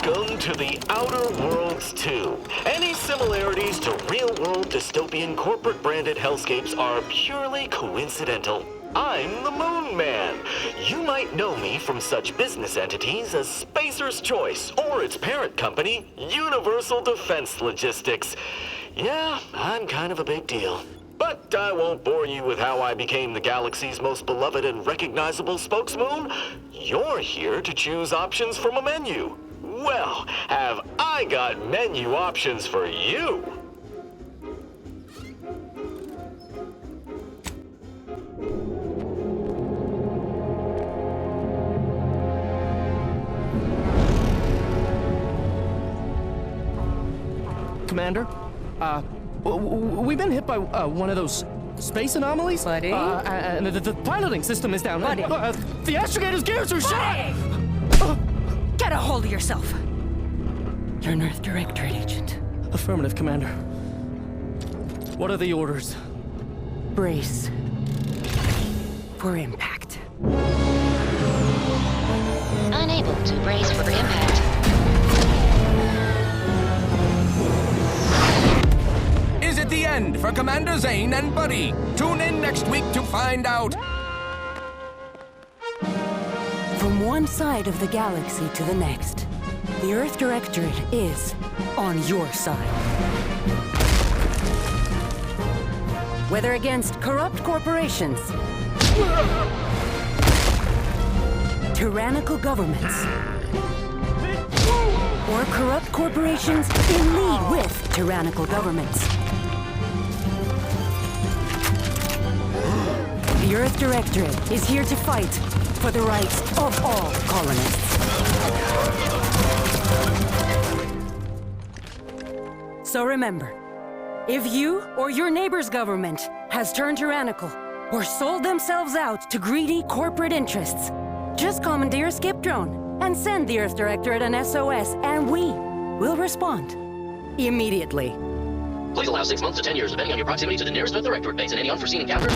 Welcome to the Outer Worlds 2. Any similarities to real-world dystopian corporate-branded hellscapes are purely coincidental. I'm the Moon Man. You might know me from such business entities as Spacer's Choice or its parent company, Universal Defense Logistics. Yeah, I'm kind of a big deal. But I won't bore you with how I became the galaxy's most beloved and recognizable spokesmoon. You're here to choose options from a menu. Well, have I got menu options for you? Commander, we've been hit by one of those space anomalies. Buddy? And the piloting system is down. Buddy? The astrogator's gears are shot! Get a hold of yourself. You're an Earth Directorate agent. Affirmative, Commander. What are the orders? Brace for impact. Unable to brace for impact. Is it the end for Commander Zane and Buddy? Tune in next week to find out. From one side of the galaxy to the next, the Earth Directorate is on your side. Whether against corrupt corporations, tyrannical governments, or corrupt corporations in league with tyrannical governments. The Earth Directorate is here to fight for the rights of all colonists. So remember, if you or your neighbor's government has turned tyrannical or sold themselves out to greedy corporate interests, just commandeer a skip drone and send the Earth Directorate an SOS, and we will respond immediately. Please allow 6 months to 10 years, depending on your proximity to the nearest Earth Directorate base and any unforeseen encounters.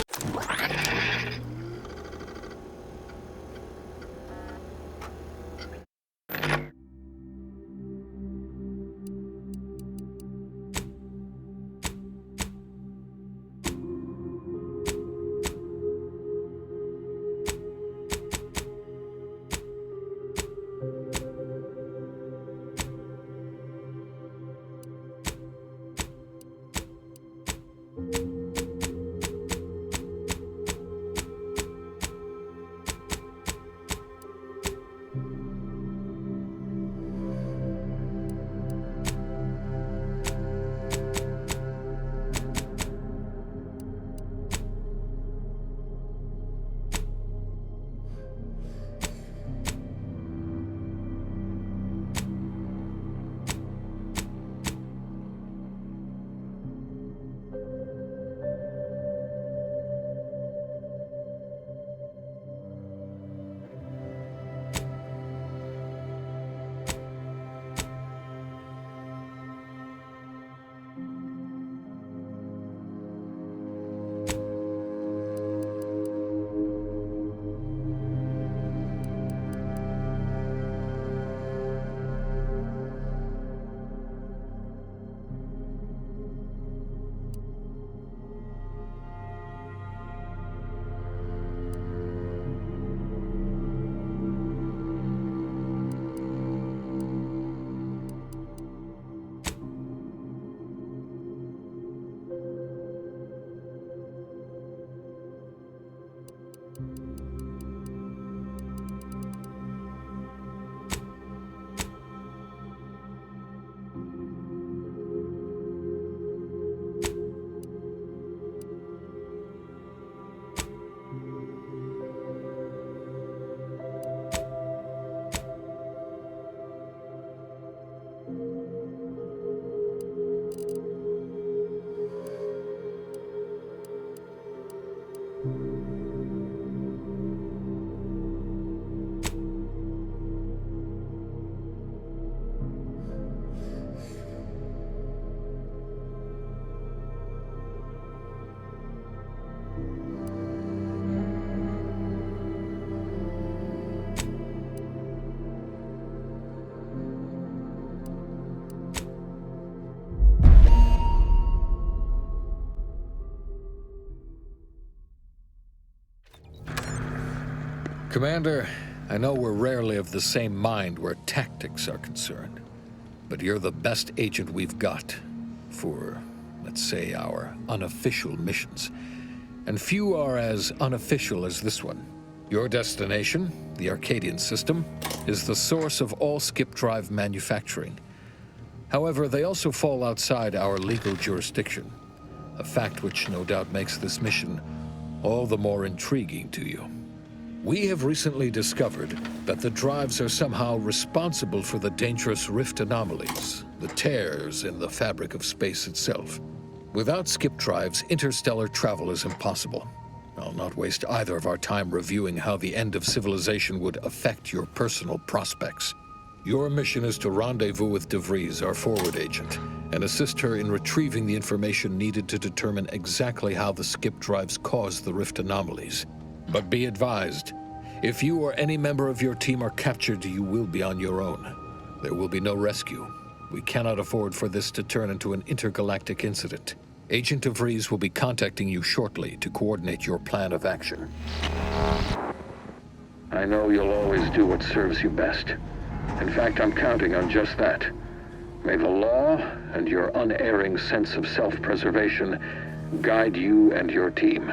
Commander, I know we're rarely of the same mind where tactics are concerned, but you're the best agent we've got for, let's say, our unofficial missions. And few are as unofficial as this one. Your destination, the Arcadian system, is the source of all skip drive manufacturing. However, they also fall outside our legal jurisdiction, a fact which no doubt makes this mission all the more intriguing to you. We have recently discovered that the drives are somehow responsible for the dangerous rift anomalies, the tears in the fabric of space itself. Without skip drives, interstellar travel is impossible. I'll not waste either of our time reviewing how the end of civilization would affect your personal prospects. Your mission is to rendezvous with DeVries, our forward agent, and assist her in retrieving the information needed to determine exactly how the skip drives cause the rift anomalies. But be advised, if you or any member of your team are captured, you will be on your own. There will be no rescue. We cannot afford for this to turn into an intergalactic incident. Agent DeVries will be contacting you shortly to coordinate your plan of action. I know you'll always do what serves you best. In fact, I'm counting on just that. May the law and your unerring sense of self-preservation guide you and your team.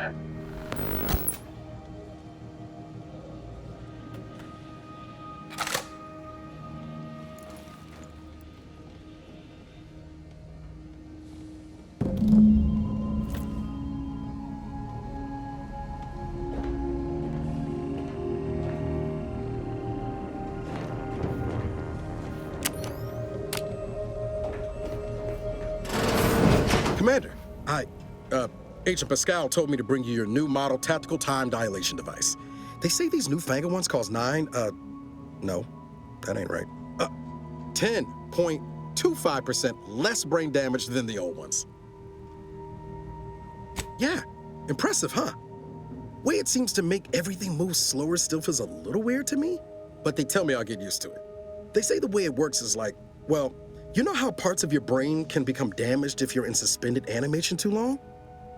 Commander, Agent Pascal told me to bring you your new model tactical time dilation device. They say these newfangled ones cause no, that ain't right. 10.25% less brain damage than the old ones. Yeah, impressive, huh? Way it seems to make everything move slower still feels a little weird to me, but they tell me I'll get used to it. They say the way it works is like, well, you know how parts of your brain can become damaged if you're in suspended animation too long?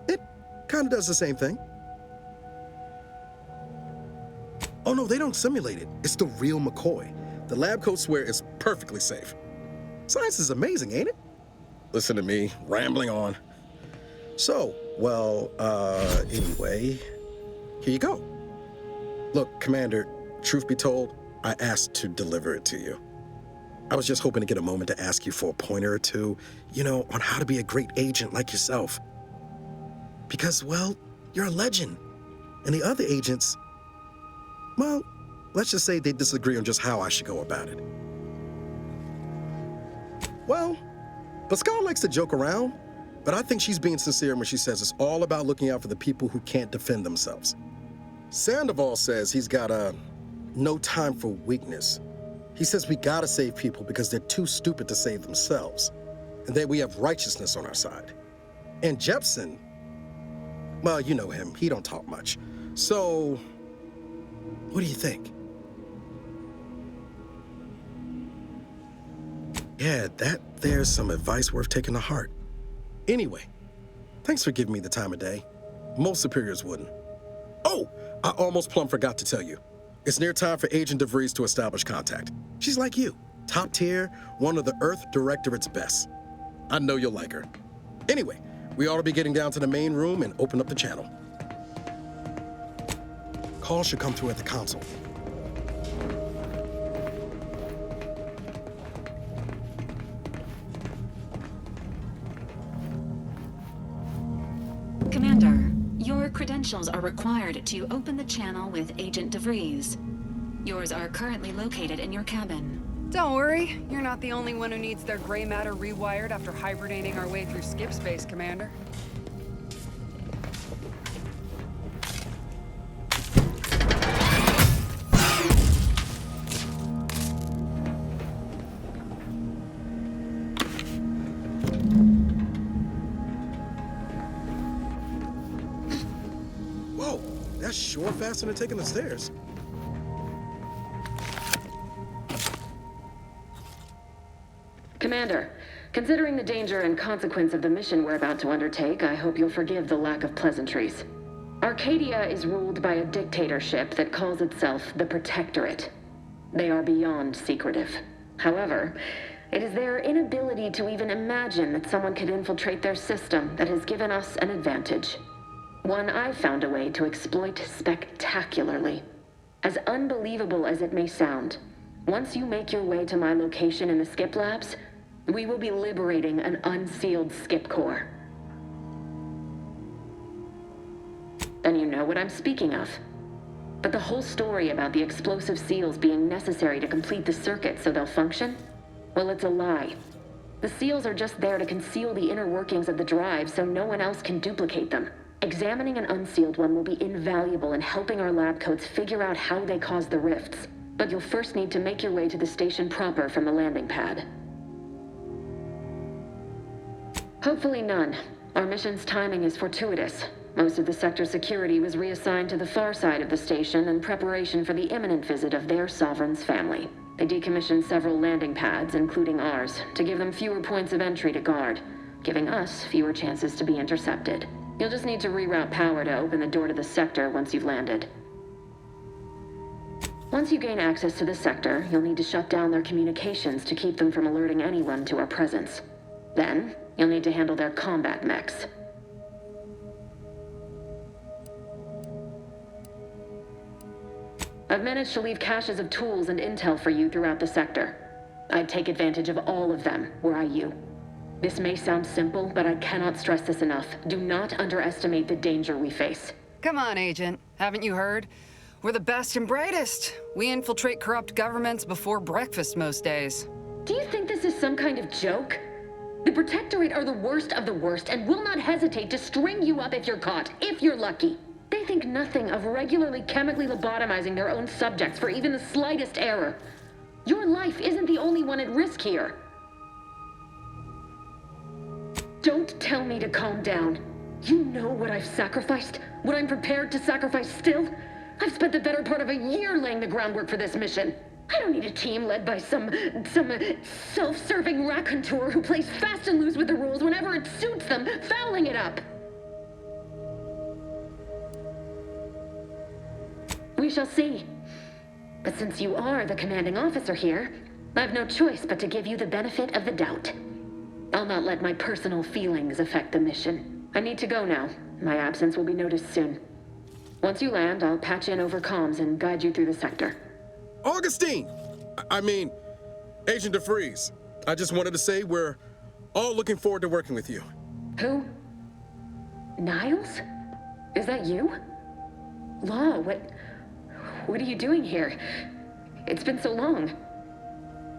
It kind of does the same thing. Oh no, they don't simulate it. It's the real McCoy. The lab coats swear it's perfectly safe. Science is amazing, ain't it? Listen to me, rambling on. So, well, anyway, here you go. Look, Commander, truth be told, I asked to deliver it to you. I was just hoping to get a moment to ask you for a pointer or two, you know, on how to be a great agent like yourself. Because, well, you're a legend. And the other agents, well, let's just say they disagree on just how I should go about it. Well, Pascal likes to joke around, but I think she's being sincere when she says it's all about looking out for the people who can't defend themselves. Sandoval says he's got no time for weakness. He says we gotta save people because they're too stupid to save themselves, and that we have righteousness on our side. And Jepson, well, you know him, he don't talk much. So, what do you think? Yeah, there's some advice worth taking to heart. Anyway, thanks for giving me the time of day. Most superiors wouldn't. Oh, I almost plumb forgot to tell you. It's near time for Agent DeVries to establish contact. She's like you, top tier, one of the Earth Directorate's best. I know you'll like her. Anyway, we ought to be getting down to the main room and open up the channel. Call should come through at the console. Commander, your credentials are required to open the channel with Agent DeVries. Yours are currently located in your cabin. Don't worry, you're not the only one who needs their gray matter rewired after hibernating our way through skip space, Commander. Whoa, that's sure faster than taking the stairs. Commander, considering the danger and consequence of the mission we're about to undertake, I hope you'll forgive the lack of pleasantries. Arcadia is ruled by a dictatorship that calls itself the Protectorate. They are beyond secretive. However, it is their inability to even imagine that someone could infiltrate their system that has given us an advantage. One I've found a way to exploit spectacularly. As unbelievable as it may sound, once you make your way to my location in the Skip Labs, we will be liberating an unsealed Skip core. Then you know what I'm speaking of. But the whole story about the explosive seals being necessary to complete the circuit so they'll function? Well, it's a lie. The seals are just there to conceal the inner workings of the drive so no one else can duplicate them. Examining an unsealed one will be invaluable in helping our lab coats figure out how they cause the rifts. But you'll first need to make your way to the station proper from the landing pad. Hopefully none. Our mission's timing is fortuitous. Most of the sector security was reassigned to the far side of the station in preparation for the imminent visit of their sovereign's family. They decommissioned several landing pads, including ours, to give them fewer points of entry to guard, giving us fewer chances to be intercepted. You'll just need to reroute power to open the door to the sector once you've landed. Once you gain access to the sector, you'll need to shut down their communications to keep them from alerting anyone to our presence. Then, you'll need to handle their combat mechs. I've managed to leave caches of tools and intel for you throughout the sector. I'd take advantage of all of them, were I you. This may sound simple, but I cannot stress this enough. Do not underestimate the danger we face. Come on, Agent. Haven't you heard? We're the best and brightest. We infiltrate corrupt governments before breakfast most days. Do you think this is some kind of joke? The Protectorate are the worst of the worst and will not hesitate to string you up if you're caught, if you're lucky. They think nothing of regularly chemically lobotomizing their own subjects for even the slightest error. Your life isn't the only one at risk here. Don't tell me to calm down. You know what I've sacrificed, what I'm prepared to sacrifice still. I've spent the better part of a year laying the groundwork for this mission. I don't need a team led by some self-serving raconteur who plays fast and loose with the rules whenever it suits them, fouling it up. We shall see. But since you are the commanding officer here, I've no choice but to give you the benefit of the doubt. I'll not let my personal feelings affect the mission. I need to go now. My absence will be noticed soon. Once you land, I'll patch in over comms and guide you through the sector. Augustine! Agent DeFreeze. I just wanted to say we're all looking forward to working with you. Who? Niles? Is that you? Law, what are you doing here? It's been so long.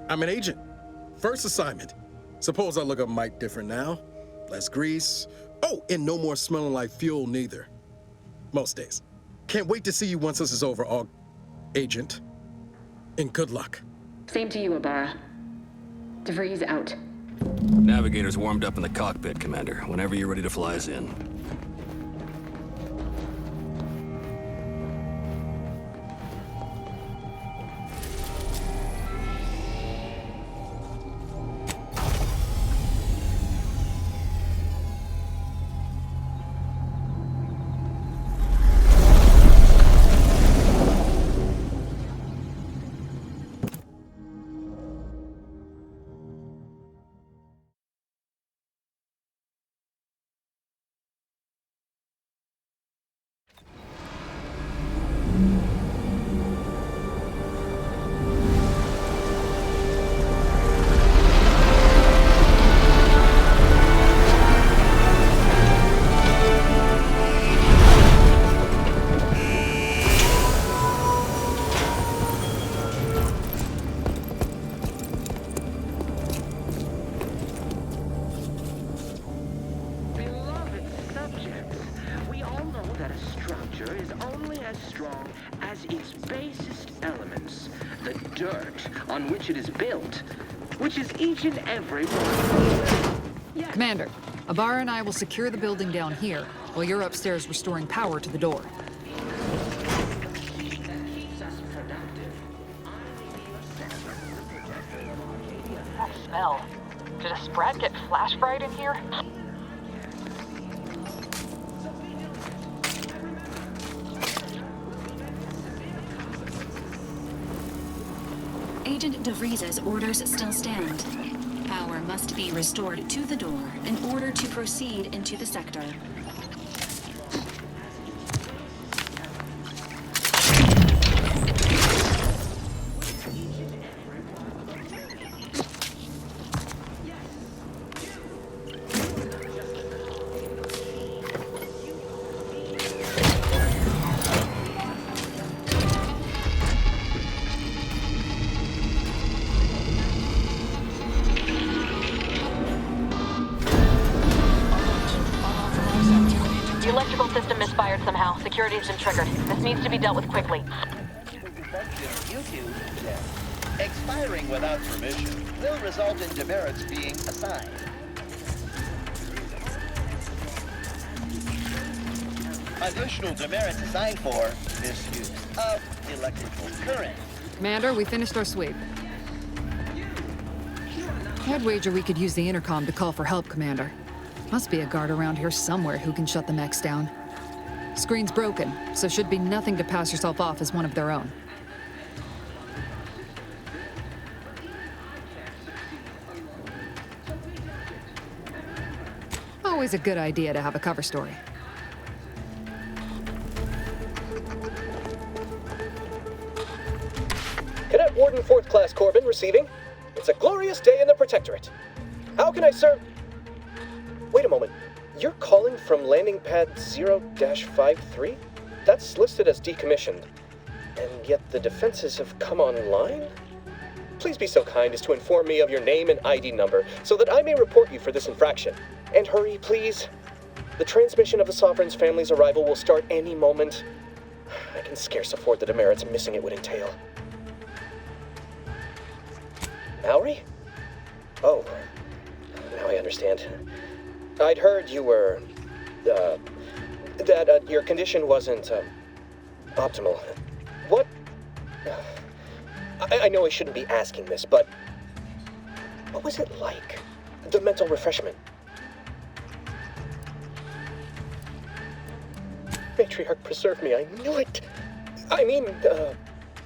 I'm an agent. First assignment. Suppose I look a mite different now. Less grease. Oh, and no more smelling like fuel neither. Most days. Can't wait to see you once this is over, Agent. And good luck. Same to you, Ibarra. DeVries out. Navigator's warmed up in the cockpit, Commander. Whenever you're ready to fly us in. On which it is built, which is each and every one. Commander, Ibarra and I will secure the building down here, while you're upstairs restoring power to the door. That smell. Did a sprat get flash fried in here? Agent DeVries's orders still stand. Power must be restored to the door in order to proceed into the sector. The electrical system misfired somehow. Security's been triggered. This needs to be dealt with quickly. Expiring without permission will result in demerits being assigned. Additional demerits assigned for misuse of electrical current. Commander, we finished our sweep. I'd wager we could use the intercom to call for help, Commander. Must be a guard around here somewhere who can shut the mechs down. Screen's broken, so should be nothing to pass yourself off as one of their own. Always a good idea to have a cover story. Cadet Warden 4th Class Corbin receiving. It's a glorious day in the Protectorate. How can I serve? Wait a moment. You're calling from landing pad 0-53? That's listed as decommissioned. And yet the defenses have come online? Please be so kind as to inform me of your name and ID number so that I may report you for this infraction. And hurry, please. The transmission of the Sovereign's family's arrival will start any moment. I can scarce afford the demerits missing it would entail. Mallory? Oh, now I understand. I'd heard you were, that your condition wasn't, optimal. What? I know I shouldn't be asking this, but what was it like? The mental refreshment? Matriarch, preserve me, I knew it! I mean,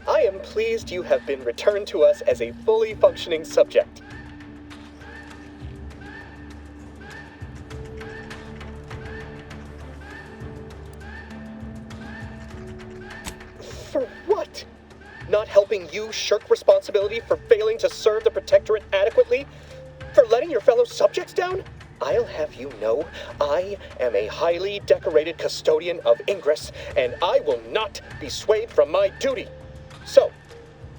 I am pleased you have been returned to us as a fully functioning subject. For what? Not helping you shirk responsibility for failing to serve the Protectorate adequately? For letting your fellow subjects down? I'll have you know, I am a highly decorated custodian of Ingress, and I will not be swayed from my duty. So,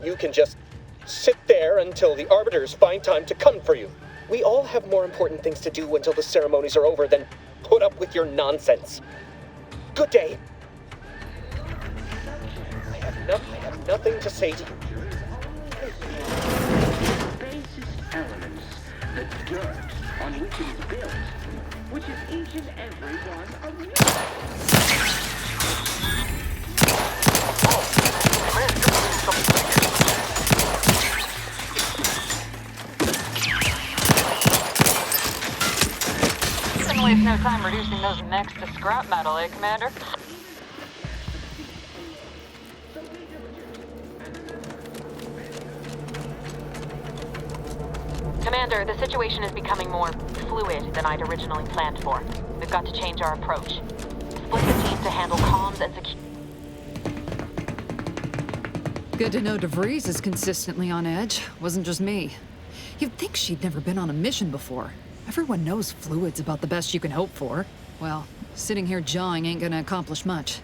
you can just sit there until the Arbiters find time to come for you. We all have more important things to do until the ceremonies are over than put up with your nonsense. Good day. I have nothing to say to you. Basis elements, the dirt on which it is built, which is each and every one of you. You can waste no time reducing those mechs to scrap metal, eh, Commander? Commander, the situation is becoming more fluid than I'd originally planned for. We've got to change our approach. Split the team to handle comms and security. Good to know DeVries is consistently on edge. Wasn't just me. You'd think she'd never been on a mission before. Everyone knows fluid's about the best you can hope for. Well, sitting here jawing ain't gonna accomplish much.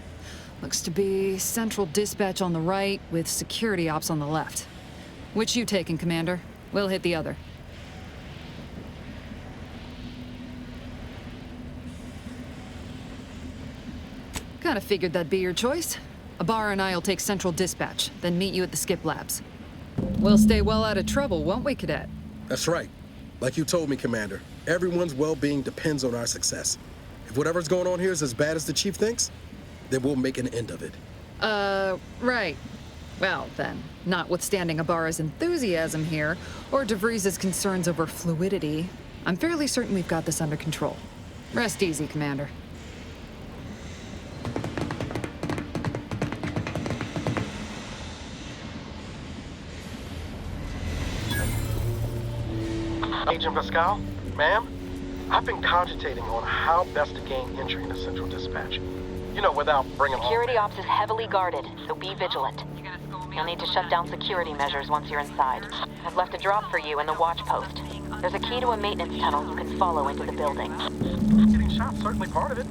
Looks to be central dispatch on the right with security ops on the left. Which you taking, Commander? We'll hit the other. Kinda figured that'd be your choice. Abar and I'll take central dispatch, then meet you at the skip labs. We'll stay well out of trouble, won't we, Cadet? That's right. Like you told me, Commander, everyone's well-being depends on our success. If whatever's going on here is as bad as the Chief thinks, then we'll make an end of it. Right. Well, then, notwithstanding Abar's enthusiasm here, or DeVries' concerns over fluidity, I'm fairly certain we've got this under control. Rest easy, Commander. Agent Pascal, ma'am, I've been cogitating on how best to gain entry into Central Dispatch. You know, without bringing Security ops is heavily guarded, so be vigilant. You'll need to shut down security measures once you're inside. I've left a drop for you in the watch post. There's a key to a maintenance tunnel you can follow into the building. Getting shot, certainly part of it.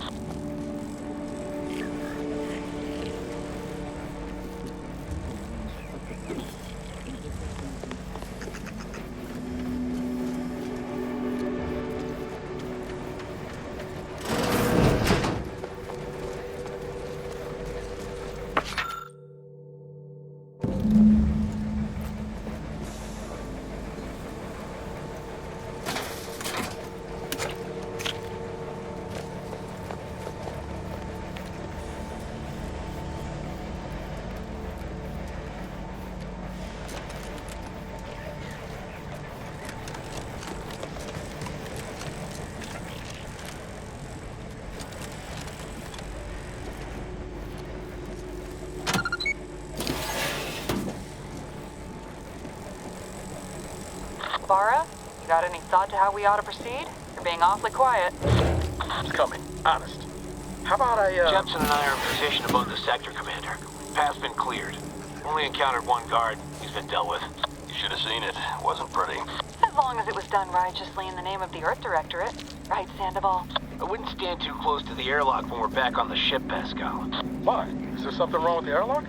Bara, you got any thought to how we ought to proceed? You're being awfully quiet. It's coming, honest. How about Jepson and I are in position above the sector, Commander. Path's been cleared. Only encountered one guard. He's been dealt with. You should have seen it. Wasn't pretty. As long as it was done righteously in the name of the Earth Directorate. Right, Sandoval? I wouldn't stand too close to the airlock when we're back on the ship, Pascal. Why? Is there something wrong with the airlock?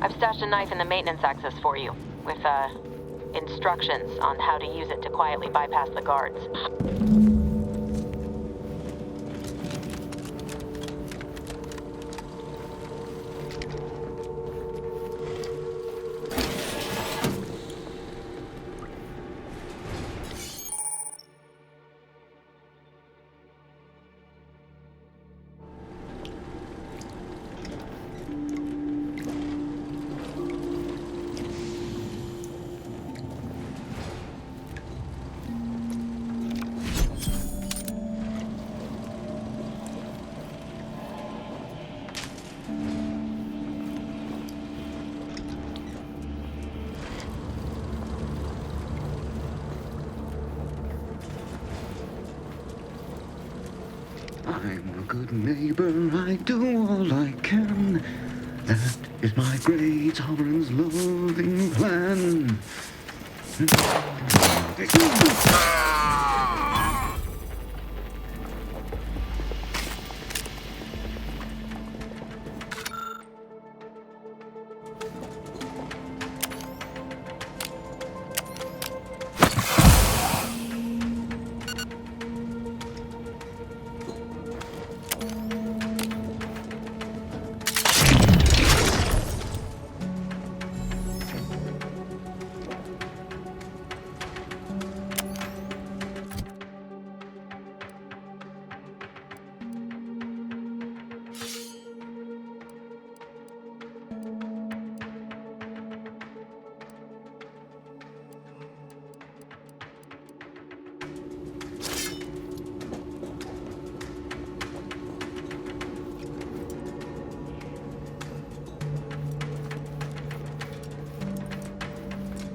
I've stashed a knife in the maintenance access for you, with, instructions on how to use it to quietly bypass the guards. I'm a good neighbor, I do all I can. That is my great sovereign's loving plan.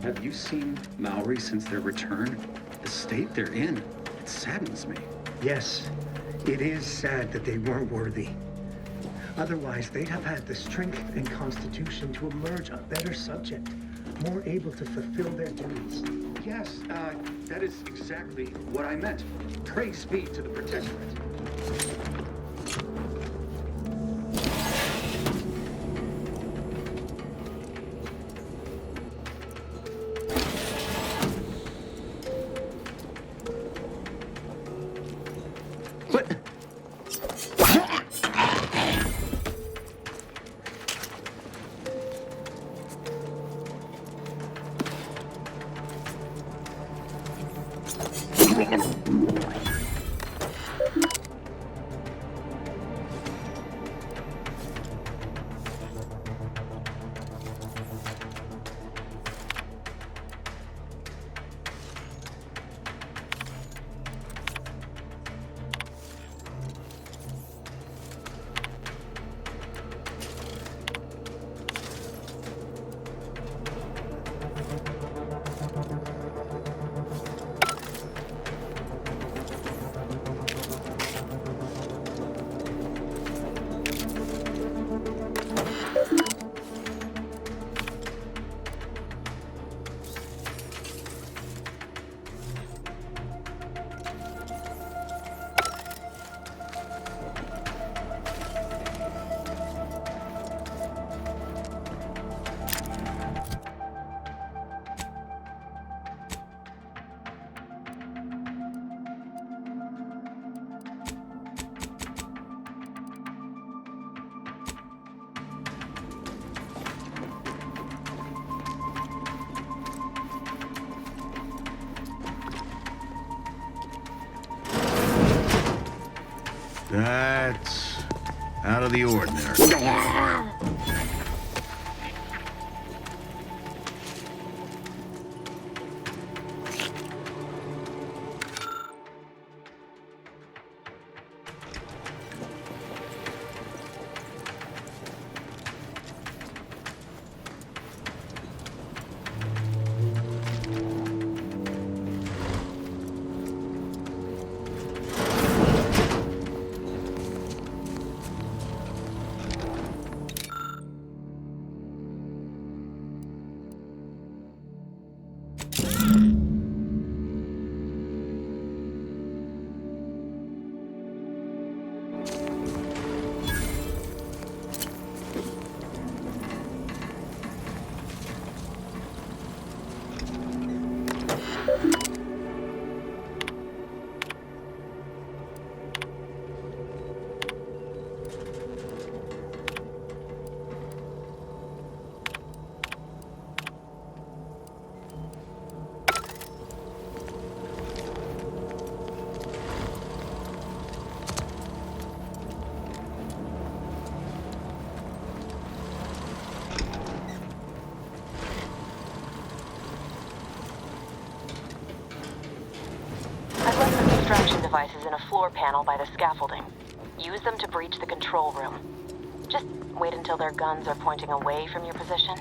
Have you seen Maori since their return? The state they're in, it saddens me. Yes, it is sad that they weren't worthy. Otherwise, they'd have had the strength and constitution to emerge a better subject. more able to fulfill their duties. Yes, that is exactly what I meant. Praise be to the Protectorate. That's out of the ordinary. Distraction devices in a floor panel by the scaffolding. Use them to breach the control room. Just wait until their guns are pointing away from your position.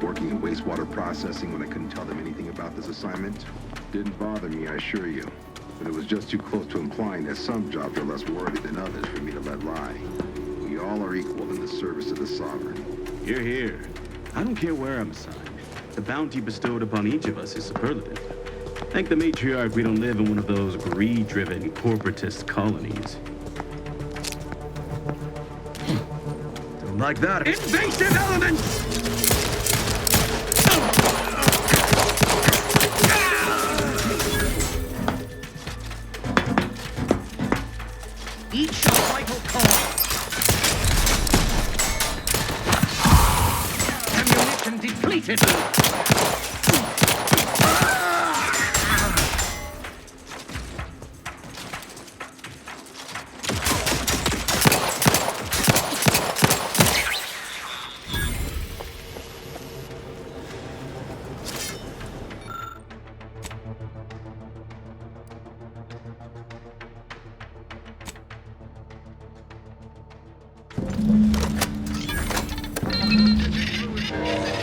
Working in wastewater processing when I couldn't tell them anything about this assignment. Didn't bother me, I assure you. But it was just too close to implying that some jobs are less worthy than others for me to let lie. We all are equal in the service of the Sovereign. Hear, hear. I don't care where I'm assigned. The bounty bestowed upon each of us is superlative. Thank the matriarch we don't live in one of those greed-driven corporatist colonies. Don't like that. Invasive elements! Each vital core. Ammunition depleted.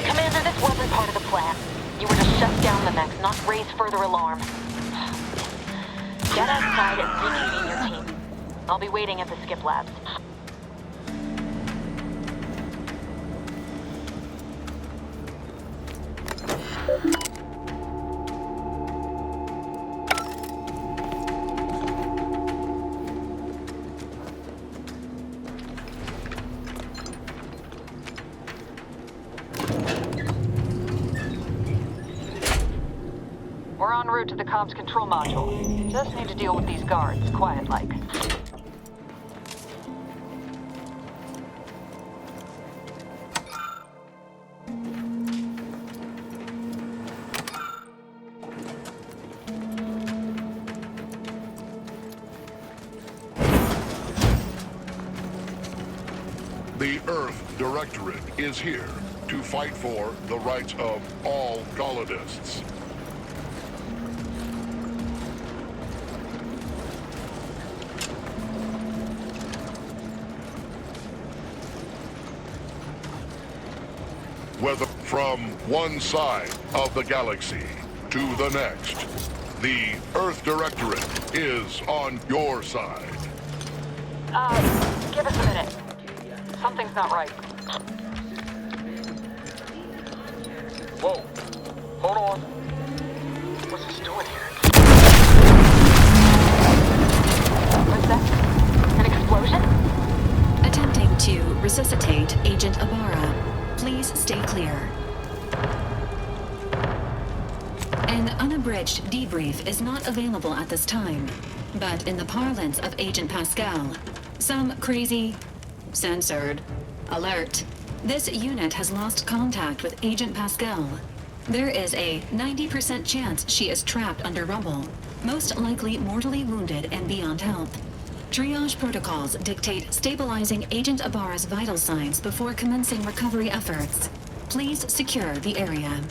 Commander, this wasn't part of the plan. You were to shut down the mechs, not raise further alarm. Get outside and reconvene your team. I'll be waiting at the skip labs. We're en route to the comms control module. Just need to deal with these guards, quiet-like. The Earth Directorate is here to fight for the rights of all colonists. Whether from one side of the galaxy to the next, the Earth Directorate is on your side. Give us a minute. Something's not right. Whoa. Hold on. What's this doing here? What's that? An explosion? Attempting to resuscitate Agent Ibarra. Please stay clear. An unabridged debrief is not available at this time, but in the parlance of Agent Pascal, some crazy, censored, alert. This unit has lost contact with Agent Pascal. There is a 90% chance she is trapped under rubble, most likely mortally wounded and beyond help. Triage protocols dictate stabilizing Agent Ibarra's vital signs before commencing recovery efforts. Please secure the area.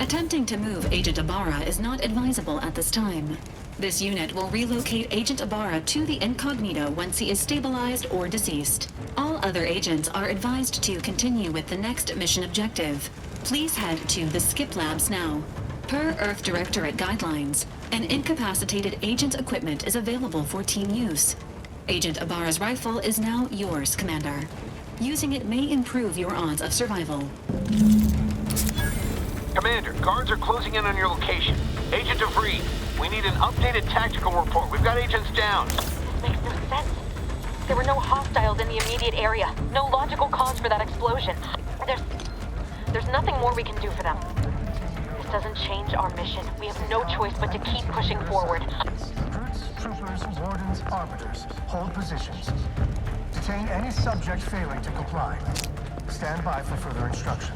Attempting to move Agent Ibarra is not advisable at this time. This unit will relocate Agent Ibarra to the incognito once he is stabilized or deceased. All other agents are advised to continue with the next mission objective. Please head to the skip labs now. Per Earth Directorate guidelines, an incapacitated agent's equipment is available for team use. Agent Ibarra's rifle is now yours, Commander. Using it may improve your odds of survival. Commander, guards are closing in on your location. Agent DeVries, we need an updated tactical report. We've got agents down. This makes no sense. There were no hostiles in the immediate area. No logical cause for that explosion. There's nothing more we can do for them. This doesn't change our mission. We have no choice but to keep pushing forward. Recruits, troopers, wardens, arbiters, hold positions. Detain any subject failing to comply. Stand by for further instruction.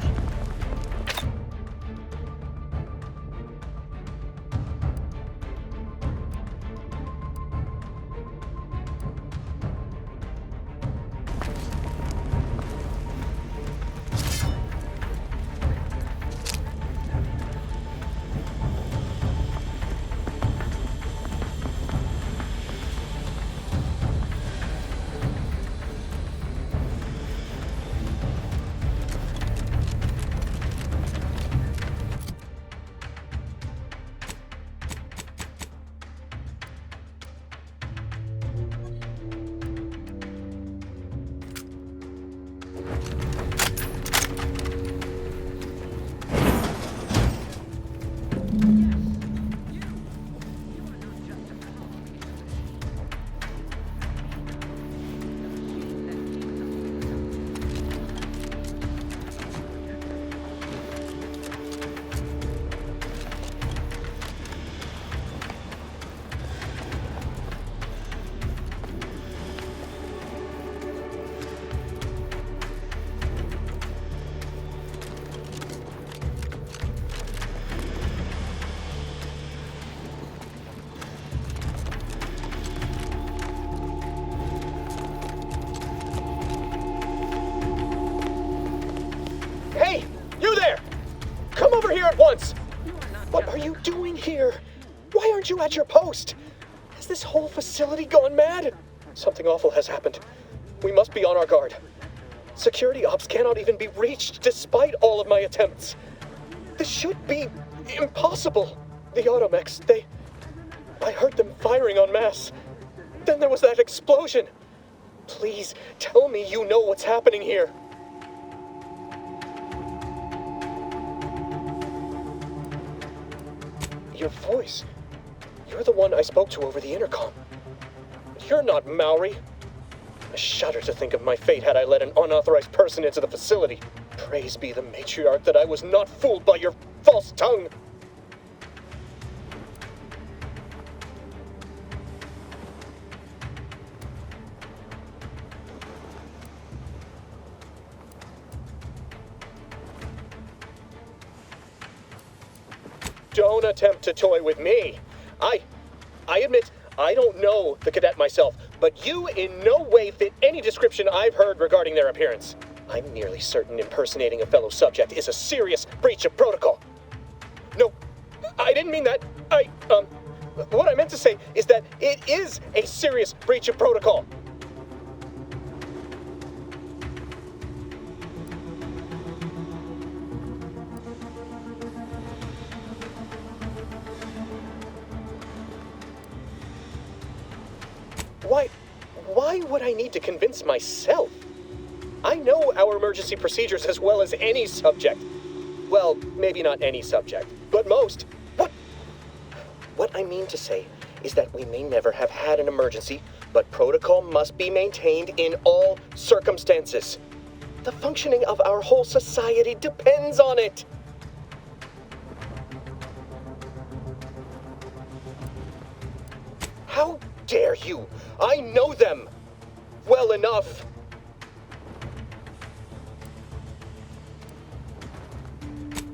here? Why aren't you at your post? Has this whole facility gone mad? Something awful has happened. We must be on our guard. Security ops cannot even be reached despite all of my attempts. This should be impossible. The automechs, I heard them firing en masse. Then there was that explosion. Please, tell me you know what's happening here. Your voice. You're the one I spoke to over the intercom. You're not Maori. I shudder to think of my fate had I let an unauthorized person into the facility. Praise be the matriarch that I was not fooled by your false tongue. Don't attempt to toy with me. I admit, I don't know the cadet myself, but you in no way fit any description I've heard regarding their appearance. I'm nearly certain impersonating a fellow subject is a serious breach of protocol. No, I didn't mean that. What I meant to say is that it is a serious breach of protocol. Why would I need to convince myself? I know our emergency procedures as well as any subject. Well, maybe not any subject, but most. What I mean to say is that we may never have had an emergency, but protocol must be maintained in all circumstances. The functioning of our whole society depends on it. How dare you? I know them well enough.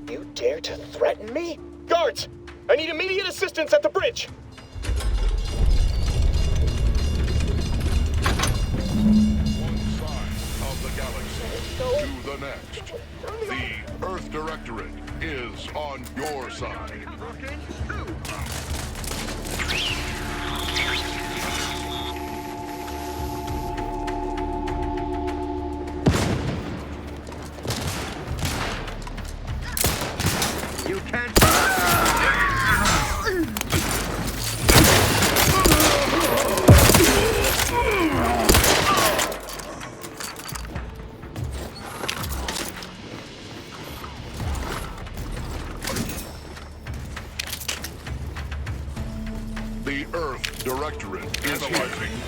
You dare to threaten me? Guards! I need immediate assistance at the bridge! One side of the galaxy to the next. The Earth Directorate is on your side. You can't... The Earth Directorate is here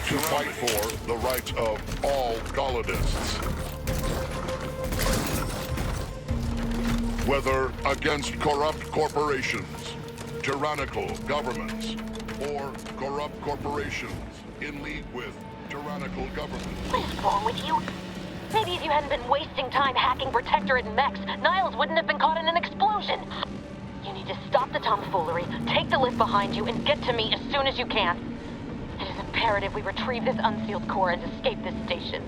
to fight for the rights of all colonists. Whether against corrupt corporations, tyrannical governments, or corrupt corporations in league with tyrannical governments. What is wrong with you? Maybe if you hadn't been wasting time hacking Protectorate and mechs, Niles wouldn't have been caught in an explosion. You need to stop the tomfoolery, take the lift behind you, and get to me as soon as you can. It is imperative we retrieve this unsealed core and escape this station.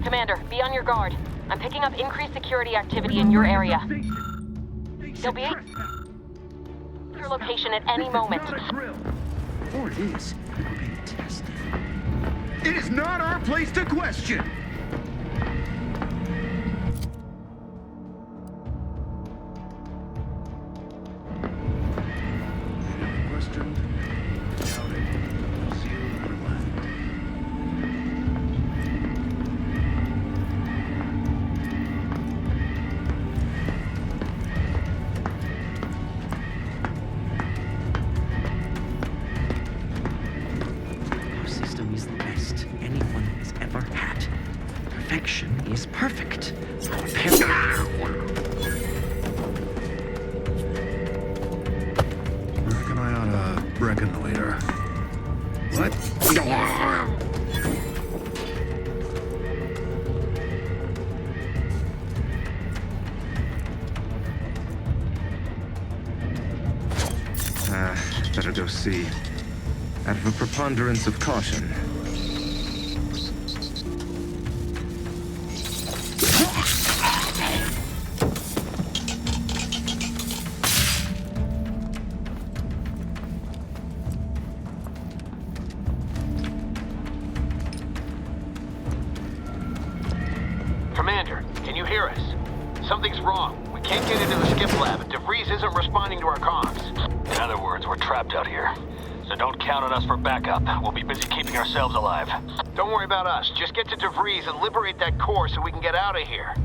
Commander, be on your guard. I'm picking up increased security activity in your area. You'll be at your location at any moment. Or it is. Being tested. It is not our place to question! Questioned, doubted, sealed our land. Our system is the best anyone has ever had. Perfection is perfect. Reckon I oughta reconnoiter. What? Better go see. Out of a preponderance of caution. Commander, can you hear us? Something's wrong. We can't get into the skip lab, and DeVries isn't responding to our comms. In other words, we're trapped out here. So don't count on us for backup. We'll be busy keeping ourselves alive. Don't worry about us. Just get to DeVries and liberate that core so we can get out of here.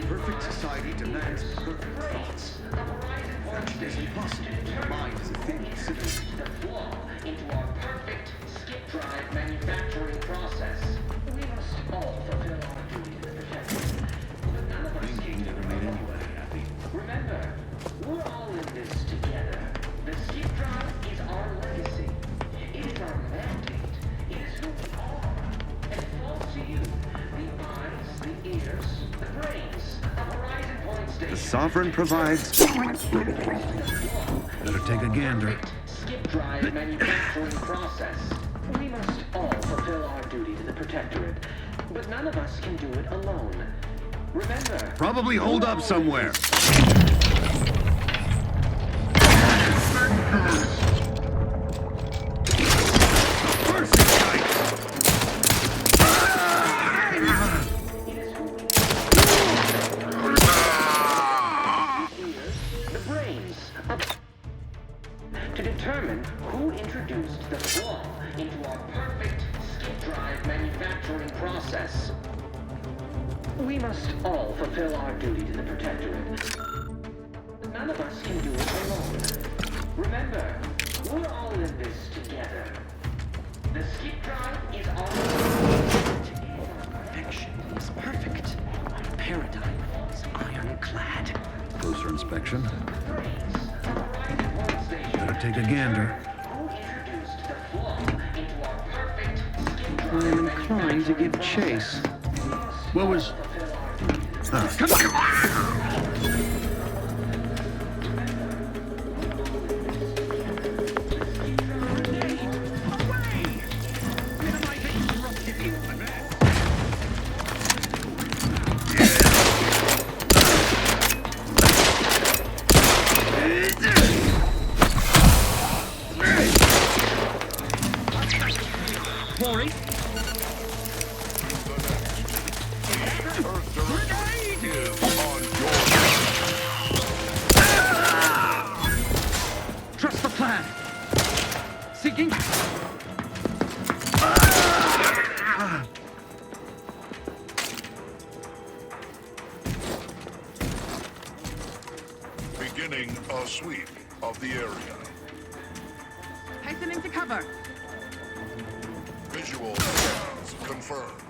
Perfect society demands perfect thoughts. That is impossible. Mind is a thing considered. The flaw into our perfect skip drive manufacturing process. We must all fulfill our duty to the protector. But none of us can never made anybody happy. Remember, we're all in this together. The skip drive is our legacy. It is our mandate. It is who we are. And it falls to you. The eyes, the ears, the brains of Horizon Point Station. The Sovereign provides... Better take a gander. Skip drive manufacturing process. We must all fulfill our duty to the Protectorate, but none of us can do it alone. Remember... Probably hold up somewhere. To determine who introduced the flaw into our perfect skip drive manufacturing process. We must all fulfill our duty to the Protectorate. None of us can do it alone. Remember, we're all in this together. The skip drive is Perfection is perfect. Paradigm is ironclad. Closer inspection. Better take a gander. I am inclined to give chase. What was... Come on! Trust the plan. Seeking. Beginning a sweep of the area. Hastening to cover. Visual scans confirmed.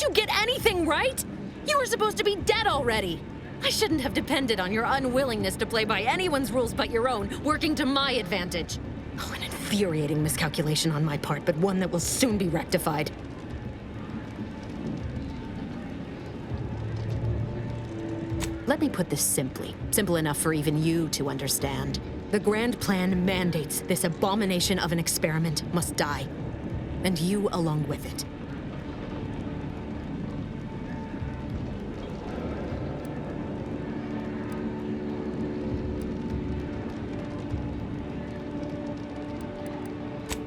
you get anything right? You were supposed to be dead already. I shouldn't have depended on your unwillingness to play by anyone's rules but your own, working to my advantage. Oh, an infuriating miscalculation on my part, but one that will soon be rectified. Let me put this simply. Simple enough for even you to understand. The grand plan mandates this abomination of an experiment must die. And you along with it.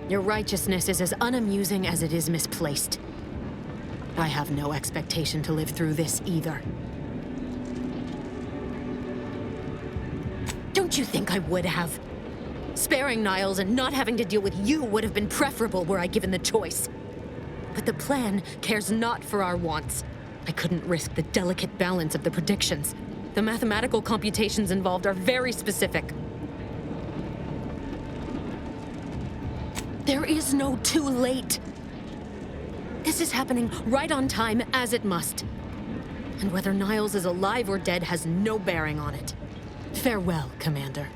Your righteousness is as unamusing as it is misplaced. I have no expectation to live through this either. Don't you think I would have? Sparing Niles and not having to deal with you would have been preferable were I given the choice. But the plan cares not for our wants. I couldn't risk the delicate balance of the predictions. The mathematical computations involved are very specific. There is no too late. This is happening right on time, as it must. And whether Niles is alive or dead has no bearing on it. Farewell, Commander.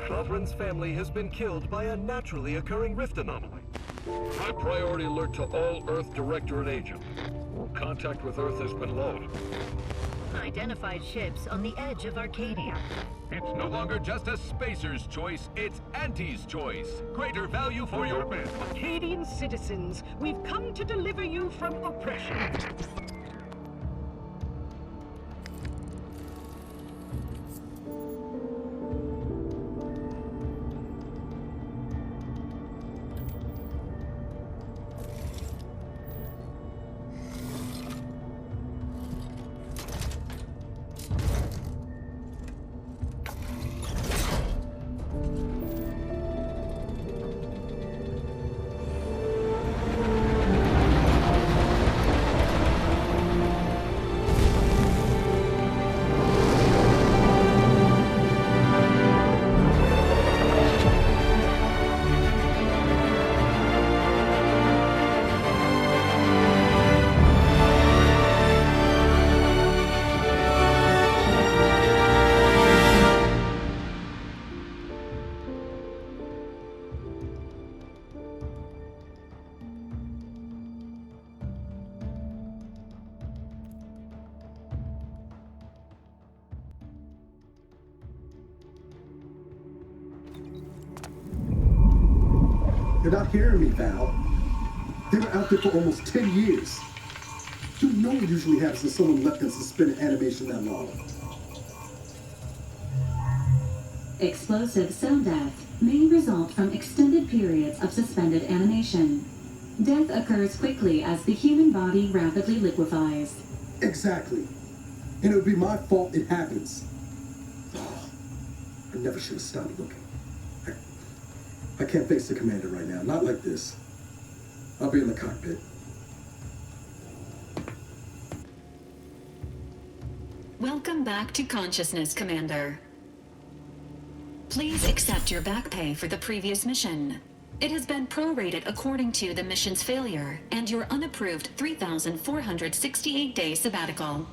Sovereign's family has been killed by a naturally occurring rift anomaly. High priority alert to all Earth Directorate agents. Contact with Earth has been lost. Identified ships on the edge of Arcadia. It's no longer just a spacer's choice, it's Auntie's choice. Greater value for your men. Arcadian citizens, we've come to deliver you from oppression. You're not hearing me, Val. They were out there for almost 10 years. You know what usually happens when someone left in suspended animation that long. Explosive cell death may result from extended periods of suspended animation. Death occurs quickly as the human body rapidly liquefies. Exactly. And it would be my fault it happens. Oh, I never should have stopped looking. I can't face the commander right now. Not like this. I'll be in the cockpit. Welcome back to consciousness, Commander. Please accept your back pay for the previous mission. It has been prorated according to the mission's failure and your unapproved 3,468-day sabbatical.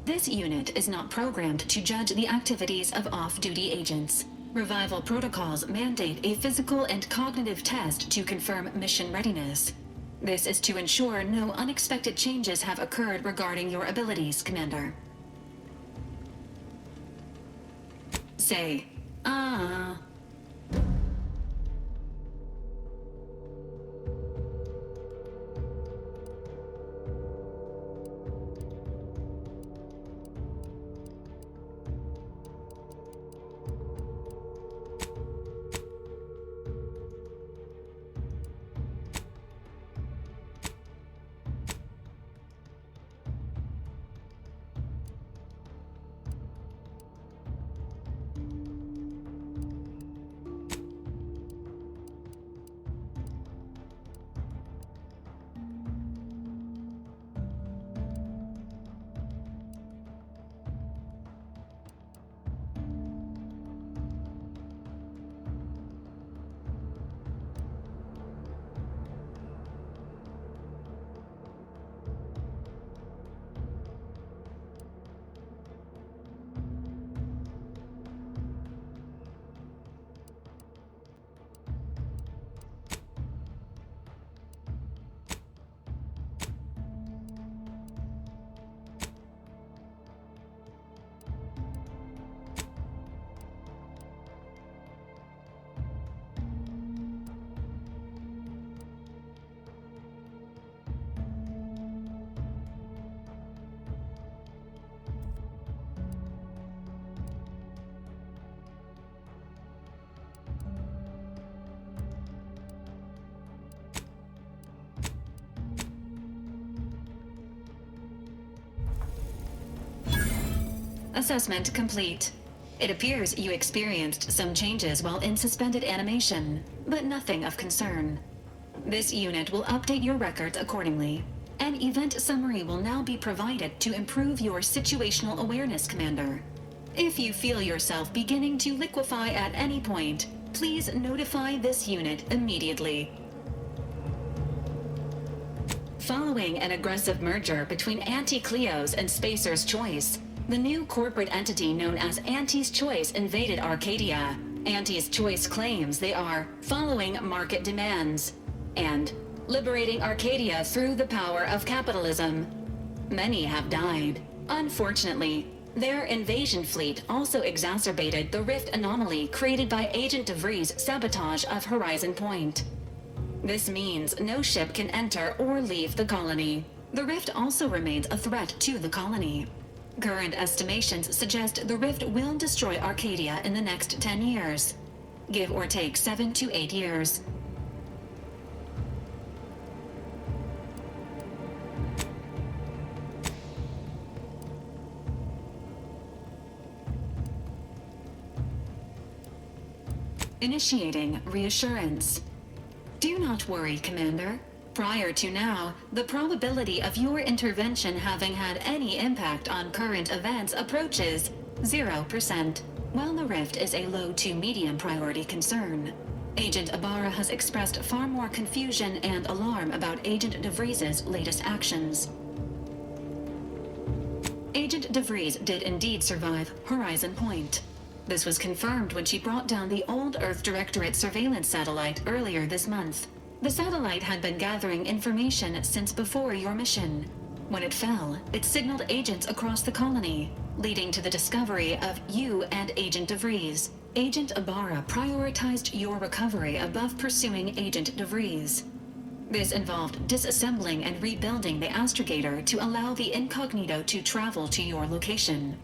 This unit is not programmed to judge the activities of off-duty agents. Revival protocols mandate a physical and cognitive test to confirm mission readiness. This is to ensure no unexpected changes have occurred regarding your abilities, Commander. Say, assessment complete. It appears you experienced some changes while in suspended animation, but nothing of concern. This unit will update your records accordingly. An event summary will now be provided to improve your situational awareness, Commander. If you feel yourself beginning to liquefy at any point, please notify this unit immediately. Following an aggressive merger between Anti-Cleo's and Spacer's Choice, the new corporate entity known as Anti's Choice invaded Arcadia. Anti's Choice claims they are following market demands and liberating Arcadia through the power of capitalism. Many have died. Unfortunately, their invasion fleet also exacerbated the rift anomaly created by Agent DeVries' sabotage of Horizon Point. This means no ship can enter or leave the colony. The rift also remains a threat to the colony. Current estimations suggest the rift will destroy Arcadia in the next 10 years. Give or take 7 to 8 years. Initiating reassurance. Do not worry, Commander. Prior to now, the probability of your intervention having had any impact on current events approaches 0%, while the rift is a low to medium priority concern. Agent Ibarra has expressed far more confusion and alarm about Agent DeVries' latest actions. Agent DeVries did indeed survive Horizon Point. This was confirmed when she brought down the old Earth Directorate surveillance satellite earlier this month. The satellite had been gathering information since before your mission. When it fell, it signaled agents across the colony, leading to the discovery of you and Agent DeVries. Agent Ibarra prioritized your recovery above pursuing Agent DeVries. This involved disassembling and rebuilding the astrogator to allow the incognito to travel to your location.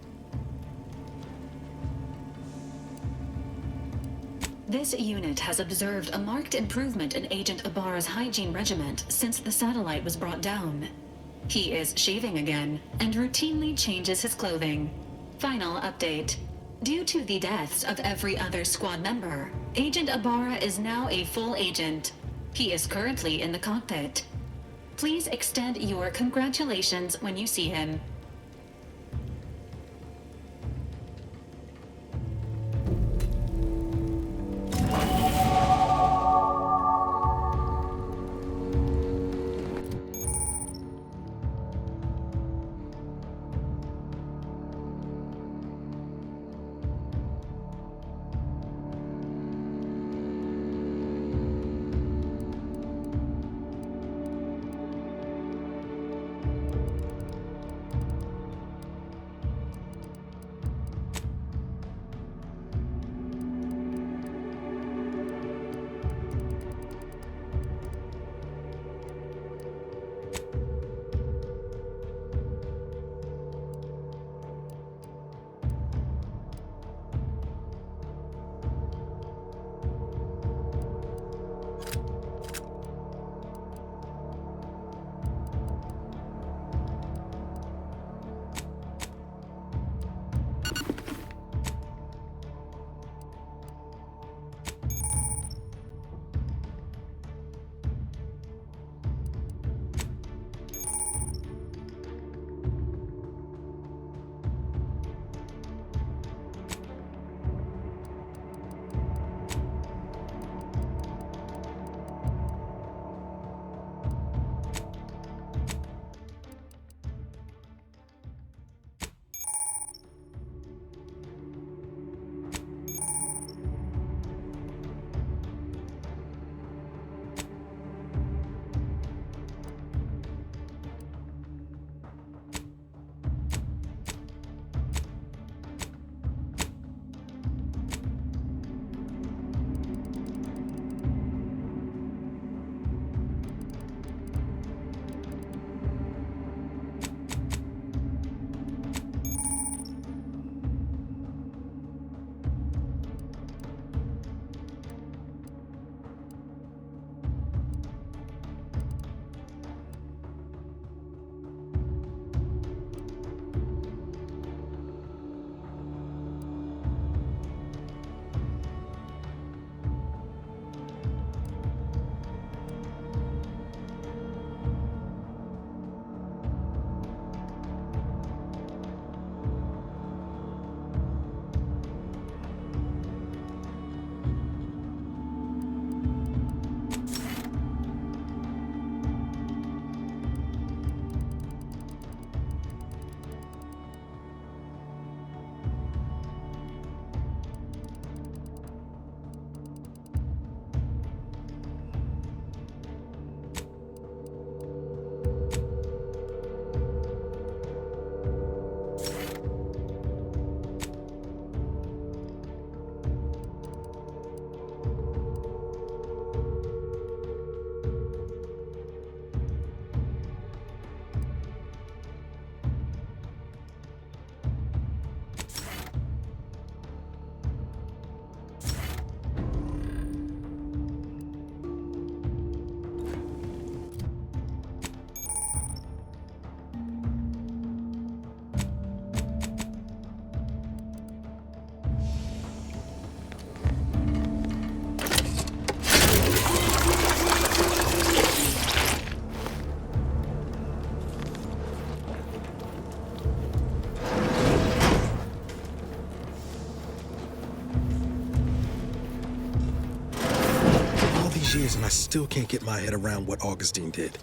This unit has observed a marked improvement in Agent Ibarra's hygiene regiment since the satellite was brought down. He is shaving again and routinely changes his clothing. Final update. Due to the deaths of every other squad member, Agent Ibarra is now a full agent. He is currently in the cockpit. Please extend your congratulations when you see him. these years and I still can't get my head around what Augustine did.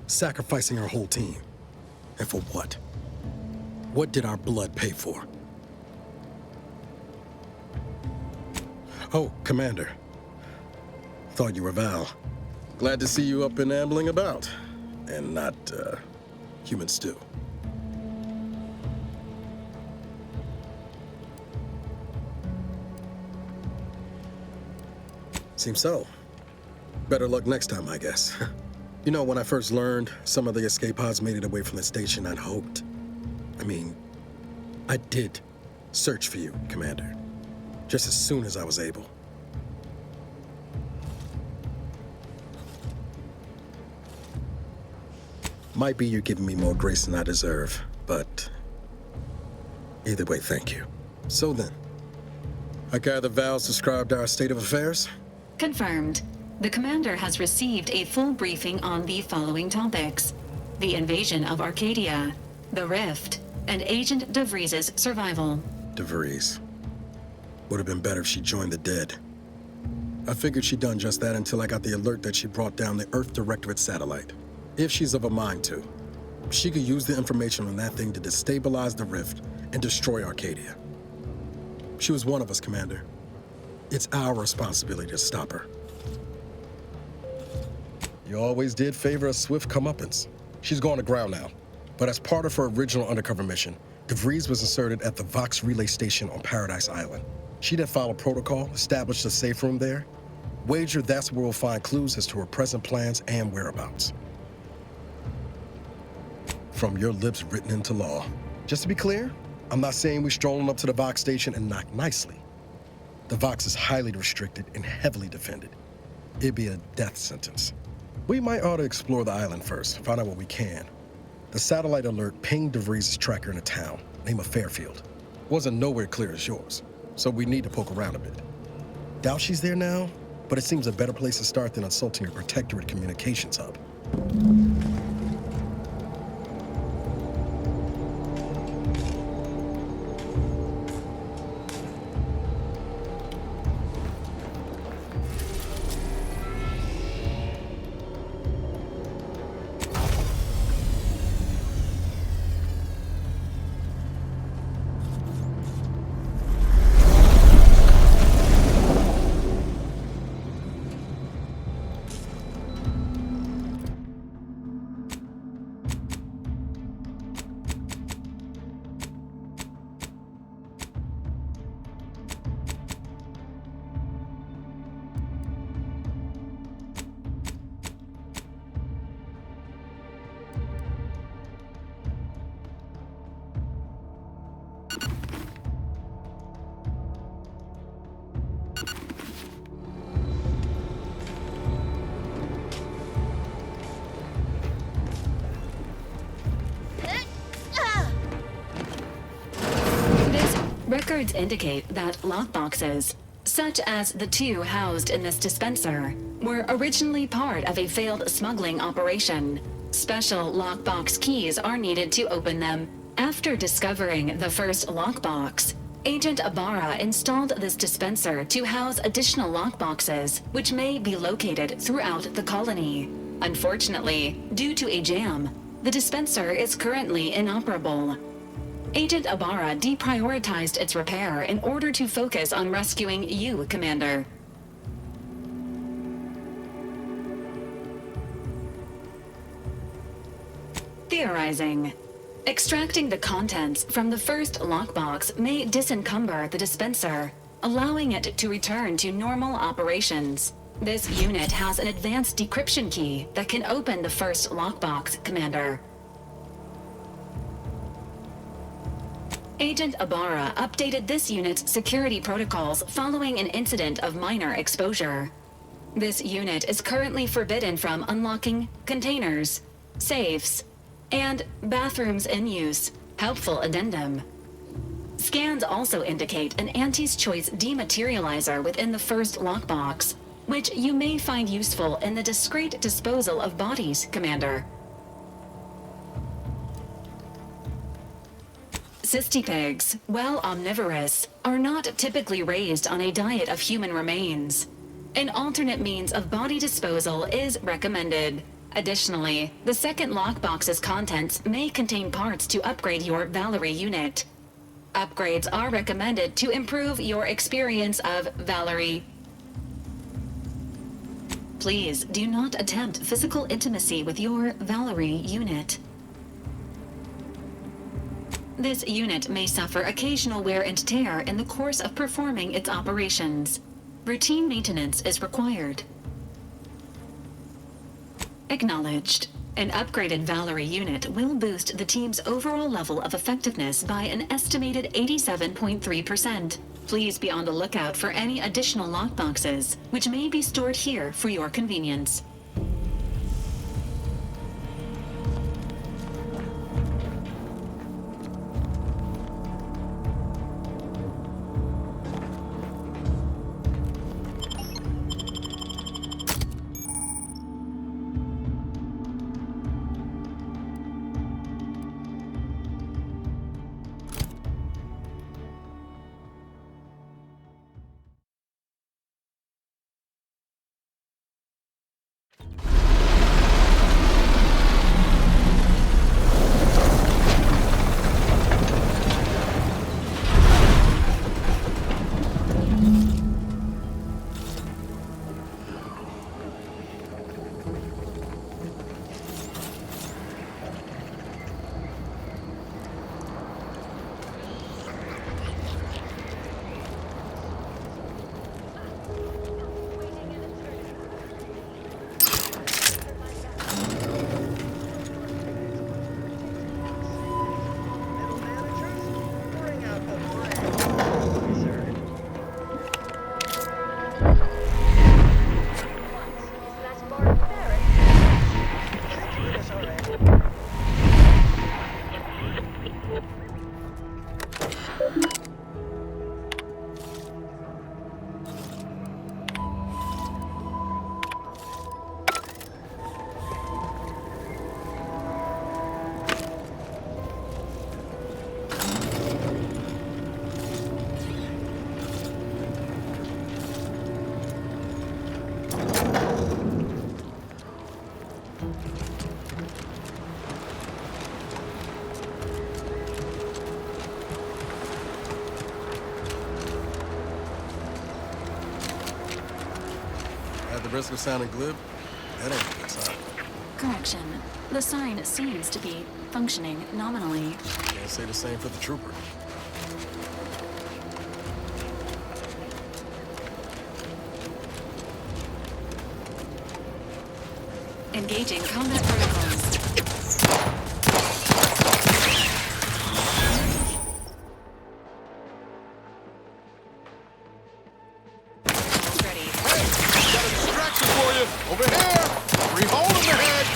Sacrificing our whole team. And for what? What did our blood pay for? Oh, Commander. Thought you were Val. Glad to see you up and ambling about. And not, human stew. Seems so. Better luck next time, I guess. You know, when I first learned some of the escape pods made it away from the station, I'd hoped. I did search for you, Commander. Just as soon as I was able. Might be you're giving me more grace than I deserve, but either way, thank you. So then, I gather Val's described our state of affairs? Confirmed. The commander has received a full briefing on the following topics: the invasion of Arcadia, the Rift, and Agent DeVries's survival. DeVries. Would have been better if she joined the dead. I figured she'd done just that until I got the alert that she brought down the Earth Directorate satellite. If she's of a mind to, she could use the information on that thing to destabilize the Rift and destroy Arcadia. She was one of us, Commander. It's our responsibility to stop her. You always did favor a swift comeuppance. She's gone to ground now. But as part of her original undercover mission, DeVries was inserted at the Vox relay station on Paradise Island. She did follow protocol, established a safe room there. Wager that's where we'll find clues as to her present plans and whereabouts. From your lips written into law. Just to be clear, I'm not saying we're strolling up to the Vox station and knock nicely. The Vox is highly restricted and heavily defended. It'd be a death sentence. We might ought to explore the island first, find out what we can. The satellite alert pinged DeVries' tracker in a town, name of Fairfield. Wasn't nowhere clear as yours, so we need to poke around a bit. Doubt she's there now, but it seems a better place to start than assaulting a protectorate communications hub. Records indicate that lockboxes, such as the two housed in this dispenser, were originally part of a failed smuggling operation. Special lockbox keys are needed to open them. After discovering the first lockbox, Agent Ibarra installed this dispenser to house additional lockboxes, which may be located throughout the colony. Unfortunately, due to a jam, the dispenser is currently inoperable. Agent Ibarra deprioritized its repair in order to focus on rescuing you, Commander. Theorizing. Extracting the contents from the first lockbox may disencumber the dispenser, allowing it to return to normal operations. This unit has an advanced decryption key that can open the first lockbox, Commander. Agent Ibarra updated this unit's security protocols following an incident of minor exposure. This unit is currently forbidden from unlocking containers, safes, and bathrooms in use. Helpful addendum. Scans also indicate an Anti's Choice dematerializer within the first lockbox, which you may find useful in the discreet disposal of bodies, Commander. Cystipegs, while omnivorous, are not typically raised on a diet of human remains. An alternate means of body disposal is recommended. Additionally, the second lockbox's contents may contain parts to upgrade your Valerie unit. Upgrades are recommended to improve your experience of Valerie. Please do not attempt physical intimacy with your Valerie unit. This unit may suffer occasional wear and tear in the course of performing its operations. Routine maintenance is required. Acknowledged. An upgraded Valerie unit will boost the team's overall level of effectiveness by an estimated 87.3%. Please be on the lookout for any additional lockboxes, which may be stored here for your convenience. Risk of sounding glib? That ain't a good sign. Correction. The sign seems to be functioning nominally. Can't say the same for the trooper. Engaging combat protocols. Over here! Free hole in the head!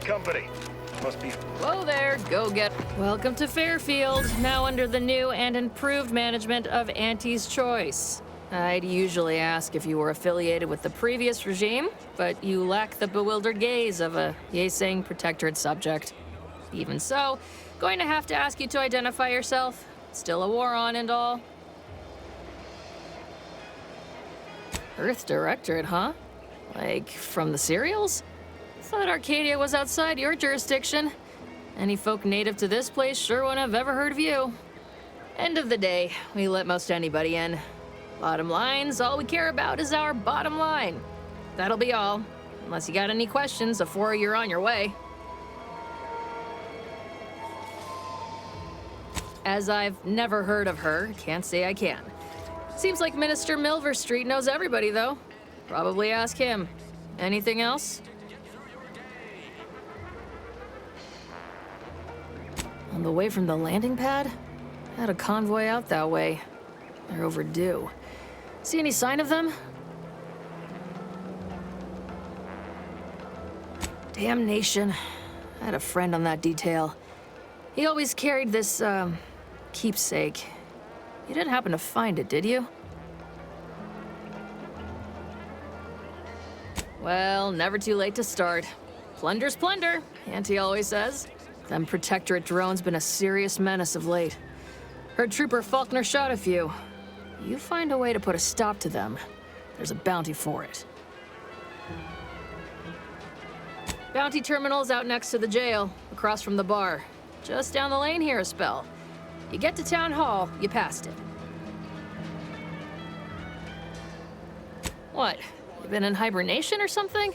Company. Must be... Whoa there, go get... Welcome to Fairfield, now under the new and improved management of Auntie's Choice. I'd usually ask if you were affiliated with the previous regime, but you lack the bewildered gaze of a yay-saying protectorate subject. Even so, going to have to ask you to identify yourself. Still a war on and all. Earth Directorate, huh? Like, from the serials? Thought Arcadia was outside your jurisdiction. Any folk native to this place sure wouldn't have ever heard of you. End of the day, we let most anybody in. Bottom line's all we care about is our bottom line. That'll be all, unless you got any questions before you're on your way. As I've never heard of her, can't say I can. Seems like Minister Milver Street knows everybody, though. Probably ask him. Anything else? On the way from the landing pad? Had a convoy out that way. They're overdue. See any sign of them? Damnation. I had a friend on that detail. He always carried this, keepsake. You didn't happen to find it, did you? Well, never too late to start. Plunder's plunder, Auntie always says. Them Protectorate drones been a serious menace of late. Heard Trooper Faulkner shot a few. You find a way to put a stop to them, there's a bounty for it. Bounty terminal's out next to the jail, across from the bar. Just down the lane here a spell. You get to Town Hall, you passed it. What? You been in hibernation or something?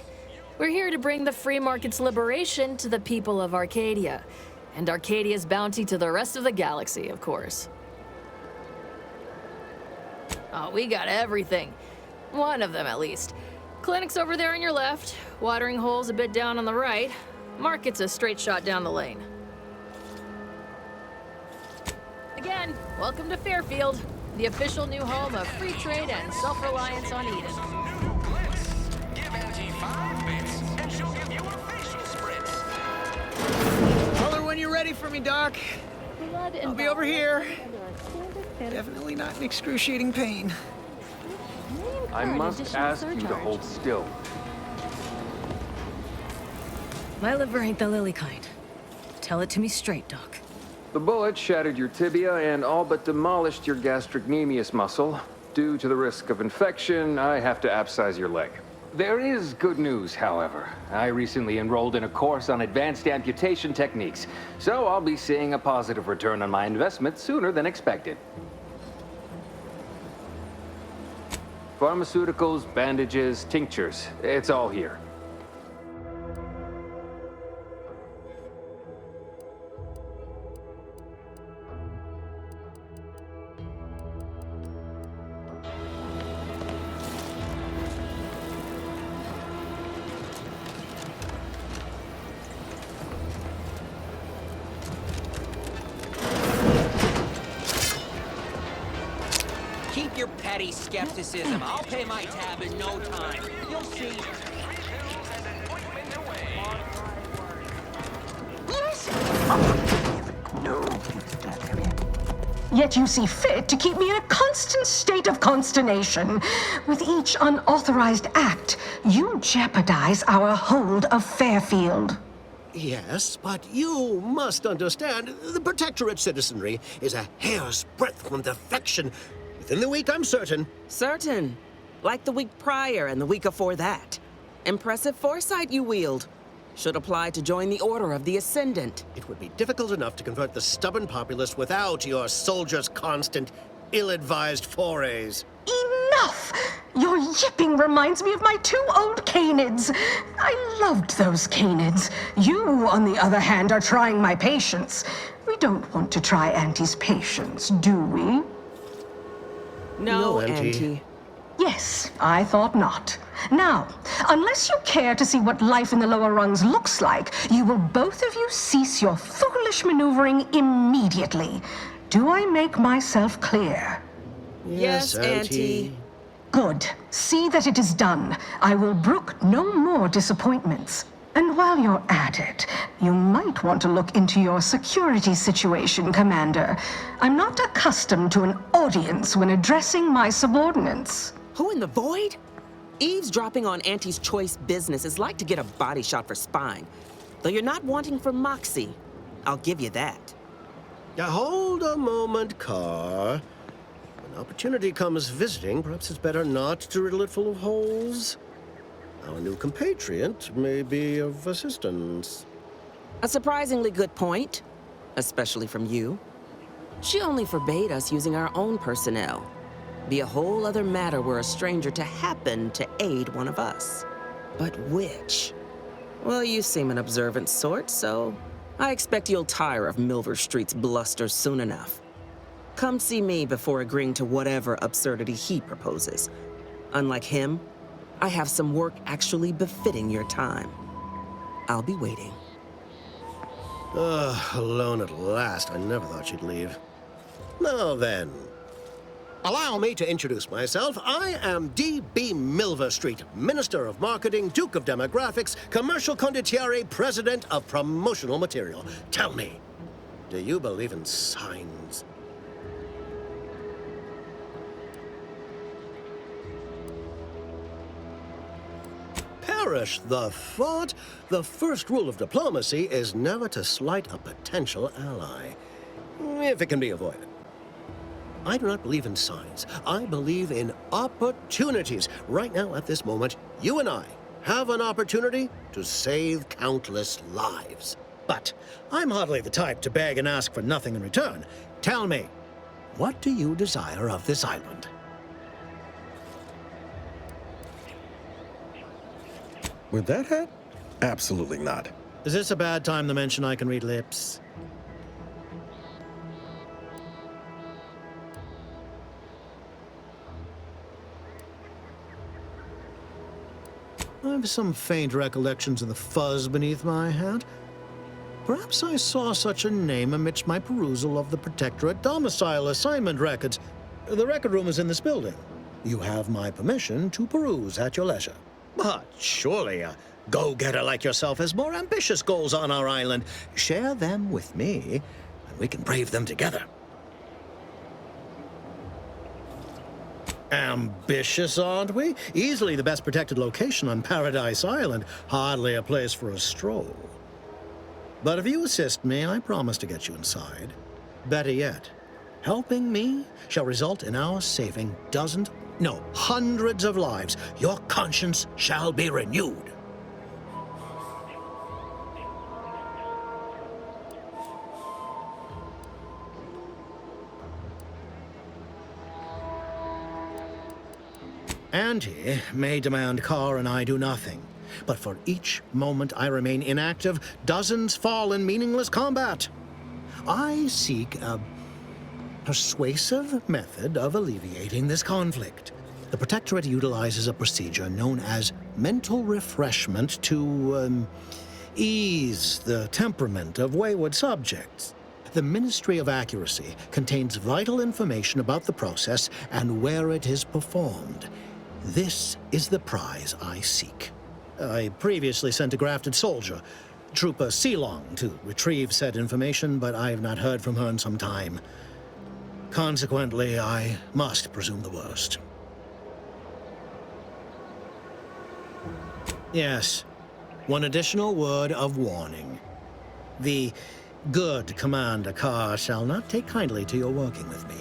We're here to bring the free market's liberation to the people of Arcadia. And Arcadia's bounty to the rest of the galaxy, of course. Oh, we got everything. One of them, at least. Clinic's over there on your left. Watering hole's a bit down on the right. Market's a straight shot down the lane. Again, welcome to Fairfield, the official new home of free trade and self-reliance on Eden. Give Auntie 5 bits, and she'll give you a facial spritz. Tell her when you're ready for me, Doc. I'll be over here. Definitely not in excruciating pain. I must ask you to hold still. My liver ain't the lily kind. Tell it to me straight, Doc. The bullet shattered your tibia and all but demolished your gastrocnemius muscle. Due to the risk of infection, I have to abscise your leg. There is good news, however. I recently enrolled in a course on advanced amputation techniques, so I'll be seeing a positive return on my investment sooner than expected. Pharmaceuticals, bandages, tinctures, it's all here. Keep your petty skepticism. I'll pay my tab in no time. You'll see. Yet you see fit to keep me in a constant state of consternation. With each unauthorized act, you jeopardize our hold of Fairfield. Yes, but you must understand, the Protectorate citizenry is a hair's breadth from defection. Within the week, I'm certain. Certain? Like the week prior and the week before that. Impressive foresight you wield. Should apply to join the Order of the Ascendant. It would be difficult enough to convert the stubborn populace without your soldiers' constant, ill-advised forays. Enough! Your yipping reminds me of my 2 old canids. I loved those canids. You, on the other hand, are trying my patience. We don't want to try Auntie's patience, do we? No, Auntie. Yes, I thought not. Now, unless you care to see what life in the lower rungs looks like, you will both of you cease your foolish maneuvering immediately. Do I make myself clear? Yes, Auntie. Good. See that it is done. I will brook no more disappointments. And while you're at it, you might want to look into your security situation, Commander. I'm not accustomed to an audience when addressing my subordinates. Who in the void? Eavesdropping on Auntie's choice business is like to get a body shot for spine. Though you're not wanting for moxie. I'll give you that. Now, hold a moment, Carr. When opportunity comes visiting, perhaps it's better not to riddle it full of holes. Our new compatriot may be of assistance. A surprisingly good point, especially from you. She only forbade us using our own personnel. Be a whole other matter were a stranger to happen to aid one of us. But which? Well, you seem an observant sort, so I expect you'll tire of Milver Street's bluster soon enough. Come see me before agreeing to whatever absurdity he proposes. Unlike him, I have some work actually befitting your time. I'll be waiting. Alone at last. I never thought she'd leave. Now then, Allow me to introduce myself. I am D.B. Milverstreet, Minister of Marketing, Duke of Demographics, Commercial Condottiere, President of Promotional Material. Tell me, do you believe in signs? Perish the thought. The first rule of diplomacy is never to slight a potential ally, if it can be avoided. I do not believe in signs. I believe in opportunities. Right now, at this moment, you and I have an opportunity to save countless lives. But I'm hardly the type to beg and ask for nothing in return. Tell me, what do you desire of this island? With that hat? Absolutely not. Is this a bad time to mention I can read lips? I have some faint recollections of the fuzz beneath my hat. Perhaps I saw such a name amidst my perusal of the Protectorate domicile assignment records. The record room is in this building. You have my permission to peruse at your leisure. But surely a go-getter like yourself has more ambitious goals on our island. Share them with me, and we can brave them together. Ambitious, aren't we? Easily the best protected location on Paradise Island. Hardly a place for a stroll. But if you assist me, I promise to get you inside. Better yet, helping me shall result in our saving dozens, no, hundreds of lives. Your conscience shall be renewed. Auntie may demand Carr and I do nothing, but for each moment I remain inactive, dozens fall in meaningless combat. I seek a persuasive method of alleviating this conflict. The Protectorate utilizes a procedure known as mental refreshment to ease the temperament of wayward subjects. The Ministry of Accuracy contains vital information about the process and where it is performed. This is the prize I seek. I previously sent a grafted soldier, Trooper Sealong, to retrieve said information, but I have not heard from her in some time. Consequently, I must presume the worst. Yes, one additional word of warning. The good Commander Carr shall not take kindly to your working with me,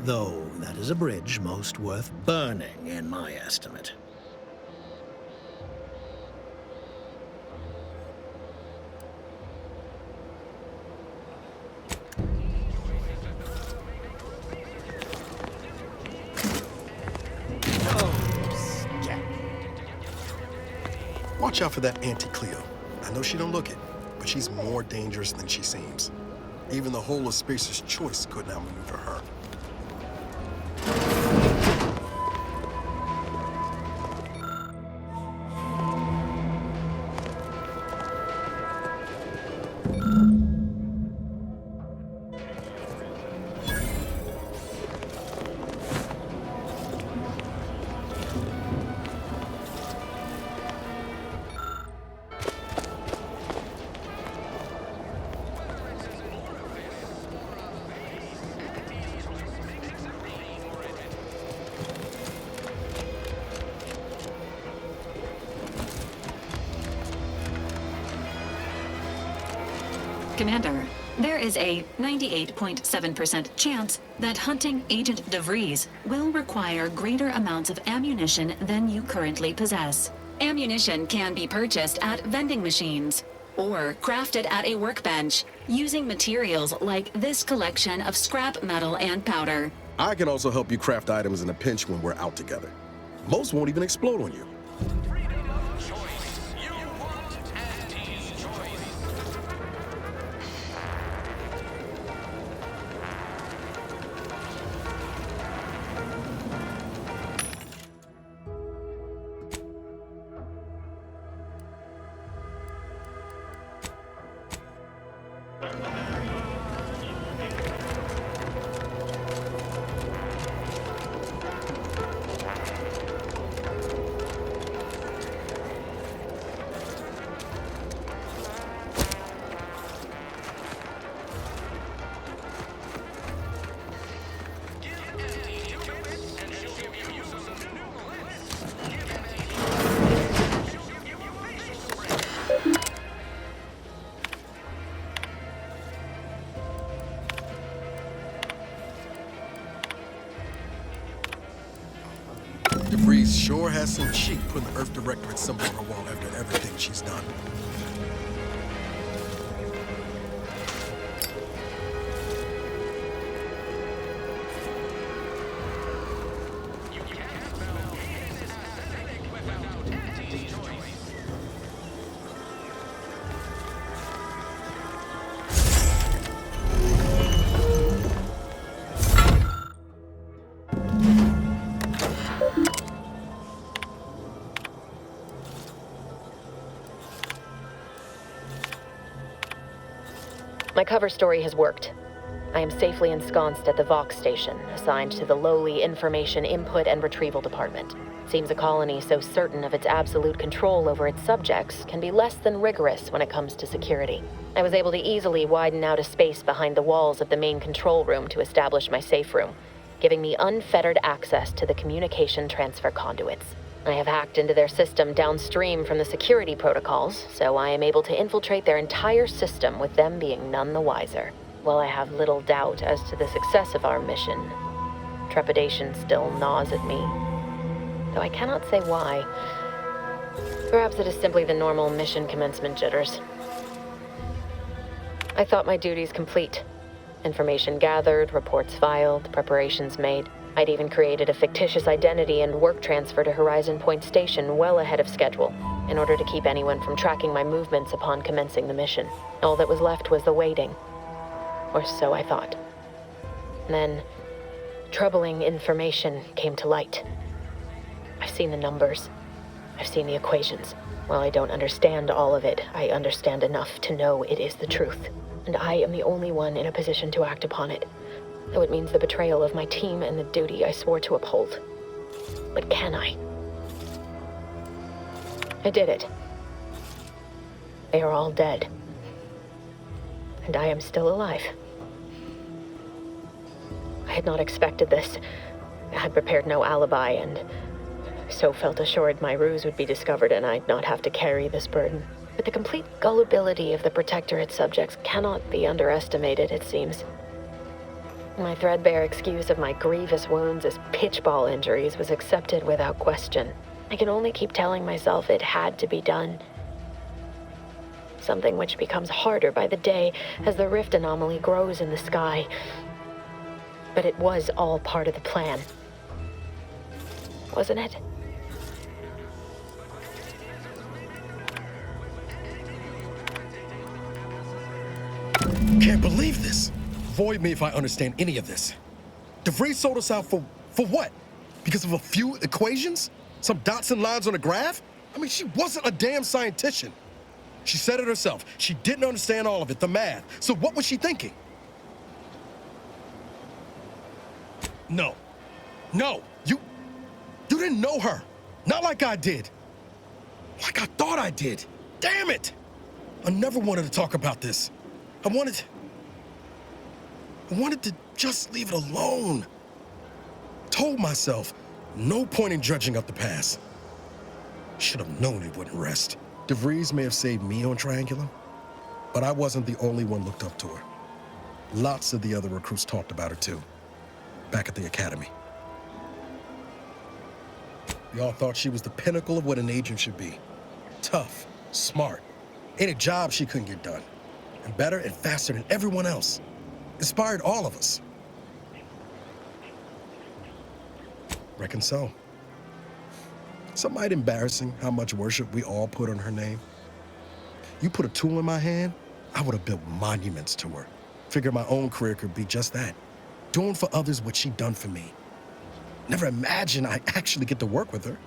though that is a bridge most worth burning, in my estimate. Watch out for that Auntie Cleo. I know she don't look it, but she's more dangerous than she seems. Even the whole of Spacer's Choice couldn't outmaneuver her. Commander, there is a 98.7% chance that hunting Agent DeVries will require greater amounts of ammunition than you currently possess. Ammunition can be purchased at vending machines or crafted at a workbench using materials like this collection of scrap metal and powder. I can also help you craft items in a pinch when we're out together. Most won't even explode on you. DeVries sure has some cheek putting the Earth Directorate symbol on her wall after everything she's done. My cover story has worked. I am safely ensconced at the Vox station, assigned to the lowly Information Input and Retrieval Department. Seems a colony so certain of its absolute control over its subjects can be less than rigorous when it comes to security. I was able to easily widen out a space behind the walls of the main control room to establish my safe room, giving me unfettered access to the communication transfer conduits. I have hacked into their system downstream from the security protocols, so I am able to infiltrate their entire system with them being none the wiser. While I have little doubt as to the success of our mission, trepidation still gnaws at me, though I cannot say why. Perhaps it is simply the normal mission commencement jitters. I thought my duties complete. Information gathered, reports filed, preparations made. I'd even created a fictitious identity and work transfer to Horizon Point Station well ahead of schedule, in order to keep anyone from tracking my movements upon commencing the mission. All that was left was the waiting. Or so I thought. Then, troubling information came to light. I've seen the numbers. I've seen the equations. While I don't understand all of it, I understand enough to know it is the truth. And I am the only one in a position to act upon it. Though it means the betrayal of my team and the duty I swore to uphold. But can I? I did it. They are all dead. And I am still alive. I had not expected this. I had prepared no alibi, and so felt assured my ruse would be discovered and I'd not have to carry this burden. But the complete gullibility of the Protectorate subjects cannot be underestimated, it seems. My threadbare excuse of my grievous wounds as pitchball injuries was accepted without question. I can only keep telling myself it had to be done. Something which becomes harder by the day as the rift anomaly grows in the sky. But it was all part of the plan. Wasn't it? Can't believe this. Void me if I understand any of this. DeVries sold us out for what? Because of a few equations? Some dots and lines on a graph? I mean, she wasn't a damn scientist. She said it herself. She didn't understand all of it, the math. So what was she thinking? No. You didn't know her. Not like I did. Like I thought I did. Damn it! I never wanted to talk about this. I wanted to just leave it alone. Told myself, no point in dredging up the past. Should have known it wouldn't rest. DeVries may have saved me on Triangulum, but I wasn't the only one looked up to her. Lots of the other recruits talked about her too, back at the academy. We all thought she was the pinnacle of what an agent should be. Tough, smart, ain't a job she couldn't get done. And better and faster than everyone else. Inspired all of us. Reckon so. Some might embarrassing how much worship we all put on her name. You put a tool in my hand, I would have built monuments to her. Figured my own career could be just that. Doing for others what she done for me. Never imagined I'd actually get to work with her.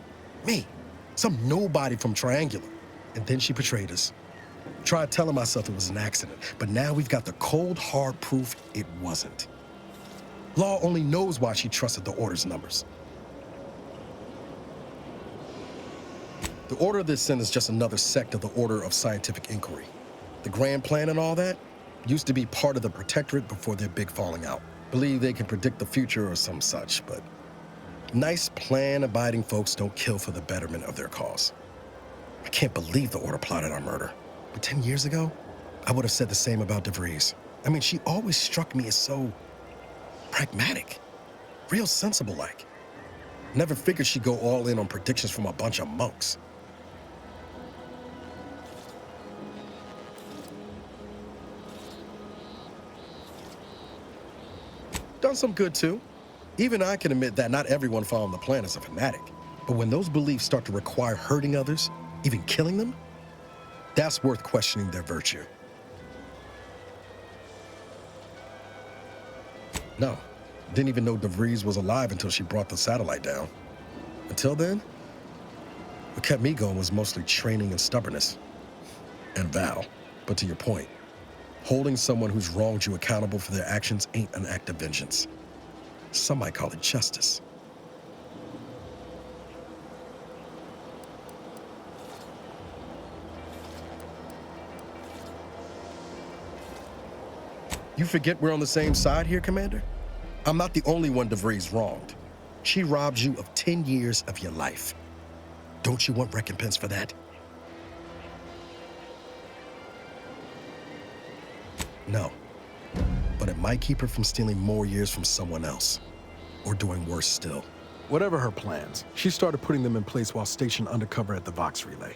Me, some nobody from Triangulum. And then she betrayed us. Tried telling myself it was an accident, but now we've got the cold, hard proof it wasn't. Law only knows why she trusted the Order's numbers. The Order of the Ascent is just another sect of the Order of Scientific Inquiry. The grand plan and all that used to be part of the Protectorate before their big falling out. Believe they can predict the future or some such, but nice plan-abiding folks don't kill for the betterment of their cause. I can't believe the Order plotted our murder. But 10 years ago, I would have said the same about DeVries. I mean, she always struck me as so pragmatic, real sensible-like. Never figured she'd go all in on predictions from a bunch of monks. Done some good too. Even I can admit that not everyone following the plan is a fanatic. But when those beliefs start to require hurting others, even killing them, that's worth questioning their virtue. No, didn't even know DeVries was alive until she brought the satellite down. Until then, what kept me going was mostly training and stubbornness. And Val. But to your point, holding someone who's wronged you accountable for their actions ain't an act of vengeance. Some might call it justice. You forget we're on the same side here, Commander? I'm not the only one DeVries wronged. She robbed you of 10 years of your life. Don't you want recompense for that? No. But it might keep her from stealing more years from someone else. Or doing worse still. Whatever her plans, she started putting them in place while stationed undercover at the Vox Relay.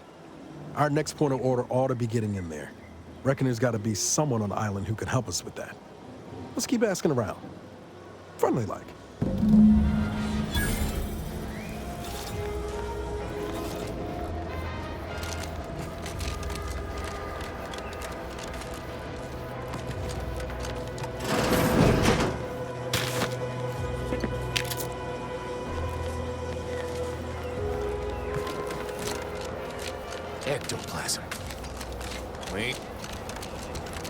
Our next point of order ought to be getting in there. Reckon there's got to be someone on the island who can help us with that. Let's keep asking around. Friendly like. Ectoplasm. Wait.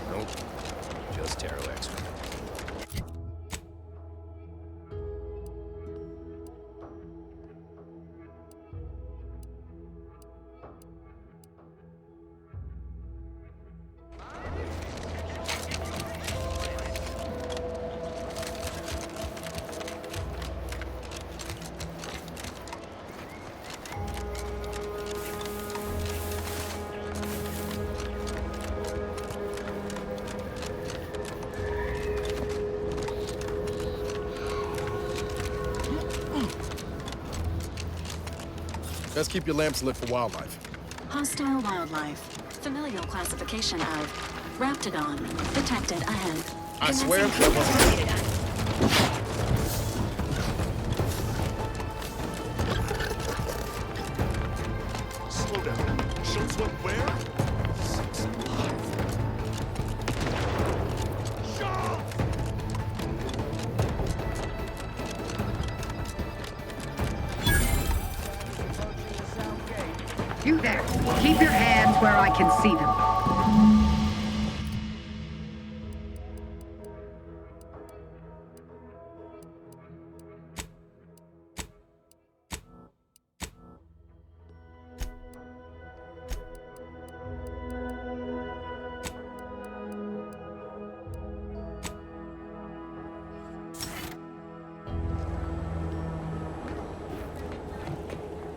Nope. Just Taro X-ray. Let's keep your lamps lit for wildlife. Hostile wildlife. Familial classification of Raptidon. Detected ahead. I swear that wasn't... Slow down. Shows what where? You there. Keep your hands where I can see them.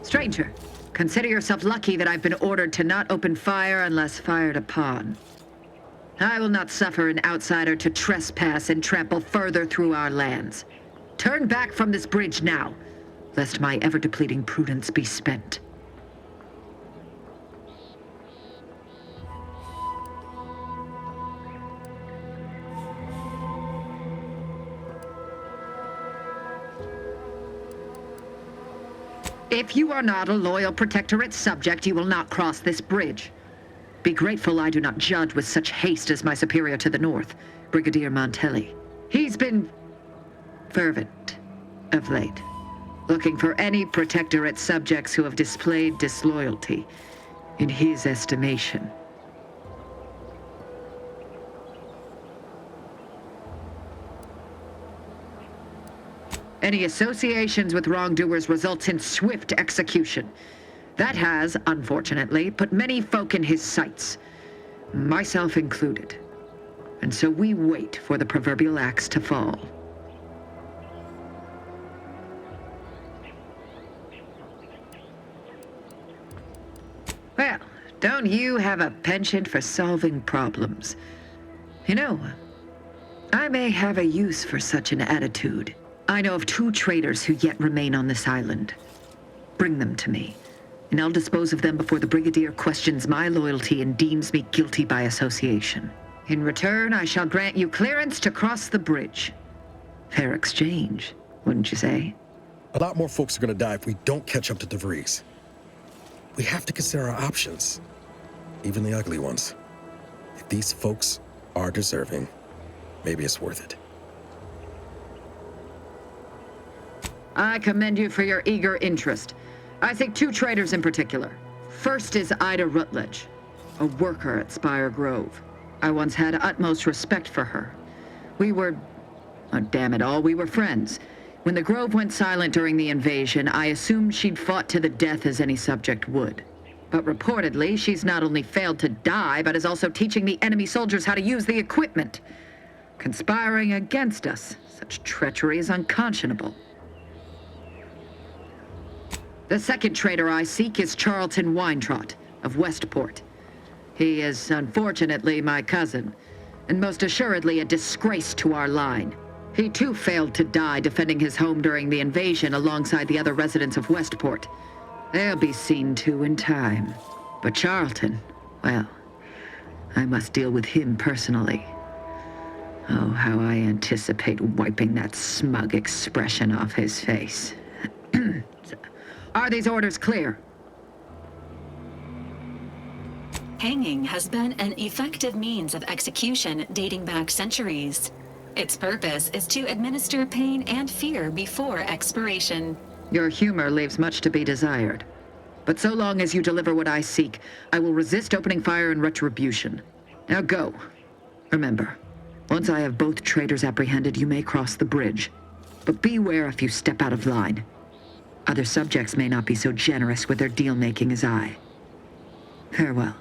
Stranger, consider yourself lucky that I've been ordered to not open fire unless fired upon. I will not suffer an outsider to trespass and trample further through our lands. Turn back from this bridge now, lest my ever-depleting prudence be spent. If you are not a loyal Protectorate subject, you will not cross this bridge. Be grateful I do not judge with such haste as my superior to the north, Brigadier Montelli. He's been fervent of late, looking for any Protectorate subjects who have displayed disloyalty in his estimation. Any associations with wrongdoers results in swift execution. That has, unfortunately, put many folk in his sights, myself included. And so we wait for the proverbial axe to fall. Well, don't you have a penchant for solving problems? You know, I may have a use for such an attitude. I know of 2 traitors who yet remain on this island. Bring them to me, and I'll dispose of them before the Brigadier questions my loyalty and deems me guilty by association. In return, I shall grant you clearance to cross the bridge. Fair exchange, wouldn't you say? A lot more folks are gonna die if we don't catch up to DeVries. We have to consider our options, even the ugly ones. If these folks are deserving, maybe it's worth it. I commend you for your eager interest. I think 2 traitors in particular. First is Ida Rutledge, a worker at Spire Grove. I once had utmost respect for her. We were, oh, damn it all, we were friends. When the Grove went silent during the invasion, I assumed she'd fought to the death as any subject would. But reportedly, she's not only failed to die, but is also teaching the enemy soldiers how to use the equipment. Conspiring against us. Such treachery is unconscionable. The second traitor I seek is Charlton Weintraut of Westport. He is, unfortunately, my cousin, and most assuredly a disgrace to our line. He too failed to die defending his home during the invasion alongside the other residents of Westport. They'll be seen to in time. But Charlton, well, I must deal with him personally. Oh, how I anticipate wiping that smug expression off his face. Are these orders clear? Hanging has been an effective means of execution dating back centuries. Its purpose is to administer pain and fear before expiration. Your humor leaves much to be desired. But so long as you deliver what I seek, I will resist opening fire in retribution. Now go. Remember, once I have both traitors apprehended, you may cross the bridge. But beware if you step out of line. Other subjects may not be so generous with their deal-making as I. Farewell.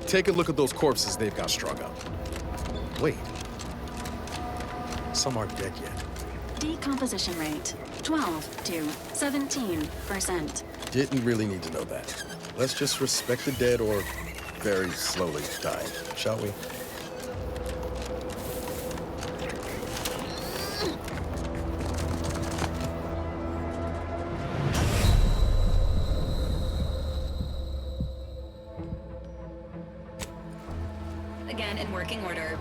Take a look at those corpses they've got strung up. Wait. Some aren't dead yet. Decomposition rate, 12 to 17%. Didn't really need to know that. Let's just respect the dead or very slowly dying, shall we? Again in working order.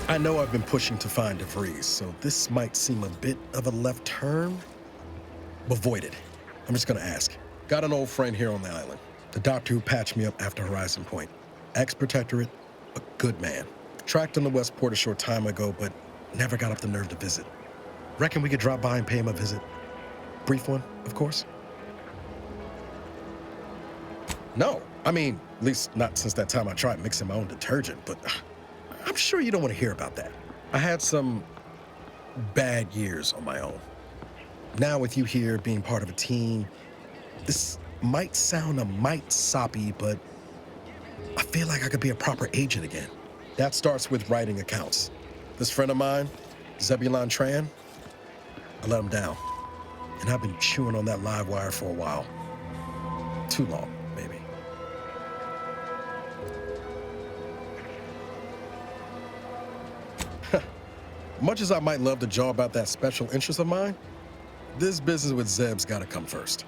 I know I've been pushing to find DeVries, so this might seem a bit of a left turn. Avoid it. I'm just gonna ask. Got an old friend here on the island. The doctor who patched me up after Horizon Point. Ex-protectorate, a good man. Tracked on the Westport a short time ago, but never got up the nerve to visit. Reckon we could drop by and pay him a visit? Brief one, of course. No, I mean, at least not since that time I tried mixing my own detergent, but I'm sure you don't want to hear about that. I had some bad years on my own. Now with you here being part of a team, this might sound a mite soppy, but I feel like I could be a proper agent again. That starts with writing accounts. This friend of mine, Zebulon Tran, I let him down. And I've been chewing on that live wire for a while. Too long, maybe. Much as I might love to jaw about that special interest of mine, this business with Zeb's gotta come first.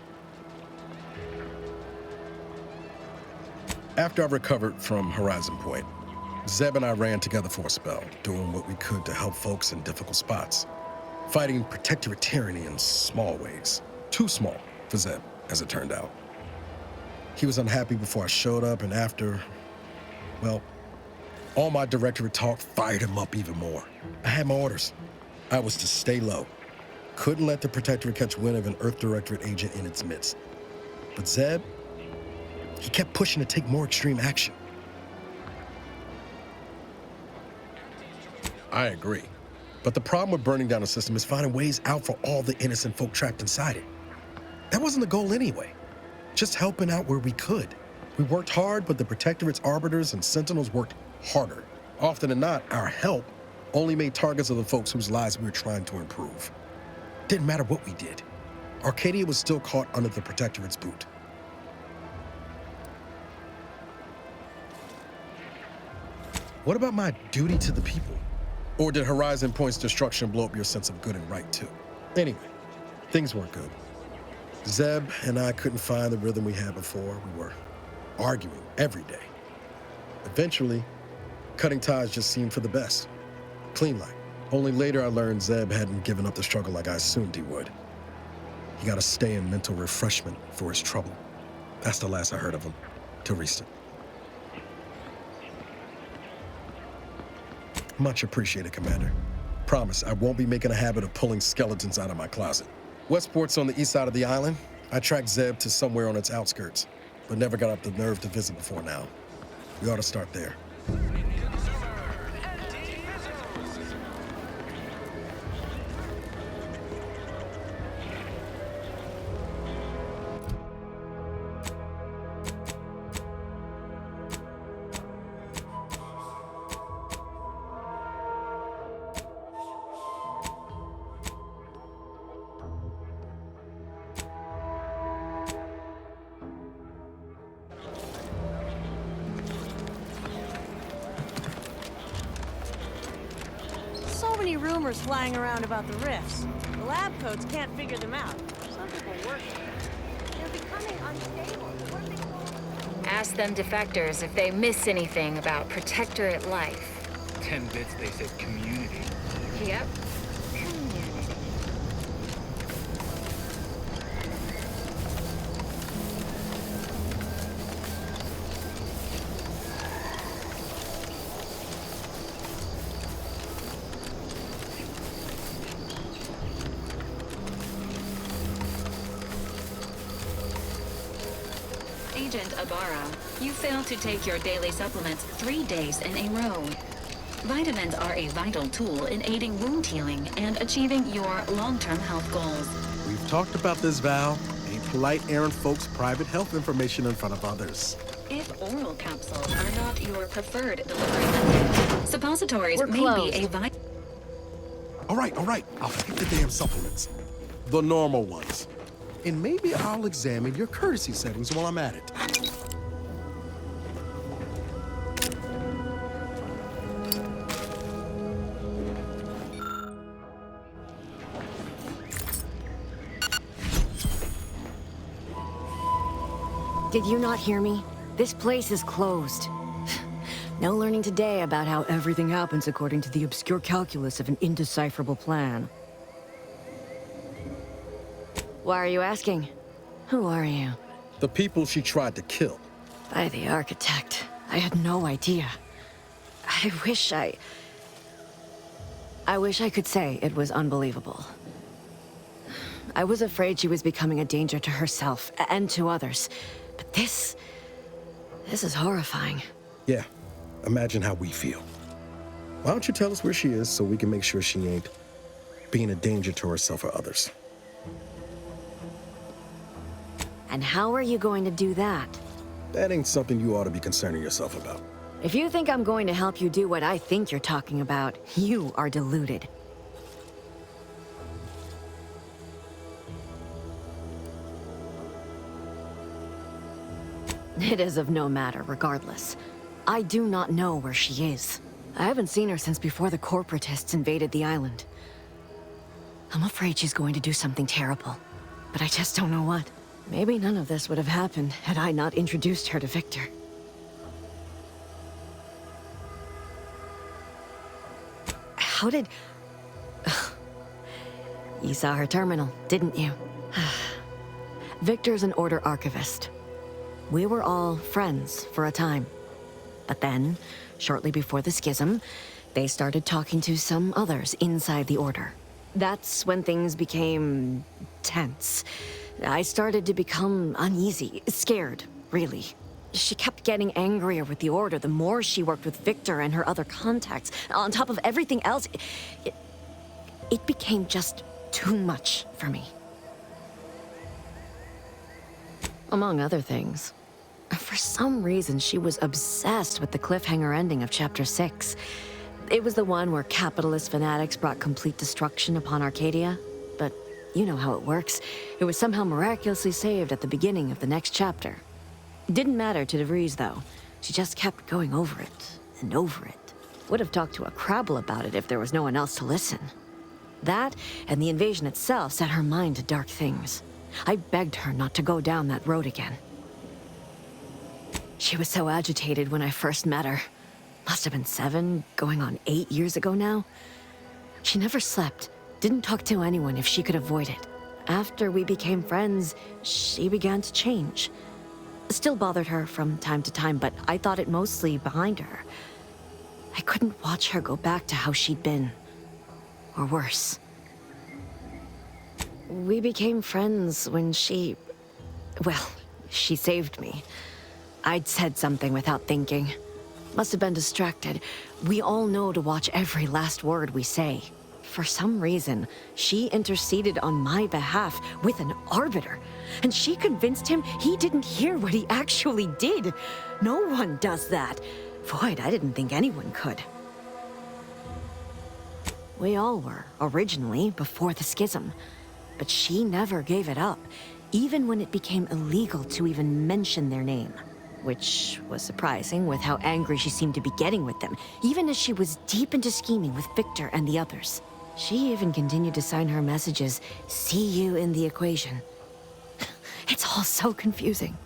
After I recovered from Horizon Point, Zeb and I ran together for a spell, doing what we could to help folks in difficult spots. Fighting protectorate tyranny in small ways. Too small for Zeb, as it turned out. He was unhappy before I showed up, and after, well, all my directorate talk fired him up even more. I had my orders. I was to stay low. Couldn't let the protectorate catch wind of an Earth Directorate agent in its midst. But Zeb, he kept pushing to take more extreme action. I agree. But the problem with burning down a system is finding ways out for all the innocent folk trapped inside it. That wasn't the goal anyway. Just helping out where we could. We worked hard, but the Protectorate's arbiters and sentinels worked harder. Often than not, our help only made targets of the folks whose lives we were trying to improve. Didn't matter what we did. Arcadia was still caught under the Protectorate's boot. What about my duty to the people? Or did Horizon Point's destruction blow up your sense of good and right, too? Anyway, things weren't good. Zeb and I couldn't find the rhythm we had before. We were arguing every day. Eventually, cutting ties just seemed for the best. Clean like. Only later I learned Zeb hadn't given up the struggle like I assumed he would. He got to stay in mental refreshment for his trouble. That's the last I heard of him, till recent. Much appreciated, Commander. Promise, I won't be making a habit of pulling skeletons out of my closet. Westport's on the east side of the island. I tracked Zeb to somewhere on its outskirts, but never got up the nerve to visit before now. We ought to start there. Rumors flying around about the rifts. The lab coats can't figure them out. Some people worship them. They're becoming unstable. What are they called? Ask them defectors if they miss anything about Protectorate life. 10 bits, they said community. Yep. Agent Ibarra, you failed to take your daily supplements 3 days in a row. Vitamins are a vital tool in aiding wound healing and achieving your long-term health goals. We've talked about this, Val. Ain't polite airing folks' private health information in front of others. If oral capsules are not your preferred delivery method, suppositories may be a vital... All right. I'll take the damn supplements. The normal ones. And maybe I'll examine your courtesy settings while I'm at it. Did you not hear me? This place is closed. No learning today about how everything happens according to the obscure calculus of an indecipherable plan. Why are you asking? Who are you? The people she tried to kill. By the architect. I had no idea. I wish I could say it was unbelievable. I was afraid she was becoming a danger to herself and to others. But this is horrifying. Yeah, imagine how we feel. Why don't you tell us where she is so we can make sure she ain't being a danger to herself or others? And how are you going to do that? That ain't something you ought to be concerning yourself about. If you think I'm going to help you do what I think you're talking about, you are deluded. It is of no matter, regardless. I do not know where she is. I haven't seen her since before the corporatists invaded the island. I'm afraid she's going to do something terrible, but I just don't know what. Maybe none of this would have happened had I not introduced her to Victor. How did... You saw her terminal, didn't you? Victor's an Order archivist. We were all friends for a time. But then, shortly before the schism, they started talking to some others inside the Order. That's when things became tense. I started to become uneasy, scared, really. She kept getting angrier with the Order the more she worked with Victor and her other contacts. On top of everything else, it became just too much for me. Among other things. For some reason, she was obsessed with the cliffhanger ending of Chapter 6. It was the one where capitalist fanatics brought complete destruction upon Arcadia. But you know how it works. It was somehow miraculously saved at the beginning of the next chapter. It didn't matter to DeVries, though. She just kept going over it and over it. Would have talked to a Crabble about it if there was no one else to listen. That, and the invasion itself, set her mind to dark things. I begged her not to go down that road again. She was so agitated when I first met her. Must have been 7, going on 8 years ago now. She never slept, didn't talk to anyone if she could avoid it. After we became friends, she began to change. Still bothered her from time to time, but I thought it mostly behind her. I couldn't watch her go back to how she'd been. Or worse. We became friends when she... well, she saved me. I'd said something without thinking. Must have been distracted. We all know to watch every last word we say. For some reason, she interceded on my behalf with an arbiter. And she convinced him he didn't hear what he actually did. No one does that. Void, I didn't think anyone could. We all were, originally, before the schism. But she never gave it up, even when it became illegal to even mention their name. Which was surprising with how angry she seemed to be getting with them, even as she was deep into scheming with Victor and the others. She even continued to sign her messages, "See you in the equation." It's all so confusing.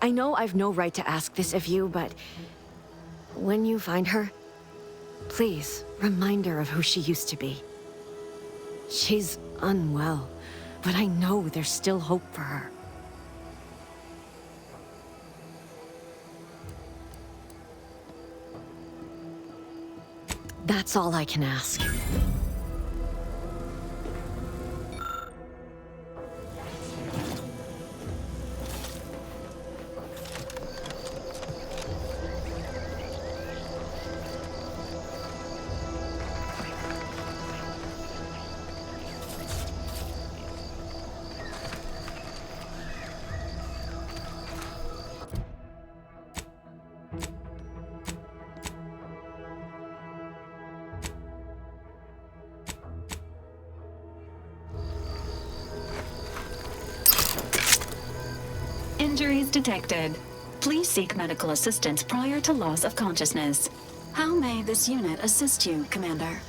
I know I've no right to ask this of you, but when you find her, please remind her of who she used to be. She's unwell, but I know there's still hope for her. That's all I can ask. Injuries detected. Please seek medical assistance prior to loss of consciousness. How may this unit assist you, Commander?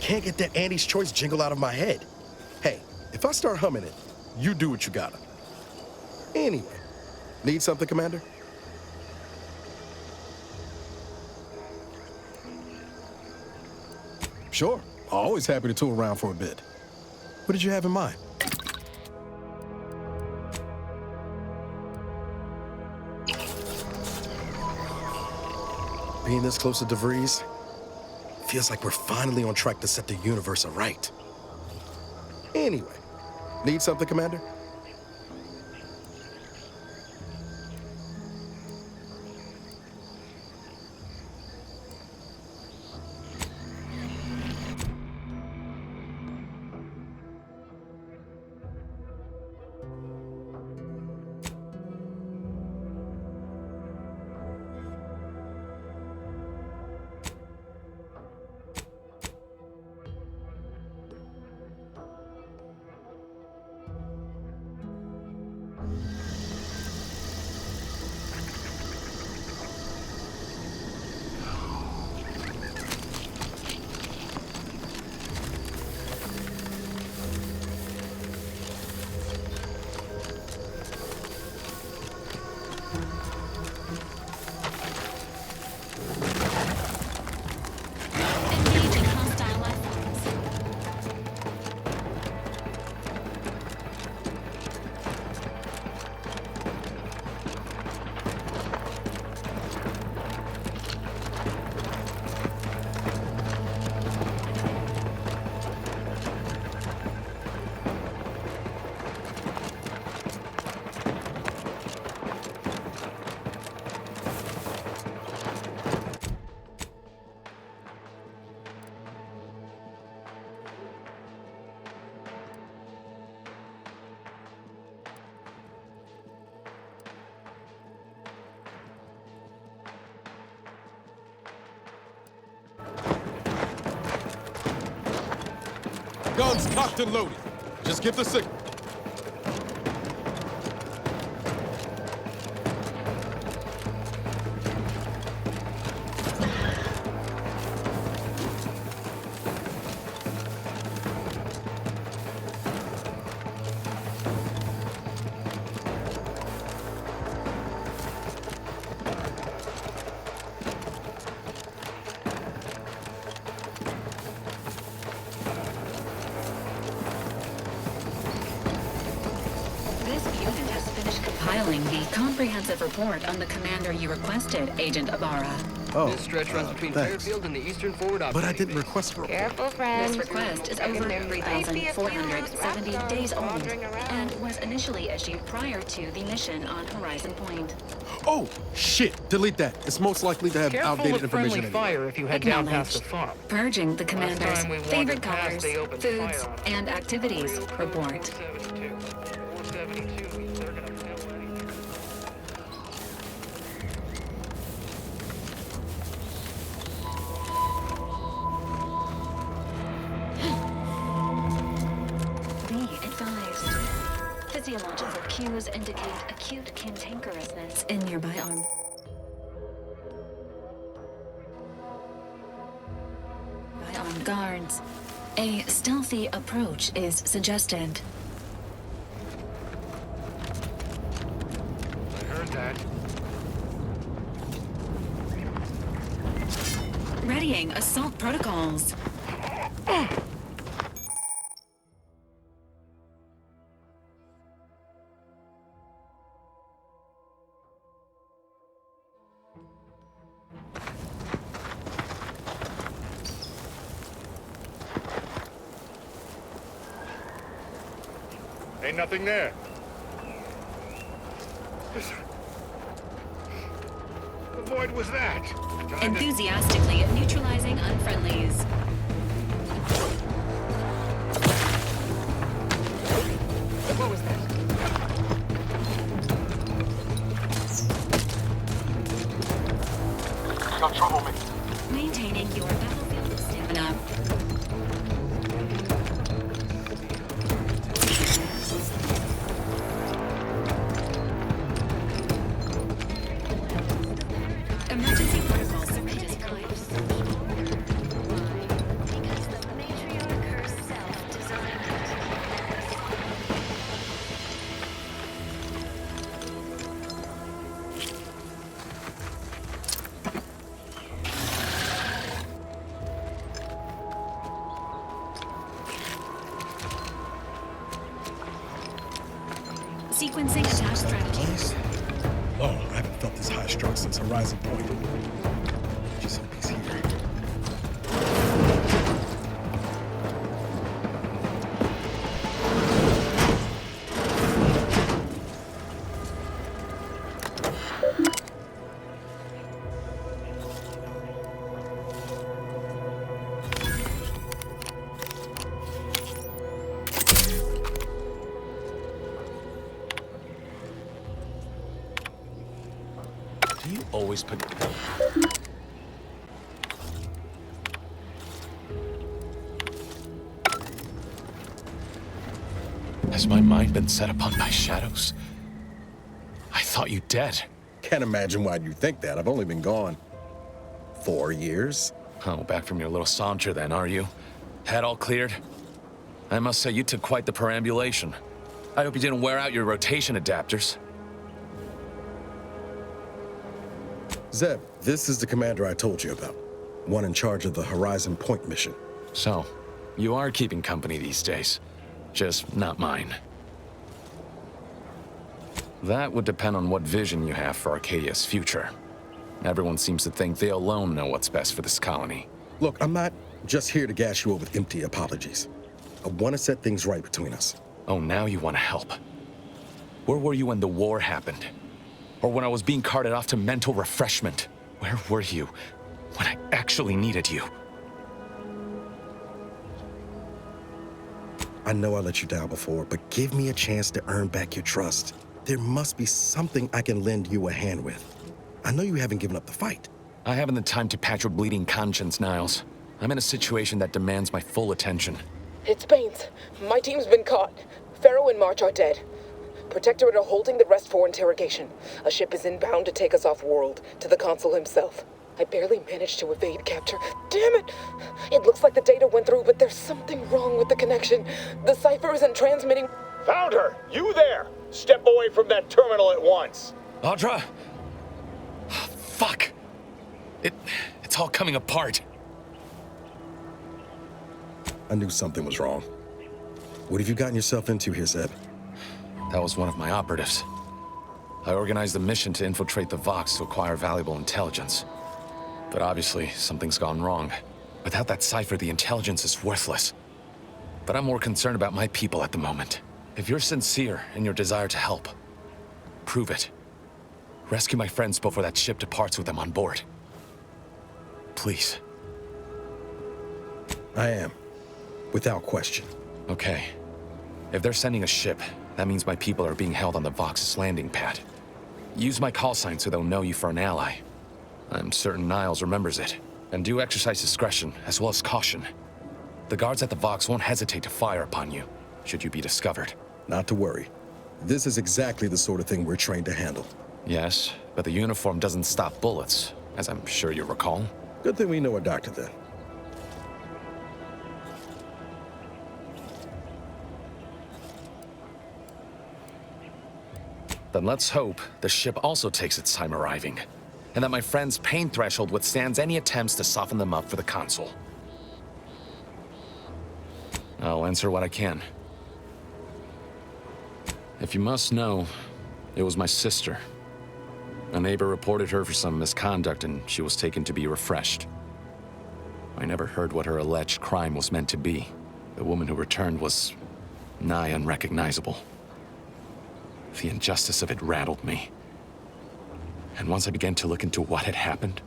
can't get that Andy's Choice jingle out of my head. Hey, if I start humming it, you do what you gotta. Anyway, need something, Commander? Sure, always happy to tool around for a bit. What did you have in mind? Being this close to DeVries, feels like we're finally on track to set the universe aright. Anyway, need something, Commander? Guns cocked and loaded. Just give the signal. Compiling the comprehensive report on the commander you requested, Agent Ibarra. Oh, This stretch runs between thanks. Fairfield and the Eastern Forward But I didn't request a report. Careful, friends. This request is over 3,470 days old and was initially issued prior to the mission on Horizon Point. Oh, shit. Delete that. It's most likely to have Careful outdated with friendly information. fire if you head down past the farm. Purging the commander's time we favorite wandered past, colors, they opened foods, fire on us. and activities report. 472. They're gonna fill anything. Be advised. Physiological cues indicate acute cantankerousness in nearby arm. By armed guards. A stealthy approach is suggested. I heard that. Readying assault protocols. Ain't nothing there. What void was that? Enthusiastically neutralizing unfriendlies. What was that? Got trouble, mate. Maintaining your battlefield stamina. Emergency protocols described. Oh, I haven't felt this high strung since Horizon Point. Just hope he's here. You always put... Has my mind been set upon by shadows? I thought you dead. Can't imagine why you think that. I've only been gone 4 years. Oh, back from your little saunter then, are you? Head all cleared? I must say, you took quite the perambulation. I hope you didn't wear out your rotation adapters. Zeb, this is the commander I told you about. One in charge of the Horizon Point mission. So, you are keeping company these days. Just not mine. That would depend on what vision you have for Arcadia's future. Everyone seems to think they alone know what's best for this colony. Look, I'm not just here to gas you up with empty apologies. I want to set things right between us. Oh, now you want to help. Where were you when the war happened? Or when I was being carted off to mental refreshment? Where were you when I actually needed you? I know I let you down before, but give me a chance to earn back your trust. There must be something I can lend you a hand with. I know you haven't given up the fight. I haven't the time to patch your bleeding conscience, Niles. I'm in a situation that demands my full attention. It's Baines. My team's been caught. Pharaoh and March are dead. Protectorate are holding the rest for interrogation. A ship is inbound to take us off-world, to the consul himself. I barely managed to evade capture. Damn it! It looks like the data went through, but there's something wrong with the connection. The cipher isn't transmitting. Found her! You there! Step away from that terminal at once! Audra! Fuck! It's all coming apart. I knew something was wrong. What have you gotten yourself into here, Zeb? That was one of my operatives. I organized a mission to infiltrate the Vox to acquire valuable intelligence. But obviously, something's gone wrong. Without that cipher, the intelligence is worthless. But I'm more concerned about my people at the moment. If you're sincere in your desire to help, prove it. Rescue my friends before that ship departs with them on board. Please. I am. Without question. Okay. If they're sending a ship, that means my people are being held on the Vox's landing pad. Use my call sign so they'll know you for an ally. I'm certain Niles remembers it. And do exercise discretion, as well as caution. The guards at the Vox won't hesitate to fire upon you, should you be discovered. Not to worry. This is exactly the sort of thing we're trained to handle. Yes, but the uniform doesn't stop bullets, as I'm sure you recall. Good thing we know a doctor then. Then let's hope the ship also takes its time arriving, and that my friend's pain threshold withstands any attempts to soften them up for the consul. I'll answer what I can. If you must know, it was my sister. A neighbor reported her for some misconduct, and she was taken to be refreshed. I never heard what her alleged crime was meant to be. The woman who returned was nigh unrecognizable. The injustice of it rattled me. And once I began to look into what had happened,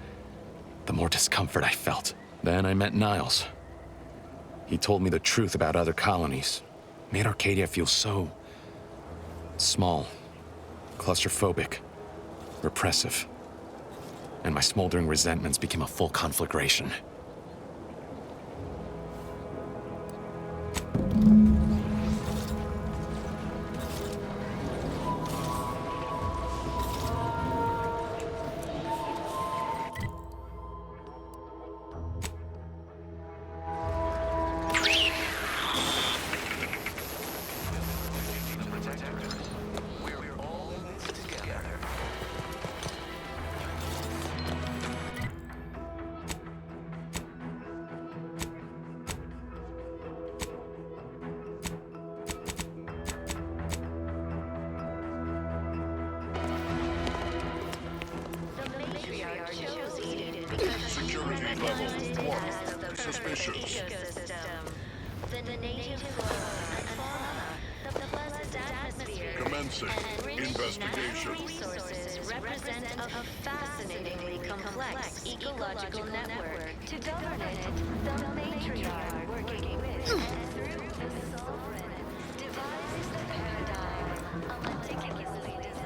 the more discomfort I felt. Then I met Niles. He told me the truth about other colonies. Made Arcadia feel so small, claustrophobic, repressive. And my smoldering resentments became a full conflagration. suspicious. The native flora and fauna, the pleasant atmosphere, Commencing investigation. resources represent a fascinatingly complex ecological network. To govern it, the matriarch working with and through the sovereign devises the paradigm, a meticulously designed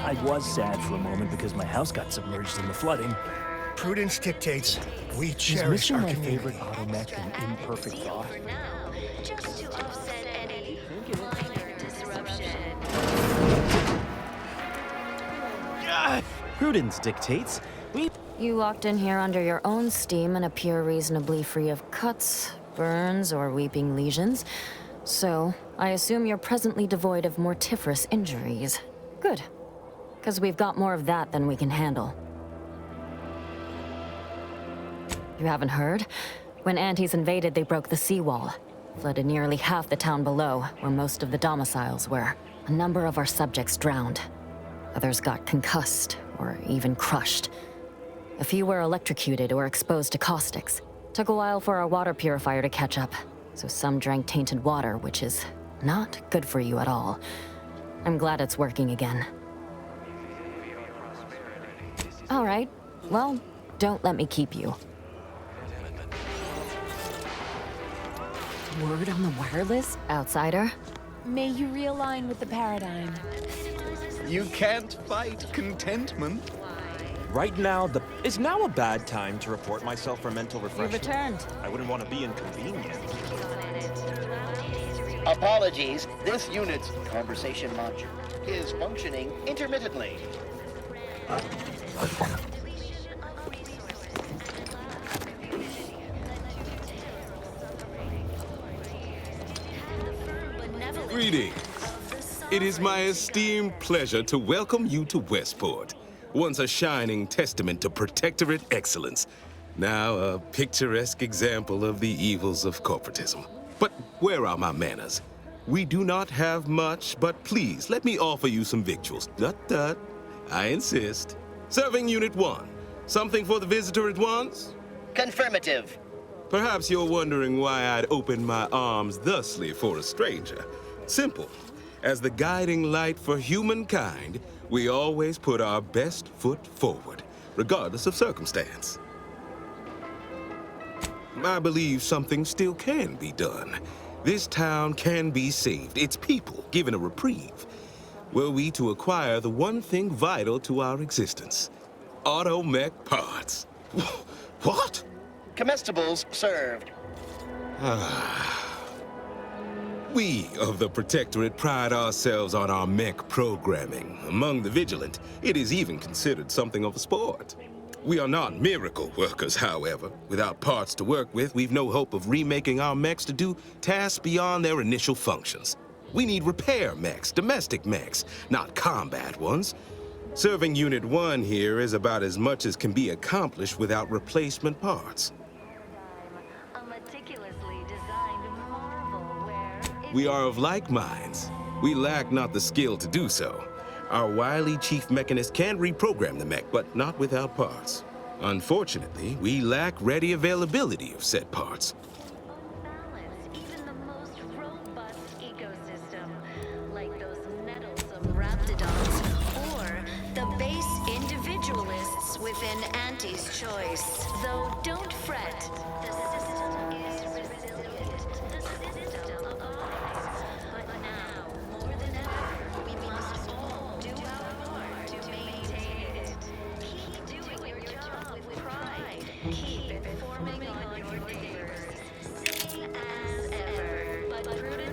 I was sad for a moment because my house got submerged in the flooding. Prudence dictates we Is cherish missing our my community. favorite automech an imperfect thought? just to offset any minor disruption. Prudence dictates we... You walked in here under your own steam and appear reasonably free of cuts, burns, or weeping lesions. So, I assume you're presently devoid of mortiferous injuries. Good. Because we've got more of that than we can handle. You haven't heard? When Antes invaded, they broke the seawall. Flooded nearly half the town below, where most of the domiciles were. A number of our subjects drowned. Others got concussed, or even crushed. A few were electrocuted or exposed to caustics. Took a while for our water purifier to catch up, so some drank tainted water, which is not good for you at all. I'm glad it's working again. All right, well, don't let me keep you. Word on the wireless? Outsider? May you realign with the paradigm. You can't fight contentment. Right now, is now a bad time to report myself for mental You refreshment? returned. I wouldn't want to be inconvenient. Apologies, this unit's conversation module is functioning intermittently. Greetings. It is my esteemed pleasure to welcome you to Westport, once a shining testament to protectorate excellence, now a picturesque example of the evils of corporatism. But where are my manners? We do not have much, but please let me offer you some victuals. Dut. I insist. Serving Unit 1. Something for the visitor at once? Confirmative. Perhaps you're wondering why I'd open my arms thusly for a stranger. Simple. As the guiding light for humankind, we always put our best foot forward, regardless of circumstance. I believe something still can be done. This town can be saved, its people given a reprieve. Were we to acquire the one thing vital to our existence, automech parts. What? Comestibles served. We of the Protectorate pride ourselves on our mech programming. Among the vigilant, it is even considered something of a sport. We are not miracle workers, however. Without parts to work with, we've no hope of remaking our mechs to do tasks beyond their initial functions. We need repair mechs, domestic mechs, not combat ones. Serving Unit 1 here is about as much as can be accomplished without replacement parts. We are of like minds. We lack not the skill to do so. Our wily chief mechanist can reprogram the mech, but not without parts. Unfortunately, we lack ready availability of said parts. Even the most robust ecosystem, like those meddlesome raptidons, or the base individualists within Anti's choice. Though don't fret, the system is resilient. The system abides. But now, more than ever, we must all do our part to maintain it. Keep doing your job with pride. Keep informing on your neighbors. Same as ever, but prudent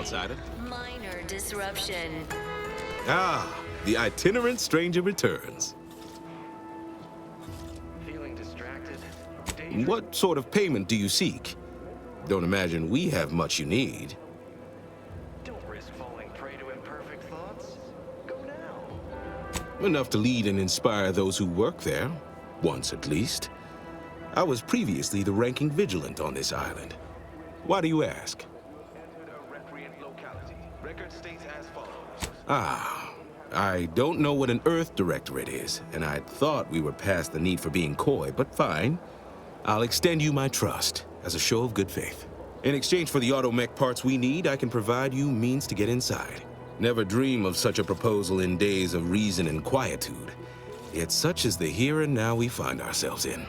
outsider. Minor disruption. Ah, the itinerant stranger returns. Feeling distracted? What sort of payment do you seek? Don't imagine we have much you need. Don't risk falling prey to imperfect thoughts. Go now. Enough to lead and inspire those who work there, once at least. I was previously the ranking vigilant on this island. Why do you ask? Entered a recreant locality. Record states as follows. Ah, I don't know what an Earth Directorate is, and I thought we were past the need for being coy, but fine. I'll extend you my trust as a show of good faith. In exchange for the automech parts we need, I can provide you means to get inside. Never dream of such a proposal in days of reason and quietude. Yet such is the here and now we find ourselves in.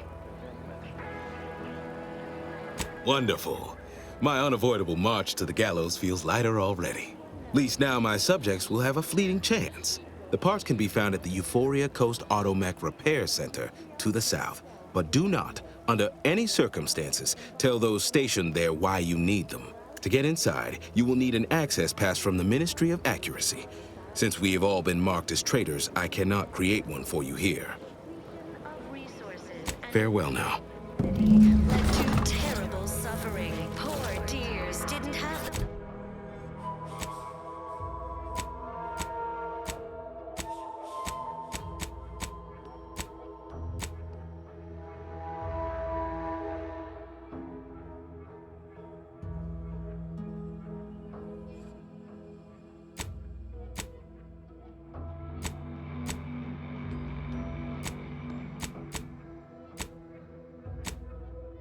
Wonderful. My unavoidable march to the gallows feels lighter already. At least now my subjects will have a fleeting chance. The parts can be found at the Euphoria Coast Automech Repair Center to the south. But do not, under any circumstances, tell those stationed there why you need them. To get inside, you will need an access pass from the Ministry of Accuracy. Since we have all been marked as traitors, I cannot create one for you here. Farewell now. Led to terrible suffering. Poor dears didn't have the...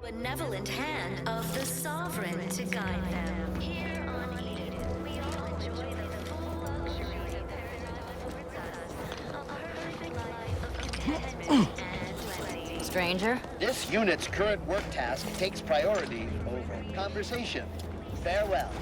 benevolent hand of the sovereign to guide them. Here on Eden, we all enjoy the full luxuries of paradise affords us. A perfect life of contentment and plenty. Stranger? This unit's current work task takes priority over conversation. Farewell.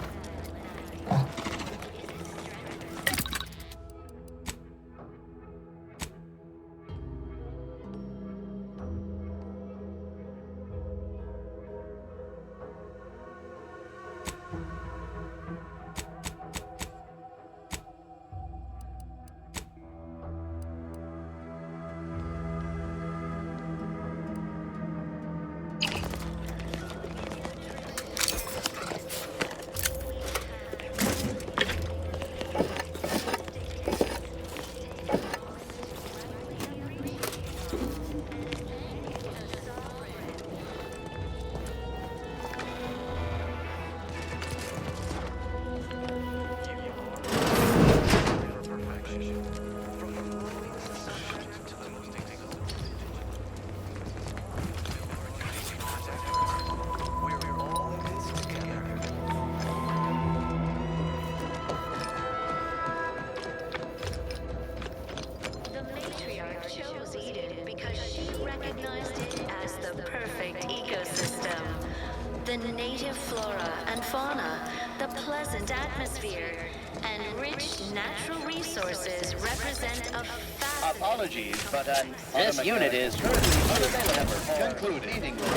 The native flora and fauna, the pleasant atmosphere, and rich natural resources represent a fascinating... Apologies, but this unit is currently unavailable. Concluded. Meeting room.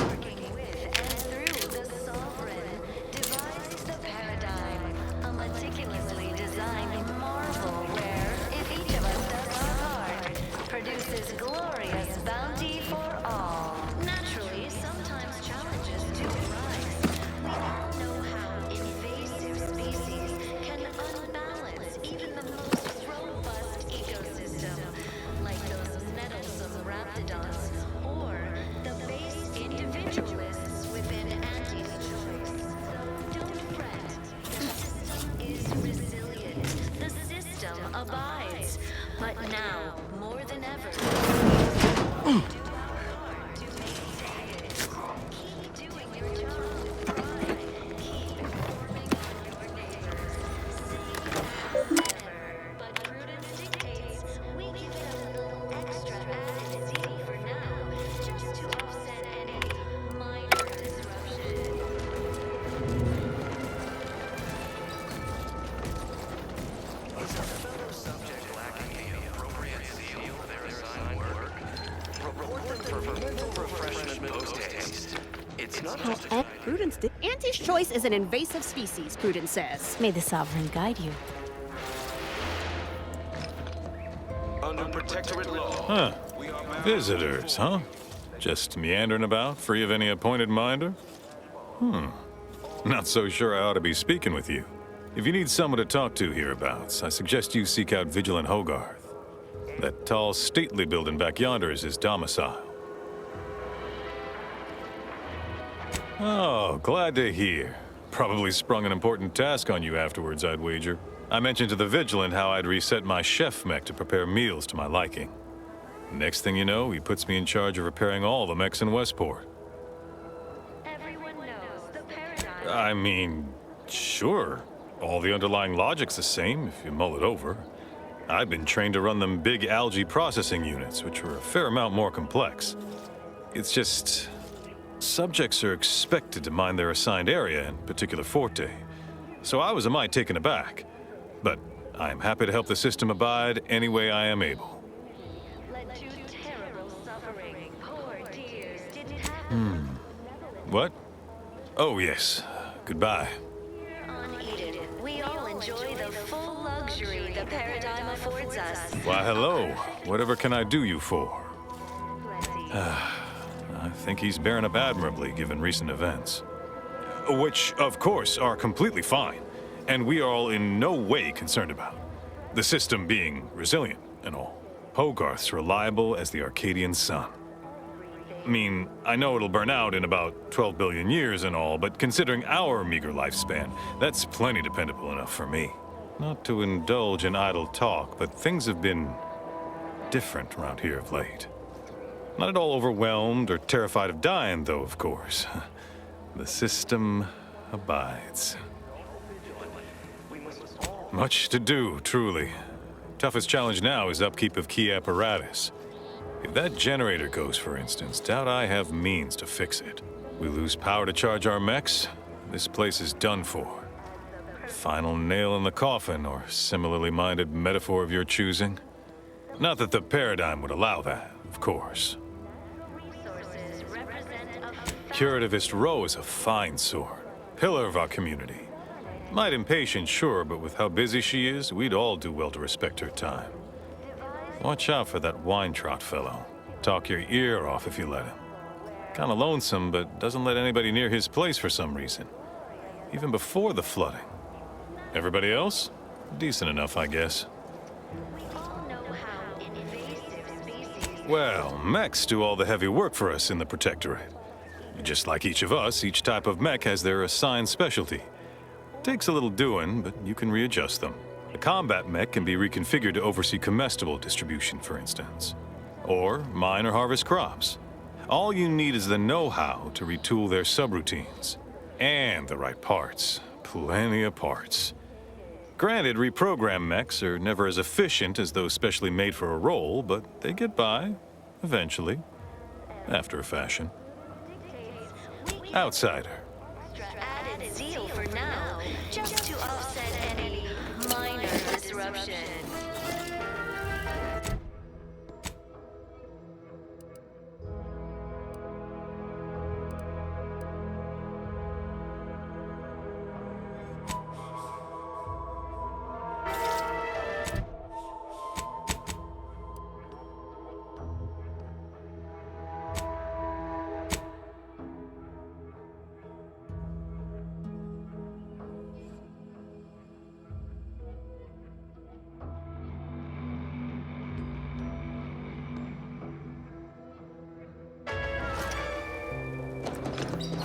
Working with and through the sovereign devised the paradigm, a meticulously designed marvel where, if each of us does our part, produces glorious bounty for all. Naturally, sometimes challenges do arise. We all know how invasive species can unbalance even the most robust ecosystem, like those meddlesome raptidons, or the base individualists within Auntie's choice. So don't fret. The system is resilient. The system abides. But now, more than ever, do our part to maintain it. Keep doing your job. Right. Keep informing your neighbors. Same as ever. But prudence dictates we give it a little extra added Z for now, just to offset any minor disruption. Is a fellow subject lacking the appropriate zeal for their assigned work? Report them for mental refreshment post-haste. It's not just a... Prudence did. Auntie Sophie's Choice is an invasive species, Prudence says. May the Sovereign guide you. Under protectorate law. Huh. Visitors, huh? Just meandering about, free of any appointed minder? Not so sure I ought to be speaking with you. If you need someone to talk to hereabouts, I suggest you seek out Vigilant Hogarth. That tall, stately building back yonder is his domicile. Oh, glad to hear. Probably sprung an important task on you afterwards, I'd wager. I mentioned to the Vigilant how I'd reset my chef mech to prepare meals to my liking. Next thing you know, he puts me in charge of repairing all the mechs in Westport. I mean, sure. All the underlying logic's the same, if you mull it over. I've been trained to run them big algae processing units, which are a fair amount more complex. It's just... subjects are expected to mind their assigned area and particular forte. So I was a mite taken aback. But I am happy to help the system abide any way I am able. What? Oh, yes. Goodbye. On Eden, we all enjoy the full luxury the paradigm affords us. Why, hello. Whatever can I do you for? I think he's bearing up admirably given recent events. Which, of course, are completely fine, and we are all in no way concerned about. The system being resilient and all. Hogarth's reliable as the Arcadian sun. I mean, I know it'll burn out in about 12 billion years and all, but considering our meager lifespan, that's plenty dependable enough for me. Not to indulge in idle talk, but things have been different around here of late. Not at all overwhelmed or terrified of dying, though, of course. The system abides. Much to do, truly. Toughest challenge now is upkeep of key apparatus. If that generator goes, for instance, doubt I have means to fix it. We lose power to charge our mechs, this place is done for. Final nail in the coffin, or similarly minded metaphor of your choosing. Not that the paradigm would allow that, of course. Curativist Row is a fine sort, pillar of our community. Might impatient, sure, but with how busy she is, we'd all do well to respect her time. Watch out for that wine-trot fellow. Talk your ear off if you let him. Kinda lonesome, but doesn't let anybody near his place for some reason. Even before the flooding. Everybody else? Decent enough, I guess. Well, mechs do all the heavy work for us in the Protectorate. Just like each of us, each type of mech has their assigned specialty. Takes a little doing, but you can readjust them. A combat mech can be reconfigured to oversee comestible distribution, for instance. Or mine or harvest crops. All you need is the know-how to retool their subroutines. And the right parts. Plenty of parts. Granted, reprogrammed mechs are never as efficient as those specially made for a role, but they get by, eventually. After a fashion. Outsider. Added zeal for now, just to offset any minor disruption.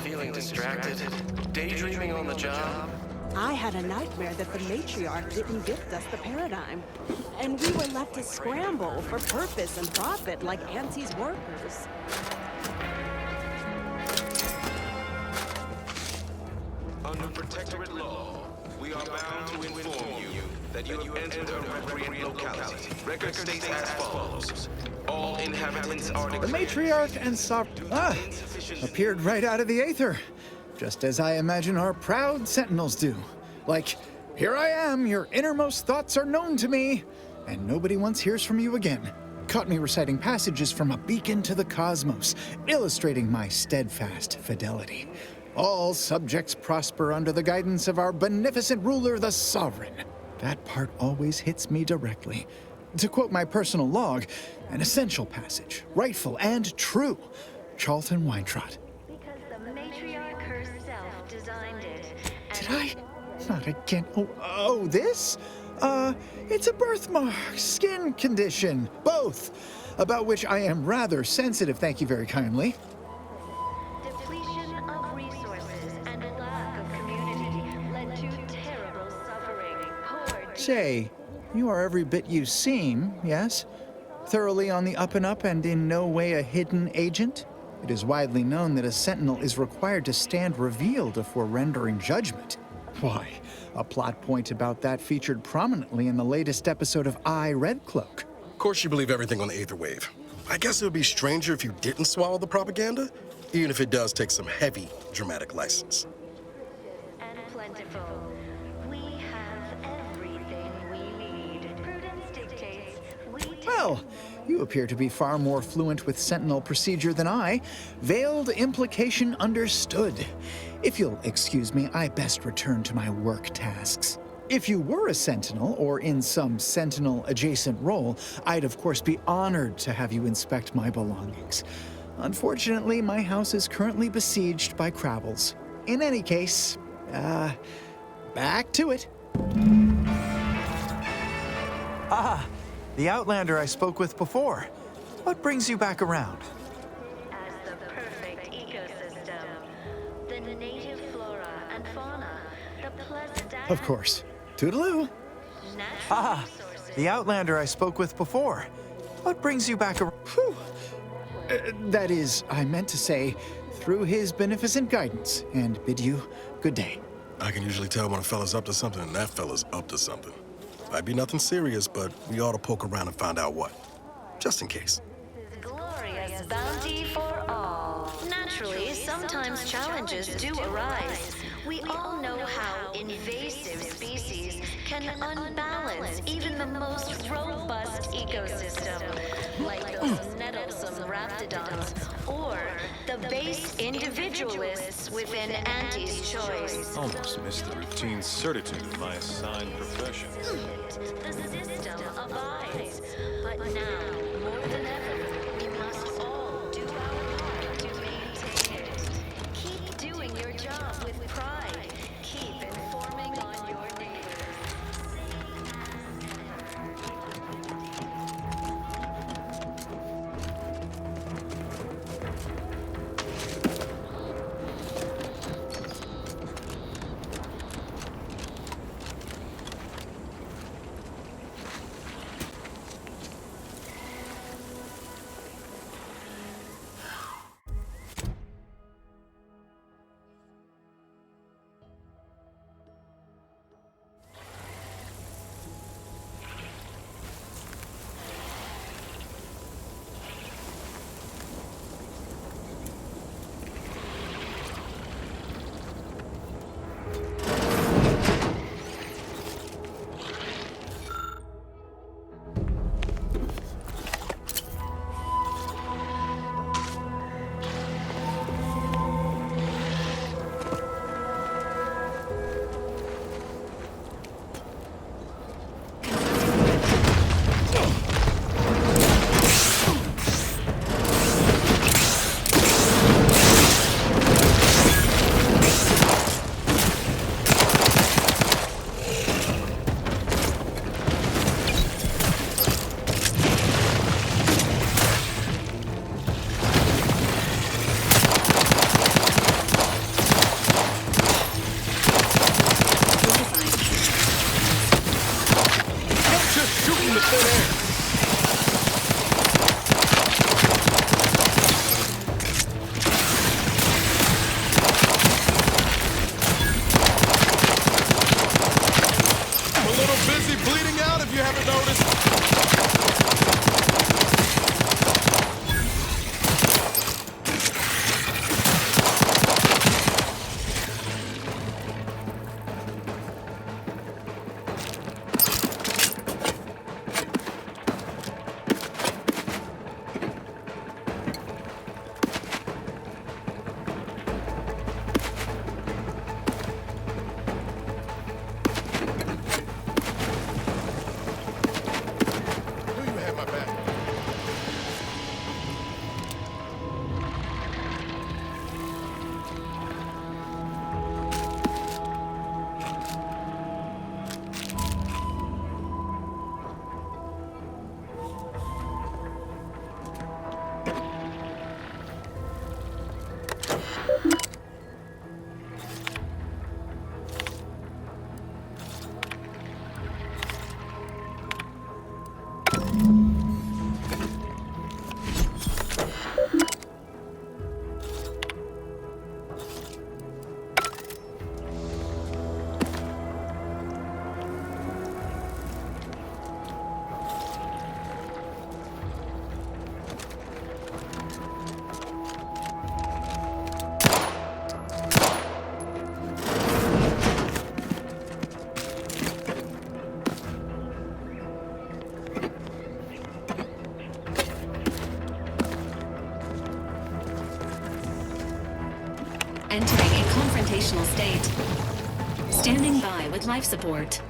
Feeling distracted? Daydreaming on the job? I had a nightmare that the matriarch didn't gift us the paradigm. And we were left to scramble for purpose and profit like Auntie's workers. Under protectorate law, we are bound to inform you that you have entered a recreant locality. Record states as follows. All inhabitants are The declared... matriarch and appeared right out of the aether, just as I imagine our proud sentinels do. Like, here I am, your innermost thoughts are known to me, and nobody once hears from you again. Caught me reciting passages from a beacon to the cosmos, illustrating my steadfast fidelity. All subjects prosper under the guidance of our beneficent ruler, the Sovereign. That part always hits me directly. To quote my personal log, an essential passage, rightful and true. Charlton Weintrott. Because the matriarch herself designed it. Did I? Not again. Oh, this? It's a birthmark, skin condition, both, about which I am rather sensitive, thank you very kindly. Depletion of resources and a lack of community led to terrible suffering. Say, you are every bit you seem, yes? Thoroughly on the up and up and in no way a hidden agent? It is widely known that a sentinel is required to stand revealed before rendering judgment. Why, a plot point about that featured prominently in the latest episode of I, Red Cloak. Of course you believe everything on the Aether Wave. I guess it would be stranger if you didn't swallow the propaganda, even if it does take some heavy dramatic license. And plentiful. We have everything we need. Prudence dictates we take. Well, you appear to be far more fluent with Sentinel procedure than I. Veiled implication understood. If you'll excuse me, I best return to my work tasks. If you were a Sentinel, or in some Sentinel-adjacent role, I'd of course be honored to have you inspect my belongings. Unfortunately, my house is currently besieged by Crabbles. In any case, back to it. Ah, the Outlander I spoke with before. What brings you back around? As the perfect ecosystem, the native flora and fauna, the pleasant Of course. Toodaloo. Ah, the Outlander I spoke with before. What brings you back around? That is, I meant to say, through his beneficent guidance, and bid you good day. I can usually tell when a fella's up to something and that fella's up to something. Might be nothing serious, but we ought to poke around and find out what. Just in case. glorious bounty for all. Naturally, sometimes challenges do arise. We all know how invasive species can unbalance even the most robust ecosystem, like those nettlesome raptidons, or the base individualists within Auntie's choice. Almost missed the routine certitude of my assigned profession. The system abides, but now, more than ever, we must all do our part to maintain it. Keep doing your job with pride. Keep informing on your neighbors. Entering a confrontational state. Standing by with life support.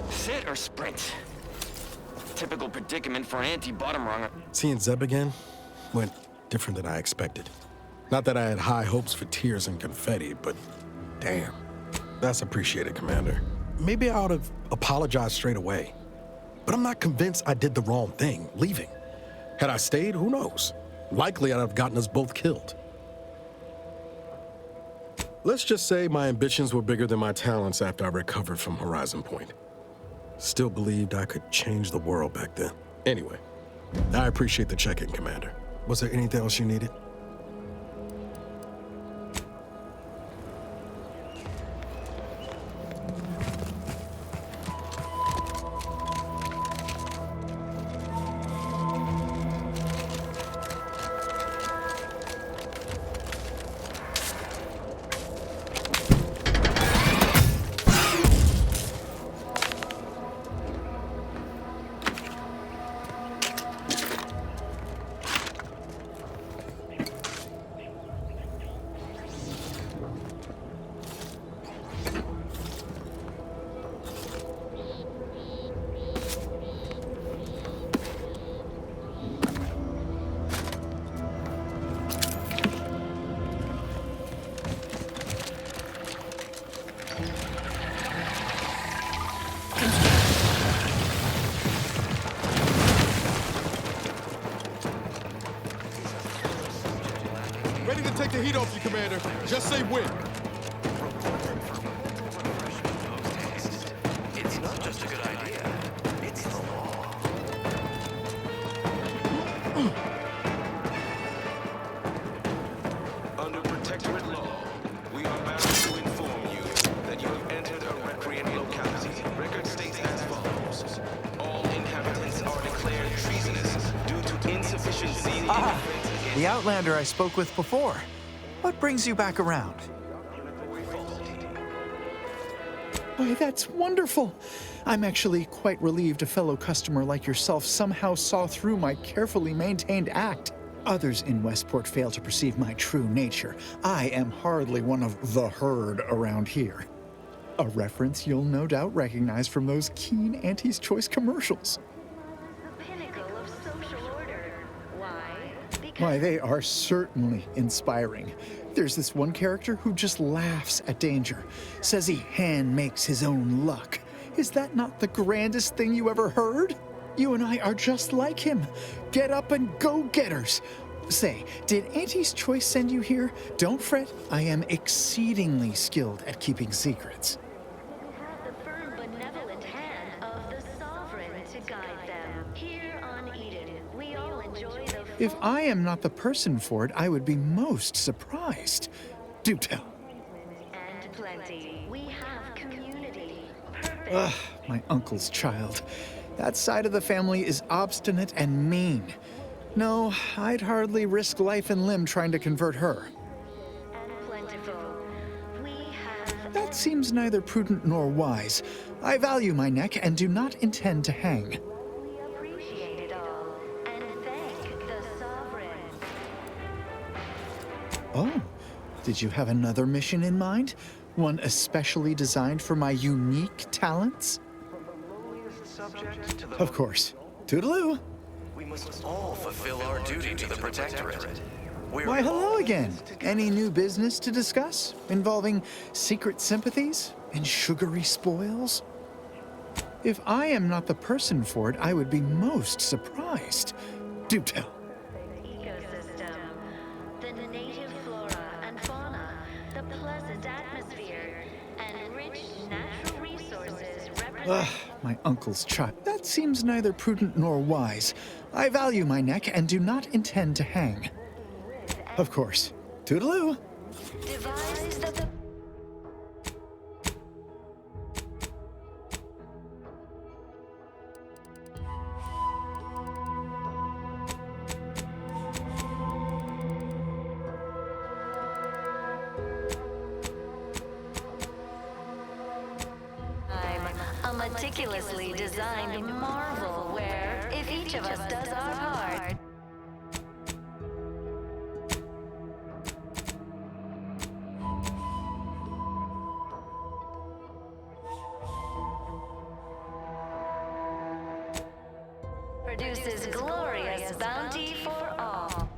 Sit or sprint? Typical predicament for an anti-bottom runger. Seeing Zeb again went different than I expected. Not that I had high hopes for tears and confetti, but damn, that's appreciated, Commander. Maybe I ought have apologized straight away. But I'm not convinced I did the wrong thing, leaving. Had I stayed, who knows? Likely I'd have gotten us both killed. Let's just say my ambitions were bigger than my talents after I recovered from Horizon Point. Still believed I could change the world back then. Anyway, I appreciate the check-in, Commander. Was there anything else you needed? Ready to take the heat off you, Commander. Just say when. It's not Ah, the Outlander I spoke with before. What brings you back around? Why, that's wonderful. I'm actually quite relieved a fellow customer like yourself somehow saw through my carefully maintained act. Others in Westport fail to perceive my true nature. I am hardly one of the herd around here. A reference you'll no doubt recognize from those keen Auntie's Choice commercials. The pinnacle of social order. Why? Why, they are certainly inspiring. There's this one character who just laughs at danger, says he hand makes his own luck. Is that not the grandest thing you ever heard? You and I are just like him. Get up and go-getters. Say, did Auntie's Choice send you here? Don't fret, I am exceedingly skilled at keeping secrets. Have the firm benevolent hand of the sovereign to guide them. Here on Eden, we all enjoy the If I am not the person for it, I would be most surprised. Do tell. and plenty. We have community. Purpose. Ugh, my uncle's child. That side of the family is obstinate and mean. No, I'd hardly risk life and limb trying to convert her. And plentiful. We have That seems neither prudent nor wise. I value my neck and do not intend to hang. we appreciate it all. And thank the sovereign. Oh, did you have another mission in mind? One especially designed for my unique talents? Subject to the Of course. Toodaloo. We must all fulfill our duty to the Protectorate. Why, hello again. Any new business to discuss? Involving secret sympathies and sugary spoils? If I am not the person for it, I would be most surprised. Do tell. Ecosystem. The native flora and fauna. The pleasant atmosphere. And rich natural resources represent. Ugh, my uncle's child. That seems neither prudent nor wise. I value my neck and do not intend to hang. Of course. Toodaloo. Devised the a meticulously designed marvel where, if each of us does our part, produces glorious bounty for all.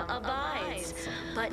Abides, but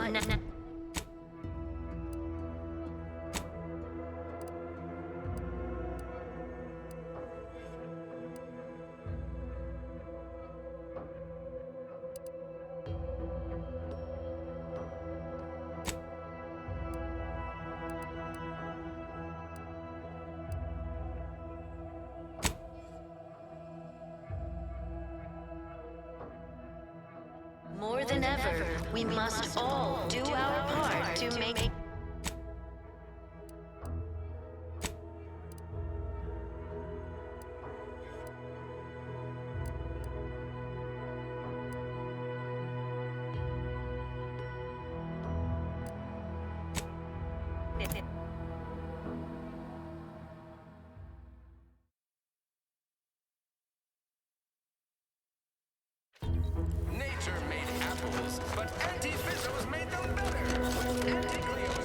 more than ever, we must all do our part to make Nature made apples, but anti-fizzles made them better. Anti-Cleo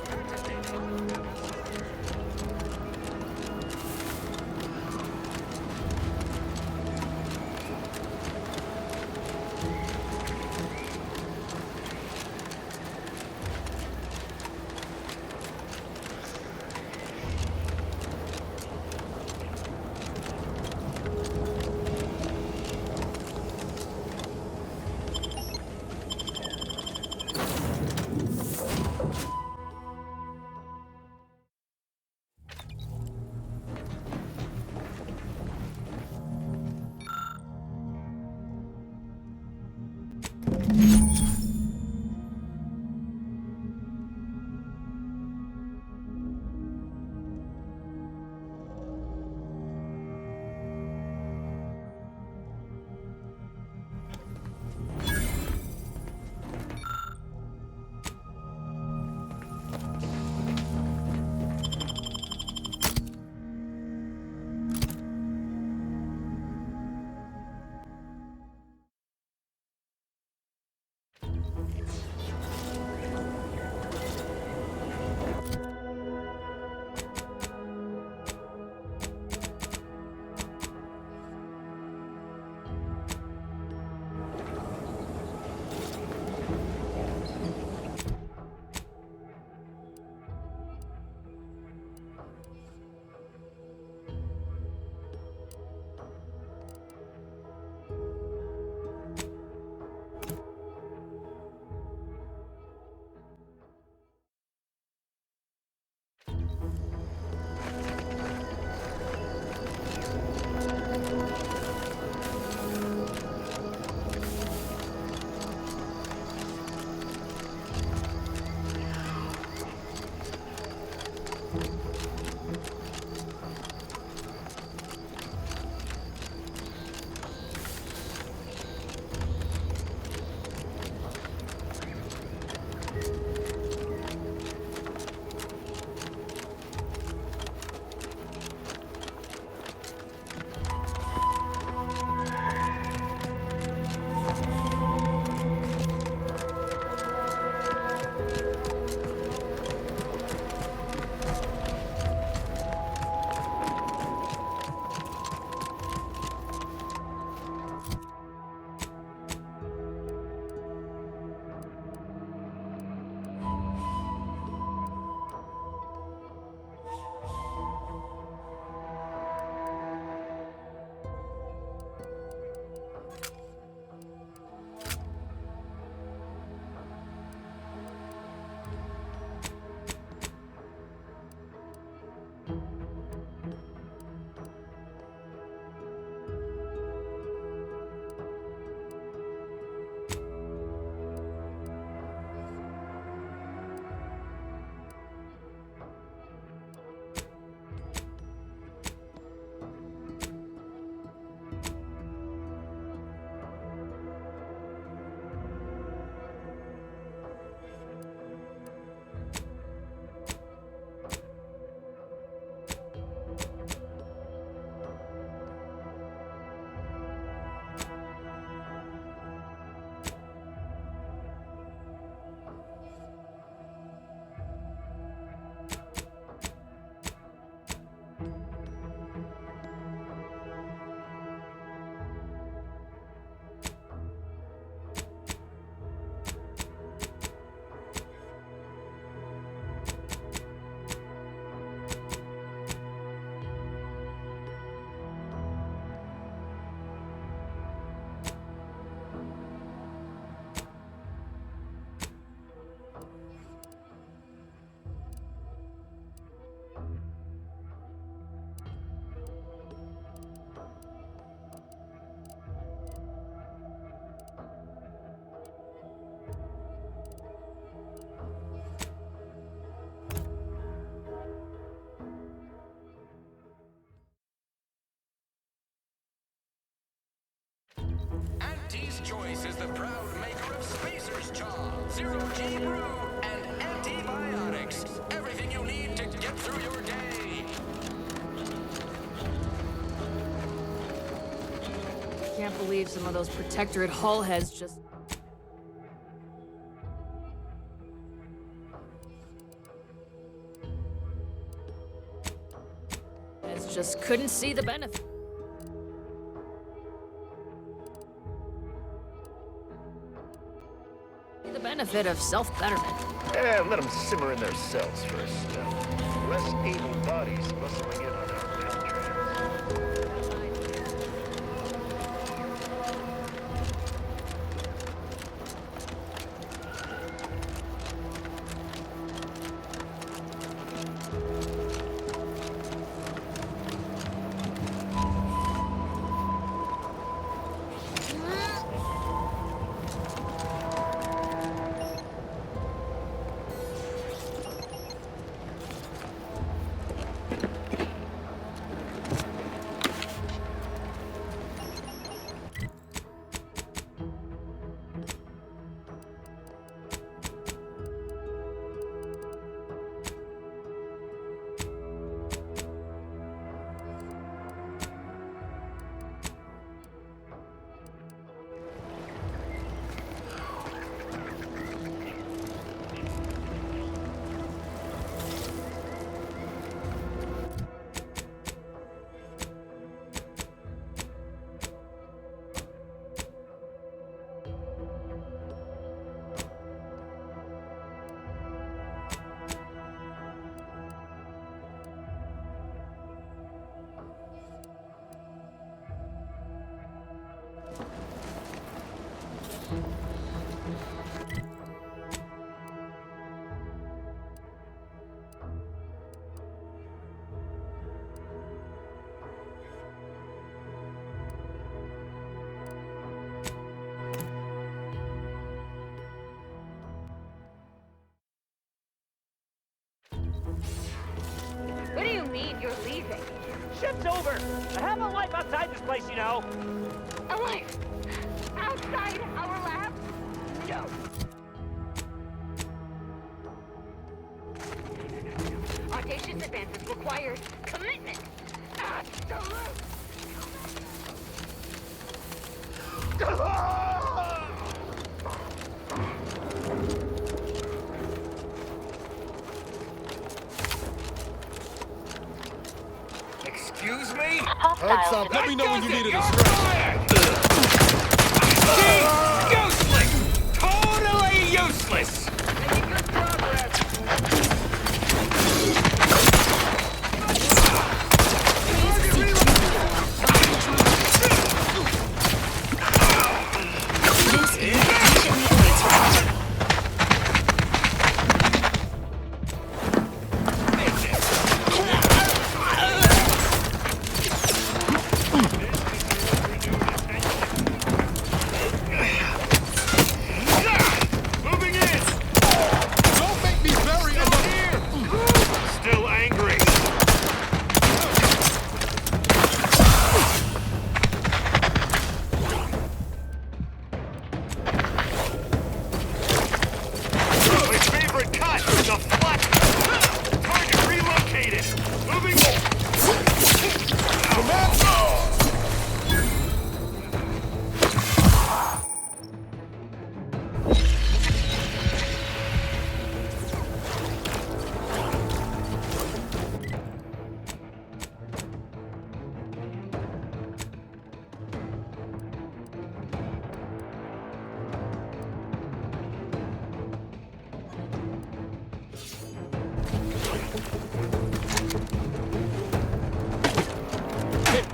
Auntie's Choice is the proud maker of Spacer's Chaw, Zero-G Brew, and antibiotics. Everything you need to get through your day. Can't believe some of those Protectorate hull heads just... just couldn't see the benefit. The benefit of self-betterment. Yeah, let them simmer in their cells for a step. Less able bodies bustling in on our mail trains. What do you mean you're leaving? Ship's over. I have a life outside this place, you know. A life? Outside our lab? No. Audacious advances requires commitment. Absolute. Excuse me? Heads up, let me know when you need a distraction. Useless! Totally useless! Making good progress.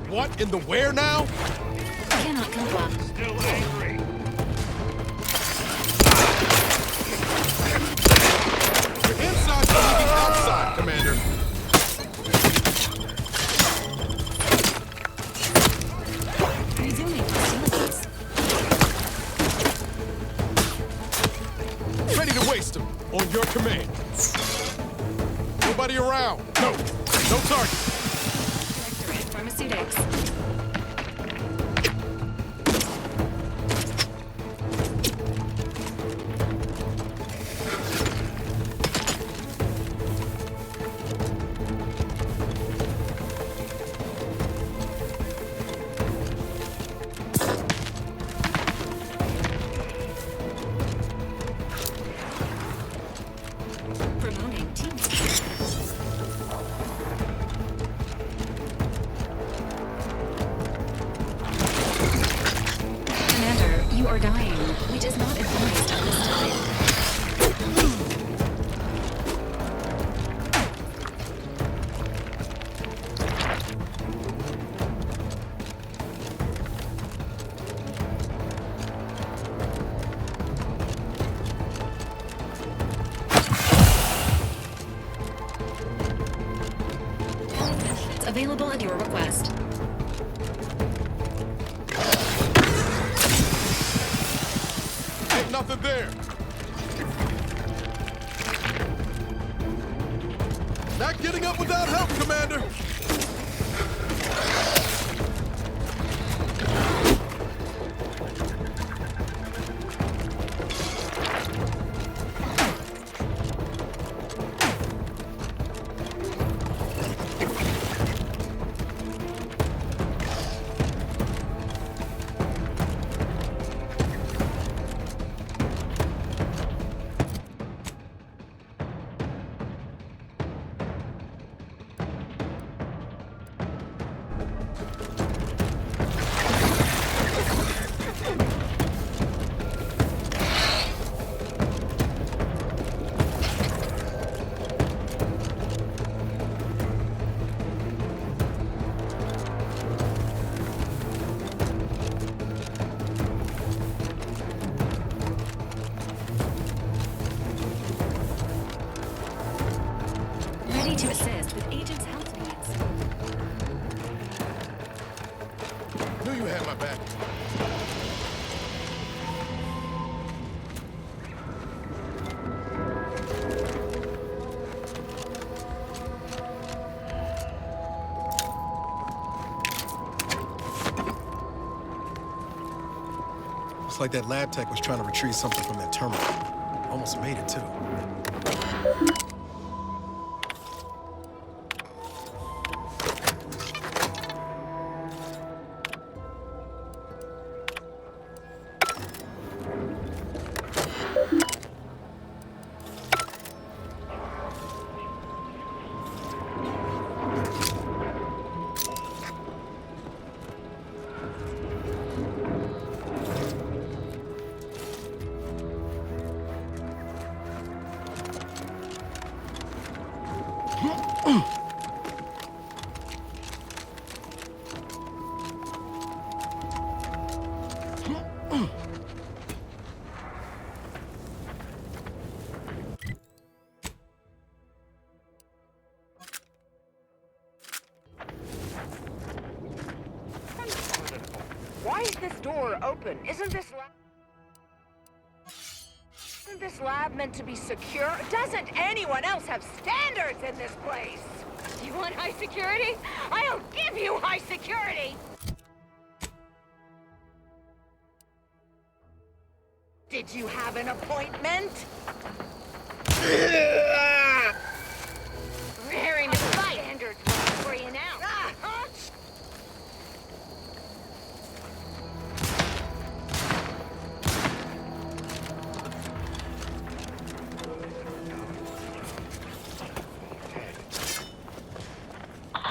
What in the where now? Cannot confirm. Still angry. You're inside or looking outside, Commander. Resuming hostilities. Ready to waste them. On your command. Nobody around. No. No target. Pharmaceutics. or dying, which is not advised at this time. It's available at your request. Ain't nothing there. Not getting up without help, Commander. Ready to assist with agent's health needs. Knew you had my back. Looks like that lab tech was trying to retrieve something from that terminal. Almost made it, too. Why is this door open? Isn't this lab meant to be secure? Doesn't anyone else have standards in this place? You want high security? I'll give you high security! Did you have an appointment? Raring to fight! Standards for you now.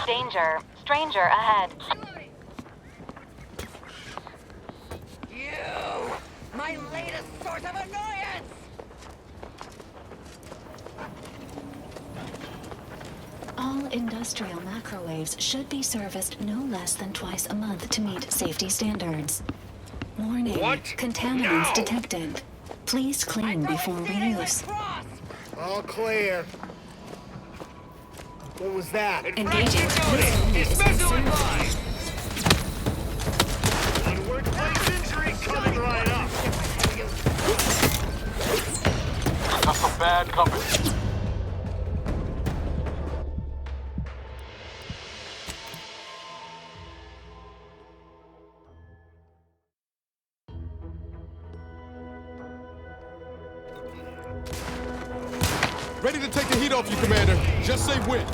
Danger. Stranger ahead. You! My latest source of annoyance! All industrial microwaves should be serviced no less than twice a month to meet safety standards. Warning, contaminants detected. Please clean before reuse. All clear. What was that? Engaging. This unit is concerned. Workplace injury coming right up. Got some bad company. Ready to take the heat off you, Commander. Just say when.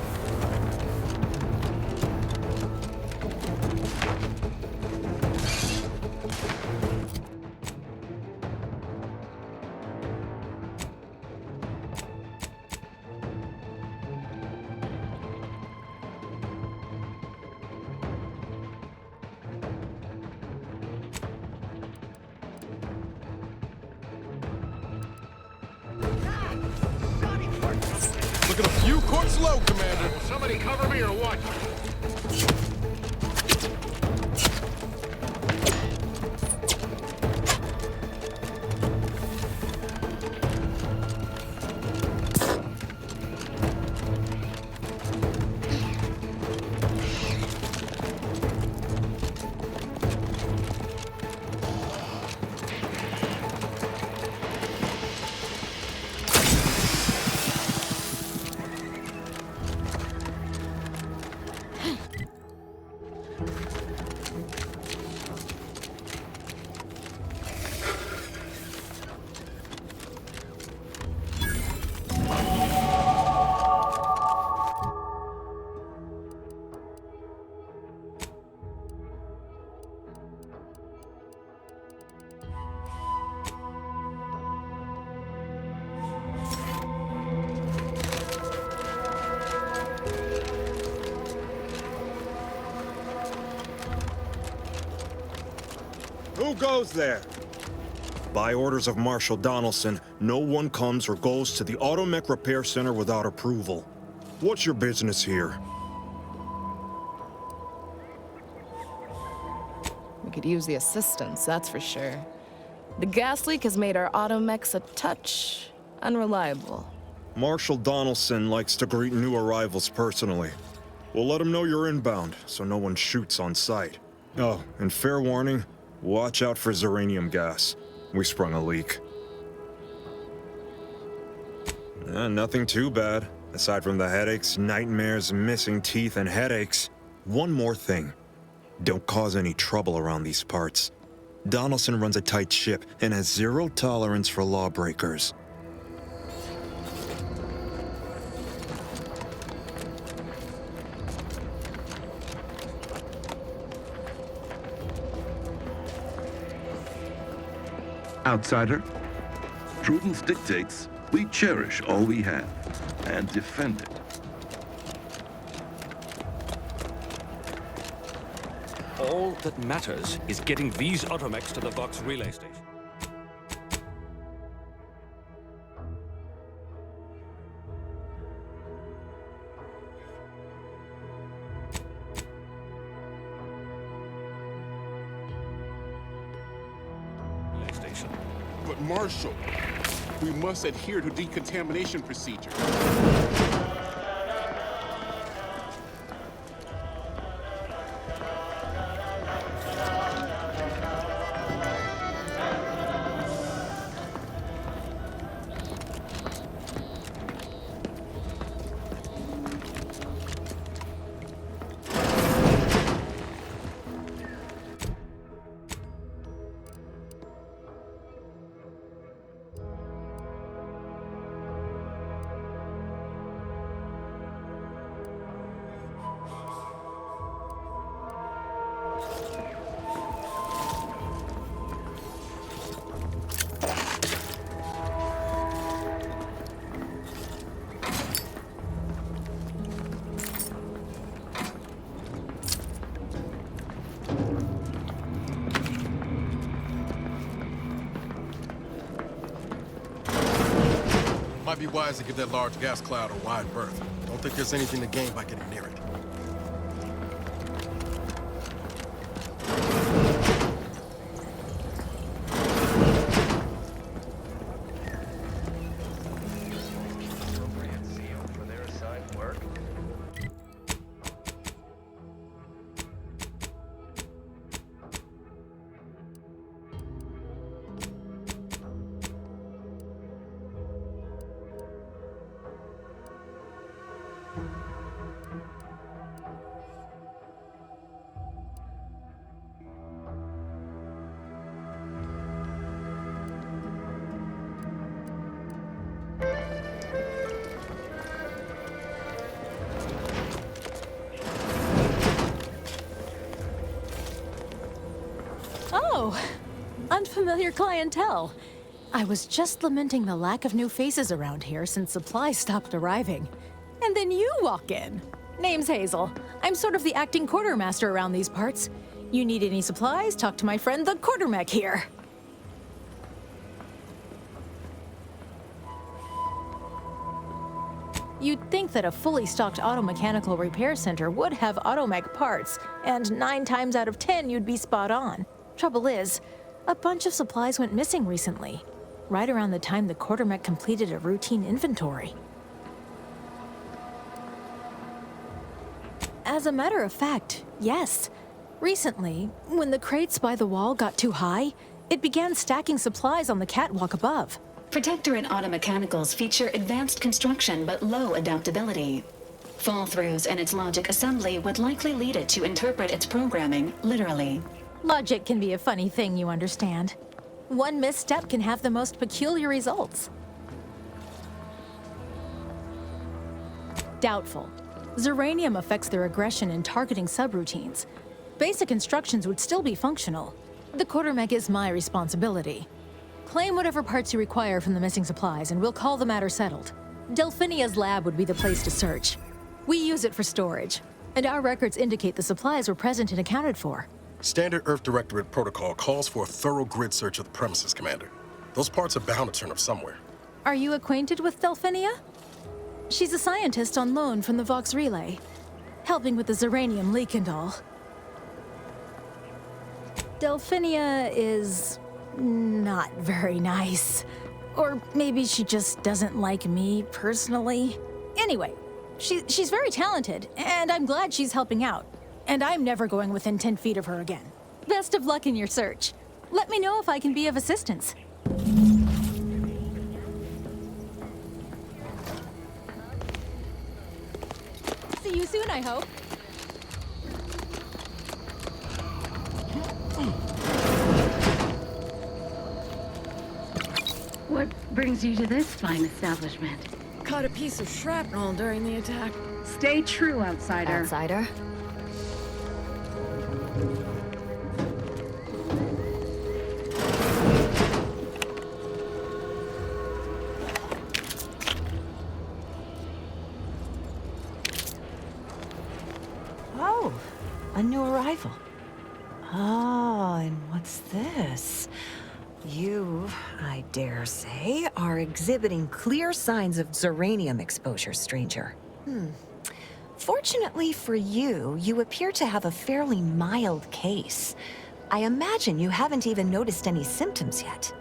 Two courts low, Commander. Will somebody cover me or what? Who goes there? By orders of Marshal Donaldson, no one comes or goes to the Automech Repair Center without approval. What's your business here? We could use the assistance, that's for sure. The gas leak has made our automechs a touch unreliable. Marshal Donaldson likes to greet new arrivals personally. We'll let him know you're inbound, so no one shoots on sight. Oh, and fair warning, watch out for xeranium gas. We sprung a leak. Nothing too bad. Aside from the headaches, nightmares, missing teeth, and headaches. One more thing. Don't cause any trouble around these parts. Donaldson runs a tight ship and has zero tolerance for lawbreakers. Outsider, prudence dictates we cherish all we have and defend it. All that matters is getting these automechs to the Vox relay station. But Marshal, we must adhere to decontamination procedure. Might be wise to give that large gas cloud a wide berth. Don't think there's anything to gain by getting near it. Oh, unfamiliar clientele. I was just lamenting the lack of new faces around here since supplies stopped arriving. And then you walk in. Name's Hazel. I'm sort of the acting quartermaster around these parts. You need any supplies, talk to my friend the quartermech here. You'd think that a fully stocked auto-mechanical repair center would have automech parts, and 9 times out of 10 you'd be spot on. Trouble is, a bunch of supplies went missing recently, right around the time the quartermech completed a routine inventory. As a matter of fact, yes. Recently, when the crates by the wall got too high, it began stacking supplies on the catwalk above. Protectorate automechanicals feature advanced construction but low adaptability. Fall-throughs in its logic assembly would likely lead it to interpret its programming literally. Logic can be a funny thing, you understand. One misstep can have the most peculiar results. Doubtful. Zeranium affects their aggression and targeting subroutines. Basic instructions would still be functional. The quartermech is my responsibility. Claim whatever parts you require from the missing supplies, and we'll call the matter settled. Delphinia's lab would be the place to search. We use it for storage, and our records indicate the supplies were present and accounted for. Standard Earth Directorate protocol calls for a thorough grid search of the premises, Commander. Those parts are bound to turn up somewhere. Are you acquainted with Delphinia? She's a scientist on loan from the Vox Relay, helping with the Zeranium leak and all. Delphinia is not very nice. Or maybe she just doesn't like me personally. Anyway, she's very talented, and I'm glad she's helping out. And I'm never going within 10 feet of her again. Best of luck in your search. Let me know if I can be of assistance. See you soon, I hope. What brings you to this fine establishment? Caught a piece of shrapnel during the attack. Stay true, outsider. Outsider? Oh, a new arrival. Oh, and what's this? You, I dare say, are exhibiting clear signs of Zeranium exposure, stranger. Fortunately for you, you appear to have a fairly mild case. I imagine you haven't even noticed any symptoms yet.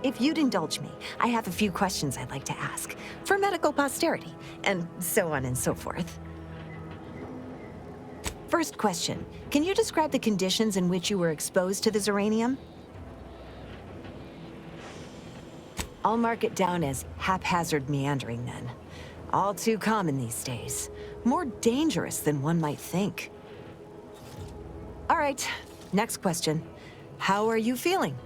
If you'd indulge me, I have a few questions I'd like to ask, for medical posterity, and so on and so forth. First question, can you describe the conditions in which you were exposed to the Zeranium? I'll mark it down as haphazard meandering then. All too common these days. More dangerous than one might think. All right, next question. How are you feeling?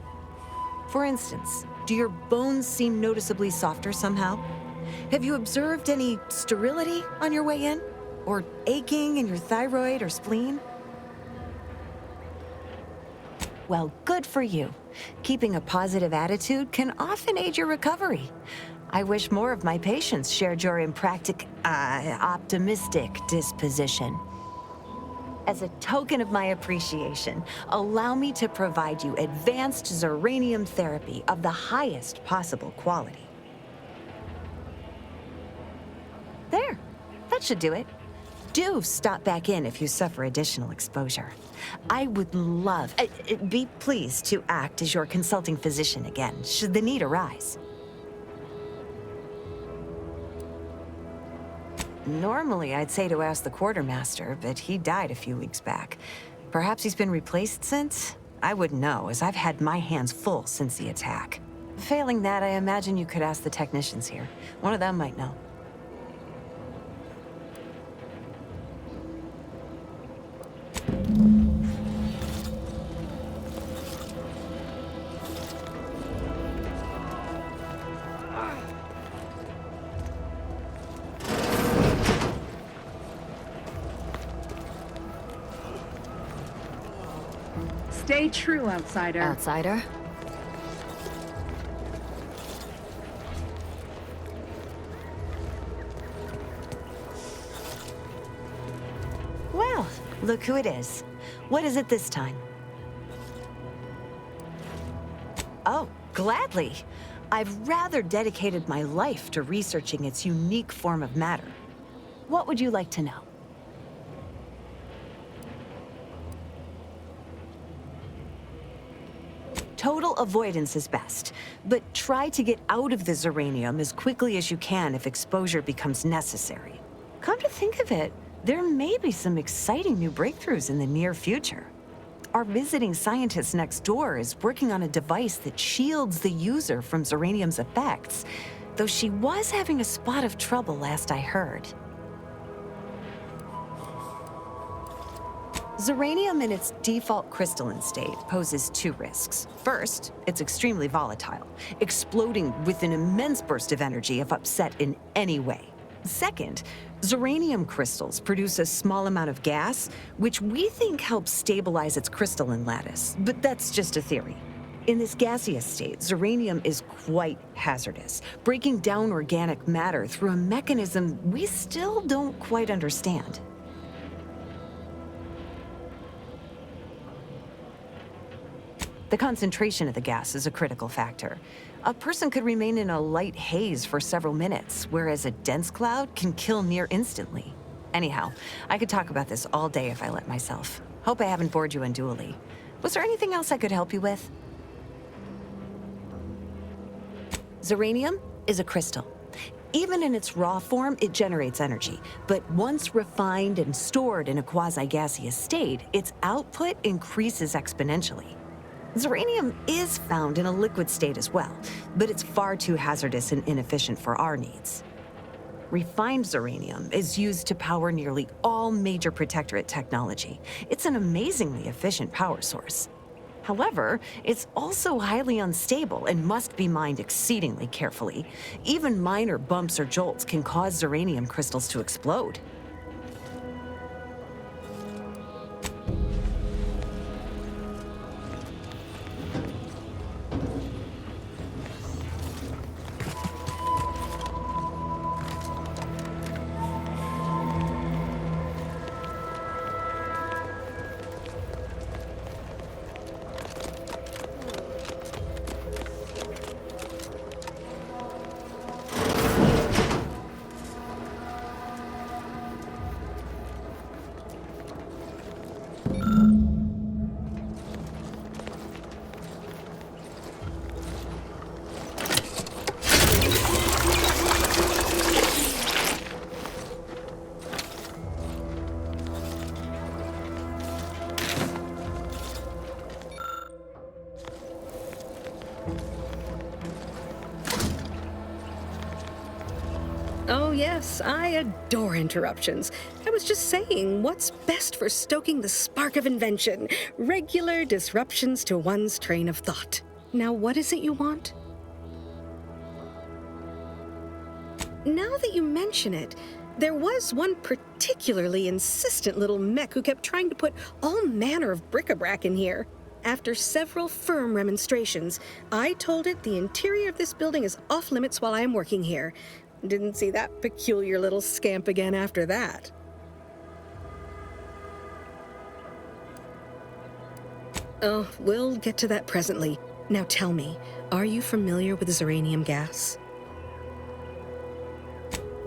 For instance, do your bones seem noticeably softer somehow? Have you observed any sterility on your way in? Or aching in your thyroid or spleen? Well, good for you. Keeping a positive attitude can often aid your recovery. I wish more of my patients shared your optimistic disposition. As a token of my appreciation, allow me to provide you advanced Zeranium therapy of the highest possible quality. There, that should do it. Do stop back in if you suffer additional exposure. I would love, be pleased to act as your consulting physician again, should the need arise. Normally, I'd say to ask the quartermaster, but he died a few weeks back. Perhaps he's been replaced since? I wouldn't know, as I've had my hands full since the attack. Failing that, I imagine you could ask the technicians here. One of them might know. Stay true, outsider. Outsider? Well, look who it is. What is it this time? Oh, gladly. I've rather dedicated my life to researching its unique form of matter. What would you like to know? Total avoidance is best, but try to get out of the Zeranium as quickly as you can if exposure becomes necessary. Come to think of it, there may be some exciting new breakthroughs in the near future. Our visiting scientist next door is working on a device that shields the user from Zeranium's effects, though she was having a spot of trouble last I heard. Zeranium in its default crystalline state poses two risks. First, it's extremely volatile, exploding with an immense burst of energy if upset in any way. Second, Zeranium crystals produce a small amount of gas, which we think helps stabilize its crystalline lattice, but that's just a theory. In this gaseous state, Zeranium is quite hazardous, breaking down organic matter through a mechanism we still don't quite understand. The concentration of the gas is a critical factor. A person could remain in a light haze for several minutes, whereas a dense cloud can kill near instantly. Anyhow, I could talk about this all day if I let myself. Hope I haven't bored you unduly. Was there anything else I could help you with? Zeranium is a crystal. Even in its raw form, it generates energy, but once refined and stored in a quasi-gaseous state, its output increases exponentially. Zeranium is found in a liquid state as well, but it's far too hazardous and inefficient for our needs. Refined Zeranium is used to power nearly all major Protectorate technology. It's an amazingly efficient power source. However, it's also highly unstable and must be mined exceedingly carefully. Even minor bumps or jolts can cause Zeranium crystals to explode. Oh yes, I adore interruptions. I was just saying, what's best for stoking the spark of invention? Regular disruptions to one's train of thought. Now what is it you want? Now that you mention it, there was one particularly insistent little mech who kept trying to put all manner of bric-a-brac in here. After several firm remonstrations, I told it the interior of this building is off limits while I am working here. Didn't see that peculiar little scamp again after that. Oh, we'll get to that presently. Now tell me, are you familiar with Zeranium gas?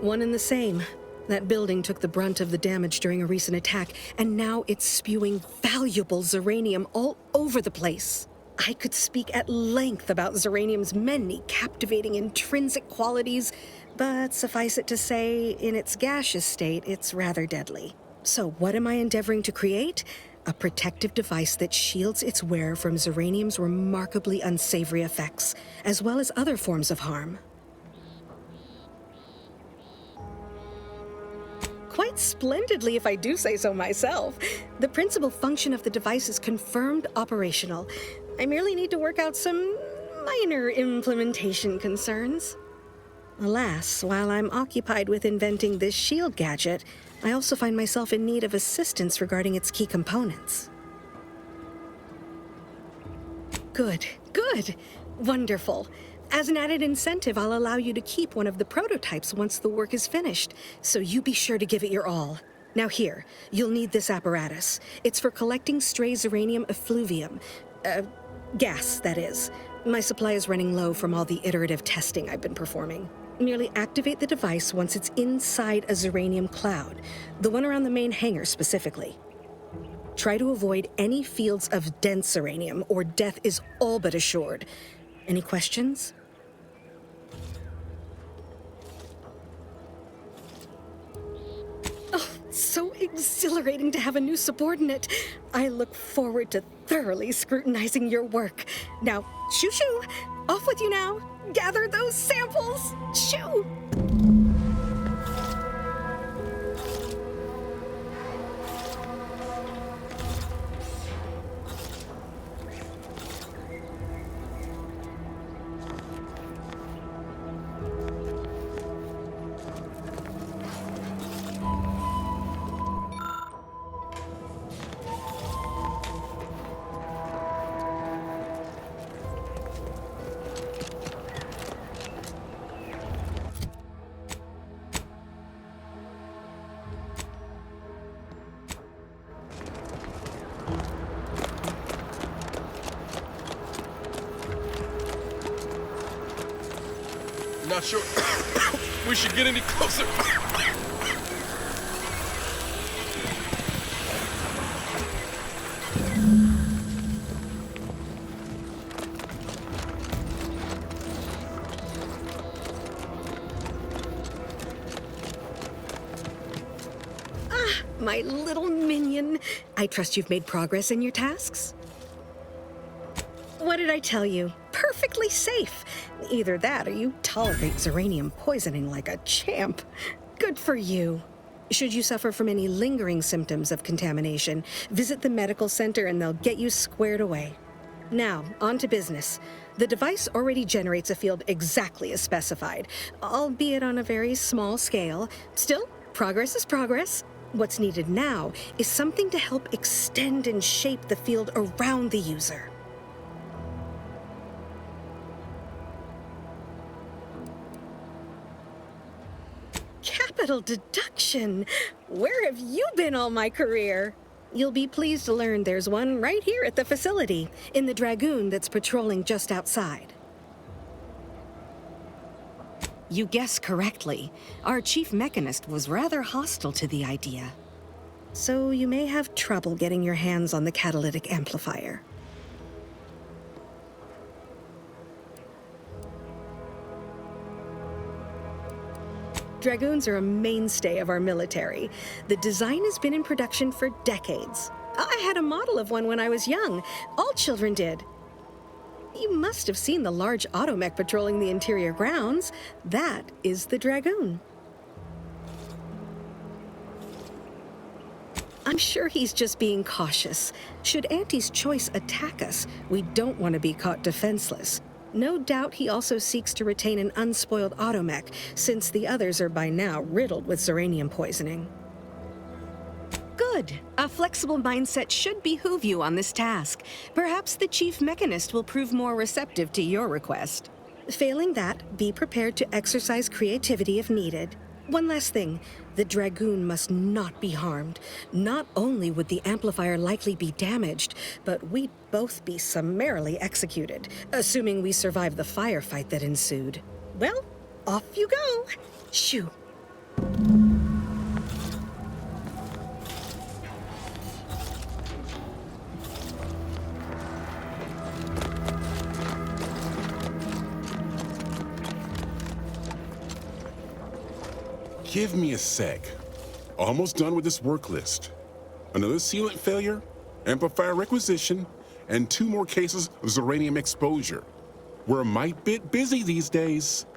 One and the same. That building took the brunt of the damage during a recent attack, and now it's spewing valuable Zeranium all over the place. I could speak at length about Zeranium's many captivating intrinsic qualities, but suffice it to say, in its gaseous state, it's rather deadly. So what am I endeavoring to create? A protective device that shields its wearer from Zeranium's remarkably unsavory effects, as well as other forms of harm. Quite splendidly, if I do say so myself. The principal function of the device is confirmed operational. I merely need to work out some minor implementation concerns. Alas, while I'm occupied with inventing this shield gadget, I also find myself in need of assistance regarding its key components. Good, good, wonderful. As an added incentive, I'll allow you to keep one of the prototypes once the work is finished, so you be sure to give it your all. Now here, you'll need this apparatus. It's for collecting stray Zeranium effluvium. Gas, that is. My supply is running low from all the iterative testing I've been performing. Merely activate the device once it's inside a Zeranium cloud, the one around the main hangar specifically. Try to avoid any fields of dense Zeranium, or death is all but assured. Any questions? Oh, so exhilarating to have a new subordinate. I look forward to thoroughly scrutinizing your work. Now, shoo-shoo! Off with you now! Gather those samples! Shoo! Not sure we should get any closer. Ah, my little minion. I trust you've made progress in your tasks? What did I tell you? Perfectly safe. Either that or you tolerate Zeranium poisoning like a champ. Good for you. Should you suffer from any lingering symptoms of contamination, visit the medical center and they'll get you squared away. Now, on to business. The device already generates a field exactly as specified, albeit on a very small scale. Still, progress is progress. What's needed now is something to help extend and shape the field around the user. Capital deduction! Where have you been all my career? You'll be pleased to learn there's one right here at the facility, in the Dragoon that's patrolling just outside. You guessed correctly. Our chief mechanist was rather hostile to the idea. So you may have trouble getting your hands on the catalytic amplifier. Dragoons are a mainstay of our military. The design has been in production for decades. I had a model of one when I was young. All children did. You must have seen the large automech patrolling the interior grounds. That is the Dragoon. I'm sure he's just being cautious. Should Auntie's choice attack us, we don't want to be caught defenseless. No doubt he also seeks to retain an unspoiled automech, since the others are by now riddled with Zeranium poisoning. Good. A flexible mindset should behoove you on this task. Perhaps the chief mechanist will prove more receptive to your request. Failing that, be prepared to exercise creativity if needed. One last thing. The Dragoon must not be harmed. Not only would the amplifier likely be damaged, but we'd both be summarily executed, assuming we survive the firefight that ensued. Well, off you go. Shoo. Give me a sec. Almost done with this work list. Another sealant failure, amplifier requisition, and 2 more cases of Zeranium exposure. We're a mite bit busy these days.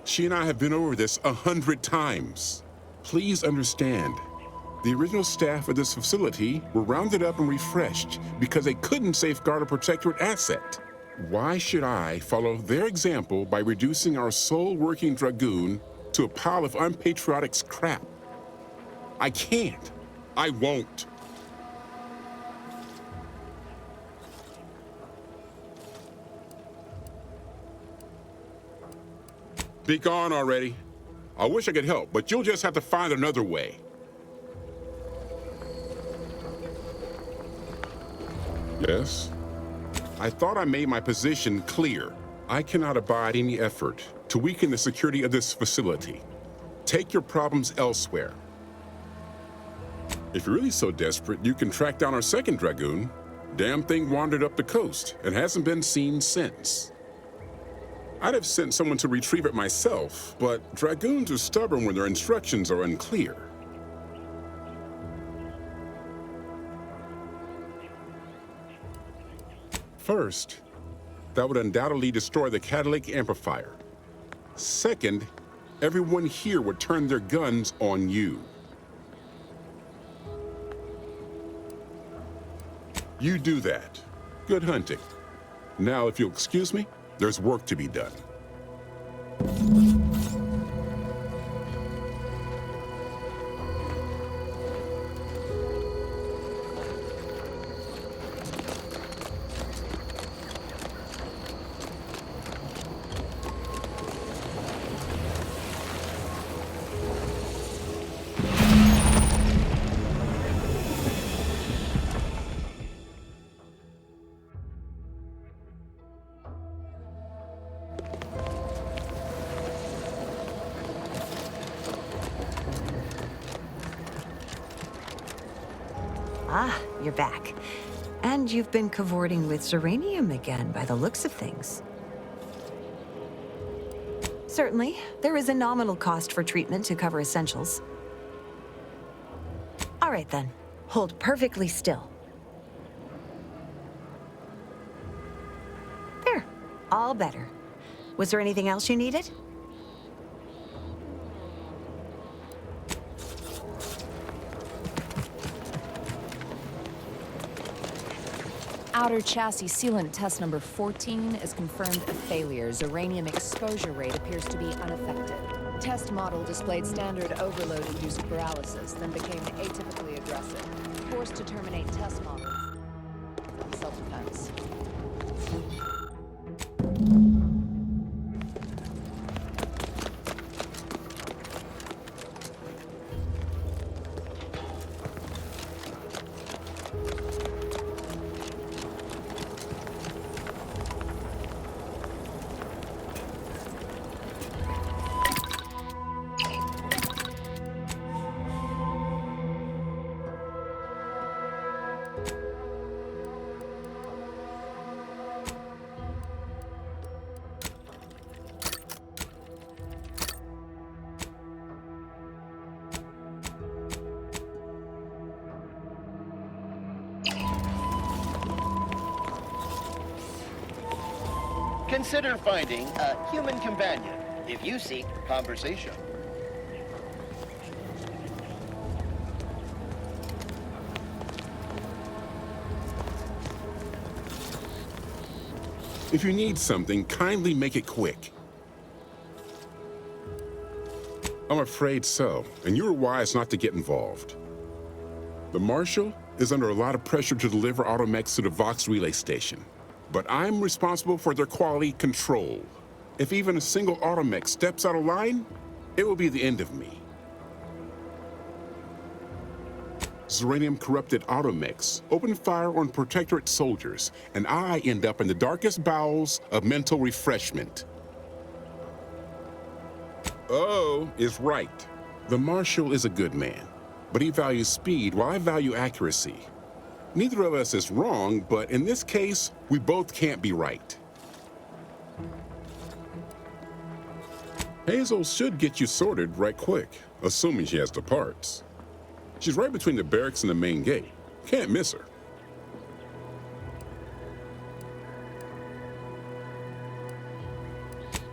She and I have been over this 100 times. Please understand. The original staff of this facility were rounded up and refreshed because they couldn't safeguard a protectorate asset. Why should I follow their example by reducing our sole working Dragoon to a pile of unpatriotic scrap? I can't. I won't. Be gone already. I wish I could help, but you'll just have to find another way. Yes? I thought I made my position clear. I cannot abide any effort to weaken the security of this facility. Take your problems elsewhere. If you're really so desperate, you can track down our second Dragoon. Damn thing wandered up the coast and hasn't been seen since. I'd have sent someone to retrieve it myself, but Dragoons are stubborn when their instructions are unclear. First, that would undoubtedly destroy the catalytic amplifier. Second, everyone here would turn their guns on you. You do that. Good hunting. Now, if you'll excuse me, there's work to be done. Ah, you're back. And you've been cavorting with Zeranium again, by the looks of things. Certainly, there is a nominal cost for treatment to cover essentials. All right then, hold perfectly still. There, all better. Was there anything else you needed? Outer chassis sealant test number 14 is confirmed a failure. Zeranium exposure rate appears to be unaffected. Test model displayed standard overload-induced paralysis, then became atypically aggressive. Forced to terminate test models. Self-defense. Consider finding a human companion if you seek conversation. If you need something, kindly make it quick. I'm afraid so, and you're wise not to get involved. The Marshal is under a lot of pressure to deliver automechs to the Vox relay station, but I'm responsible for their quality control. If even a single automech steps out of line, it will be the end of me. Zeranium-corrupted automechs open fire on Protectorate soldiers, and I end up in the darkest bowels of mental refreshment. Oh is right. The Marshal is a good man, but he values speed while I value accuracy. Neither of us is wrong, but in this case, we both can't be right. Hazel should get you sorted right quick, assuming she has the parts. She's right between the barracks and the main gate. Can't miss her.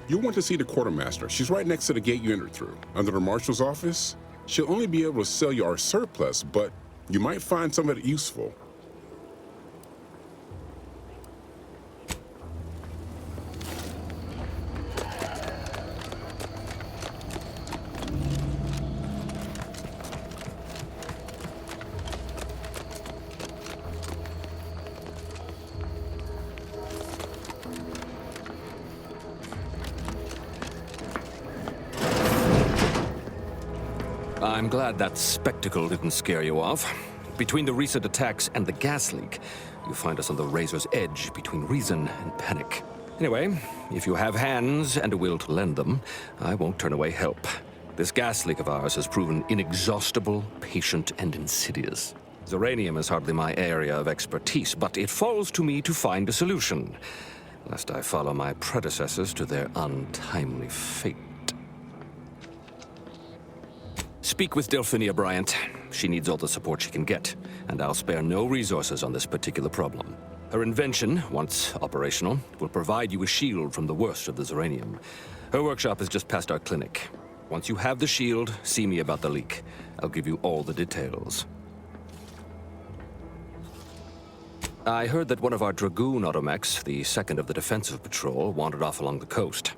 You'll want to see the quartermaster. She's right next to the gate you entered through. Under the marshal's office, she'll only be able to sell you our surplus, but you might find some of it useful. I'm glad that spectacle didn't scare you off. Between the recent attacks and the gas leak, you find us on the razor's edge between reason and panic. Anyway, if you have hands and a will to lend them, I won't turn away help. This gas leak of ours has proven inexhaustible, patient, and insidious. Zeranium is hardly my area of expertise, but it falls to me to find a solution, lest I follow my predecessors to their untimely fate. Speak with Delphinia Bryant. She needs all the support she can get, and I'll spare no resources on this particular problem. Her invention, once operational, will provide you a shield from the worst of the Zeranium. Her workshop is just past our clinic. Once you have the shield, see me about the leak. I'll give you all the details. I heard that one of our Dragoon automechs, the second of the defensive patrol, wandered off along the coast.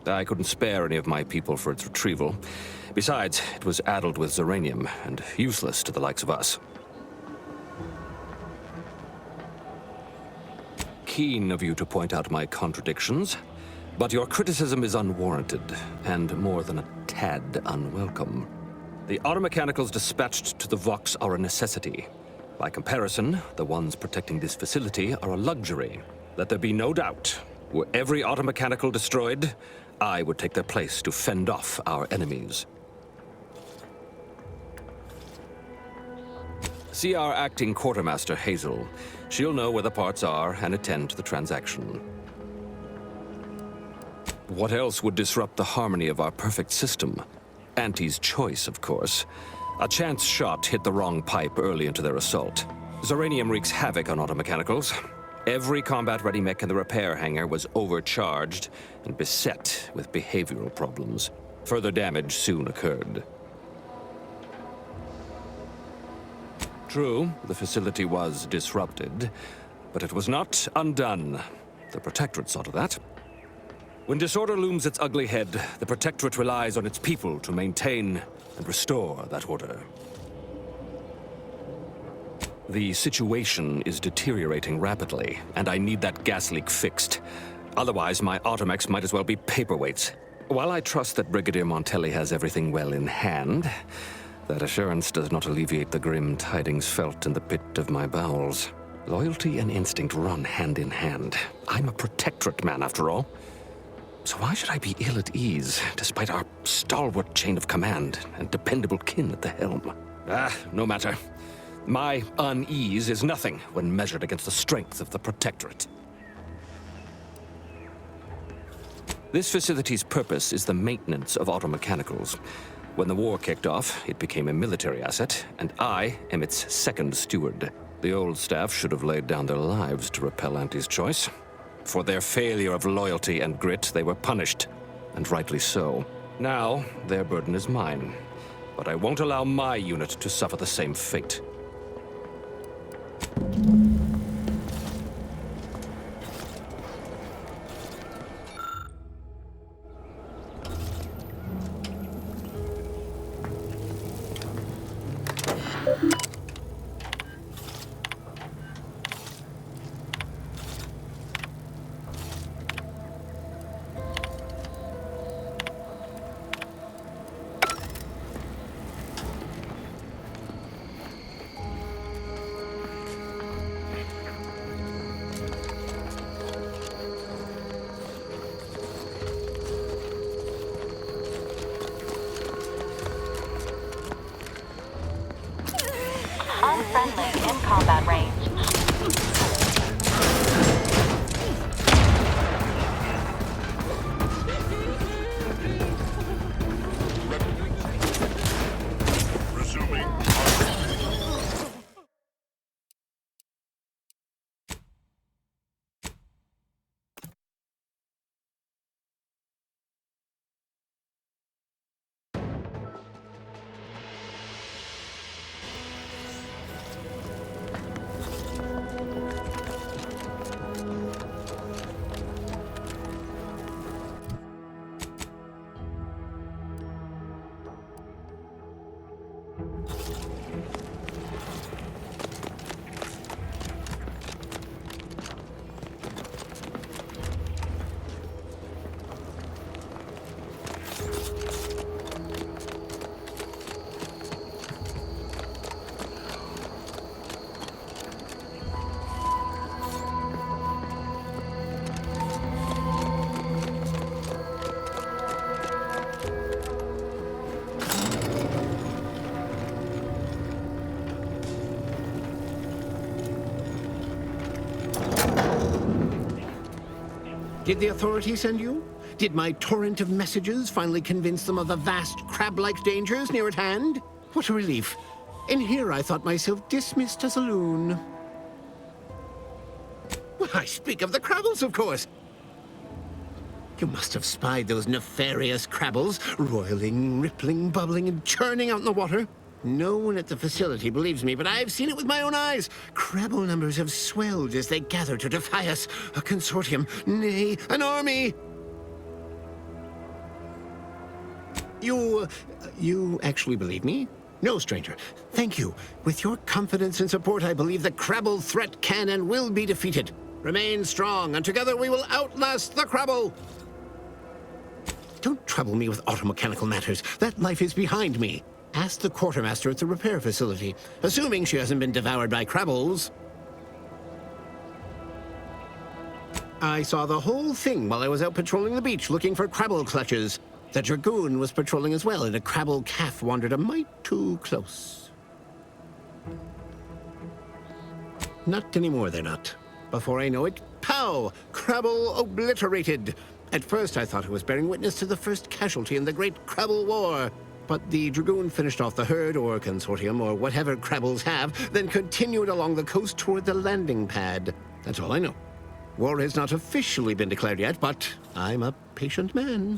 I couldn't spare any of my people for its retrieval. Besides, it was addled with Zeranium and useless to the likes of us. Keen of you to point out my contradictions, but your criticism is unwarranted and more than a tad unwelcome. The automechanicals dispatched to the Vox are a necessity. By comparison, the ones protecting this facility are a luxury. Let there be no doubt, were every automechanical destroyed, I would take their place to fend off our enemies. See our acting quartermaster, Hazel. She'll know where the parts are and attend to the transaction. What else would disrupt the harmony of our perfect system? Auntie's choice, of course. A chance shot hit the wrong pipe early into their assault. Zeranium wreaks havoc on automechanicals. Every combat-ready mech in the repair hangar was overcharged and beset with behavioral problems. Further damage soon occurred. True, the facility was disrupted, but it was not undone. The Protectorate saw to that. When disorder looms its ugly head, the Protectorate relies on its people to maintain and restore that order. The situation is deteriorating rapidly, and I need that gas leak fixed. Otherwise, my automechs might as well be paperweights. While I trust that Brigadier Montelli has everything well in hand, that assurance does not alleviate the grim tidings felt in the pit of my bowels. Loyalty and instinct run hand in hand. I'm a Protectorate man, after all. So why should I be ill at ease, despite our stalwart chain of command and dependable kin at the helm? No matter. My unease is nothing when measured against the strength of the Protectorate. This facility's purpose is the maintenance of automechanicals. When the war kicked off, it became a military asset, and I am its second steward. The old staff should have laid down their lives to repel Auntie's choice. For their failure of loyalty and grit, they were punished, and rightly so. Now, their burden is mine, but I won't allow my unit to suffer the same fate. Unfriendly in combat range. Did the authorities send you? Did my torrent of messages finally convince them of the vast crab-like dangers near at hand? What a relief. In here I thought myself dismissed as a loon. Well, I speak of the Crabbles, of course. You must have spied those nefarious Crabbles, roiling, rippling, bubbling, and churning out in the water. No one at the facility believes me, but I've seen it with my own eyes. Crabble numbers have swelled as they gather to defy us. A consortium, nay, an army. You actually believe me? No, stranger. Thank you. With your confidence and support, I believe the Crabble threat can and will be defeated. Remain strong, and together we will outlast the Crabble. Don't trouble me with automechanical matters. That life is behind me. Ask the quartermaster at the repair facility, assuming she hasn't been devoured by Crabbles. I saw the whole thing while I was out patrolling the beach looking for Crabble clutches. The Dragoon was patrolling as well, and a Crabble calf wandered a mite too close. Not anymore, they're not. Before I know it, pow! Crabble obliterated. At first I thought I was bearing witness to the first casualty in the Great Crabble War. But the Dragoon finished off the herd, or consortium, or whatever Crabbles have, then continued along the coast toward the landing pad. That's all I know. War has not officially been declared yet, but I'm a patient man.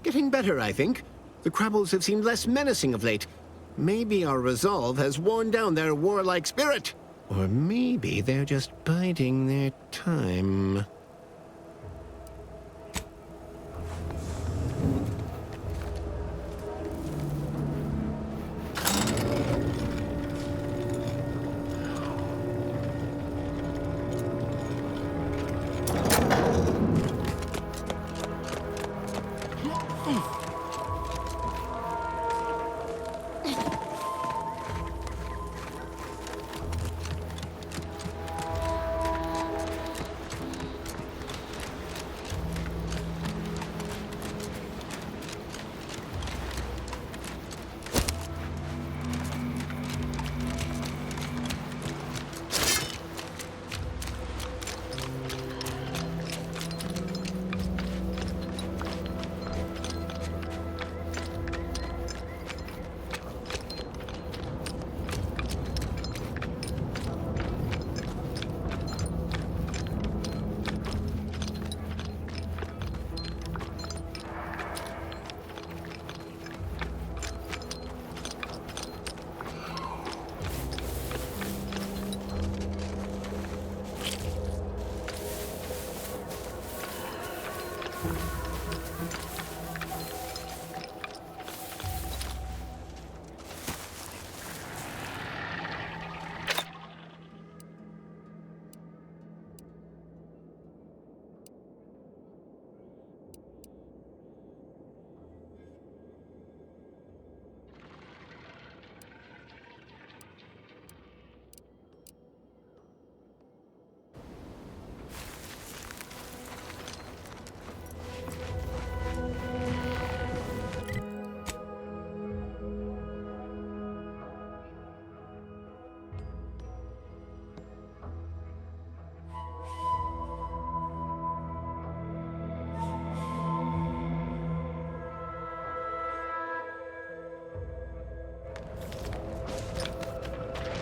Getting better, I think. The Crabbles have seemed less menacing of late. Maybe our resolve has worn down their warlike spirit. Or maybe they're just biding their time.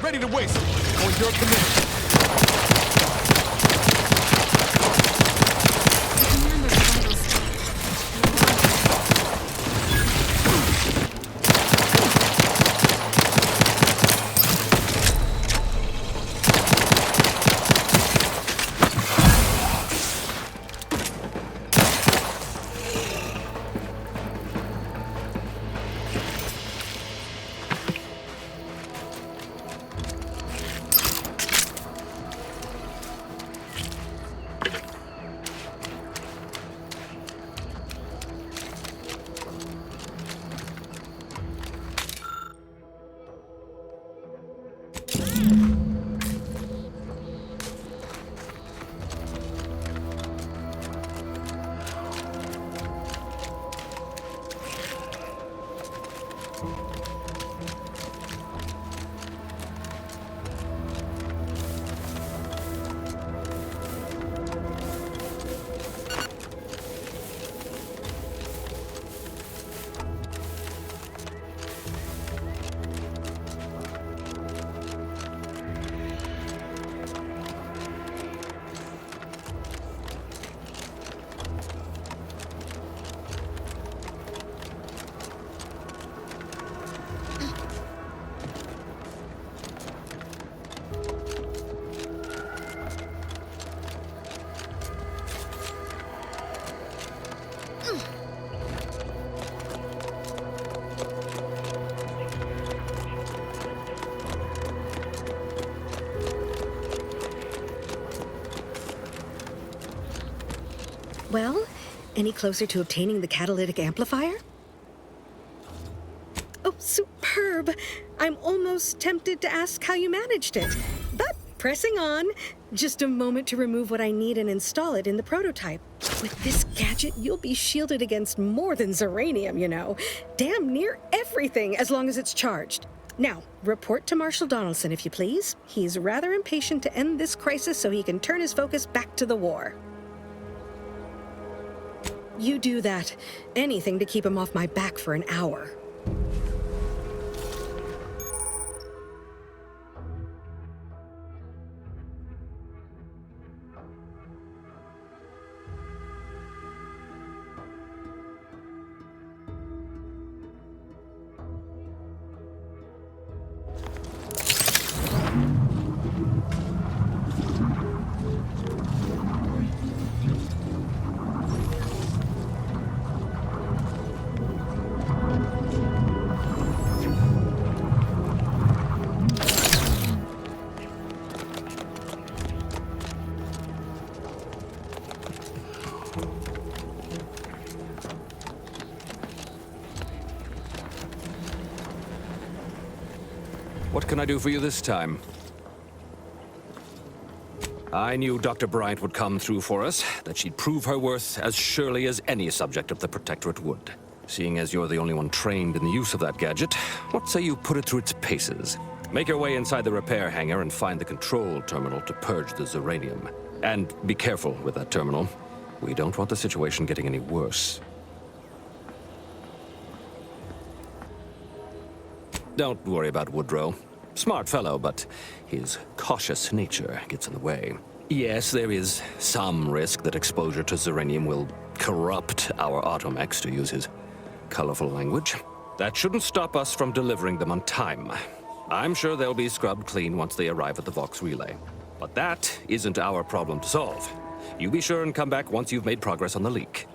Ready to waste. On your command. Well, any closer to obtaining the catalytic amplifier? Oh, superb! I'm almost tempted to ask how you managed it. But pressing on, just a moment to remove what I need and install it in the prototype. With this gadget, you'll be shielded against more than Zeranium, you know. Damn near everything, as long as it's charged. Now, report to Marshal Donaldson, if you please. He's rather impatient to end this crisis so he can turn his focus back to the war. You do that. Anything to keep him off my back for an hour. What can I do for you this time? I knew Dr. Bryant would come through for us, that she'd prove her worth as surely as any subject of the Protectorate would. Seeing as you're the only one trained in the use of that gadget, what say you put it through its paces? Make your way inside the repair hangar and find the control terminal to purge the Zeranium. And be careful with that terminal. We don't want the situation getting any worse. Don't worry about Woodrow. Smart fellow, but his cautious nature gets in the way. Yes, there is some risk that exposure to Zeranium will corrupt our automechs, to use his colorful language. That shouldn't stop us from delivering them on time. I'm sure they'll be scrubbed clean once they arrive at the Vox relay. But that isn't our problem to solve. You be sure and come back once you've made progress on the leak.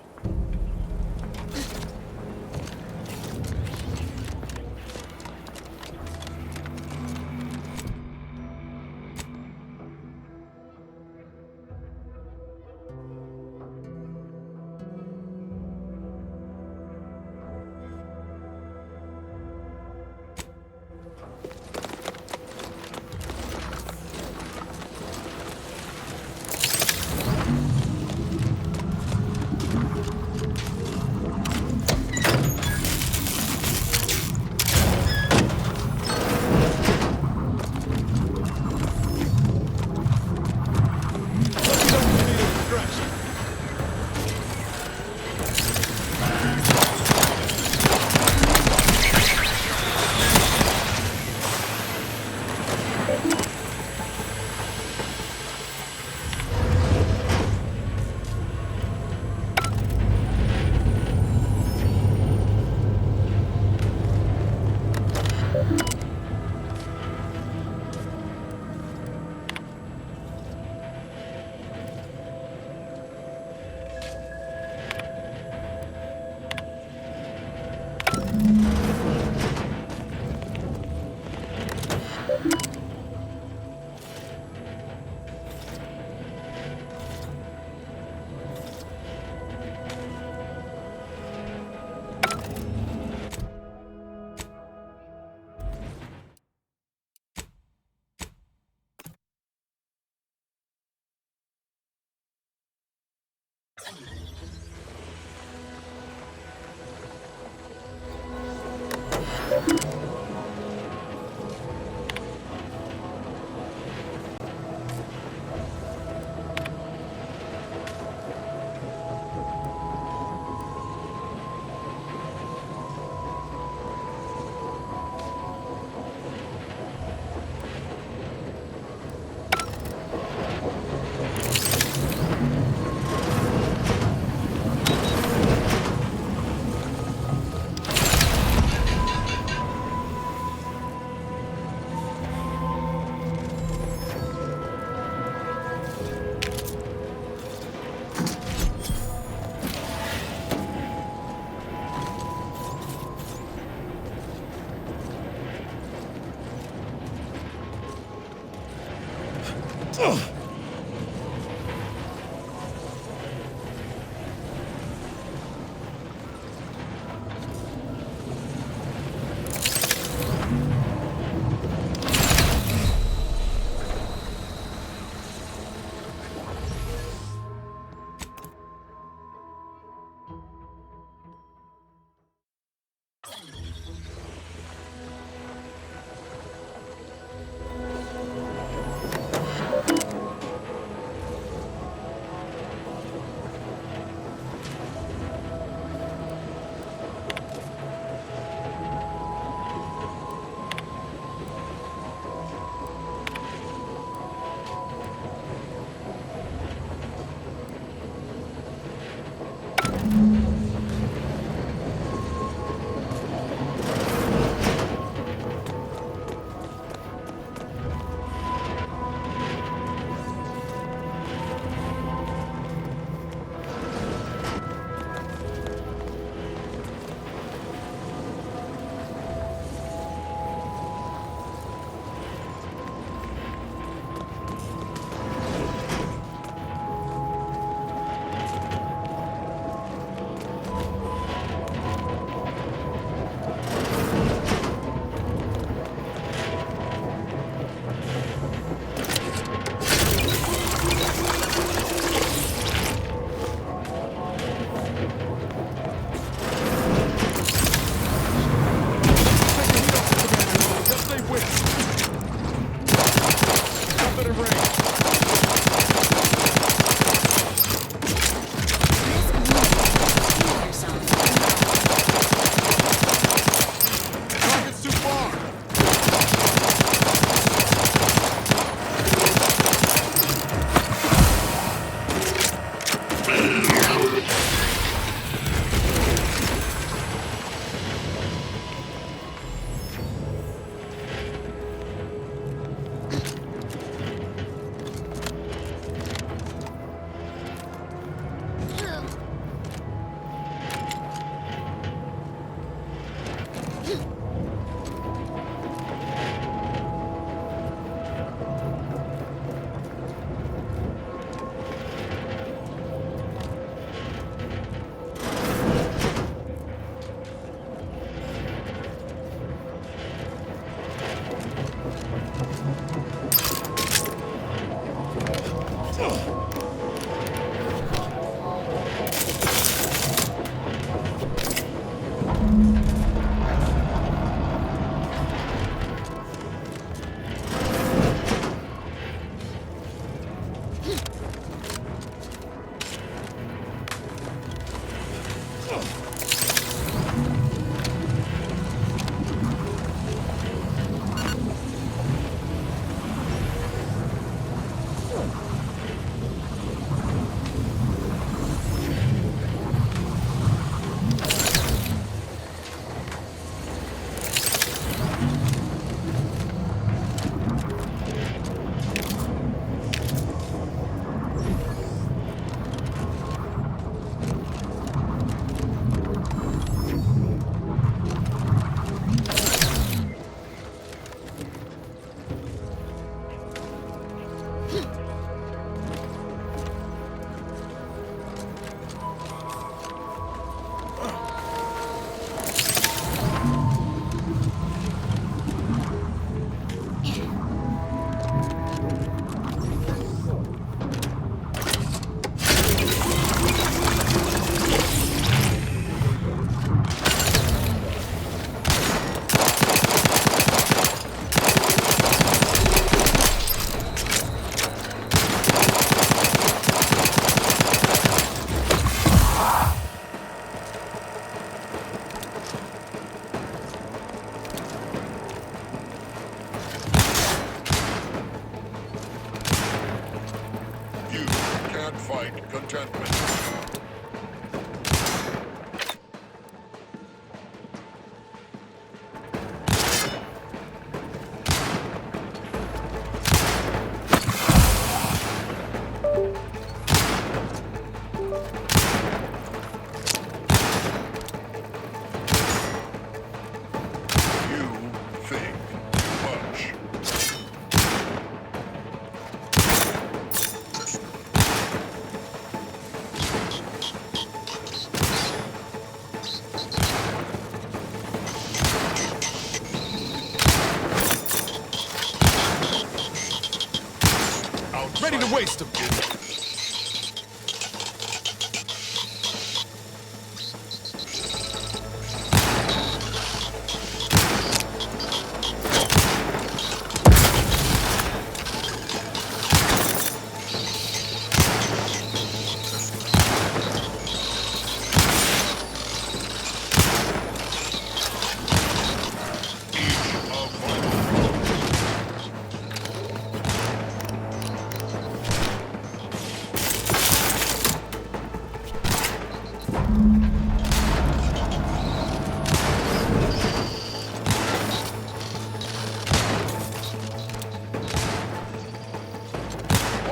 waste of it.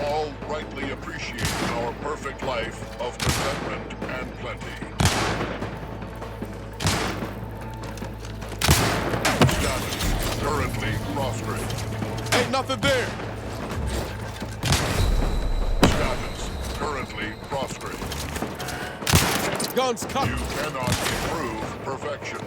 All rightly appreciate our perfect life of contentment and plenty. Status currently prostrate. Ain't nothing there. Status currently prostrate. Guns cocked. You cannot improve perfection.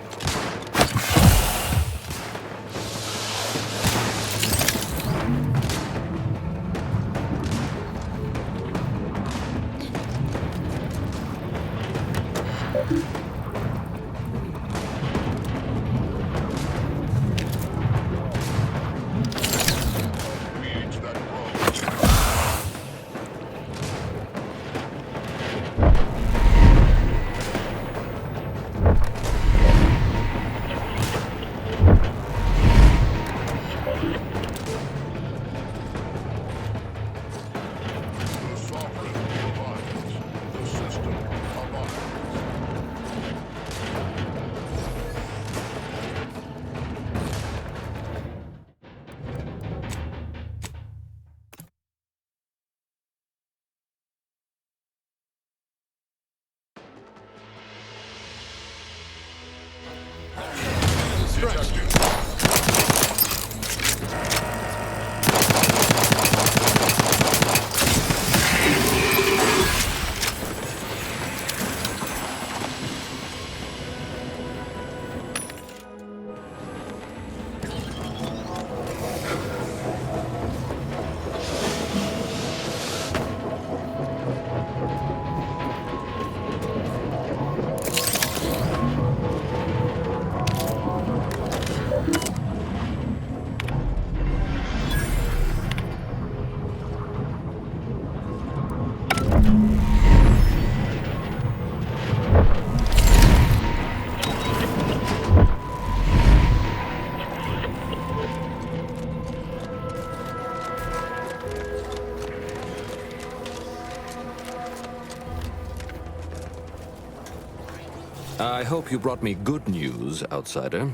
I hope you brought me good news, outsider.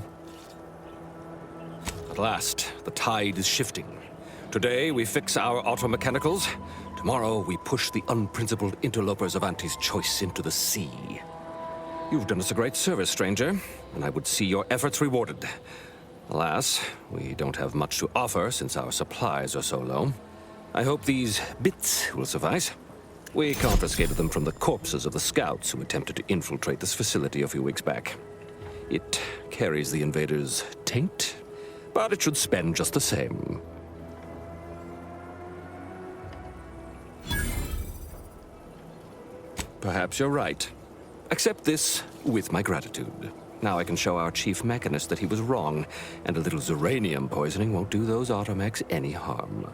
At last, the tide is shifting. Today, we fix our automechanicals. Tomorrow, we push the unprincipled interlopers of Auntie's choice into the sea. You've done us a great service, stranger, and I would see your efforts rewarded. Alas, we don't have much to offer since our supplies are so low. I hope these bits will suffice. We confiscated them from the corpses of the scouts who attempted to infiltrate this facility a few weeks back. It carries the invaders' taint, but it should spend just the same. Perhaps you're right. Accept this with my gratitude. Now I can show our chief mechanist that he was wrong, and a little uranium poisoning won't do those automechs any harm.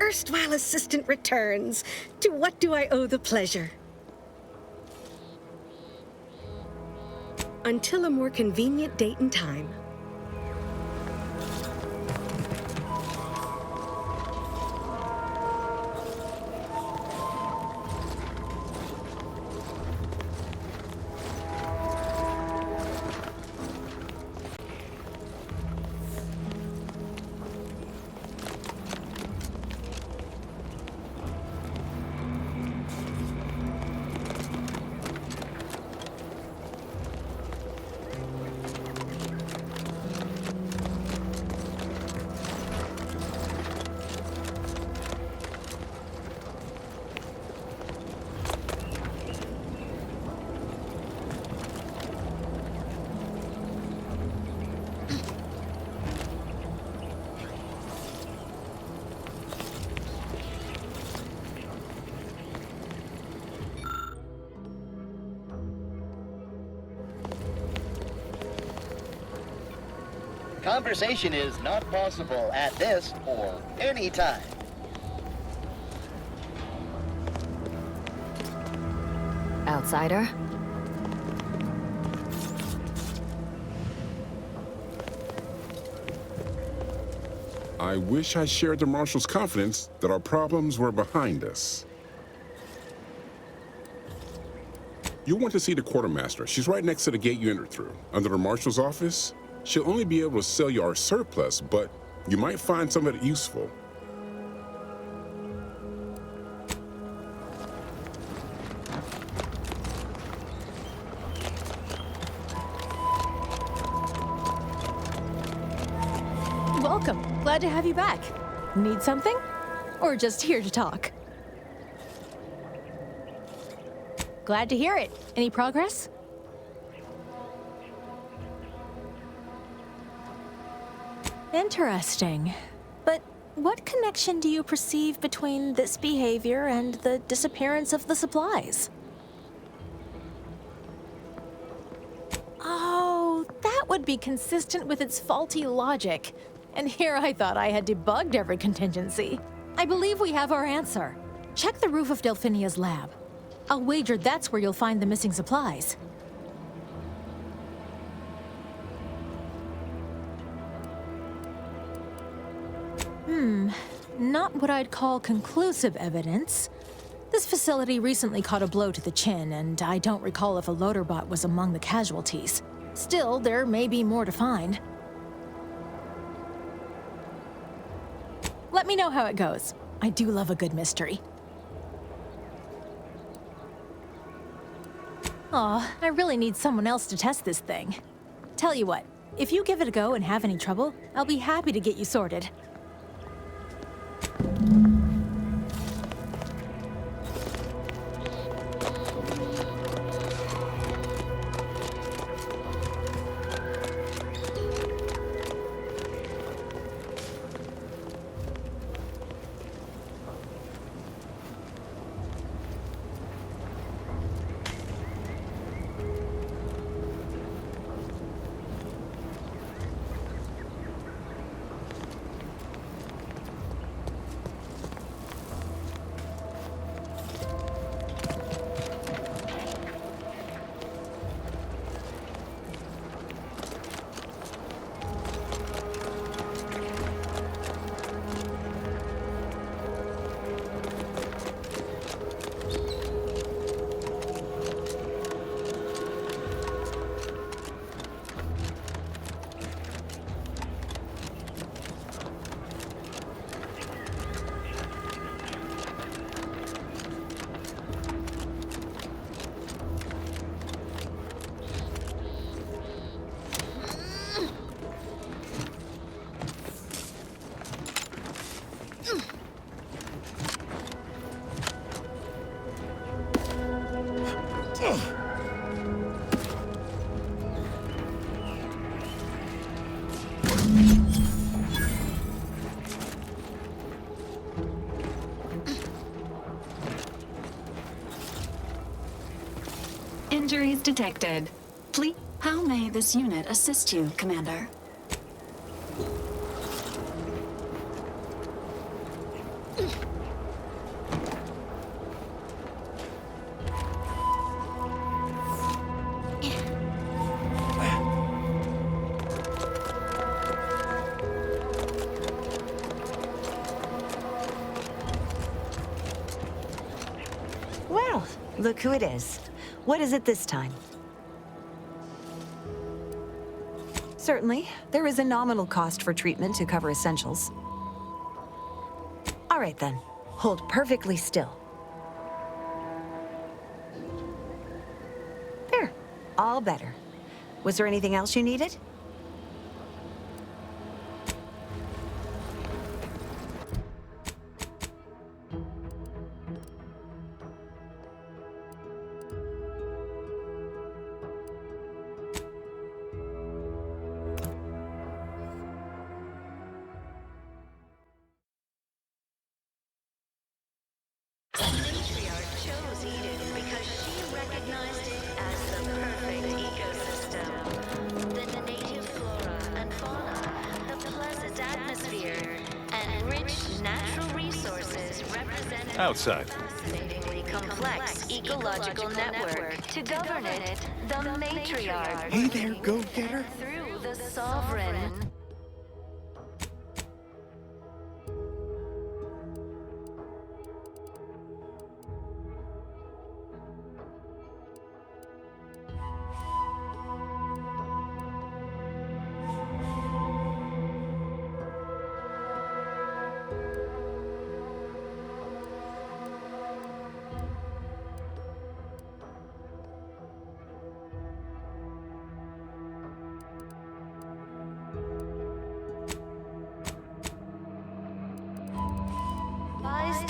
erstwhile assistant returns. To what do I owe the pleasure? Until a more convenient date and time. Conversation is not possible at this or any time. Outsider? I wish I shared the Marshal's confidence that our problems were behind us. You'll want to see the quartermaster. She's right next to the gate you entered through. Under the Marshal's office, she'll only be able to sell you our surplus, but you might find some of it useful. Welcome. Glad to have you back. Need something? Or just here to talk? Glad to hear it. Any progress? Interesting. But what connection do you perceive between this behavior and the disappearance of the supplies? Oh, that would be consistent with its faulty logic. And here I thought I had debugged every contingency. I believe we have our answer. Check the roof of Delphinia's lab. I'll wager that's where you'll find the missing supplies. Not what I'd call conclusive evidence. This facility recently caught a blow to the chin, and I don't recall if a loader bot was among the casualties. Still, there may be more to find. Let me know how it goes. I do love a good mystery. Aw, I really need someone else to test this thing. Tell you what, if you give it a go and have any trouble, I'll be happy to get you sorted. Injuries detected. Please, how may this unit assist you, Commander? Well, look who it is. What is it this time? Certainly, there is a nominal cost for treatment to cover essentials. All right then, hold perfectly still. There, all better. Was there anything else you needed? Outside. Fascinatingly complex ecological network. To govern it, the matriarch. Hey there, go-getter. Through the sovereign.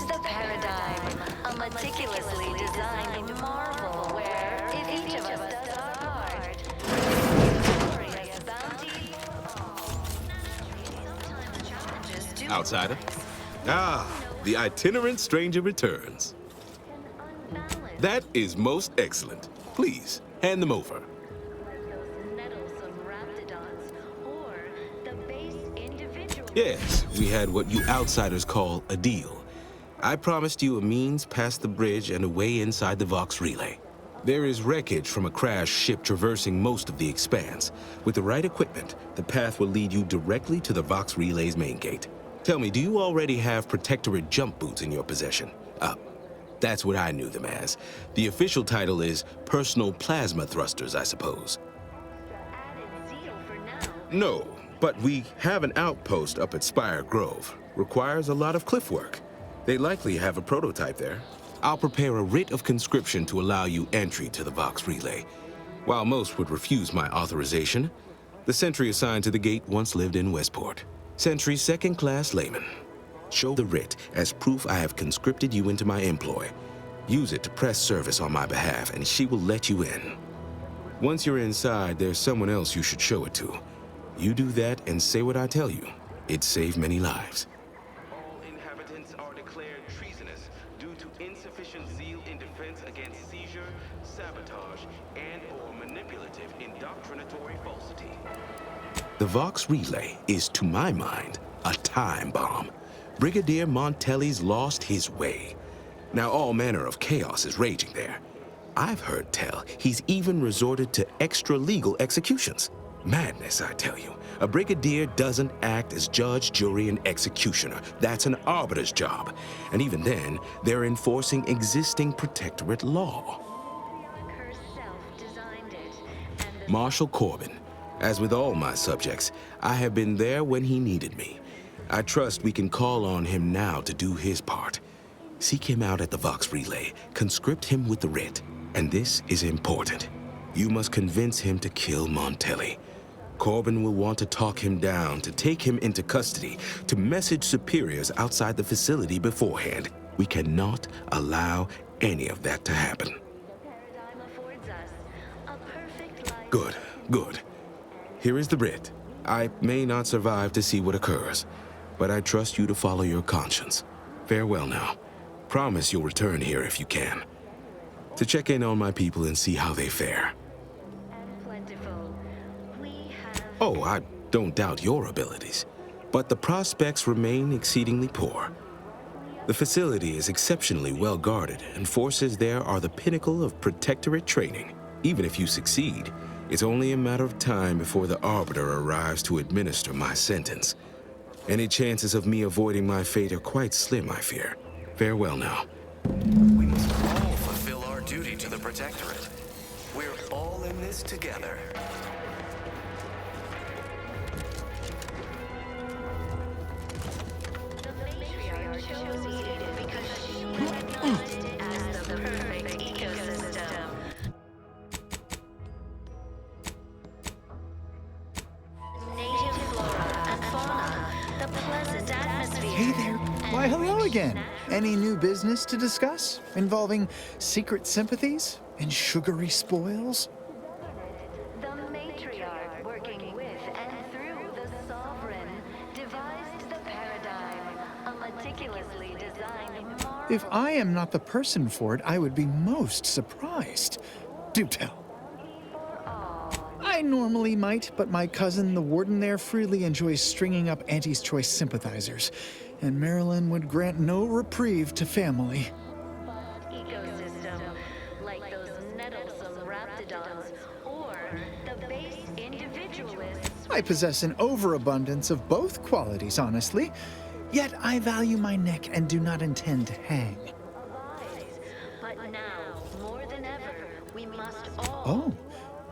The paradigm, a meticulously designed marvel where, if each of us does our part, glorious bounty, sometimes challenges do. Outsider. Ah, the itinerant stranger returns. That is most excellent. Please, hand them over. Yes, we had what you outsiders call a deal. I promised you a means past the bridge and a way inside the Vox relay. There is wreckage from a crashed ship traversing most of the expanse. With the right equipment, the path will lead you directly to the Vox relay's main gate. Tell me, do you already have Protectorate jump boots in your possession? That's what I knew them as. The official title is Personal Plasma Thrusters, I suppose. No, but we have an outpost up at Spire Grove. Requires a lot of cliff work. They likely have a prototype there. I'll prepare a writ of conscription to allow you entry to the Vox relay. While most would refuse my authorization, the sentry assigned to the gate once lived in Westport. Sentry second-class layman. Show the writ as proof I have conscripted you into my employ. Use it to press service on my behalf, and she will let you in. Once you're inside, there's someone else you should show it to. You do that and say what I tell you. It'd save many lives. The Vox relay is, to my mind, a time bomb. Brigadier Montelli's lost his way. Now all manner of chaos is raging there. I've heard tell he's even resorted to extra-legal executions. Madness, I tell you. A brigadier doesn't act as judge, jury, and executioner. That's an arbiter's job. And even then, they're enforcing existing Protectorate law. Marshal Corbin. As with all my subjects, I have been there when he needed me. I trust we can call on him now to do his part. Seek him out at the Vox relay, conscript him with the writ. And this is important. You must convince him to kill Montelli. Corbin will want to talk him down, to take him into custody, to message superiors outside the facility beforehand. We cannot allow any of that to happen. Good, good. Here is the writ. I may not survive to see what occurs, but I trust you to follow your conscience. Farewell now. Promise you'll return here if you can, to check in on my people and see how they fare. Oh, I don't doubt your abilities, but the prospects remain exceedingly poor. The facility is exceptionally well guarded, and forces there are the pinnacle of Protectorate training. Even if you succeed, it's only a matter of time before the Arbiter arrives to administer my sentence. Any chances of me avoiding my fate are quite slim, I fear. Farewell now. We must all duty to the Protectorate. We're all in this together. The matriarch chose Eden because she recognized it as the perfect ecosystem. Native flora and fauna, the pleasant atmosphere. Hey there. Why, hello again. Any new business to discuss involving secret sympathies and sugary spoils? The matriarch, working with and through the sovereign, devised the paradigm, a meticulously designed marvel. If I am not the person for it, I would be most surprised. Do tell. I normally might, but my cousin, the warden there, freely enjoys stringing up Auntie's Choice sympathizers, and Marilyn would grant no reprieve to family. Ecosystem, like those nettlesome raptidons, or the base individualists. I possess an overabundance of both qualities, honestly, yet I value my neck and do not intend to hang. But now, more than ever, we must all. Oh,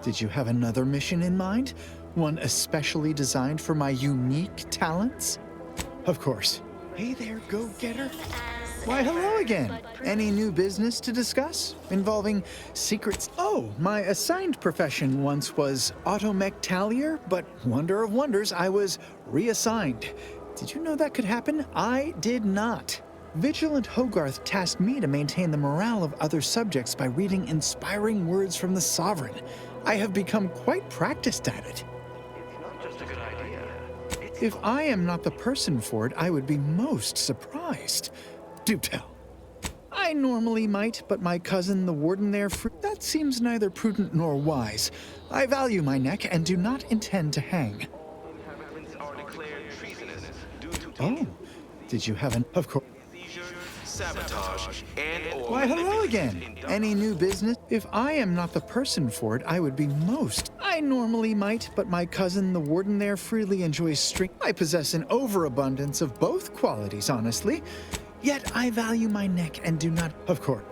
did you have another mission in mind? One especially designed for my unique talents? Of course. Hey there, go-getter. Why, hello again. Any new business to discuss involving secrets? Oh, my assigned profession once was automech tallier, but wonder of wonders, I was reassigned. Did you know that could happen? I did not. Vigilant Hogarth tasked me to maintain the morale of other subjects by reading inspiring words from the Sovereign. I have become quite practiced at it. It's not just a good idea. If I am not the person for it, I would be most surprised. Do tell. I normally might, but my cousin, the warden there, that seems neither prudent nor wise. I value my neck and do not intend to hang. Oh, did you have an... Of course. Sabotage and/or Why, hello again. Any new business? If I am not the person for it, I would be most. I normally might, but my cousin, the warden there, freely enjoys string. I possess an overabundance of both qualities, honestly. Yet I value my neck and do not... Of course.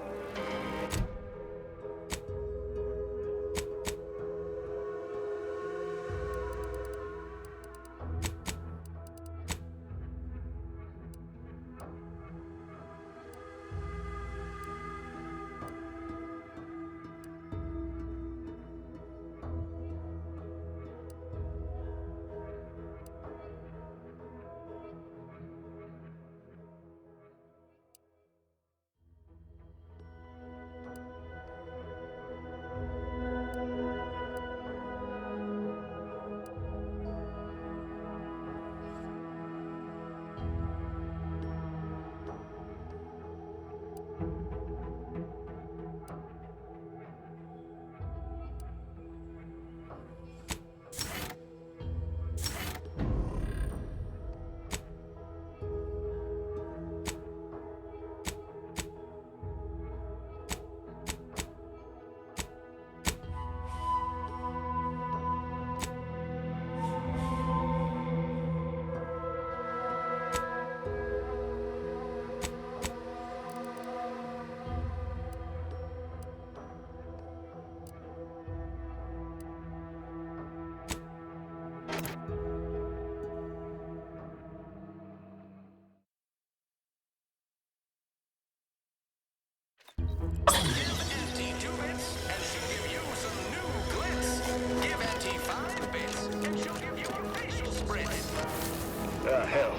Hell.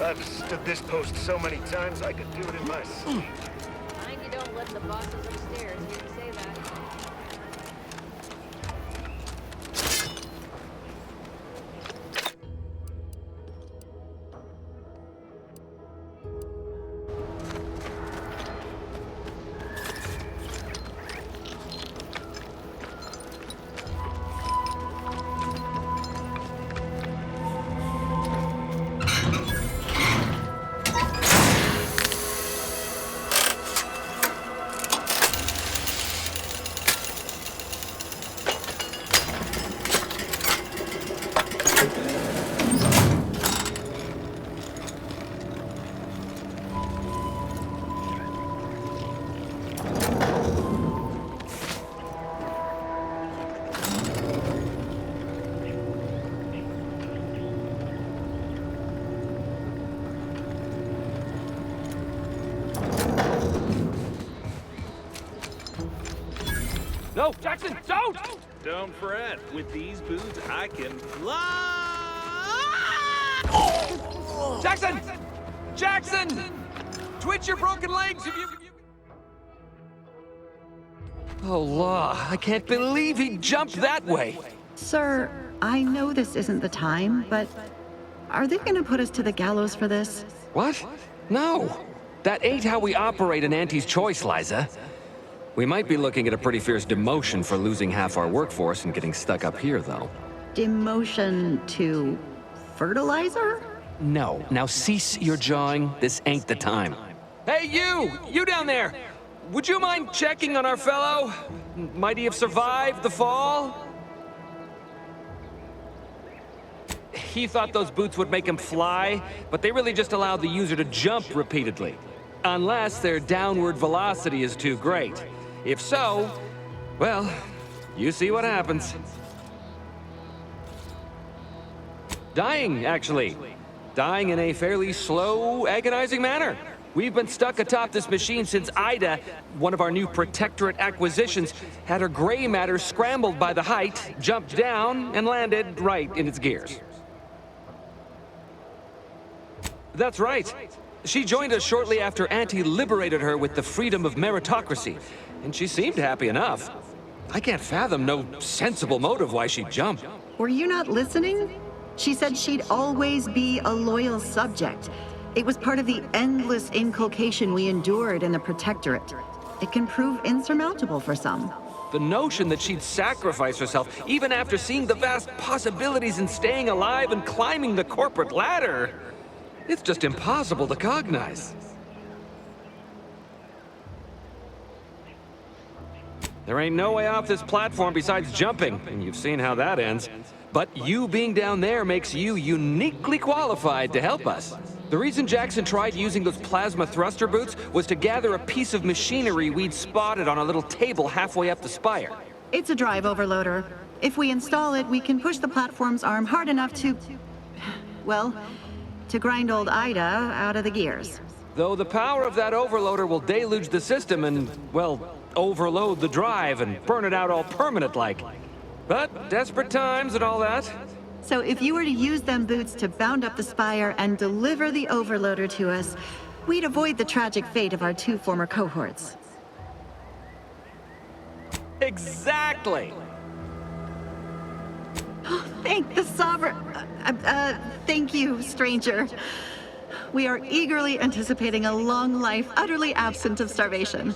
I've stood this post so many times I could do it in my sleep. Mind you don't let the bosses upstairs hear you say that. No, Jackson, don't! Don't fret. With these boots, I can fly. Jackson! Jackson! Twitch your broken legs if you... Oh, law. I can't believe he jumped that way. Sir, I know this isn't the time, but are they gonna put us to the gallows for this? What? No. That ain't how we operate in Auntie's Choice, Liza. We might be looking at a pretty fierce demotion for losing half our workforce and getting stuck up here, though. Demotion to fertilizer? No. Now cease your jawing. This ain't the time. Hey, you! You down there! Would you mind checking on our fellow? Might he have survived the fall? He thought those boots would make him fly, but they really just allowed the user to jump repeatedly. Unless their downward velocity is too great. If so, well, you see what happens. Dying, actually. Dying in a fairly slow, agonizing manner. We've been stuck atop this machine since Ida, one of our new Protectorate acquisitions, had her gray matter scrambled by the height, jumped down, and landed right in its gears. That's right. She joined us shortly after Auntie liberated her with the freedom of meritocracy, and she seemed happy enough. I can't fathom no sensible motive why she'd jump. Were you not listening? She said she'd always be a loyal subject. It was part of the endless inculcation we endured in the Protectorate. It can prove insurmountable for some. The notion that she'd sacrifice herself, even after seeing the vast possibilities in staying alive and climbing the corporate ladder, it's just impossible to cognize. There ain't no way off this platform besides jumping, and you've seen how that ends. But you being down there makes you uniquely qualified to help us. The reason Jackson tried using those plasma thruster boots was to gather a piece of machinery we'd spotted on a little table halfway up the spire. It's a drive overloader. If we install it, we can push the platform's arm hard enough to... well, to grind old Ida out of the gears. Though the power of that overloader will deluge the system and, well, overload the drive and burn it out all permanent-like. But desperate times and all that. So if you were to use them boots to bound up the spire and deliver the overloader to us, we'd avoid the tragic fate of our 2 former cohorts. Exactly! Thank the Sovereign... thank you, stranger. We are eagerly anticipating a long life utterly absent of starvation.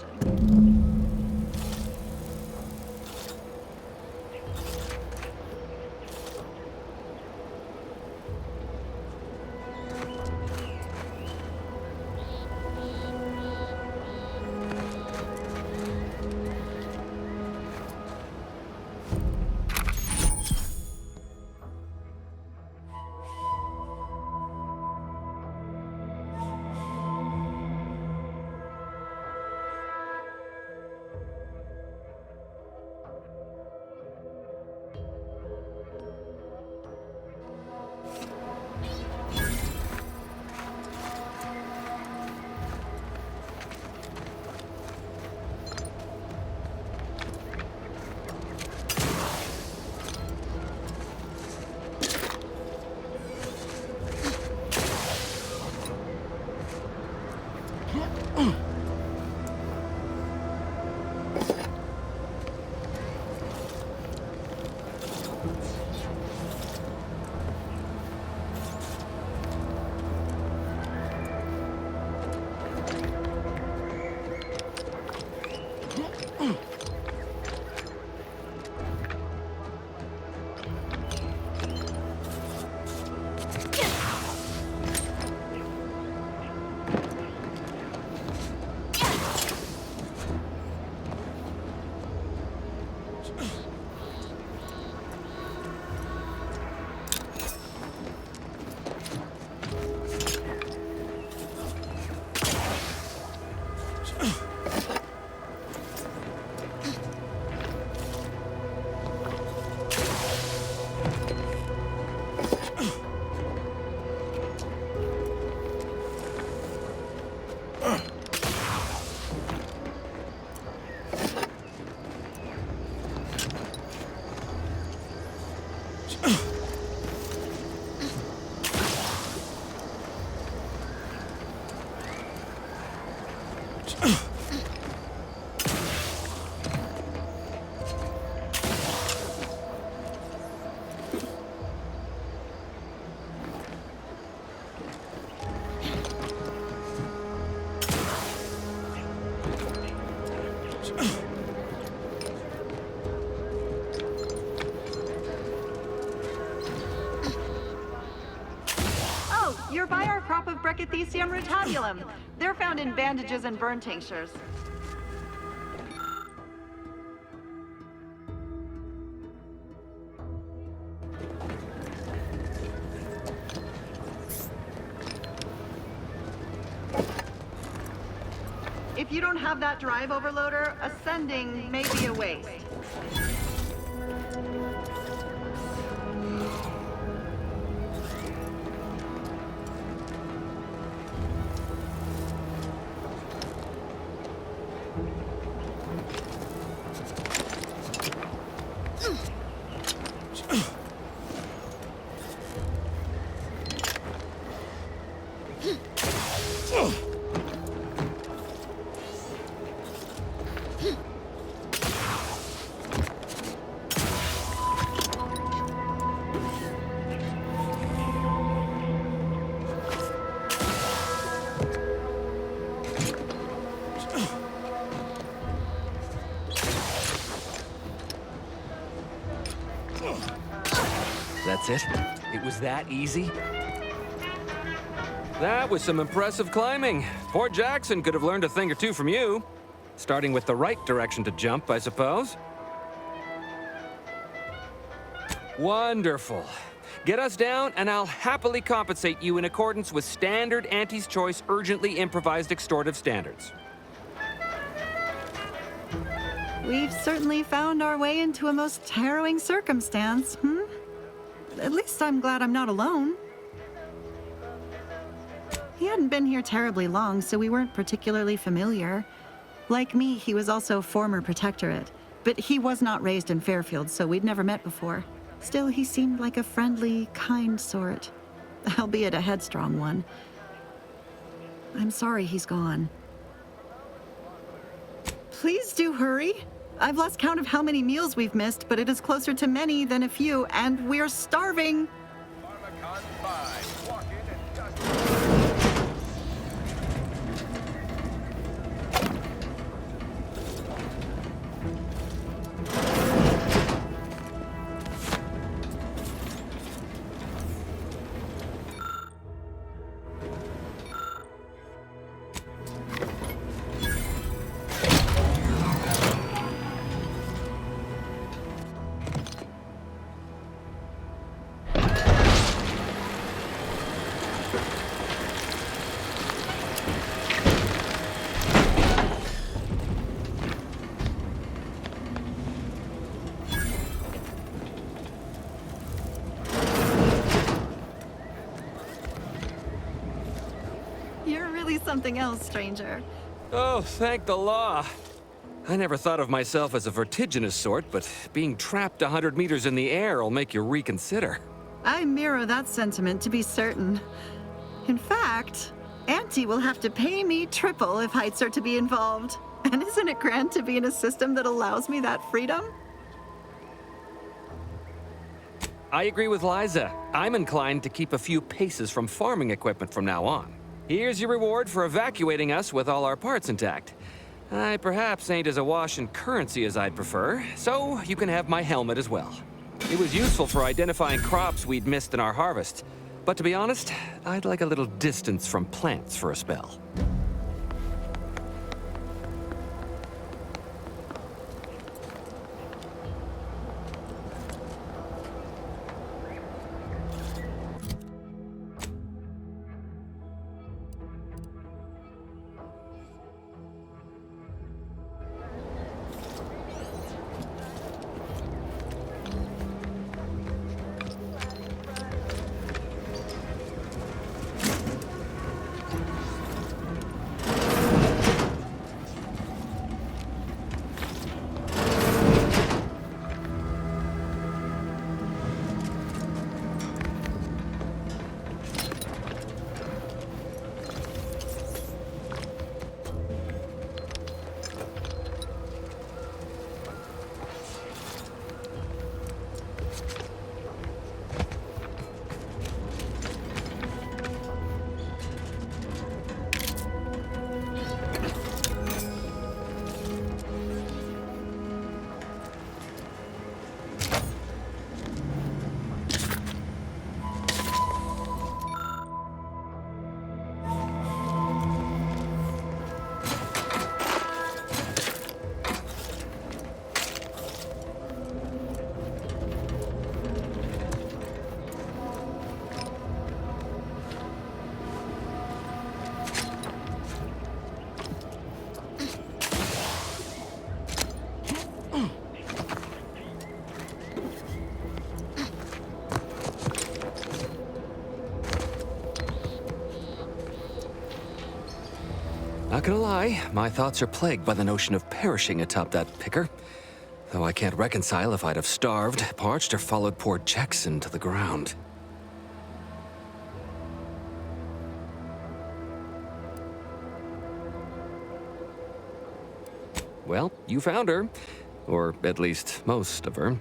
Oh, you're by our crop of Brachythecium rotabulum. They're found in bandages and burn tinctures. If you don't have that drive overloader, ascending may be a waste. That's it? It was that easy? That was some impressive climbing. Poor Jackson could have learned a thing or two from you. Starting with the right direction to jump, I suppose. Wonderful. Get us down, and I'll happily compensate you in accordance with standard Auntie's Choice urgently improvised extortive standards. We've certainly found our way into a most harrowing circumstance, At least I'm glad I'm not alone. He hadn't been here terribly long, so we weren't particularly familiar. Like me, he was also former Protectorate, but he was not raised in Fairfield, so we'd never met before. Still, he seemed like a friendly, kind sort, albeit a headstrong one. I'm sorry he's gone. Please do hurry. I've lost count of how many meals we've missed, but it is closer to many than a few, and we're starving. Something else, stranger. Oh, thank the law. I never thought of myself as a vertiginous sort, but being trapped 100 meters in the air will make you reconsider. I mirror that sentiment, to be certain. In fact, Auntie will have to pay me triple if heights are to be involved. And isn't it grand to be in a system that allows me that freedom? I agree with Liza. I'm inclined to keep a few paces from farming equipment from now on. Here's your reward for evacuating us with all our parts intact. I perhaps ain't as awash in currency as I'd prefer, so you can have my helmet as well. It was useful for identifying crops we'd missed in our harvest. But to be honest, I'd like a little distance from plants for a spell. gonna lie, my thoughts are plagued by the notion of perishing atop that picker. Though I can't reconcile if I'd have starved, parched, or followed poor Jackson to the ground. Well, you found her. Or at least most of her.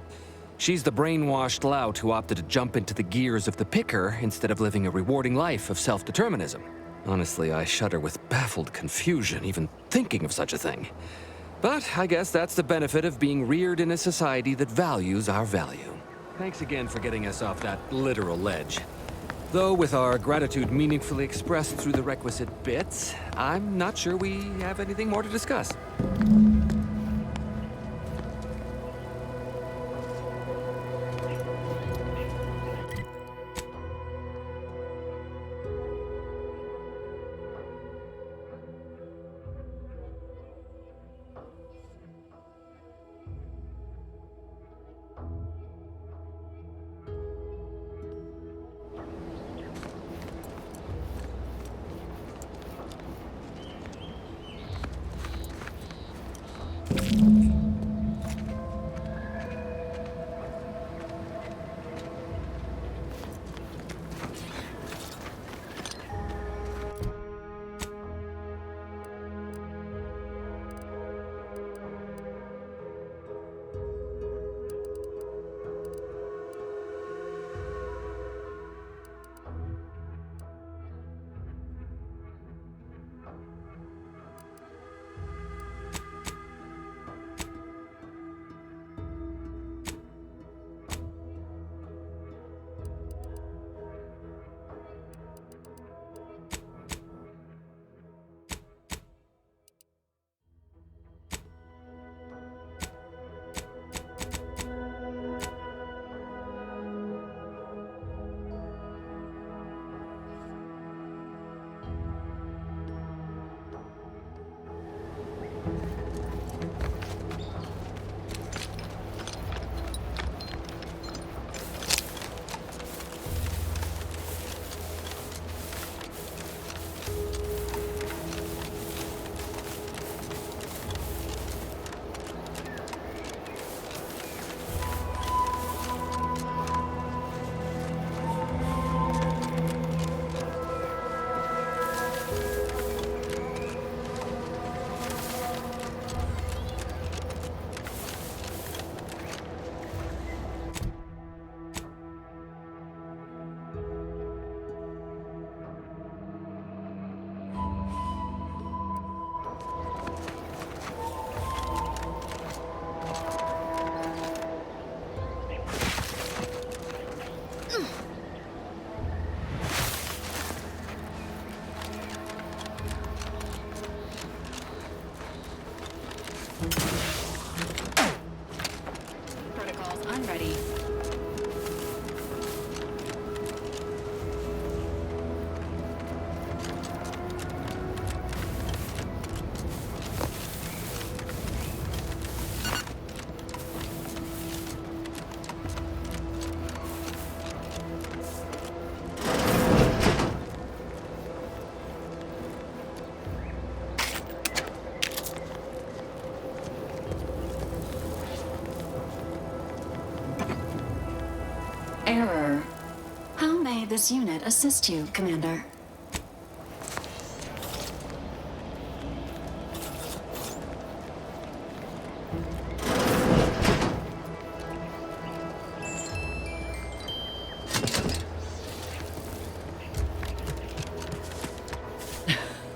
She's the brainwashed lout who opted to jump into the gears of the picker instead of living a rewarding life of self-determinism. Honestly, I shudder with baffled confusion even thinking of such a thing. But I guess that's the benefit of being reared in a society that values our value. Thanks again for getting us off that literal ledge. Though with our gratitude meaningfully expressed through the requisite bits, I'm not sure we have anything more to discuss. Protocols unready. Error. How may this unit assist you, Commander?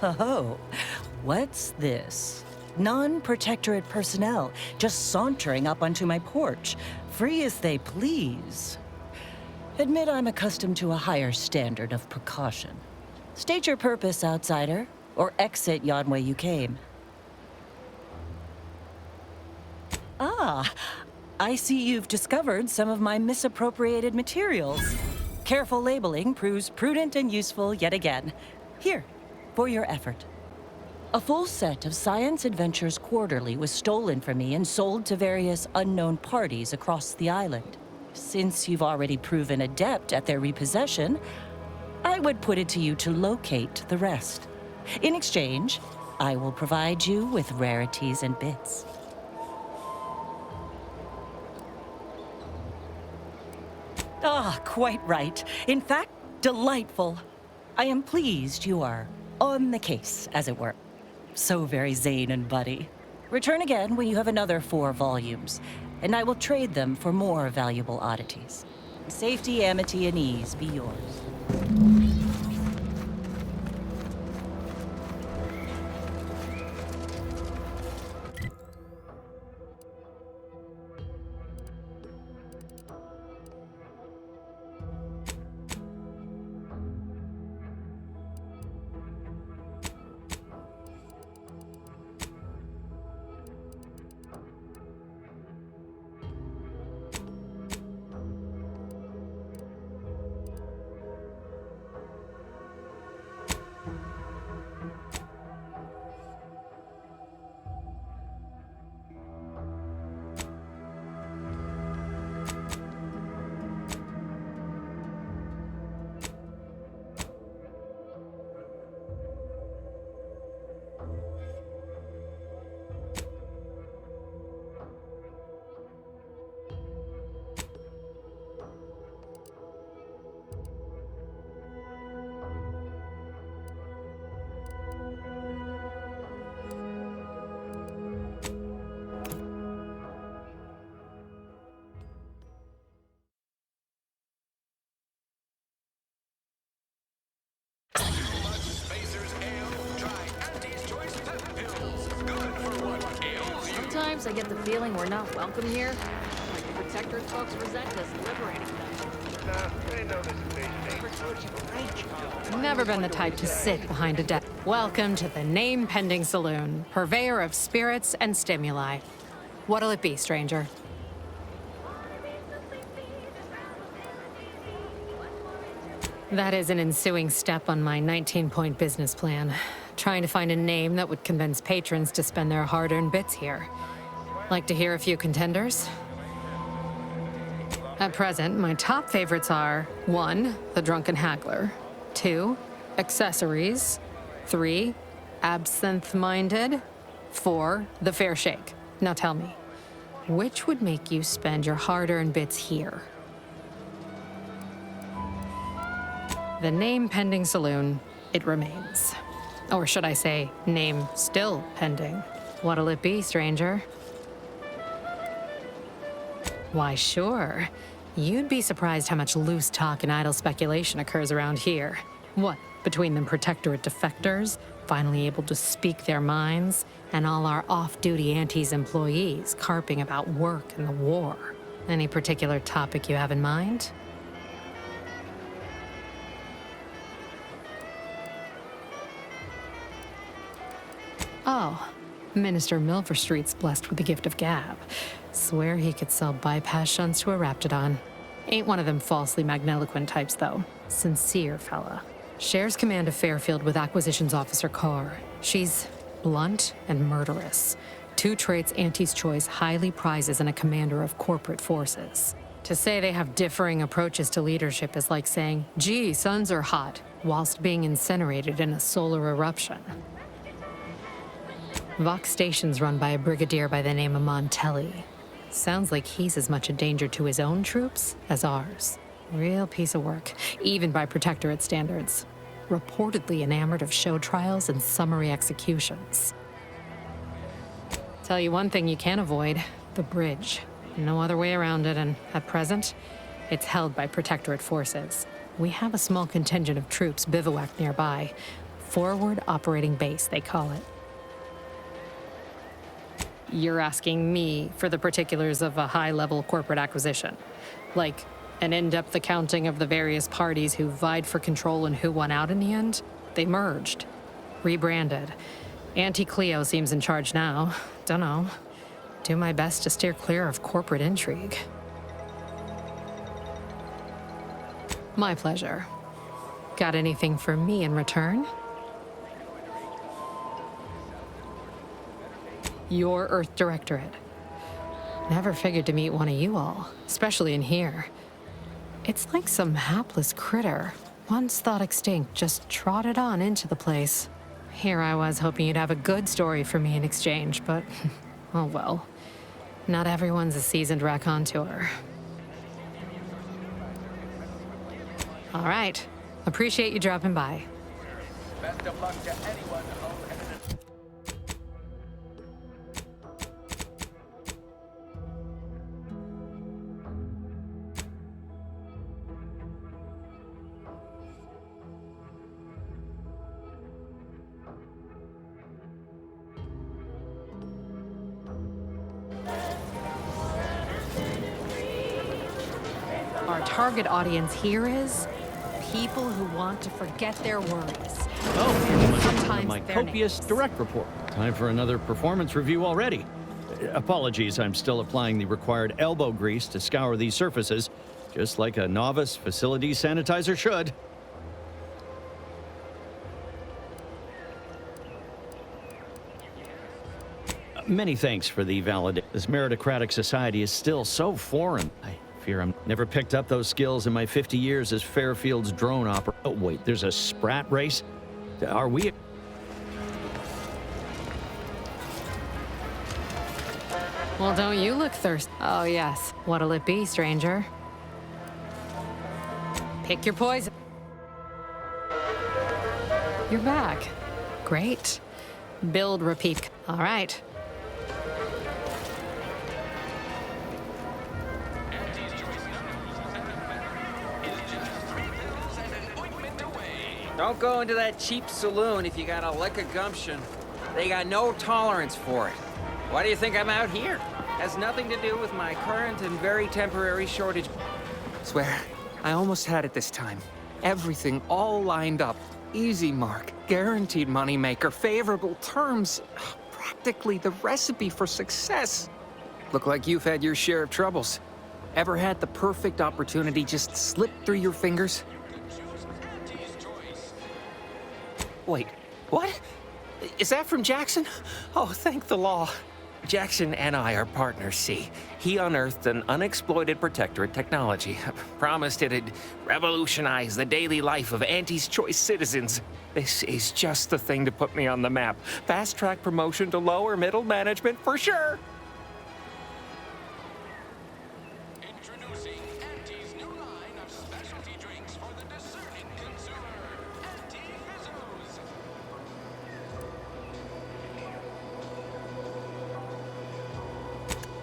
Oh, what's this? Non-protectorate personnel just sauntering up onto my porch, free as they please. Admit I'm accustomed to a higher standard of precaution. State your purpose, outsider, or exit yon way you came. Ah, I see you've discovered some of my misappropriated materials. Careful labeling proves prudent and useful yet again. Here, for your effort. A full set of Science Adventures Quarterly was stolen from me and sold to various unknown parties across the island. Since you've already proven adept at their repossession, I would put it to you to locate the rest. In exchange, I will provide you with rarities and bits. Ah, quite right. In fact, delightful. I am pleased you are on the case, as it were. So very Zane and Buddy. Return again when you have another 4 volumes, and I will trade them for more valuable oddities. Safety, amity, and ease be yours. Sometimes I get the feeling we're not welcome here. Like the Protectorate folks resent us liberating them. Never been the type to sit behind a desk. Welcome to the Name Pending Saloon, purveyor of spirits and stimuli. What'll it be, stranger? That is an ensuing step on my 19-point business plan. Trying to find a name that would convince patrons to spend their hard-earned bits here. Like to hear a few contenders? At present, my top favorites are 1, the Drunken Haggler, 2, Accessories, 3, Absinthe-Minded, 4, the Fair Shake. Now tell me, which would make you spend your hard-earned bits here? The Name Pending Saloon, it remains. Or should I say, name still pending. What'll it be, stranger? Why, sure. You'd be surprised how much loose talk and idle speculation occurs around here. What, between the Protectorate defectors, finally able to speak their minds, and all our off-duty Antes employees carping about work and the war. Any particular topic you have in mind? Oh, Minister Milverstreet's blessed with the gift of gab. Swear he could sell bypass shunts to a Raptidon. Ain't one of them falsely magniloquent types, though. Sincere fella. Shares command of Fairfield with Acquisitions Officer Carr. She's blunt and murderous. 2 traits Auntie's Choice highly prizes in a commander of corporate forces. To say they have differing approaches to leadership is like saying, gee, suns are hot, whilst being incinerated in a solar eruption. Vox Station's run by a brigadier by the name of Montelli. Sounds like he's as much a danger to his own troops as ours. Real piece of work, even by Protectorate standards. Reportedly enamored of show trials and summary executions. Tell you one thing you can't avoid, the bridge. No other way around it, and at present, it's held by Protectorate forces. We have a small contingent of troops bivouacked nearby. Forward Operating Base, they call it. You're asking me for the particulars of a high-level corporate acquisition. Like an in-depth accounting of the various parties who vied for control and who won out in the end? They merged. Rebranded. Auntie Cleo seems in charge now. Dunno. Do my best to steer clear of corporate intrigue. My pleasure. Got anything for me in return? Your Earth Directorate. Never figured to meet one of you all, especially in here. It's like some hapless critter, once thought extinct, just trotted on into the place. Here I was hoping you'd have a good story for me in exchange, but oh well. Not everyone's a seasoned raconteur. All right. Appreciate you dropping by. Best of luck to anyone who Our target audience here is people who want to forget their worries. Oh, here's one of Sometimes my their copious names. direct report. Time for another performance review already. Apologies, I'm still applying the required elbow grease to scour these surfaces, just like a novice facility sanitizer should. Many thanks for the validation. This meritocratic society is still so foreign. I fear I'm never picked up those skills in my 50 years as Fairfield's drone operator. Oh, wait, there's a sprat race? Are we... Well, don't you look thirsty? Oh, yes. What'll it be, stranger? Pick your poison. You're back. Great. Build, repeat. All right. Don't go into that cheap saloon if you got a lick of gumption. They got no tolerance for it. Why do you think I'm out here? Has nothing to do with my current and very temporary shortage. Swear, I almost had it this time. Everything all lined up. Easy mark, guaranteed moneymaker, favorable terms. Practically the recipe for success. Look like you've had your share of troubles. Ever had the perfect opportunity just slip through your fingers? Wait, what? Is that from Jackson? Oh, thank the law. Jackson and I are partners, see. He unearthed an unexploited protectorate technology. Promised it'd revolutionize the daily life of Auntie's Choice citizens. This is just the thing to put me on the map. Fast-track promotion to lower middle management for sure.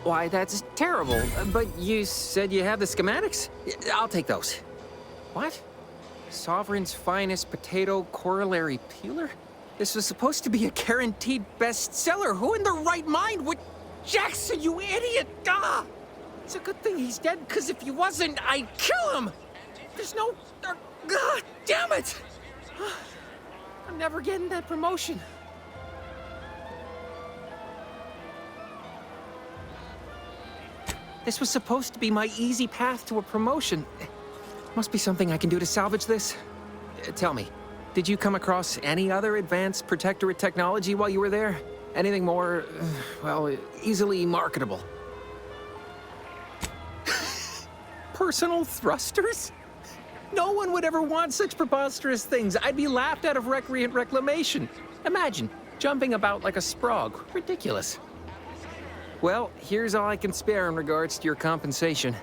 Why, that's terrible. But you said you have the schematics? I'll take those. What? Sovereign's finest potato corollary peeler? This was supposed to be a guaranteed bestseller. Who in their right mind would... Jackson, you idiot! Ah! It's a good thing he's dead, because if he wasn't, I'd kill him! There's no... God damn it! I'm never getting that promotion. This was supposed to be my easy path to a promotion. Must be something I can do to salvage this. Tell me, did you come across any other advanced protectorate technology while you were there? Anything more, well, easily marketable? Personal thrusters? No one would ever want such preposterous things. I'd be laughed out of recreant reclamation. Imagine, jumping about like a sprog. Ridiculous. Well, here's all I can spare in regards to your compensation.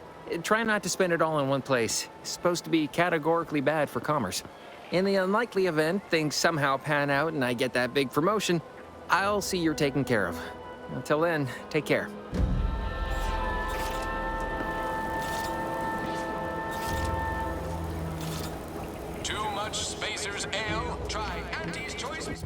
Try not to spend it all in one place. It's supposed to be categorically bad for commerce. In the unlikely event things somehow pan out and I get that big promotion, I'll see you're taken care of. Until then, take care. Too much Spacer's Ale? Try Auntie's Choice.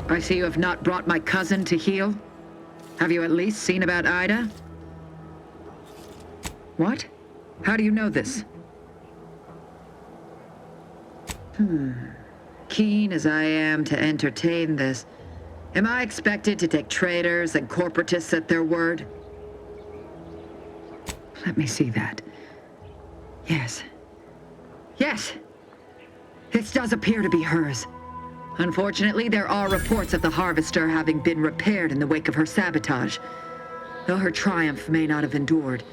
I see you have not brought my cousin to heal. Have you at least seen about Ida? What? How do you know this? Keen as I am to entertain this, am I expected to take traders and corporatists at their word? Let me see that. Yes. Yes! This does appear to be hers. Unfortunately, there are reports of the Harvester having been repaired in the wake of her sabotage. Though her triumph may not have endured,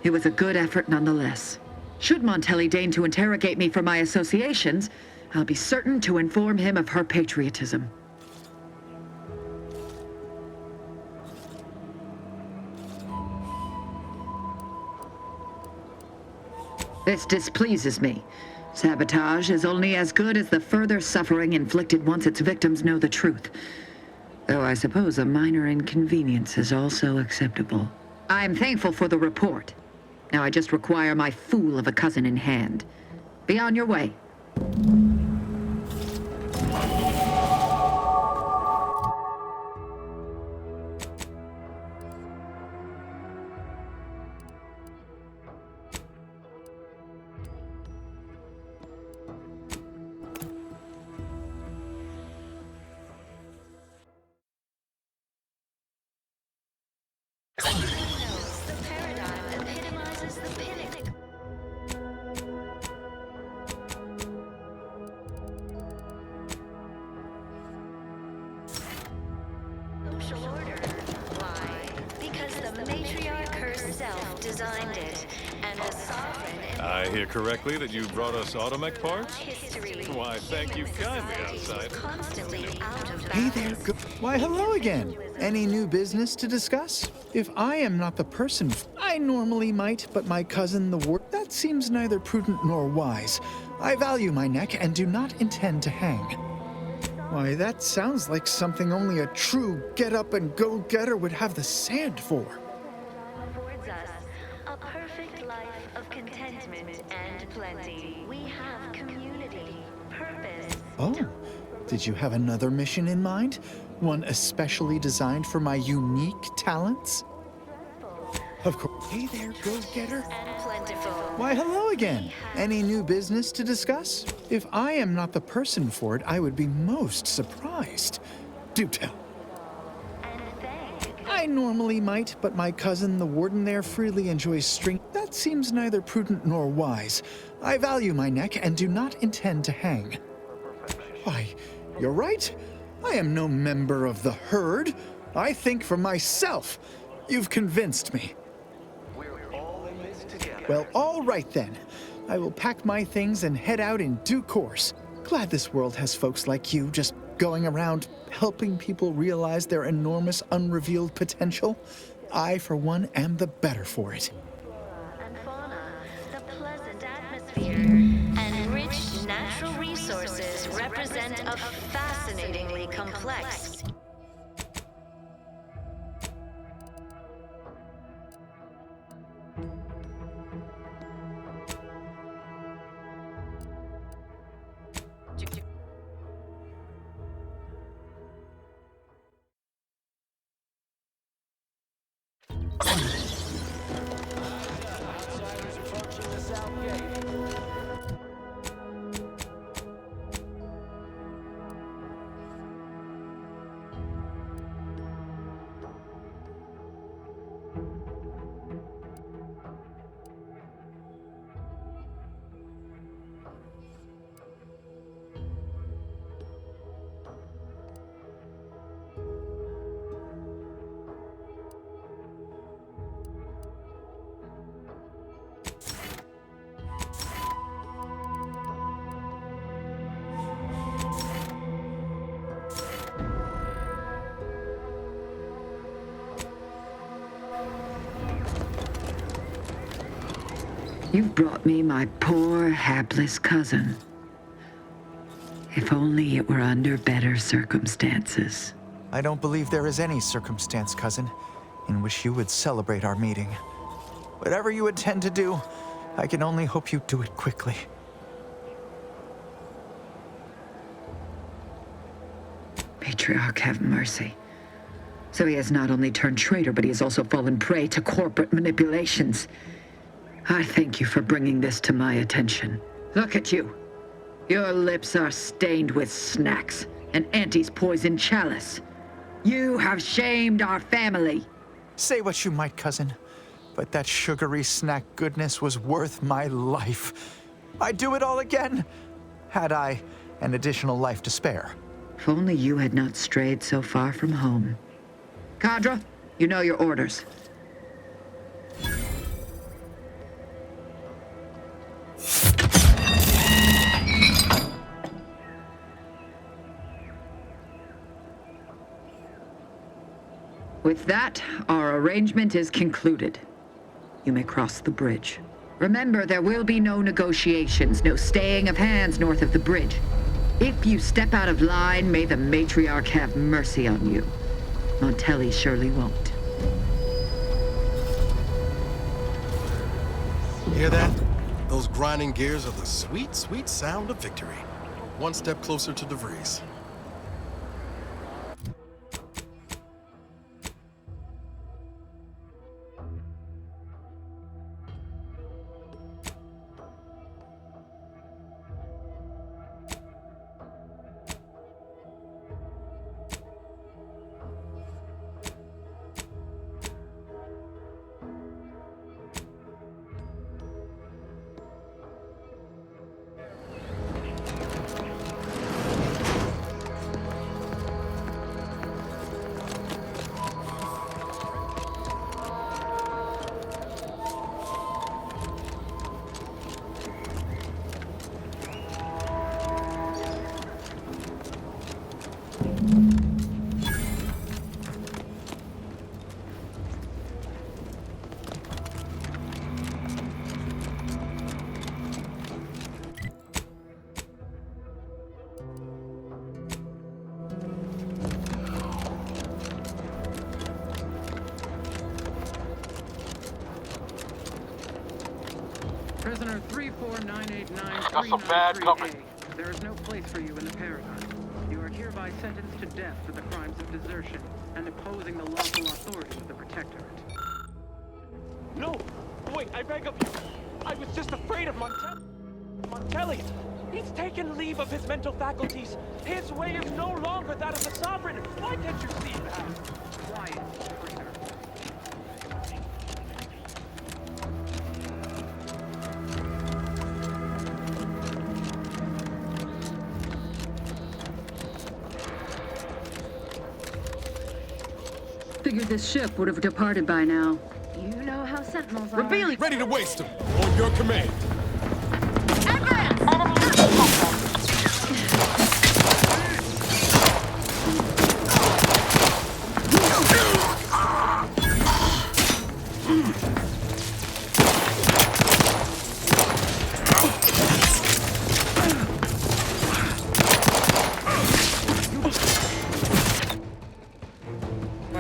it was a good effort nonetheless. Should Montelli deign to interrogate me for my associations, I'll be certain to inform him of her patriotism. This displeases me. Sabotage is only as good as the further suffering inflicted once its victims know the truth. Though I suppose a minor inconvenience is also acceptable. I am thankful for the report. Now I just require my fool of a cousin in hand. Be on your way. I hear correctly that you brought us automech parts? Why, thank you kindly, outside. Hey there, why, hello again. Any new business to discuss? If I am not the person, I normally might, but my cousin, the ward, that seems neither prudent nor wise. I value my neck and do not intend to hang. Why, that sounds like something only a true get-up-and-go-getter would have the sand for. Affords us a perfect life of contentment and plenty. We have community, purpose. Oh, did you have another mission in mind? One especially designed for my unique talents? Of course. Hey there, go-getter. And plentiful. Why, hello again. Any new business to discuss? If I am not the person for it, I would be most surprised. Do tell. I normally might, but my cousin, the warden there, freely enjoys string. That seems neither prudent nor wise. I value my neck and do not intend to hang. Why, you're right. I am no member of the herd. I think for myself. You've convinced me. Well, all right then. I will pack my things and head out in due course. Glad this world has folks like you just going around helping people realize their enormous unrevealed potential. I, for one, am the better for it. And fauna, the pleasant atmosphere, and rich natural resources represent a fascinatingly complex. You've brought me my poor, hapless cousin. If only it were under better circumstances. I don't believe there is any circumstance, cousin, in which you would celebrate our meeting. Whatever you intend to do, I can only hope you do it quickly. Matriarch have mercy. So he has not only turned traitor, but he has also fallen prey to corporate manipulations. I thank you for bringing this to my attention. Look at you. Your lips are stained with snacks and Auntie's poisoned chalice. You have shamed our family. Say what you might, cousin, but that sugary snack goodness was worth my life. I'd do it all again, had I an additional life to spare. If only you had not strayed so far from home. Cadre, you know your orders. With that, our arrangement is concluded. You may cross the bridge. Remember, there will be no negotiations, no staying of hands north of the bridge. If you step out of line, may the Matriarch have mercy on you. Montelli surely won't. Hear that? Those grinding gears are the sweet, sweet sound of victory. One step closer to DeVries. Prisoner 34989. Got some bad company. There is no place for you in the paradigm. You are hereby sentenced to death for the crimes of desertion and opposing the lawful authority of the Protectorate. No! Wait, I beg of you! I was just afraid of Montelli! He's taken leave of his mental faculties! His way is no longer that of the Sovereign! Why can't you see that? Quiet, traitor. Figured this ship would have departed by now. You know how Sentinels are. Ready to waste them. On your command.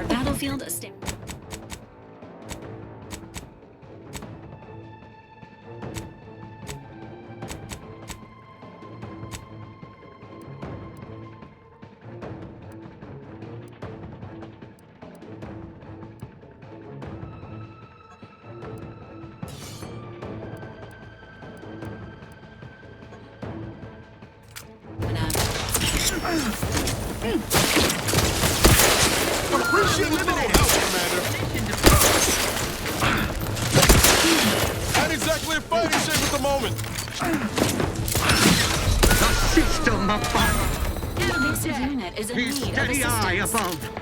Battlefield estate. Appreciate your help, Commander. Not exactly in fighting shape at the moment. The system above. Invasive unit is in His need of steady eye assistance. above.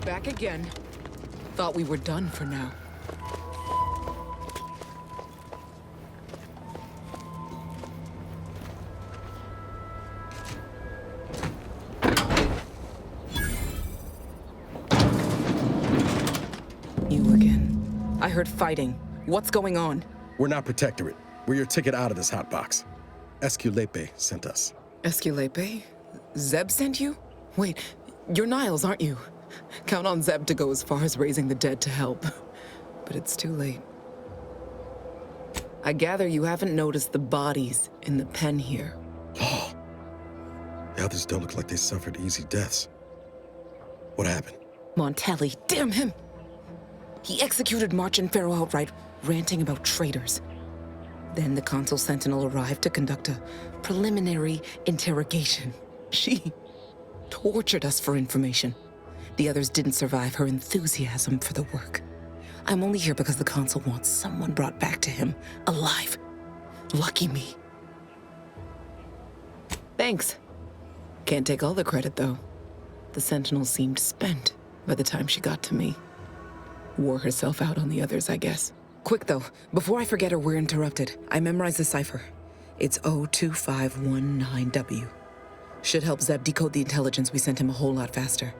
Back again. Thought we were done for now. You again. I heard fighting. What's going on? We're not Protectorate. We're your ticket out of this hotbox. Esculepe sent us. Esculepe? Zeb sent you? Wait, you're Niles, aren't you? Count on Zeb to go as far as raising the dead to help. But it's too late. I gather you haven't noticed the bodies in the pen here. Oh. The others don't look like they suffered easy deaths. What happened? Montelli, damn him! He executed March and Pharaoh outright, ranting about traitors. Then the Consul Sentinel arrived to conduct a preliminary interrogation. She tortured us for information. The others didn't survive her enthusiasm for the work. I'm only here because the Consul wants someone brought back to him, alive. Lucky me. Thanks. Can't take all the credit, though. The Sentinel seemed spent by the time she got to me. Wore herself out on the others, I guess. Quick, though, before I forget or we're interrupted, I memorized the cipher. It's 02519W. Should help Zeb decode the intelligence we sent him a whole lot faster.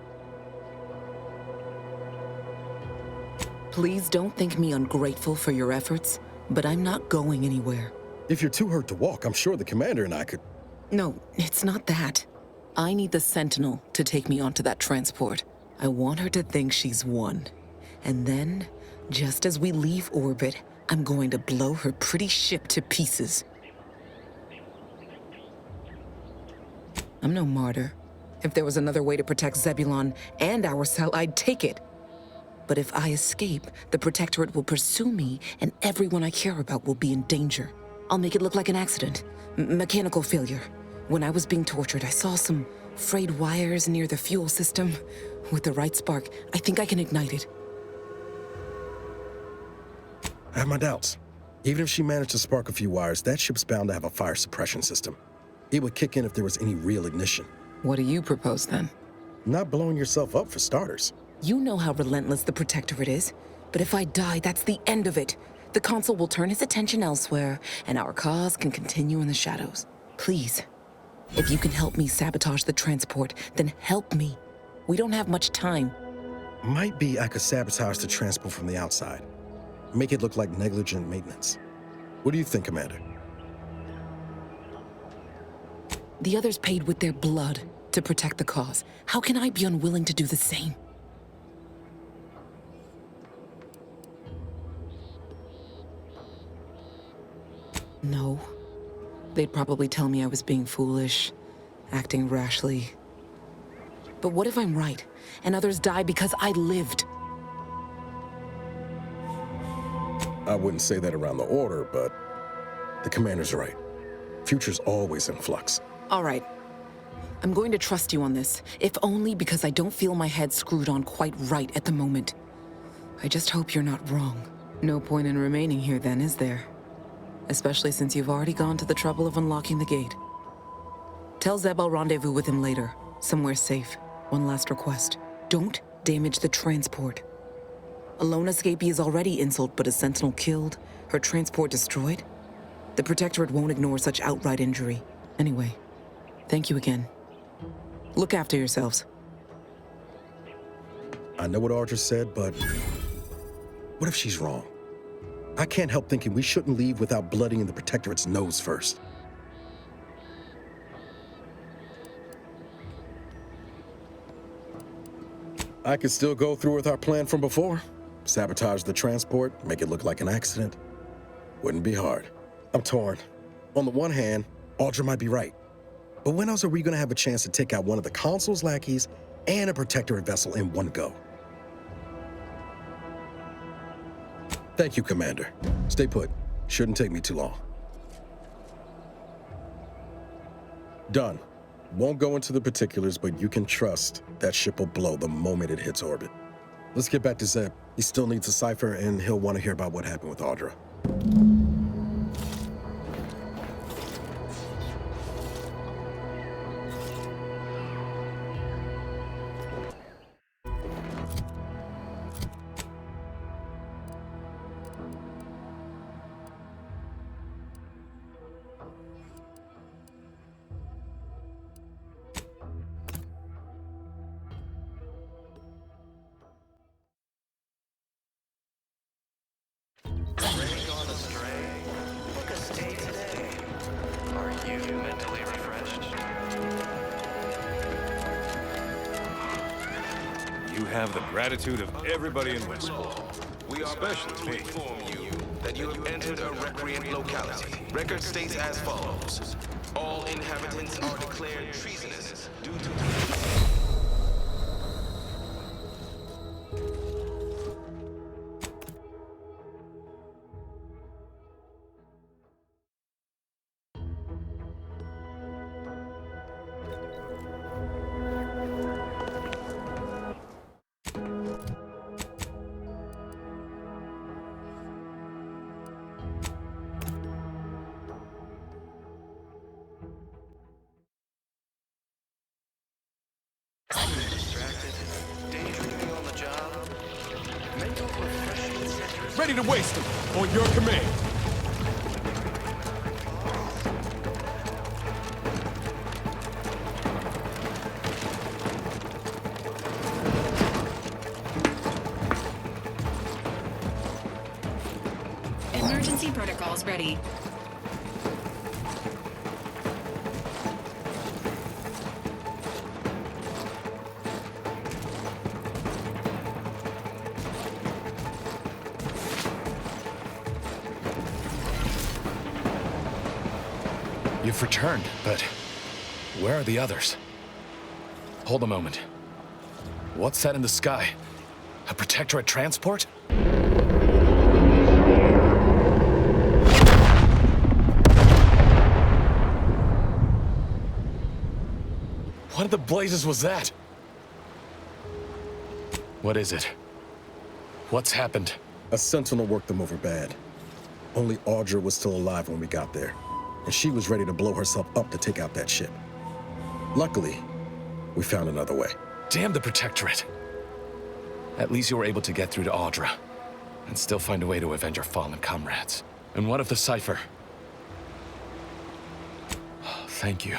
Please don't think me ungrateful for your efforts, but I'm not going anywhere. If you're too hurt to walk, I'm sure the commander and I could... No, it's not that. I need the Sentinel to take me onto that transport. I want her to think she's won. And then, just as we leave orbit, I'm going to blow her pretty ship to pieces. I'm no martyr. If there was another way to protect Zebulon and our cell, I'd take it. But if I escape, the Protectorate will pursue me, and everyone I care about will be in danger. I'll make it look like an accident. Mechanical failure. When I was being tortured, I saw some frayed wires near the fuel system. With the right spark, I think I can ignite it. I have my doubts. Even if she managed to spark a few wires, that ship's bound to have a fire suppression system. It would kick in if there was any real ignition. What do you propose, then? Not blowing yourself up, for starters. You know how relentless the Protectorate is. But if I die, that's the end of it. The Consul will turn his attention elsewhere, and our cause can continue in the shadows. Please, if you can help me sabotage the transport, then help me. We don't have much time. Might be I could sabotage the transport from the outside. Make it look like negligent maintenance. What do you think, Commander? The others paid with their blood to protect the cause. How can I be unwilling to do the same? No. They'd probably tell me I was being foolish, acting rashly. But what if I'm right, and others die because I lived? I wouldn't say that around the Order, but the Commander's right. Future's always in flux. All right. I'm going to trust you on this, if only because I don't feel my head screwed on quite right at the moment. I just hope you're not wrong. No point in remaining here then, is there? Especially since you've already gone to the trouble of unlocking the gate. Tell Zeb I'll rendezvous with him later, somewhere safe. One last request. Don't damage the transport. A lone escapee is already insult, but a Sentinel killed, her transport destroyed? The Protectorate won't ignore such outright injury. Anyway, thank you again. Look after yourselves. I know what Audra said, but what if she's wrong? I can't help thinking we shouldn't leave without blooding in the Protectorate's nose first. I could still go through with our plan from before. Sabotage the transport, make it look like an accident. Wouldn't be hard. I'm torn. On the one hand, Audra might be right. But when else are we gonna have a chance to take out one of the Consul's lackeys and a Protectorate vessel in one go? Thank you, Commander. Stay put. Shouldn't take me too long. Done. Won't go into the particulars, but you can trust that ship will blow the moment it hits orbit. Let's get back to Zeb. He still needs a cipher, and he'll want to hear about what happened with Audra. have the gratitude of everybody in Westport, We are especially me. inform you that you have entered a recreant locality. Record states as follows. All inhabitants are declared treasonous due to... Ready to waste them, on your command. Emergency protocols ready. You've returned, but where are the others? Hold a moment. What's that in the sky? A Protectorate transport? What in the blazes was that? What is it? What's happened? A Sentinel worked them over bad. Only Audra was still alive when we got there, and she was ready to blow herself up to take out that ship. Luckily, we found another way. Damn the Protectorate. At least you were able to get through to Audra, and still find a way to avenge your fallen comrades. And what of the cipher? Thank you.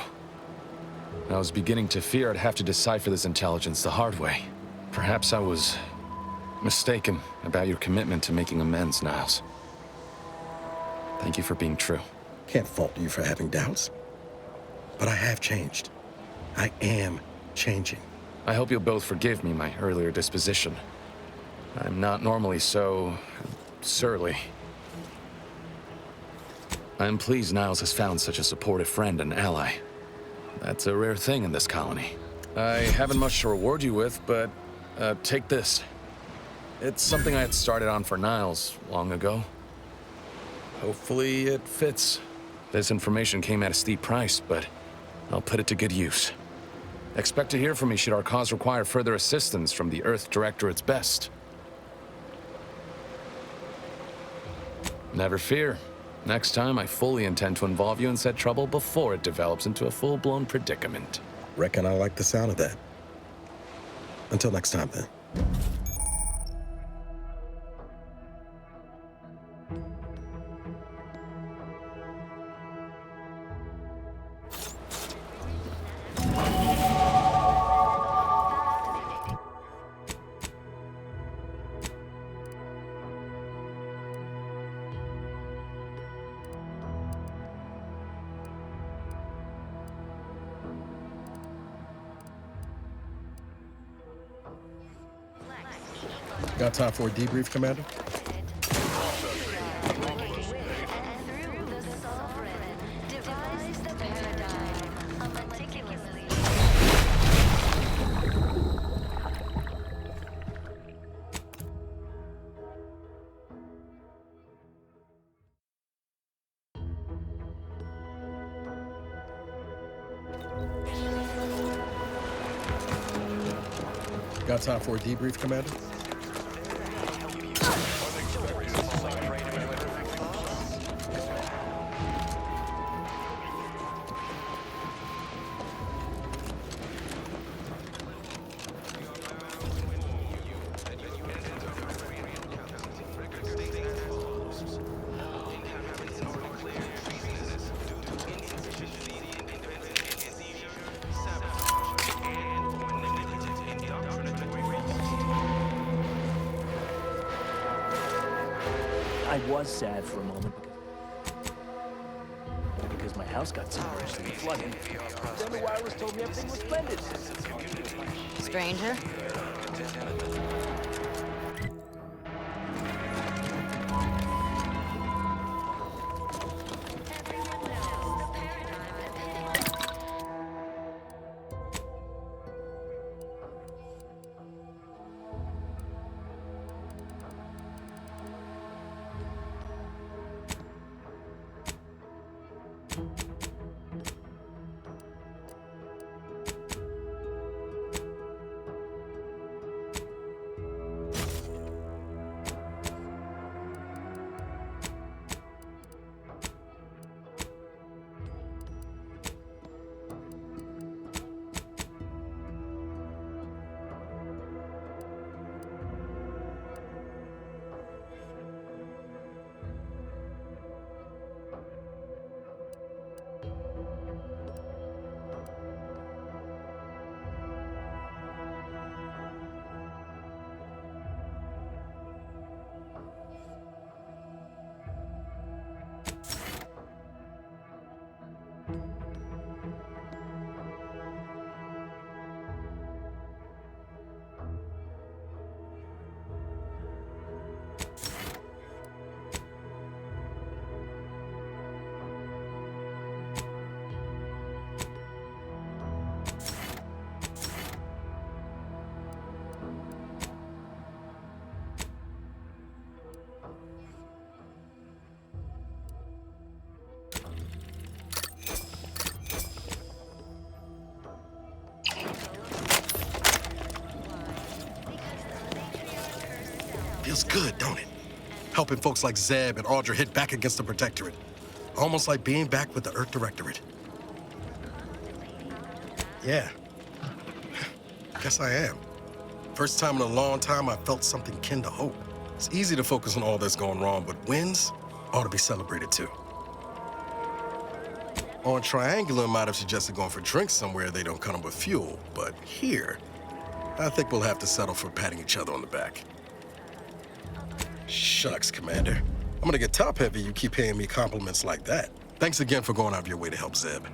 I was beginning to fear I'd have to decipher this intelligence the hard way. Perhaps I was mistaken about your commitment to making amends, Niles. Thank you for being true. Can't fault you for having doubts. But I have changed. I am changing. I hope you'll both forgive me my earlier disposition. I'm not normally so... surly. I'm pleased Niles has found such a supportive friend and ally. That's a rare thing in this colony. I haven't much to reward you with, but take this. It's something I had started on for Niles long ago. Hopefully it fits. This information came at a steep price, but I'll put it to good use. Expect to hear from me should our cause require further assistance from the Earth Directorate's best. Never fear. Next time, I fully intend to involve you in said trouble before it develops into a full-blown predicament. Reckon I like the sound of that. Until next time, then. Got time for a debrief, Commander? Got time for a debrief, Commander? I was sad for a moment because my house got submerged in the flooding. Then the wireless told me everything was splendid. Stranger? Feels good, don't it? Helping folks like Zeb and Audra hit back against the Protectorate. Almost like being back with the Earth Directorate. Yeah. Guess I am. First time in a long time I felt something kin to hope. It's easy to focus on all that's going wrong, but wins ought to be celebrated too. On Triangular might have suggested going for drinks somewhere they don't come with fuel, but here, I think we'll have to settle for patting each other on the back. Shucks, Commander. I'm gonna get top-heavy you keep paying me compliments like that. Thanks again for going out of your way to help Zeb.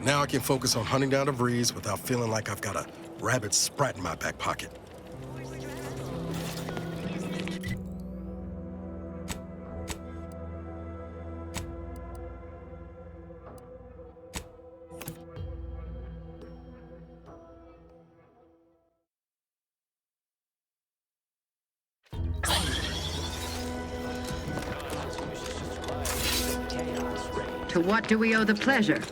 Now I can focus on hunting down the Vrees without feeling like I've got a rabid sprat in my back pocket. To what do we owe the pleasure?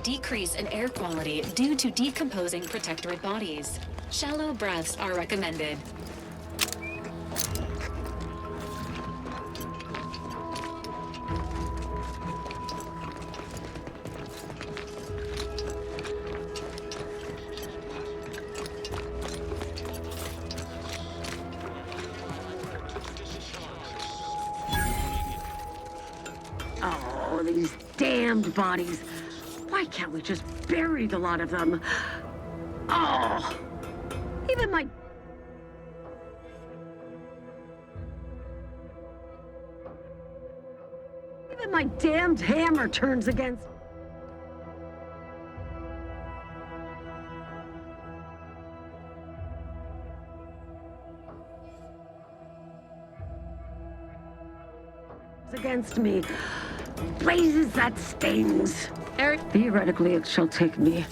decrease in air quality due to decomposing protectorate bodies. Shallow breaths are recommended. Oh, these damned bodies. Why can't we just bury the lot of them? Oh, even my damned hammer turns against. Against me. Blazes, that stings. Theoretically, it shall take me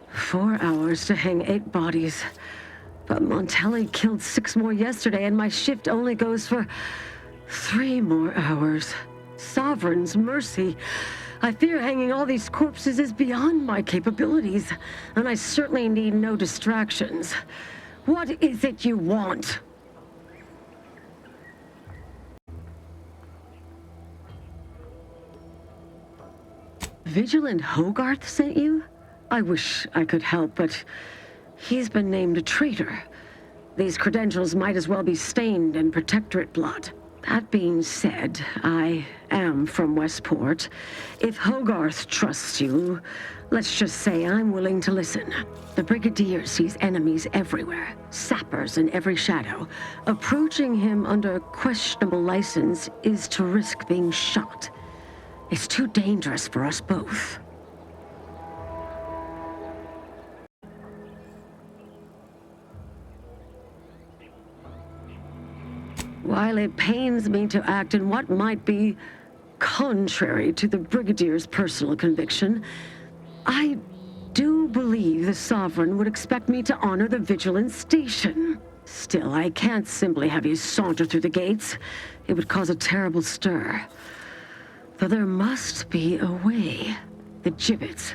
4 hours to hang 8 bodies. But Montelli killed 6 more yesterday, and my shift only goes for 3 more hours. Sovereign's mercy. I fear hanging all these corpses is beyond my capabilities, and I certainly need no distractions. What is it you want? Vigilant Hogarth sent you? I wish I could help, but he's been named a traitor. These credentials might as well be stained in Protectorate blood. That being said, I am from Westport. If Hogarth trusts you, let's just say I'm willing to listen. The Brigadier sees enemies everywhere, sappers in every shadow. Approaching him under questionable license is to risk being shot. It's too dangerous for us both. While it pains me to act in what might be contrary to the Brigadier's personal conviction, I do believe the Sovereign would expect me to honor the Vigilance Station. Still, I can't simply have you saunter through the gates. It would cause a terrible stir. Though there must be a way. The gibbets.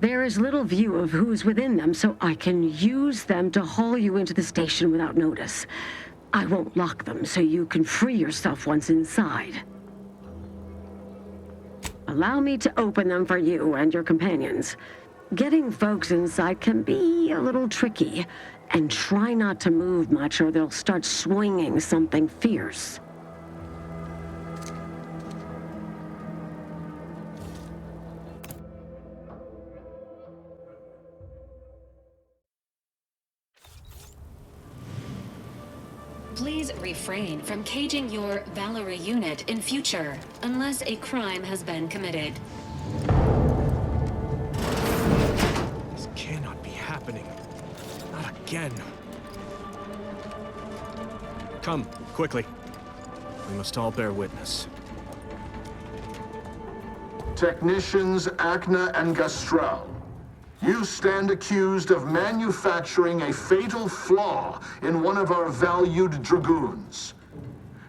There is little view of who's within them, so I can use them to haul you into the station without notice. I won't lock them, so you can free yourself once inside. Allow me to open them for you and your companions. Getting folks inside can be a little tricky, and try not to move much or they'll start swinging something fierce. Please refrain from caging your Valerie unit in future, unless a crime has been committed. This cannot be happening. Not again. Come, quickly. We must all bear witness. Technicians Acna and Gastrell, you stand accused of manufacturing a fatal flaw in one of our valued dragoons.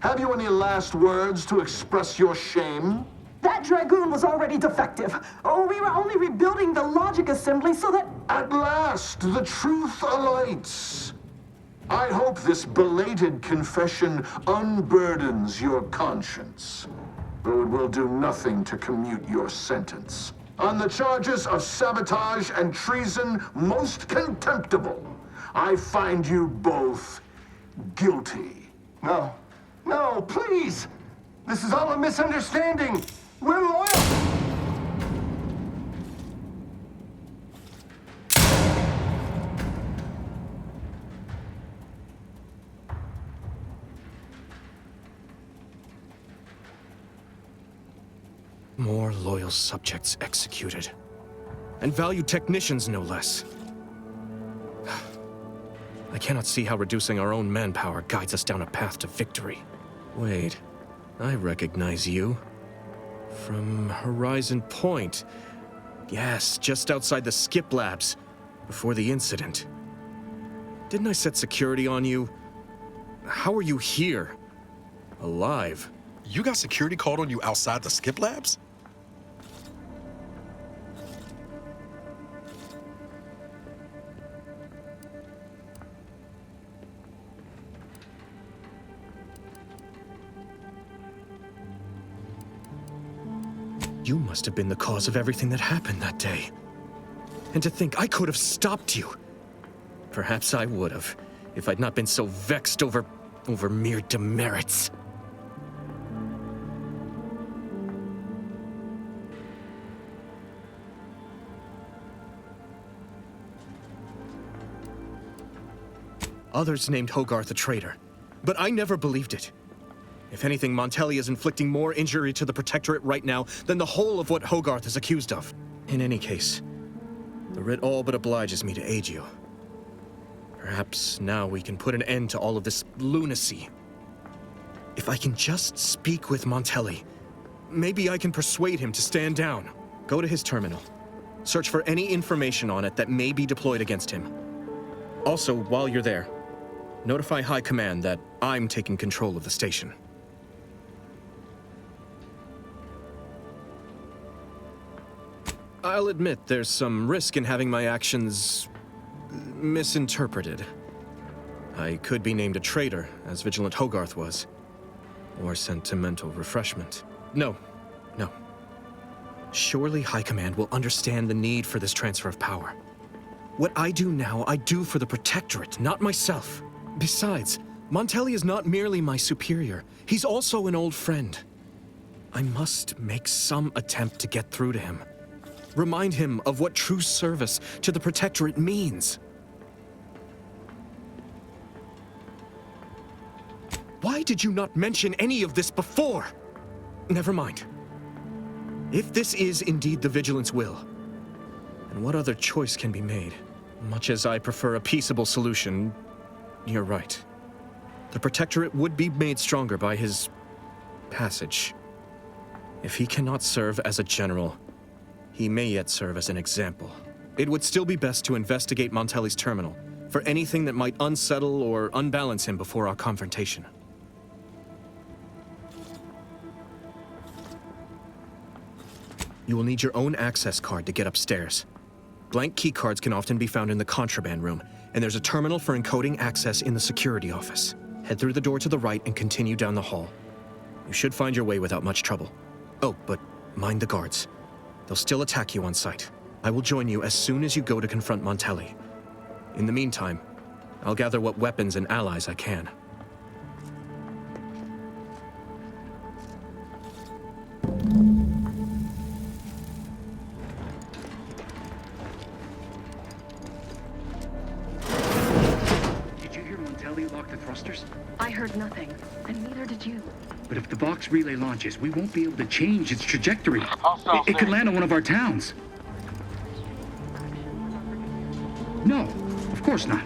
Have you any last words to express your shame? That dragoon was already defective. Oh, we were only rebuilding the logic assembly so that... At last, the truth alights. I hope this belated confession unburdens your conscience, though it will do nothing to commute your sentence. On the charges of sabotage and treason most contemptible, I find you both guilty. No, please! This is all a misunderstanding. We're loyal! More loyal subjects executed. And valued technicians, no less. I cannot see how reducing our own manpower guides us down a path to victory. Wait, I recognize you. From Horizon Point. Yes, just outside the Skip Labs, before the incident. Didn't I set security on you? How are you here? Alive? You got security called on you outside the Skip Labs? You must have been the cause of everything that happened that day. And to think I could have stopped you. Perhaps I would have, if I'd not been so vexed over mere demerits. Others named Hogarth a traitor, but I never believed it. If anything, Montelli is inflicting more injury to the Protectorate right now than the whole of what Hogarth is accused of. In any case, the writ all but obliges me to aid you. Perhaps now we can put an end to all of this lunacy. If I can just speak with Montelli, maybe I can persuade him to stand down. Go to his terminal. Search for any information on it that may be deployed against him. Also, while you're there, notify High Command that I'm taking control of the station. I'll admit there's some risk in having my actions misinterpreted. I could be named a traitor, as Vigilant Hogarth was. Or sentimental refreshment. No. Surely High Command will understand the need for this transfer of power. What I do now, I do for the Protectorate, not myself. Besides, Montelli is not merely my superior. He's also an old friend. I must make some attempt to get through to him. Remind him of what true service to the Protectorate means. Why did you not mention any of this before? Never mind. If this is indeed the Vigilant's will, then what other choice can be made? Much as I prefer a peaceable solution, you're right. The Protectorate would be made stronger by his passage. If he cannot serve as a general, he may yet serve as an example. It would still be best to investigate Montelli's terminal for anything that might unsettle or unbalance him before our confrontation. You will need your own access card to get upstairs. Blank keycards can often be found in the contraband room, and there's a terminal for encoding access in the security office. Head through the door to the right and continue down the hall. You should find your way without much trouble. Oh, but mind the guards. They'll still attack you on sight. I will join you as soon as you go to confront Montelli. In the meantime, I'll gather what weapons and allies I can. I heard nothing, and neither did you. But if the box relay launches, we won't be able to change its trajectory. It could land on one of our towns. No, of course not.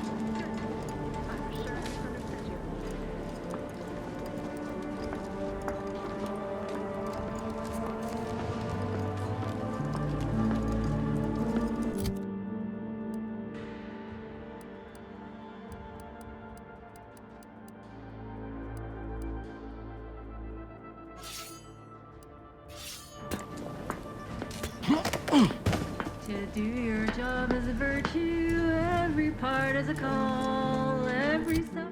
To do your job is a virtue, every part is a call, every step.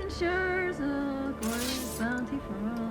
Ensures a glorious bounty for all.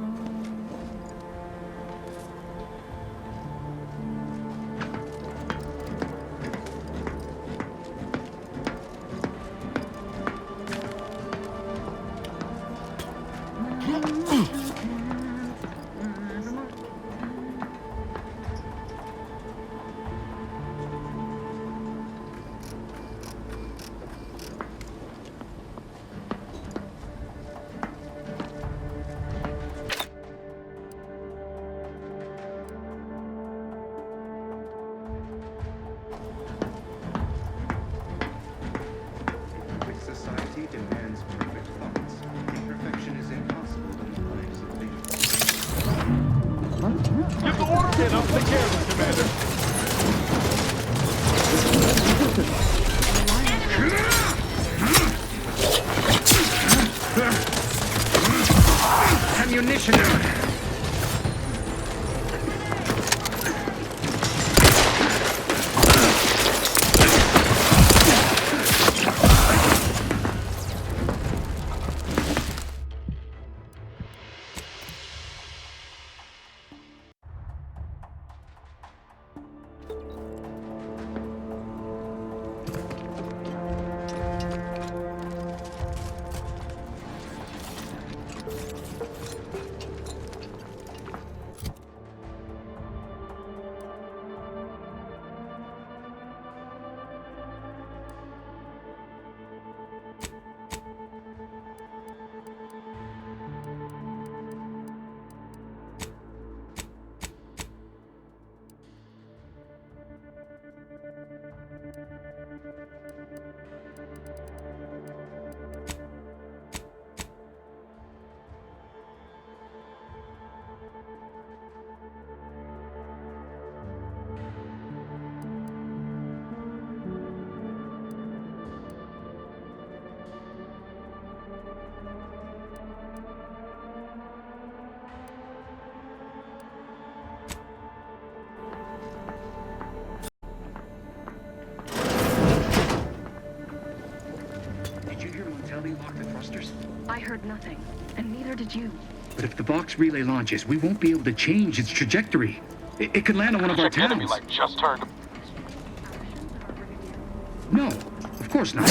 ammunition! Lock the thrusters? I heard nothing, and neither did you. But if the Vox relay launches, we won't be able to change its trajectory. It could land on one of our towns. Enemy like just heard. No, of course not.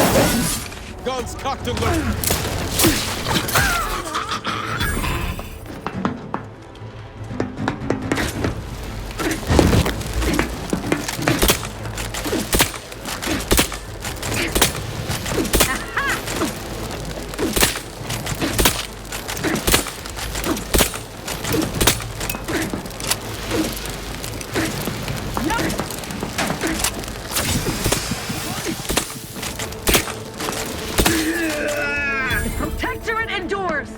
Guns cocked and loaded. Protectorate endures!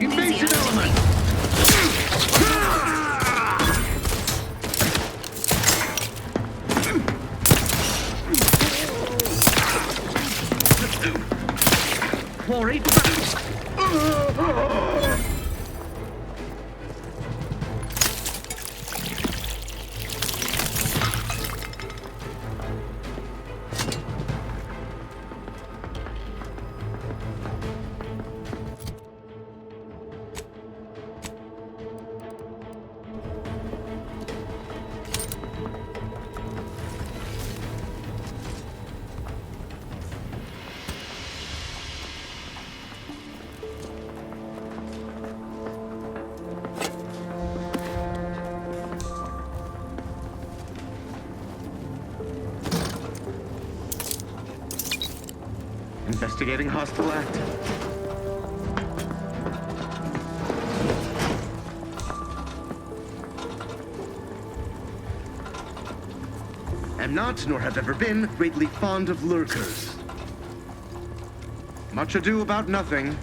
Invasion element! Quarry! Investigating hostile act. Am not, nor have ever been, greatly fond of lurkers. Much ado about nothing.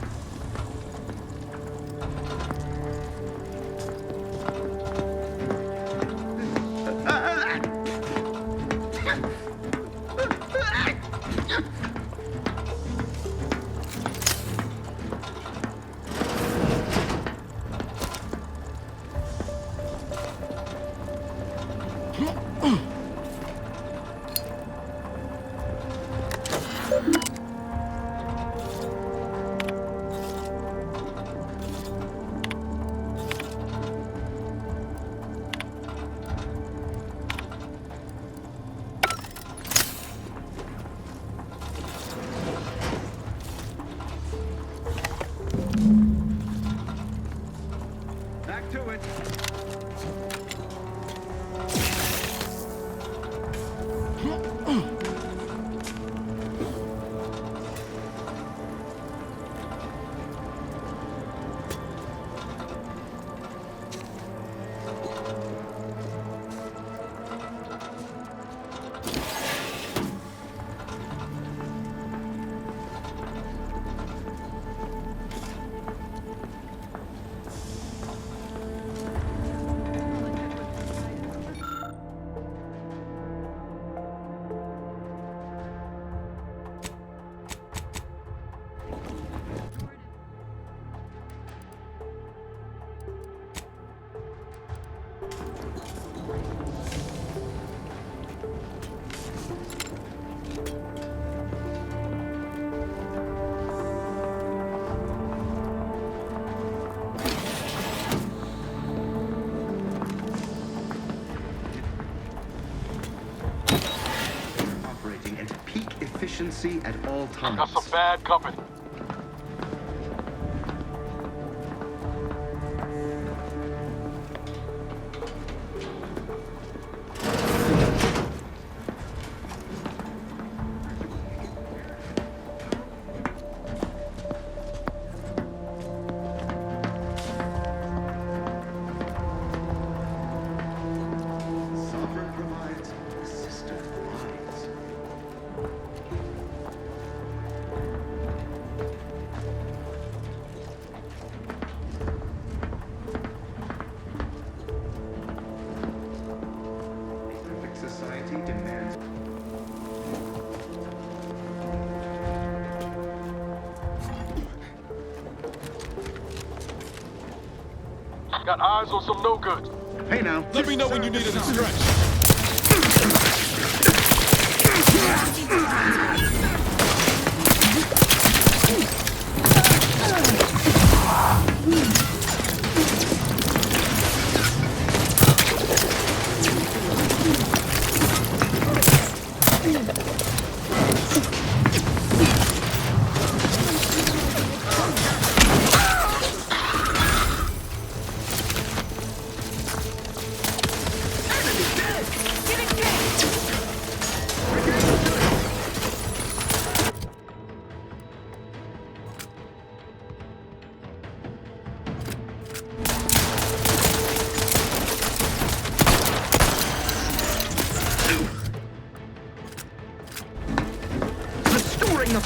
Operating at peak efficiency at all times. Got some bad company. Sovereign provides, the system provides. A perfect society demands. Got eyes on some no goods. Hey now. Let me know when you need a distraction. Restoring the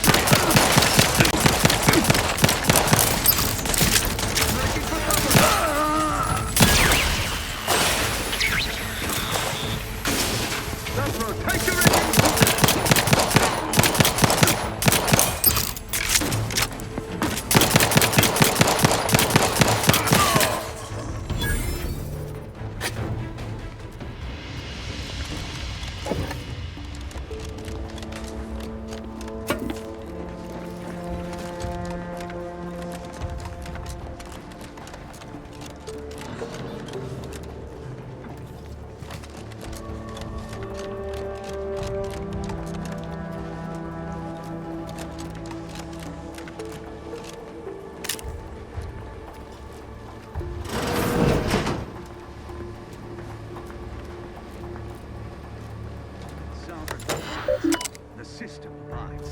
The system provides.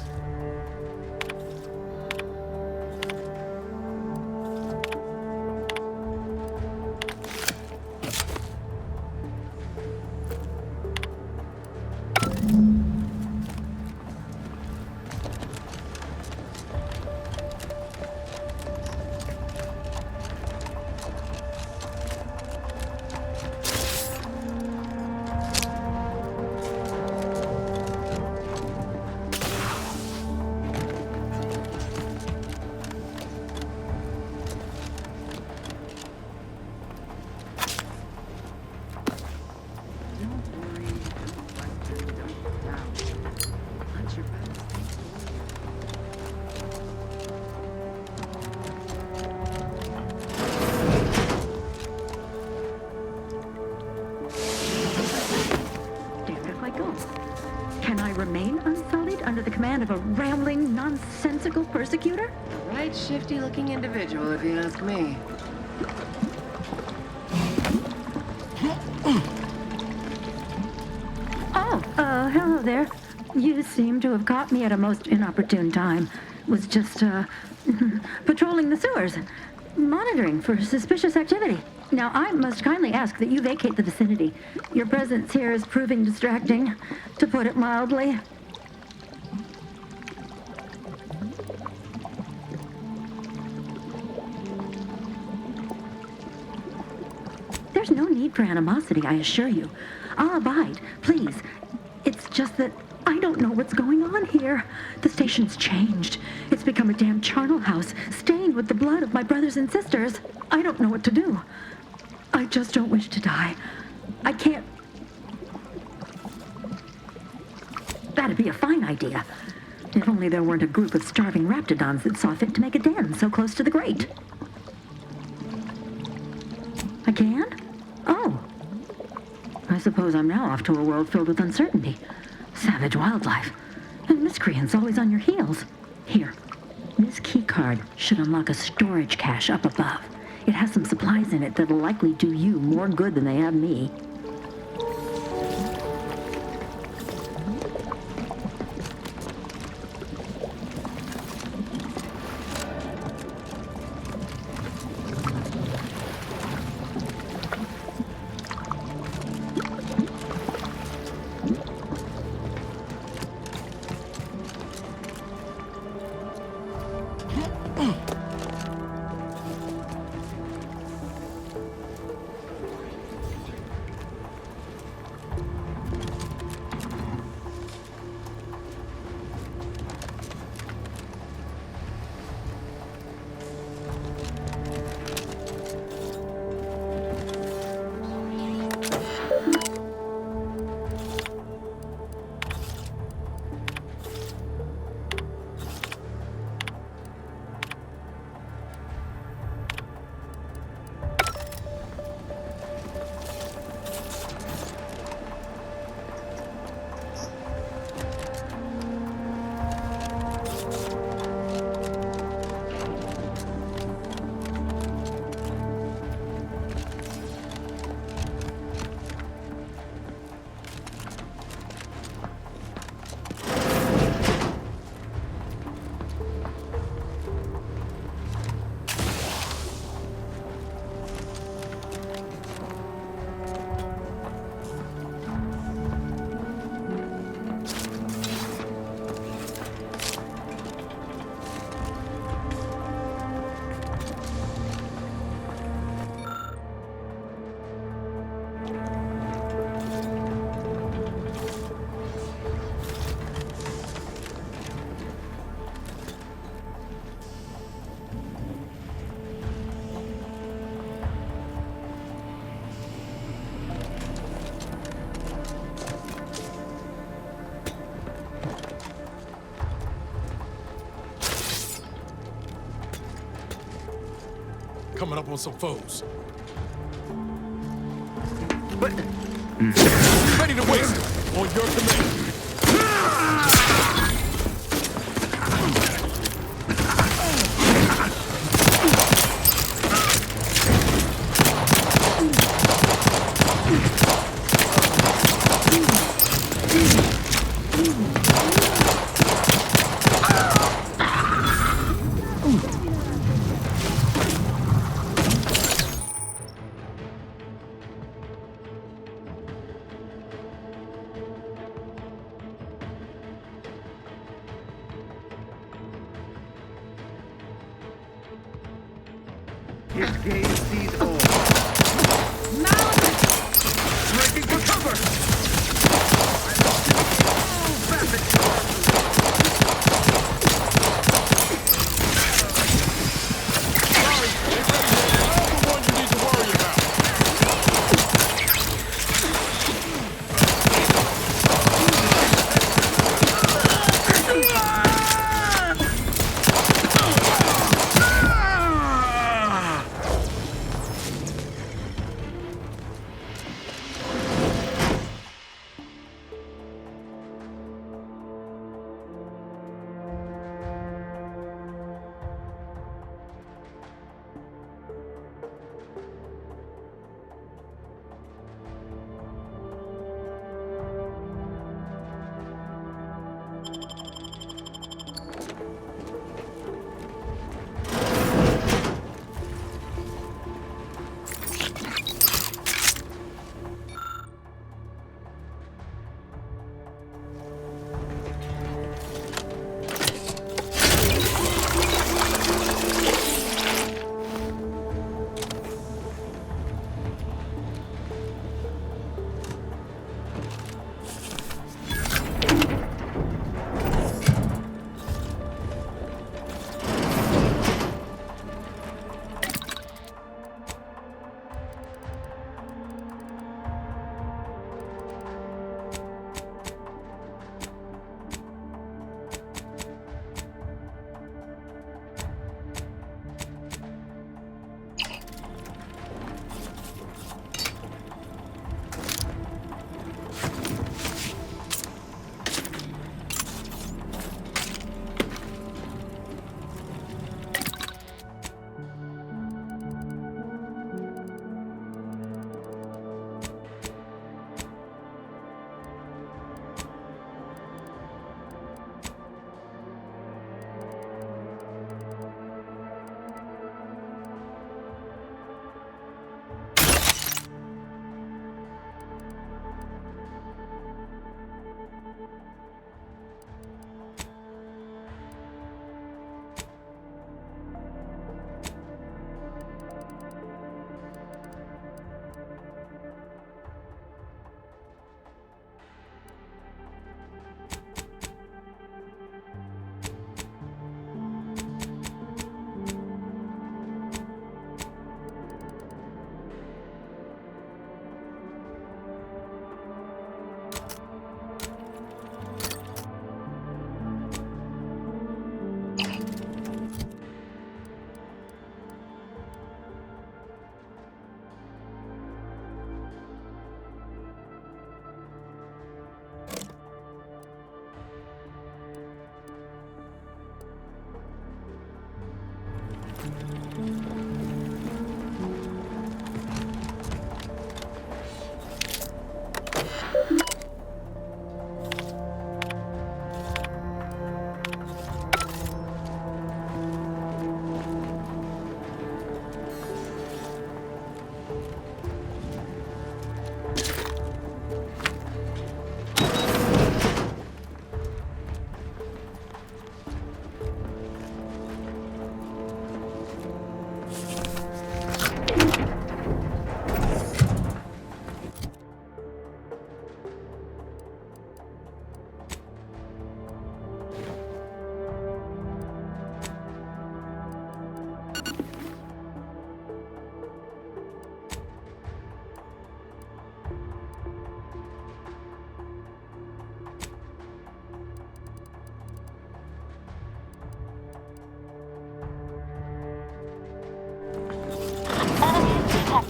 Can I remain unsullied under the command of a rambling, nonsensical persecutor? A right shifty-looking individual, if you ask me. Oh, hello there. You seem to have caught me at a most inopportune time. Was just, patrolling the sewers, monitoring for suspicious activity. Now, I must kindly ask that you vacate the vicinity. Your presence here is proving distracting, to put it mildly. There's no need for animosity, I assure you. I'll abide, please. It's just that I don't know what's going on here. The station's changed. It's become a damn charnel house, stained with the blood of my brothers and sisters. I don't know what to do. I just don't wish to die. I can't... That'd be a fine idea. If only there weren't a group of starving raptidons that saw fit to make a den so close to the grate. I can? Oh. I suppose suppose I'm now off to a world filled with uncertainty, savage wildlife, and miscreants always on your heels. Here, this keycard should unlock a storage cache up above. It has some supplies in it that'll likely do you more good than they have me. Coming up on some foes. Ready to waste on your command. His gaze sees all. Breaking for cover!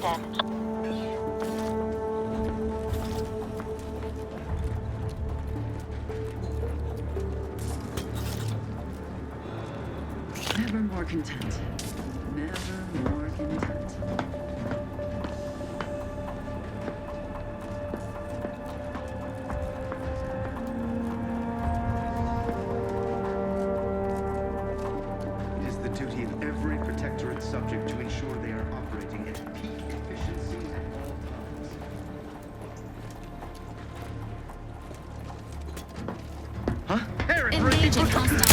Captain. Never more content. Never more content. It is the duty of every Protectorate subject to ensure they are operating at peak efficiency at all times. Huh? Aaron, Engaging hostile.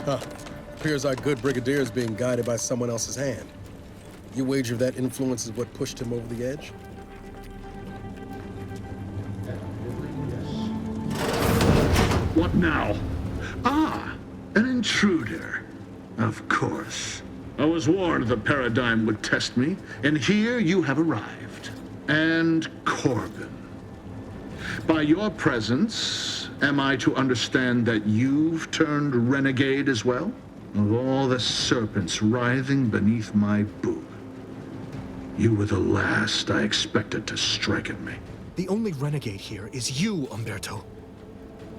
Huh. Appears our good brigadier is being guided by someone else's hand. You wager that influence is what pushed him over the edge? What now? Ah, an intruder. Of course. I was warned the paradigm would test me, and here you have arrived. And Corbin. By your presence, am I to understand that you've turned renegade as well? Of all the serpents writhing beneath my boot, you were the last I expected to strike at me. The only renegade here is you, Umberto.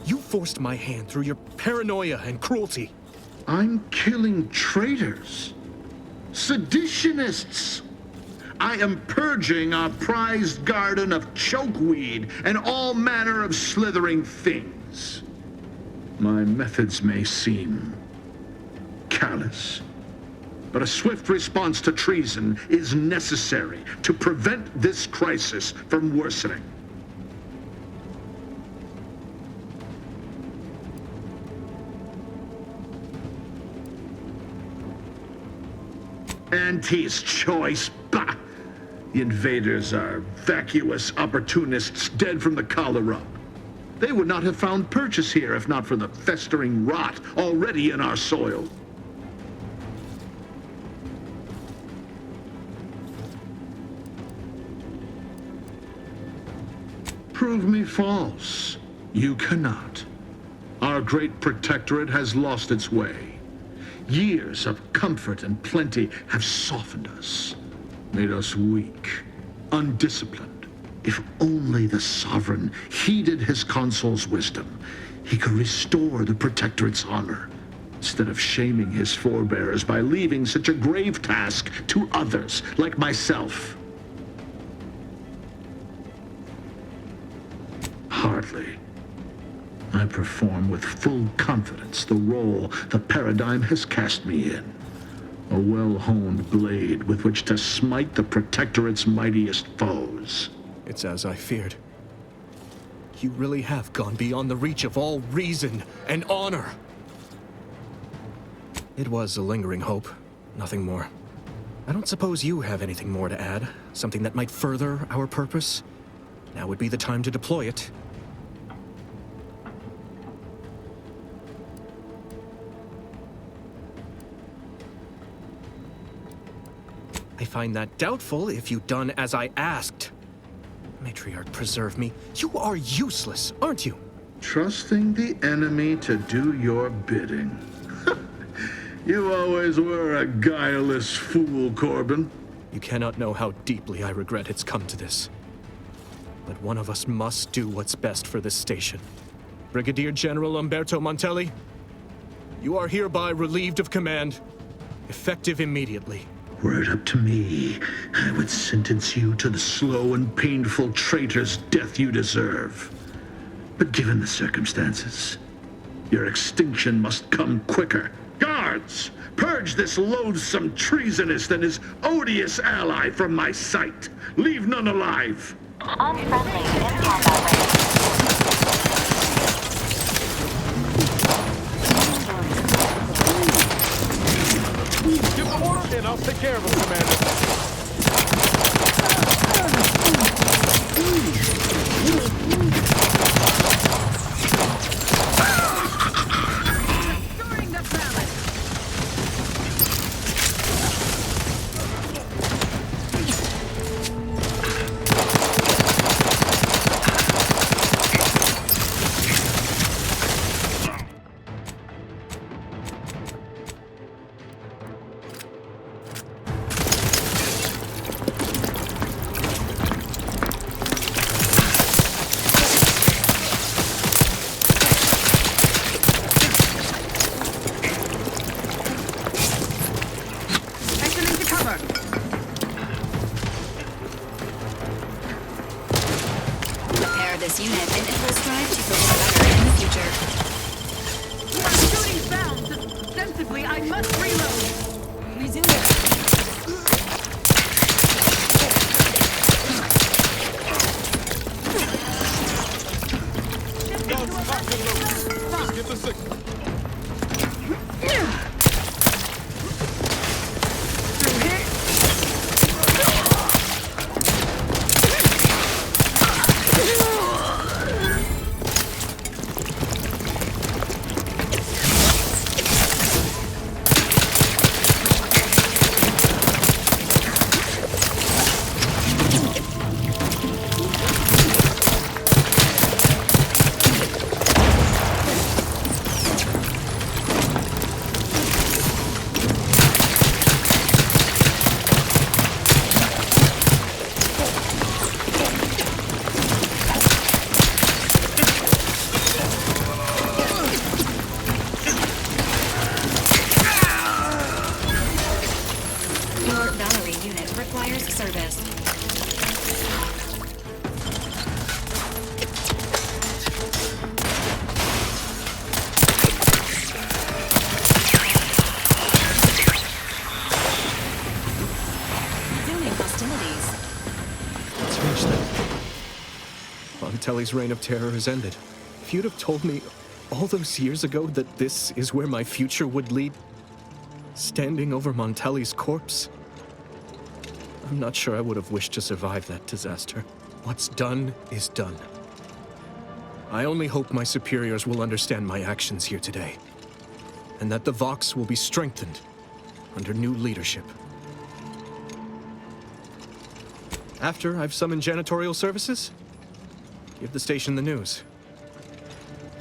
You forced my hand through your paranoia and cruelty. I'm killing traitors, seditionists. I am purging our prized garden of chokeweed and all manner of slithering things. My methods may seem callous, but a swift response to treason is necessary to prevent this crisis from worsening. Auntie's choice, bah! The invaders are vacuous opportunists dead from the collar up. They would not have found purchase here if not for the festering rot already in our soil. Prove me false. You cannot. Our Our great protectorate has lost its way. Years of comfort and plenty have softened us, made us weak, undisciplined. If only the Sovereign heeded his consul's wisdom, he could restore the protectorate's honor, instead of shaming his forebears by leaving such a grave task to others like myself. Hardly. I perform with full confidence the role the paradigm has cast me in. A well-honed blade with which to smite the Protectorate's mightiest foes. It's as I feared. You really have gone beyond the reach of all reason and honor. It was a lingering hope, nothing more. I don't suppose you have anything more to add? Something that might further our purpose? Now would be the time to deploy it. I find that doubtful if you'd done as I asked. Matriarch, preserve me. You are useless, aren't you? Trusting the enemy to do your bidding. You always were a guileless fool, Corbin. You cannot know how deeply I regret it's come to this. But one of us must do what's best for this station. Brigadier General Umberto Montelli, you are hereby relieved of command, effective immediately. Were it up to me, I would sentence you to the slow and painful traitor's death you deserve. But given the circumstances, your extinction must come quicker. Guards, purge this loathsome treasonist and his odious ally from my sight. Leave none alive. Unfriendly combat. Give the order, and I'll take care of him, Commander. This unit, and it will strive to perform better in the future. My shooting's bound. Ostensibly, I must reload. Resume it. Just get the signal. Montelli's reign of terror has ended. If you'd have told me all those years ago that this is where my future would lead, standing over Montelli's corpse, I'm not sure I would have wished to survive that disaster. What's done is done. I only hope my superiors will understand my actions here today, and that the Vox will be strengthened under new leadership. After I've summoned janitorial services, give the station the news.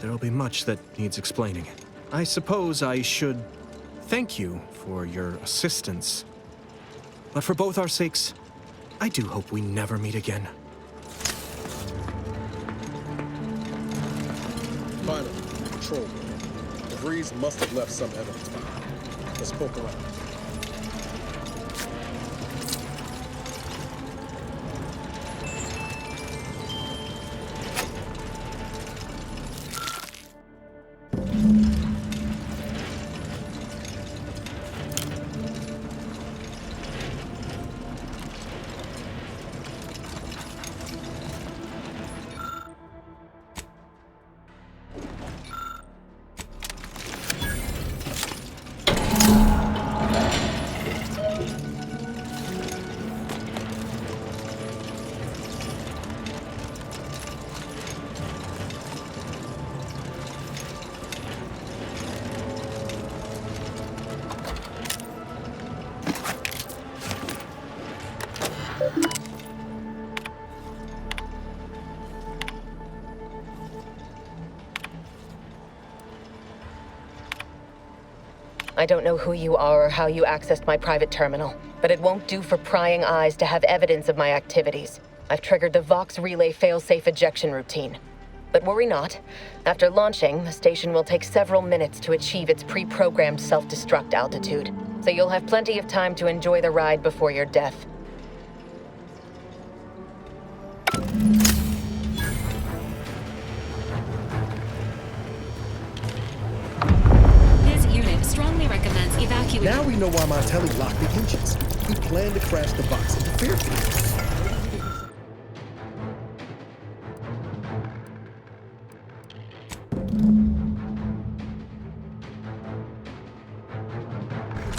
there'll be much that needs explaining. I suppose I should thank you for your assistance. But for both our sakes, I do hope we never meet again. Finally, control room. The Breeze must have left some evidence behind. Let's poke around. I don't know who you are or how you accessed my private terminal, but it won't do for prying eyes to have evidence of my activities. I've triggered the Vox Relay failsafe ejection routine. But worry not. After launching, the station will take several minutes to achieve its pre-programmed self-destruct altitude, so you'll have plenty of time to enjoy the ride before your death. Strongly recommends evacuating. Now we know why Montelli locked the engines. He planned to crash the box into Fairfield.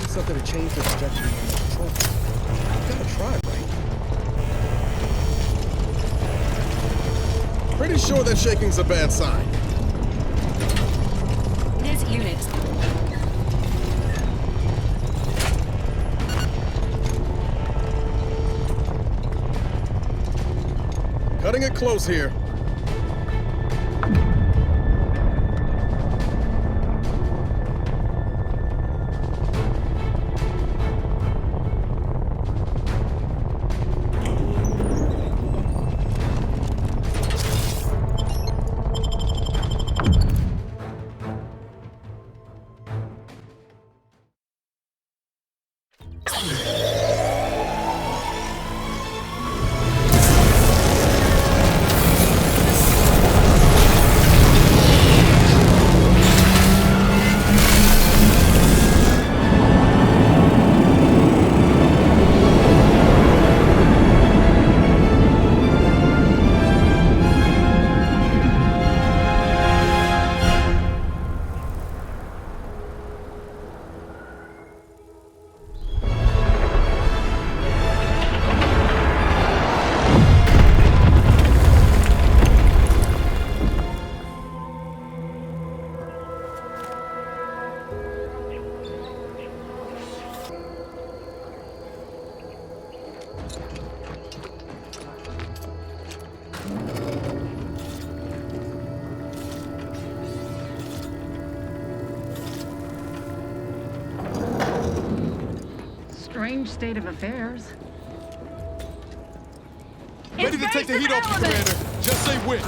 Something to change the trajectory of the control. You gotta try, right? Pretty sure that shaking's a bad sign. This unit. Cutting it close here. Strange state of affairs. Ready to take the heat off you, Commander. Just say when.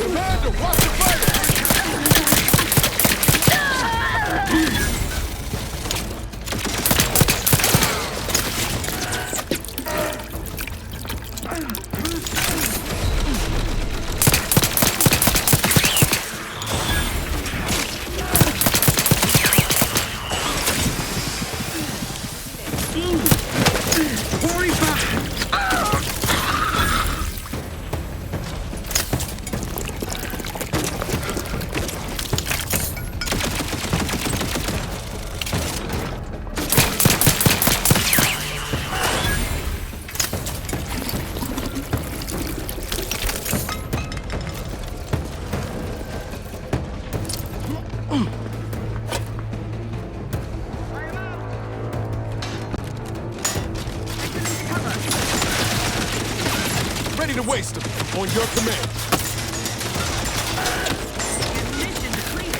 Commander, watch the fire! ready to waste them. On your command. Mission depleted.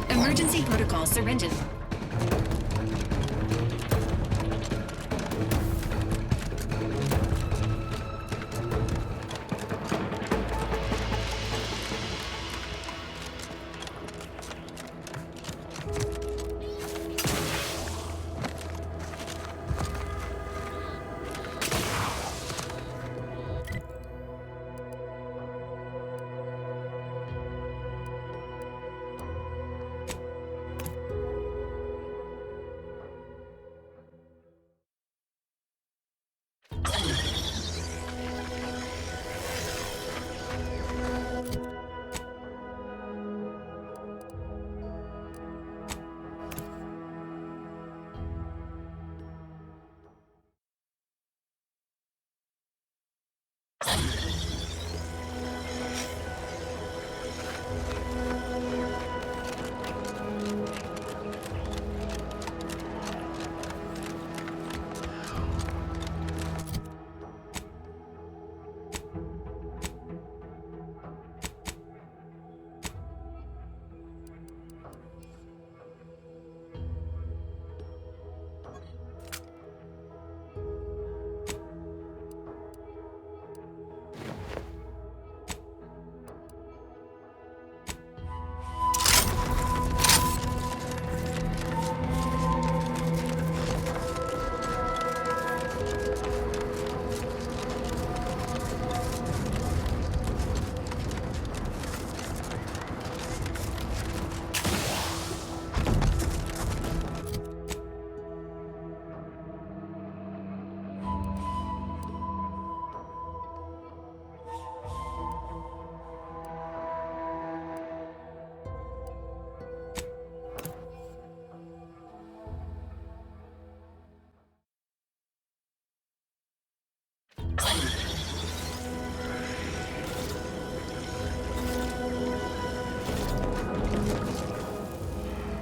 Emergency protocol surrendered.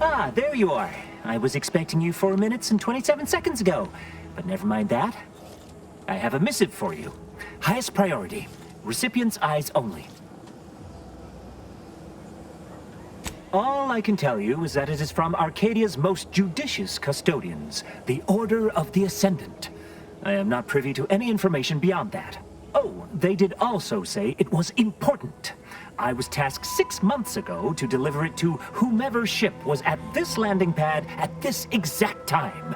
Ah, there you are. I was expecting you 4 minutes and 27 seconds ago. But never mind that. I have a missive for you. Highest priority. Recipient's eyes only. All I can tell you is that it is from Arcadia's most judicious custodians, the Order of the Ascendant. I am not privy to any information beyond that. Oh, they did also say it was important. I was tasked 6 months ago to deliver it to whomever ship was at this landing pad at this exact time.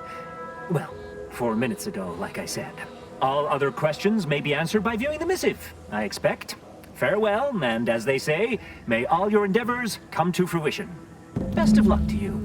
Well, 4 minutes ago, like I said. All other questions may be answered by viewing the missive, I expect. Farewell, and as they say, may all your endeavors come to fruition. Best of luck to you.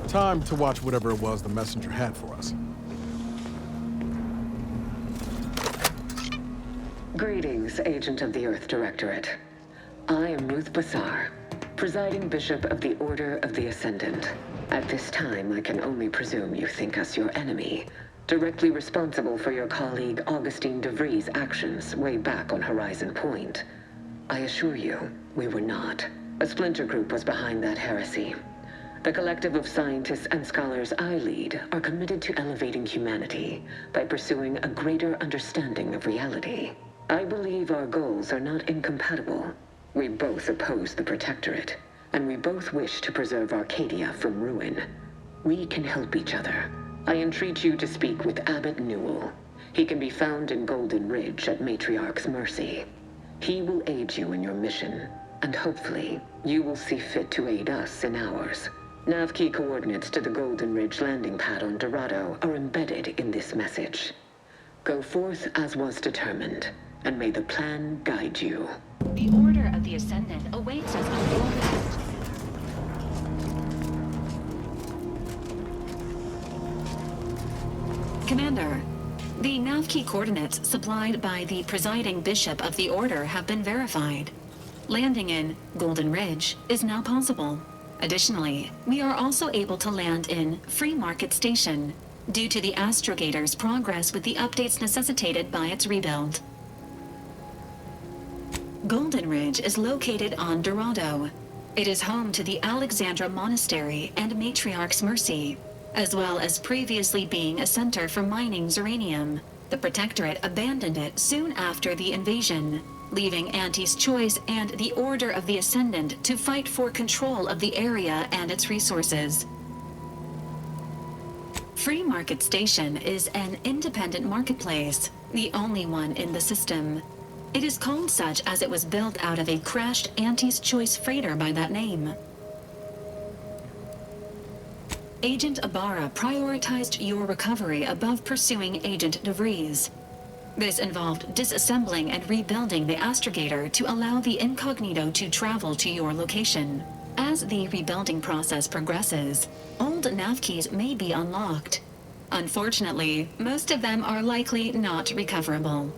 Time to watch whatever it was the messenger had for us. Greetings, Agent of the Earth Directorate. I am Ruth Bassar, presiding Bishop of the Order of the Ascendant. At this time, I can only presume you think us your enemy, directly responsible for your colleague Augustine DeVries' actions way back on Horizon Point. I assure you, we were not. A splinter group was behind that heresy. The collective of scientists and scholars I lead are committed to elevating humanity by pursuing a greater understanding of reality. I believe our goals are not incompatible. We both oppose the Protectorate, and we both wish to preserve Arcadia from ruin. We can help each other. I entreat you to speak with Abbot Newell. He can be found in Golden Ridge at Matriarch's mercy. He will aid you in your mission, and hopefully, you will see fit to aid us in ours. Nav key coordinates to the Golden Ridge landing pad on Dorado are embedded in this message. Go forth as was determined. and may the plan guide you. The Order of the Ascendant awaits us on orbit. Commander, the nav key coordinates supplied by the presiding bishop of the Order have been verified. Landing in Golden Ridge is now possible. Additionally, we are also able to land in Free Market Station, due to the Astrogator's progress with the updates necessitated by its rebuild. Golden Ridge is located on Dorado. It is home to the Alexandra Monastery and Matriarch's Mercy, as well as previously being a center for mining Zeranium. The Protectorate abandoned it soon after the invasion, leaving Auntie's Choice and the Order of the Ascendant to fight for control of the area and its resources. Free Market Station is an independent marketplace, the only one in the system. It is called such as it was built out of a crashed Auntie's Choice freighter by that name. Agent Ibarra prioritized your recovery above pursuing Agent DeVries. This involved disassembling and rebuilding the Astrogator to allow the Incognito to travel to your location. As the rebuilding process progresses, old nav keys may be unlocked. Unfortunately, most of them are likely not recoverable.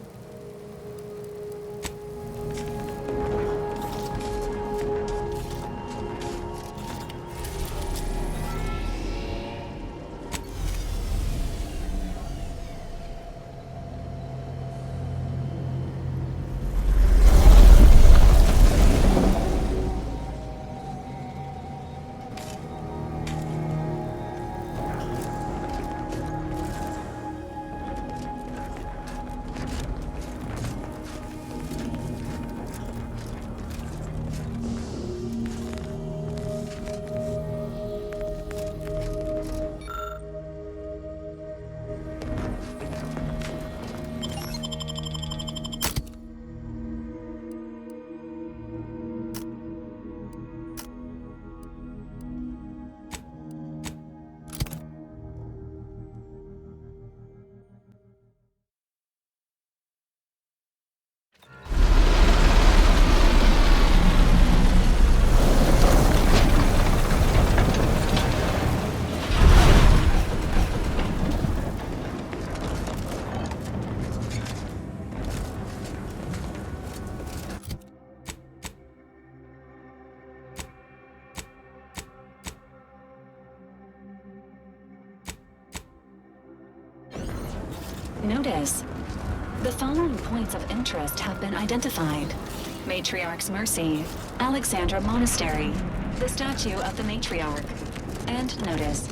Notice. The following points of interest have been identified. Matriarch's Mercy, Alexandra Monastery, the statue of the Matriarch, and notice.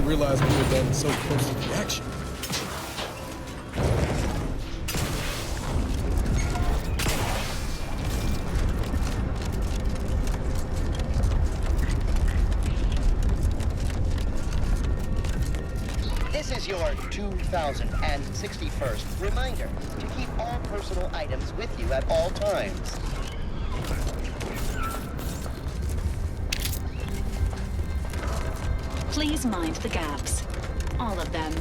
Realized we were done so close to the action. This is your 2061st reminder to keep all personal items with you at all times. Please mind the gaps. All of them.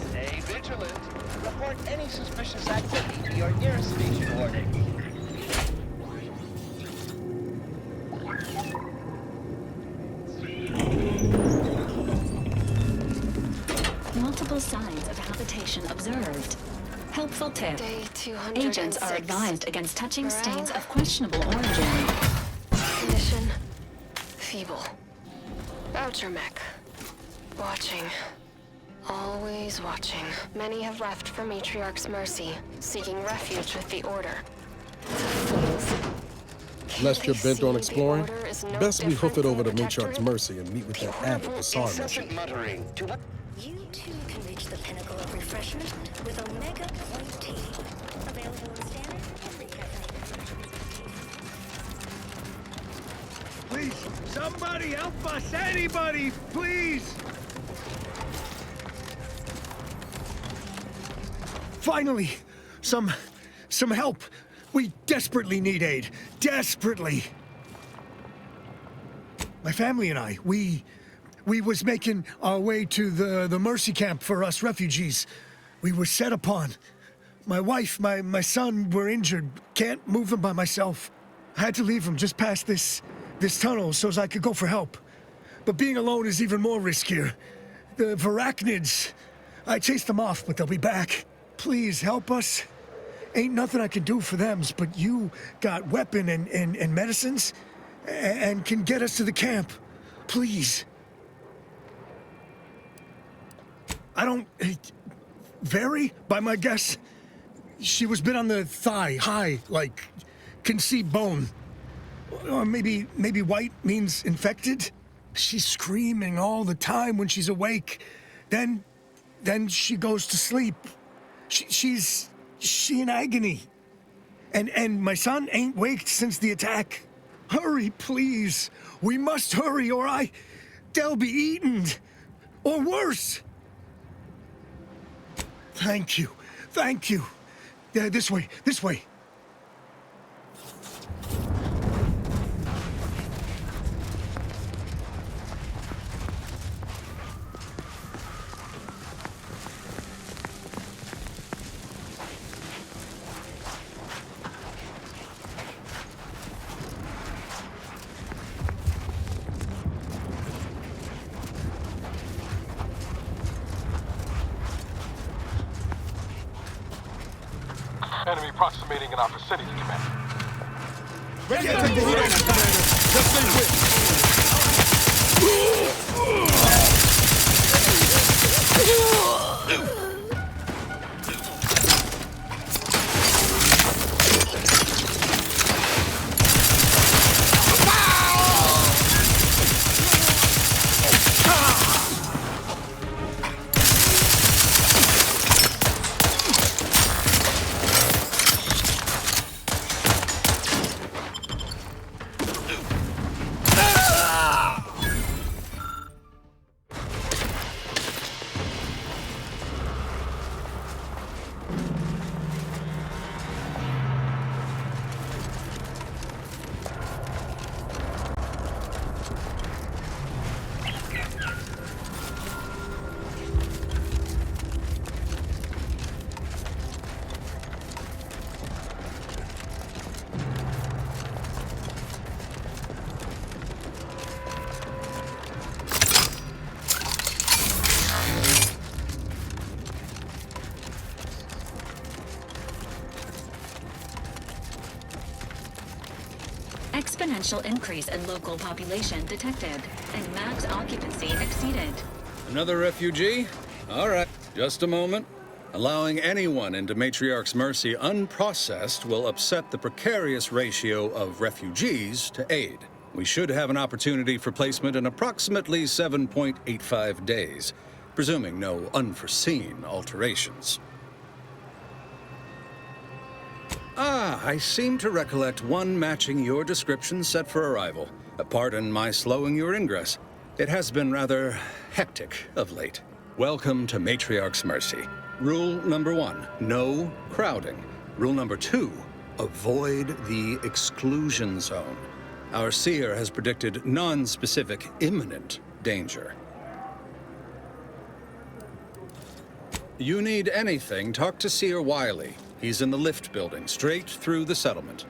Stay vigilant. Report any suspicious activity to your nearest station warden. Visible signs of habitation observed. Helpful tip. Day 206. Agents are advised against touching stains of questionable origin. Condition. Feeble. Voucher mech. Watching. Always watching. Many have left for Matriarch's mercy, seeking refuge with the Order. Fools. Unless you're bent on exploring, best we hoof it over to Matriarch's mercy and meet with that abbot Bassar mission. You too can reach the pinnacle of refreshment with Omega Point Tea. Available in standard and recaffeinated. Please, somebody help us! Anybody, please! Finally, some help. We desperately need aid. Desperately. My family and I, we was making our way to the mercy camp for us refugees. We were set upon. My wife, my son were injured. Can't move them by myself. I had to leave them just past this tunnel so as I could go for help. But being alone is even more riskier. The Varachnids, I chased them off, but they'll be back. Please help us. Ain't nothing I can do for them, but you got weapon and medicines and can get us to the camp. Please. I don't... Vary, by my guess. She was bit on the thigh, high, like, can see bone. Or maybe white means infected? She's screaming all the time when she's awake. Then she goes to sleep. She's in agony. And my son ain't waked since the attack. Hurry, please. We must hurry or they'll be eaten. Or worse. Thank you. Thank you. This way. Enemy approximating in our vicinity, Commander. Ready to take the heat off, Commander. Just stay with. Exponential increase in local population detected, and max occupancy exceeded. Another refugee? All right, just a moment. Allowing anyone into Matriarch's mercy unprocessed will upset the precarious ratio of refugees to aid. We should have an opportunity for placement in approximately 7.85 days, presuming no unforeseen alterations. I seem to recollect one matching your description set for arrival. Pardon my slowing your ingress. It has been rather hectic of late. Welcome to Matriarch's mercy. Rule number 1, no crowding. Rule number 2, avoid the exclusion zone. Our seer has predicted non-specific imminent danger. You need anything, talk to Seer Wiley. He's in the lift building, straight through the settlement.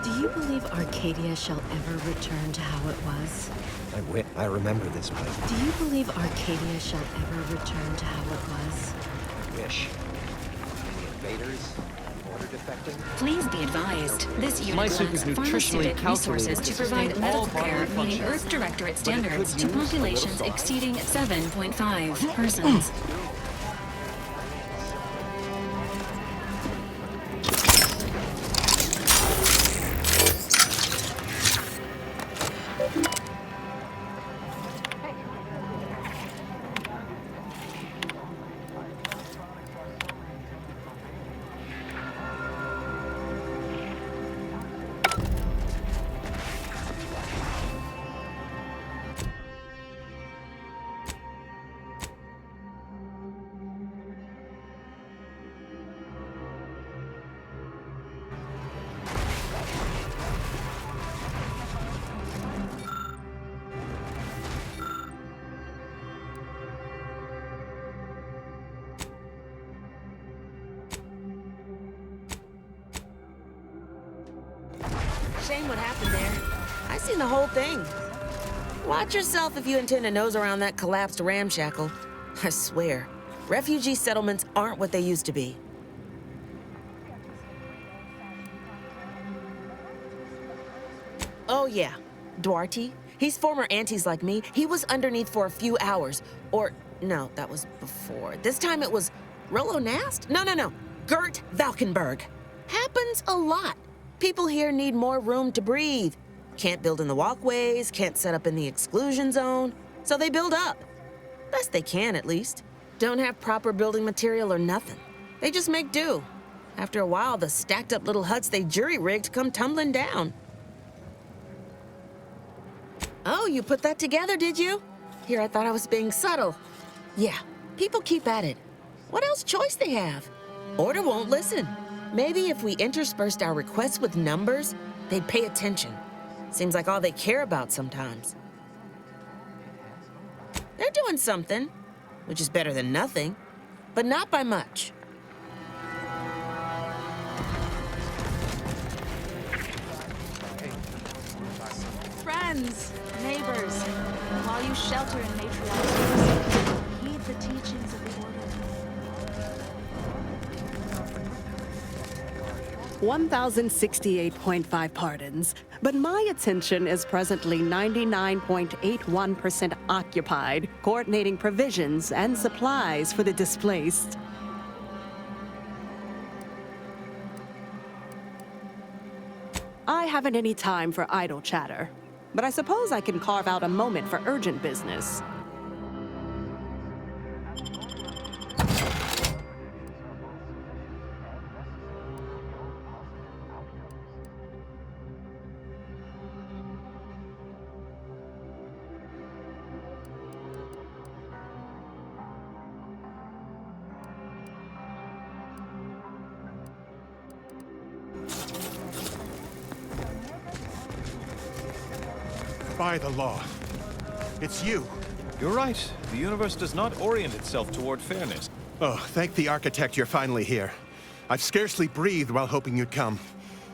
Do you believe Arcadia shall ever return to how it was? I remember this place. Do you believe Arcadia shall ever return to how it was? Wish. Any invaders? Order defecting? Please be advised, this unit My soup lacks is nutritionally pharmaceutic resources calculated to to provide sustain all medical care bodily meeting functions. Earth Directorate But it could standards to use a little populations fry. exceeding 7.5 persons. Shame what happened there. I seen the whole thing. Watch yourself if you intend to nose around that collapsed ramshackle. I swear, refugee settlements aren't what they used to be. Oh yeah, Duarte. He's former aunties like me. He was underneath for a few hours. Or, no, that was before. This time it was Rollo Nast? No. Gert Valkenburg. Happens a lot. People here need more room to breathe. Can't build in the walkways, can't set up in the exclusion zone. So they build up. Best they can, at least. Don't have proper building material or nothing. They just make do. After a while, the stacked up little huts they jury-rigged come tumbling down. Oh, you put that together, did you? Here, I thought I was being subtle. Yeah, people keep at it. What else choice they have? Order won't listen. Maybe if we interspersed our requests with numbers, they'd pay attention. Seems like all they care about sometimes. They're doing something, which is better than nothing, but not by much. Friends, neighbors, while you shelter in matriarchs, heed the teachings of the Order. 1,068.5 pardons, but my attention is presently 99.81% occupied, coordinating provisions and supplies for the displaced. I haven't any time for idle chatter, but I suppose I can carve out a moment for urgent business. By the law. It's you. You're right. The universe does not orient itself toward fairness. Oh, thank the architect you're finally here. I've scarcely breathed while hoping you'd come.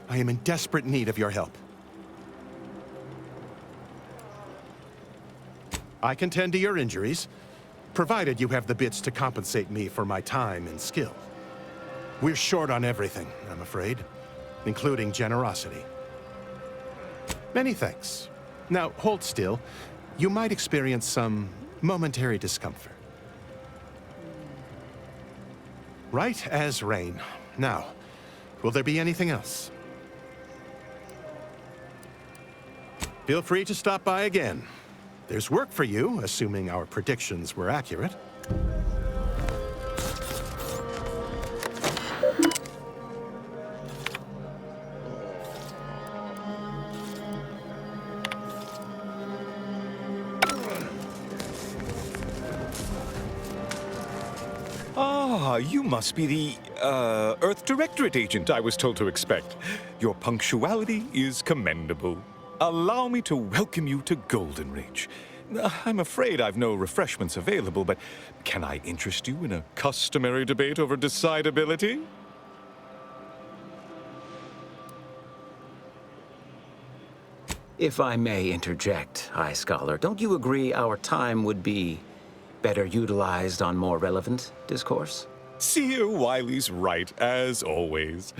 I am in desperate need of your help. I can tend to your injuries, provided you have the bits to compensate me for my time and skill. We're short on everything, I'm afraid, including generosity. Many thanks. Now, hold still. You might experience some momentary discomfort. Right as rain. Now, will there be anything else? Feel free to stop by again. There's work for you, assuming our predictions were accurate. Ah, you must be the, Earth Directorate agent I was told to expect. Your punctuality is commendable. Allow me to welcome you to Golden Ridge. I'm afraid I've no refreshments available, but can I interest you in a customary debate over decidability? If I may interject, High Scholar, don't you agree our time would be better utilized on more relevant discourse? Seer Wiley's right, as always.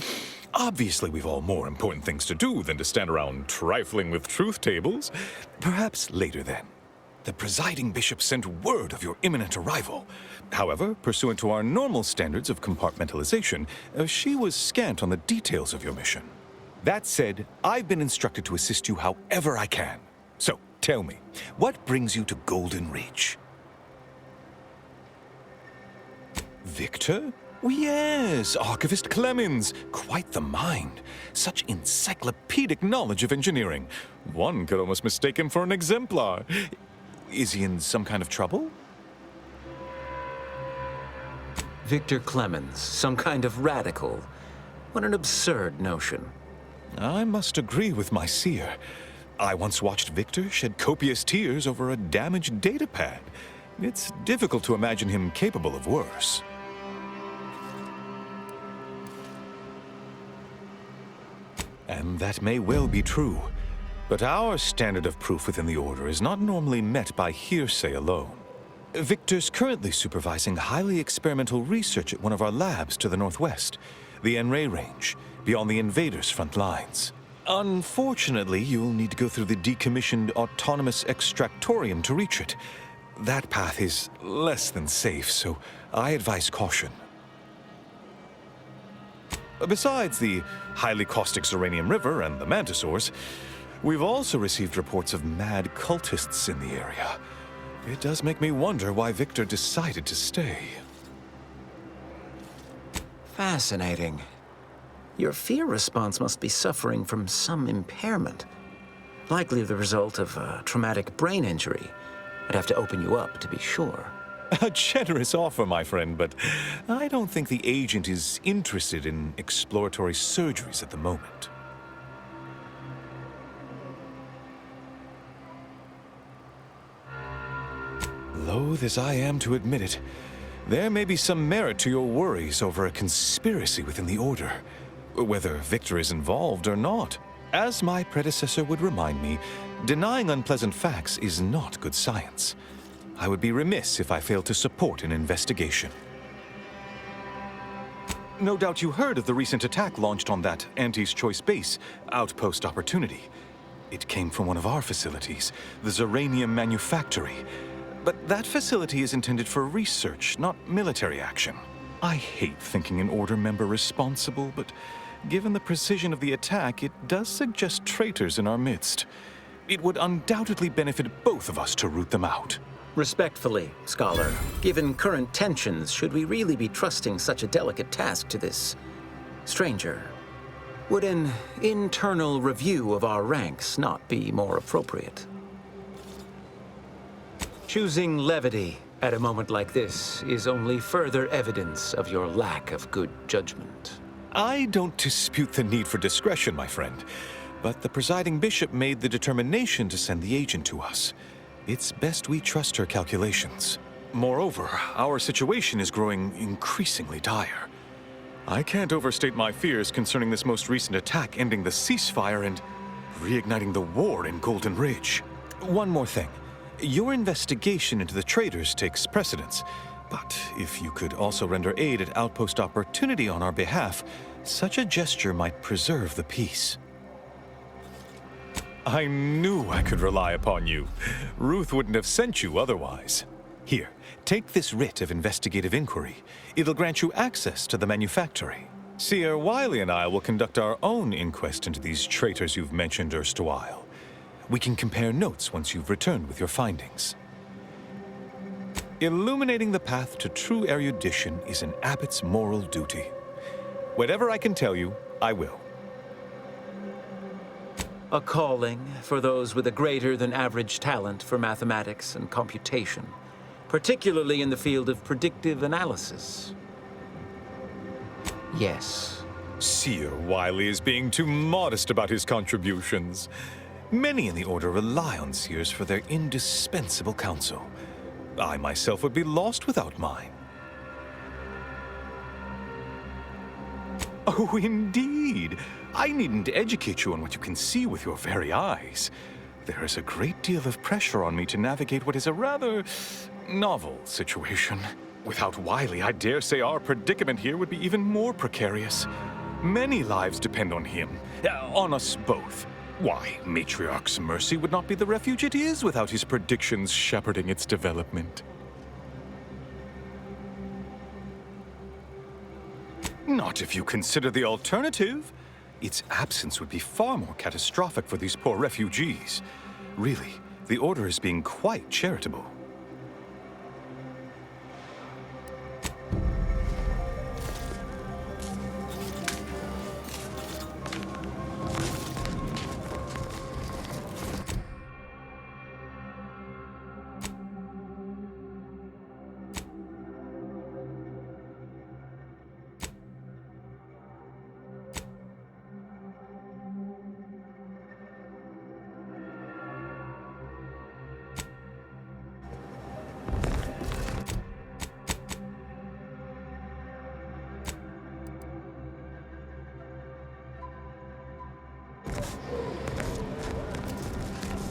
Obviously, we've all more important things to do than to stand around trifling with truth tables. Perhaps later, then. The presiding bishop sent word of your imminent arrival. However, pursuant to our normal standards of compartmentalization, she was scant on the details of your mission. That said, I've been instructed to assist you however I can. So, tell me, what brings you to Golden Ridge? Victor? Yes, Archivist Clemens. Quite the mind. Such encyclopedic knowledge of engineering. One could almost mistake him for an exemplar. Is he in some kind of trouble? Victor Clemens, some kind of radical. What an absurd notion. I must agree with my seer. I once watched Victor shed copious tears over a damaged datapad. It's difficult to imagine him capable of worse. And that may well be true. But our standard of proof within the Order is not normally met by hearsay alone. Victor's currently supervising highly experimental research at one of our labs to the northwest, the Enray Range, beyond the invaders' front lines. Unfortunately, you'll need to go through the decommissioned autonomous extractorium to reach it. That path is less than safe, so I advise caution. Besides the highly caustic Xeranium River and the Mantisaurs, we've also received reports of mad cultists in the area. It does make me wonder why Victor decided to stay. Fascinating. Your fear response must be suffering from some impairment. Likely the result of a traumatic brain injury. I'd have to open you up to be sure. A generous offer, my friend, but I don't think the agent is interested in exploratory surgeries at the moment. Loath as I am to admit it, there may be some merit to your worries over a conspiracy within the Order, whether Victor is involved or not. As my predecessor would remind me, denying unpleasant facts is not good science. I would be remiss if I failed to support an investigation. No doubt you heard of the recent attack launched on that Anti's Choice base, Outpost Opportunity. It came from one of our facilities, the Xeranium Manufactory. But that facility is intended for research, not military action. I hate thinking an Order member responsible, but given the precision of the attack, it does suggest traitors in our midst. It would undoubtedly benefit both of us to root them out. Respectfully, Scholar, given current tensions, should we really be trusting such a delicate task to this stranger? Would an internal review of our ranks not be more appropriate? Choosing levity at a moment like this is only further evidence of your lack of good judgment. I don't dispute the need for discretion, my friend, but the presiding bishop made the determination to send the agent to us. It's best we trust her calculations. Moreover, our situation is growing increasingly dire. I can't overstate my fears concerning this most recent attack ending the ceasefire and reigniting the war in Golden Ridge. One more thing. Your investigation into the traitors takes precedence, but if you could also render aid at Outpost Opportunity on our behalf, such a gesture might preserve the peace. I knew I could rely upon you. Ruth wouldn't have sent you otherwise. Here, take this writ of investigative inquiry. It'll grant you access to the manufactory. Seer Wiley and I will conduct our own inquest into these traitors you've mentioned erstwhile. We can compare notes once you've returned with your findings. Illuminating the path to true erudition is an abbot's moral duty. Whatever I can tell you, I will. A calling for those with a greater than average talent for mathematics and computation, particularly in the field of predictive analysis. Yes. Seer Wiley is being too modest about his contributions. Many in the Order rely on seers for their indispensable counsel. I myself would be lost without mine. Oh, indeed. I needn't educate you on what you can see with your very eyes. There is a great deal of pressure on me to navigate what is a rather novel situation. Without Wiley, I dare say our predicament here would be even more precarious. Many lives depend on him, on us both. Why, Matriarch's Mercy would not be the refuge it is without his predictions shepherding its development. Not if you consider the alternative. Its absence would be far more catastrophic for these poor refugees. Really, the Order is being quite charitable.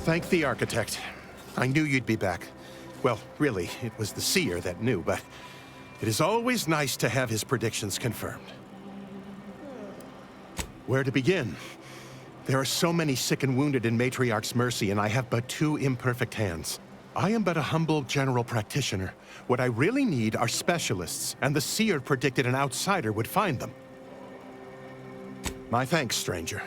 Thank the architect. I knew you'd be back. Well, really, it was the seer that knew, but it is always nice to have his predictions confirmed. Where to begin? There are so many sick and wounded in Matriarch's Mercy, and I have but 2 imperfect hands. I am but a humble general practitioner. What I really need are specialists, and the seer predicted an outsider would find them. My thanks, stranger.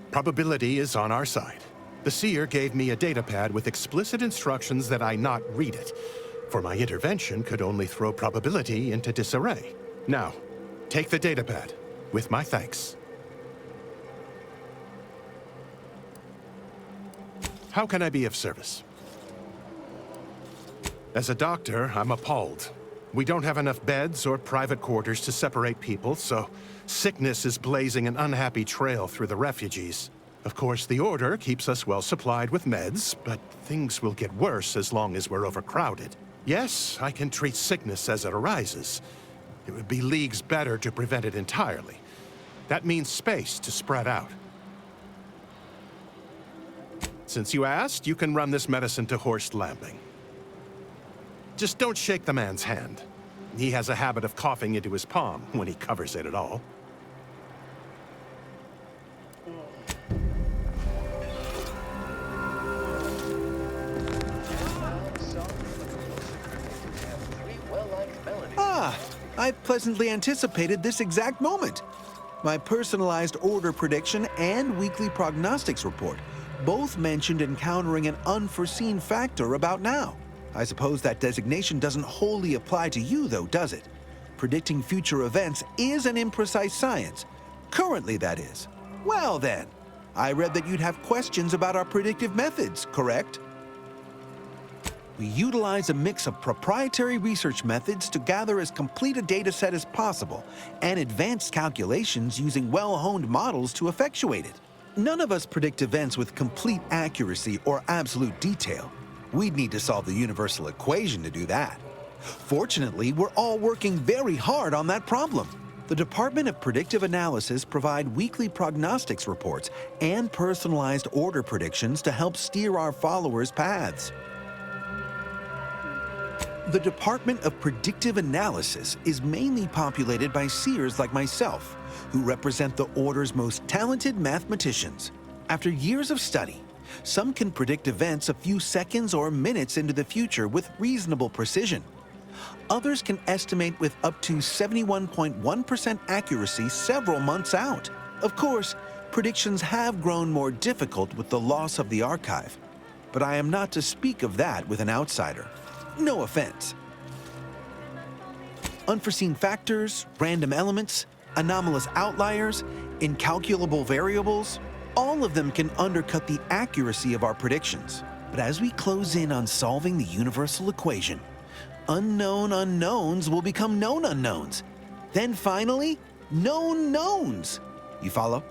Probability is on our side. The seer gave me a datapad with explicit instructions that I not read it, for my intervention could only throw probability into disarray. Now, take the datapad, with my thanks. How can I be of service? As a doctor, I'm appalled. We don't have enough beds or private quarters to separate people, so sickness is blazing an unhappy trail through the refugees. Of course, the Order keeps us well supplied with meds, but things will get worse as long as we're overcrowded. Yes, I can treat sickness as it arises. It would be leagues better to prevent it entirely. That means space to spread out. Since you asked, you can run this medicine to Horst Lamping. Just don't shake the man's hand. He has a habit of coughing into his palm when he covers it at all. Ah, I pleasantly anticipated this exact moment. My personalized order prediction and weekly prognostics report both mentioned encountering an unforeseen factor about now. I suppose that designation doesn't wholly apply to you, though, does it? Predicting future events is an imprecise science. Currently, that is. Well, then, I read that you'd have questions about our predictive methods, correct? We utilize a mix of proprietary research methods to gather as complete a data set as possible and advanced calculations using well-honed models to effectuate it. None of us predict events with complete accuracy or absolute detail. We'd need to solve the universal equation to do that. Fortunately, we're all working very hard on that problem. The Department of Predictive Analysis provide weekly prognostics reports and personalized order predictions to help steer our followers' paths. The Department of Predictive Analysis is mainly populated by seers like myself, who represent the Order's most talented mathematicians. After years of study, some can predict events a few seconds or minutes into the future with reasonable precision. Others can estimate with up to 71.1% accuracy several months out. Of course, predictions have grown more difficult with the loss of the archive, but I am not to speak of that with an outsider. No offense. Unforeseen factors, random elements, anomalous outliers, incalculable variables, all of them can undercut the accuracy of our predictions. But as we close in on solving the universal equation, unknown unknowns will become known unknowns. Then finally, known knowns. You follow?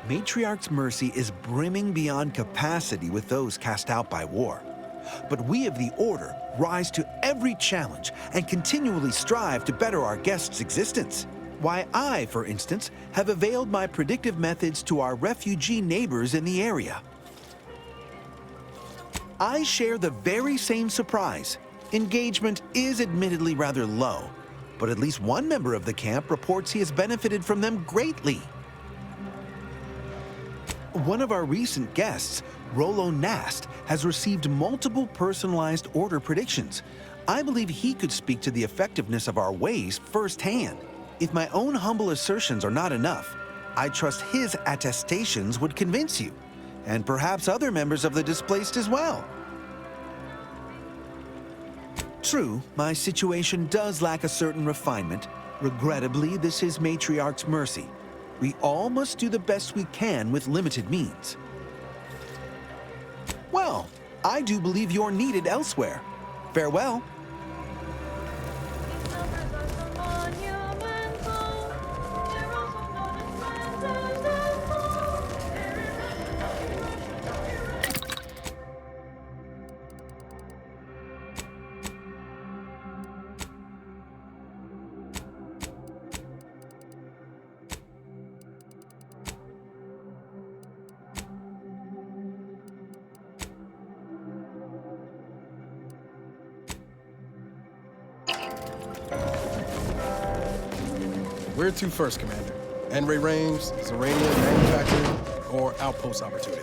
Matriarch's Mercy is brimming beyond capacity with those cast out by war. but we of the Order rise to every challenge and continually strive to better our guests' existence. Why, I, for instance, have availed my predictive methods to our refugee neighbors in the area. I share the very same surprise. Engagement is admittedly rather low, but at least one member of the camp reports he has benefited from them greatly. One of our recent guests, Rollo Nast, has received multiple personalized order predictions. I believe he could speak to the effectiveness of our ways firsthand. If my own humble assertions are not enough, I trust his attestations would convince you, and perhaps other members of the displaced as well. True, my situation does lack a certain refinement. Regrettably, this is Matriarch's mercy. We all must do the best we can with limited means. Well, I do believe you're needed elsewhere. Farewell. Where to first, Commander? N-ray range, Zeranium manufacturing, or outpost opportunity?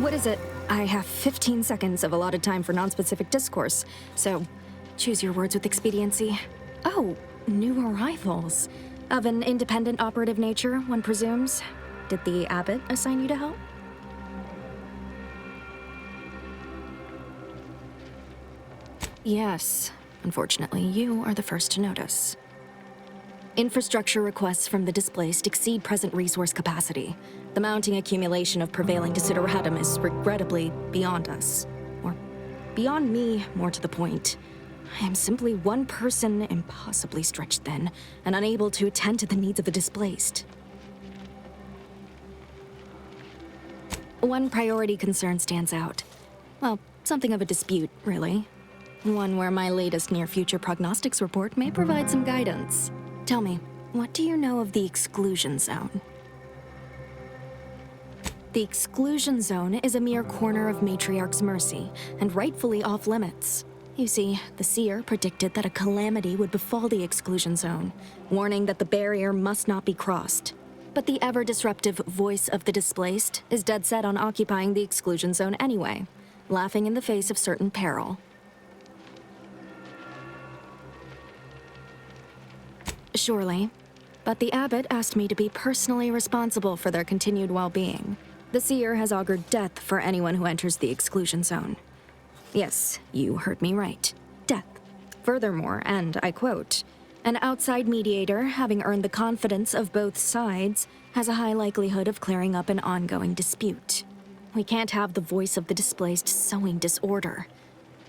What is it? I have 15 seconds of allotted time for non-specific discourse, so choose your words with expediency. Oh, new arrivals. Of an independent operative nature, one presumes. Did the abbot assign you to help? Yes. Unfortunately, you are the first to notice. Infrastructure requests from the displaced exceed present resource capacity. The mounting accumulation of prevailing desideratum is regrettably beyond us. Or beyond me, more to the point. I am simply one person impossibly stretched thin and unable to attend to the needs of the displaced. One priority concern stands out. Well, something of a dispute, really. One where my latest near-future prognostics report may provide some guidance. Tell me, what do you know of the exclusion zone? The exclusion zone is a mere corner of Matriarch's mercy, and rightfully off-limits. You see, the seer predicted that a calamity would befall the exclusion zone, warning that the barrier must not be crossed. But the ever-disruptive voice of the displaced is dead set on occupying the exclusion zone anyway, laughing in the face of certain peril. Surely, but the abbot asked me to be personally responsible for their continued well-being. The seer has augured death for anyone who enters the exclusion zone. Yes, you heard me right. Death. Furthermore, and I quote, "An outside mediator, having earned the confidence of both sides, has a high likelihood of clearing up an ongoing dispute. We can't have the voice of the displaced sowing disorder.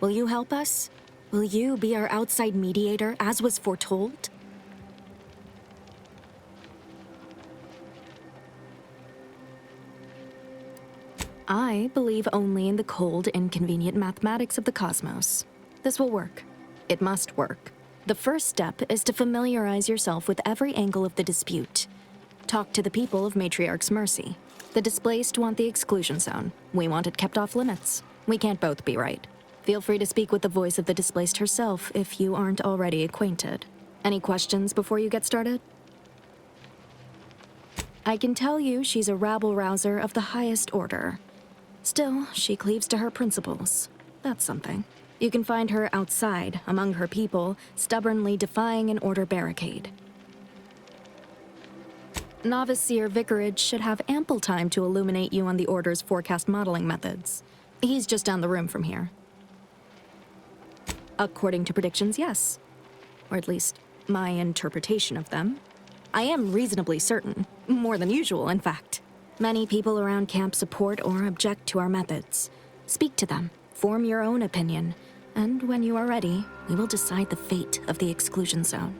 Will you help us? Will you be our outside mediator, as was foretold?" I believe only in the cold, inconvenient mathematics of the cosmos. This will work. It must work. The first step is to familiarize yourself with every angle of the dispute. Talk to the people of Matriarch's mercy. The displaced want the exclusion zone. We want it kept off limits. We can't both be right. Feel free to speak with the voice of the displaced herself if you aren't already acquainted. Any questions before you get started? I can tell you she's a rabble-rouser of the highest order. Still, she cleaves to her principles. That's something. You can find her outside, among her people, stubbornly defying an order barricade. Novice Seer Vicarage should have ample time to illuminate you on the Order's forecast modeling methods. He's just down the room from here. According to predictions, yes. Or at least, my interpretation of them. I am reasonably certain. More than usual, in fact. Many people around camp support or object to our methods. Speak to them. Form your own opinion, and when you are ready, we will decide the fate of the exclusion zone.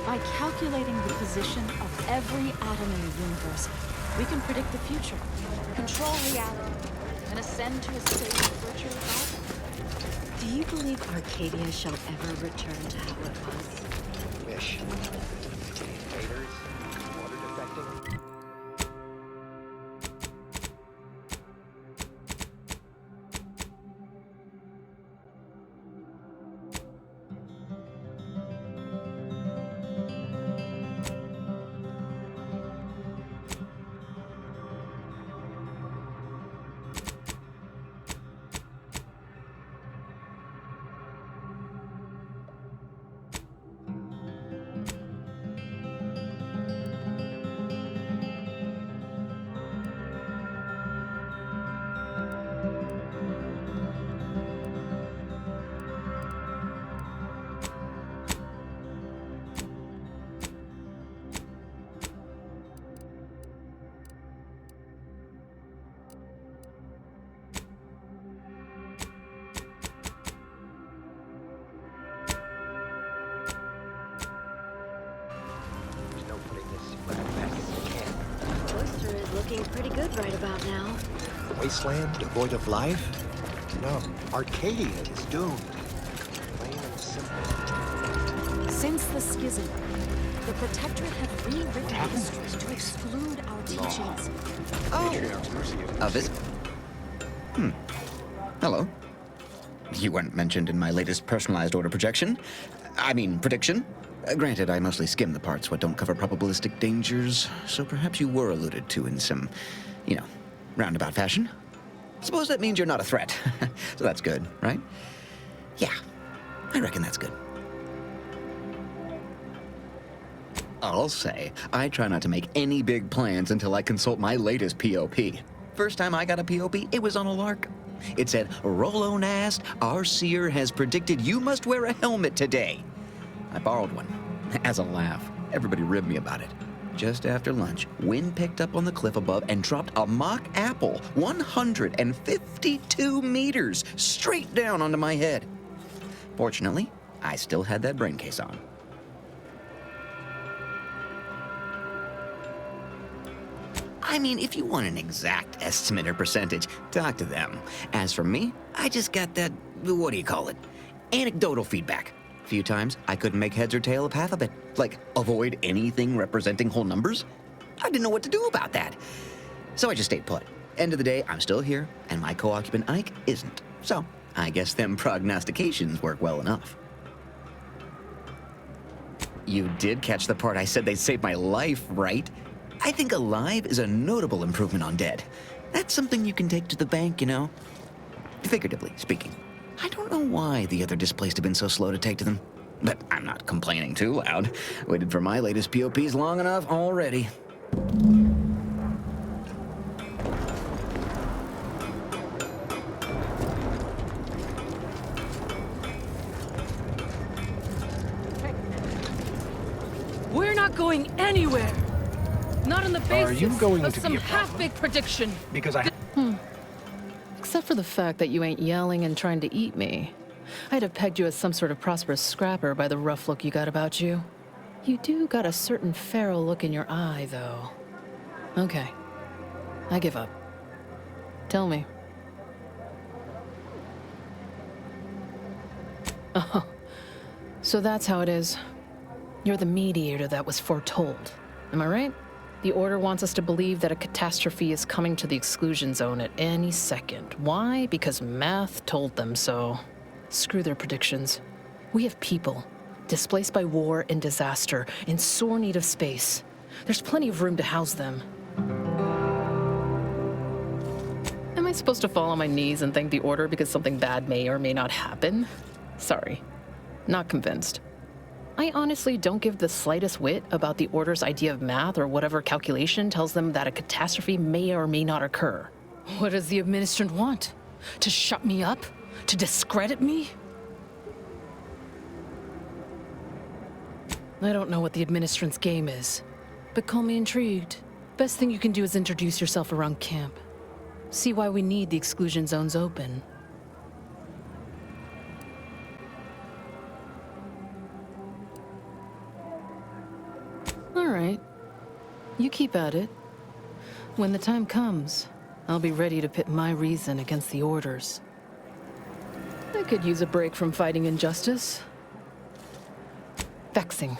By calculating the position of every atom in the universe, we can predict the future, control reality, and ascend to a state of virtual God. Do you believe Arcadia shall ever return to how it was? Wish. Invaders, order defecting. Oyster is looking pretty good right about now. Wasteland devoid of life? No. Arcadia is doomed. Plain and simple. Since the schism, the Protectorate have rewritten history to exclude our teachings. A visit? Hello. You weren't mentioned in my latest personalized order projection. I mean, prediction. Granted, I mostly skim the parts what don't cover probabilistic dangers, so perhaps you were alluded to in some, roundabout fashion. Suppose that means you're not a threat. So that's good, right? Yeah, I reckon that's good. I'll say, I try not to make any big plans until I consult my latest POP. First time I got a POP, it was on a lark. It said, Rolo Nast, our seer has predicted you must wear a helmet today. I borrowed one. As a laugh, everybody ribbed me about it. Just after lunch, wind picked up on the cliff above and dropped a mock apple 152 meters straight down onto my head. Fortunately, I still had that brain case on. I mean, if you want an exact estimate or percentage, talk to them. As for me, I just got that, what do you call it? Anecdotal feedback. A few times, I couldn't make heads or tail of half of it. Like, avoid anything representing whole numbers? I didn't know what to do about that. So I just stayed put. End of the day, I'm still here, and my co-occupant Ike isn't. So, I guess them prognostications work well enough. You did catch the part I said they saved my life, right? I think alive is a notable improvement on dead. That's something you can take to the bank, Figuratively speaking. I don't know why the other displaced have been so slow to take to them. But I'm not complaining too loud. Waited for my latest POPs long enough already. We're not going anywhere. Not on the Are you basis going of to some be a problem? half-baked prediction. Because I... Except for the fact that you ain't yelling and trying to eat me. I'd have pegged you as some sort of prosperous scrapper by the rough look you got about you. You do got a certain feral look in your eye, though. Okay. I give up. Tell me. Oh. So that's how it is. You're the mediator that was foretold. Am I right? The Order wants us to believe that a catastrophe is coming to the exclusion zone at any second. Why? Because math told them so. Screw their predictions. We have people, displaced by war and disaster, in sore need of space. There's plenty of room to house them. Am I supposed to fall on my knees and thank the Order because something bad may or may not happen? Sorry. Not convinced. I honestly don't give the slightest whit about the Order's idea of math or whatever calculation tells them that a catastrophe may or may not occur. What does the Administrant want? To shut me up? To discredit me? I don't know what the administrant's game is, but call me intrigued. Best thing you can do is introduce yourself around camp. See why we need the exclusion zones open. All right. You keep at it. When the time comes, I'll be ready to pit my reason against the Order's. I could use a break from fighting injustice. Vexing.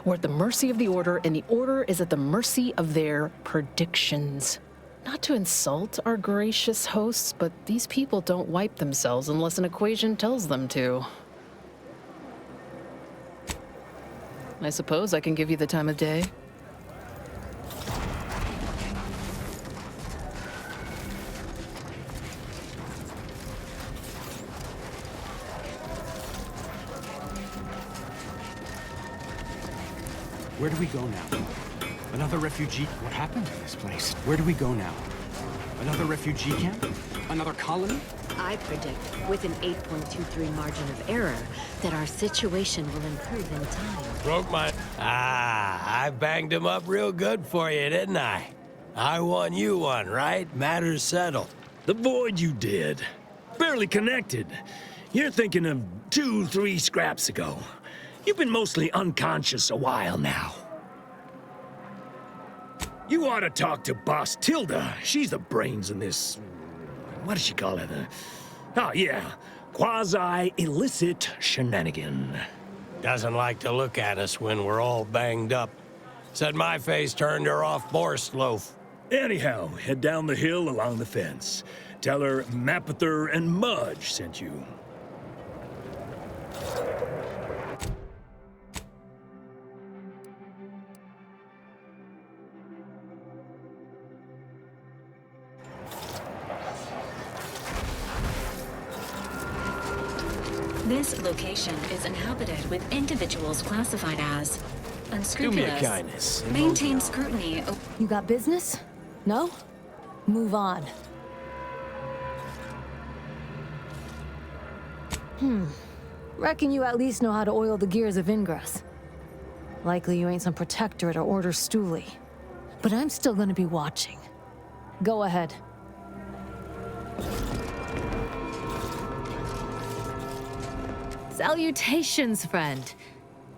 We're at the mercy of the Order, and the Order is at the mercy of their predictions. Not to insult our gracious hosts, but these people don't wipe themselves unless an equation tells them to. I suppose I can give you the time of day. Where do we go now? Another refugee? What happened to this place? Where do we go now? Another refugee camp? Another colony? I predict, with an 8.23 margin of error, that our situation will improve in time. Broke my... I banged him up real good for you, didn't I? I won, you won, right? Matters settled. The void you did. Barely connected. You're thinking of 2-3 scraps ago. You've been mostly unconscious a while now. You ought to talk to Boss Tilda. She's the brains in this... What does she call it? Oh, yeah. Quasi-illicit shenanigan. Doesn't like to look at us when we're all banged up. Said my face turned her off Borscht loaf. Anyhow, head down the hill along the fence. Tell her Mapother and Mudge sent you. This location is inhabited with individuals classified as unscrupulous. Do me a kindness. Maintain scrutiny. You got business? No? Move on. Reckon you at least know how to oil the gears of ingress. Likely you ain't some protectorate or order stoolie. But I'm still gonna be watching. Go ahead. Salutations, friend.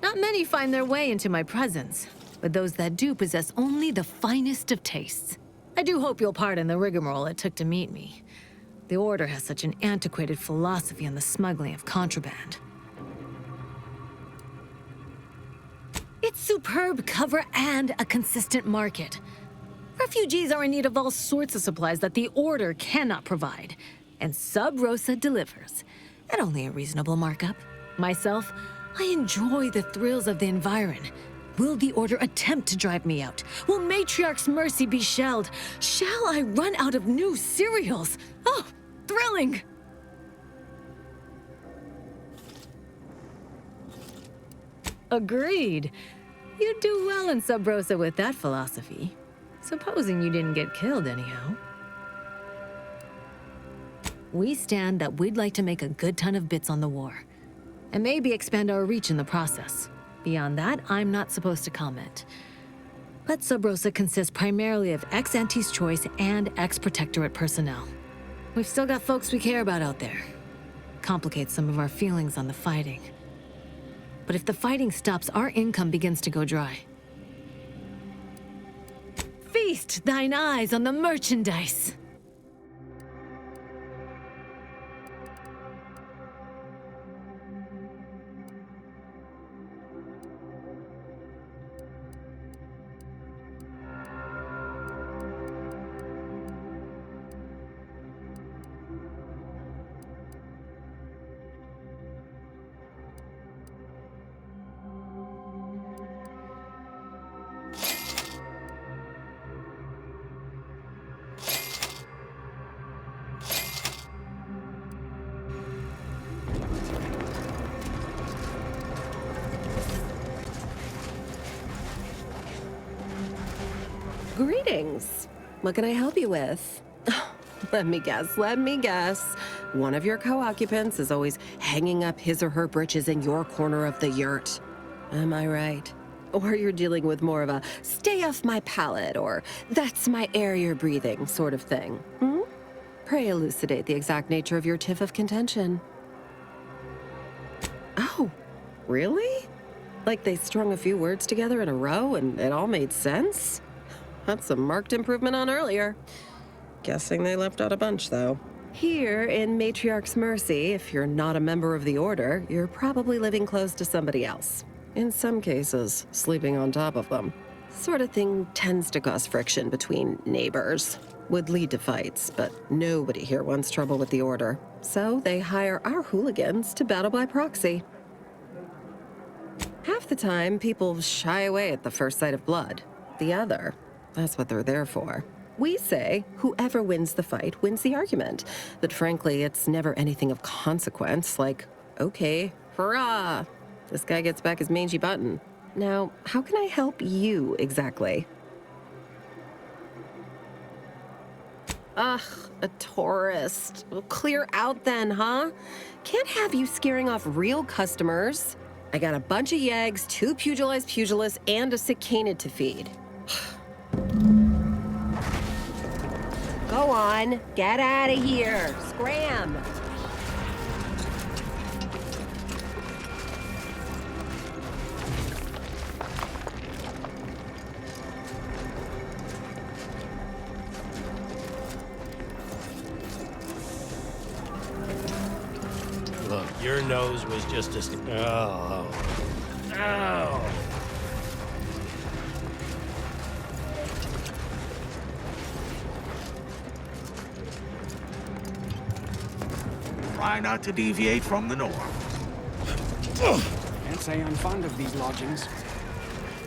Not many find their way into my presence, but those that do possess only the finest of tastes. I do hope you'll pardon the rigmarole it took to meet me. The Order has such an antiquated philosophy on the smuggling of contraband. It's superb cover and a consistent market. Refugees are in need of all sorts of supplies that the Order cannot provide, and Sub Rosa delivers, at only a reasonable markup. Myself, I enjoy the thrills of the environ. Will the Order attempt to drive me out? Will Matriarch's mercy be shelled? Shall I run out of new cereals? Oh, thrilling! Agreed. You'd do well in Sub Rosa with that philosophy. Supposing you didn't get killed anyhow. We stand that we'd like to make a good ton of bits on the war. And maybe expand our reach in the process. Beyond that, I'm not supposed to comment. But Sub Rosa consists primarily of ex-Anti's Choice and ex-Protectorate personnel. We've still got folks we care about out there. Complicates some of our feelings on the fighting. But if the fighting stops, our income begins to go dry. Feast thine eyes on the merchandise! Greetings. What can I help you with? Let me guess. One of your co-occupants is always hanging up his or her britches in your corner of the yurt. Am I right? Or you're dealing with more of a stay off my palate or that's my air you're breathing sort of thing. Hmm? Pray elucidate the exact nature of your tiff of contention. Oh, really? Like they strung a few words together in a row and it all made sense? That's a marked improvement on earlier. Guessing they left out a bunch, though. Here in Matriarch's Mercy, if you're not a member of the Order, you're probably living close to somebody else. In some cases, sleeping on top of them. Sort of thing tends to cause friction between neighbors. Would lead to fights, but nobody here wants trouble with the Order. So they hire our hooligans to battle by proxy. Half the time, people shy away at the first sight of blood. The other, that's what they're there for. We say whoever wins the fight wins the argument. But frankly, it's never anything of consequence, like, okay, hurrah! This guy gets back his mangy button. Now, how can I help you exactly? Ugh, a tourist. Well, clear out then, huh? Can't have you scaring off real customers. I got a bunch of yeggs, 2 pugilized pugilists, and a cicanid to feed. Go on, get out of here. Scram. Look, your nose was just a... Oh. Oh. Try not to deviate from the norm. Can't say I'm fond of these lodgings.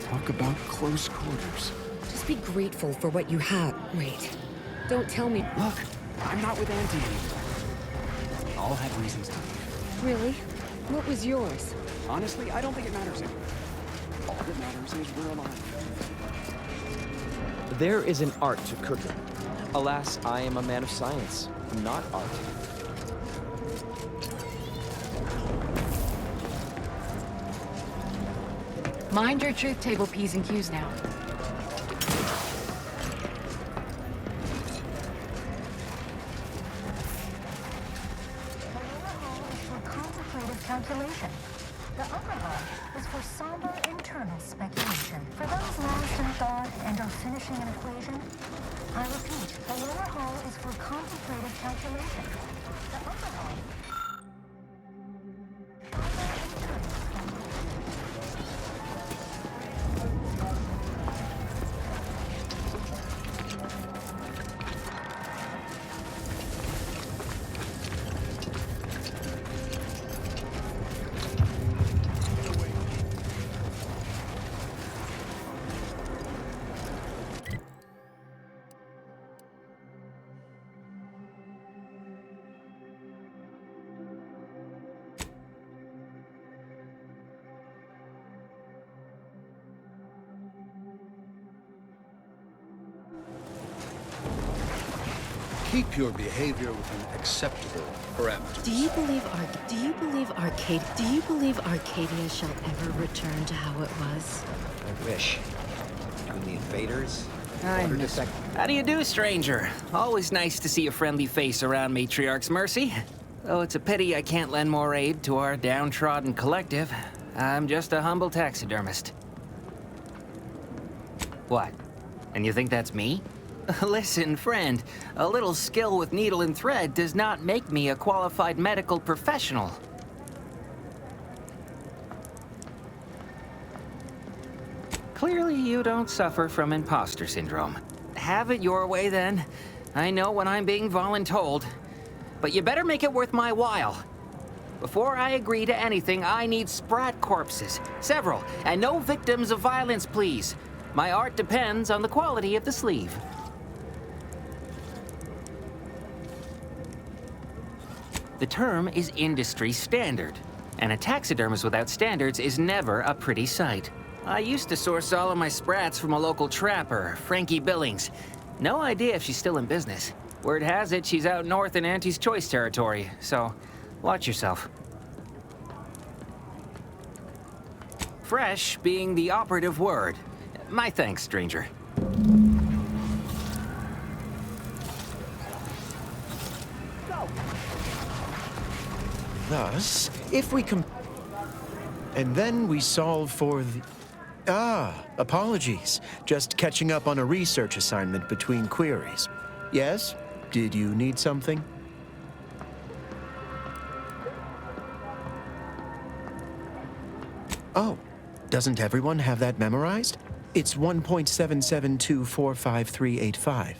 Talk about close quarters. Just be grateful for what you have. Wait. Don't tell me. Look, I'm not with Auntie anymore. We all have reasons to leave. Really? What was yours? Honestly, I don't think it matters anymore. All that matters is we're alive. There is an art to cooking. Alas, I am a man of science, not art. Mind your truth table P's and Q's now. Calculation. The upper hall is for somber internal speculation. For those lost in thought and are finishing an equation, I repeat, the lower hall is for contemplative calculation. The upper hall... Keep your behavior within acceptable parameters. Do you believe Arcadia shall ever return to how it was? I wish. Between the invaders, How do you do, stranger? Always nice to see a friendly face around Matriarch's Mercy. Though it's a pity I can't lend more aid to our downtrodden collective. I'm just a humble taxidermist. What? And you think that's me? Listen, friend, a little skill with needle and thread does not make me a qualified medical professional. Clearly, you don't suffer from imposter syndrome. Have it your way, then. I know when I'm being voluntold. But you better make it worth my while. Before I agree to anything, I need sprat corpses. Several, and no victims of violence, please. My art depends on the quality of the sleeve. The term is industry standard, and a taxidermist without standards is never a pretty sight. I used to source all of my sprats from a local trapper, Frankie Billings. No idea if she's still in business. Word has it she's out north in Auntie's Choice territory, so watch yourself. Fresh being the operative word. My thanks, stranger. Thus, if we and then we solve for the... apologies. Just catching up on a research assignment between queries. Yes? Did you need something? Oh, doesn't everyone have that memorized? It's 1.77245385.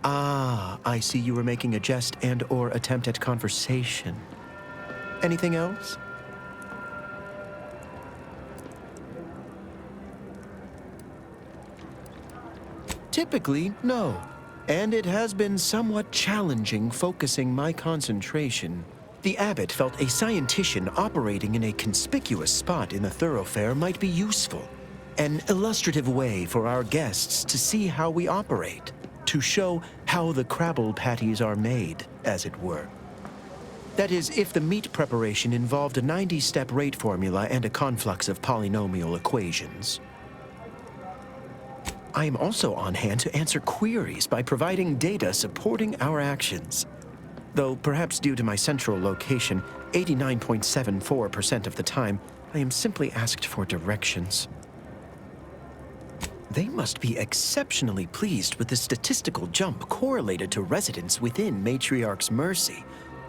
Ah, I see you were making a jest and/or attempt at conversation. Anything else? Typically, no. And it has been somewhat challenging focusing my concentration. The abbot felt a scientician operating in a conspicuous spot in the thoroughfare might be useful. An illustrative way for our guests to see how we operate. To show how the crabble patties are made, as it were. That is, if the meat preparation involved a 90-step rate formula and a conflux of polynomial equations. I am also on hand to answer queries by providing data supporting our actions. Though perhaps due to my central location, 89.74% of the time, I am simply asked for directions. They must be exceptionally pleased with the statistical jump correlated to residents within Matriarch's Mercy.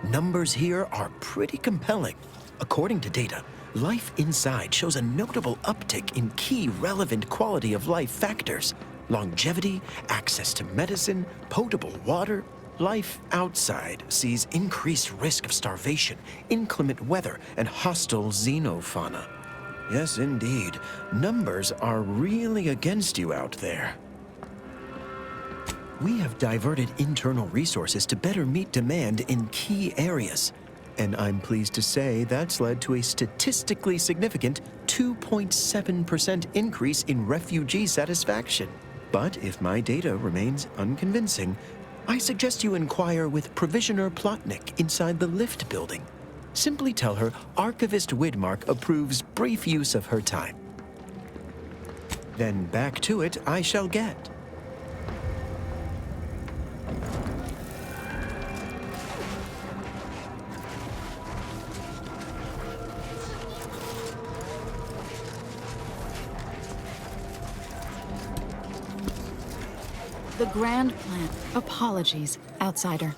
Numbers here are pretty compelling. According to data, life inside shows a notable uptick in key relevant quality of life factors. Longevity, access to medicine, potable water. Life outside sees increased risk of starvation, inclement weather, and hostile xenofauna. Yes, indeed. Numbers are really against you out there. We have diverted internal resources to better meet demand in key areas. And I'm pleased to say that's led to a statistically significant 2.7% increase in refugee satisfaction. But if my data remains unconvincing, I suggest you inquire with Provisioner Plotnik inside the lift building. Simply tell her Archivist Widmark approves brief use of her time. Then back to it I shall get. The grand plan. Apologies, outsider.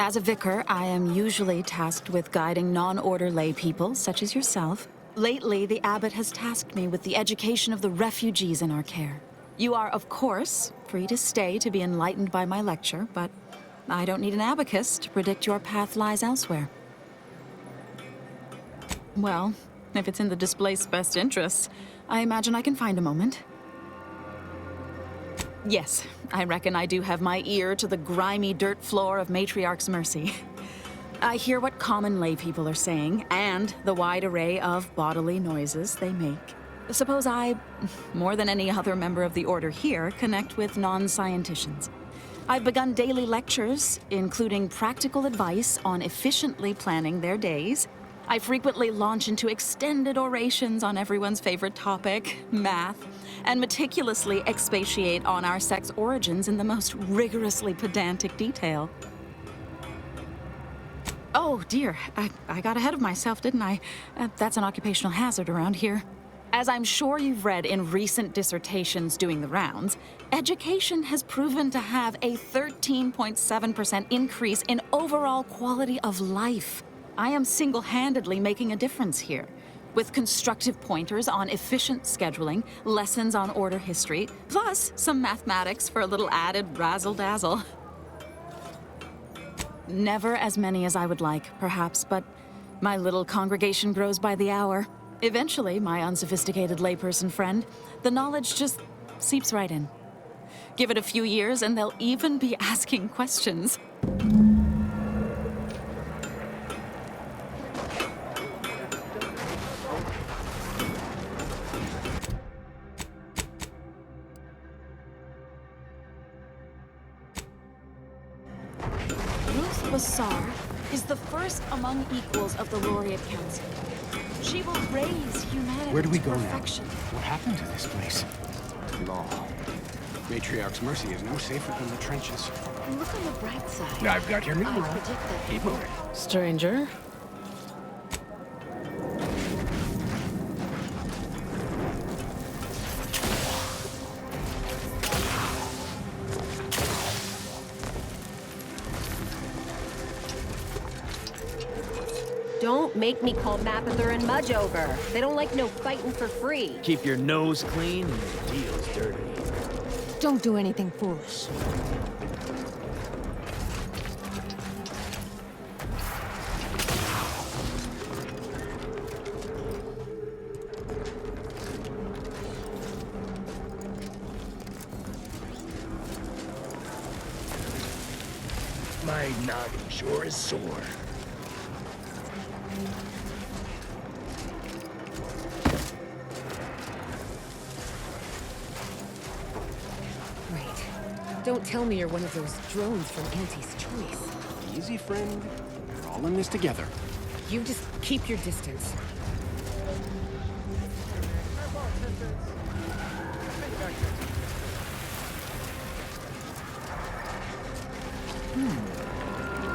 As a vicar, I am usually tasked with guiding non-order lay people, such as yourself. Lately, the abbot has tasked me with the education of the refugees in our care. You are, of course, free to stay to be enlightened by my lecture, but I don't need an abacus to predict your path lies elsewhere. Well, if it's in the displaced's best interests, I imagine I can find a moment. Yes, I reckon I do have my ear to the grimy dirt floor of Matriarch's Mercy. I hear what common lay people are saying, and the wide array of bodily noises they make. Suppose I, more than any other member of the Order here, connect with non-scienticians. I've begun daily lectures, including practical advice on efficiently planning their days. I frequently launch into extended orations on everyone's favorite topic, math, and meticulously expatiate on our sex origins in the most rigorously pedantic detail. Oh dear, I got ahead of myself, didn't I? That's an occupational hazard around here. As I'm sure you've read in recent dissertations doing the rounds, education has proven to have a 13.7% increase in overall quality of life. I am single-handedly making a difference here, with constructive pointers on efficient scheduling, lessons on order history, plus some mathematics for a little added razzle-dazzle. Never as many as I would like, perhaps, but my little congregation grows by the hour. Eventually, my unsophisticated layperson friend, the knowledge just seeps right in. Give it a few years and they'll even be asking questions. Bassar is the first among equals of the Laureate Council. She will raise humanity Where do we to go perfection. now? What happened to this place? Law. Matriarch's Mercy is no safer than the trenches. Look on the bright side. I've got your I numeral. predict that Keep moving. Stranger. Don't make me call Mapother and Mudge over. They don't like no fighting for free. Keep your nose clean and your deals dirty. Don't do anything foolish. My noggin sure is sore. Don't tell me you're one of those drones from Auntie's Choice. Easy, friend. We're all in this together. You just keep your distance.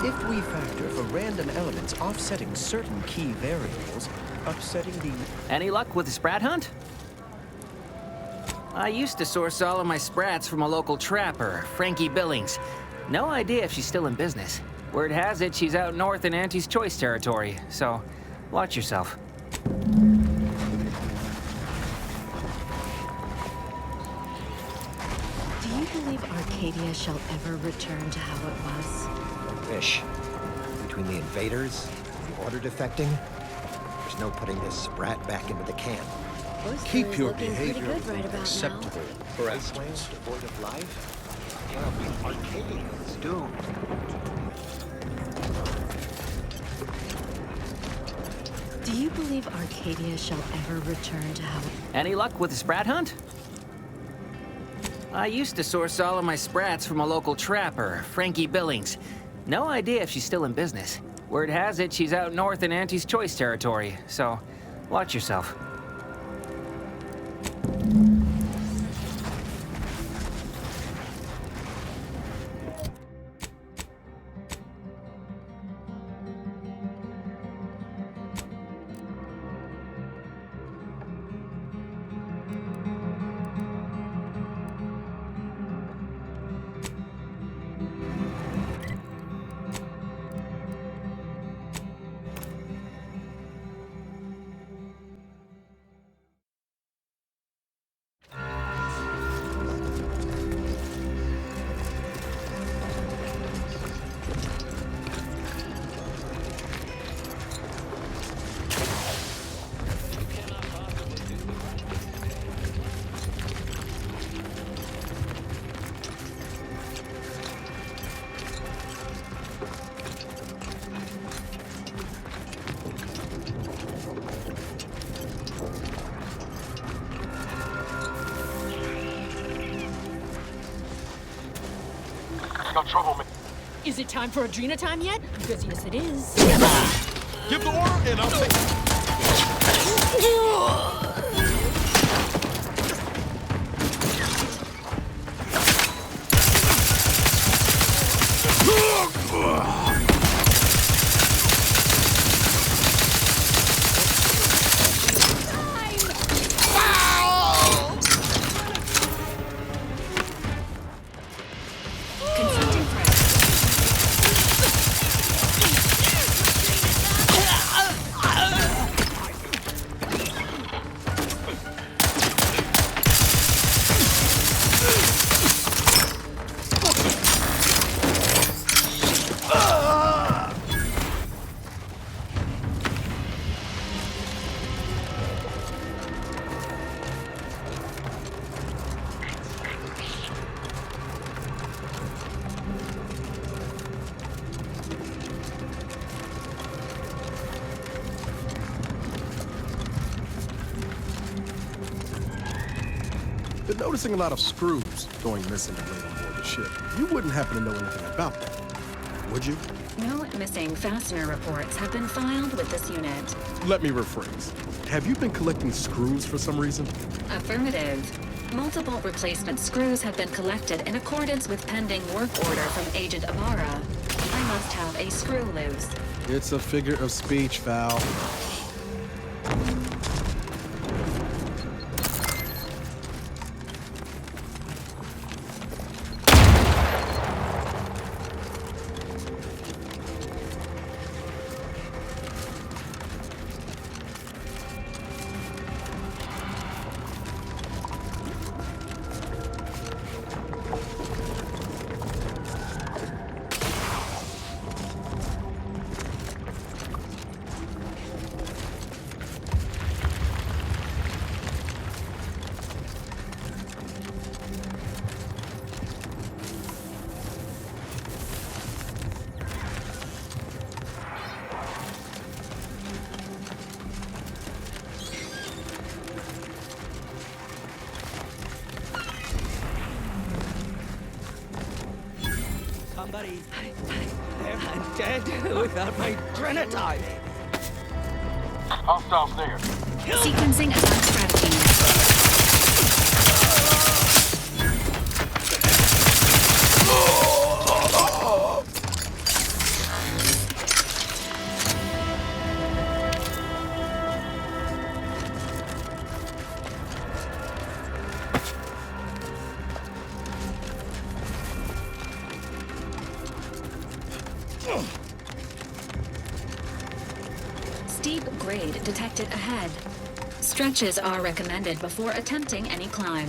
If we factor for random elements offsetting certain key variables, upsetting the... Any luck with the sprat hunt? I used to source all of my sprats from a local trapper, Frankie Billings. No idea if she's still in business. Word has it she's out north in Auntie's Choice territory, so watch yourself. Do you believe Arcadia shall ever return to how it was? I wish. Between the invaders and the Order defecting, there's no putting this sprat back into the can. Keep your behavior acceptable. Correct. Devoid of life? Well, Arcadia is doomed. Do you believe Arcadia shall ever return to how it... Any luck with the sprat hunt? I used to source all of my sprats from a local trapper, Frankie Billings. No idea if she's still in business. Word has it she's out north in Auntie's Choice territory, so watch yourself. Got trouble, man. Is it time for Adrena time yet? Because yes, it is. Give the order and I'll take Been noticing a lot of screws going missing and laid on board the ship. You wouldn't happen to know anything about that. would you? No missing fastener reports have been filed with this unit. Let me rephrase. Have you been collecting screws for some reason? Affirmative. Multiple replacement screws have been collected in accordance with pending work order from Agent Amara. I must have a screw loose. It's a figure of speech, Val. Somebody, I'm dead without my grenadine. Hostiles near. Sequencing attack strategy. Steep grade detected ahead. Stretches are recommended before attempting any climb.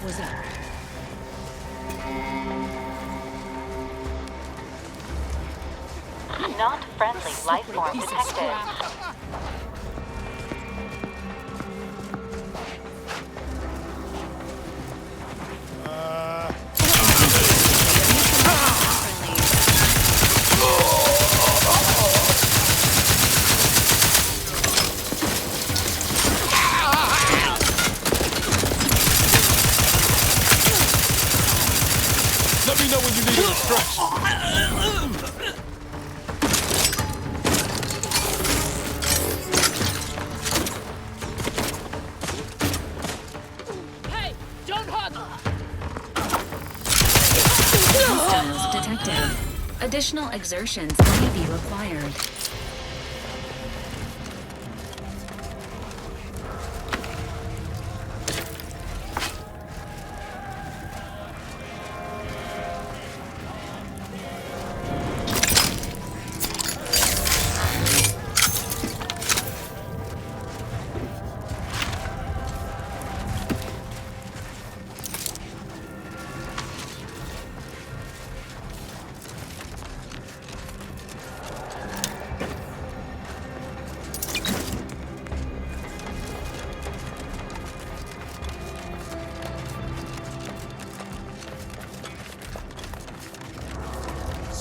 Was up? Not friendly life form detected. Let me know when you need a stretch. Hey, don't hug! Hostiles detected. Additional exertions may be required.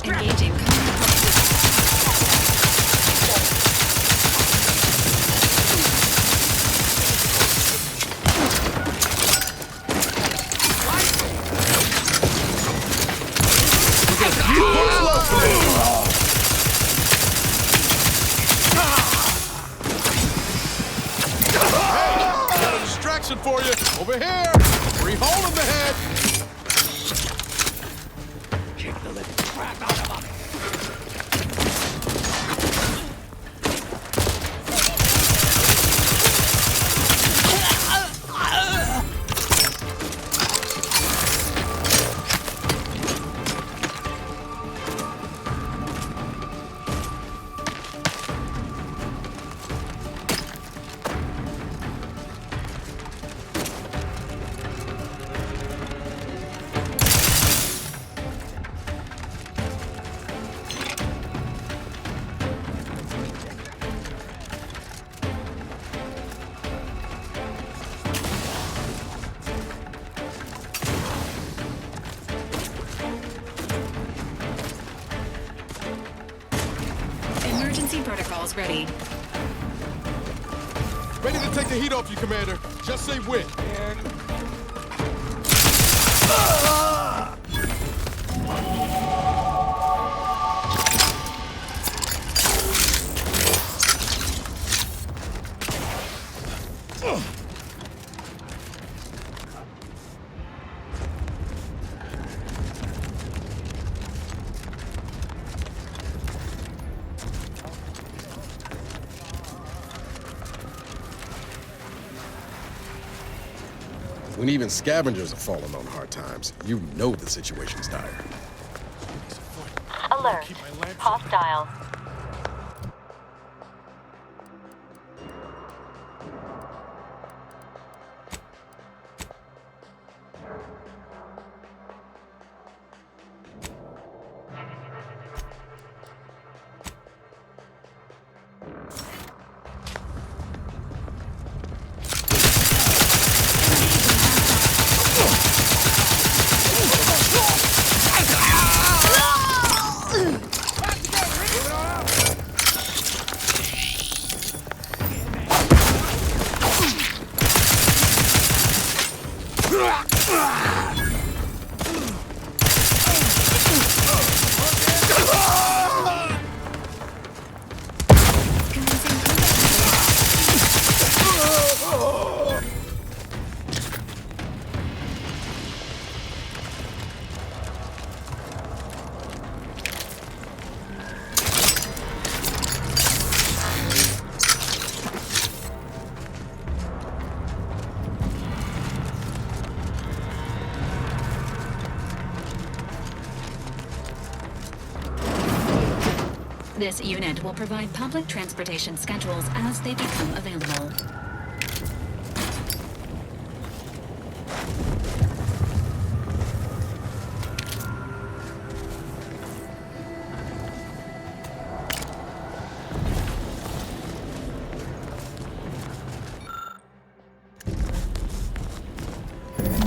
Engaging. Got a distraction for you. Over here. Free hole in the head. Kick the living crap out of him. Emergency protocols ready. Ready to take the heat off you, Commander. Just say when. When even scavengers are falling on hard times, you know the situation's dire. Alert. Hostile. This unit will provide public transportation schedules as they become available.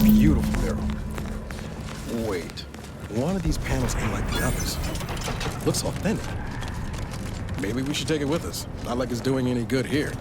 Beautiful barrel. Wait, one of these panels ain't like the others. Looks authentic. Maybe we should take it with us. Not like it's doing any good here.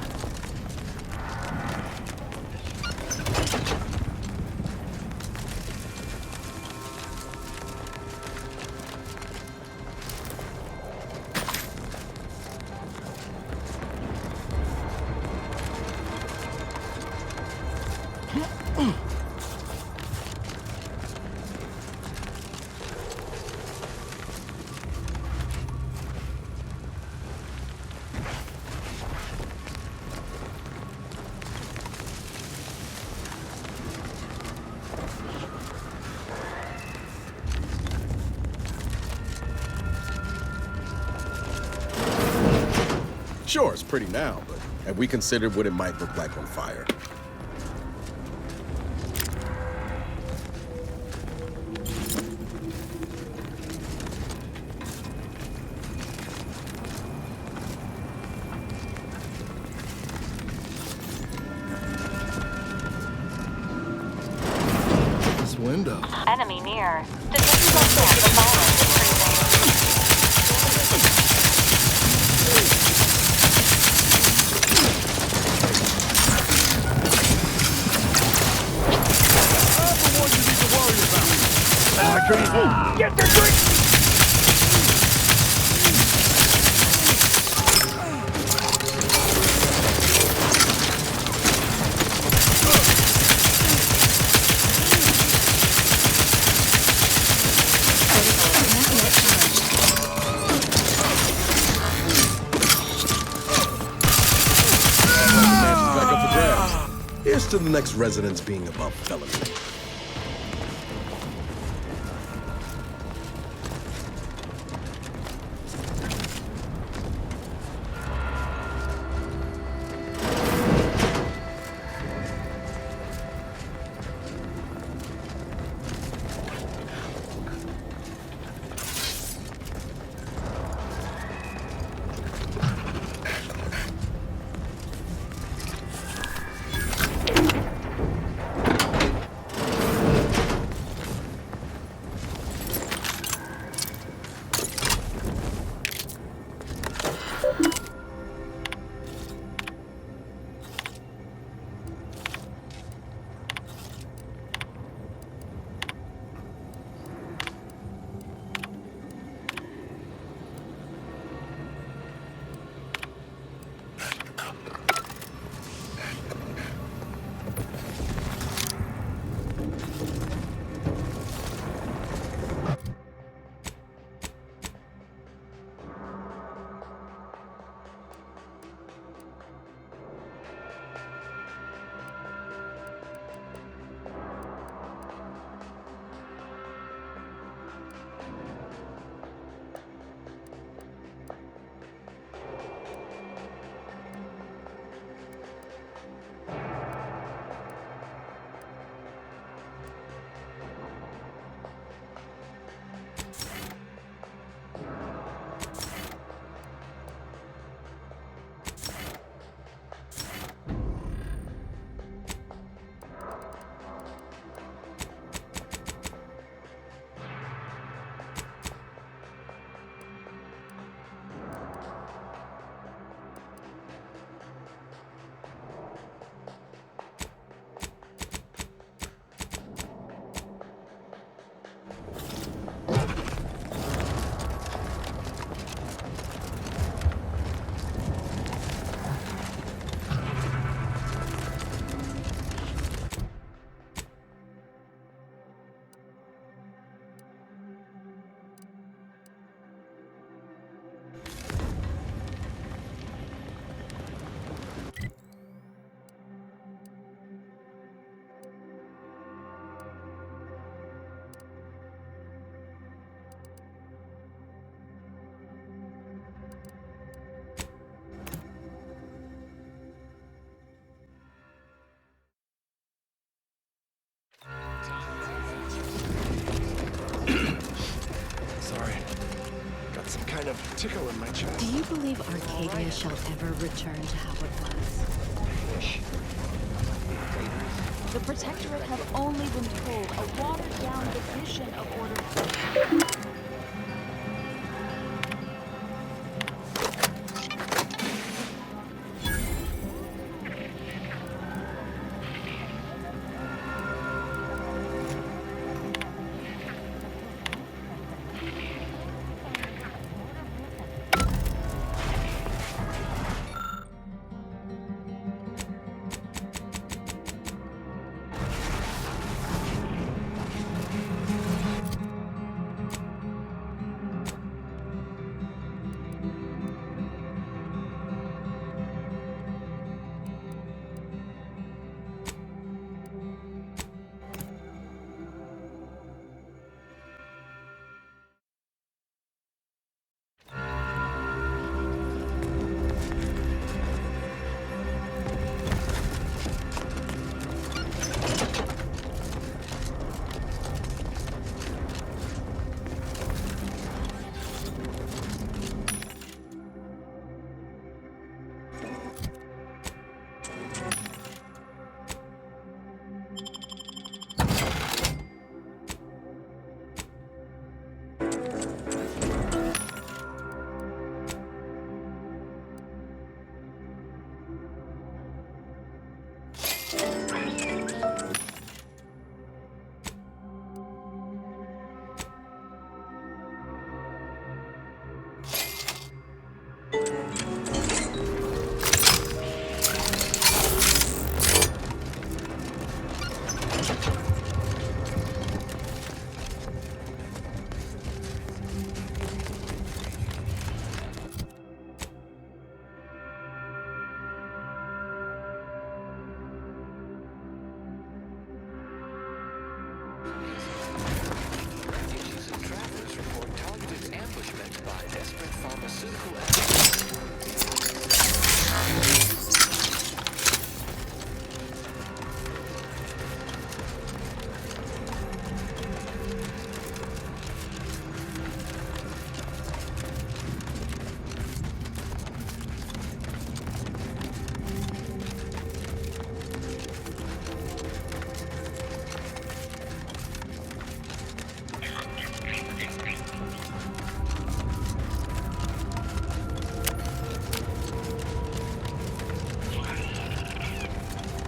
Sure, it's pretty now, but have we considered what it might look like on fire? This window. Enemy near. Statistical chance of violence increasing. Get the drink! Here's to the next residents being above felony. tickle in my chest. Do you believe Arcadia shall ever return to how it was? The Protectorate have only been told a watered-down edition of Order...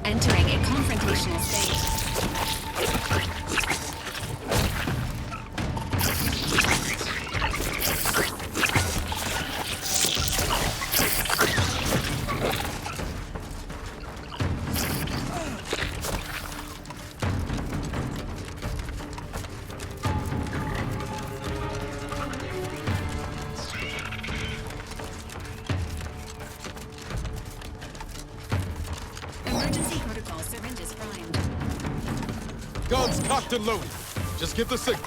Entering a confrontational state. Emergency protocol syringes primed. Guns cocked and loaded. Just get the signal.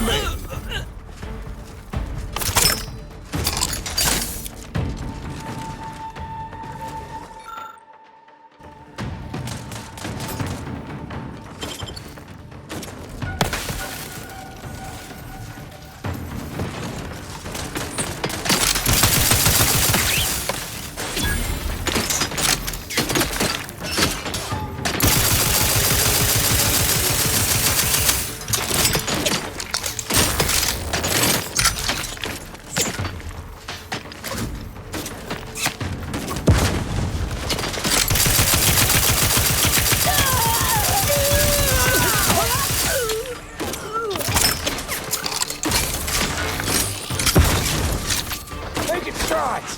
command. Making strides!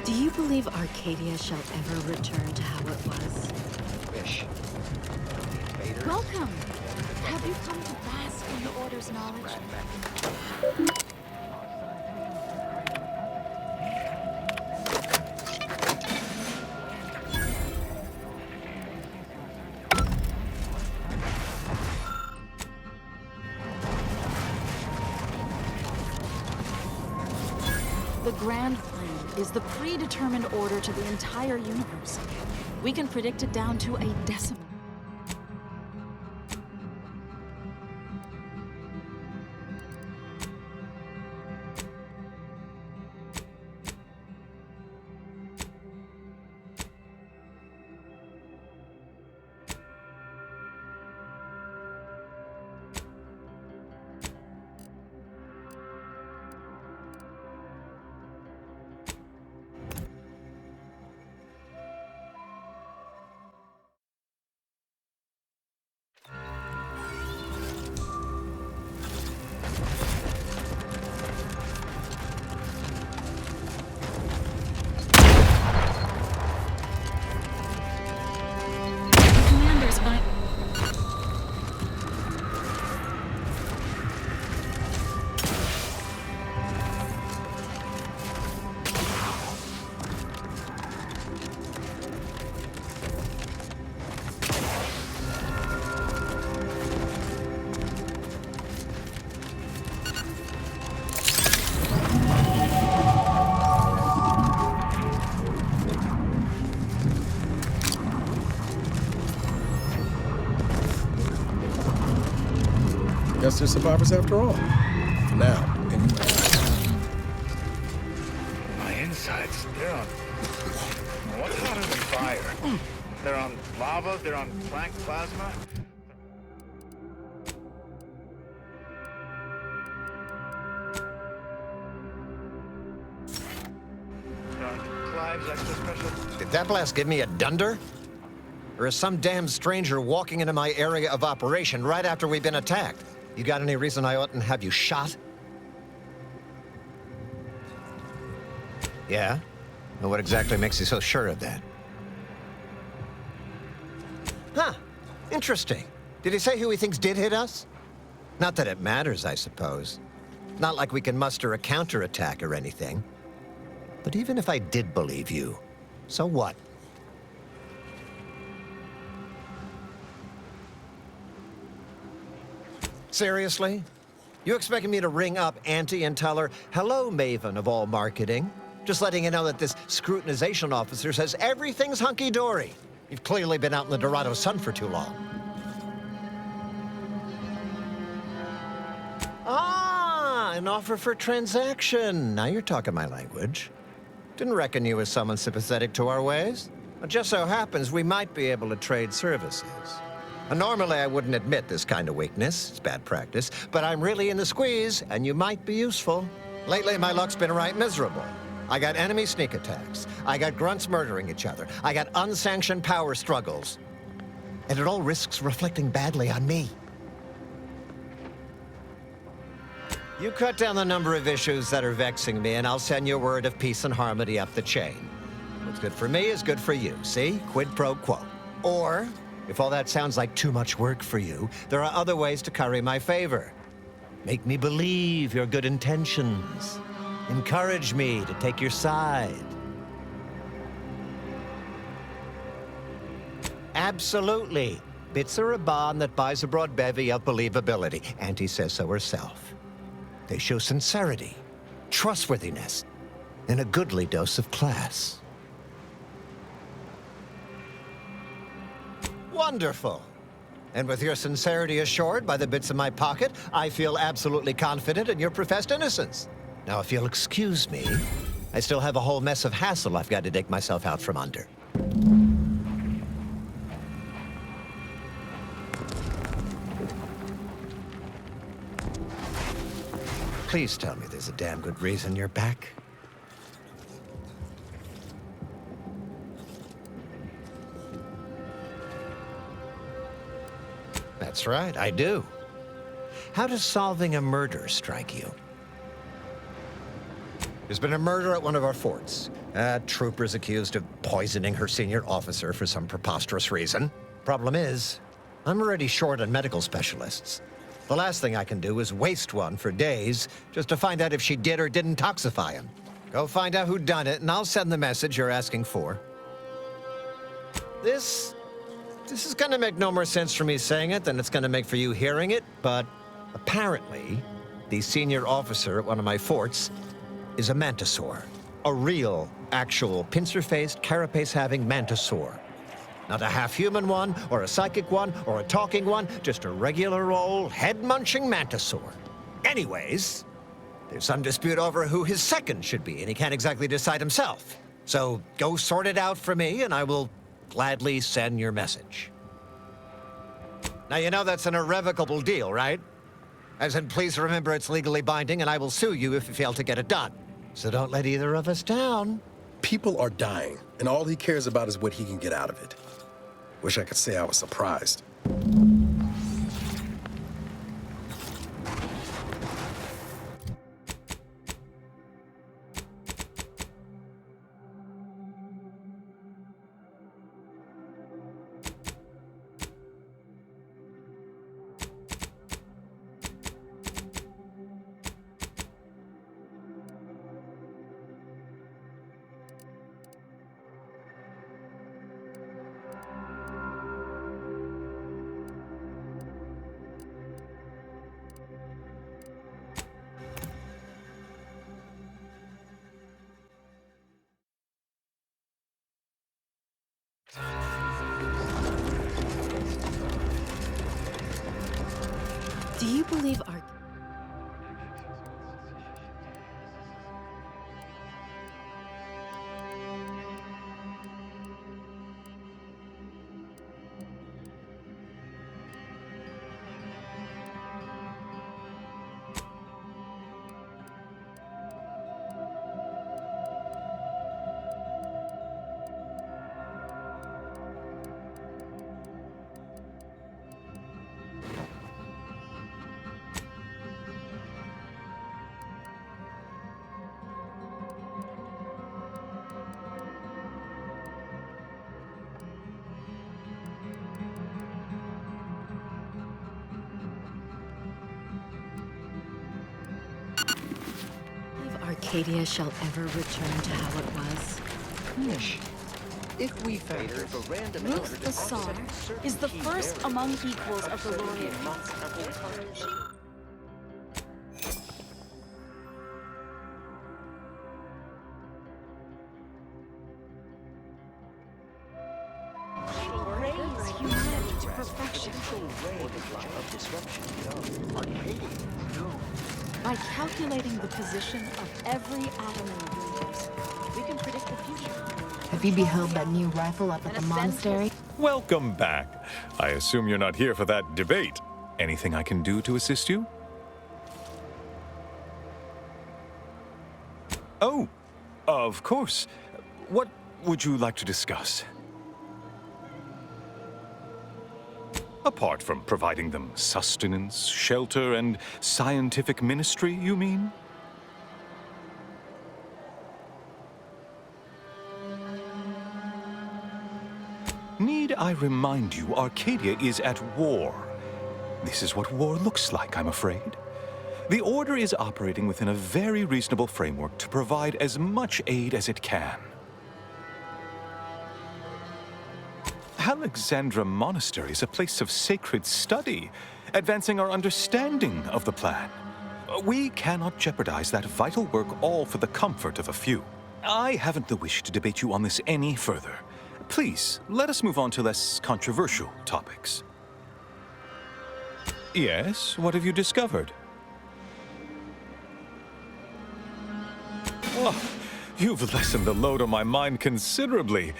Do you believe Arcadia shall ever return to how it was? Wish. Welcome! Have you come to bask in the Order's knowledge? The Grand Plan is the predetermined order to the entire universe. We can predict it down to a decimal. Guess they're survivors after all. For now, anyway. My insides, they're on... What's hotter than fire? They're on lava, they're on Planck plasma. They're on Clive's extra special... Did that blast give me a dunder? Or is some damn stranger walking into my area of operation right after we've been attacked? You got any reason I oughtn't have you shot? Yeah? Well, what exactly makes you so sure of that? Huh. Interesting. Did he say who he thinks did hit us? Not that it matters, I suppose. Not like we can muster a counterattack or anything. But even if I did believe you, so what? Seriously? You expecting me to ring up Auntie and tell her, hello, Maven of all marketing? Just letting you know that this scrutinization officer says everything's hunky-dory. You've clearly been out in the Dorado sun for too long. Ah, an offer for transaction. Now you're talking my language. Didn't reckon you was someone sympathetic to our ways. It just so happens we might be able to trade services. Normally, I wouldn't admit this kind of weakness. It's bad practice. But I'm really in the squeeze, and you might be useful. Lately, my luck's been right miserable. I got enemy sneak attacks. I got grunts murdering each other. I got unsanctioned power struggles. And it all risks reflecting badly on me. You cut down the number of issues that are vexing me, and I'll send you a word of peace and harmony up the chain. What's good for me is good for you, see? Quid pro quo. Or, if all that sounds like too much work for you, there are other ways to curry my favor. Make me believe your good intentions. Encourage me to take your side. Absolutely. Bits are a bond that buys a broad bevy of believability. Auntie says so herself. They show sincerity, trustworthiness, and a goodly dose of class. Wonderful. And with your sincerity assured by the bits in my pocket, I feel absolutely confident in your professed innocence. Now, if you'll excuse me, I still have a whole mess of hassle I've got to dig myself out from under. Please tell me there's a damn good reason you're back. That's right, I do. How does solving a murder strike you? There's been a murder at one of our forts. A trooper's accused of poisoning her senior officer for some preposterous reason. Problem is, I'm already short on medical specialists. The last thing I can do is waste one for days just to find out if she did or didn't toxify him. Go find out who done it, and I'll send the message you're asking for. This is gonna make no more sense for me saying it than it's gonna make for you hearing it, but apparently, the senior officer at one of my forts is a mantisaur. A real, actual, pincer-faced, carapace-having mantisaur. Not a half-human one, or a psychic one, or a talking one, just a regular old head-munching mantisaur. Anyways, there's some dispute over who his second should be, and he can't exactly decide himself. So go sort it out for me, and I will gladly send your message. Now, you know that's an irrevocable deal, right? As in, please remember it's legally binding, and I will sue you if you fail to get it done. So don't let either of us down. People are dying, and all he cares about is what he can get out of it. Wish I could say I was surprised. Do you believe our... Arcadia shall ever return to how it was. If we factor for random Ruth Bassar is the first among equals of the Laureate. Raise humanity to perfection. By calculating the position of every atom in the universe, we can predict the future. Have you beheld that new rifle up at the monastery? Welcome back. I assume you're not here for that debate. Anything I can do to assist you? Oh, of course. What would you like to discuss? Apart from providing them sustenance, shelter, and scientific ministry, you mean? Need I remind you, Arcadia is at war. This is what war looks like, I'm afraid. The Order is operating within a very reasonable framework to provide as much aid as it can. Alexandra Monastery is a place of sacred study, advancing our understanding of the plan. We cannot jeopardize that vital work all for the comfort of a few. I haven't the wish to debate you on this any further. Please, let us move on to less controversial topics. Yes, what have you discovered? Oh, you've lessened the load on my mind considerably.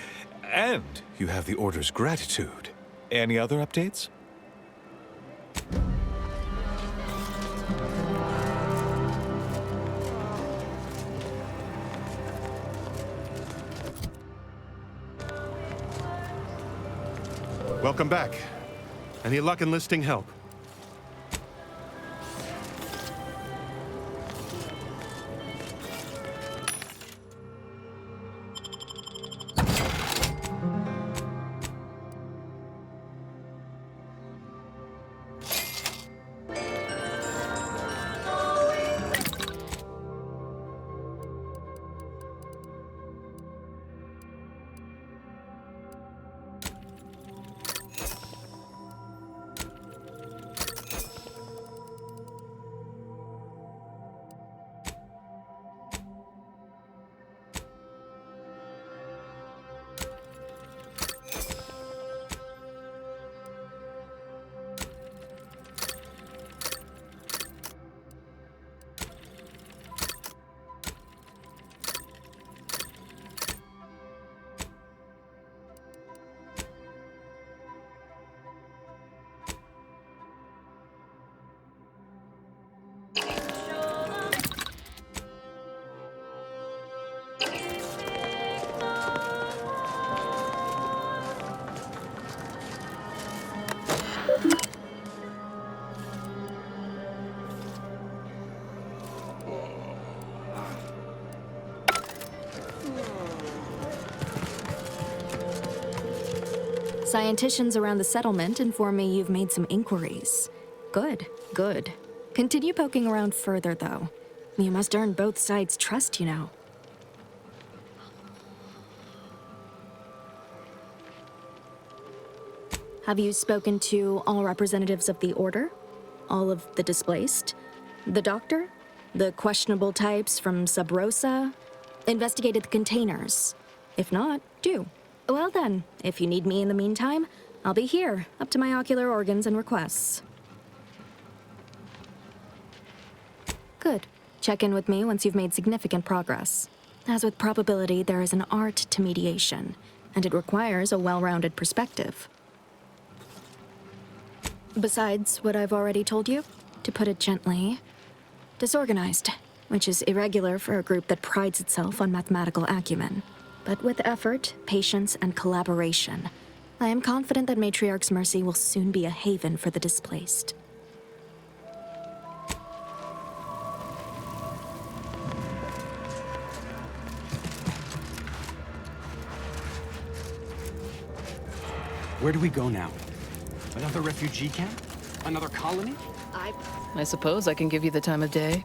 And you have the Order's gratitude. Any other updates? Welcome back. Any luck enlisting help? Scienticians around the settlement inform me you've made some inquiries. Good, good. Continue poking around further, though. You must earn both sides' trust, you know. Have you spoken to all representatives of the Order? All of the displaced? The Doctor? The questionable types from Sub Rosa? Investigated the containers? If not, do. Well then, if you need me in the meantime, I'll be here, up to my ocular organs and requests. Good. Check in with me once you've made significant progress. As with probability, there is an art to mediation, and it requires a well-rounded perspective. Besides what I've already told you, to put it gently, disorganized, which is irregular for a group that prides itself on mathematical acumen. But with effort, patience, and collaboration, I am confident that Matriarch's Mercy will soon be a haven for the displaced. Where do we go now? Another refugee camp? Another colony? I suppose I can give you the time of day.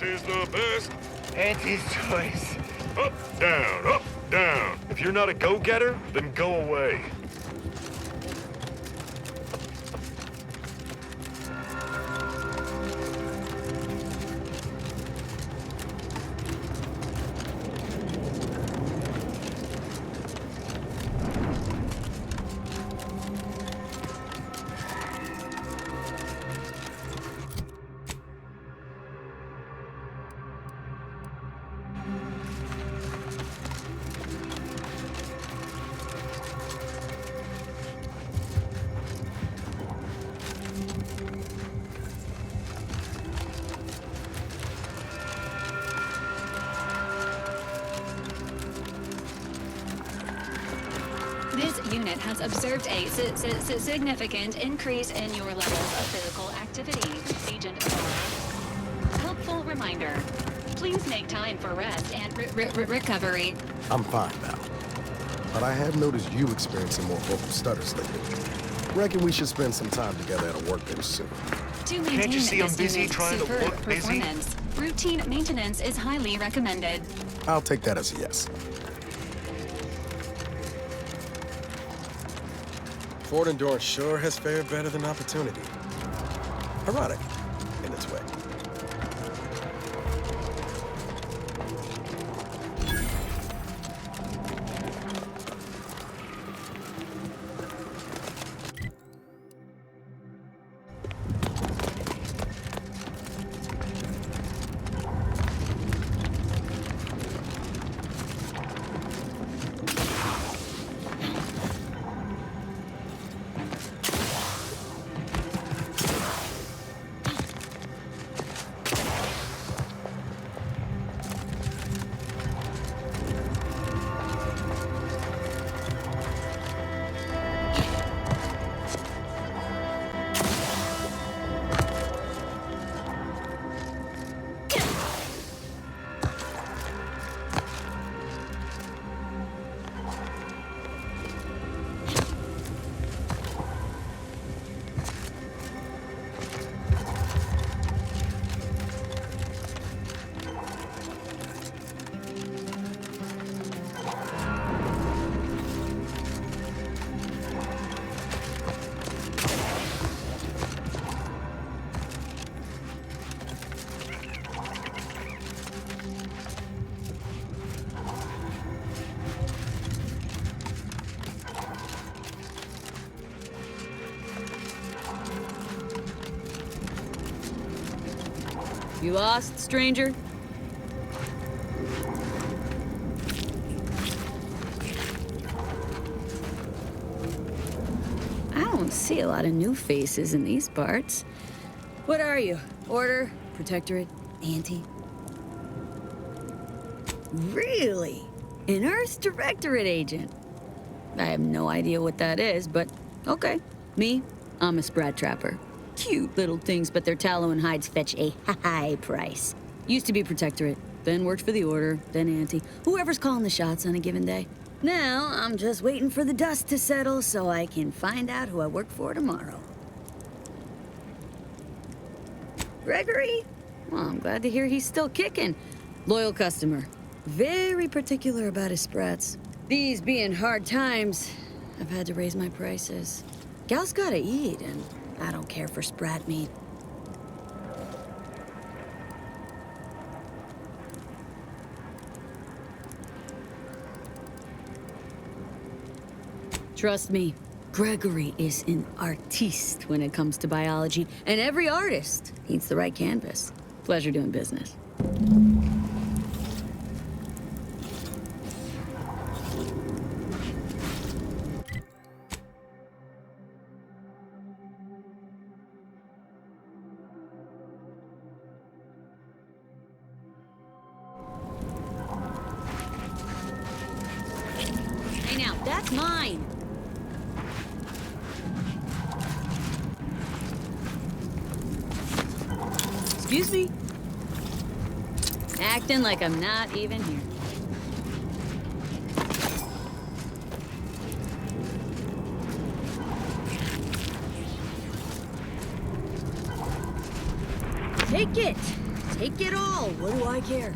This is the best. Auntie's choice. Up, down, up, down. If you're not a go-getter, then go away. This unit has observed a significant increase in your levels of physical activity, Agent Aurora. Helpful reminder. Please make time for rest and recovery. I'm fine now. But I have noticed you experiencing more vocal stutters lately. Reckon we should spend some time together at a workbench soon. To maintain Can't you see I'm this busy unit's trying to superb look busy? performance, routine maintenance is highly recommended. I'll take that as a yes. Ford Endurance sure has fared better than Opportunity. Ironic, in its way. You lost, stranger? I don't see a lot of new faces in these parts. What are you? Order? Protectorate? Anti? Really? An Earth Directorate agent? I have no idea what that is, but okay. Me, I'm a Sprat Trapper. Cute little things, but their tallow and hides fetch a high price. Used to be Protectorate, then worked for the Order, then Anti. Whoever's calling the shots on a given day. Now, I'm just waiting for the dust to settle so I can find out who I work for tomorrow. Gregory? Well, I'm glad to hear he's still kicking. Loyal customer. Very particular about his sprats. These being hard times, I've had to raise my prices. Gal's gotta eat, and I don't care for sprat meat. Trust me, Gregory is an artiste when it comes to biology, and every artist needs the right canvas. Pleasure doing business. Hey now, that's mine! Excuse me? Acting like I'm not even here. Take it! Take it all. What do I care?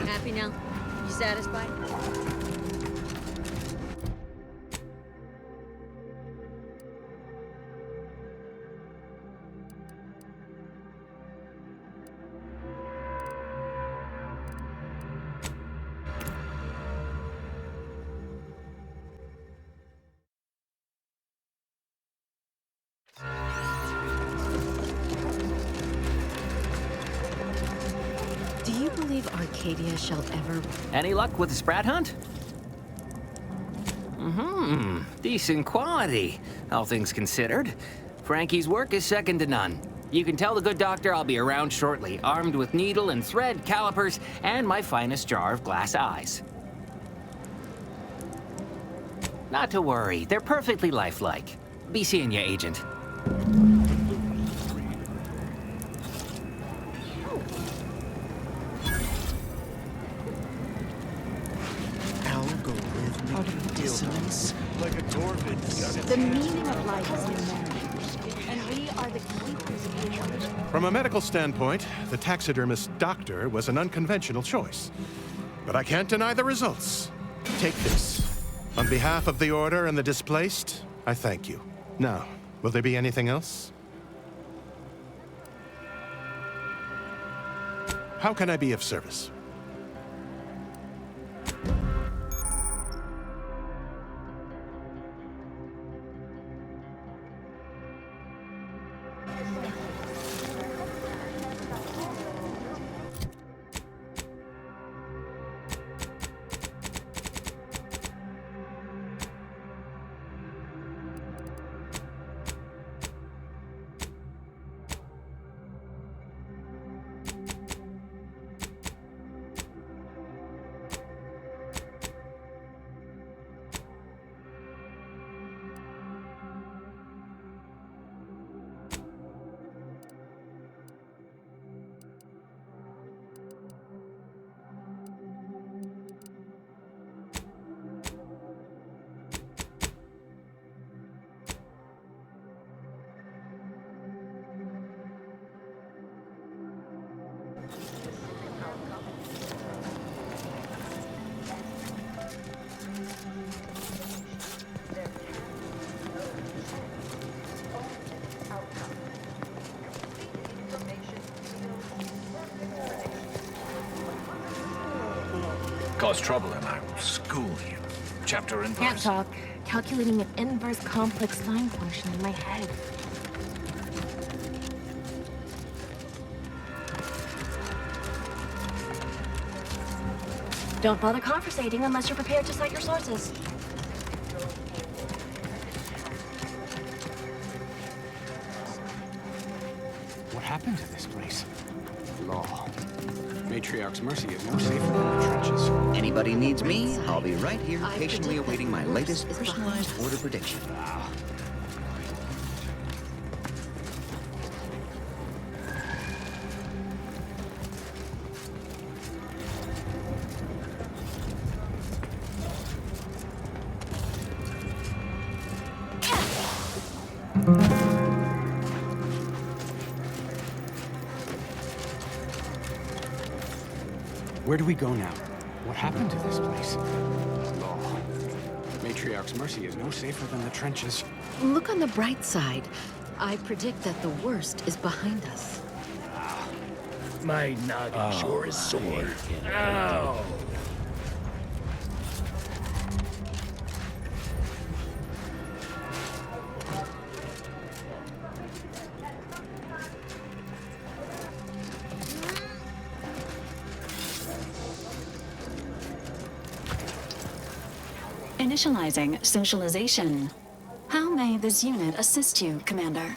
Happy now? You satisfied? Do you believe Arcadia shall ever... Any luck with the Sprat hunt? Decent quality, all things considered. Frankie's work is second to none. You can tell the good doctor I'll be around shortly, armed with needle and thread, calipers, and my finest jar of glass eyes. Not to worry, they're perfectly lifelike. Be seeing you, Agent. Algorithmic dissonance. Like a dwarven gun. The meaning of life is numeric, and we are the keepers of the order. From a medical standpoint, the taxidermist doctor was an unconventional choice. But I can't deny the results. Take this. On behalf of the Order and the displaced, I thank you. Now, will there be anything else? How can I be of service? Cause trouble and I will school you. Chapter and Can't verse. talk. Calculating an inverse complex sine function in my head. Don't bother conversating unless you're prepared to cite your sources. What happened to this place? Law. Matriarch's Mercy is no safer than the trenches. Anybody needs me, I'll be right here, patiently awaiting my latest personalized order prediction. Where do we go now? What happened to this place? Law. Matriarch's Mercy is no safer than the trenches. Look on the bright side. I predict that the worst is behind us. My noggin sure is sore. Ow! Initializing socialization. How may this unit assist you, Commander?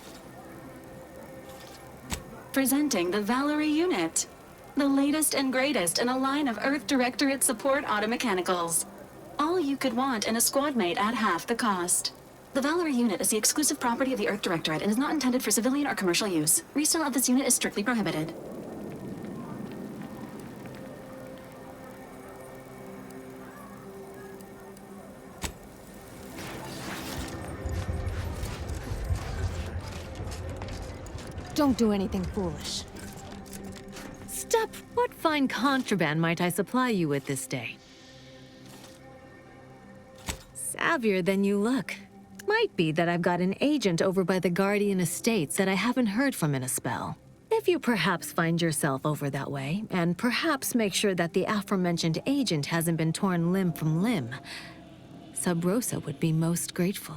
Presenting the Valerie unit. The latest and greatest in a line of Earth Directorate support automechanicals. All you could want in a squad mate at half the cost. The Valerie unit is the exclusive property of the Earth Directorate and is not intended for civilian or commercial use. Resale of this unit is strictly prohibited. Don't do anything foolish. Step, what fine contraband might I supply you with this day? Savvier than you look. Might be that I've got an agent over by the Guardian Estates that I haven't heard from in a spell. If you perhaps find yourself over that way, and perhaps make sure that the aforementioned agent hasn't been torn limb from limb, Sub Rosa would be most grateful.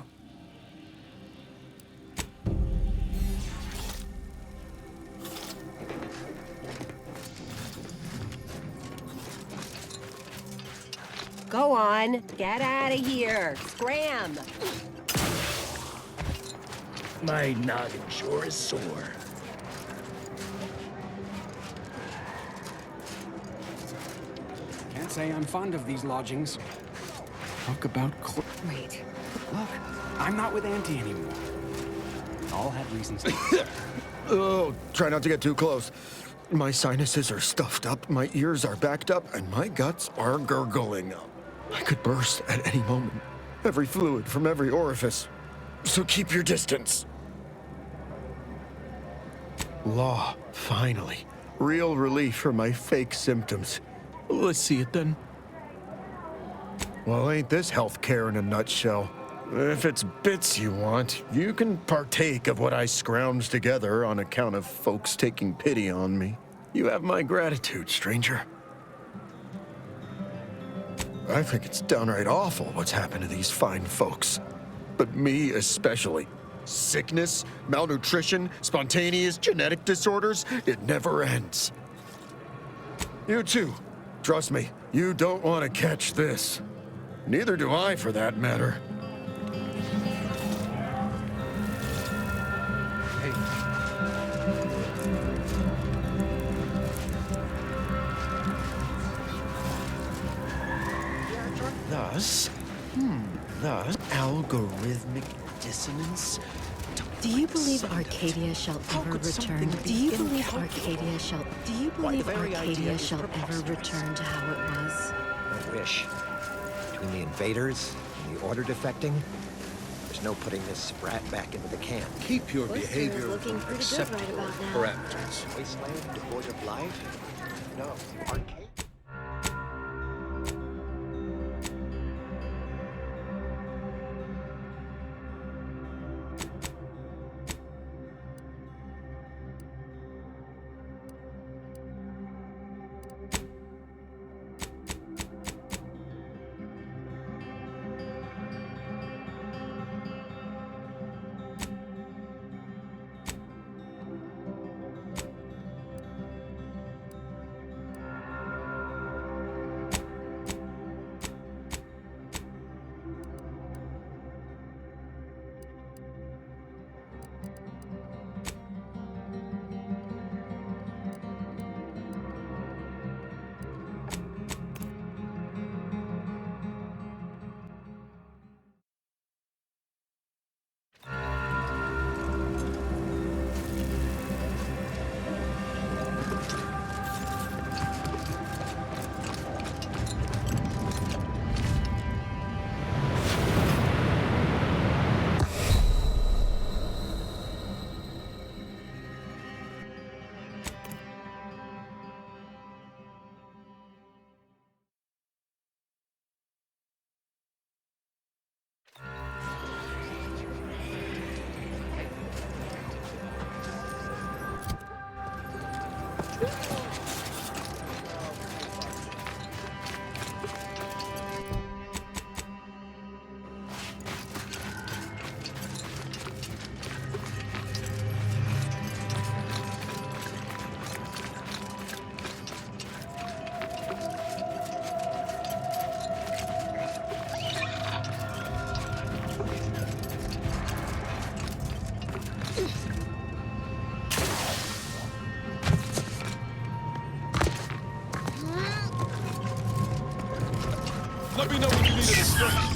Go on, get out of here. Scram! My noggin sure is sore. Can't say I'm fond of these lodgings. Talk about Wait. Look, I'm not with Auntie anymore. All had reasons to. Oh, try not to get too close. My sinuses are stuffed up, my ears are backed up, and my guts are gurgling. I could burst at any moment. Every fluid from every orifice. So keep your distance. Law, finally. Real relief from my fake symptoms. Let's see it then. Well, ain't this healthcare in a nutshell? If it's bits you want, you can partake of what I scrounged together on account of folks taking pity on me. You have my gratitude, stranger. I think it's downright awful what's happened to these fine folks. But me especially. Sickness, malnutrition, spontaneous genetic disorders, it never ends. You too. Trust me, you don't want to catch this. Neither do I, for that matter. Thus, algorithmic dissonance. Do you believe Arcadia shall ever return? Do you believe Arcadia shall ever return to how it was? I wish. Between the invaders and the order defecting, there's no putting this sprat back into the can. Keep your Oyster is behavior looking pretty good right about now. parameters. Wasteland devoid of life? No. Arcadia. Let me know when you need an instruction.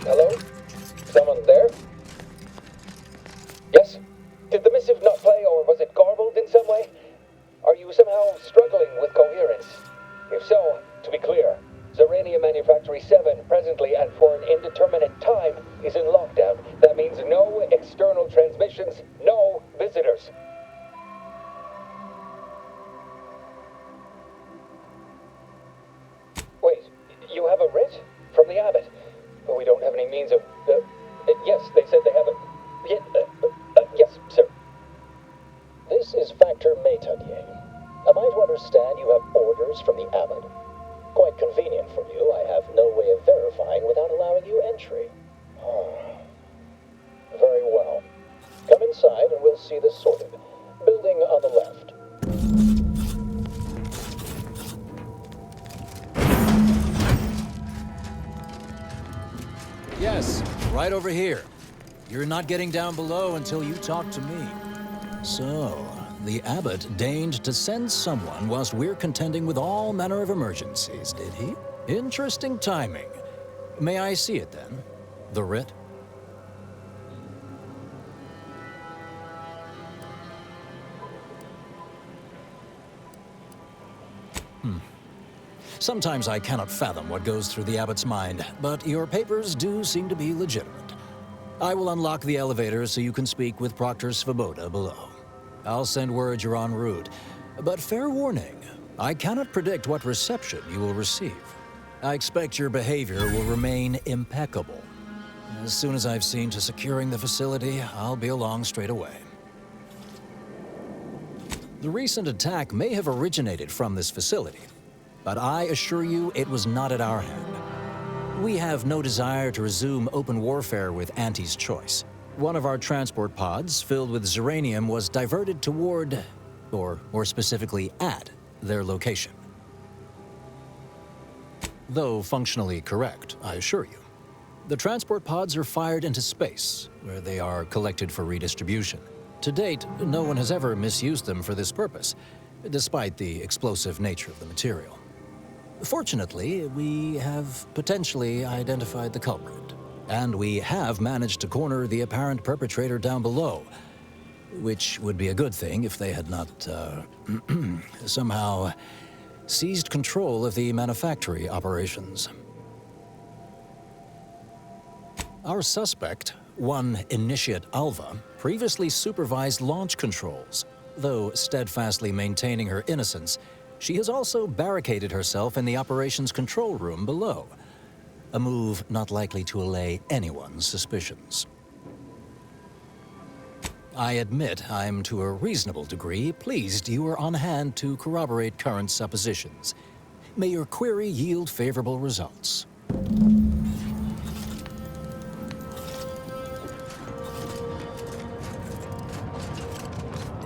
Hello? Someone there? Yes? Did the missive not play, or was it garbled in some way? Are you somehow struggling with coherence? If so, to be clear, Zerania Manufactory 7 presently and for an indeterminate time is in lockdown. That means no external transmissions, no visitors. Wait, you have a writ? From the abbot? But we don't have any means of... yes, they said they have a... yes, sir. This is Factor Métanier. Am I to understand you have orders from the abbot? Quite convenient for you. I have no way of verifying without allowing you entry. Very well. Come inside and we'll see this sorted. Building on the left. Yes, right over here. You're not getting down below until you talk to me. So, the abbot deigned to send someone whilst we're contending with all manner of emergencies, did he? Interesting timing. May I see it then? The writ? Sometimes I cannot fathom what goes through the abbot's mind, but your papers do seem to be legitimate. I will unlock the elevator so you can speak with Proctor Svoboda below. I'll send word you're en route, but fair warning, I cannot predict what reception you will receive. I expect your behavior will remain impeccable. As soon as I've seen to securing the facility, I'll be along straight away. The recent attack may have originated from this facility, but I assure you it was not at our hand. We have no desire to resume open warfare with Auntie's choice. One of our transport pods, filled with Zeranium, was diverted toward, or more specifically at, their location. Though functionally correct, I assure you. The transport pods are fired into space, where they are collected for redistribution. To date, no one has ever misused them for this purpose, despite the explosive nature of the material. Fortunately, we have potentially identified the culprit, and we have managed to corner the apparent perpetrator down below, which would be a good thing if they had not, somehow seized control of the manufactory operations. Our suspect, one Initiate Alva, previously supervised launch controls. Though steadfastly maintaining her innocence, she has also barricaded herself in the operations control room below, a move not likely to allay anyone's suspicions. I admit I'm to a reasonable degree pleased you are on hand to corroborate current suppositions. May your query yield favorable results.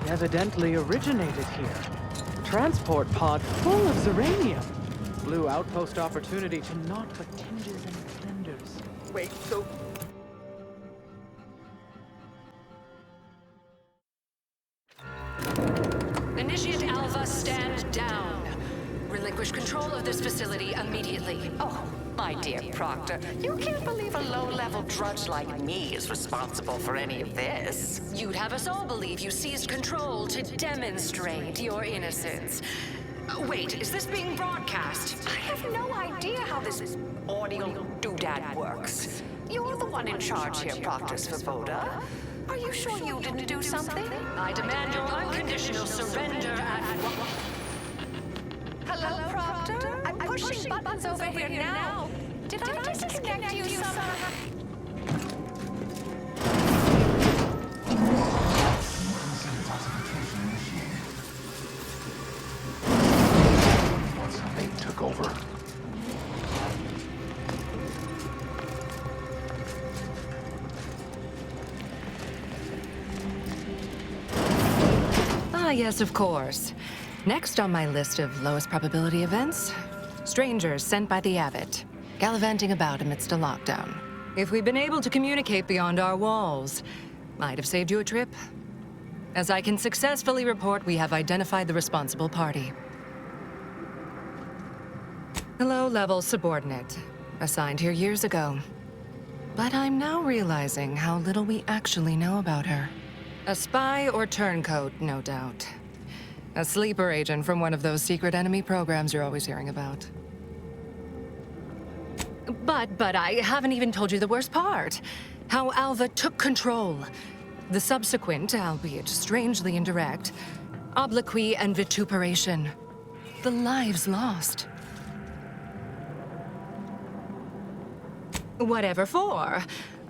It evidently originated here. Transport pod full of Zeranium. Blue outpost opportunity to naught but tinges and splendors. Wait, so... Initiate Alpha, stand down. Relinquish control of this facility immediately. Oh, my dear Proctor, you can't believe a low-level drudge like me is responsible for any of this. You'd have us all believe you seized control to demonstrate your innocence. Wait, is this being broadcast? I have no idea how this audio doodad works. You're the one in charge here, Proctor Svoboda. Are you sure you didn't do something? I demand your unconditional surrender at once. Hello, Proctor? I'm pushing buttons over here now. Did I disconnect you somehow? They took over. Ah, yes, of course. Next on my list of lowest probability events, strangers sent by the abbot, gallivanting about amidst a lockdown. If we'd been able to communicate beyond our walls, might have saved you a trip. As I can successfully report, we have identified the responsible party. A low-level subordinate, assigned here years ago. But I'm now realizing how little we actually know about her. A spy or turncoat, no doubt. A sleeper agent from one of those secret enemy programs you're always hearing about. But I haven't even told you the worst part. How Alva took control. The subsequent, albeit strangely indirect, obloquy and vituperation. The lives lost. Whatever for.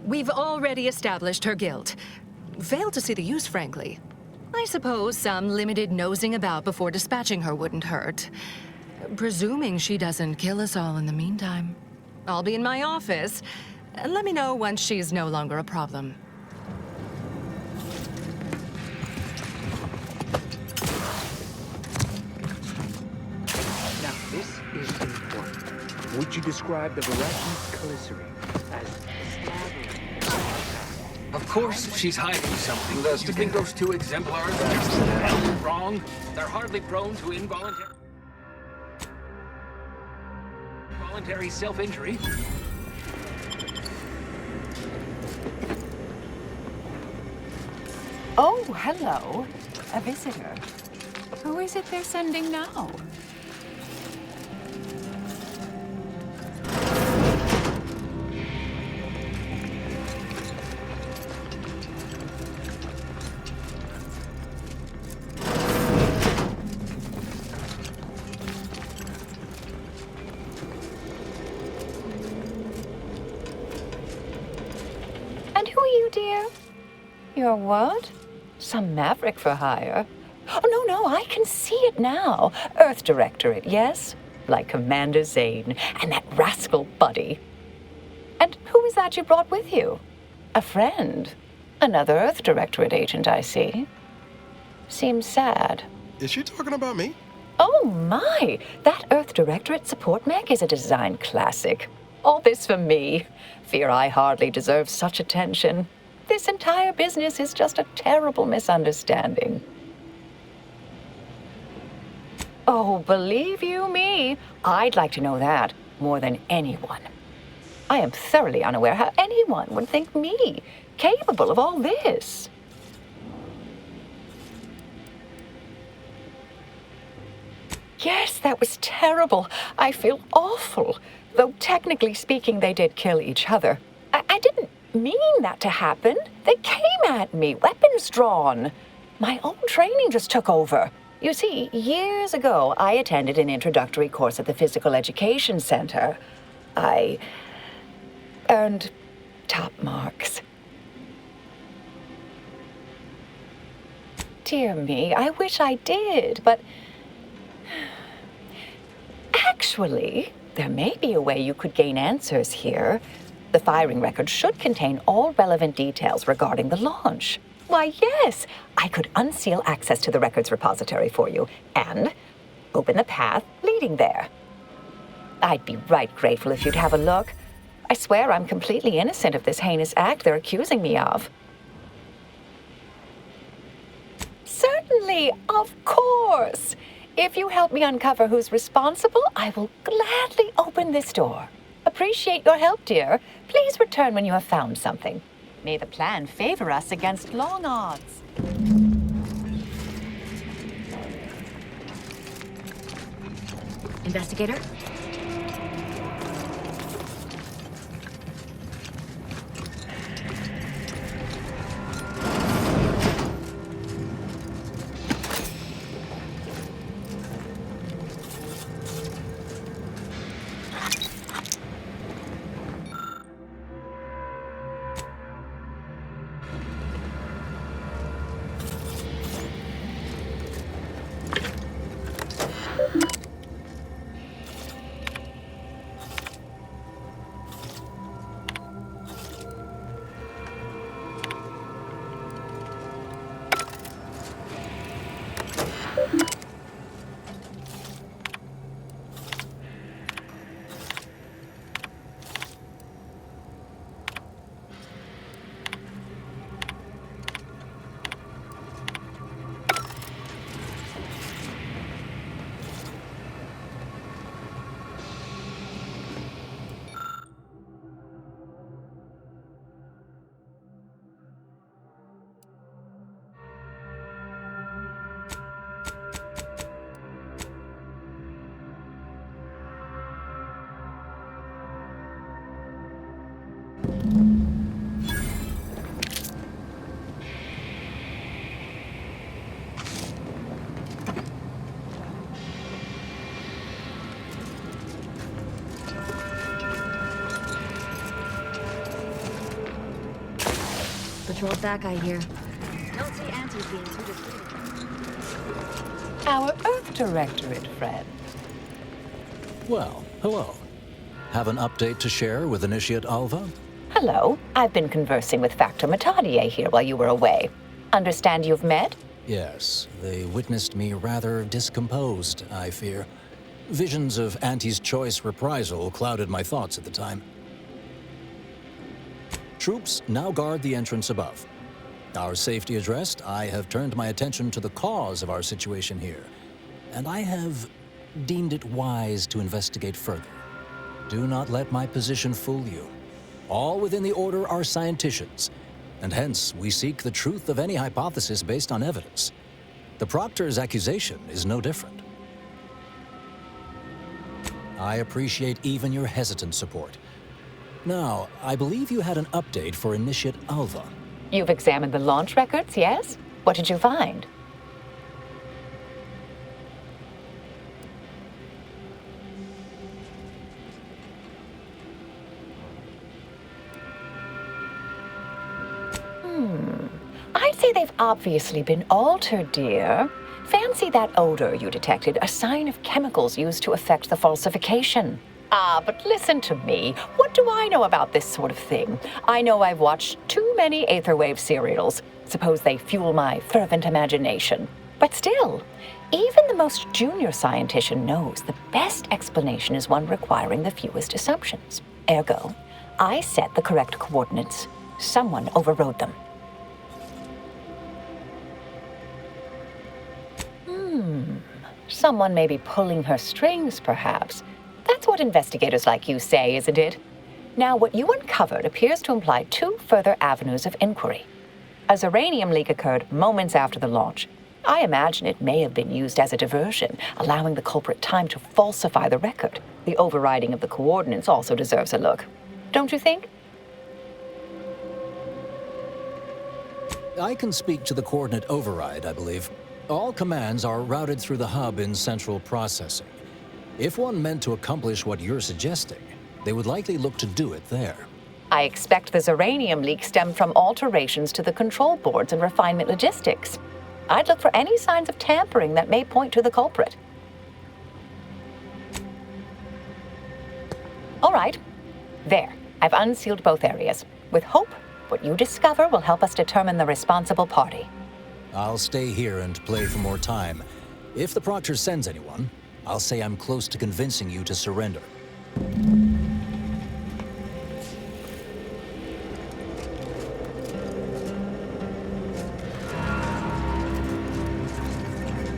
We've already established her guilt. Failed to see the use, frankly. I suppose some limited nosing about before dispatching her wouldn't hurt. Presuming she doesn't kill us all in the meantime. I'll be in my office. Let me know once she's no longer a problem. Now, this is important. Would you describe the Veracruz glycerin as staggering? Of course she's hiding something. Do you think those two exemplars are hell wrong? They're hardly prone to involuntary self-injury. Oh, hello. A visitor. Who is it they're sending now? And who are you, dear? You're what? Some maverick for hire? Oh, no, I can see it now. Earth Directorate, yes? Like Commander Zane and that rascal Buddy. And who is that you brought with you? A friend? Another Earth Directorate agent, I see. Seems sad. Is she talking about me? Oh, my! That Earth Directorate support mech is a design classic. All this for me. Fear I hardly deserve such attention. This entire business is just a terrible misunderstanding. Oh, believe you me, I'd like to know that more than anyone. I am thoroughly unaware how anyone would think me capable of all this. Yes, that was terrible. I feel awful. Though technically speaking, they did kill each other. I didn't mean that to happen. They came at me, weapons drawn. My own training just took over. You see, years ago, I attended an introductory course at the Physical Education Center. I earned top marks. Dear me, I wish I did, but actually, there may be a way you could gain answers here. The firing record should contain all relevant details regarding the launch. Why, yes, I could unseal access to the records repository for you and open the path leading there. I'd be right grateful if you'd have a look. I swear I'm completely innocent of this heinous act they're accusing me of. Certainly, of course. If you help me uncover who's responsible, I will gladly open this door. Appreciate your help, dear. Please return when you have found something. May the plan favor us against long odds. Investigator? patrolled back, I hear. Don't see Auntie's being too discreet. Our Earth Directorate friend. Well, hello. Have an update to share with Initiate Alva? Hello. I've been conversing with Factor Matadier here while you were away. Understand you've met? Yes, they witnessed me rather discomposed, I fear. Visions of Auntie's choice reprisal clouded my thoughts at the time. Troops now guard the entrance above. Our safety addressed, I have turned my attention to the cause of our situation here, and I have deemed it wise to investigate further. Do not let my position fool you. All within the Order are scienticians, and hence we seek the truth of any hypothesis based on evidence. The Proctor's accusation is no different. I appreciate even your hesitant support. Now, I believe you had an update for Initiate Alva. You've examined the launch records, yes? What did you find? I'd say they've obviously been altered, dear. Fancy that odor you detected, a sign of chemicals used to affect the falsification. Ah, but listen to me. What do I know about this sort of thing? I know I've watched too many Aetherwave serials. Suppose they fuel my fervent imagination. But still, even the most junior scientician knows the best explanation is one requiring the fewest assumptions. Ergo, I set the correct coordinates. Someone overrode them. Someone may be pulling her strings, perhaps. That's what investigators like you say, isn't it? Now, what you uncovered appears to imply two further avenues of inquiry. A uranium leak occurred moments after the launch. I imagine it may have been used as a diversion, allowing the culprit time to falsify the record. The overriding of the coordinates also deserves a look. Don't you think? I can speak to the coordinate override, I believe. All commands are routed through the hub in central processing. If one meant to accomplish what you're suggesting, they would likely look to do it there. I expect the uranium leak stemmed from alterations to the control boards and refinement logistics. I'd look for any signs of tampering that may point to the culprit. All right. There. I've unsealed both areas. With hope, what you discover will help us determine the responsible party. I'll stay here and play for more time. If the Proctor sends anyone, I'll say I'm close to convincing you to surrender.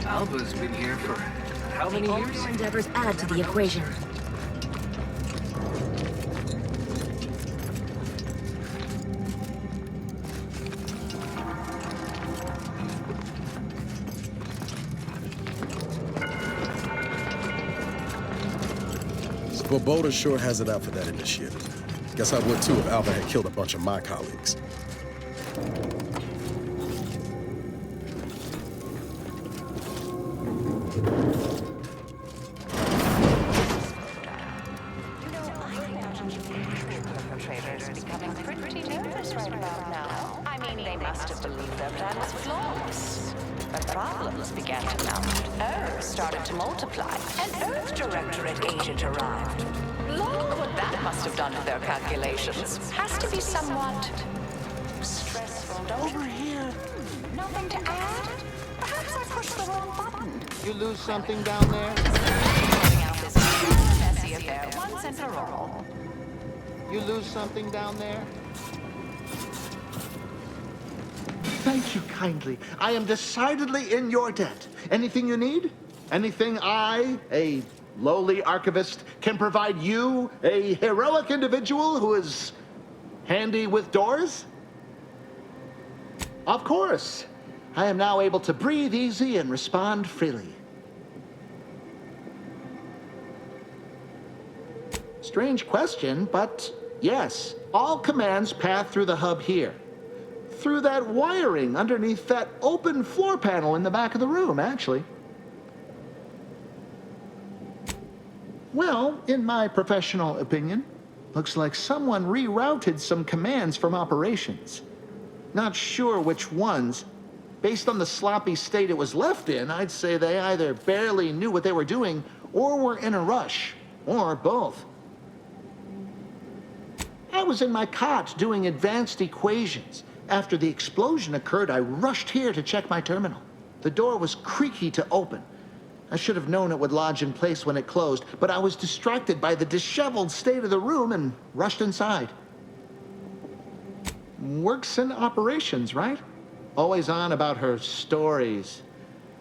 Alva's been here for how many years? All endeavors add to the equation. Svoboda sure has it out for that initiate. Guess I would too if Alva had killed a bunch of my colleagues. Perpetrators are becoming pretty nervous right about now. I mean, they must have believed their plan was flawless. But problems began to mount. Errors started to multiply. An Earth Directorate agent arrived. Look what that must have done to their calculations. Has to be somewhat stressful, don't Over here. Nothing to add? Perhaps I pushed the wrong button. You lose something down there? Sorting out this messy affair once and for all. You lose something down there? Thank you kindly. I am decidedly in your debt. Anything you need? Anything I, a lowly archivist, can provide you, a heroic individual who is handy with doors? Of course. I am now able to breathe easy and respond freely. Strange question, but yes, all commands pass through the hub here. Through that wiring underneath that open floor panel in the back of the room, actually. Well, in my professional opinion, looks like someone rerouted some commands from operations. Not sure which ones. Based on the sloppy state it was left in, I'd say they either barely knew what they were doing or were in a rush, or both. I was in my cot doing advanced equations. After the explosion occurred, I rushed here to check my terminal. The door was creaky to open. I should have known it would lodge in place when it closed, but I was distracted by the disheveled state of the room and rushed inside. Works in operations, right? Always on about her stories.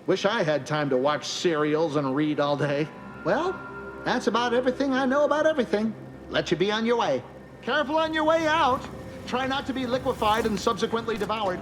Wish I had time to watch serials and read all day. Well, that's about everything I know about everything. Let you be on your way. Careful on your way out. Try not to be liquefied and subsequently devoured.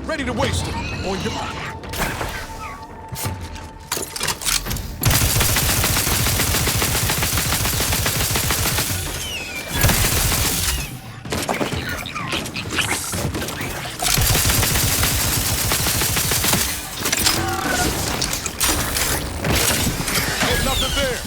Ready to waste it. On your mark. Ain't nothing there.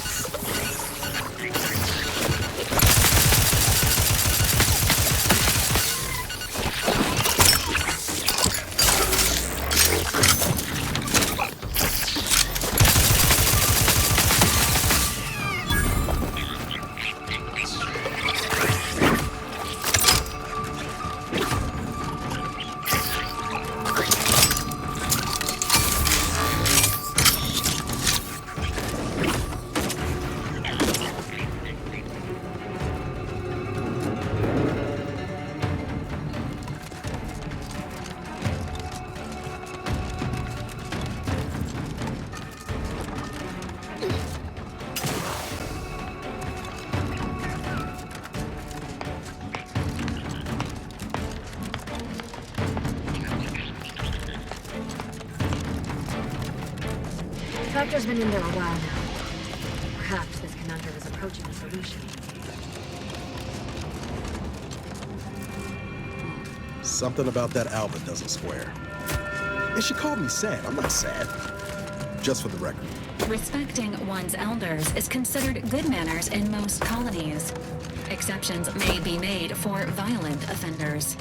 Doctor's been in there a while now. Perhaps this conundrum is approaching a solution. Something about that Albert doesn't square. And she called me sad. I'm not sad. Just for the record. Respecting one's elders is considered good manners in most colonies. Exceptions may be made for violent offenders.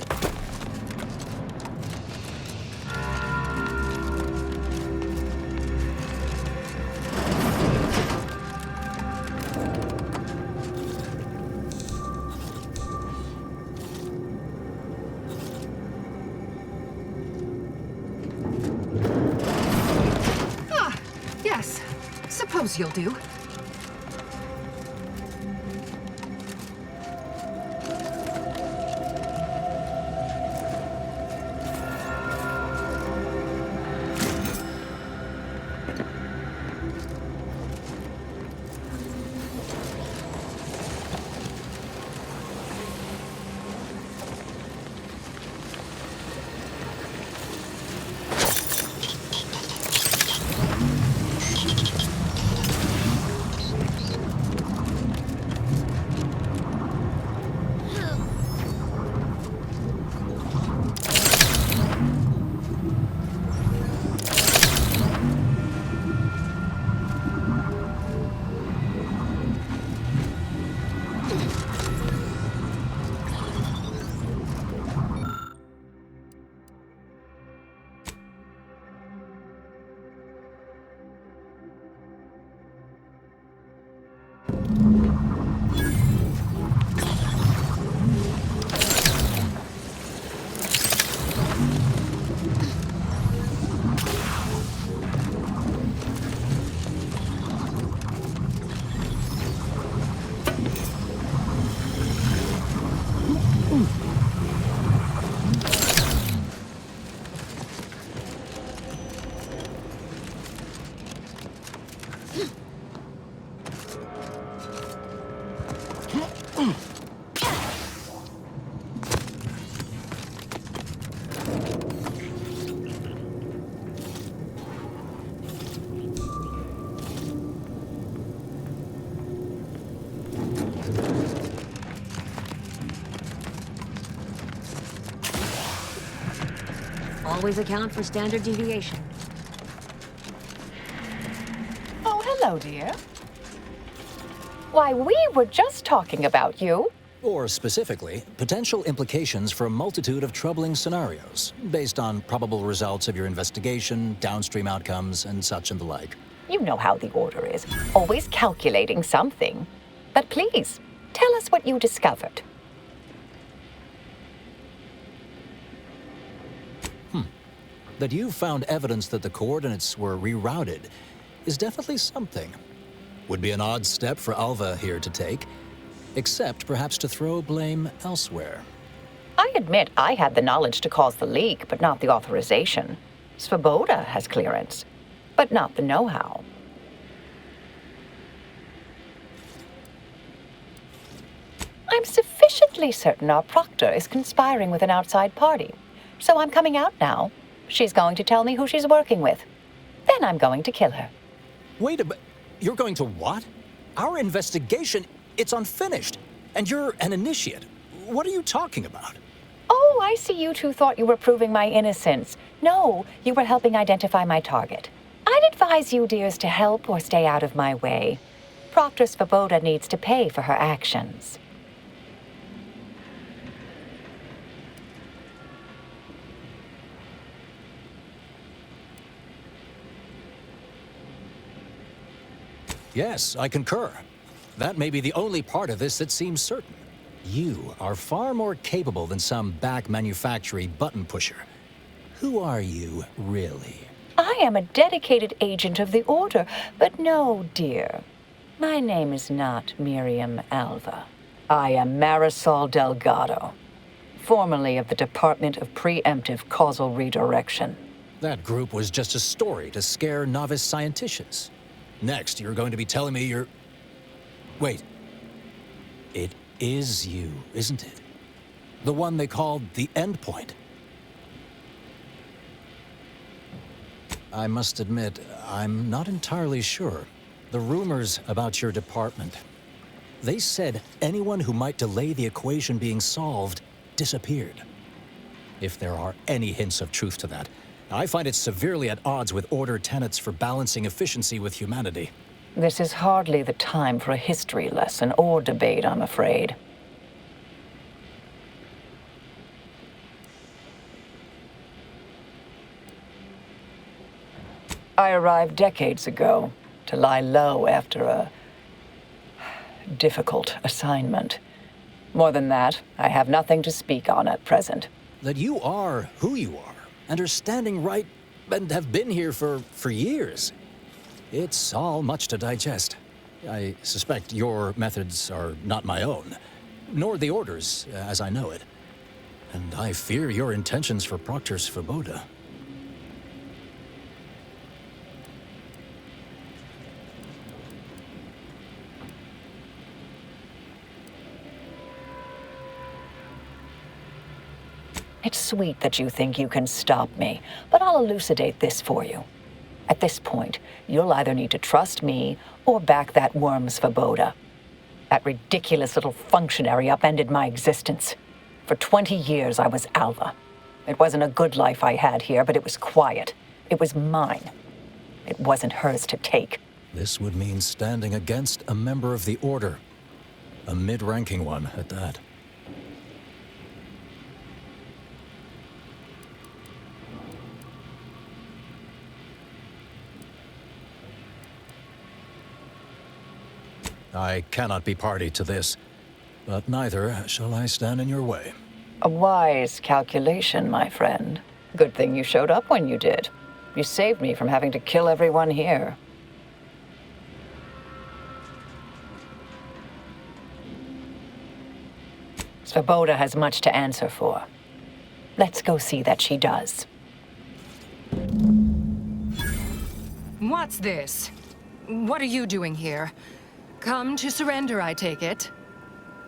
Yes. Suppose you'll do. Always account for standard deviation. Oh, hello, dear. Why, we were just talking about you. Or specifically, potential implications for a multitude of troubling scenarios, based on probable results of your investigation, downstream outcomes, and such and the like. You know how the Order is, always calculating something. But please, tell us what you discovered. That you found evidence that the coordinates were rerouted is definitely something. Would be an odd step for Alva here to take, except perhaps to throw blame elsewhere. I admit I had the knowledge to cause the leak, but not the authorization. Svoboda has clearance, but not the know-how. I'm sufficiently certain our proctor is conspiring with an outside party, so I'm coming out now. She's going to tell me who she's working with. Then I'm going to kill her. Wait a minute. You're going to what? Our investigation, it's unfinished. And you're an initiate. What are you talking about? Oh, I see you two thought you were proving my innocence. No, you were helping identify my target. I'd advise you, dears, to help or stay out of my way. Proctor Svoboda needs to pay for her actions. Yes, I concur. That may be the only part of this that seems certain. You are far more capable than some back manufacturing button pusher. Who are you, really? I am a dedicated agent of the Order, but no, dear. My name is not Miriam Alva. I am Marisol Delgado, formerly of the Department of Preemptive Causal Redirection. That group was just a story to scare novice scienticians. Next, you're going to be telling me you're... Wait. It is you, isn't it? The one they called the Endpoint. I must admit, I'm not entirely sure. The rumors about your department. They said anyone who might delay the equation being solved disappeared. If there are any hints of truth to that, I find it severely at odds with Order tenets for balancing efficiency with humanity. This is hardly the time for a history lesson or debate, I'm afraid. I arrived decades ago to lie low after a difficult assignment. More than that, I have nothing to speak on at present. That you are who you are, and are standing right, and have been here for years. It's all much to digest. I suspect your methods are not my own, nor the Order's, as I know it. And I fear your intentions for Proctor Svoboda. It's sweet that you think you can stop me, but I'll elucidate this for you. At this point, you'll either need to trust me or back that worm Svoboda. That ridiculous little functionary upended my existence. For 20 years, I was Alva. It wasn't a good life I had here, but it was quiet. It was mine. It wasn't hers to take. This would mean standing against a member of the Order. A mid-ranking one, at that. I cannot be party to this, but neither shall I stand in your way. A wise calculation, my friend. Good thing you showed up when you did. You saved me from having to kill everyone here. Svoboda has much to answer for. Let's go see that she does. What's this? What are you doing here? Come to surrender, I take it.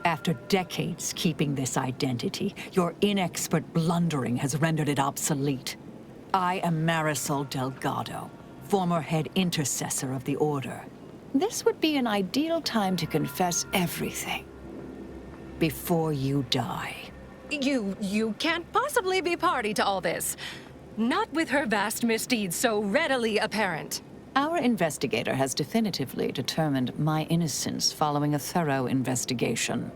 After decades keeping this identity, your inexpert blundering has rendered it obsolete. I am Marisol Delgado, former head intercessor of the Order. This would be an ideal time to confess everything. Before you die. You can't possibly be party to all this. Not with her vast misdeeds so readily apparent. Our investigator has definitively determined my innocence following a thorough investigation.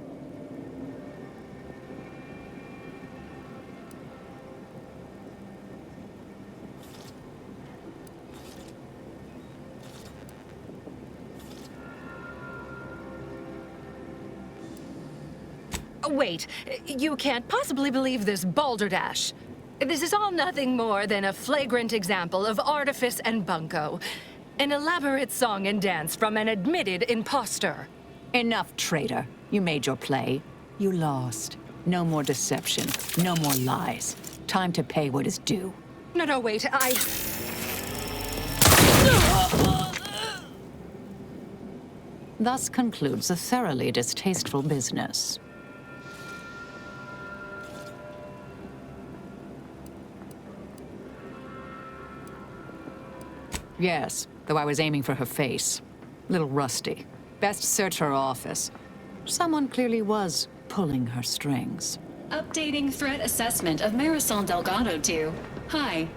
Wait, you can't possibly believe this balderdash. This is all nothing more than a flagrant example of artifice and bunco. An elaborate song and dance from an admitted imposter. Enough, traitor. You made your play. You lost. No more deception. No more lies. Time to pay what is due. No, wait, Thus concludes a thoroughly distasteful business. Yes, though I was aiming for her face. Little rusty. Best search her office. Someone clearly was pulling her strings. Updating threat assessment of Marisol Delgado to Hi.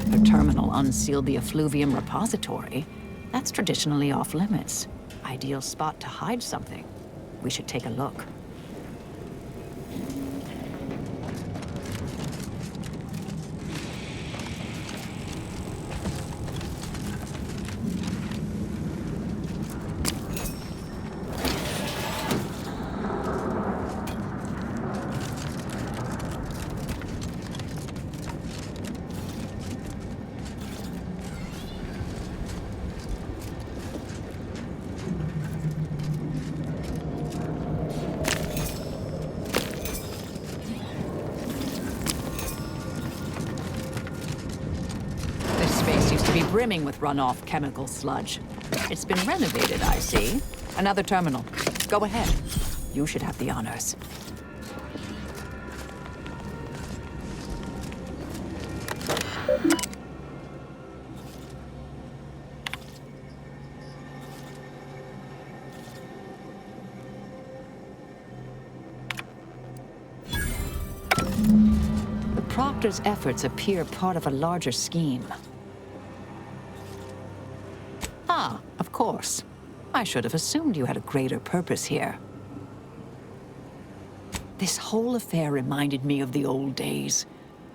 The terminal unsealed the effluvium repository. That's traditionally off limits. Ideal spot to hide something. We should take a look. Brimming with runoff chemical sludge. It's been renovated, I see. Another terminal. Go ahead. You should have the honors. The Proctor's efforts appear part of a larger scheme. Ah, of course. I should have assumed you had a greater purpose here. This whole affair reminded me of the old days.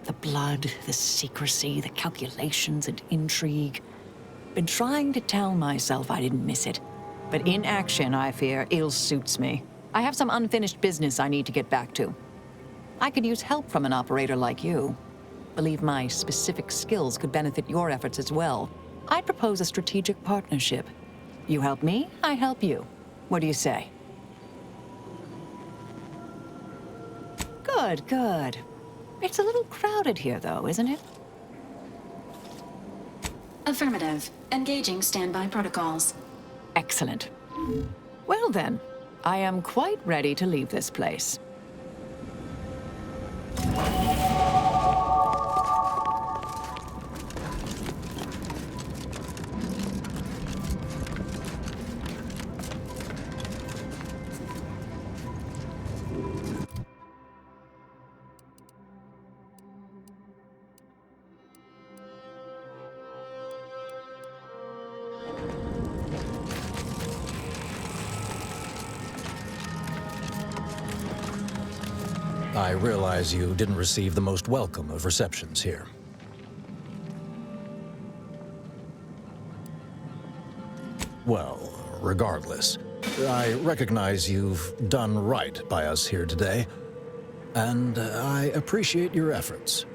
The blood, the secrecy, the calculations and intrigue. Been trying to tell myself I didn't miss it. But in action, I fear, ill suits me. I have some unfinished business I need to get back to. I could use help from an operator like you. Believe my specific skills could benefit your efforts as well. I'd propose a strategic partnership. You help me, I help you. What do you say? Good, good. It's a little crowded here, though, isn't it? Affirmative. Engaging standby protocols. Excellent. Well then, I am quite ready to leave this place. I realize you didn't receive the most welcome of receptions here. Well, regardless, I recognize you've done right by us here today, and I appreciate your efforts.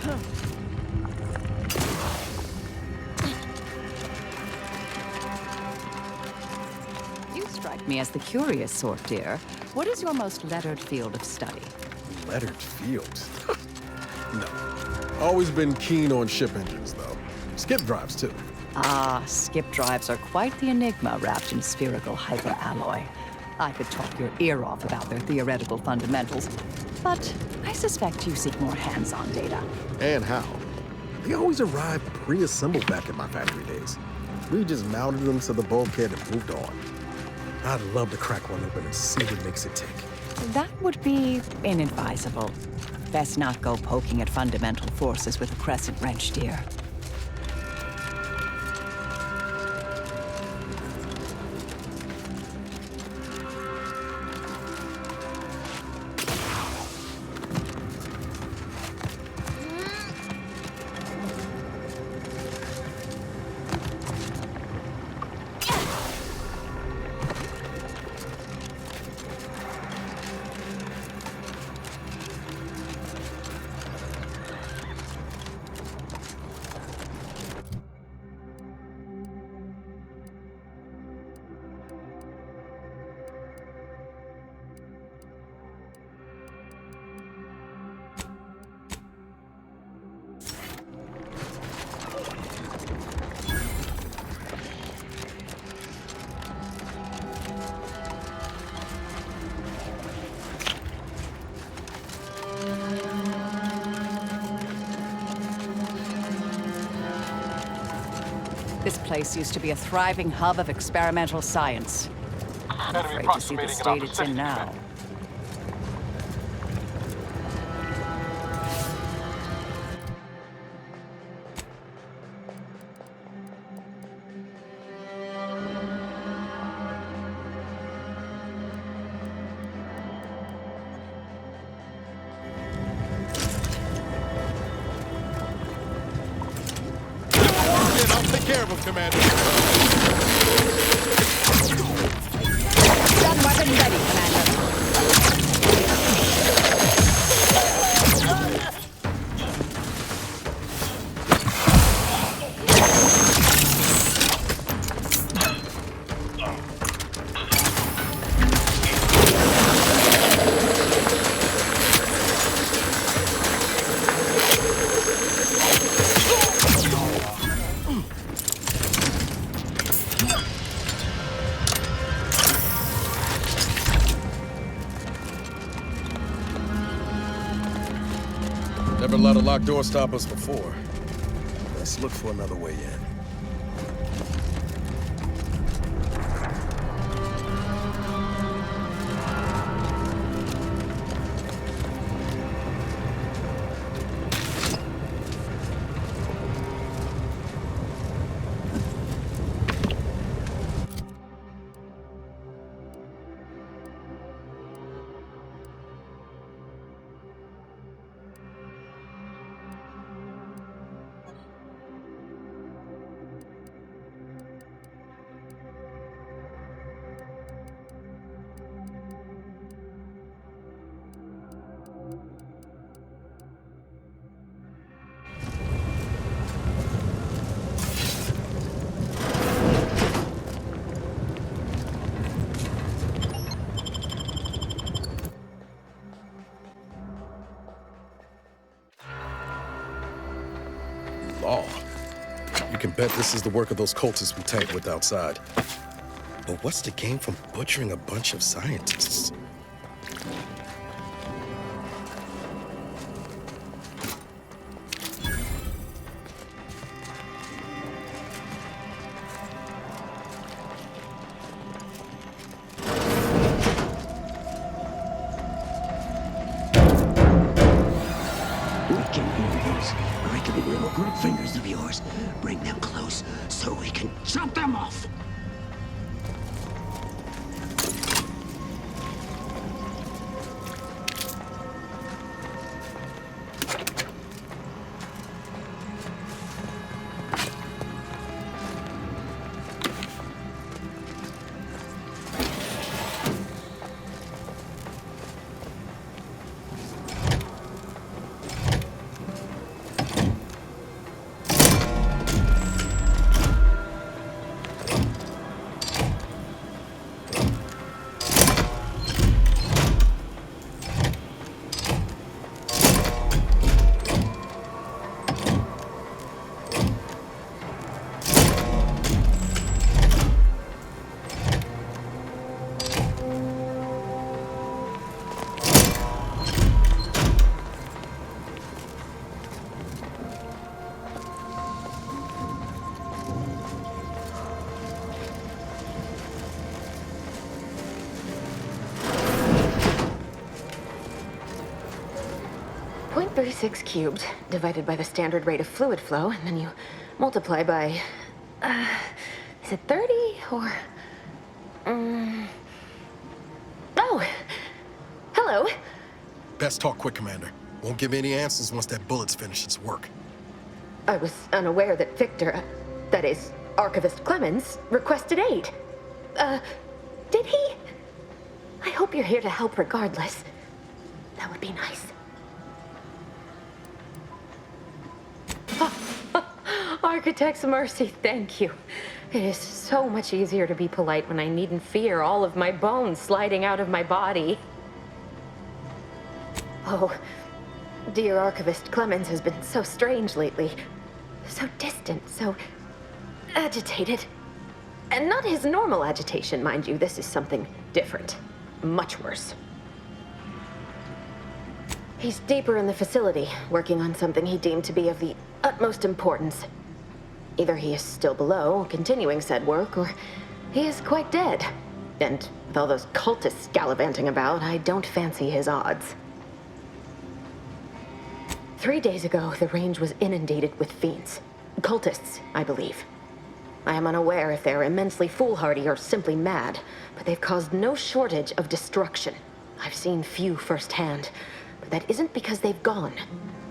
You strike me as the curious sort, dear. What is your most lettered field of study? Lettered fields? No. Always been keen on ship engines, though. Skip drives, too. Ah, skip drives are quite the enigma wrapped in spherical hyperalloy. I could talk your ear off about their theoretical fundamentals, but I suspect you seek more hands-on data. And how? They always arrived pre-assembled back in my factory days. We just mounted them to the bulkhead and moved on. I'd love to crack one open and see what makes it tick. That would be inadvisable. Best not go poking at fundamental forces with a crescent wrench, dear. This place used to be a thriving hub of experimental science. I'm afraid to see the state it's in now. Take care of him, Commander. Gun weapon ready, Commander. Never let a locked door stop us before. Let's look for another way in. Law. You can bet this is the work of those cultists we tanked with outside. But what's the gain from butchering a bunch of scientists? Group fingers of yours. Bring them close so we can chop them off. 36 cubed, divided by the standard rate of fluid flow, and then you multiply by... is it 30 or... Oh! Hello! Best talk quick, Commander. Won't give any answers once that bullet's finished its work. I was unaware that Victor, that is, Archivist Clemens, requested aid. Did he? I hope you're here to help regardless. That would be nice. Architect's mercy, thank you. It is so much easier to be polite when I needn't fear all of my bones sliding out of my body. Oh, dear Archivist Clemens has been so strange lately. So distant, so agitated. And not his normal agitation, mind you. This is something different. Much worse. He's deeper in the facility, working on something he deemed to be of the utmost importance. Either he is still below, continuing said work, or he is quite dead. And with all those cultists gallivanting about, I don't fancy his odds. 3 days ago, the range was inundated with fiends. Cultists, I believe. I am unaware if they're immensely foolhardy or simply mad, but they've caused no shortage of destruction. I've seen few firsthand, but that isn't because they've gone.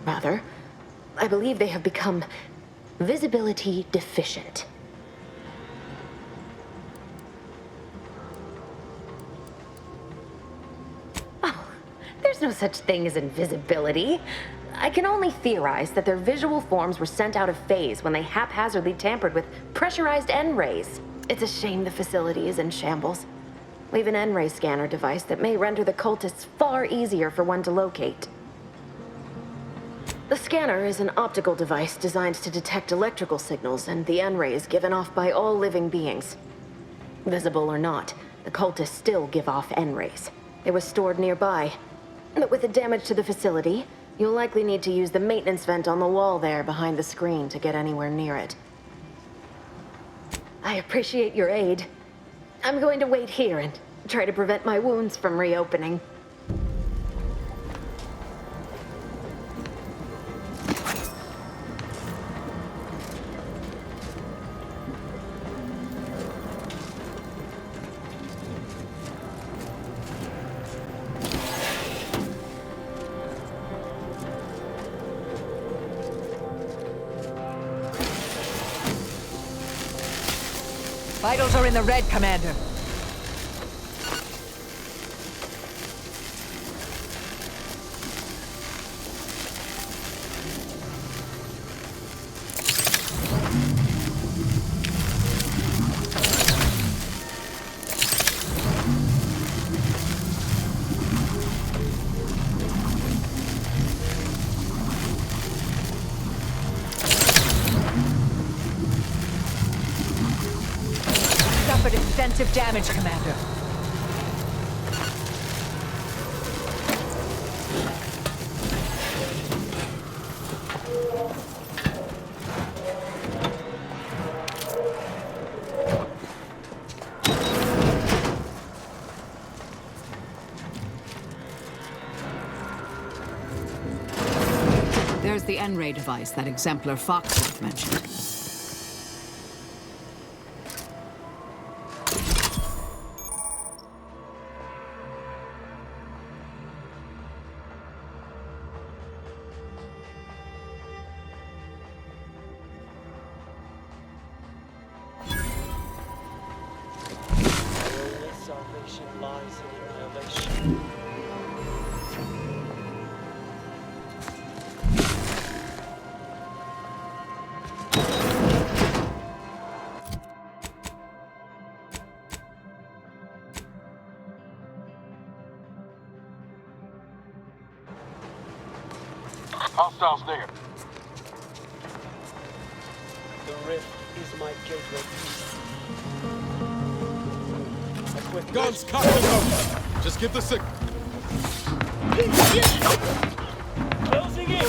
Rather, I believe they have become visibility deficient. Oh, there's no such thing as invisibility. I can only theorize that their visual forms were sent out of phase when they haphazardly tampered with pressurized N-rays. It's a shame the facility is in shambles. We've an N-ray scanner device that may render the cultists far easier for one to locate. The scanner is an optical device designed to detect electrical signals and the N-rays given off by all living beings. Visible or not, the cultists still give off N-rays. It was stored nearby. But with the damage to the facility, you'll likely need to use the maintenance vent on the wall there behind the screen to get anywhere near it. I appreciate your aid. I'm going to wait here and try to prevent my wounds from reopening. Vitals are in the red, Commander. Extensive damage, Commander. There's the N-ray device that exemplar Foxworth mentioned. Hostiles near. The rift is my gateway. Guns cocked and loaded. Just give the signal. Closing in.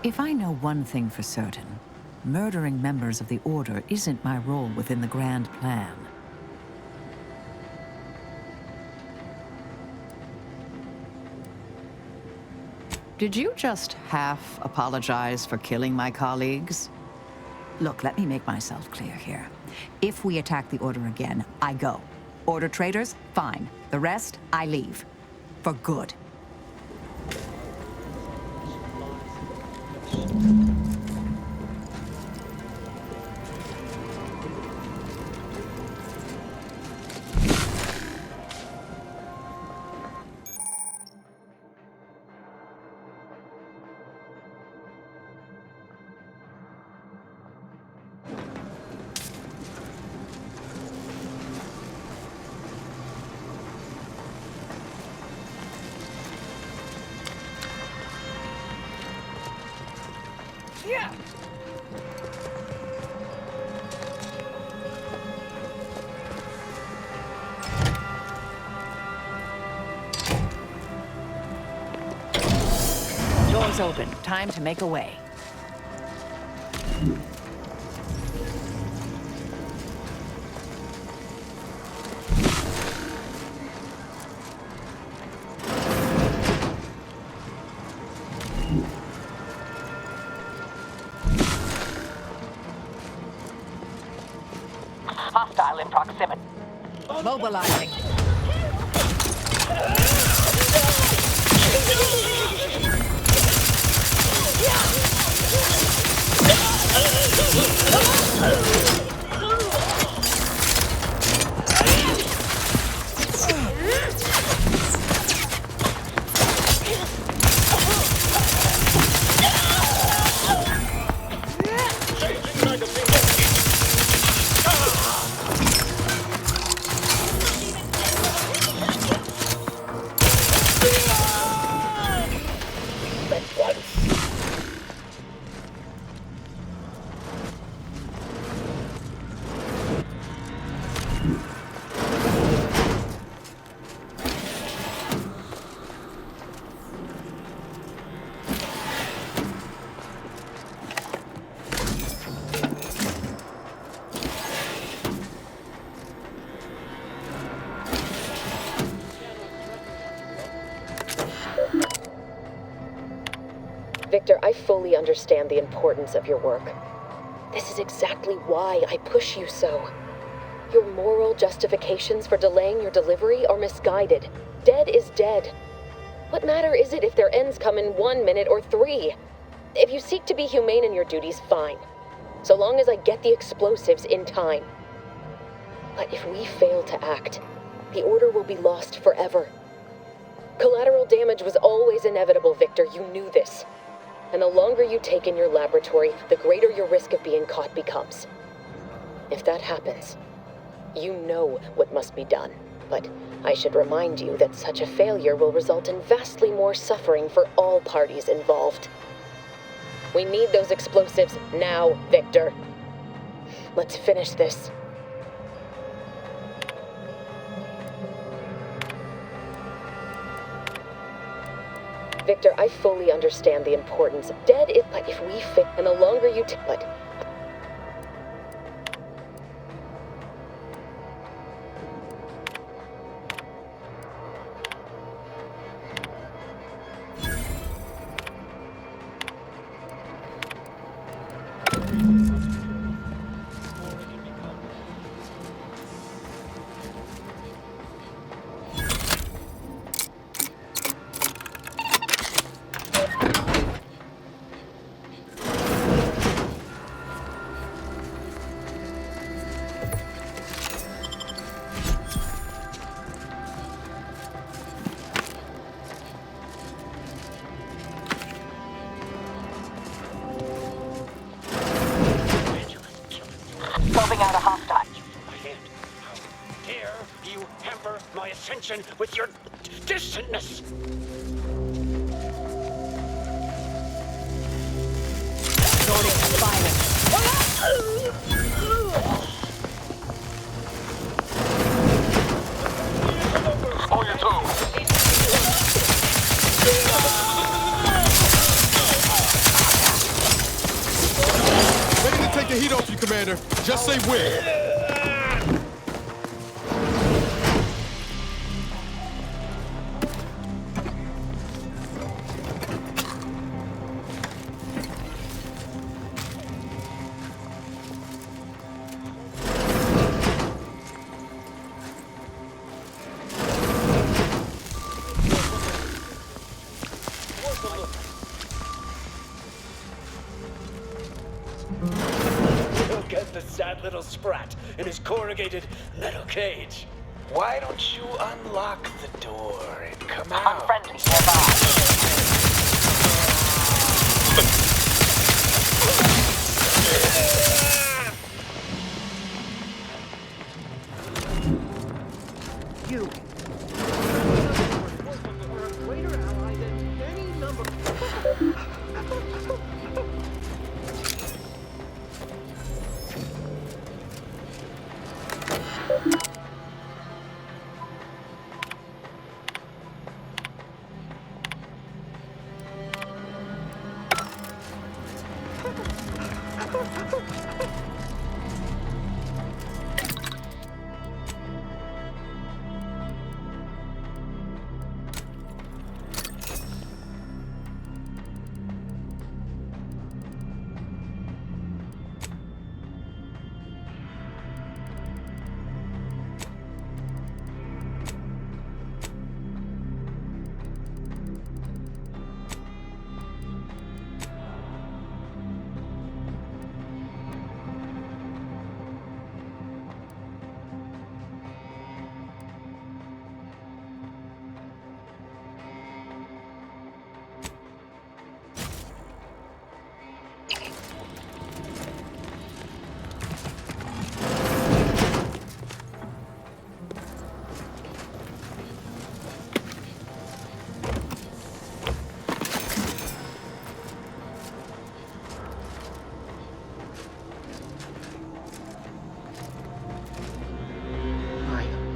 If I know one thing for certain, murdering members of the Order isn't my role within the grand plan. Did you just half apologize for killing my colleagues? Look, let me make myself clear here. If we attack the Order again, I go. Order traitors, fine. The rest, I leave. For good. Yeah. Doors open. Time to make a way. Hostile in proximity. Mobilizing. Victor, I fully understand the importance of your work. This is exactly why I push you so. Your moral justifications for delaying your delivery are misguided. Dead is dead. What matter is it if their ends come in 1 minute or 3? If you seek to be humane in your duties, fine. So long as I get the explosives in time. But if we fail to act, the Order will be lost forever. Collateral damage was always inevitable, Victor. You knew this. And the longer you take in your laboratory, the greater your risk of being caught becomes. If that happens, you know what must be done. But I should remind you that such a failure will result in vastly more suffering for all parties involved. We need those explosives now, Victor. Let's finish this. Victor, I fully understand the importance of dead is, but if we fit, and the longer you but Scoping out a hostile. My hand. How dare you hamper my ascension with your distantness? On your toes. Commander. Just say when. Look at the sad little sprat in his corrugated metal cage. Why don't you unlock the door and come out? Unfriendly You. Greater ally than any number.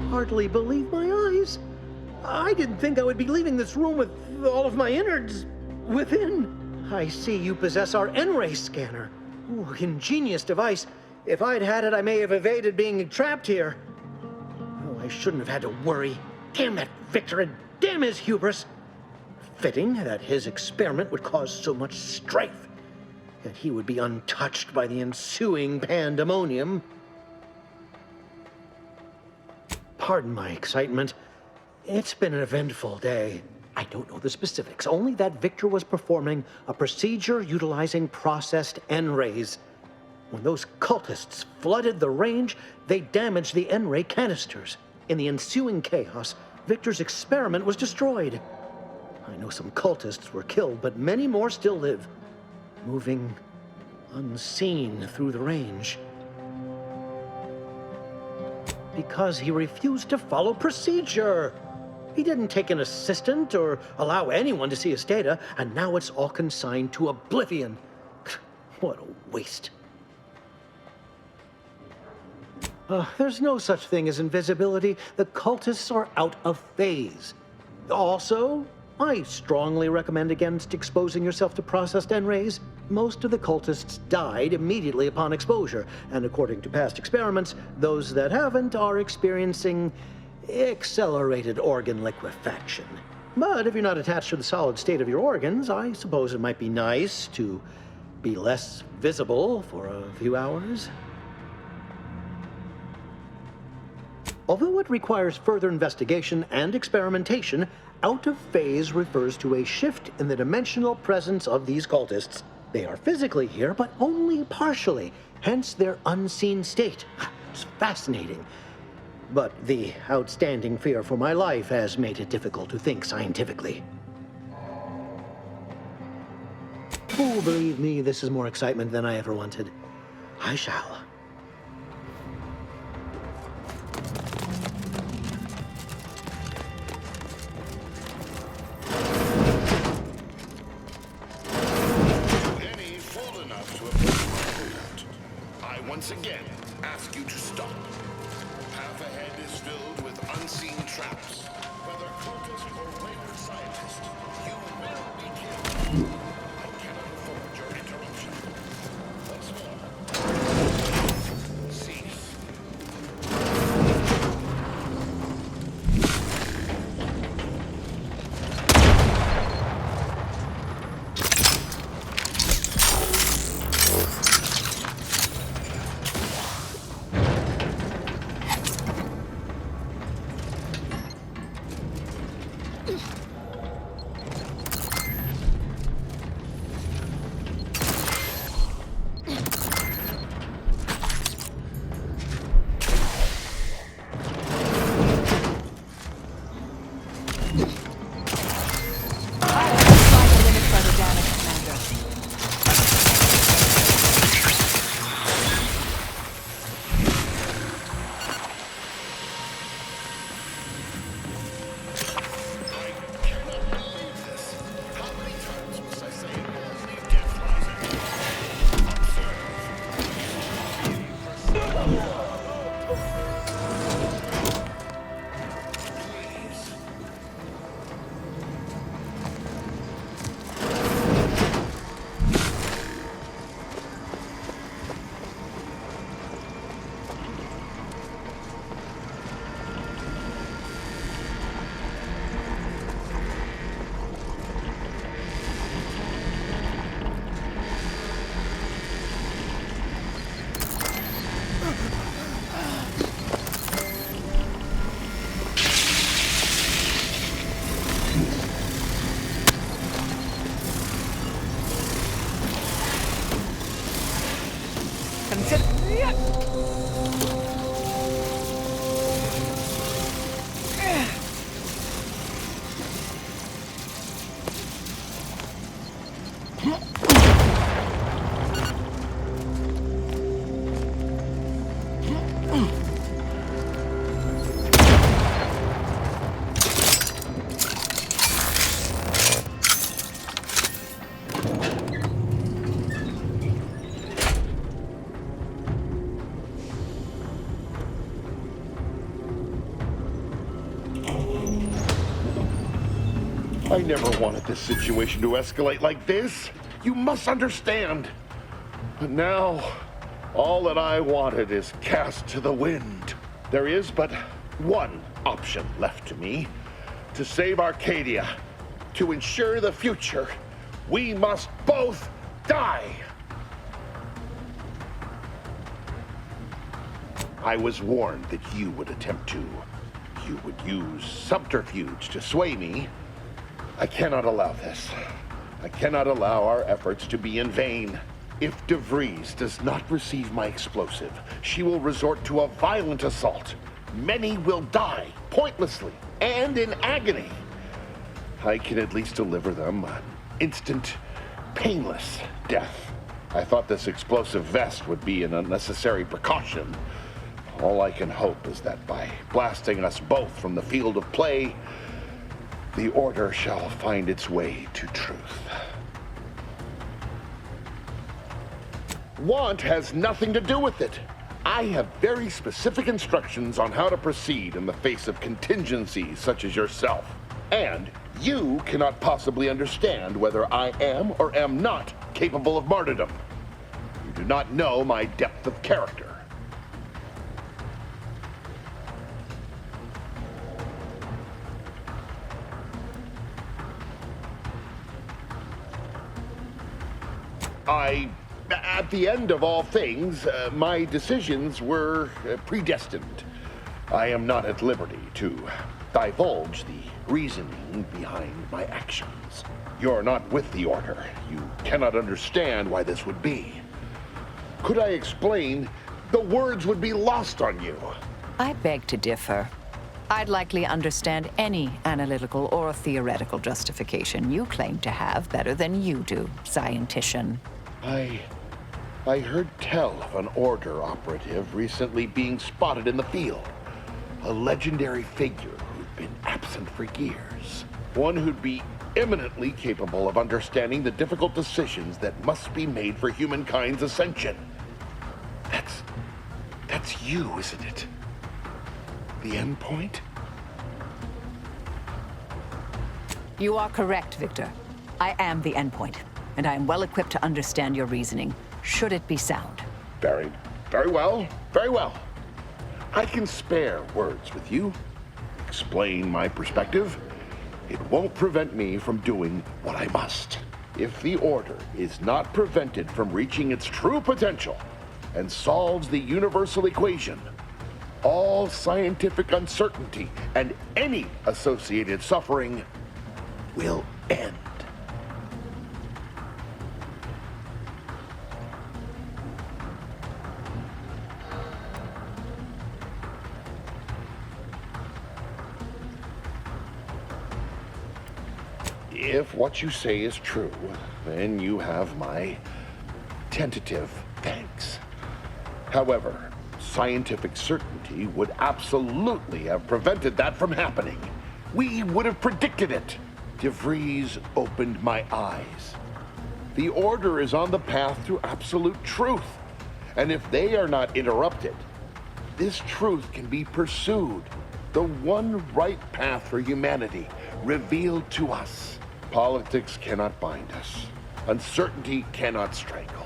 Hardly believe my eyes. I didn't think I would be leaving this room with all of my innards within. I see you possess our N-ray scanner. Ooh, ingenious device. If I'd had it, I may have evaded being trapped here. Oh, I shouldn't have had to worry. Damn that Victor and damn his hubris. Fitting that his experiment would cause so much strife, that he would be untouched by the ensuing pandemonium. Pardon my excitement. It's been an eventful day. I don't know the specifics, only that Victor was performing a procedure utilizing processed N-rays. When those cultists flooded the range, they damaged the N-ray canisters. In the ensuing chaos, Victor's experiment was destroyed. I know some cultists were killed, but many more still live, moving unseen through the range. Because he refused to follow procedure. He didn't take an assistant or allow anyone to see his data, and now it's all consigned to oblivion. What a waste. There's no such thing as invisibility. The cultists are out of phase. Also, I strongly recommend against exposing yourself to processed N-rays. Most of the cultists died immediately upon exposure, and according to past experiments, those that haven't are experiencing accelerated organ liquefaction. But if you're not attached to the solid state of your organs, I suppose it might be nice to be less visible for a few hours. Although it requires further investigation and experimentation, out of phase refers to a shift in the dimensional presence of these cultists. They are physically here, but only partially, hence their unseen state. It's fascinating. But the outstanding fear for my life has made it difficult to think scientifically. Oh, believe me, this is more excitement than I ever wanted. I shall. Once again, ask you to stop. Path ahead is filled with unseen traps. Whether cultist or wayward scientist, you will be killed. I cannot afford your interruption. Once more. I never wanted this situation to escalate like this. You must understand. But now, all that I wanted is cast to the wind. There is but one option left to me. To save Arcadia, to ensure the future, we must both die. I was warned that you would attempt to. You would use subterfuge to sway me. I cannot allow this. I cannot allow our efforts to be in vain. If DeVries does not receive my explosive, she will resort to a violent assault. Many will die, pointlessly, and in agony. I can at least deliver them an instant, painless death. I thought this explosive vest would be an unnecessary precaution. All I can hope is that by blasting us both from the field of play, the Order shall find its way to truth. Want has nothing to do with it. I have very specific instructions on how to proceed in the face of contingencies such as yourself. And you cannot possibly understand whether I am or am not capable of martyrdom. You do not know my depth of character. At the end of all things, my decisions were predestined. I am not at liberty to divulge the reasoning behind my actions. You're not with the Order. You cannot understand why this would be. Could I explain, the words would be lost on you. I beg to differ. I'd likely understand any analytical or theoretical justification you claim to have better than you do, scientician. I heard tell of an Order operative recently being spotted in the field. A legendary figure who'd been absent for years. One who'd be eminently capable of understanding the difficult decisions that must be made for humankind's ascension. That's you, isn't it? The endpoint? You are correct, Victor. I am the endpoint, and I am well equipped to understand your reasoning, should it be sound. Very well, very well. I can spare words with you, explain my perspective. It won't prevent me from doing what I must. If the Order is not prevented from reaching its true potential and solves the universal equation, all scientific uncertainty and any associated suffering will end. If what you say is true, then you have my tentative thanks. However, scientific certainty would absolutely have prevented that from happening. We would have predicted it. DeVries opened my eyes. The Order is on the path to absolute truth. And if they are not interrupted, this truth can be pursued. The one right path for humanity revealed to us. Politics cannot bind us. Uncertainty cannot strangle.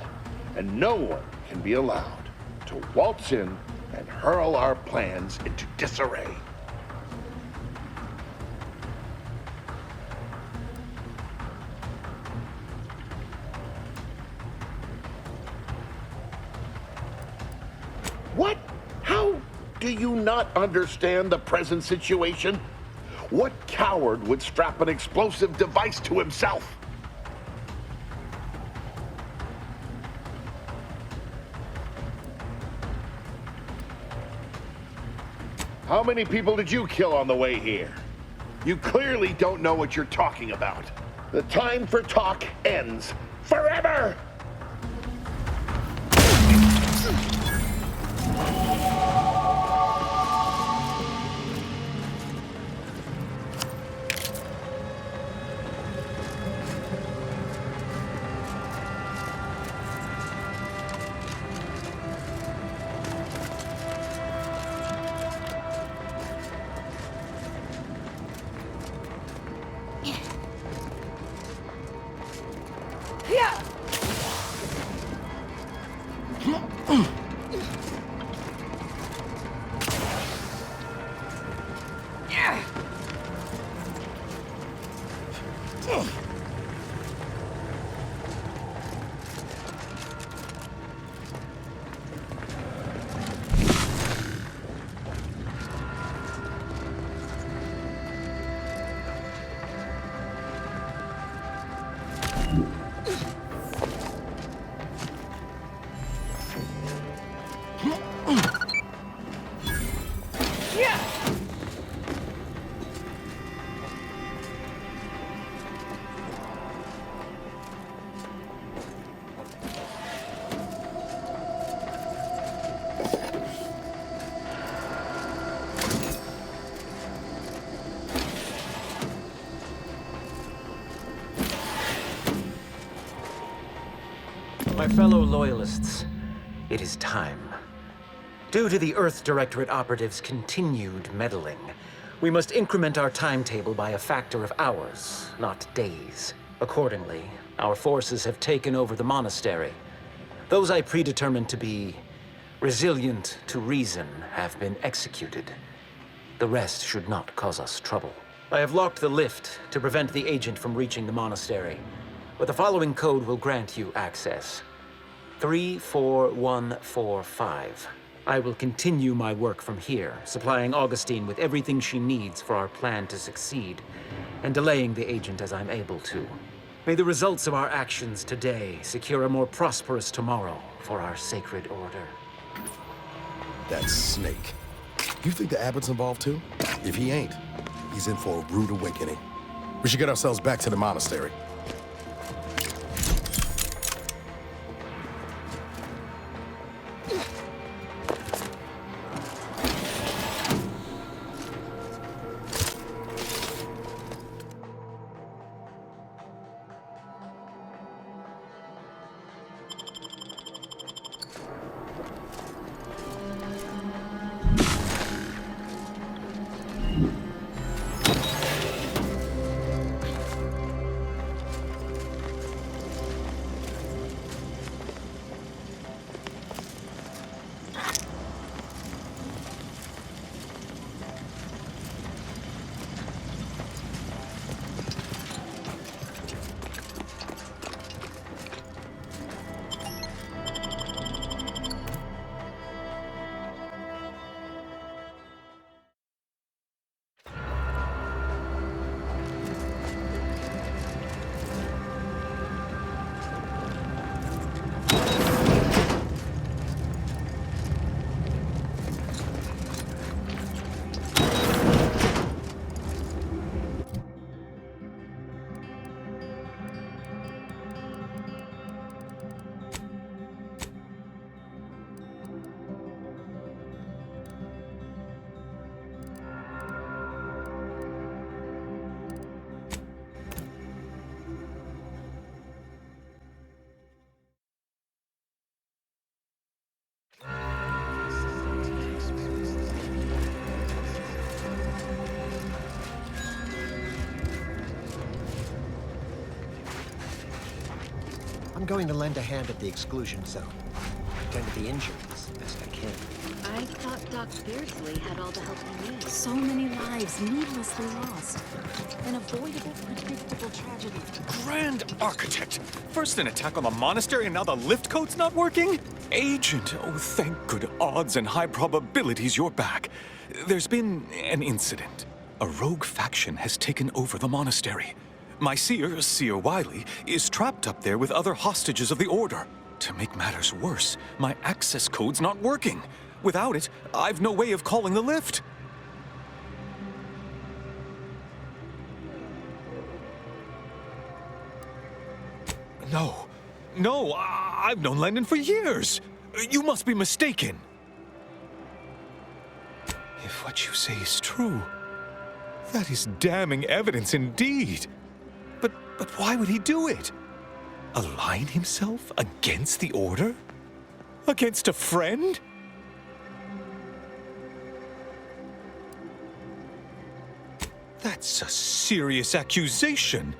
And no one can be allowed to waltz in and hurl our plans into disarray. What? How do you not understand the present situation? What coward would strap an explosive device to himself? How many people did you kill on the way here? You clearly don't know what you're talking about. The time for talk ends forever! My fellow Loyalists, it is time. Due to the Earth Directorate operatives' continued meddling, we must increment our timetable by a factor of hours, not days. Accordingly, our forces have taken over the monastery. Those I predetermined to be resilient to reason have been executed. The rest should not cause us trouble. I have locked the lift to prevent the agent from reaching the monastery, but the following code will grant you access. 34145. I will continue my work from here, supplying Augustine with everything she needs for our plan to succeed, and delaying the agent as I'm able to. May the results of our actions today secure a more prosperous tomorrow for our sacred order. That snake. You think the abbot's involved too? If he ain't, he's in for a rude awakening. We should get ourselves back to the monastery. I'm going to lend a hand at the exclusion zone. Tend to the injured as best I can. I thought Doc Beardsley had all the help he needs. So many lives needlessly lost. An avoidable, predictable tragedy. Grand Architect! First an attack on the monastery and now the lift code's not working? Agent, oh thank good odds and high probabilities you're back. There's been an incident. A rogue faction has taken over the monastery. My seer, Seer Wiley, is trapped up there with other hostages of the Order. To make matters worse, my access code's not working. Without it, I've no way of calling the lift. No, I've known Landon for years. You must be mistaken. If what you say is true, that is damning evidence indeed. But why would he do it? Align himself against the Order? Against a friend? That's a serious accusation.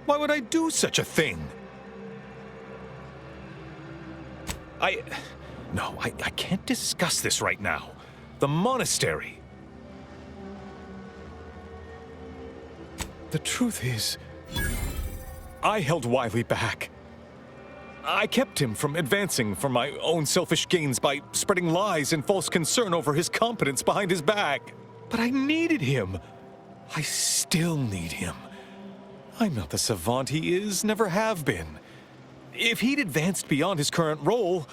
Why would I do such a thing? No, I can't discuss this right now. The monastery. The truth is, I held Wiley back. I kept him from advancing for my own selfish gains by spreading lies and false concern over his competence behind his back. But I needed him. I still need him. I'm not the savant he is, never have been. If he'd advanced beyond his current role,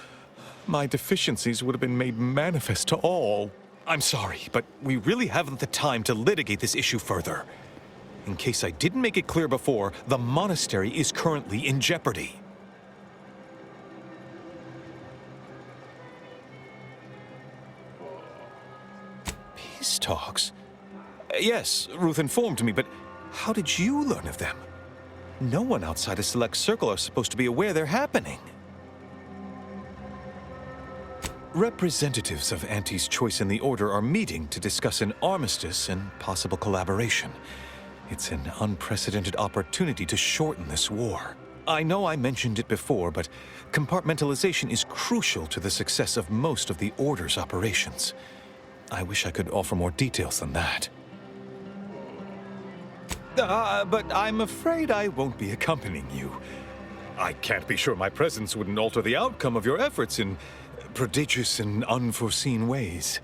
my deficiencies would have been made manifest to all. I'm sorry, but we really haven't the time to litigate this issue further. In case I didn't make it clear before, the monastery is currently in jeopardy. Peace talks? Yes, Ruth informed me, but how did you learn of them? No one outside a select circle are supposed to be aware they're happening. Representatives of Auntie's Choice and the Order are meeting to discuss an armistice and possible collaboration. It's an unprecedented opportunity to shorten this war. I know I mentioned it before, but compartmentalization is crucial to the success of most of the Order's operations. I wish I could offer more details than that. But I'm afraid I won't be accompanying you. I can't be sure my presence wouldn't alter the outcome of your efforts in prodigious and unforeseen ways.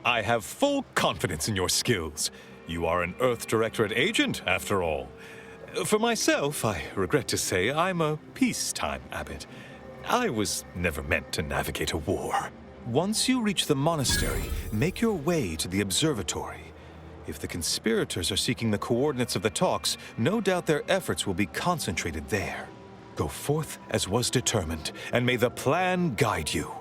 I have full confidence in your skills. You are an Earth Directorate agent, after all. For myself, I regret to say I'm a peacetime abbot. I was never meant to navigate a war. Once you reach the monastery, make your way to the observatory. If the conspirators are seeking the coordinates of the talks, no doubt their efforts will be concentrated there. Go forth as was determined, and may the plan guide you.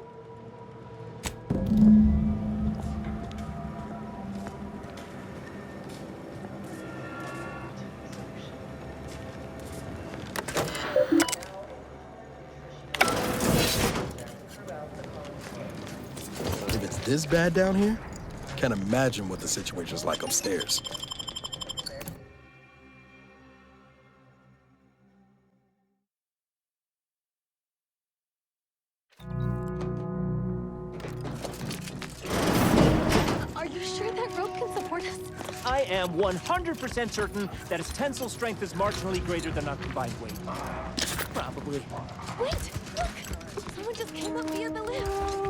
If it's this bad down here, can't imagine what the situation's like upstairs. Are you sure that rope can support us? I am 100% certain that its tensile strength is marginally greater than our combined weight. Probably. Wait, look! Someone just came up via the lift.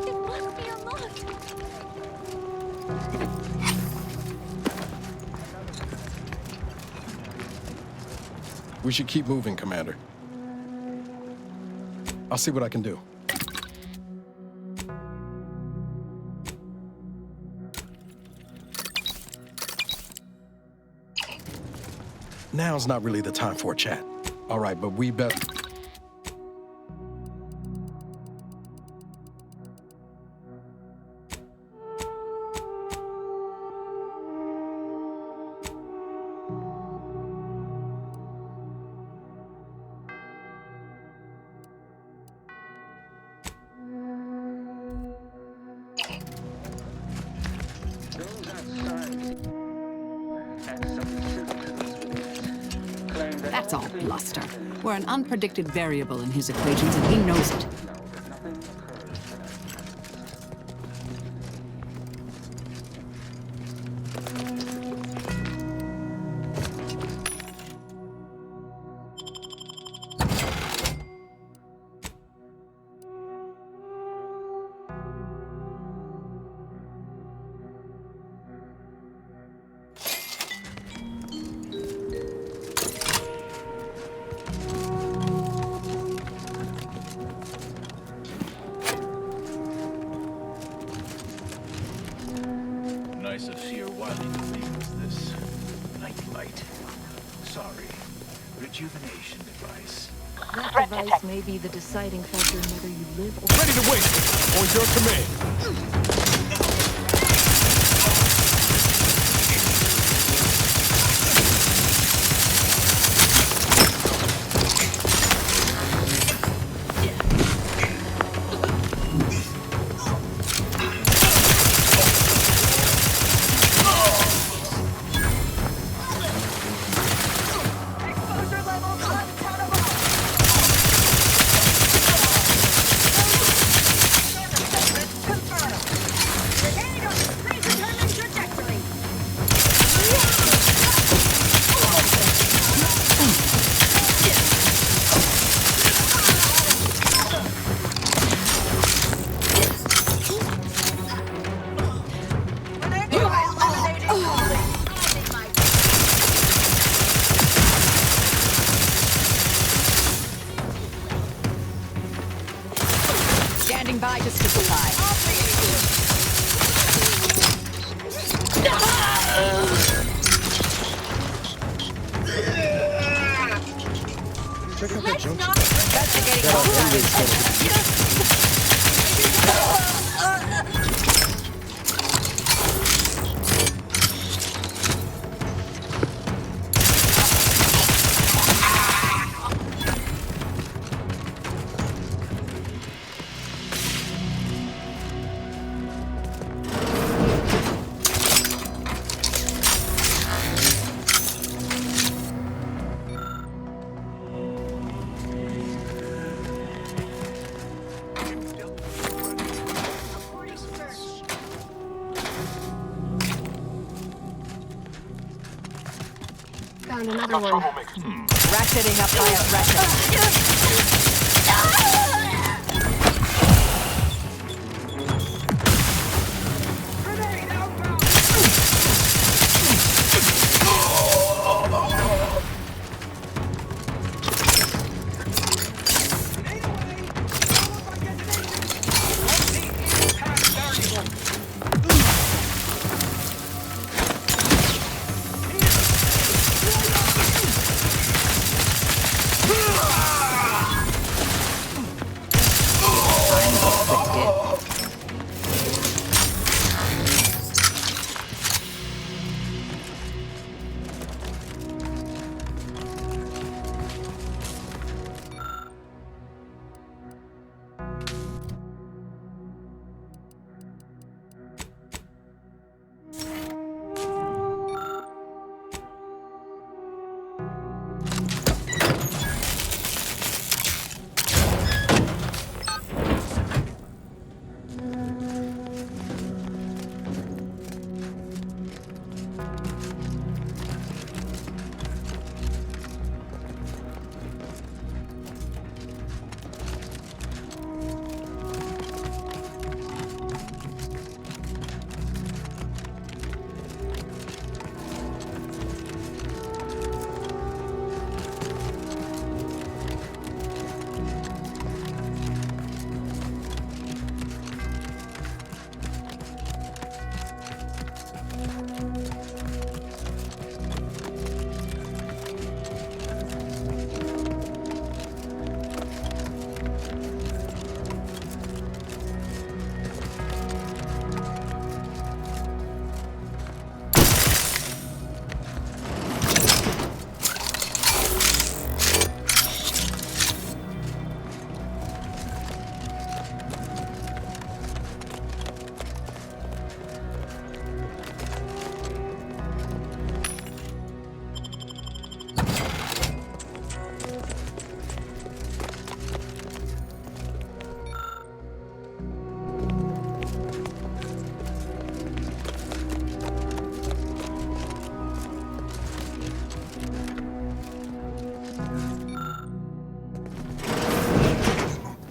It must be unlocked. We should keep moving, Commander. I'll see what I can do. Now's not really the time for a chat. All right, but we better... That's all bluster. We're an unpredicted variable in his equations, and he knows it. Nice of sheer Wiley to leave us this nightlight. Sorry. Rejuvenation device. That device may be the deciding factor in whether you live or... Ready to wait! On your command! Standing by to simplify. Check out that junction. Found another one. Ratcheting up my aggression. Ah!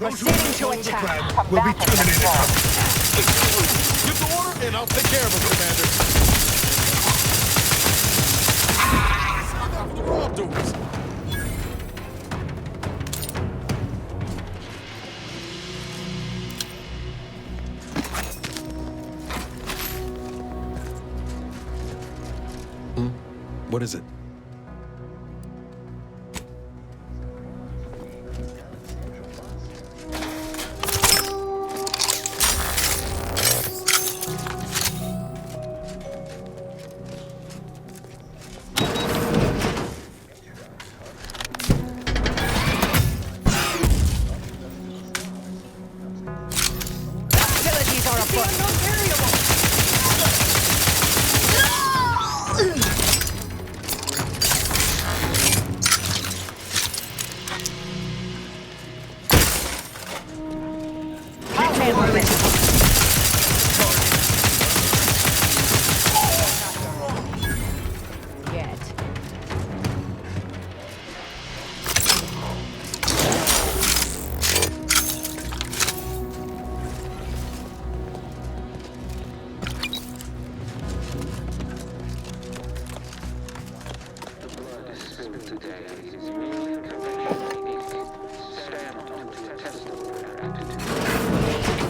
Proceeding to attack. We'll be terminated. Give the order, and I'll take care of them, Commander. The wrongdoers. What is it? Hostilities are afoot.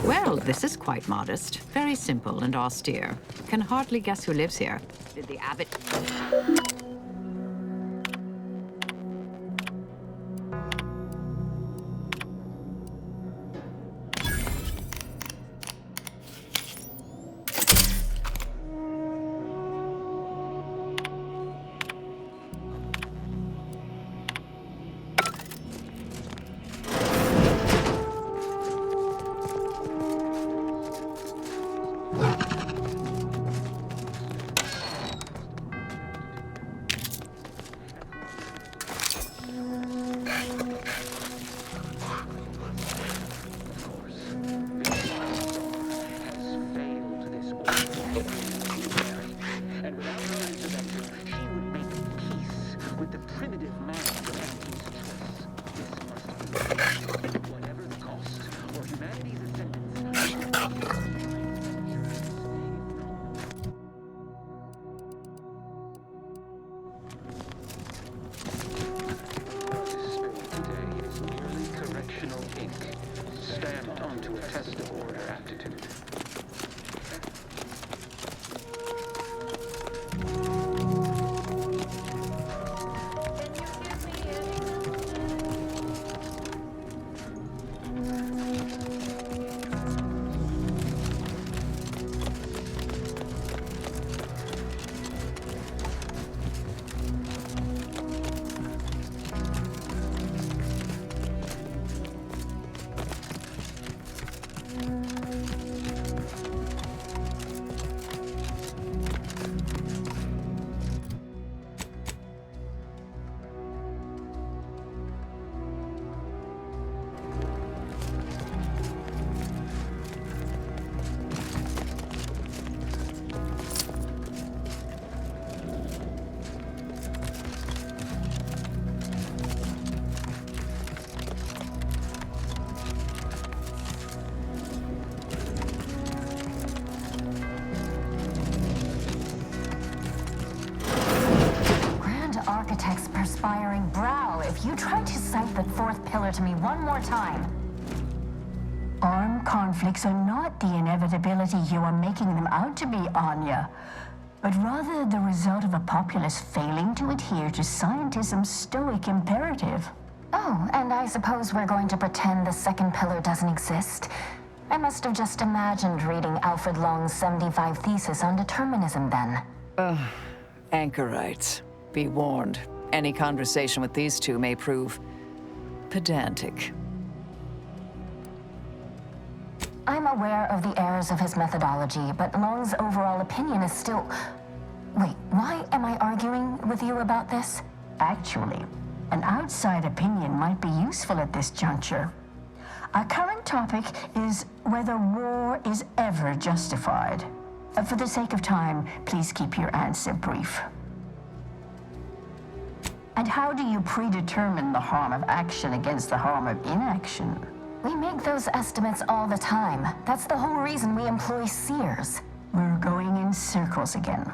Well, this is quite modest. Very simple and austere. Can hardly guess who lives here. Did the abbot... Architect's perspiring brow if you try to cite the fourth pillar to me one more time. Armed conflicts are not the inevitability you are making them out to be, Anya, but rather the result of a populace failing to adhere to scientism's stoic imperative. Oh, and I suppose we're going to pretend the second pillar doesn't exist. I must have just imagined reading Alfred Long's 75 thesis on determinism then. Anchorites. Be warned, any conversation with these two may prove pedantic. I'm aware of the errors of his methodology, but Long's overall opinion is still... Wait, why am I arguing with you about this? Actually, an outside opinion might be useful at this juncture. Our current topic is whether war is ever justified. For the sake of time, please keep your answer brief. And how do you predetermine the harm of action against the harm of inaction? We make those estimates all the time. That's the whole reason we employ seers. We're going in circles again.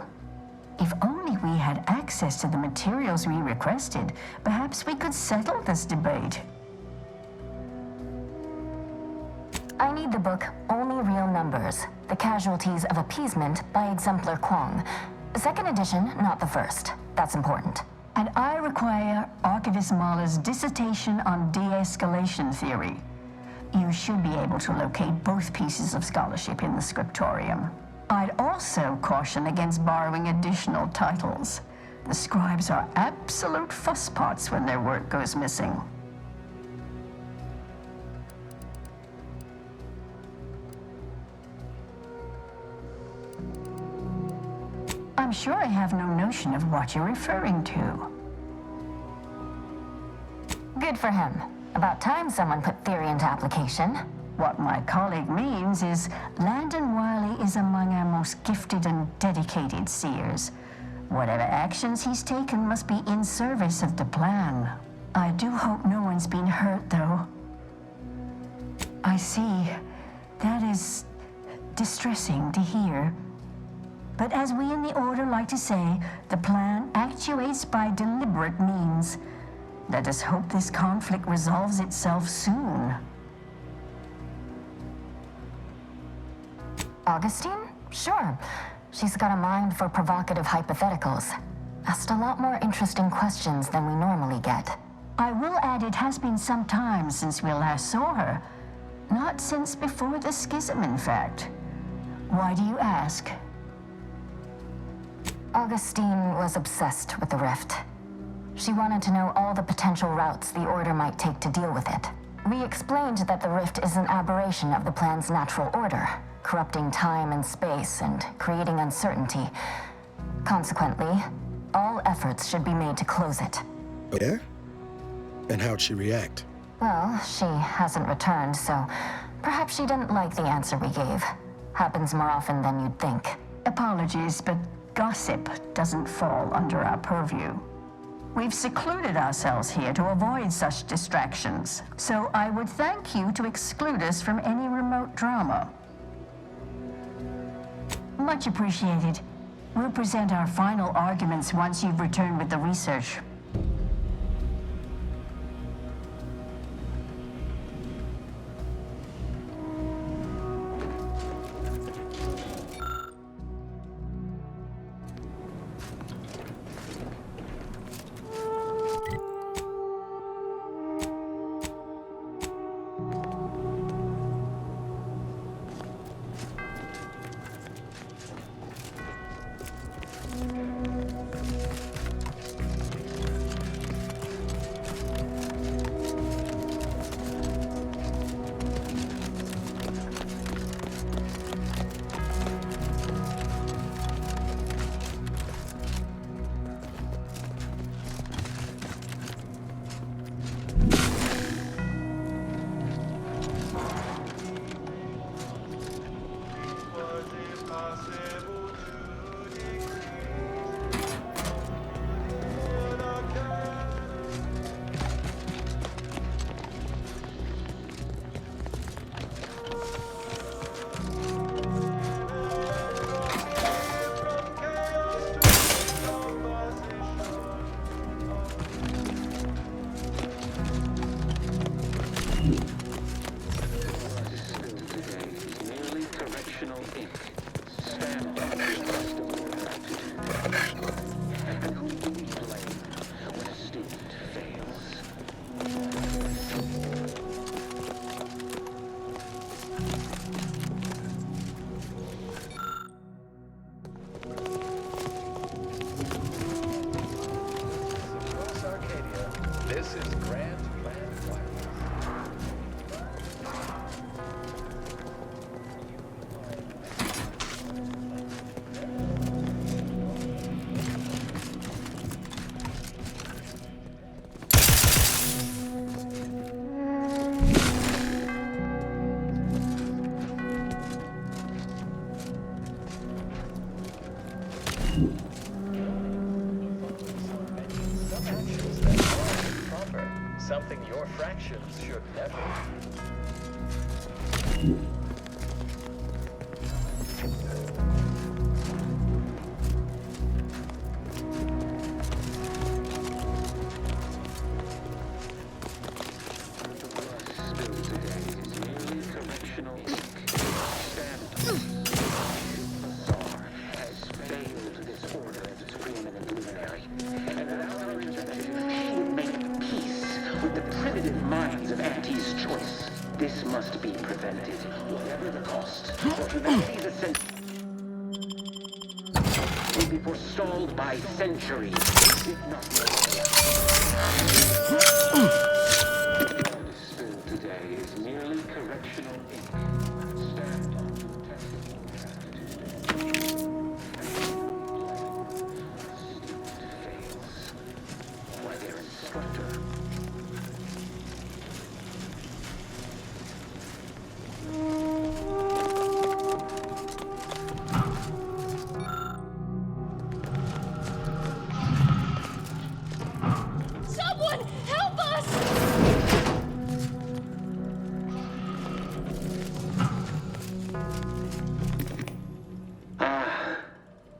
If only we had access to the materials we requested, perhaps we could settle this debate. I need the book Only Real Numbers, The Casualties of Appeasement by Exemplar Kwong. Second edition, not the first. That's important. And I require Archivist Mahler's dissertation on de-escalation theory. You should be able to locate both pieces of scholarship in the scriptorium. I'd also caution against borrowing additional titles. The scribes are absolute fusspots when their work goes missing. I'm sure I have no notion of what you're referring to. Good for him. About time someone put theory into application. What my colleague means is Landon Wiley is among our most gifted and dedicated seers. Whatever actions he's taken must be in service of the plan. I do hope no one's been hurt, though. I see. That is distressing to hear. But as we in the Order like to say, the plan actuates by deliberate means. Let us hope this conflict resolves itself soon. Augustine? Sure. She's got a mind for provocative hypotheticals. Asked a lot more interesting questions than we normally get. I will add it has been some time since we last saw her. Not since before the schism, in fact. Why do you ask? Augustine was obsessed with the Rift. She wanted to know all the potential routes the Order might take to deal with it. We explained that the Rift is an aberration of the plan's natural order, corrupting time and space and creating uncertainty. Consequently, all efforts should be made to close it. Yeah? And how'd she react? Well, she hasn't returned, so perhaps she didn't like the answer we gave. Happens more often than you'd think. Apologies, but gossip doesn't fall under our purview. We've secluded ourselves here to avoid such distractions, so I would thank you to exclude us from any remote drama. Much appreciated. We'll present our final arguments once you've returned with the research. fractions should never. This must be prevented, whatever the cost. For humanity's ascent will be forestalled by centuries, if not more. Spilled today is merely correctional ink. Stand on technical fails. Why their instructor.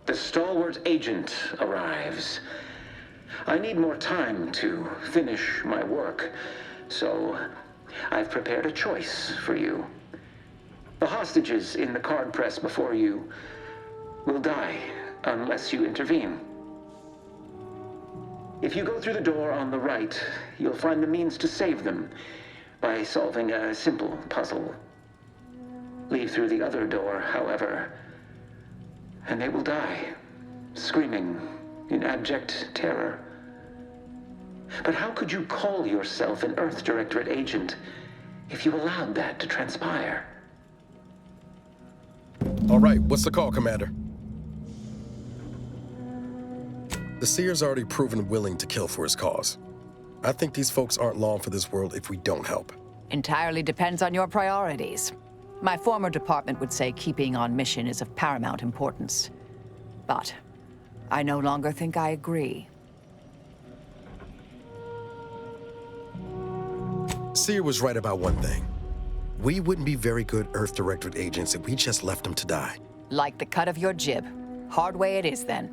The stalwart agent arrives. I need more time to finish my work, so I've prepared a choice for you. The hostages in the card press before you will die unless you intervene. If you go through the door on the right, you'll find the means to save them by solving a simple puzzle. Leave through the other door, however, and they will die, screaming in abject terror. But how could you call yourself an Earth Directorate agent if you allowed that to transpire? All right, what's the call, Commander? The Seer's already proven willing to kill for his cause. I think these folks aren't long for this world if we don't help. Entirely depends on your priorities. My former department would say keeping on mission is of paramount importance. But I no longer think I agree. Seer was right about one thing. We wouldn't be very good Earth Directorate agents if we just left them to die. Like the cut of your jib. Hard way it is, then.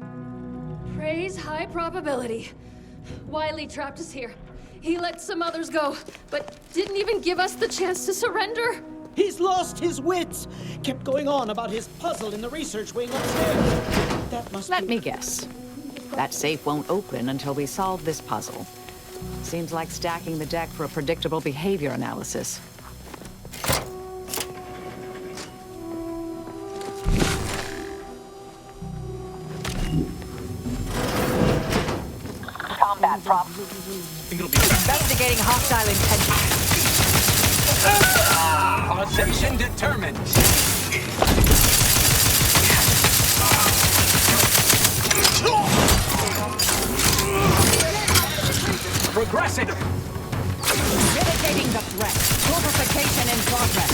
Praise high probability. Wiley trapped us here. He let some others go, but didn't even give us the chance to surrender. He's lost his wits! Kept going on about his puzzle in the research wing upstairs. That must Let me guess. That safe won't open until we solve this puzzle. Seems like stacking the deck for a predictable behavior analysis. Combat prompt. Investigating hostile intentions. Causation determined. Progressing. Mitigating the threat. Purification in progress.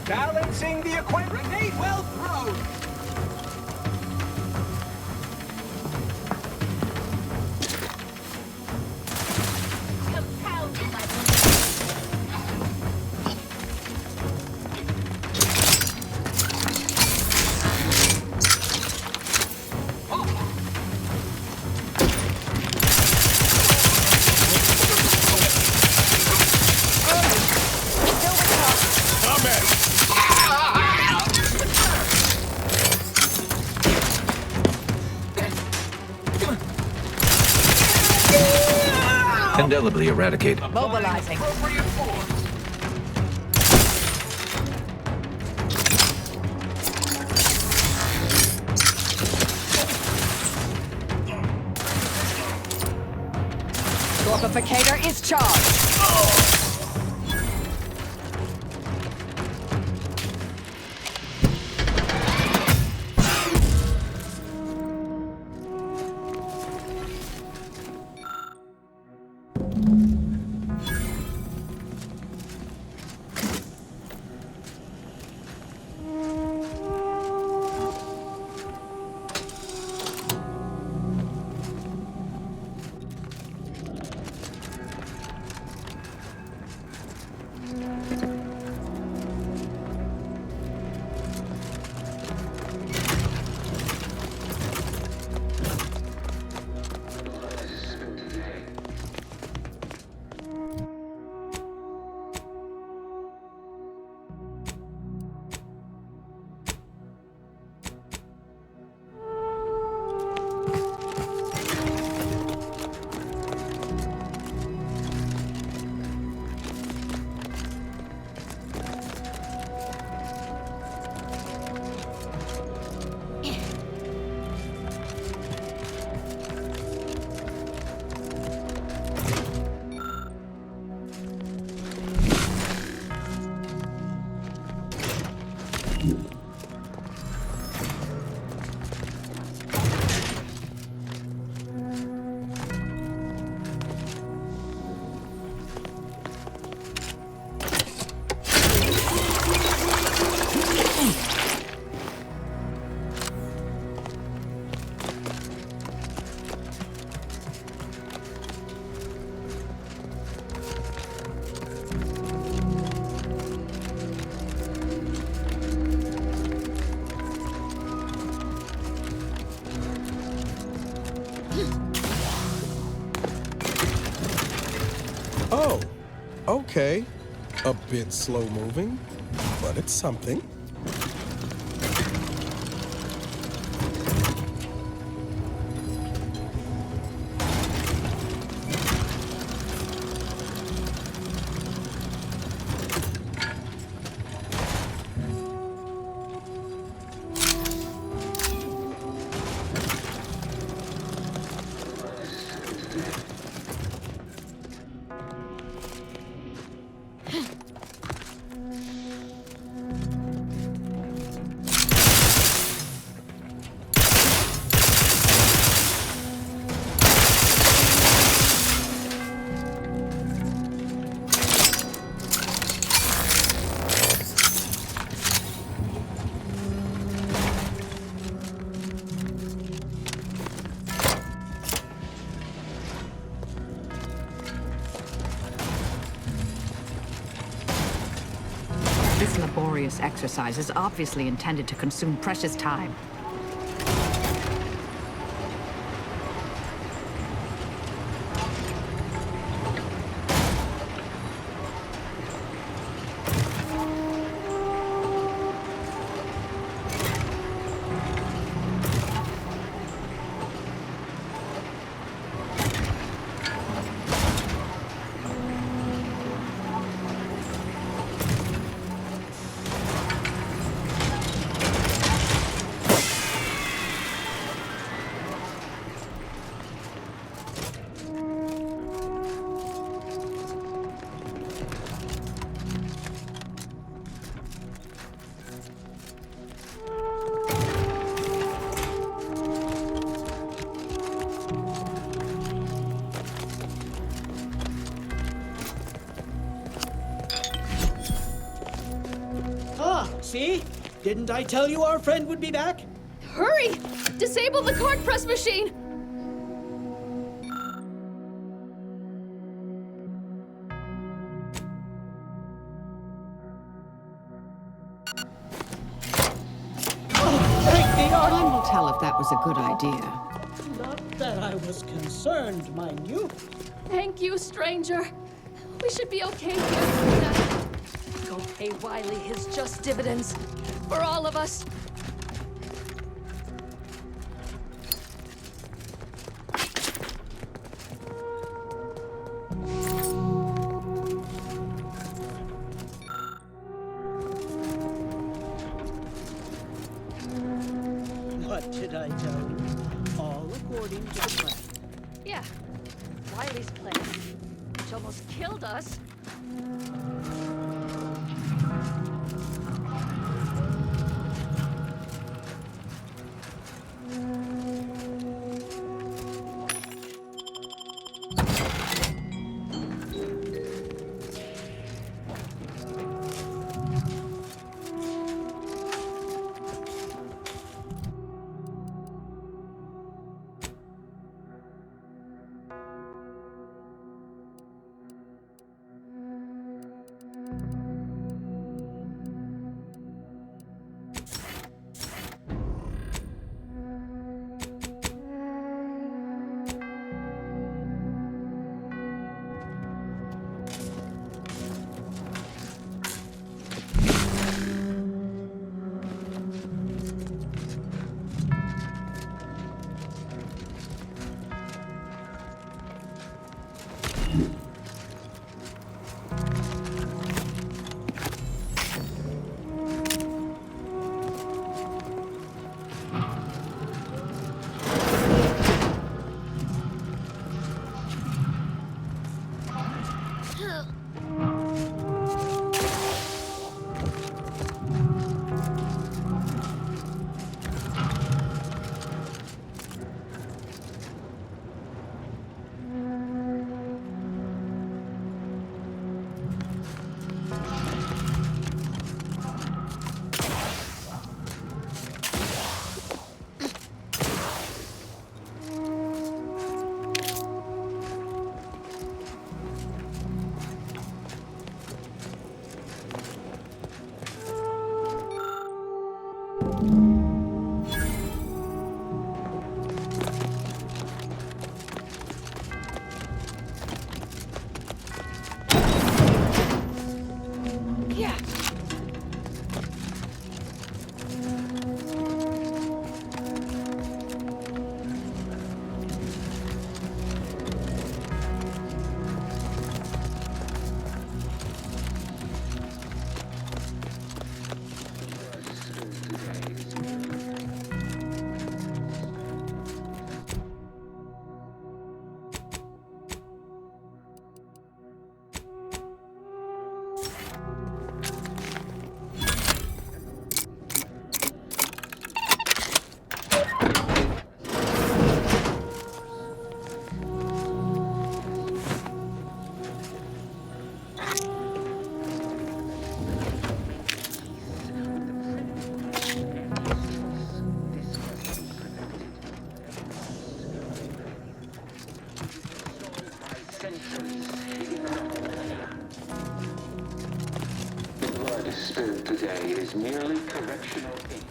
Balancing the equipment. Grenade well thrown. Indelibly eradicate. Mobilizing. Torpificator is charged. Oh, okay. A bit slow moving, but it's something. This laborious exercise is obviously intended to consume precious time. See? Didn't I tell you our friend would be back? Hurry! Disable the card press machine! Time will tell if that was a good idea. Not that I was concerned, mind you. Thank you, stranger. We should be okay here. Go pay Wiley his just dividends. For all of us. What did I tell you? All according to the plan. Yeah. Wiley's plan, which almost killed us. is merely correctional ink.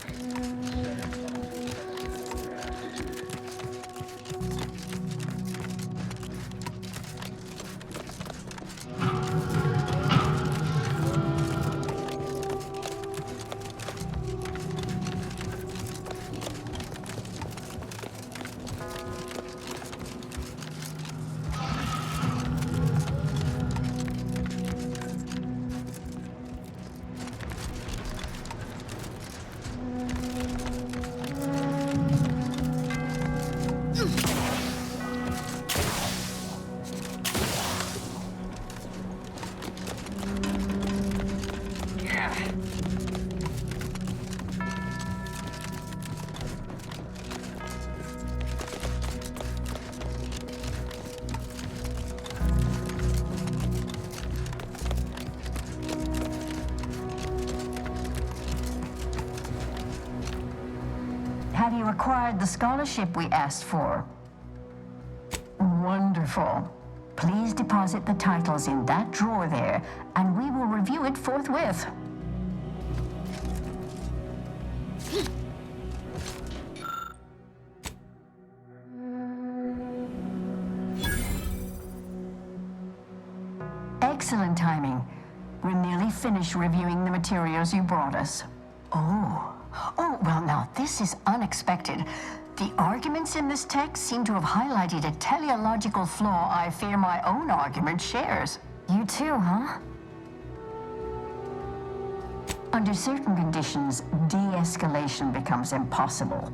Have you acquired the scholarship we asked for? Wonderful. Please deposit the titles in that drawer there, and we will review it forthwith. Excellent timing. We're nearly finished reviewing the materials you brought us. Oh, well now, this is unexpected. The arguments in this text seem to have highlighted a teleological flaw I fear my own argument shares. You too, huh? Under certain conditions, de-escalation becomes impossible,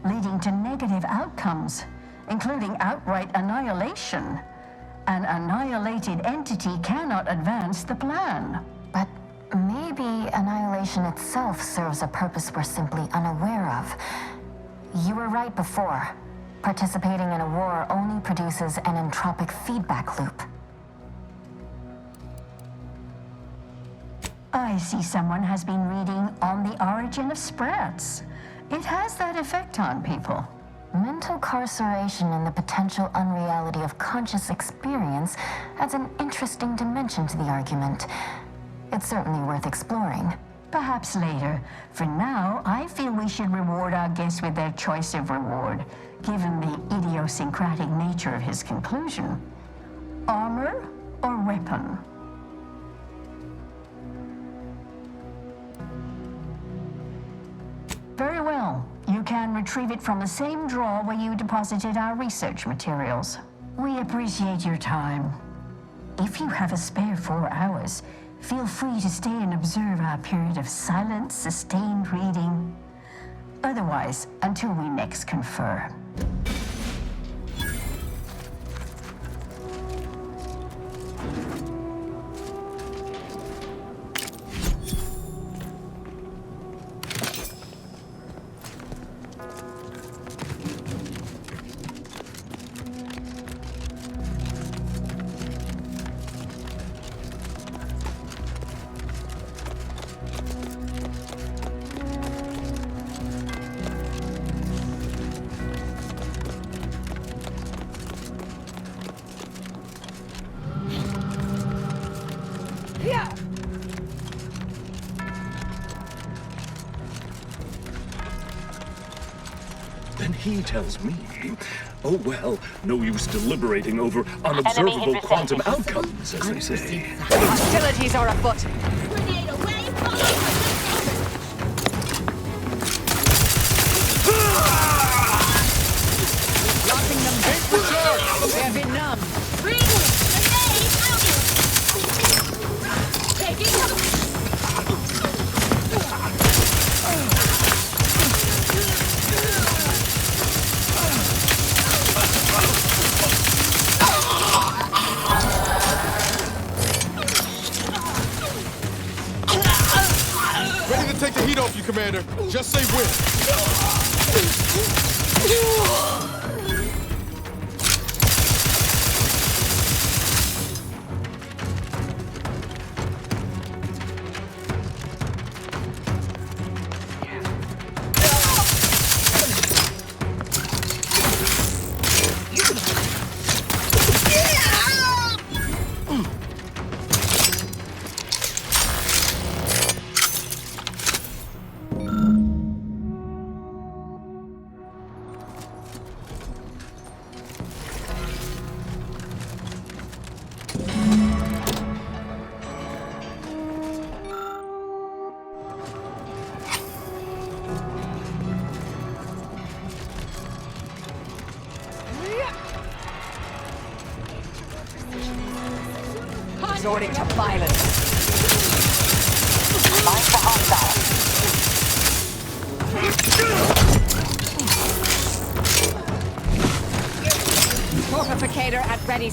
leading to negative outcomes, including outright annihilation. An annihilated entity cannot advance the plan. But maybe annihilation itself serves a purpose we're simply unaware of. You were right before. Participating in a war only produces an entropic feedback loop. I see someone has been reading On the Origin of Sprats. It has that effect on people. Mental carceration and the potential unreality of conscious experience adds an interesting dimension to the argument. It's certainly worth exploring. Perhaps later. For now, I feel we should reward our guest with their choice of reward, given the idiosyncratic nature of his conclusion. Armor or weapon? Very well. You can retrieve it from the same drawer where you deposited our research materials. We appreciate your time. If you have a spare 4 hours, feel free to stay and observe our period of silent, sustained reading. Otherwise, until we next confer. Then he tells me, oh well, no use deliberating over unobservable quantum outcomes, as they say. Hostilities are afoot. Locking them back. They've been numb. Ready to take the heat off you, Commander. Just say when. resorting to violence. Mind the hostile. Torpificator at ready.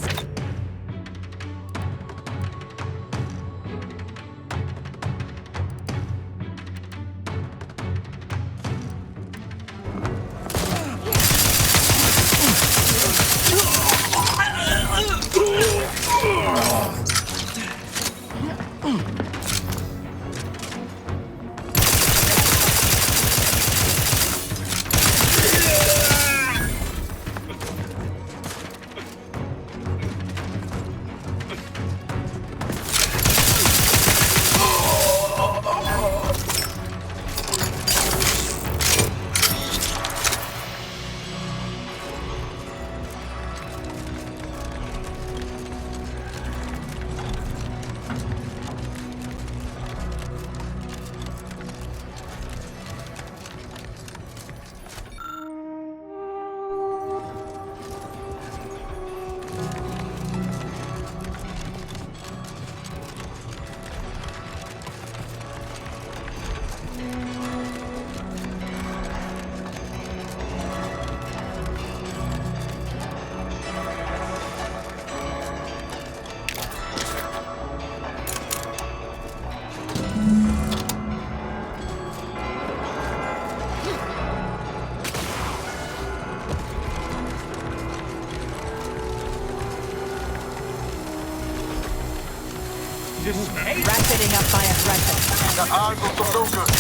Ratcheting up by aggression. Got eyes on some no-good.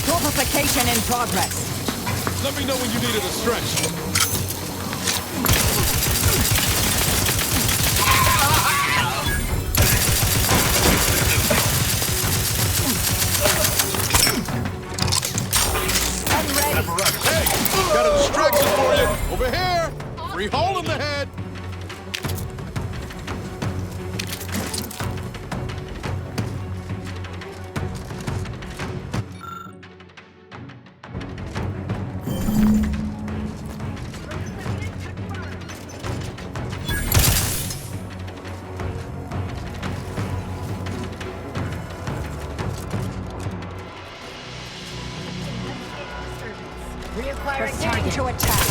Torpification in progress. Let me know when you needed a stretch. I'm ready. Hey, got a distraction for you. Over here. Free hole in the head. Preparing to attack.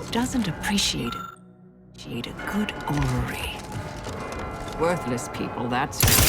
Doesn't appreciate a good orrery. Worthless people, that's true.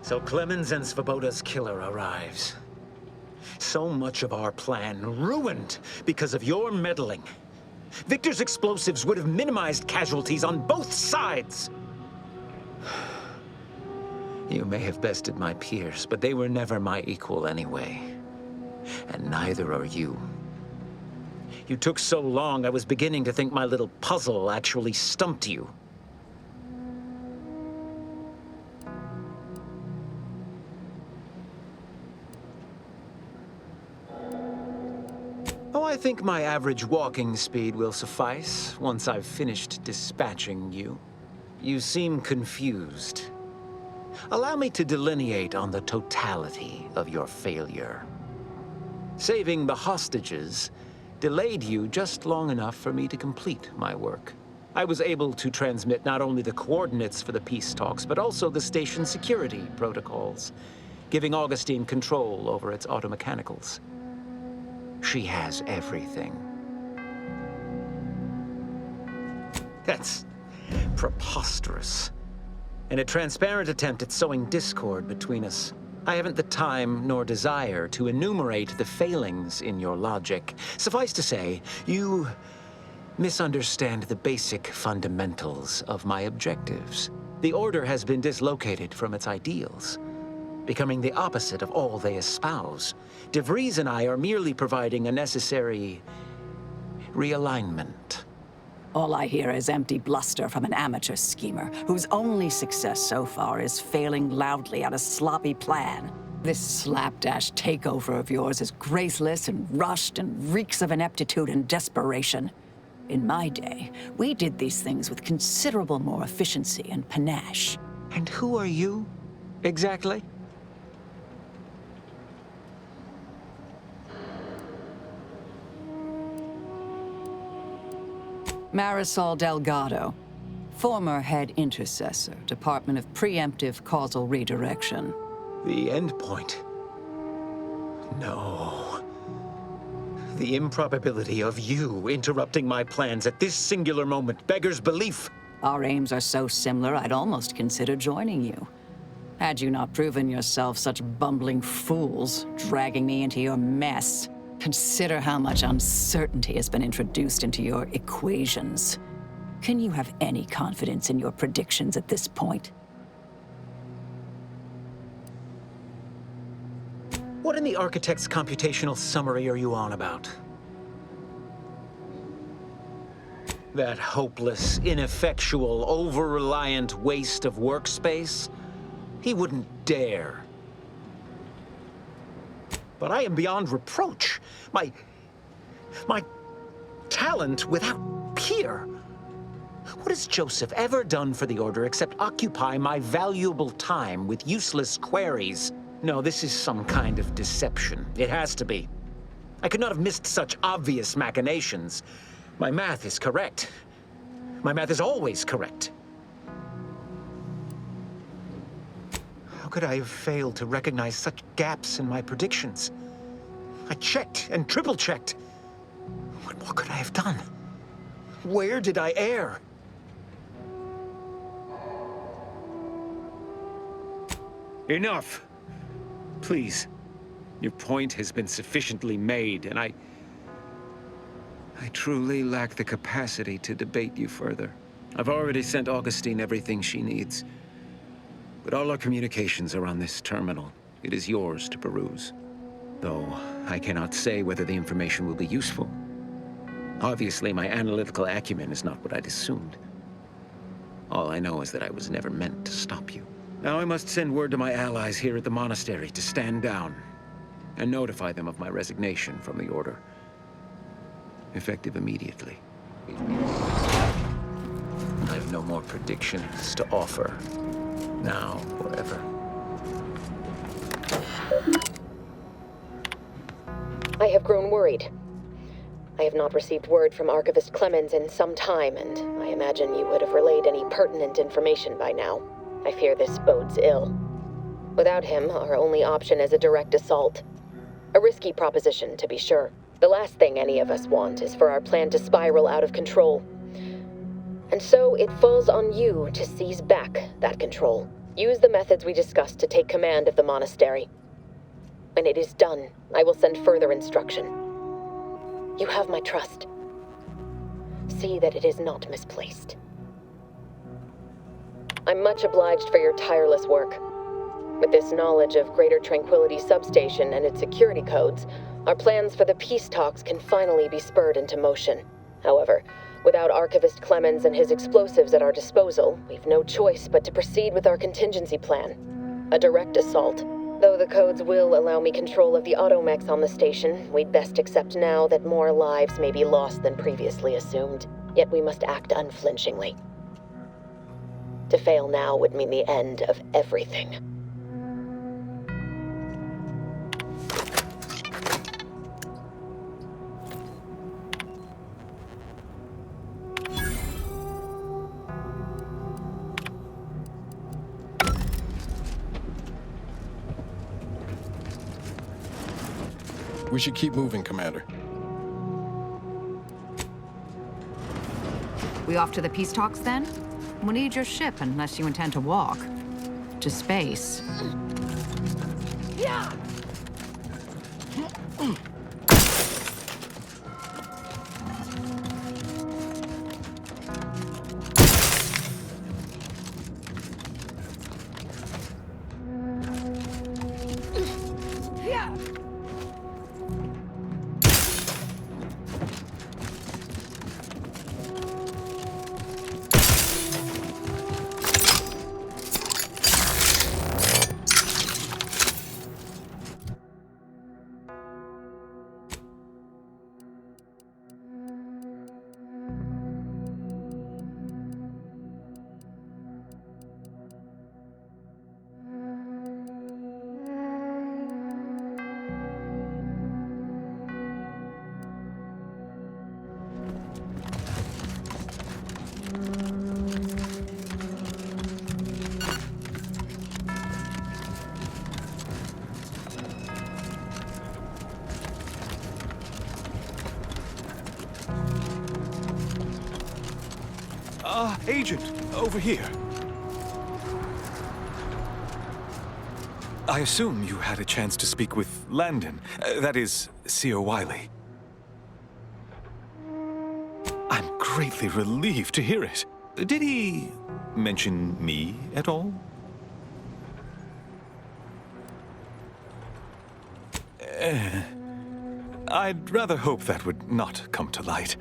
So Clemens and Svoboda's killer arrives. So much of our plan ruined because of your meddling. Victor's explosives would have minimized casualties on both sides. You may have bested my peers, but they were never my equal anyway. And neither are you. You took so long, I was beginning to think my little puzzle actually stumped you. Oh, I think my average walking speed will suffice once I've finished dispatching you. You seem confused. Allow me to delineate on the totality of your failure. Saving the hostages delayed you just long enough for me to complete my work. I was able to transmit not only the coordinates for the peace talks, but also the station's security protocols, giving Augustine control over its automechanicals. She has everything. That's preposterous. In a transparent attempt at sowing discord between us, I haven't the time nor desire to enumerate the failings in your logic. Suffice to say, you misunderstand the basic fundamentals of my objectives. The Order has been dislocated from its ideals, becoming the opposite of all they espouse. DeVries and I are merely providing a necessary realignment. All I hear is empty bluster from an amateur schemer whose only success so far is failing loudly at a sloppy plan. This slapdash takeover of yours is graceless and rushed and reeks of ineptitude and desperation. In my day, we did these things with considerable more efficiency and panache. And who are you, exactly? Marisol Delgado, former head intercessor, Department of Preemptive Causal Redirection. The endpoint. No. The improbability of you interrupting my plans at this singular moment beggars belief. Our aims are so similar, I'd almost consider joining you. Had you not proven yourself such bumbling fools, dragging me into your mess. Consider how much uncertainty has been introduced into your equations. Can you have any confidence in your predictions at this point? What in the Architect's computational summary are you on about? That hopeless, ineffectual, over-reliant waste of workspace? He wouldn't dare. But I am beyond reproach. My talent without peer. What has Joseph ever done for the Order except occupy my valuable time with useless queries? No, this is some kind of deception. It has to be. I could not have missed such obvious machinations. My math is correct. My math is always correct. How could I have failed to recognize such gaps in my predictions? I checked and triple-checked. What more could I have done? Where did I err? Enough. Please. Your point has been sufficiently made, and I truly lack the capacity to debate you further. I've already sent Augustine everything she needs. But all our communications are on this terminal. It is yours to peruse. Though I cannot say whether the information will be useful. Obviously, my analytical acumen is not what I'd assumed. All I know is that I was never meant to stop you. Now I must send word to my allies here at the monastery to stand down and notify them of my resignation from the Order. Effective immediately. I have no more predictions to offer. Now or ever. I have grown worried. I have not received word from Archivist Clemens in some time, and I imagine you would have relayed any pertinent information by now. I fear this bodes ill. Without him, our only option is a direct assault. A risky proposition, to be sure. The last thing any of us want is for our plan to spiral out of control. And so it falls on you to seize back that control. Use the methods we discussed to take command of the monastery. When it is done, I will send further instruction. You have my trust. See that it is not misplaced. I'm much obliged for your tireless work. With this knowledge of Greater Tranquility Substation and its security codes, our plans for the peace talks can finally be spurred into motion. However, without Archivist Clemens and his explosives at our disposal, we've no choice but to proceed with our contingency plan. A direct assault. Though the codes will allow me control of the automechs on the station, we'd best accept now that more lives may be lost than previously assumed. Yet we must act unflinchingly. To fail now would mean the end of everything. We should keep moving, Commander. We off to the peace talks then? We'll need your ship unless you intend to walk. To space. Yeah! Agent, over here. I assume you had a chance to speak with Landon, that is, Seer Wiley. I'm greatly relieved to hear it. Did he mention me at all? I'd rather hope that would not come to light.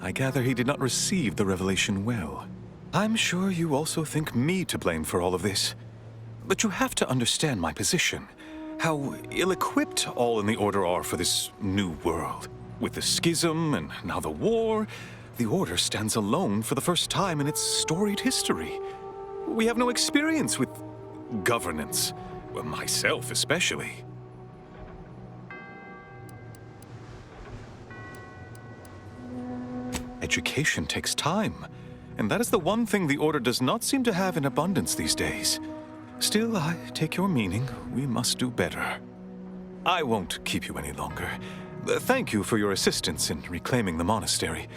I gather he did not receive the revelation well. I'm sure you also think me to blame for all of this. But you have to understand my position. How ill-equipped all in the Order are for this new world. With the schism and now the war, the Order stands alone for the first time in its storied history. We have no experience with governance. Well, myself especially. Education takes time, and that is the one thing the Order does not seem to have in abundance these days. Still, I take your meaning. We must do better. I won't keep you any longer. Thank you for your assistance in reclaiming the monastery,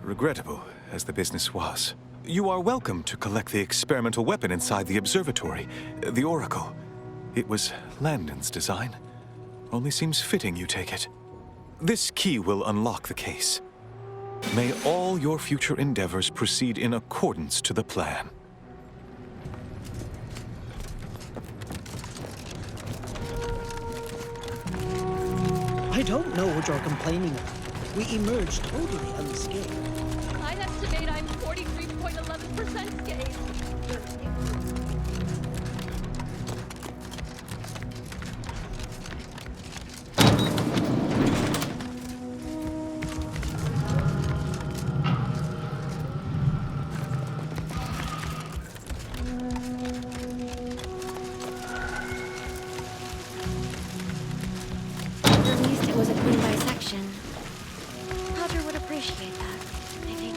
regrettable as the business was. You are welcome to collect the experimental weapon inside the observatory, the Oracle. It was Landon's design. Only seems fitting you take it. This key will unlock the case. May all your future endeavors proceed in accordance to the plan. I don't know what you're complaining about. We emerged totally unscathed. I'd estimate I'm 43.11% scathed. At least it was a clean dissection. Roger would appreciate that, I think.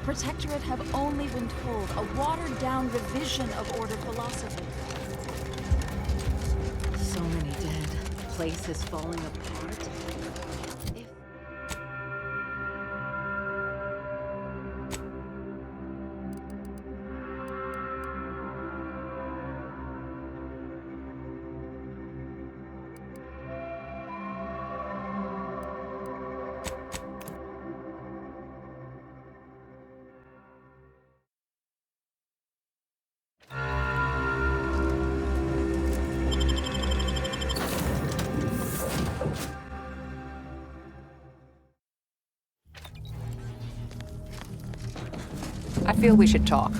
Protectorate have only been told a watered-down revision of Order philosophy. So many dead. Place is falling apart. I feel we should talk.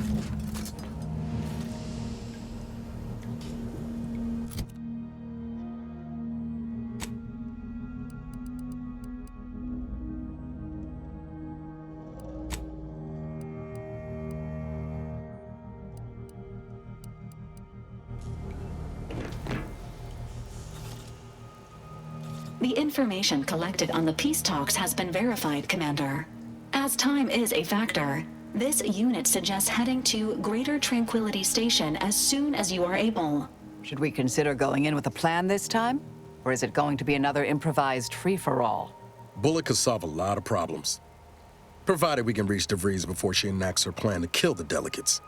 The information collected on the peace talks has been verified, Commander. As time is a factor, this unit suggests heading to Greater Tranquility Station as soon as you are able. Should we consider going in with a plan this time? Or is it going to be another improvised free-for-all? Bullet could solve a lot of problems. Provided we can reach DeVries before she enacts her plan to kill the delegates.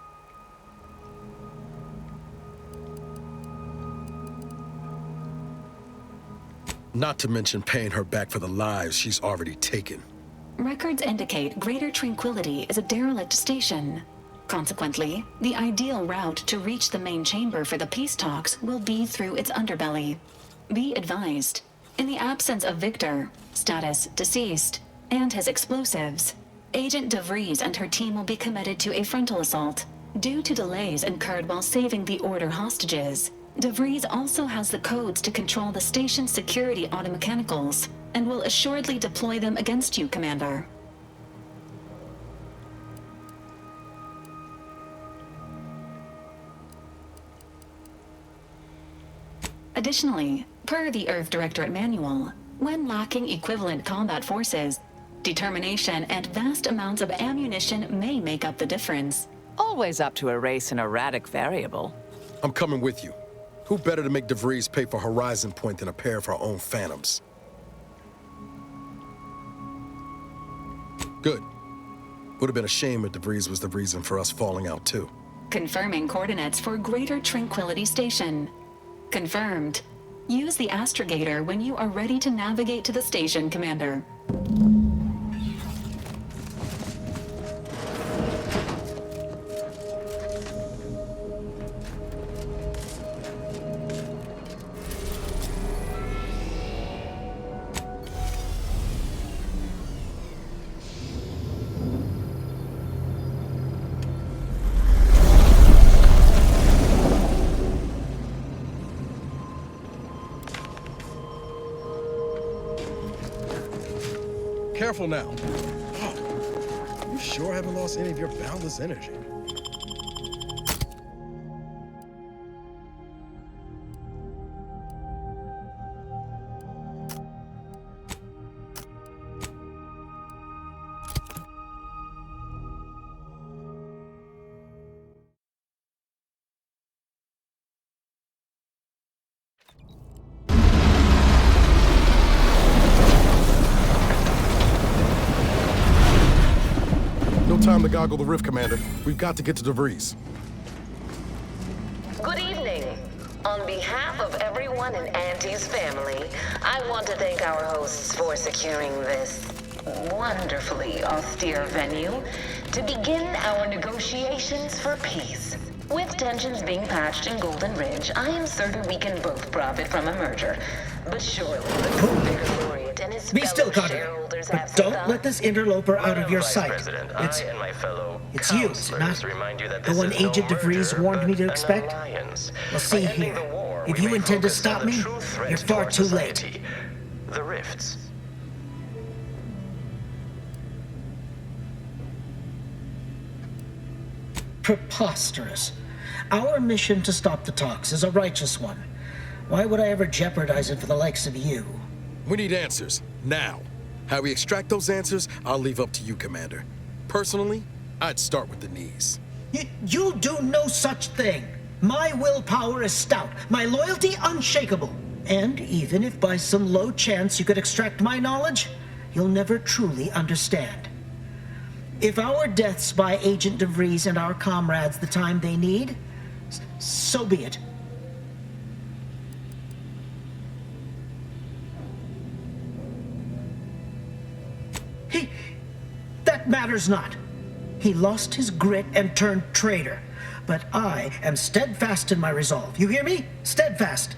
Not to mention paying her back for the lives she's already taken. Records indicate Greater Tranquility is a derelict station. Consequently, the ideal route to reach the main chamber for the peace talks will be through its underbelly. Be advised, in the absence of Victor, status deceased, and his explosives, Agent DeVries and her team will be committed to a frontal assault. Due to delays incurred while saving the Order hostages, DeVries also has the codes to control the station's security automechanicals, and will assuredly deploy them against you, Commander. Additionally, per the Earth Directorate Manual, when lacking equivalent combat forces, determination and vast amounts of ammunition may make up the difference. Always up to erase an erratic variable. I'm coming with you. Who better to make DeVries pay for Horizon Point than a pair of her own Phantoms? Good. Would have been a shame if DeVries was the reason for us falling out, too. Confirming coordinates for Greater Tranquility Station. Confirmed. Use the astrogator when you are ready to navigate to the station, Commander. Careful now. Oh, you sure haven't lost any of your boundless energy. Time to goggle the rift, Commander. We've got to get to DeVries. Good evening. On behalf of everyone in Auntie's family, I want to thank our hosts for securing this wonderfully austere venue to begin our negotiations for peace. With tensions being patched in Golden Ridge, I am certain we can both profit from a merger. But surely the bigger laureate and his fellow shareholders have some Don't let this interloper out of your sight. It's you, is it not? The one Agent DeVries warned me to expect? Well, see here. If you intend to stop me, you're far too late. The rifts. Preposterous. Our mission to stop the talks is a righteous one. Why would I ever jeopardize it for the likes of you? We need answers, now. How we extract those answers, I'll leave up to you, Commander. Personally, I'd start with the knees. You'll do no such thing. My willpower is stout, my loyalty unshakable. And even if by some low chance you could extract my knowledge, you'll never truly understand. If our deaths buy Agent DeVries and our comrades the time they need, so be it. That matters not. He lost his grit and turned traitor. But I am steadfast in my resolve. You hear me? Steadfast.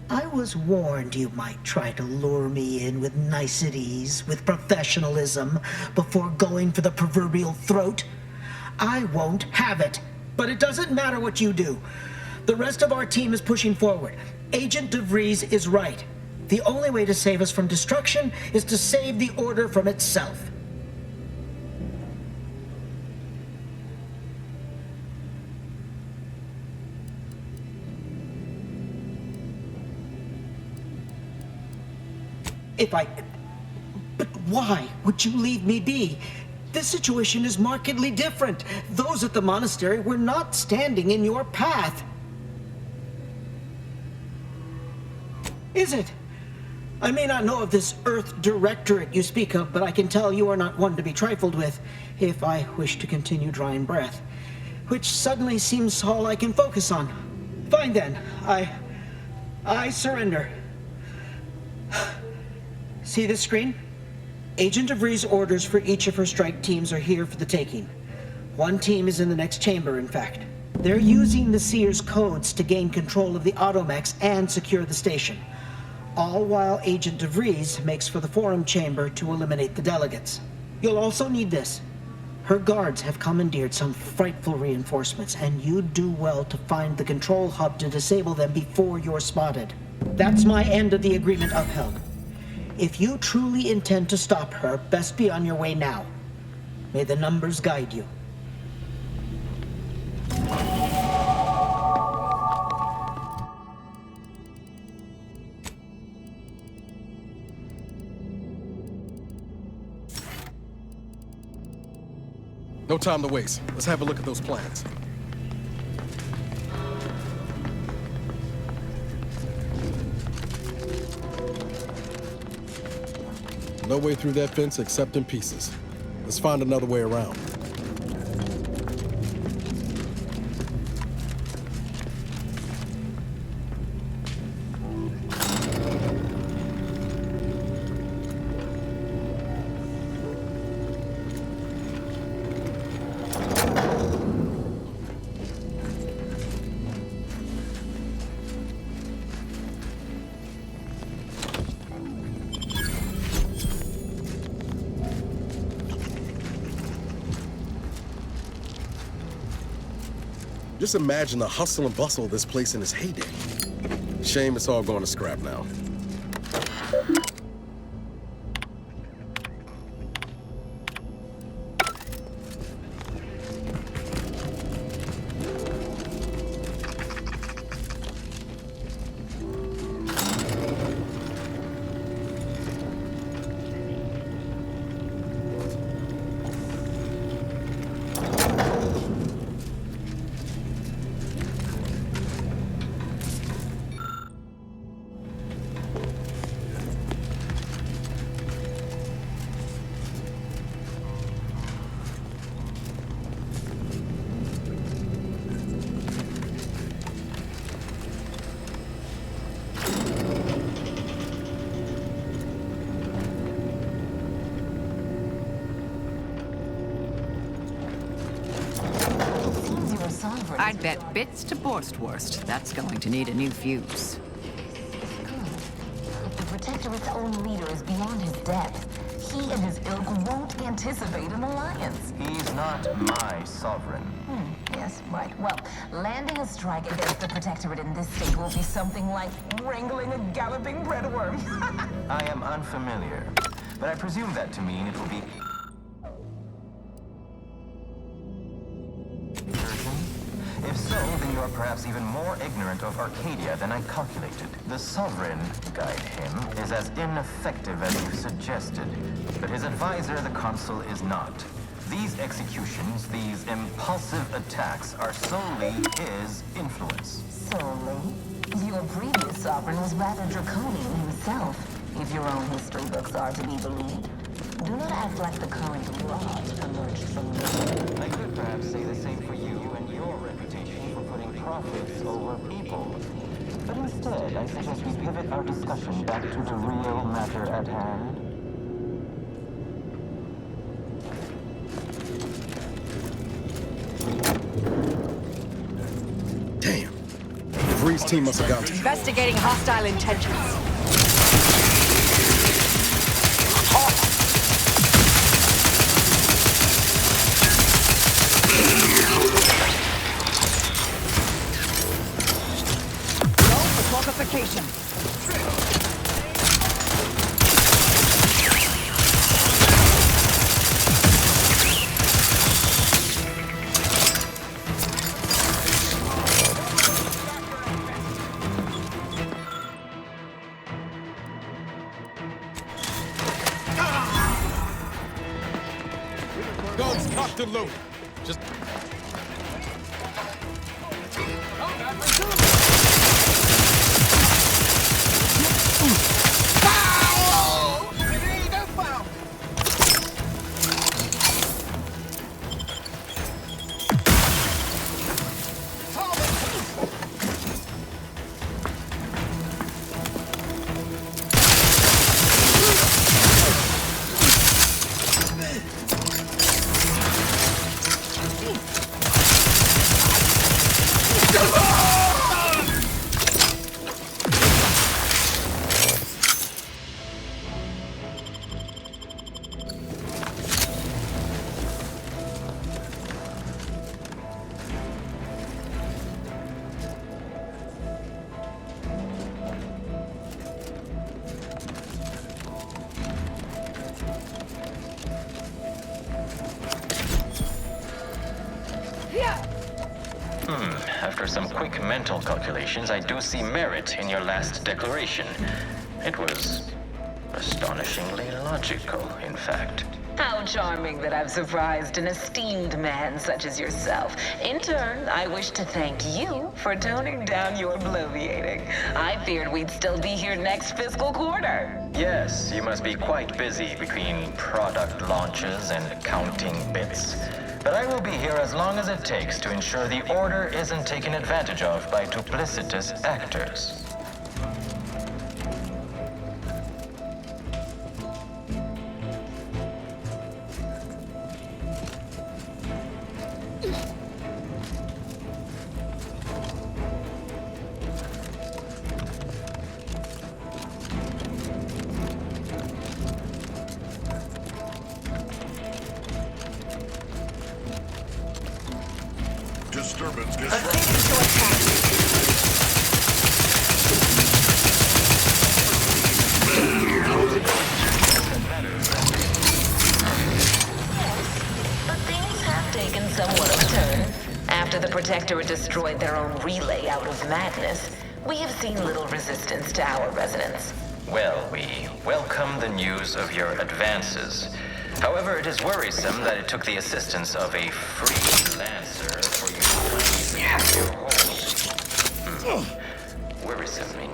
I was warned you might try to lure me in with niceties, with professionalism, before going for the proverbial throat. I won't have it. But it doesn't matter what you do. The rest of our team is pushing forward. Agent DeVries is right. The only way to save us from destruction is to save the Order from itself. But why would you leave me be? This situation is markedly different. Those at the monastery were not standing in your path. Is it? I may not know of this Earth Directorate you speak of, but I can tell you are not one to be trifled with, if I wish to continue drawing breath. Which suddenly seems all I can focus on. Fine then, I surrender. See this screen? Agent DeVries' orders for each of her strike teams are here for the taking. One team is in the next chamber, in fact. They're using the Seer's codes to gain control of the automechs and secure the station. All while Agent DeVries makes for the forum chamber to eliminate the delegates. You'll also need this. Her guards have commandeered some frightful reinforcements, and you'd do well to find the control hub to disable them before you're spotted. That's my end of the agreement upheld. If you truly intend to stop her, best be on your way now. May the numbers guide you. No time to waste. Let's have a look at those plans. No way through that fence except in pieces. Let's find another way around. Just imagine the hustle and bustle of this place in its heyday. Shame it's all going to scrap now. I'd bet bits to Borstwurst. That's going to need a new fuse. The Protectorate's own leader is beyond his depth. He and his ilk won't anticipate an alliance. He's not my sovereign. Yes, right. Well, landing a strike against the Protectorate in this state will be something like wrangling a galloping breadworm. I am unfamiliar, but I presume that to mean it will be... If so, then your are perhaps even more ignorant of Arcadia than I calculated. The Sovereign, guide him, is as ineffective as you suggested. But his advisor, the Consul, is not. These executions, these impulsive attacks, are solely his influence. Solely? Your previous sovereign was rather draconian himself, if your own history books are to be believed. Do not act like the current rot emerged from nothing. I could perhaps say the same for you and your reputation for putting profits over people. But instead, I suggest we pivot our discussion back to the real matter at hand. Damn. The Freeze team must have gone to... Investigating hostile intentions. Qualification. Guns cocked and loaded. Just... After some quick mental calculations, I do see merit in your last declaration. It was astonishingly logical, in fact. How charming that I've surprised an esteemed man such as yourself. In turn, I wish to thank you for toning down your bloviating. I feared we'd still be here next fiscal quarter. Yes, you must be quite busy between product launches and counting bits. But I will be here as long as it takes to ensure the Order isn't taken advantage of by duplicitous actors. Disturbance But things have taken somewhat of a turn. After the Protectorate destroyed their own relay out of madness, we have seen little resistance to our residents. Well, we welcome the news of your advances. However, it is worrisome that it took the assistance of a freelancer for you to have your hold. Worrisome indeed.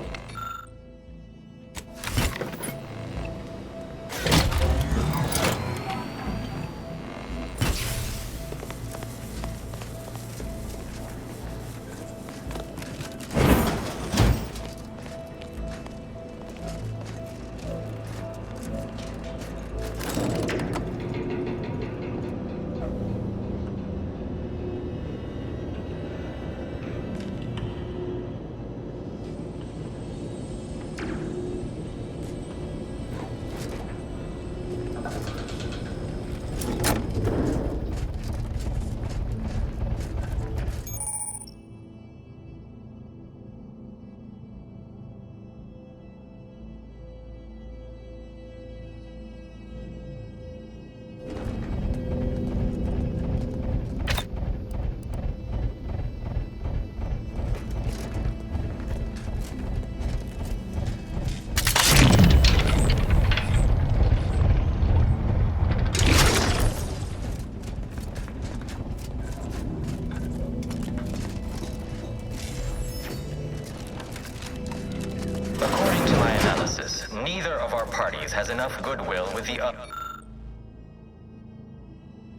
parties has enough goodwill with the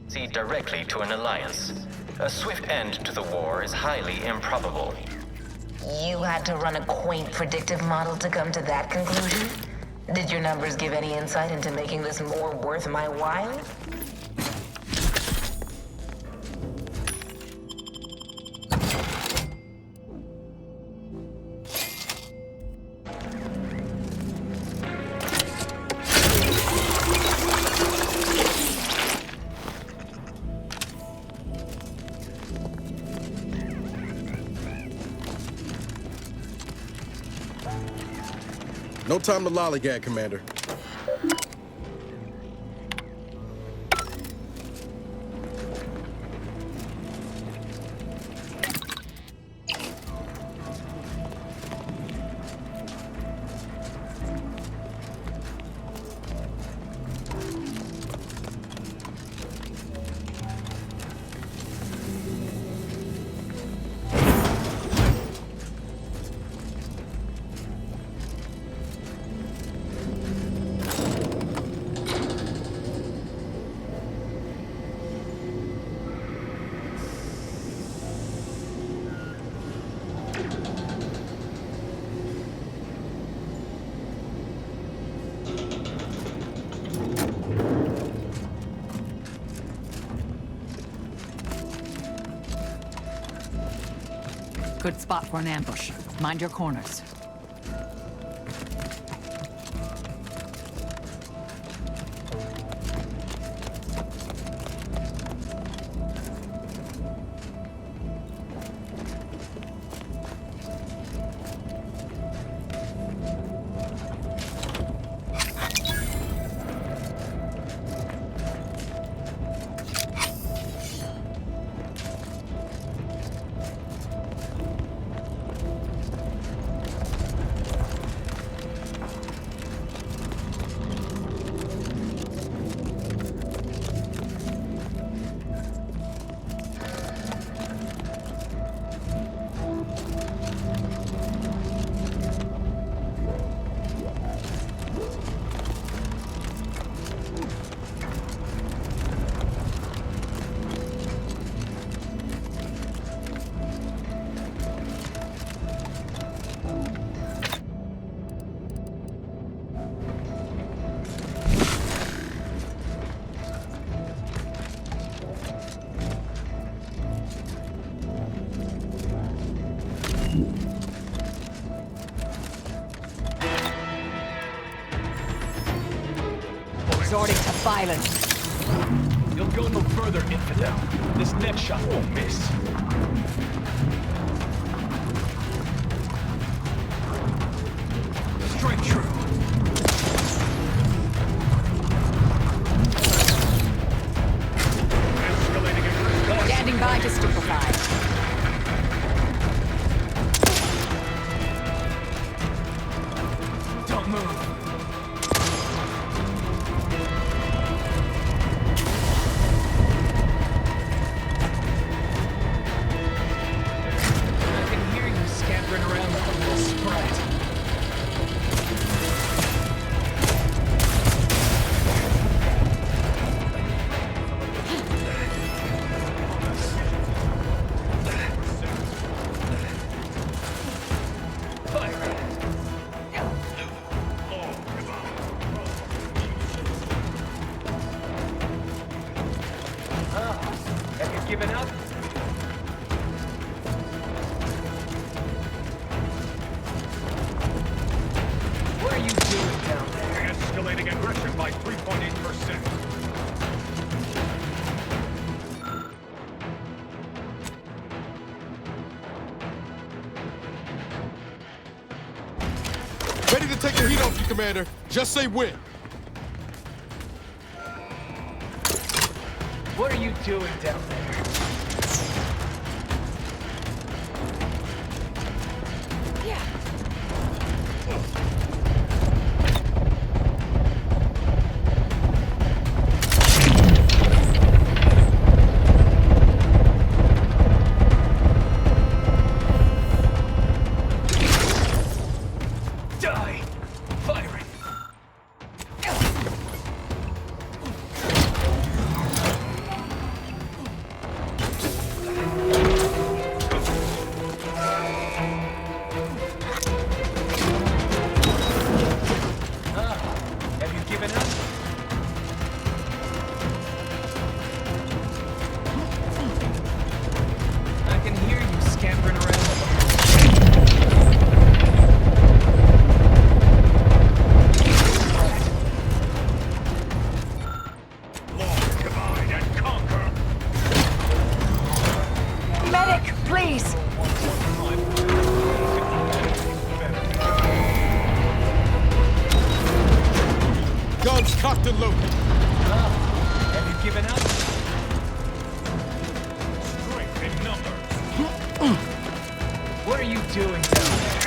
see directly to an alliance. A swift end to the war is highly improbable. You had to run a quaint predictive model to come to that conclusion? Did your numbers give any insight into making this more worth my while? No time to lollygag, Commander. Good spot for an ambush. Mind your corners. Resorting to violence. You'll go no further, infidel. This next shot won't miss. Straight true. Standing by to stupefy. Don't move. Giving up? What are you doing down there? Escalating aggression by 3.8%. Ready to take the heat off you, Commander. Just say when. What are you doing down there? doing down there?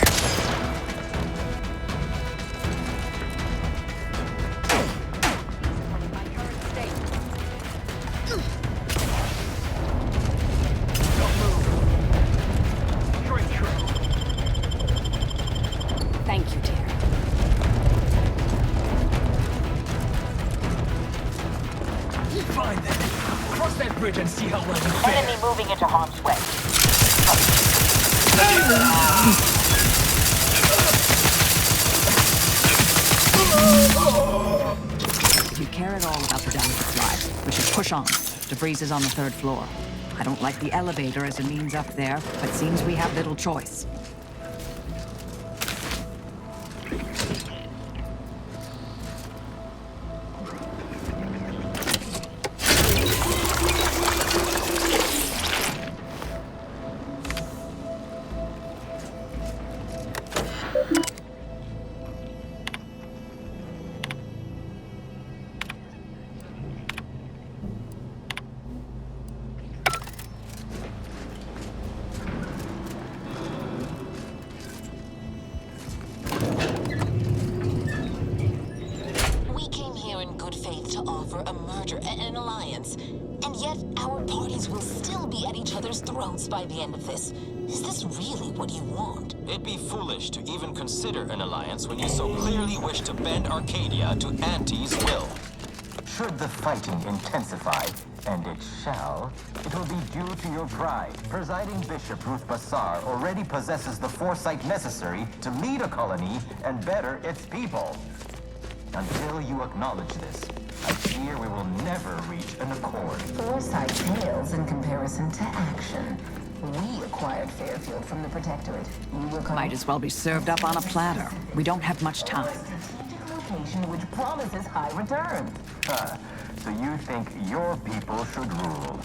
Thank you, dear. Fine then. Cross that bridge and see how well you fare. Enemy moving into harm's way. If you care at all about the delegates' lives, we should push on. DeVries is on the 3rd floor. I don't like the elevator as a means up there, but seems we have little choice. By the end of this. Is this really what you want? It'd be foolish to even consider an alliance when you so clearly wish to bend Arcadia to Auntie's will. Should the fighting intensify, and it shall, it will be due to your pride. Presiding Bishop Ruth Bassar already possesses the foresight necessary to lead a colony and better its people. Until you acknowledge this, I fear we will never reach an accord. Foresight pales in comparison to action. We acquired Fairfield from the Protectorate. Might as well be served up on a platter. We don't have much time. Location which promises high returns. So you think your people should rule?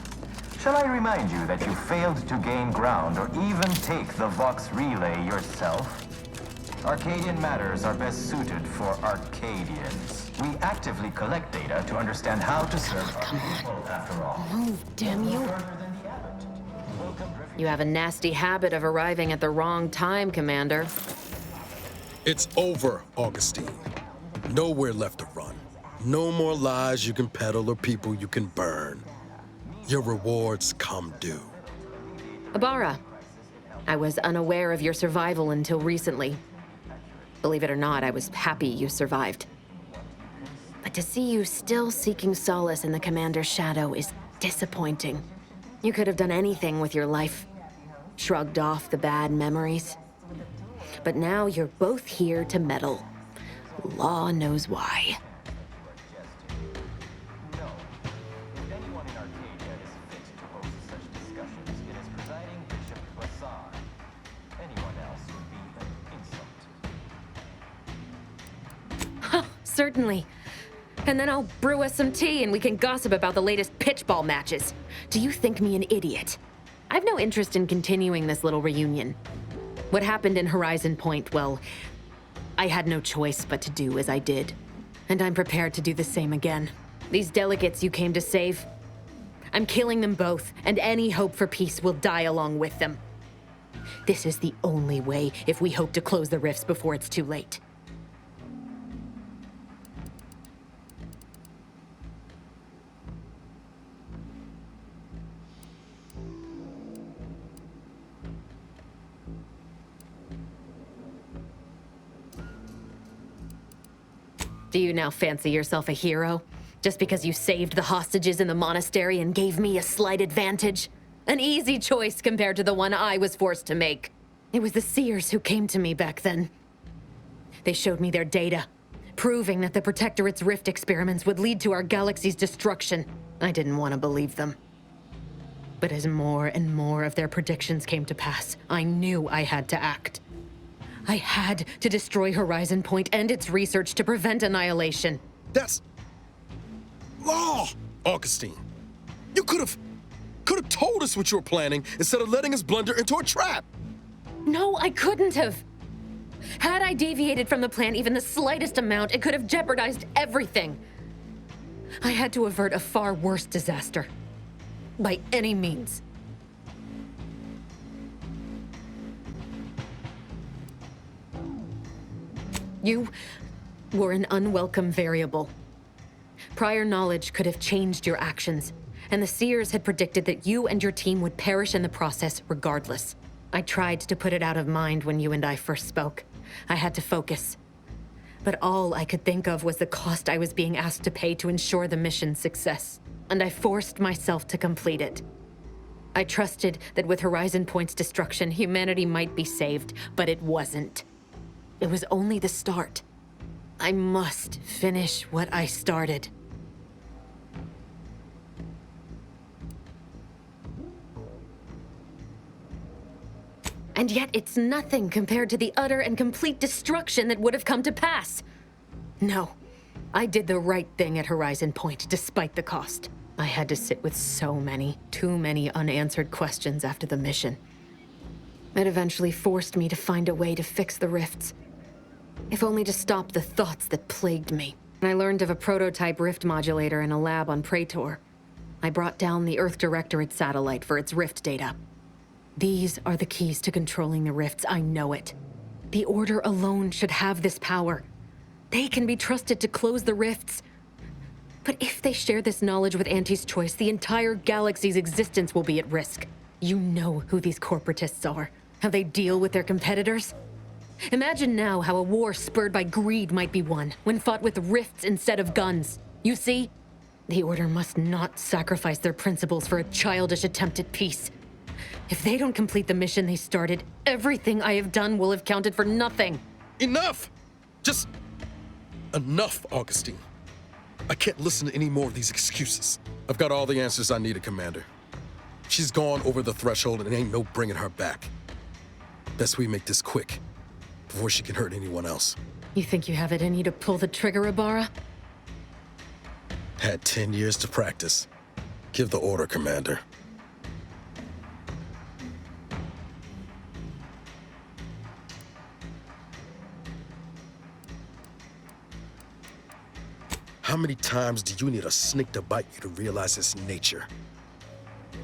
Shall I remind you that you failed to gain ground or even take the Vox relay yourself? Arcadian matters are best suited for Arcadians. We actively collect data to understand how to serve our people, after all. Move, damn you. You have a nasty habit of arriving at the wrong time, Commander. It's over, Augustine. Nowhere left to run. No more lies you can peddle or people you can burn. Your rewards come due. Ibarra, I was unaware of your survival until recently. Believe it or not, I was happy you survived. But to see you still seeking solace in the Commander's shadow is disappointing. You could have done anything with your life. Shrugged off the bad memories. But now you're both here to meddle. Law knows why. Certainly. And then I'll brew us some tea and we can gossip about the latest pitchball matches. Do you think me an idiot? I've no interest in continuing this little reunion. What happened in Horizon Point, well, I had no choice but to do as I did. And I'm prepared to do the same again. These delegates you came to save, I'm killing them both, and any hope for peace will die along with them. This is the only way if we hope to close the rifts before it's too late. Do you now fancy yourself a hero? Just because you saved the hostages in the monastery and gave me a slight advantage? An easy choice compared to the one I was forced to make. It was the Seers who came to me back then. They showed me their data, proving that the Protectorate's rift experiments would lead to our galaxy's destruction. I didn't want to believe them. But as more and more of their predictions came to pass, I knew I had to act. I had to destroy Horizon Point and its research to prevent annihilation. That's law, Augustine. You could have told us what you were planning instead of letting us blunder into a trap. No, I couldn't have. Had I deviated from the plan even the slightest amount, it could have jeopardized everything. I had to avert a far worse disaster. By any means. You were an unwelcome variable. Prior knowledge could have changed your actions, and the Seers had predicted that you and your team would perish in the process regardless. I tried to put it out of mind when you and I first spoke. I had to focus. But all I could think of was the cost I was being asked to pay to ensure the mission's success, and I forced myself to complete it. I trusted that with Horizon Point's destruction, humanity might be saved, but it wasn't. It was only the start. I must finish what I started. And yet it's nothing compared to the utter and complete destruction that would have come to pass. No, I did the right thing at Horizon Point, despite the cost. I had to sit with too many unanswered questions after the mission. It eventually forced me to find a way to fix the rifts, if only to stop the thoughts that plagued me. I learned of a prototype rift modulator in a lab on Praetor. I brought down the Earth Directorate satellite for its rift data. These are the keys to controlling the rifts, I know it. The Order alone should have this power. They can be trusted to close the rifts. But if they share this knowledge with Auntie's Choice, the entire galaxy's existence will be at risk. You know who these corporatists are, how they deal with their competitors. Imagine now how a war spurred by greed might be won, when fought with rifts instead of guns. You see? The Order must not sacrifice their principles for a childish attempt at peace. If they don't complete the mission they started, everything I have done will have counted for nothing. Enough! Just enough, Augustine. I can't listen to any more of these excuses. I've got all the answers I needed, Commander. She's gone over the threshold and ain't no bringing her back. Best we make this quick, before she can hurt anyone else. You think you have it in you to pull the trigger, Ibarra? Had 10 years to practice. Give the order, Commander. How many times do you need a snake to bite you to realize its nature?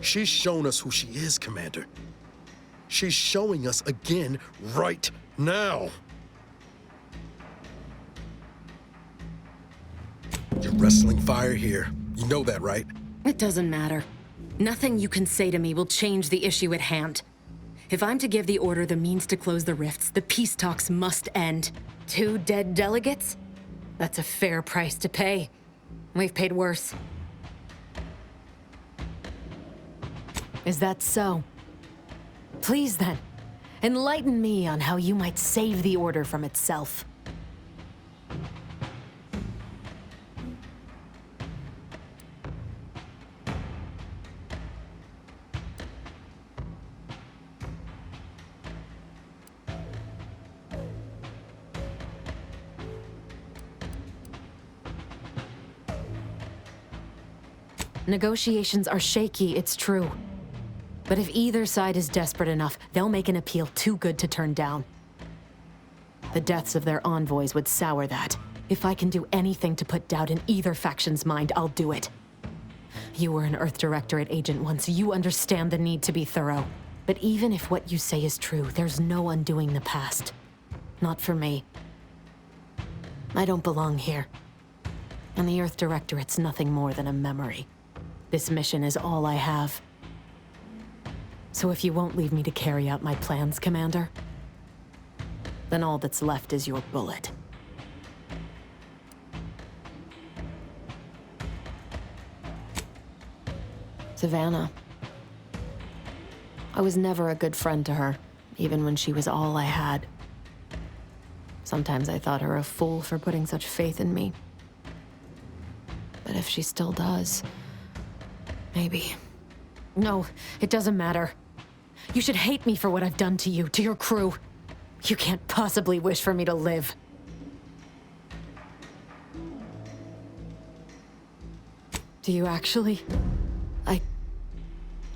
She's shown us who she is, Commander. She's showing us again right now. You're wrestling fire here. You know that, right? It doesn't matter. Nothing you can say to me will change the issue at hand. If I'm to give the Order the means to close the rifts, the peace talks must end. 2 dead delegates? That's a fair price to pay. We've paid worse. Is that so? Please then, enlighten me on how you might save the Order from itself. Negotiations are shaky, it's true. But if either side is desperate enough, they'll make an appeal too good to turn down. The deaths of their envoys would sour that. If I can do anything to put doubt in either faction's mind, I'll do it. You were an Earth Directorate agent once. You understand the need to be thorough. But even if what you say is true, there's no undoing the past. Not for me. I don't belong here. And the Earth Directorate's nothing more than a memory. This mission is all I have. So if you won't leave me to carry out my plans, Commander, then all that's left is your bullet. Savannah. I was never a good friend to her, even when she was all I had. Sometimes I thought her a fool for putting such faith in me. But if she still does, maybe. No, it doesn't matter. You should hate me for what I've done to you, to your crew. You can't possibly wish for me to live. Do you actually?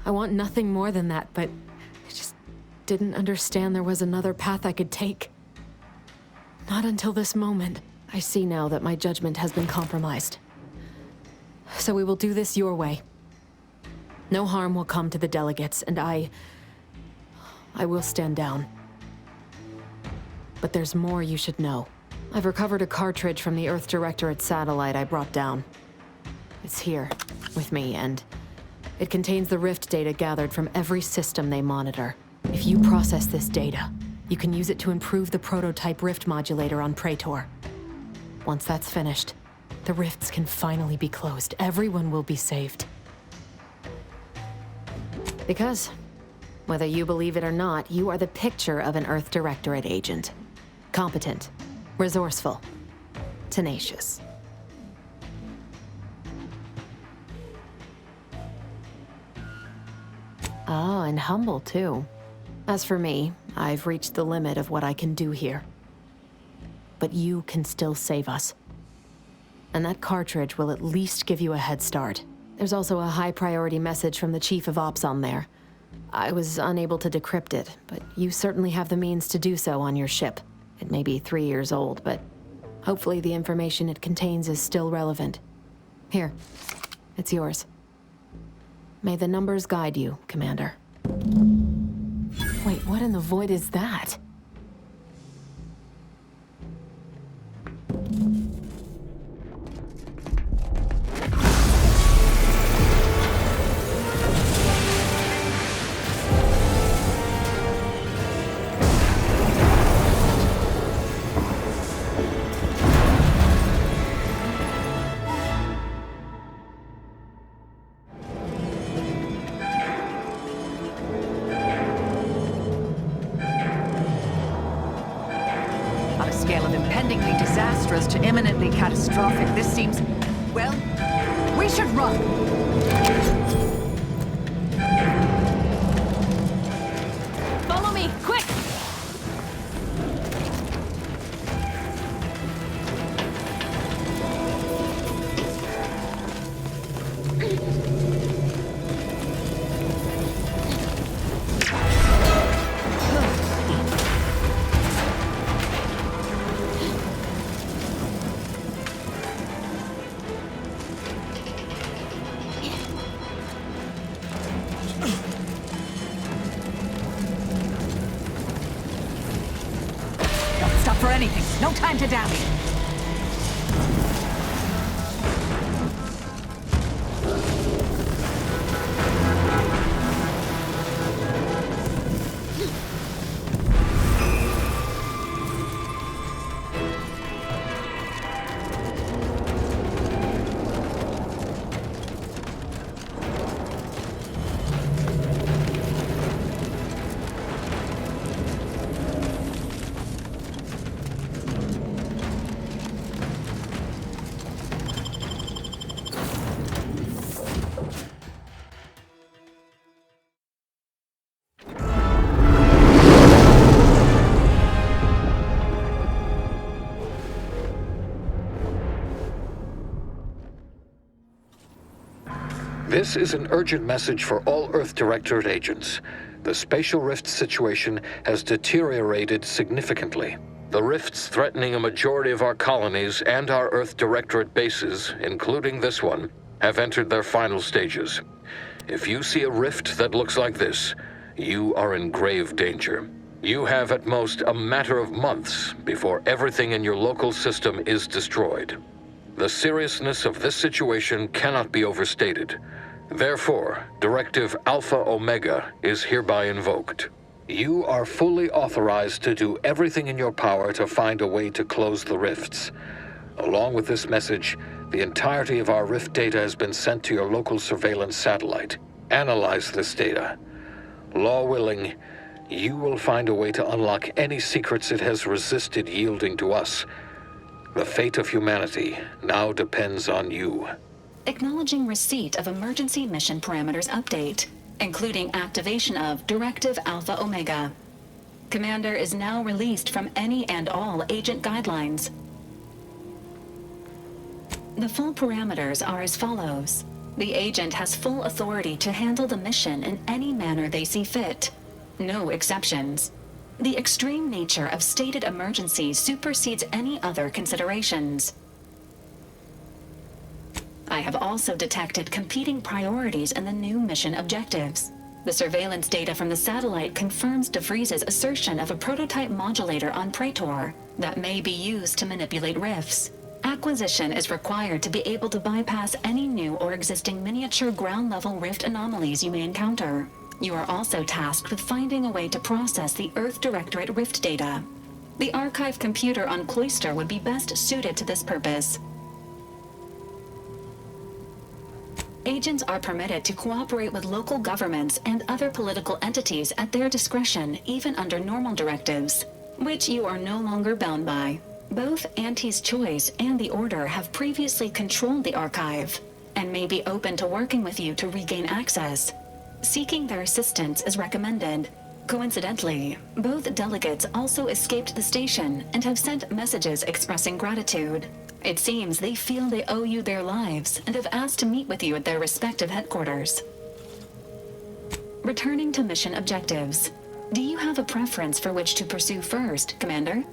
I want nothing more than that, but I just didn't understand there was another path I could take. Not until this moment. I see now that my judgment has been compromised. So we will do this your way. No harm will come to the delegates, and I will stand down. But there's more you should know. I've recovered a cartridge from the Earth Directorate satellite I brought down. It's here, with me, and it contains the rift data gathered from every system they monitor. If you process this data, you can use it to improve the prototype rift modulator on Praetor. Once that's finished, the rifts can finally be closed. Everyone will be saved. Because, whether you believe it or not, you are the picture of an Earth Directorate agent. Competent, resourceful, tenacious. Ah, and humble, too. As for me, I've reached the limit of what I can do here. But you can still save us. And that cartridge will at least give you a head start. There's also a high-priority message from the Chief of Ops on there. I was unable to decrypt it, but you certainly have the means to do so on your ship. It may be 3 years old, but hopefully the information it contains is still relevant. Here, it's yours. May the numbers guide you, Commander. Wait, what in the void is that? To imminently catastrophic, this seems... well, we should run! Follow me, quick! For anything. No time to dally. This is an urgent message for all Earth Directorate agents. The spatial rift situation has deteriorated significantly. The rifts threatening a majority of our colonies and our Earth Directorate bases, including this one, have entered their final stages. If you see a rift that looks like this, you are in grave danger. You have at most a matter of months before everything in your local system is destroyed. The seriousness of this situation cannot be overstated. Therefore, Directive Alpha Omega is hereby invoked. You are fully authorized to do everything in your power to find a way to close the rifts. Along with this message, the entirety of our rift data has been sent to your local surveillance satellite. Analyze this data. Law willing, you will find a way to unlock any secrets it has resisted yielding to us. The fate of humanity now depends on you. Acknowledging receipt of emergency mission parameters update, including activation of Directive Alpha Omega. Commander is now released from any and all agent guidelines. The full parameters are as follows. The agent has full authority to handle the mission in any manner they see fit. No exceptions. The extreme nature of stated emergencies supersedes any other considerations. I have also detected competing priorities in the new mission objectives. The surveillance data from the satellite confirms DeVries's assertion of a prototype modulator on Praetor that may be used to manipulate rifts. Acquisition is required to be able to bypass any new or existing miniature ground-level rift anomalies you may encounter. You are also tasked with finding a way to process the Earth Directorate rift data. The archive computer on Cloister would be best suited to this purpose. Agents are permitted to cooperate with local governments and other political entities at their discretion, even under normal directives, which you are no longer bound by. Both Auntie's Choice and the Order have previously controlled the archive, and may be open to working with you to regain access. Seeking their assistance is recommended. Coincidentally, both delegates also escaped the station and have sent messages expressing gratitude. It seems they feel they owe you their lives and have asked to meet with you at their respective headquarters. Returning to mission objectives. Do you have a preference for which to pursue first, Commander?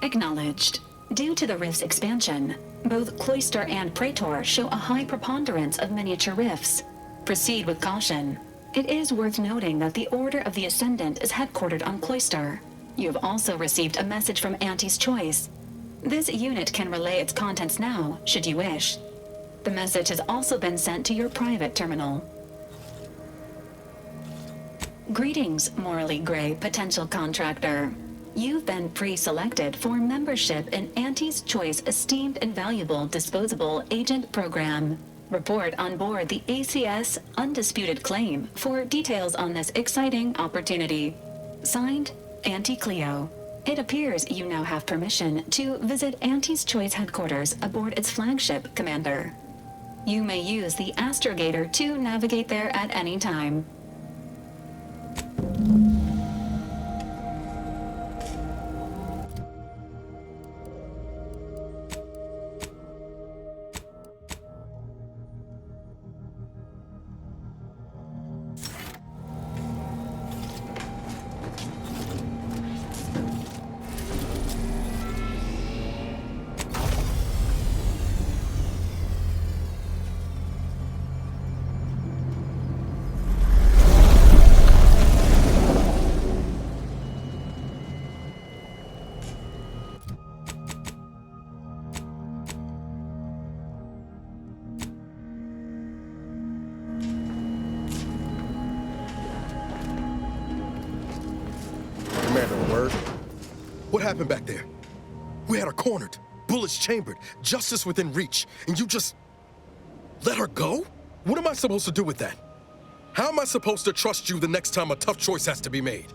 Acknowledged. Due to the rift's expansion, both Cloister and Praetor show a high preponderance of miniature rifts. Proceed with caution. It is worth noting that the Order of the Ascendant is headquartered on Cloister. You have also received a message from Auntie's Choice. This unit can relay its contents now, should you wish. The message has also been sent to your private terminal. Greetings, morally gray potential contractor. You've been pre-selected for membership in Auntie's Choice Esteemed and Valuable Disposable Agent Program. Report on board the ACS Undisputed Claim for details on this exciting opportunity. Signed, Auntie Cleo. It appears you now have permission to visit Auntie's Choice headquarters aboard its flagship, Commander. You may use the astrogator to navigate there at any time. What happened back there? We had her cornered, bullets chambered, justice within reach, and you just let her go? What am I supposed to do with that? How am I supposed to trust you the next time a tough choice has to be made?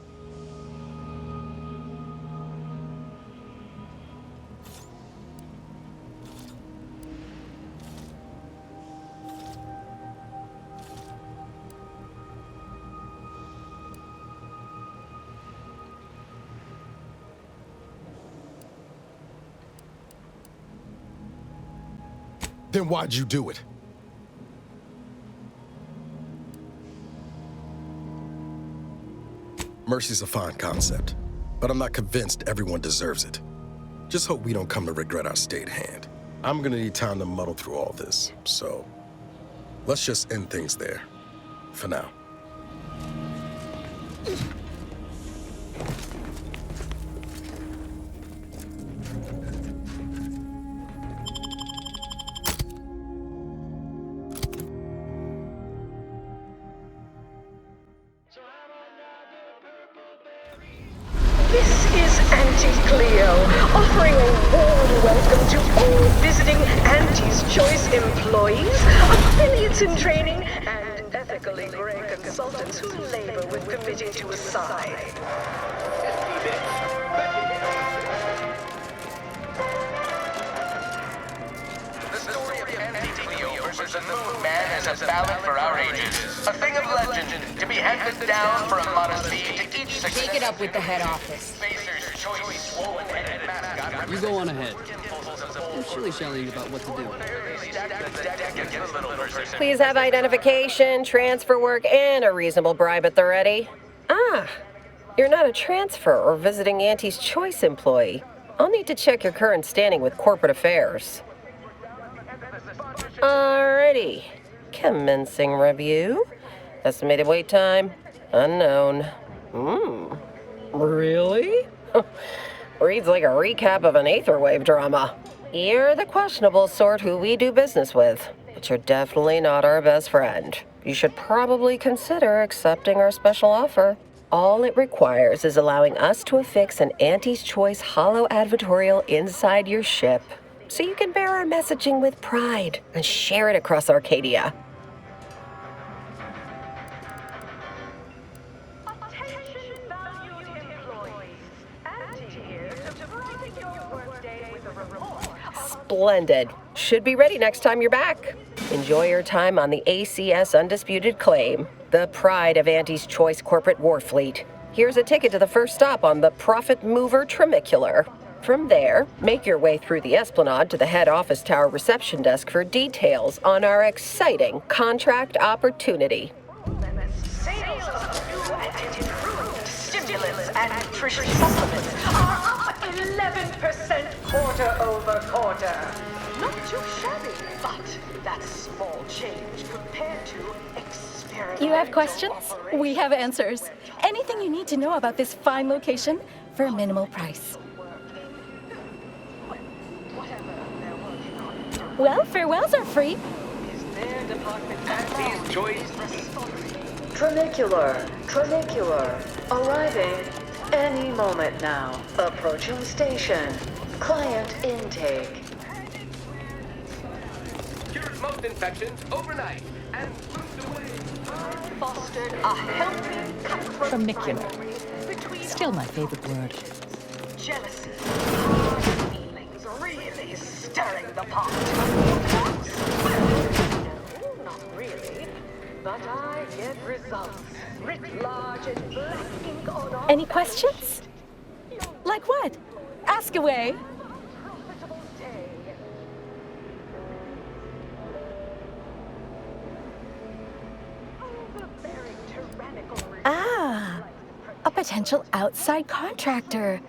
Then why'd you do it? Mercy's a fine concept, but I'm not convinced everyone deserves it. Just hope we don't come to regret our state hand. I'm gonna need time to muddle through all this, so let's just end things there, for now. This is Auntie Cleo, offering a warm welcome to all visiting Auntie's Choice employees, affiliates in training, and ethically gray consultants who labor with committing to a side. The story of Auntie Cleo versus the Moon Man is a ballad for our ages. A thing of legend to be handed down for a modest fee to each successive. Take it up with the head office. You go on ahead. I'm shilly-shallying about what to do. Please have identification, transfer work, and a reasonable bribe at the ready. Ah, You're not a transfer or visiting Auntie's Choice employee. I'll need to check your current standing with corporate affairs. Alrighty. Commencing review. Estimated wait time? Unknown. Really? Reads like a recap of an Aetherwave drama. You're the questionable sort who we do business with, but you're definitely not our best friend. You should probably consider accepting our special offer. All it requires is allowing us to affix an Auntie's Choice holo advertorial inside your ship, so you can bear our messaging with pride and share it across Arcadia. Splendid. Should be ready next time you're back. Enjoy your time on the ACS Undisputed Claim, the pride of Auntie's Choice corporate war fleet. Here's a ticket to the first stop on the Profit Mover Trimicular. From there, make your way through the Esplanade to the head office tower reception desk for details on our exciting contract opportunity. Sales of new and improved stimulants and nutrition supplements are up 11% quarter over quarter. Not too shabby, but that's small change compared to experience. You have questions? We have answers. Anything you need to know about this fine location for a minimal price. Well, farewells are free. Auntie's Choice. Trinicular. Arriving any moment now. Approaching station. Client intake. Cures most infections overnight and moves away. Fostered a healthy comfort Trimicular. Still my favorite word. jealousy. Feelings really stirring the pot. No, not really. But I get results. Writ large in black ink on all. Any questions? Like what? Ask away. Ah, a potential outside contractor.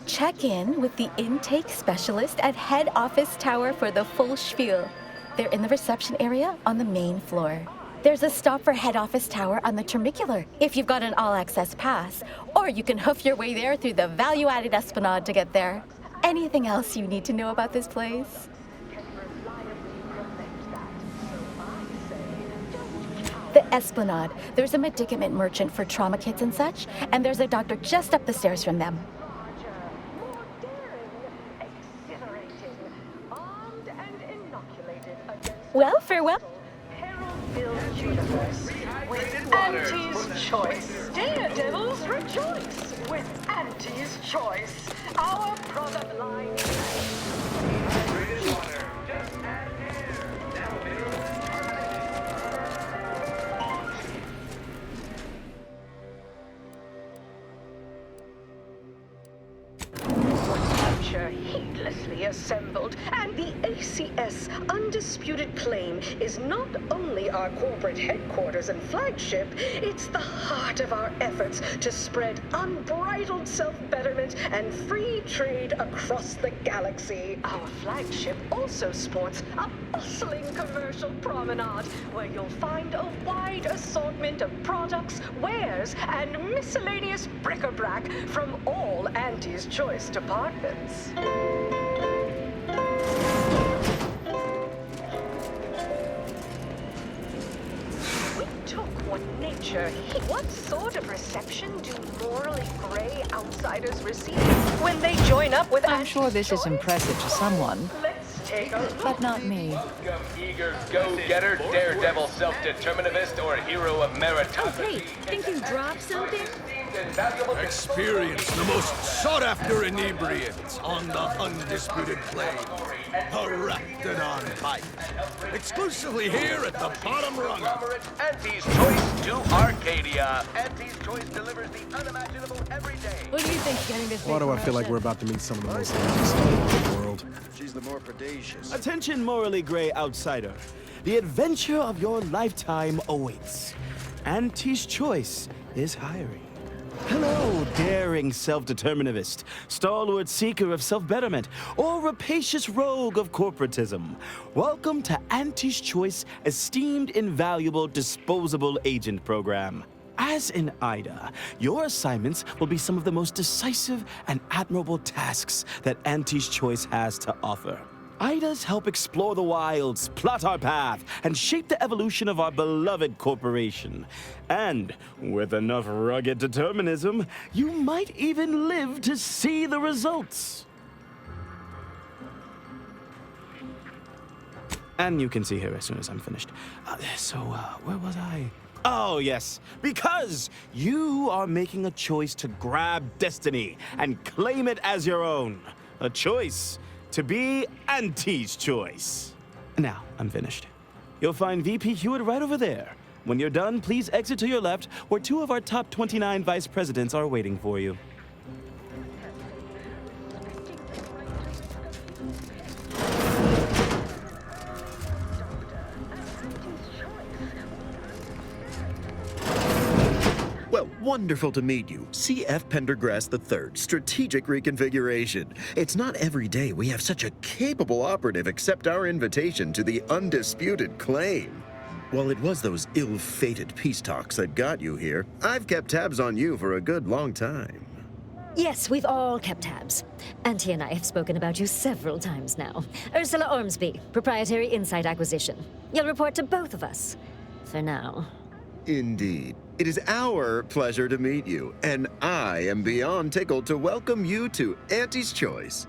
Check in with the intake specialist at head office tower for the full spiel. They're in the reception area on the main floor. There's a stop for head office tower on the Trimicular if you've got an all-access pass, or you can hoof your way there through the value-added Esplanade to get there. Anything else you need to know about this place? The Esplanade. There's a medicament merchant for trauma kits and such, and there's a doctor just up the stairs from them. Well, farewell. Universe with Auntie's Choice. Daredevils rejoice with Auntie's Choice. Our product line. Heedlessly assembled, and the ACS Undisputed Claim is not only our corporate headquarters and flagship, it's the heart of our efforts to spread unbridled self-betterment and free trade across the galaxy. Our flagship also sports a bustling commercial promenade where you'll find a wide assortment of products, wares, and miscellaneous bric-a-brac from all Auntie's Choice departments. We took what nature hid. What sort of reception do morally gray outsiders receive when they join up with I'm sure this is impressive to someone, but not me. Welcome, eager go-getter, daredevil, self-determinativist, or hero of meritocracy. Oh, hey, think you dropped something? Experience the most sought-after inebriants on the undisputed plane. A Raptidon Pike. Exclusively here at the bottom rung. Auntie's Choice to Arcadia. Auntie's Choice delivers the unimaginable every day. What do you think getting this? Why do I feel like we're about to meet some of the most amazing people in the world? She's the more predacious. Attention, morally gray outsider. The adventure of your lifetime awaits. Auntie's Choice is hiring. Hello, daring self-determinivist, stalwart seeker of self-betterment, or rapacious rogue of corporatism. Welcome to Auntie's Choice Esteemed Invaluable Disposable Agent Program. As in Ida, your assignments will be some of the most decisive and admirable tasks that Auntie's Choice has to offer. Idas help explore the wilds, plot our path, and shape the evolution of our beloved corporation. And with enough rugged determinism, you might even live to see the results. And you can see her as soon as I'm finished. Where was I? Oh, yes, because you are making a choice to grab destiny and claim it as your own. A choice to be Auntie's Choice. Now, I'm finished. You'll find VP Hewitt right over there. When you're done, please exit to your left, where 2 of our top 29 vice presidents are waiting for you. Well, wonderful to meet you. C.F. Pendergrass III, Strategic Reconfiguration. It's not every day we have such a capable operative accept our invitation to the undisputed claim. While it was those ill-fated peace talks that got you here, I've kept tabs on you for a good long time. Yes, we've all kept tabs. Auntie and I have spoken about you several times now. Ursula Ormsby, Proprietary Insight Acquisition. You'll report to both of us. For now. Indeed. It is our pleasure to meet you, and I am beyond tickled to welcome you to Auntie's Choice.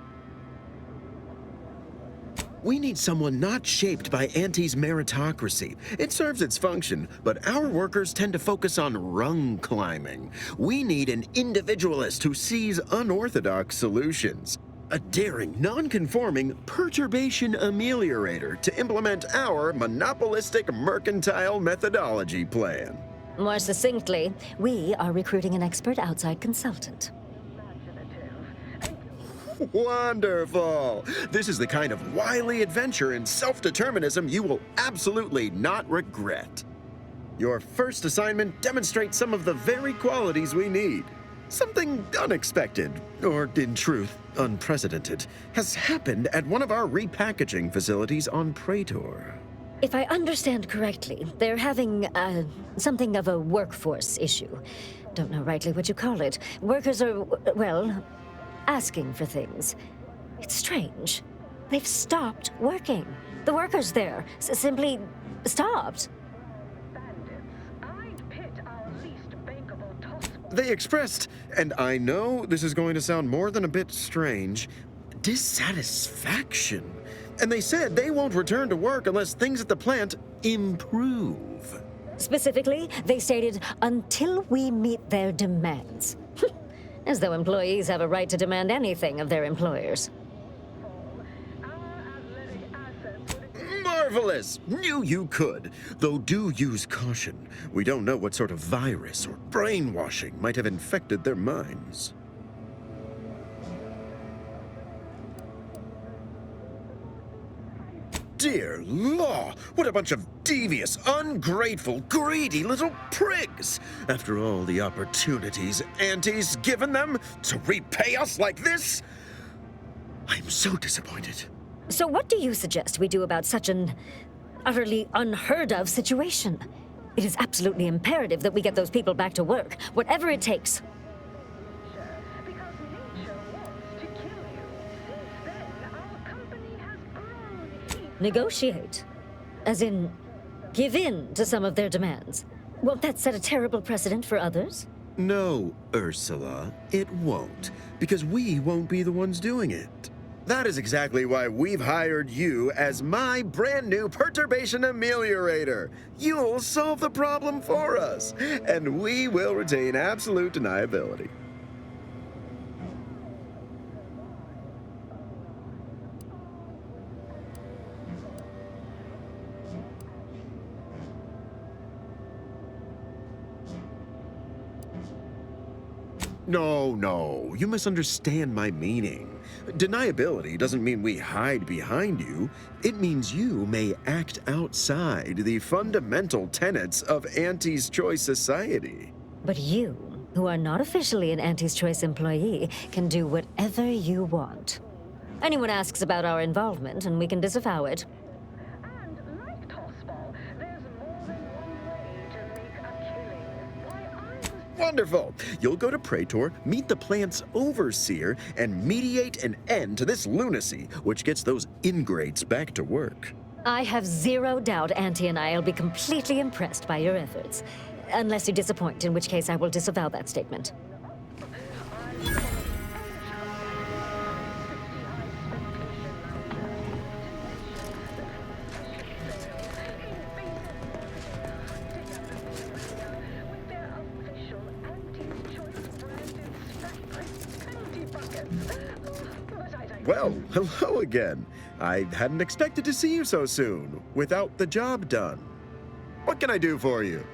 We need someone not shaped by Auntie's meritocracy. It serves its function, but our workers tend to focus on rung climbing. We need an individualist who sees unorthodox solutions. A daring, non-conforming perturbation ameliorator to implement our monopolistic mercantile methodology plan. More succinctly, we are recruiting an expert outside consultant. Wonderful! This is the kind of wily adventure and self-determinism you will absolutely not regret. Your first assignment demonstrates some of the very qualities we need. Something unexpected, or in truth, unprecedented, has happened at one of our repackaging facilities on Praetor. If I understand correctly, they're having, something of a workforce issue. Don't know rightly what you call it. Workers are, well, asking for things. It's strange. They've stopped working. The workers there simply stopped. They expressed, and I know this is going to sound more than a bit strange, dissatisfaction. And they said they won't return to work unless things at the plant improve. Specifically, they stated, until we meet their demands. As though employees have a right to demand anything of their employers. Marvelous! Knew you could, though do use caution. We don't know what sort of virus or brainwashing might have infected their minds. Dear law, what a bunch of devious, ungrateful, greedy little prigs! After all the opportunities Auntie's given them to repay us like this, I'm so disappointed. So what do you suggest we do about such an utterly unheard of situation? It is absolutely imperative that we get those people back to work, whatever it takes. Negotiate. As in, give in to some of their demands. Won't that set a terrible precedent for others? No, Ursula, it won't, because we won't be the ones doing it. That is exactly why we've hired you as my brand new perturbation ameliorator. You'll solve the problem for us, and we will retain absolute deniability. No, you misunderstand my meaning. Deniability doesn't mean we hide behind you. It means you may act outside the fundamental tenets of Auntie's Choice society. But you who are not officially an Auntie's Choice employee, can do whatever you want. Anyone asks about our involvement, and we can disavow it. Wonderful! You'll go to Praetor, meet the plant's overseer, and mediate an end to this lunacy, which gets those ingrates back to work. I have zero doubt Auntie and I will be completely impressed by your efforts. Unless you disappoint, in which case I will disavow that statement. Well, hello again. I hadn't expected to see you so soon, without the job done. What can I do for you?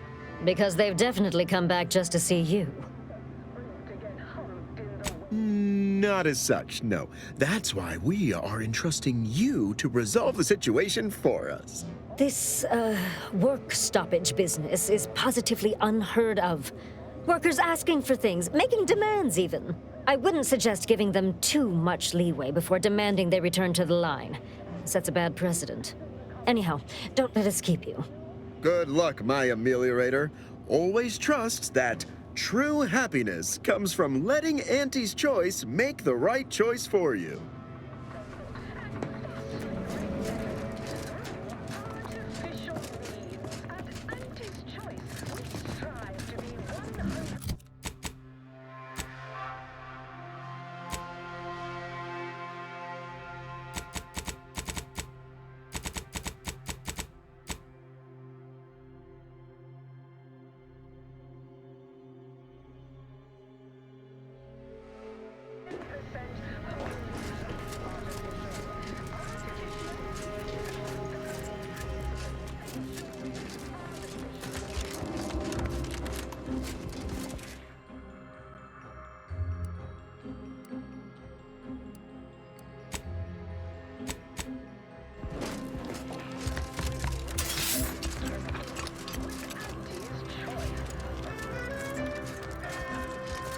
Because they've definitely come back just to see you. Not as such, no. That's why we are entrusting you to resolve the situation for us. This, work stoppage business is positively unheard of. Workers asking for things, making demands even. I wouldn't suggest giving them too much leeway before demanding they return to the line. Sets a bad precedent. Anyhow, don't let us keep you. Good luck, my ameliorator. Always trust that true happiness comes from letting Auntie's Choice make the right choice for you.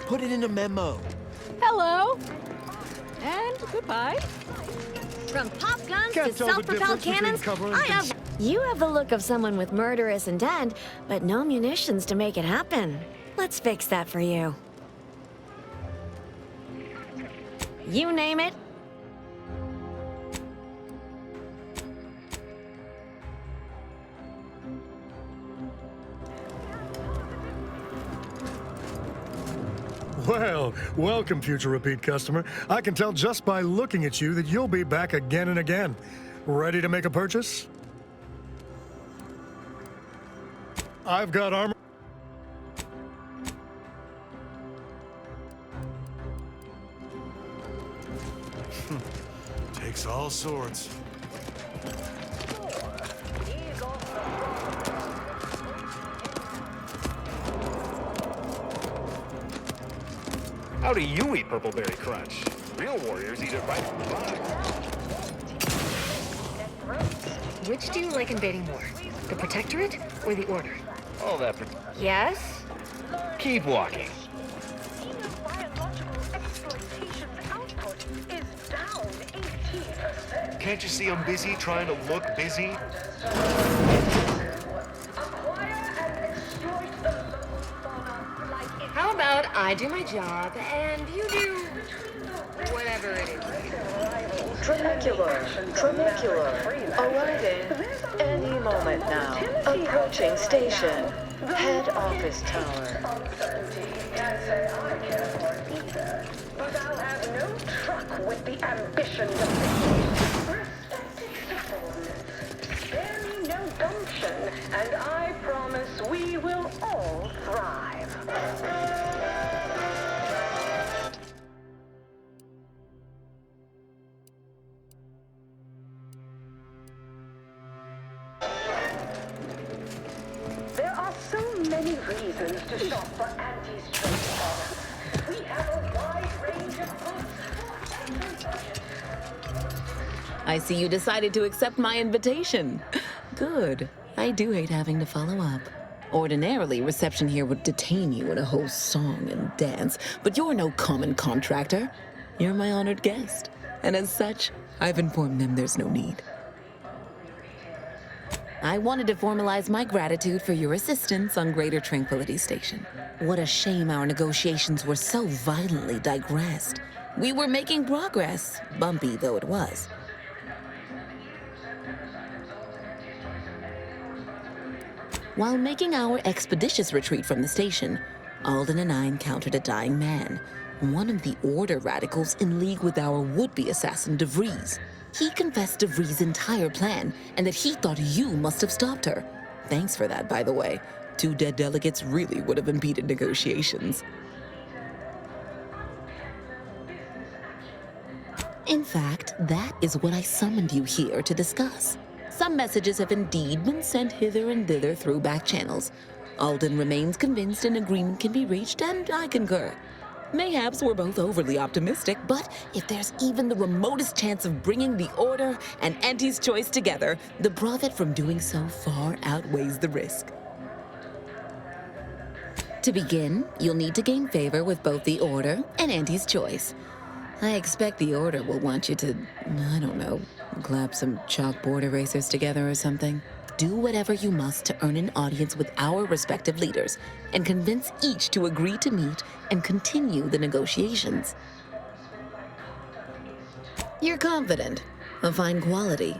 Put it in a memo. Hello. And goodbye. From pop guns Can't to tell the self-propelled difference between cannons, cover and I have... cons- You have the look of someone with murderous intent, but no munitions to make it happen. Let's fix that for you. You name it. Well, welcome, future repeat customer. I can tell just by looking at you that you'll be back again and again. Ready to make a purchase? I've got armor. Takes all sorts. How do you eat Purpleberry Crunch? Real warriors eat it right from the bottom. Which do you like invading more? The Protectorate or the Order? All that. Yes? Keep walking. Can't you see I'm busy trying to look busy? How about I do my job and you do whatever it is? Tramacular. Arriving any moment now. Approaching station. Head office tower. But I'll have no truck with the ambition to spare me no gumption, and I promise we will all thrive. There are so many reasons to shop for Auntie's Choice products. We have a wide range of goods for every budget. I see you decided to accept my invitation. Good. I do hate having to follow up. Ordinarily, reception here would detain you in a whole song and dance, but you're no common contractor. You're my honored guest, and as such, I've informed them there's no need. I wanted to formalize my gratitude for your assistance on Greater Tranquility Station. What a shame our negotiations were so violently digressed. We were making progress, bumpy though it was. While making our expeditious retreat from the station, Alden and I encountered a dying man, one of the Order radicals in league with our would-be assassin DeVries. He confessed DeVries' entire plan, and that he thought you must have stopped her. Thanks for that, by the way. 2 dead delegates really would have impeded negotiations. In fact, that is what I summoned you here to discuss. Some messages have indeed been sent hither and thither through back channels. Alden remains convinced an agreement can be reached, and I concur. Mayhaps we're both overly optimistic, but if there's even the remotest chance of bringing the Order and Auntie's Choice together, the profit from doing so far outweighs the risk. To begin, you'll need to gain favor with both the Order and Auntie's Choice. I expect the Order will want you to, I don't know, clap some chalkboard erasers together or something. Do whatever you must to earn an audience with our respective leaders and convince each to agree to meet and continue the negotiations. You're confident, of fine quality,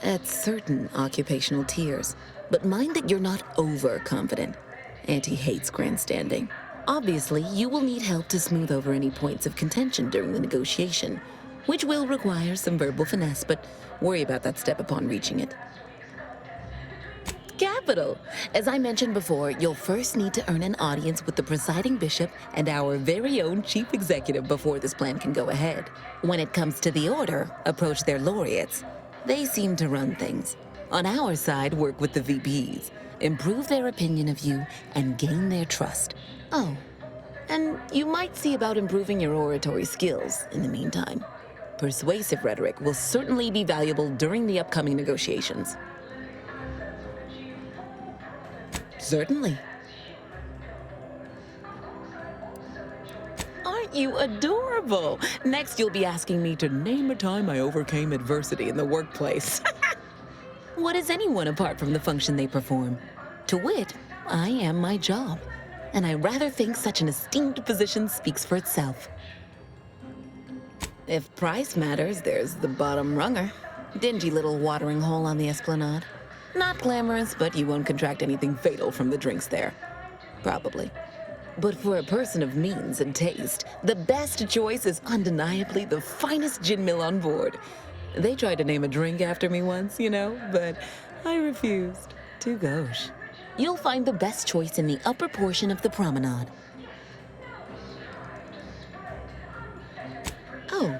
at certain occupational tiers, but mind that you're not overconfident. Auntie hates grandstanding. Obviously, you will need help to smooth over any points of contention during the negotiation, which will require some verbal finesse, but worry about that step upon reaching it. Capital! As I mentioned before, you'll first need to earn an audience with the presiding bishop and our very own chief executive before this plan can go ahead. When it comes to the Order, approach their laureates. They seem to run things. On our side, work with the VPs, improve their opinion of you, and gain their trust. Oh, and you might see about improving your oratory skills in the meantime. Persuasive rhetoric will certainly be valuable during the upcoming negotiations. Certainly. Aren't you adorable? Next, you'll be asking me to name a time I overcame adversity in the workplace. What is anyone apart from the function they perform? To wit, I am my job, and I rather think such an esteemed position speaks for itself. If price matters, there's the bottom runger. Dingy little watering hole on the esplanade. Not glamorous, but you won't contract anything fatal from the drinks there. Probably. But for a person of means and taste, the best choice is undeniably the finest gin mill on board. They tried to name a drink after me once, you know, but I refused. Too gauche. You'll find the best choice in the upper portion of the promenade. Oh,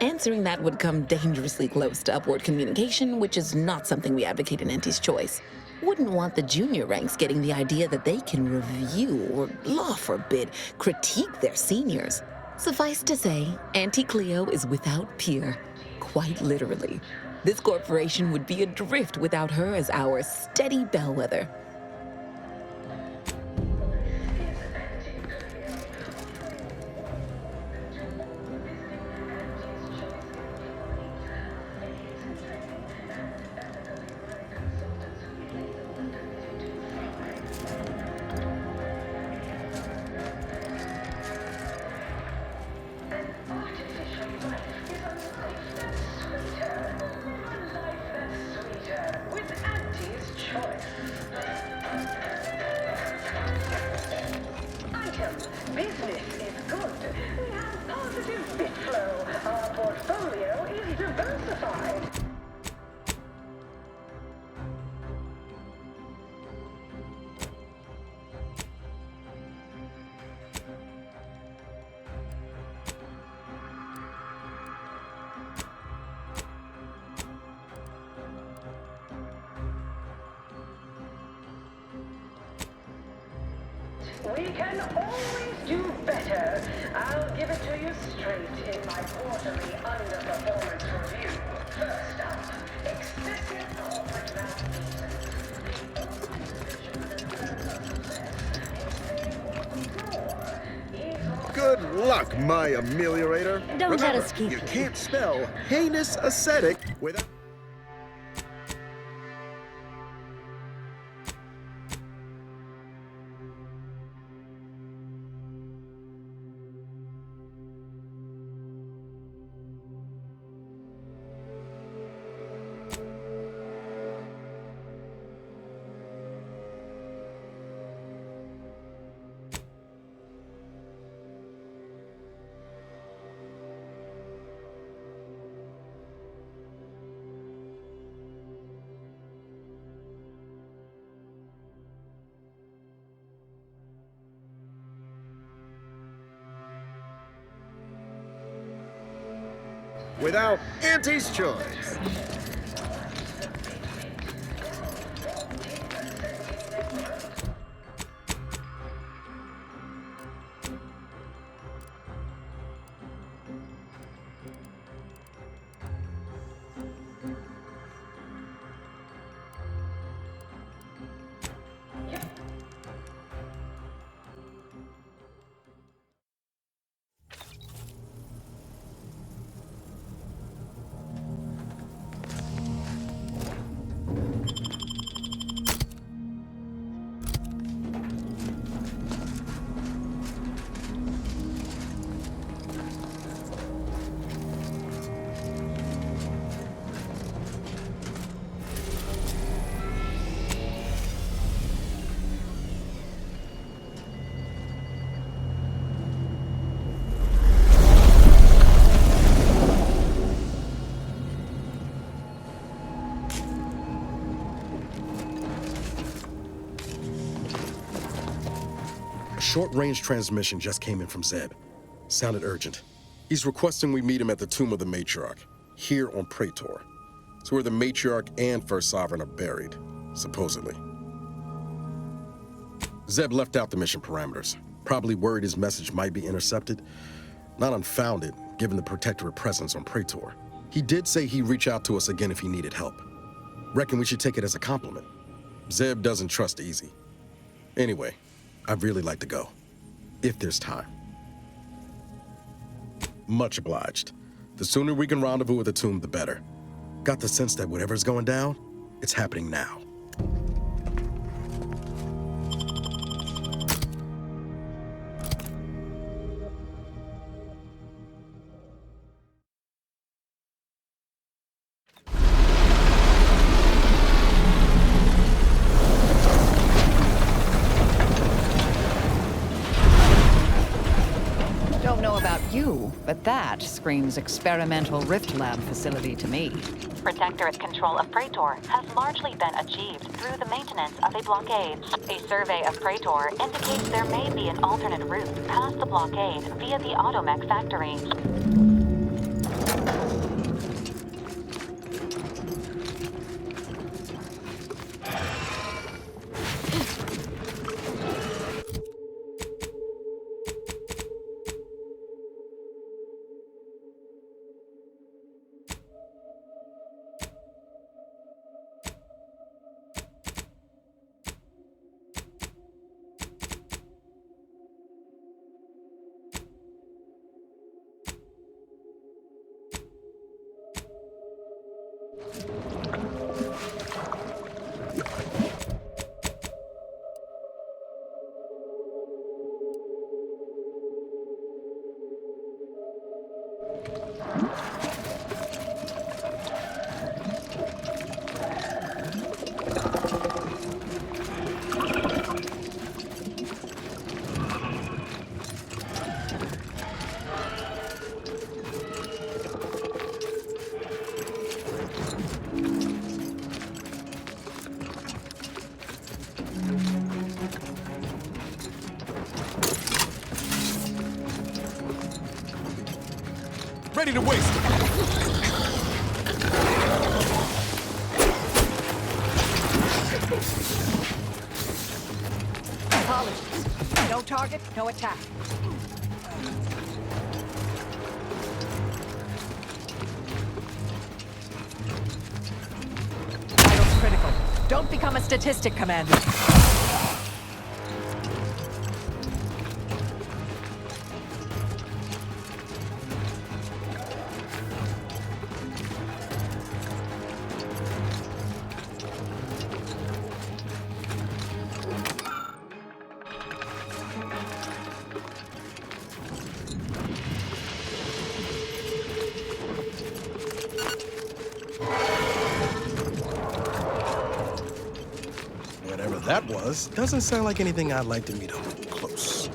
answering that would come dangerously close to upward communication, which is not something we advocate in Auntie's Choice. Wouldn't want the junior ranks getting the idea that they can review or, law forbid, critique their seniors. Suffice to say, Auntie Cleo is without peer, quite literally. This corporation would be adrift without her as our steady bellwether. We can always do better. I'll give it to you straight in my quarterly underperformance review. First up, excessive corporate malfeasance. Good luck, my ameliorator. Don't let Remember, us keep you you. can't spell heinous ascetic without... Without Auntie's choice. Short-range transmission just came in from Zeb. Sounded urgent. He's requesting we meet him at the tomb of the Matriarch, here on Praetor. It's where the Matriarch and First Sovereign are buried, supposedly. Zeb left out the mission parameters, probably worried his message might be intercepted. Not unfounded, given the Protectorate presence on Praetor. He did say he'd reach out to us again if he needed help. Reckon we should take it as a compliment. Zeb doesn't trust easy. Anyway, I'd really like to go, if there's time. Much obliged. The sooner we can rendezvous at the tomb, the better. Got the sense that whatever's going down, it's happening now. Don't know about you, but that screams experimental rift lab facility to me. Protectorate control of Praetor has largely been achieved through the maintenance of a blockade. A survey of Praetor indicates there may be an alternate route past the blockade via the Automech factory. Ready to waste it. Apologies. No target, no attack. Vitals critical. Don't become a statistic, Commander. that was doesn't sound like anything I'd like to meet up close.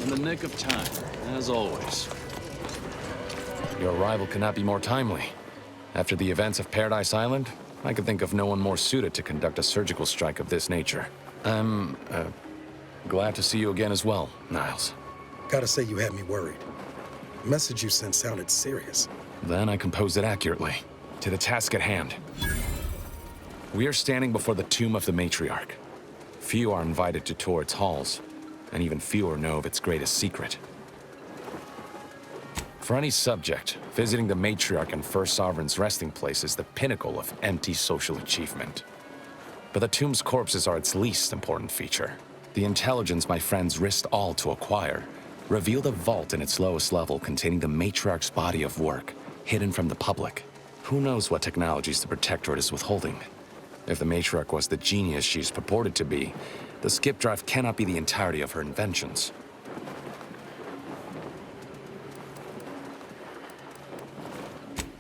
In the nick of time, as always. Your arrival could not be more timely. After the events of Paradise Island, I could think of no one more suited to conduct a surgical strike of this nature. I'm, glad to see you again as well, Niles. Gotta say you had me worried. The message you sent sounded serious. Then I composed it accurately. To the task at hand. We are standing before the tomb of the matriarch. Few are invited to tour its halls, and even fewer know of its greatest secret. For any subject, visiting the matriarch and First Sovereign's resting place is the pinnacle of anti-social achievement. But the tomb's corpses are its least important feature. The intelligence my friends risked all to acquire revealed a vault in its lowest level containing the matriarch's body of work, hidden from the public. Who knows what technologies the Protectorate is withholding? If the matriarch was the genius she's purported to be, the skip drive cannot be the entirety of her inventions.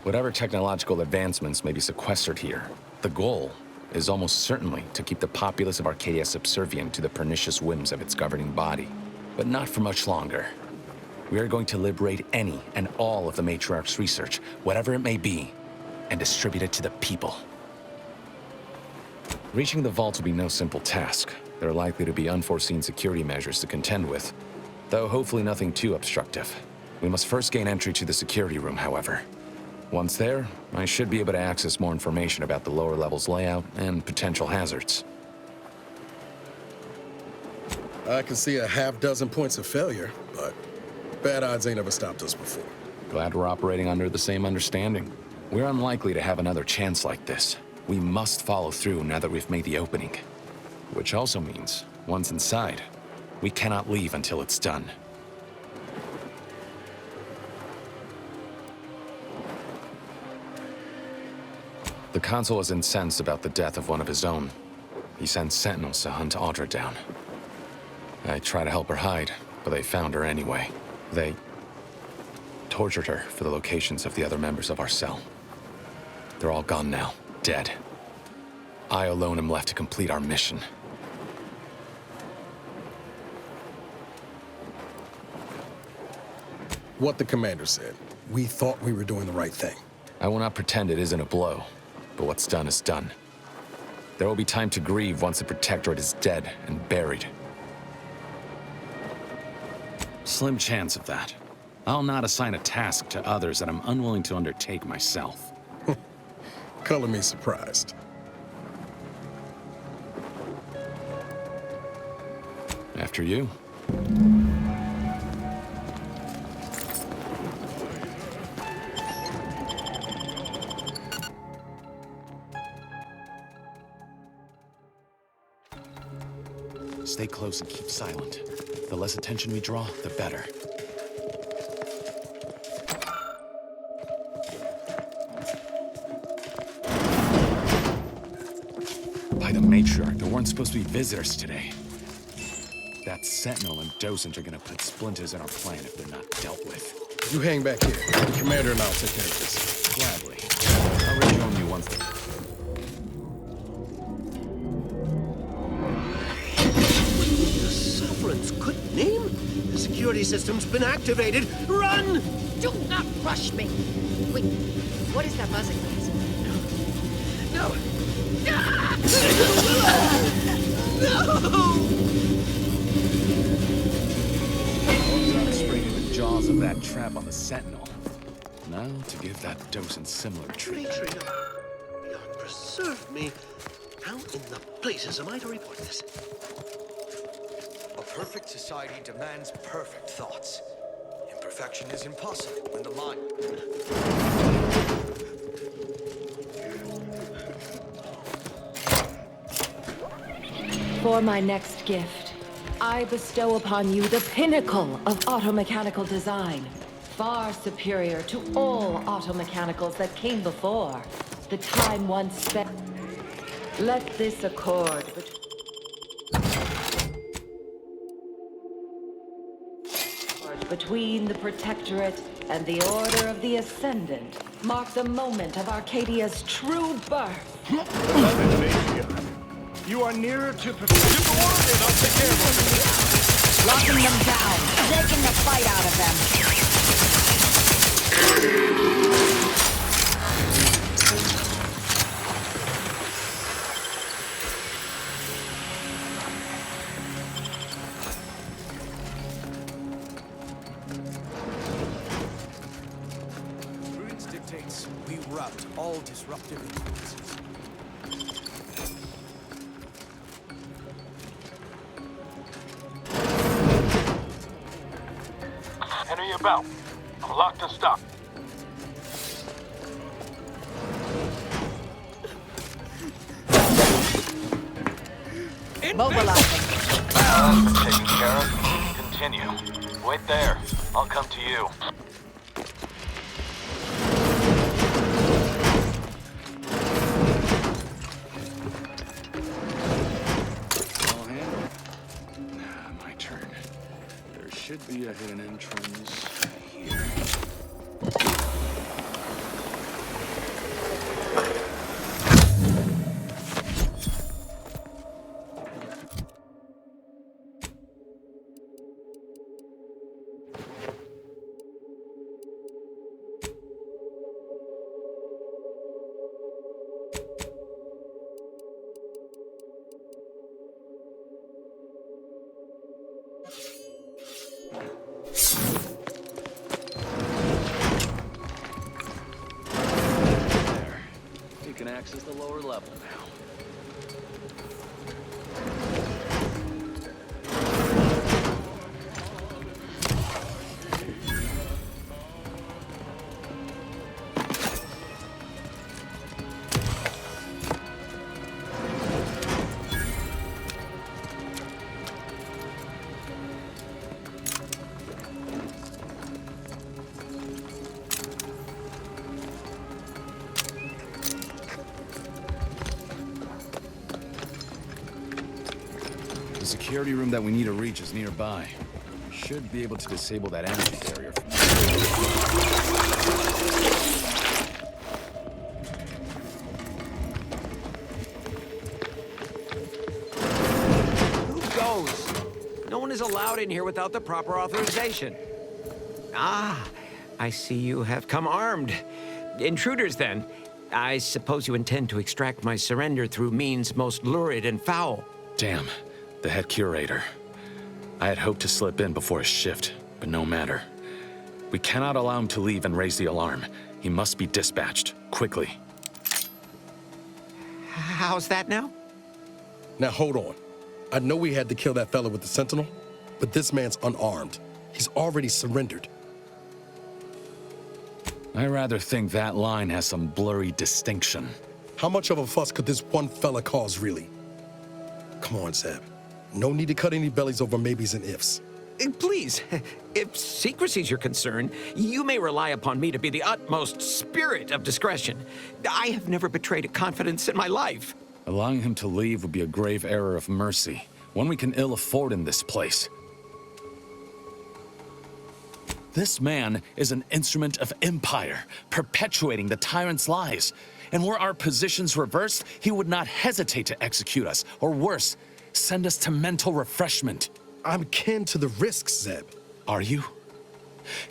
Whatever technological advancements may be sequestered here, the goal is almost certainly to keep the populace of Arcadia subservient to the pernicious whims of its governing body. But not for much longer. We are going to liberate any and all of the matriarch's research, whatever it may be, and distribute it to the people. Reaching the vault will be no simple task. There are likely to be unforeseen security measures to contend with, though hopefully nothing too obstructive. We must first gain entry to the security room, however. Once there, I should be able to access more information about the lower level's layout and potential hazards. I can see a half-dozen points of failure, but bad odds ain't ever stopped us before. Glad we're operating under the same understanding. We're unlikely to have another chance like this. We must follow through now that we've made the opening. Which also means, once inside, we cannot leave until it's done. The consul is incensed about the death of one of his own. He sends sentinels to hunt Audra down. I try to help her hide, but they found her anyway. They tortured her for the locations of the other members of our cell. They're all gone now, dead. I alone am left to complete our mission. What the commander said. We thought we were doing the right thing. I will not pretend it isn't a blow, but what's done is done. There will be time to grieve once the Protectorate is dead and buried. Slim chance of that. I'll not assign a task to others that I'm unwilling to undertake myself. Color me surprised. After you. Stay close and keep silent. The less attention we draw, the better. By the matriarch, there weren't supposed to be visitors today. That sentinel and docent are gonna put splinters in our plan if they're not dealt with. You hang back here. The commander and I'll take care of this. Gladly. I'll rejoin you once the... Good name? The security system's been activated. Run! Do not rush me. Wait, what is that buzzing noise? No! No! Springing the jaws of that trap on the sentinel. Now to give that docent similar treatment. serve me. How in the blazes am I to report this? A perfect society demands perfect thoughts. Imperfection is impossible when the mind... For my next gift, I bestow upon you the pinnacle of automechanical design, far superior to all automechanicals that came before. The time once spent. Let this accord between the Protectorate and the Order of the Ascendant mark the moment of Arcadia's true birth. Beloved Matriarch, you are nearer to perfection. Locking them down, taking the fight out of them. Prudence dictates we rout all disruptive influences. Enemy about. I'm locked and stopped. Mobilizing. Taken care of. Continue. Wait there. I'll come to you. All handled. My turn. There should be a hidden entrance here. Access the lower level now. The security room that we need to reach is nearby. Should be able to disable that energy barrier from Who goes? No one is allowed in here without the proper authorization. Ah, I see you have come armed. Intruders, then. I suppose you intend to extract my surrender through means most lurid and foul. Damn. The head curator. I had hoped to slip in before his shift, but no matter. We cannot allow him to leave and raise the alarm. He must be dispatched, quickly. How's that now? Now hold on. I know we had to kill that fella with the Sentinel, but this man's unarmed. He's already surrendered. I rather think that line has some blurry distinction. How much of a fuss could this one fella cause, really? Come on, Zeb. No need to cut any bellies over maybes and ifs. Please, if secrecy's your concern, you may rely upon me to be the utmost spirit of discretion. I have never betrayed a confidence in my life. Allowing him to leave would be a grave error of mercy, one we can ill afford in this place. This man is an instrument of empire, perpetuating the tyrant's lies. And were our positions reversed, he would not hesitate to execute us, or worse, send us to mental refreshment. I'm kin to the risks, Zeb. Are you?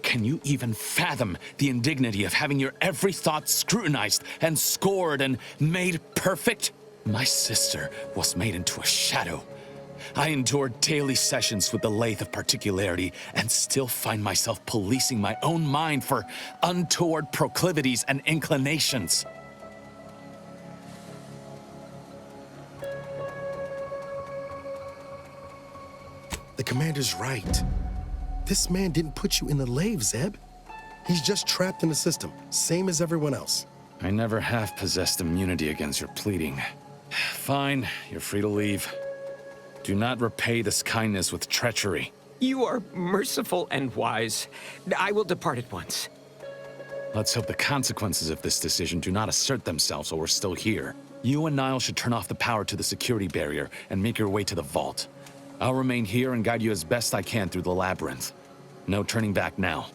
Can you even fathom the indignity of having your every thought scrutinized and scored and made perfect? My sister was made into a shadow. I endured daily sessions with the lathe of particularity and still find myself policing my own mind for untoward proclivities and inclinations. The commander's right. This man didn't put you in the lave, Zeb. He's just trapped in the system, same as everyone else. I never have possessed immunity against your pleading. Fine, you're free to leave. Do not repay this kindness with treachery. You are merciful and wise. I will depart at once. Let's hope the consequences of this decision do not assert themselves while we're still here. You and Niall should turn off the power to the security barrier and make your way to the vault. I'll remain here and guide you as best I can through the labyrinth. No turning back now.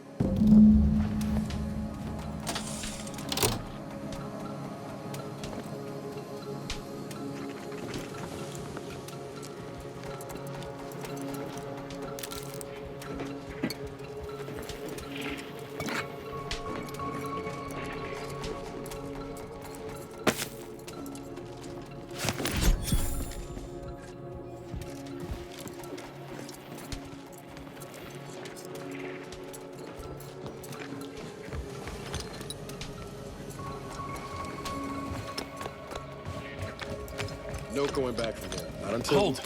No going back from there. Not until... Hold!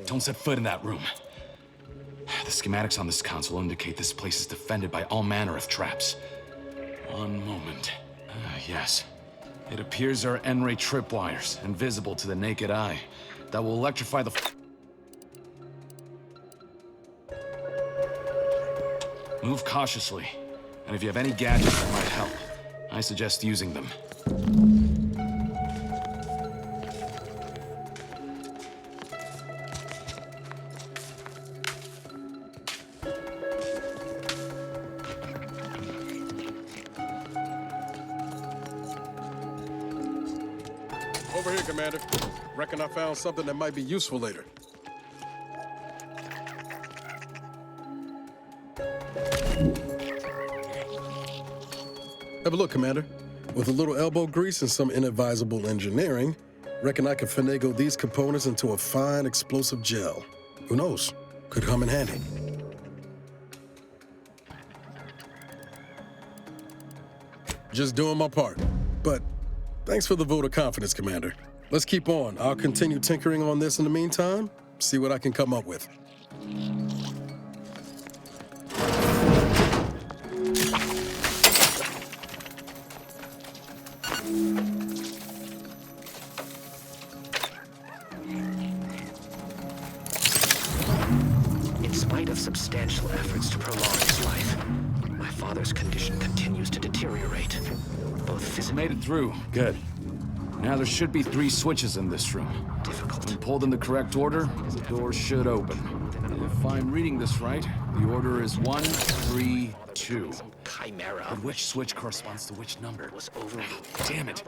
Don't set foot in that room. The schematics on this console indicate this place is defended by all manner of traps. One moment. Yes. It appears there are N-ray tripwires, invisible to the naked eye, that will electrify the... Move cautiously, and if you have any gadgets that might help, I suggest using them. Over here, Commander. Reckon I found something that might be useful later. Have a look, Commander. With a little elbow grease and some inadvisable engineering, reckon I can finagle these components into a fine explosive gel. Who knows? Could come in handy. Just doing my part. But thanks for the vote of confidence, Commander. Let's keep on. I'll continue tinkering on this in the meantime, see what I can come up with. In spite of substantial efforts to prolong his life, my father's condition continues to deteriorate. Both physically... Made it through. Good. Now there should be 3 switches in this room. Difficult. When pulled in the correct order, the door should open. If I'm reading this right, the order is 1, 3, 2. Chimera. But which switch corresponds to which number? Damn it.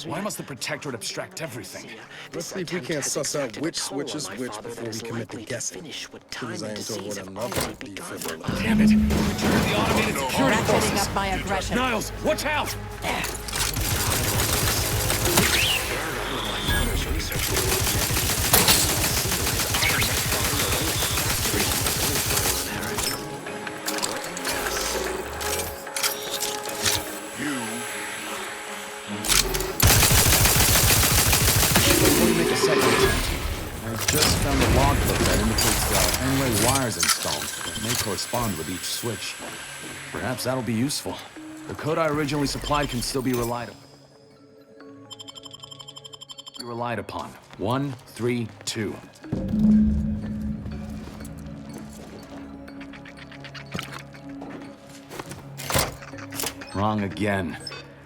Why must the Protectorate abstract everything? Let's see if we can't suss out which switch is which before we commit to guessing. Soon as I am told what another defibrillator. Damn it! Return the automated security Ratcheting forces! up my aggression. Niles, watch out! I just found a logbook that indicates there are N-ray wires installed that may correspond with each switch. Perhaps that'll be useful. The code I originally supplied can still be relied upon. 1, 3, 2. Wrong again.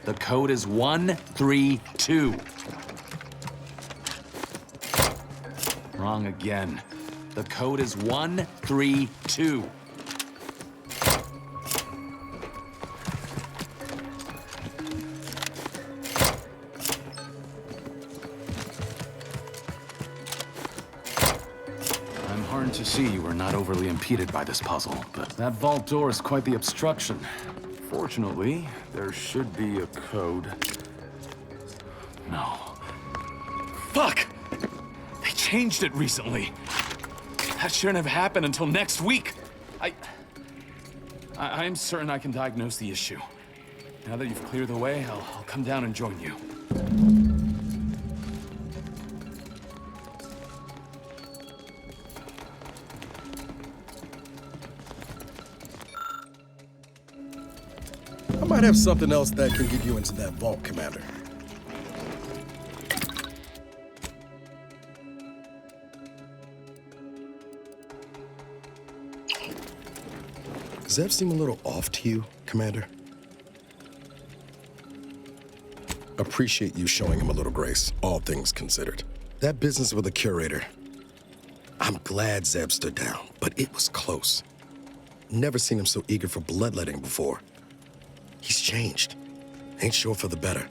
The code is 1, 3, 2. Wrong again. The code is 1, 3, 2. I'm heartened to see you were not overly impeded by this puzzle, but that vault door is quite the obstruction. Fortunately, there should be a code. No. Fuck! They changed it recently. That shouldn't have happened until next week. I'm certain I can diagnose the issue. Now that you've cleared the way, I'll come down and join you. might have something else that can get you into that vault, Commander. Does that seem a little off to you, Commander? Appreciate you showing him a little grace, all things considered. That business with the curator, I'm glad Zeb stood down, but it was close. Never seen him so eager for bloodletting before. He's changed. Ain't sure for the better.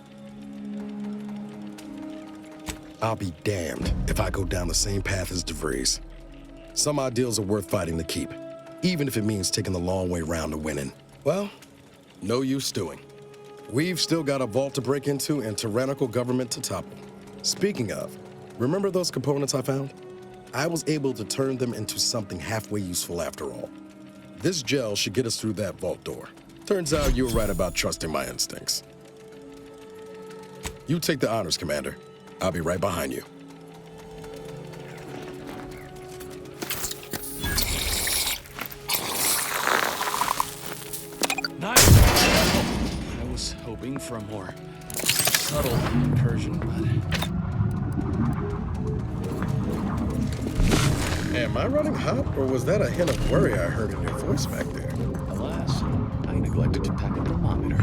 I'll be damned if I go down the same path as DeVries. Some ideals are worth fighting to keep, even if it means taking the long way round to winning. Well, no use stewing. We've still got a vault to break into and tyrannical government to topple. Speaking of, remember those components I found? I was able to turn them into something halfway useful after all. This gel should get us through that vault door. Turns out you were right about trusting my instincts. You take the honors, Commander. I'll be right behind you. Nice! I was hoping for a more subtle incursion, but... Am I running hot, or was that a hint of worry I heard in your voice back there? Alas, I neglected to pack a thermometer.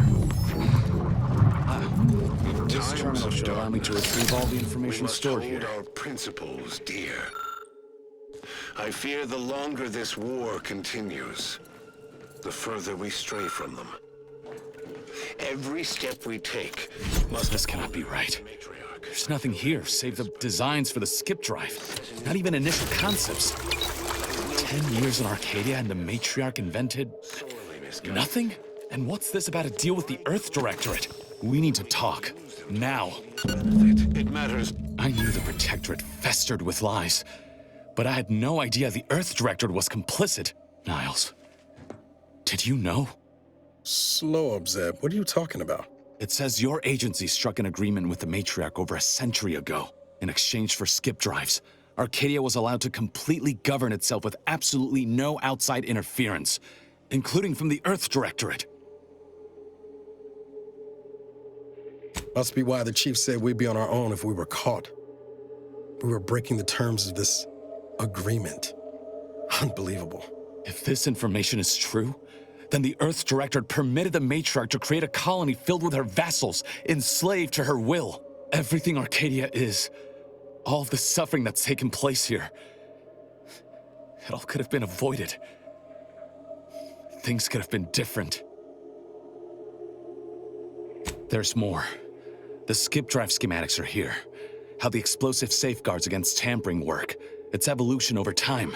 This terminal should allow me to retrieve all the information stored here. Our principles, dear. I fear the longer this war continues, the further we stray from them. Every step we take must... This cannot be right. There's nothing here save the designs for the skip drive. Not even initial concepts. 10 years in Arcadia and the matriarch invented... nothing? And what's this about a deal with the Earth Directorate? We need to talk. Now. It matters. I knew the Protectorate festered with lies, but I had no idea the Earth Directorate was complicit. Niles, did you know? Slow up, Zeb. What are you talking about? It says your agency struck an agreement with the matriarch over a century ago. In exchange for skip drives, Arcadia was allowed to completely govern itself with absolutely no outside interference, including from the Earth Directorate. Must be why the chief said we'd be on our own if we were caught. We were breaking the terms of this agreement. Unbelievable. If this information is true, then the Earth Directorate permitted the matriarch to create a colony filled with her vassals, enslaved to her will. Everything Arcadia is, all of the suffering that's taken place here, it all could have been avoided. Things could have been different. There's more. The skip drive schematics are here. How the explosive safeguards against tampering work, its evolution over time.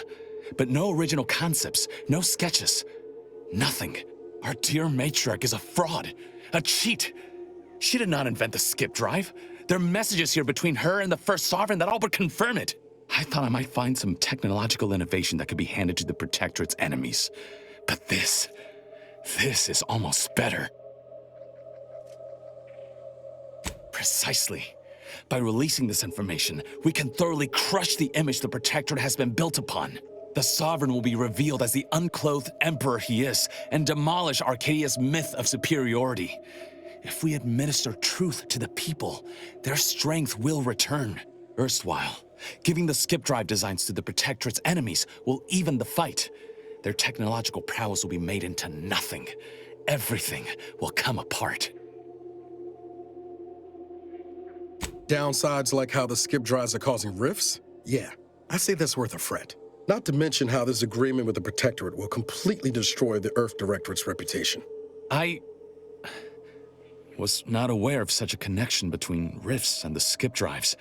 But no original concepts, no sketches. Nothing. Our dear matriarch is a fraud, a cheat. She did not invent the skip drive. There are messages here between her and the First Sovereign that all but confirm it. I thought I might find some technological innovation that could be handed to the Protectorate's enemies. But this is almost better. Precisely. By releasing this information, we can thoroughly crush the image the Protectorate has been built upon. The Sovereign will be revealed as the unclothed emperor he is, and demolish Arcadia's myth of superiority. If we administer truth to the people, their strength will return. Erstwhile, giving the skip drive designs to the Protectorate's enemies will even the fight. Their technological prowess will be made into nothing. Everything will come apart. Downsides like how the skip drives are causing rifts? Yeah, I say that's worth a fret. Not to mention how this agreement with the Protectorate will completely destroy the Earth Directorate's reputation. I was not aware of such a connection between rifts and the skip drives.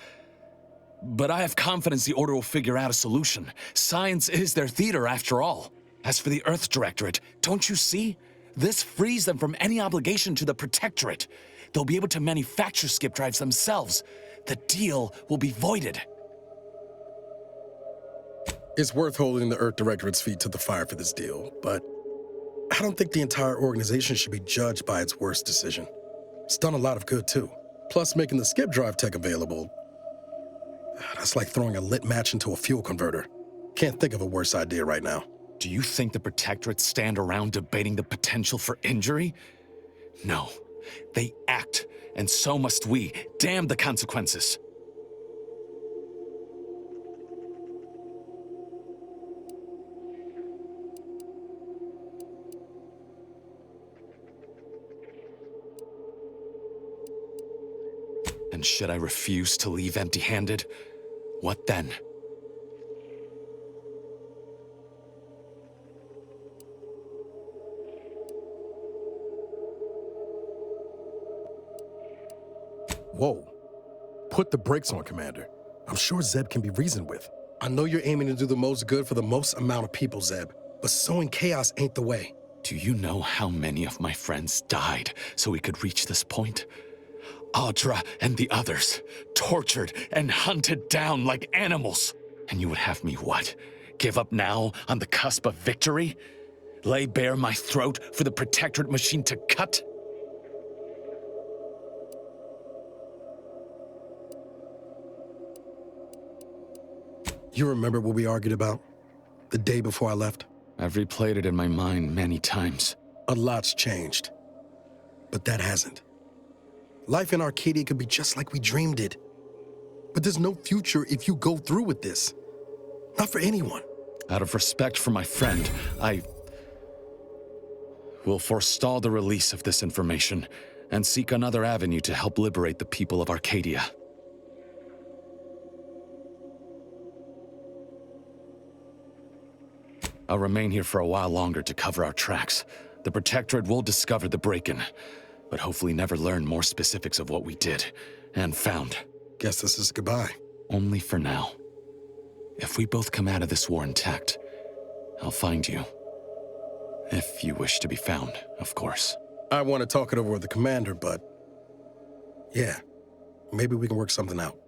But I have confidence the Order will figure out a solution. Science is their theater, after all. As for the Earth Directorate, don't you see? This frees them from any obligation to the Protectorate. They'll be able to manufacture skip drives themselves. The deal will be voided. It's worth holding the Earth Directorate's feet to the fire for this deal, but I don't think the entire organization should be judged by its worst decision. It's done a lot of good, too. Plus, making the skip drive tech available, that's like throwing a lit match into a fuel converter. Can't think of a worse idea right now. Do you think the Protectorate stand around debating the potential for injury? No. They act, and so must we. Damn the consequences. And should I refuse to leave empty-handed? What then? Whoa. Put the brakes on, Commander. I'm sure Zeb can be reasoned with. I know you're aiming to do the most good for the most amount of people, Zeb, but sowing chaos ain't the way. Do you know how many of my friends died so we could reach this point? Audra and the others, tortured and hunted down like animals. And you would have me what? Give up now on the cusp of victory? Lay bare my throat for the Protectorate machine to cut? You remember what we argued about the day before I left? I've replayed it in my mind many times. A lot's changed, but that hasn't. Life in Arcadia could be just like we dreamed it. But there's no future if you go through with this. Not for anyone. Out of respect for my friend, I will forestall the release of this information and seek another avenue to help liberate the people of Arcadia. I'll remain here for a while longer to cover our tracks. The Protectorate will discover the break-in, but hopefully never learn more specifics of what we did and found. Guess this is goodbye. Only for now. If we both come out of this war intact, I'll find you. If you wish to be found, of course. I want to talk it over with the commander, but... yeah, maybe we can work something out.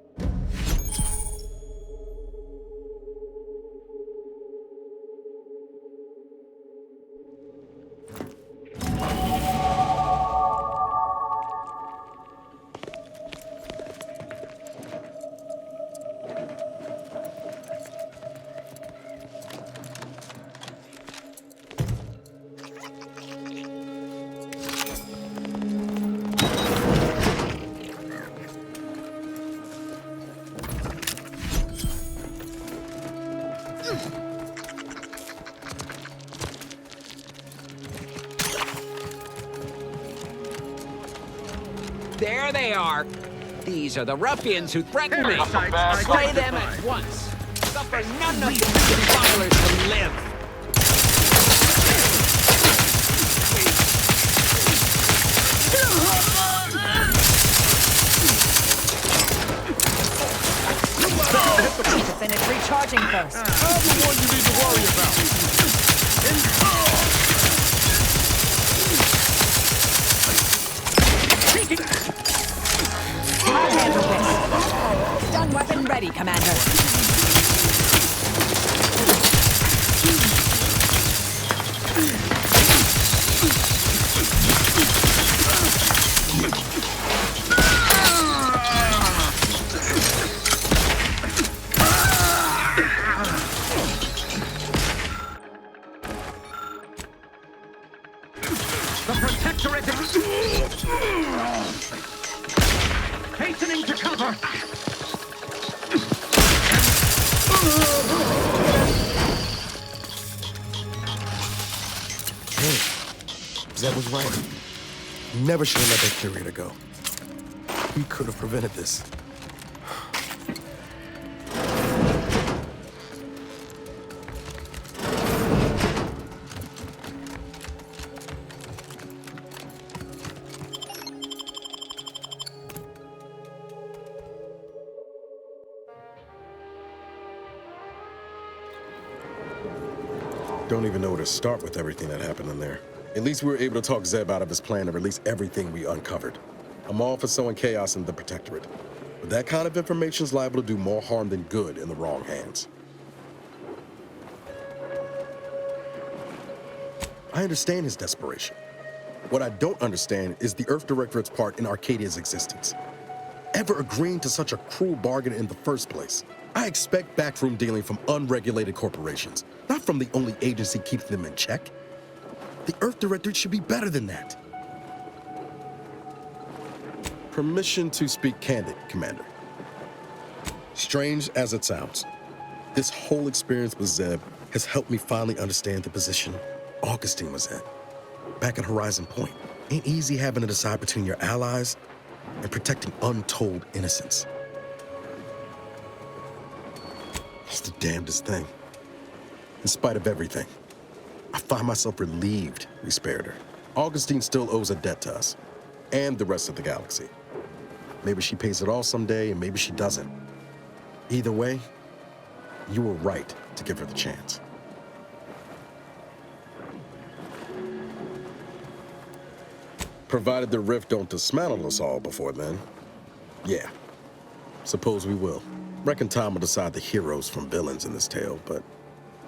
There they are. These are the ruffians who threatened me. Bad Slay them at once. Suffer none of the defilers to live. Need to finish recharging first. I'm the one you need to worry about. I'll handle this. Stun weapon ready, Commander. The Protectorate is... hastening to cover! Hey, Zeb was right. Never should have let that curator go. We could have prevented this. Don't even know where to start with everything that happened in there. At least we were able to talk Zeb out of his plan to release everything we uncovered. I'm all for sowing chaos in the Protectorate, but that kind of information is liable to do more harm than good in the wrong hands. I understand his desperation. What I don't understand is the Earth Directorate's part in Arcadia's existence. Ever agreeing to such a cruel bargain in the first place? I expect backroom dealing from unregulated corporations, not from the only agency keeping them in check. The Earth Directorate should be better than that. Permission to speak candid, Commander. Strange as it sounds, this whole experience with Zeb has helped me finally understand the position Augustine was in. Back at Horizon Point, ain't easy having to decide between your allies and protecting untold innocence. It's the damnedest thing. In spite of everything, I find myself relieved we spared her. Augustine still owes a debt to us, and the rest of the galaxy. Maybe she pays it all someday, and maybe she doesn't. Either way, you were right to give her the chance. Provided the rift don't dismantle us all before then. Yeah, suppose we will. Reckon time will decide the heroes from villains in this tale, but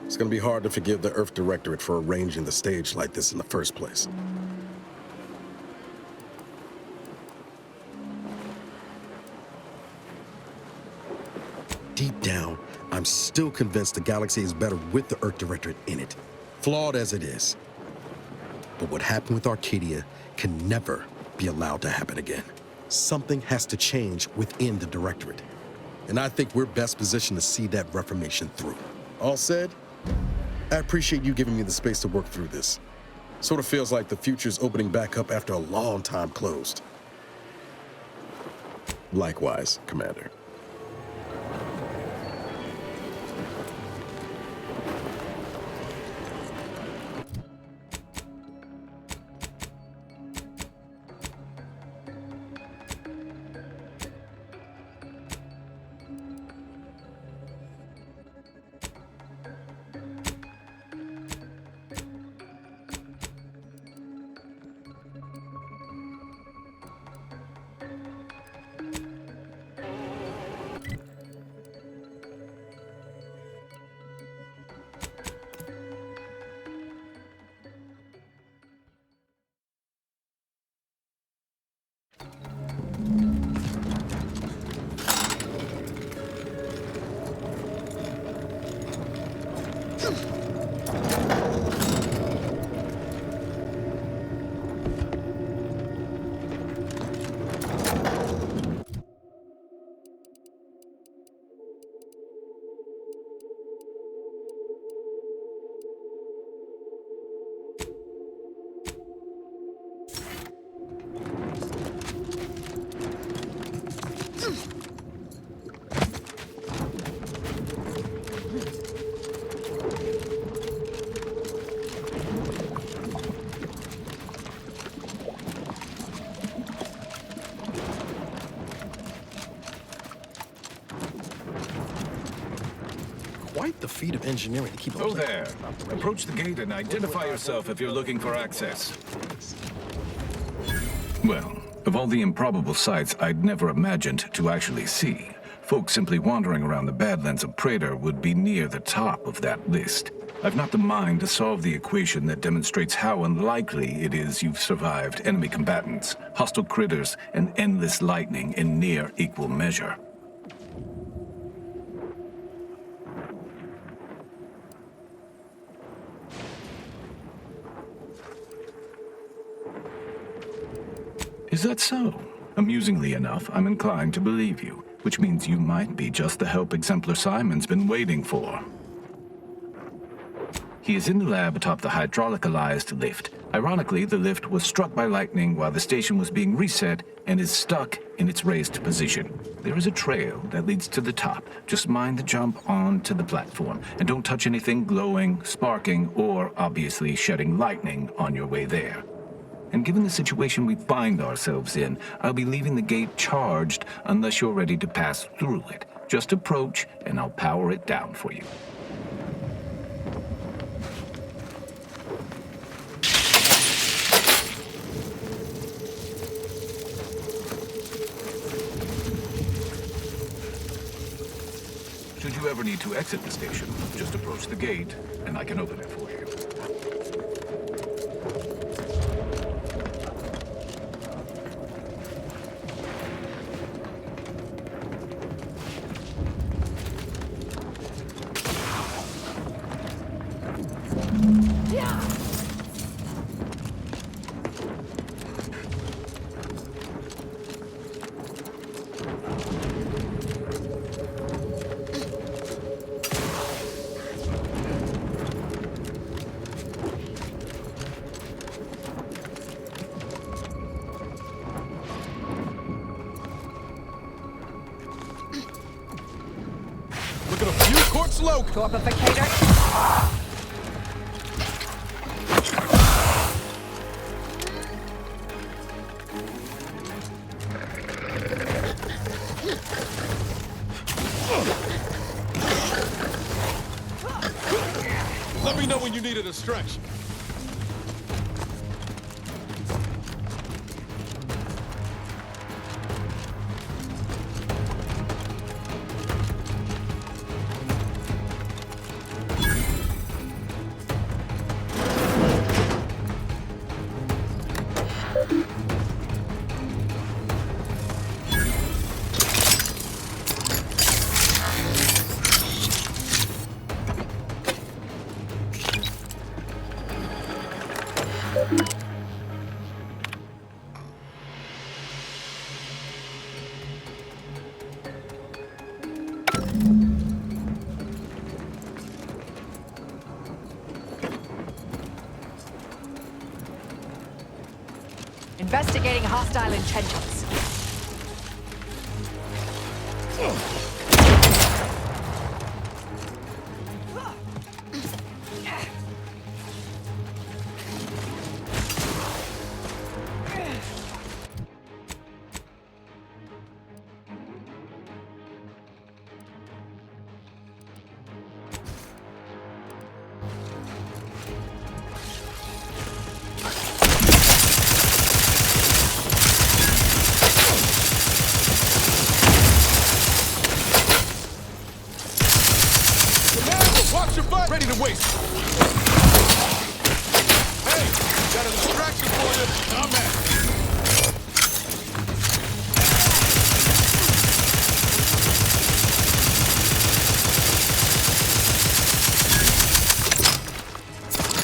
it's gonna be hard to forgive the Earth Directorate for arranging the stage like this in the first place. Deep down, I'm still convinced the galaxy is better with the Earth Directorate in it, flawed as it is. But what happened with Arcadia can never be allowed to happen again. Something has to change within the Directorate, and I think we're best positioned to see that reformation through. All said, I appreciate you giving me the space to work through this. Sort of feels like the future's opening back up after a long time closed. Likewise, Commander. Quite the feat of engineering to keep. Oh there. Approach the gate and identify yourself if you're looking for access. Well, of all the improbable sights I'd never imagined to actually see, folks simply wandering around the Badlands of Praetor would be near the top of that list. I've not the mind to solve the equation that demonstrates how unlikely it is you've survived enemy combatants, hostile critters, and endless lightning in near equal measure. Is that so? Amusingly enough, I'm inclined to believe you, which means you might be just the help Exemplar Simon's been waiting for. He is in the lab atop the hydraulicalized lift. Ironically, the lift was struck by lightning while the station was being reset and is stuck in its raised position. There is a trail that leads to the top. Just mind the jump onto the platform, and don't touch anything glowing, sparking, or obviously shedding lightning on your way there. And given the situation we find ourselves in, I'll be leaving the gate charged unless you're ready to pass through it. Just approach, and I'll power it down for you. Should you ever need to exit the station, just approach the gate, and I can open it for you. slow. Torpificator. Let me know when you need a distraction. Investigating hostile intentions. Watch your butt! Ready to waste. Hey, got a distraction for you. I'm at.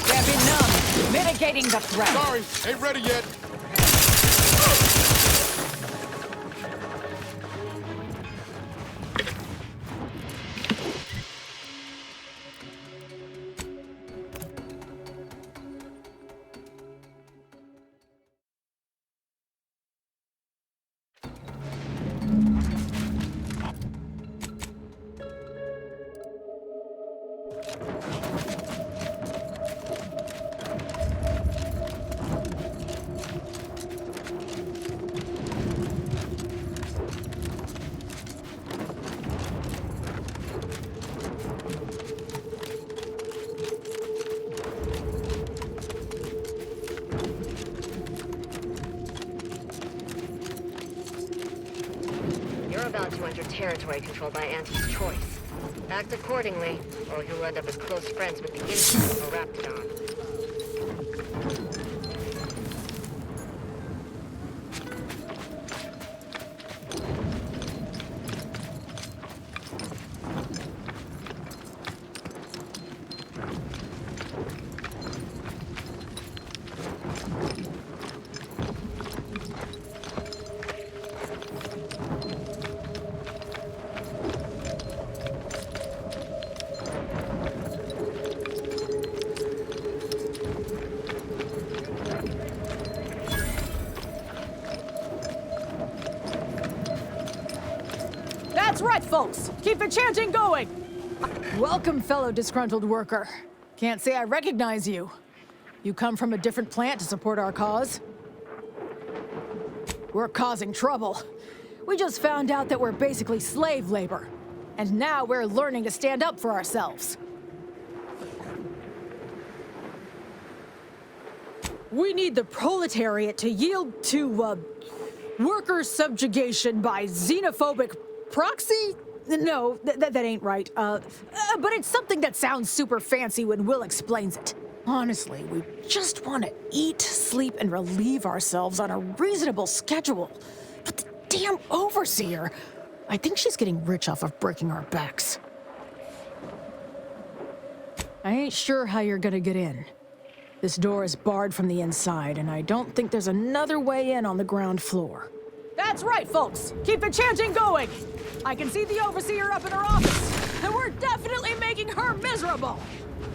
Gambit numb. Mitigating the threat. Sorry, ain't ready yet. About to enter territory controlled by Anti's choice. Act accordingly, or you'll end up as close friends with the insect or Raptidon. That's right, folks. Keep the chanting going. Welcome, fellow disgruntled worker. Can't say I recognize you. You come from a different plant to support our cause? We're causing trouble. We just found out that we're basically slave labor. And now we're learning to stand up for ourselves. We need the proletariat to yield to, worker subjugation by xenophobic proxy? No, that ain't right. But it's something that sounds super fancy when Will explains it. Honestly, we just want to eat, sleep, and relieve ourselves on a reasonable schedule. But the damn overseer, I think she's getting rich off of breaking our backs. I ain't sure how you're gonna get in. This door is barred from the inside, and I don't think there's another way in on the ground floor. That's right, folks! Keep the chanting going! I can see the overseer up in her office, and we're definitely making her miserable!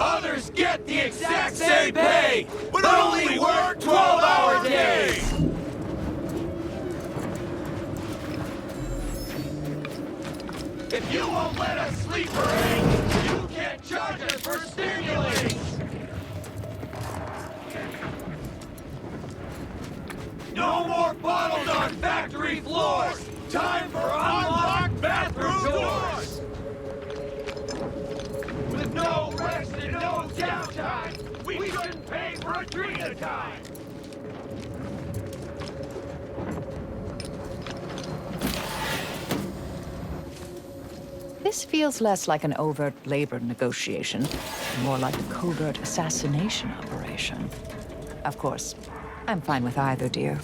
Others get the exact same pay, but only work 12-hour days! If you won't let us sleep or eat, you charge us for stimulants! No more bottles on factory floors! Time for unlocked bathroom doors! With no rest and no downtime, we couldn't pay for a drink at a time! This feels less like an overt labor negotiation, more like a covert assassination operation. Of course, I'm fine with either, dear.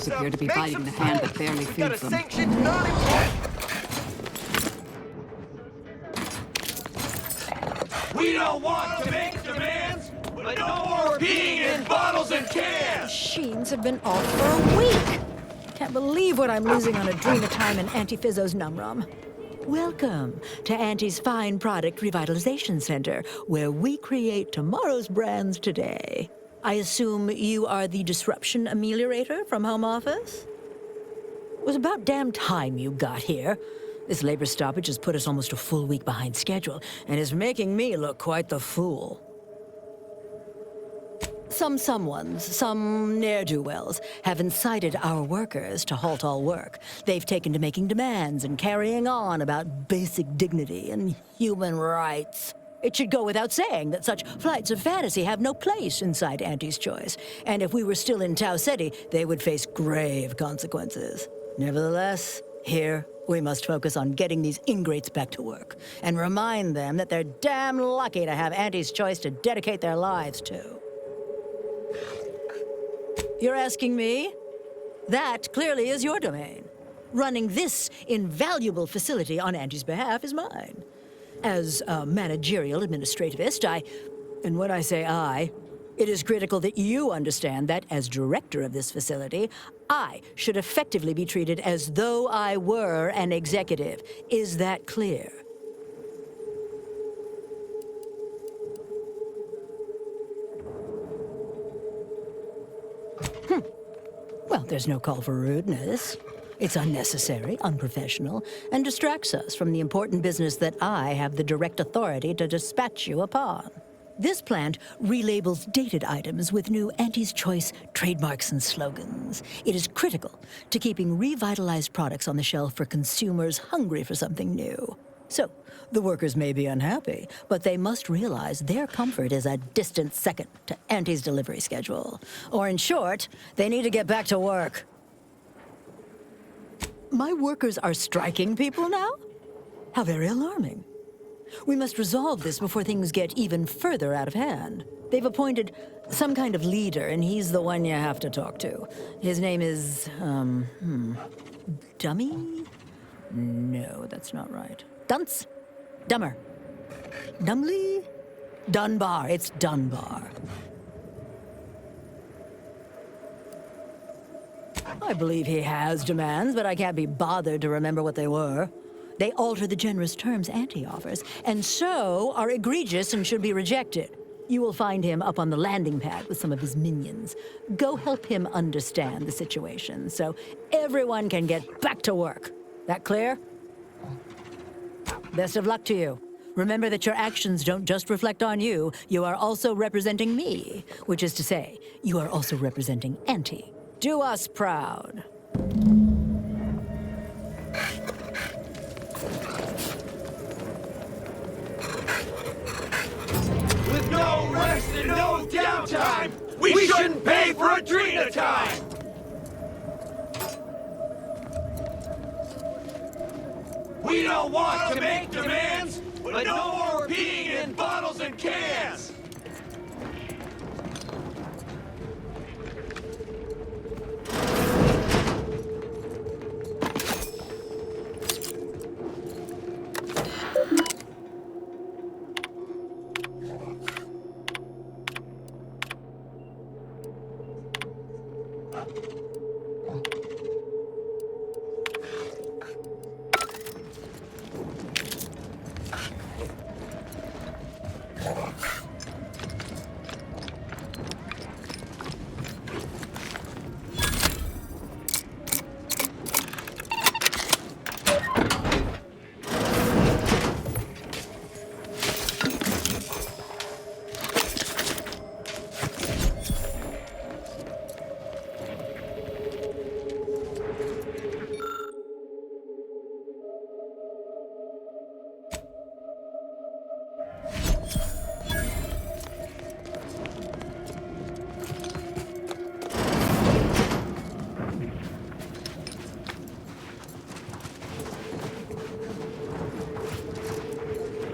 Appear to be biting the hand that barely feeds them. We don't want to make demands, but no more peeing in bottles and cans! Machines have been off for a week. Can't believe what I'm losing on Adrenatime and Antifizzo's Numrum. Welcome to Auntie's Fine Product Revitalization Center, where we create tomorrow's brands today. I assume you are the disruption ameliorator from home office? It was about damn time you got here. This labor stoppage has put us almost a full week behind schedule and is making me look quite the fool. Some ne'er-do-wells have incited our workers to halt all work. They've taken to making demands and carrying on about basic dignity and human rights. It should go without saying that such flights of fantasy have no place inside Auntie's Choice. And if we were still in Tau City, they would face grave consequences. Nevertheless, here we must focus on getting these ingrates back to work and remind them that they're damn lucky to have Auntie's Choice to dedicate their lives to. You're asking me? That clearly is your domain. Running this invaluable facility on Auntie's behalf is mine. As a managerial administrativist, and when I say it is critical that you understand that as director of this facility, I should effectively be treated as though I were an executive. Is that clear? Well, there's no call for rudeness. It's unnecessary, unprofessional, and distracts us from the important business that I have the direct authority to dispatch you upon. This plant relabels dated items with new Auntie's Choice trademarks and slogans. It is critical to keeping revitalized products on the shelf for consumers hungry for something new. So, the workers may be unhappy, but they must realize their comfort is a distant second to Auntie's delivery schedule. Or in short, they need to get back to work. My workers are striking people now? How very alarming. We must resolve this before things get even further out of hand. They've appointed some kind of leader, and he's the one you have to talk to. His name is, Dummy? No, that's not right. Dunce? Dummer. Dumbly? Dunbar. It's Dunbar. I believe he has demands, but I can't be bothered to remember what they were. They alter the generous terms Auntie offers, and so are egregious and should be rejected. You will find him up on the landing pad with some of his minions. Go help him understand the situation so everyone can get back to work. That clear? Best of luck to you. Remember that your actions don't just reflect on you, you are also representing me, which is to say, you are also representing Auntie. Do us proud. With no rest and no downtime, we shouldn't pay for a drink at a time! We don't want to make demands, but no more peeing in bottles and cans!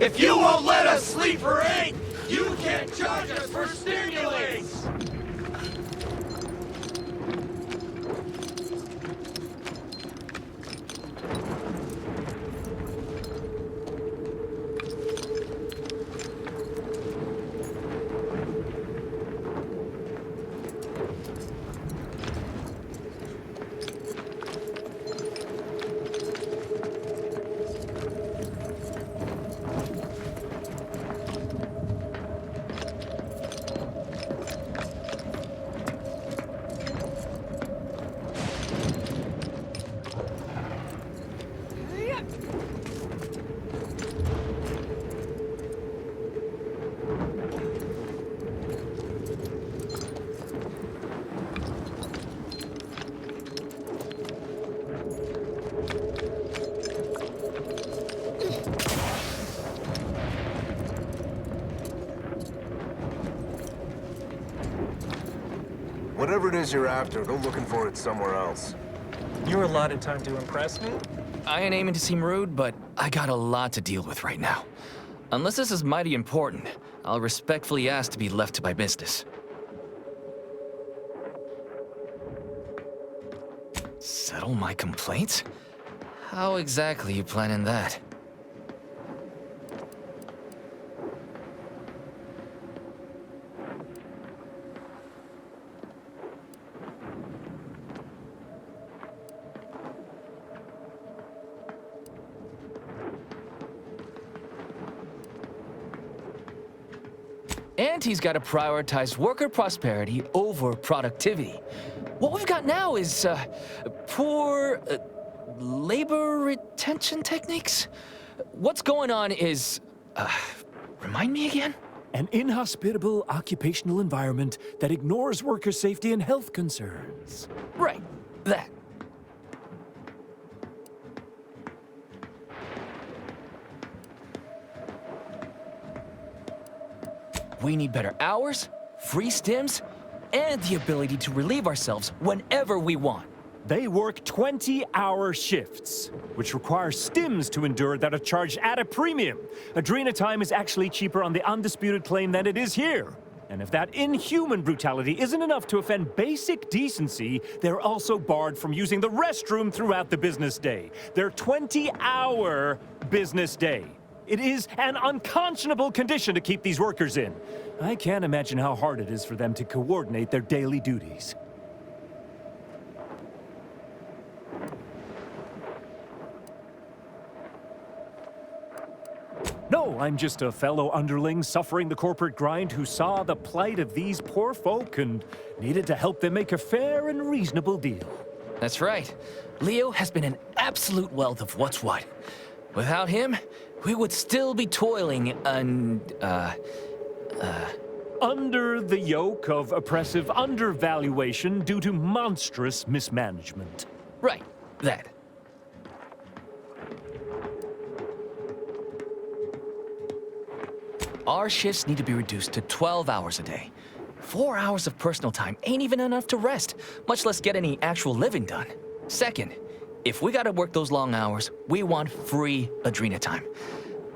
If you won't let us sleep for 8, you can't charge us for stimulates! Whatever it is you're after, go looking for it somewhere else. You're allotted time to impress me? I ain't aiming to seem rude, but I got a lot to deal with right now. Unless this is mighty important, I'll respectfully ask to be left to my business. Settle my complaints? How exactly you planning that? Auntie's got to prioritize worker prosperity over productivity. What we've got now is poor labor retention techniques. What's going on is, remind me again? An inhospitable occupational environment that ignores worker safety and health concerns. Right, that. We need better hours, free stims, and the ability to relieve ourselves whenever we want. They work 20-hour shifts, which require stims to endure that are charged at a premium. Adrena time is actually cheaper on the undisputed claim than it is here. And if that inhuman brutality isn't enough to offend basic decency, they're also barred from using the restroom throughout the business day. Their 20-hour business day. It is an unconscionable condition to keep these workers in. I can't imagine how hard it is for them to coordinate their daily duties. No, I'm just a fellow underling suffering the corporate grind who saw the plight of these poor folk and needed to help them make a fair and reasonable deal. That's right. Leo has been an absolute wealth of what's what. Without him, we would still be toiling under the yoke of oppressive undervaluation due to monstrous mismanagement. Right, that. Our shifts need to be reduced to 12 hours a day. 4 hours of personal time ain't even enough to rest, much less get any actual living done. Second, if we gotta work those long hours, we want free Adrena time.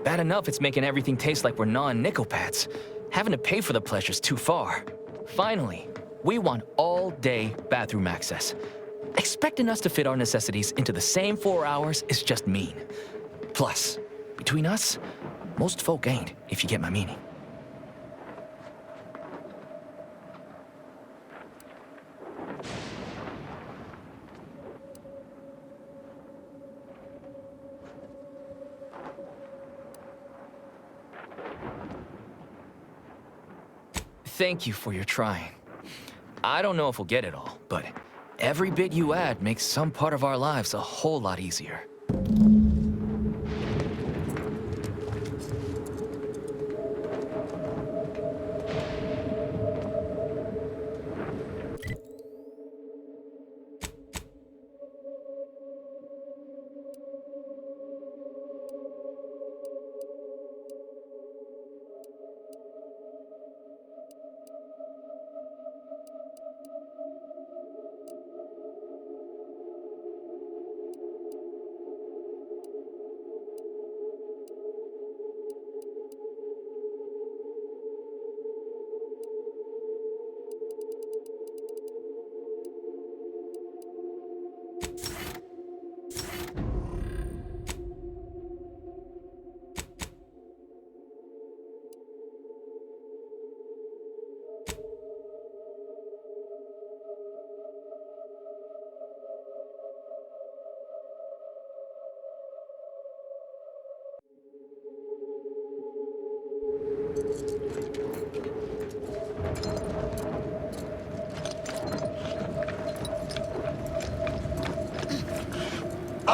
Bad enough it's making everything taste like we're gnawing nickel pads. Having to pay for the pleasure's too far. Finally, we want all-day bathroom access. Expecting us to fit our necessities into the same 4 hours is just mean. Plus, between us, most folk ain't, if you get my meaning. Thank you for your trying. I don't know if we'll get it all, but every bit you add makes some part of our lives a whole lot easier.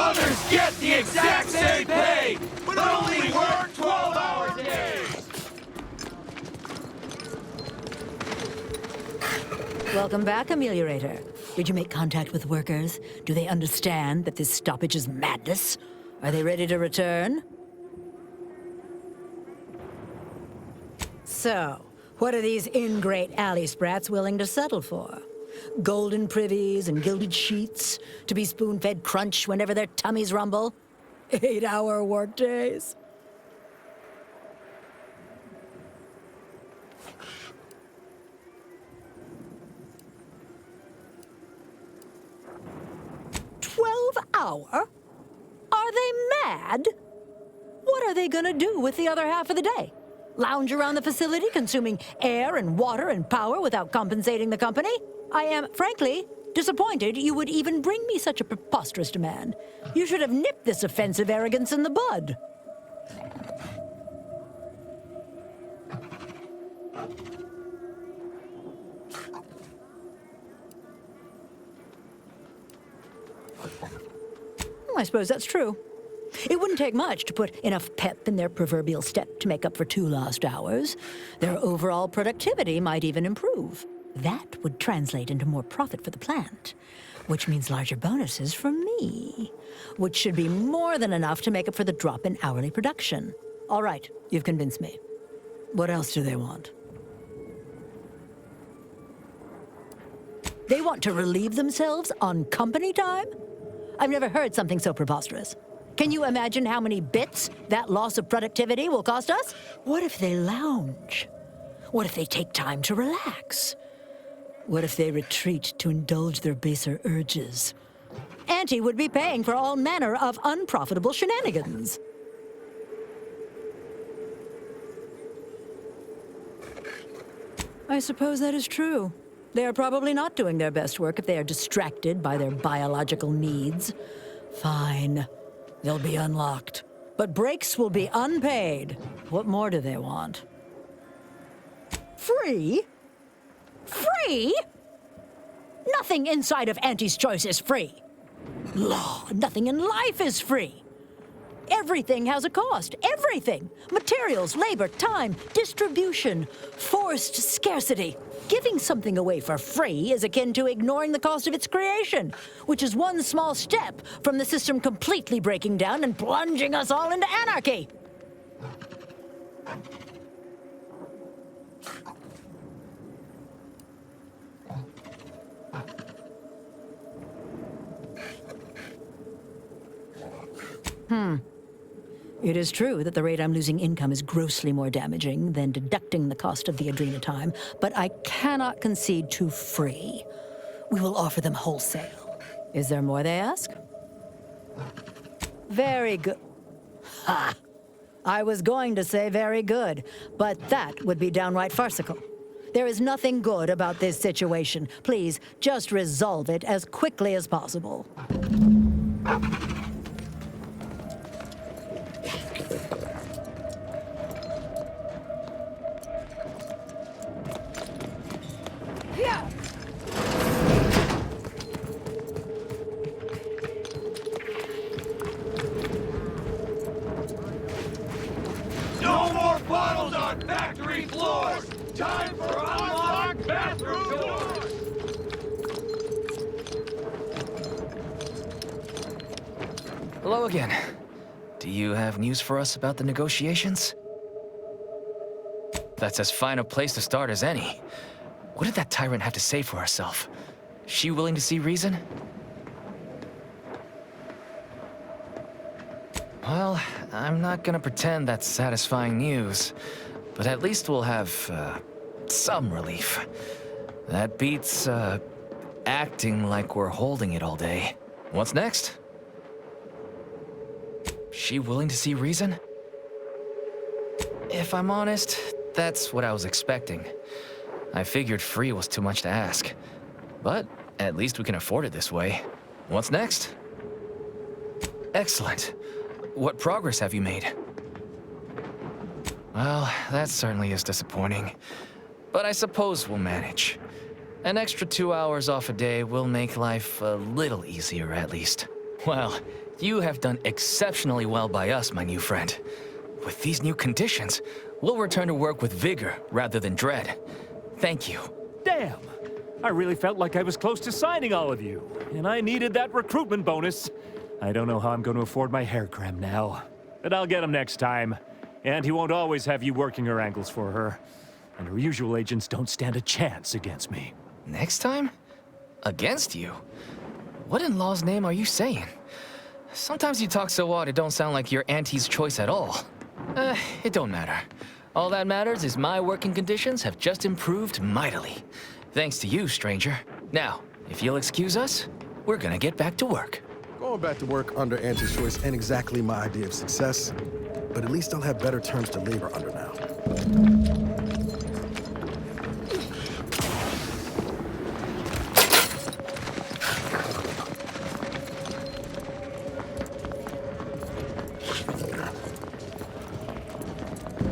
Others get the exact same pay, but only work 12-hour days! Welcome back, Ameliorator. Did you make contact with workers? Do they understand that this stoppage is madness? Are they ready to return? So, what are these ingrate alley sprats willing to settle for? Golden privies and gilded sheets to be spoon-fed crunch whenever their tummies rumble? 8-hour workdays? Hour? Are they mad? What are they gonna do with the other half of the day? Lounge around the facility consuming air and water and power without compensating the company? I am, frankly, disappointed you would even bring me such a preposterous demand. You should have nipped this offensive arrogance in the bud. I suppose that's true. It wouldn't take much to put enough pep in their proverbial step to make up for 2 lost hours. Their overall productivity might even improve. That would translate into more profit for the plant, which means larger bonuses for me, which should be more than enough to make up for the drop in hourly production. All right, you've convinced me. What else do they want? They want to relieve themselves on company time? I've never heard something so preposterous. Can you imagine how many bits that loss of productivity will cost us? What if they lounge? What if they take time to relax? What if they retreat to indulge their baser urges? Auntie would be paying for all manner of unprofitable shenanigans. I suppose that is true. They are probably not doing their best work if they are distracted by their biological needs. Fine. They'll be unlocked. But breaks will be unpaid. What more do they want? Free? Free? Nothing inside of Auntie's Choice is free. Law, nothing in life is free. Everything has a cost. Everything. Materials, labor, time, distribution, forced scarcity. Giving something away for free is akin to ignoring the cost of its creation, which is one small step from the system completely breaking down and plunging us all into anarchy. It is true that the rate I'm losing income is grossly more damaging than deducting the cost of the adrenatime, but I cannot concede to free. We will offer them wholesale. Is there more they ask? Very good. Ha! I was going to say very good, but that would be downright farcical. There is nothing good about this situation. Please, just resolve it as quickly as possible. No more bottles on factory floors! Time for unlocked bathroom doors! Hello again. Do you have news for us about the negotiations? That's as fine a place to start as any. What did that tyrant have to say for herself? Is she willing to see reason? Well, I'm not gonna pretend that's satisfying news, but at least we'll have, some relief. That beats, acting like we're holding it all day. What's next? She willing to see reason? If I'm honest, that's what I was expecting. I figured free was too much to ask. But at least we can afford it this way. What's next? Excellent. What progress have you made? Well, that certainly is disappointing. But I suppose we'll manage. An extra 2 hours off a day will make life a little easier, at least. Well, You have done exceptionally well by us, my new friend. With these new conditions, we'll return to work with vigor rather than dread. Thank you. Damn! I really felt like I was close to signing all of you, and I needed that recruitment bonus. I don't know how I'm going to afford my hair cream now, but I'll get him next time. And he won't always have you working her ankles for her. And her usual agents don't stand a chance against me. Next time? Against you? What in law's name are you saying? Sometimes you talk so odd it don't sound like you're Auntie's choice at all. It don't matter. All that matters is my working conditions have just improved mightily. Thanks to you, stranger. Now, if you'll excuse us, we're gonna get back to work. Going back to work under Auntie's choice ain't exactly my idea of success, but at least I'll have better terms to labor under now.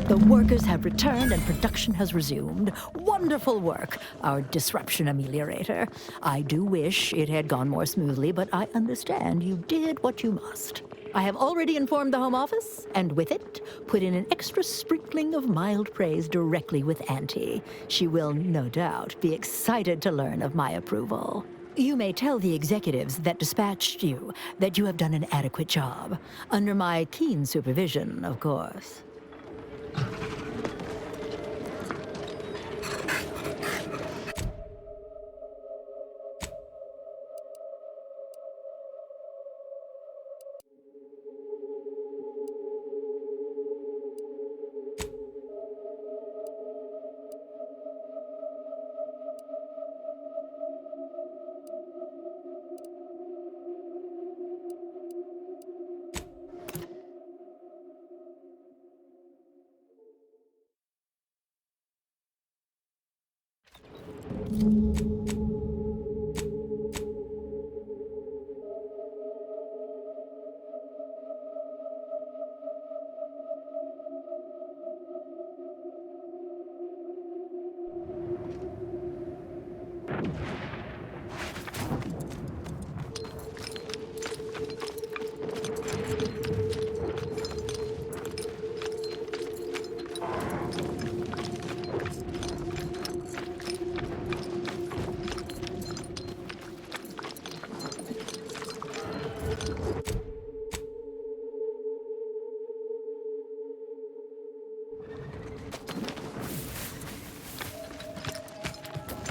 The workers have returned and production has resumed. Wonderful work, our disruption ameliorator. I do wish it had gone more smoothly, but I understand you did what you must. I have already informed the Home Office, and with it, put in an extra sprinkling of mild praise directly with Auntie. She will, no doubt, be excited to learn of my approval. You may tell the executives that dispatched you that you have done an adequate job. Under my keen supervision, of course.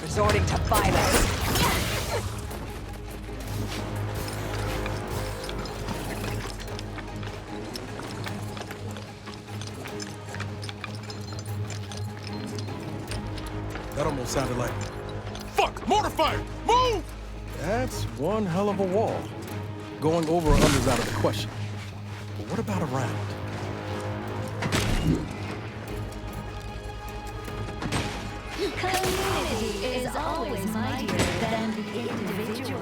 Resorting to violence. That almost sounded like... Fuck! Mortar fire! Move! That's one hell of a wall. Going over or under's out of the question. But what about around? Community is always mightier than the individual.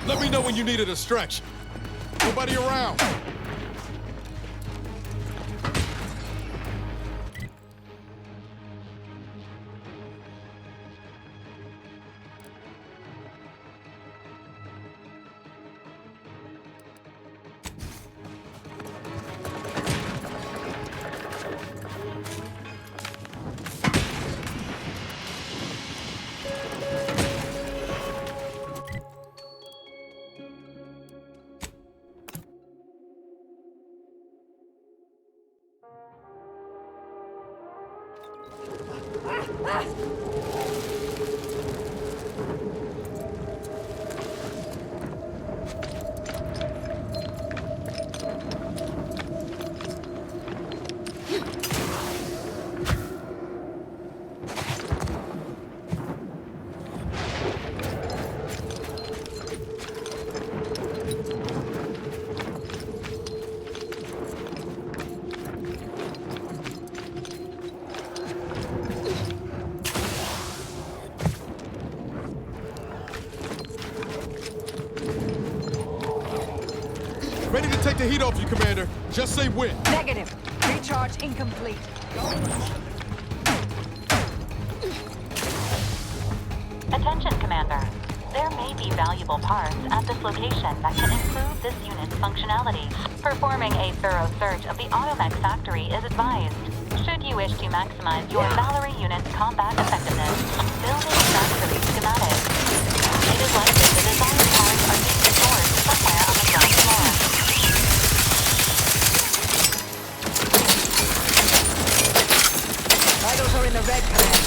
Let me know when you need a distraction. Nobody around. Ready to take the heat off you, Commander. Just say when. Negative. Recharge incomplete. Attention, Commander. There may be valuable parts at this location that can improve this unit's functionality. Performing a thorough search of the Automech factory is advised. Should you wish to maximize your Valerie unit's combat effectiveness, building factory schematics. It is likely the desired parts are being stored somewhere on the ground floor. Vitals are in the red, Commander.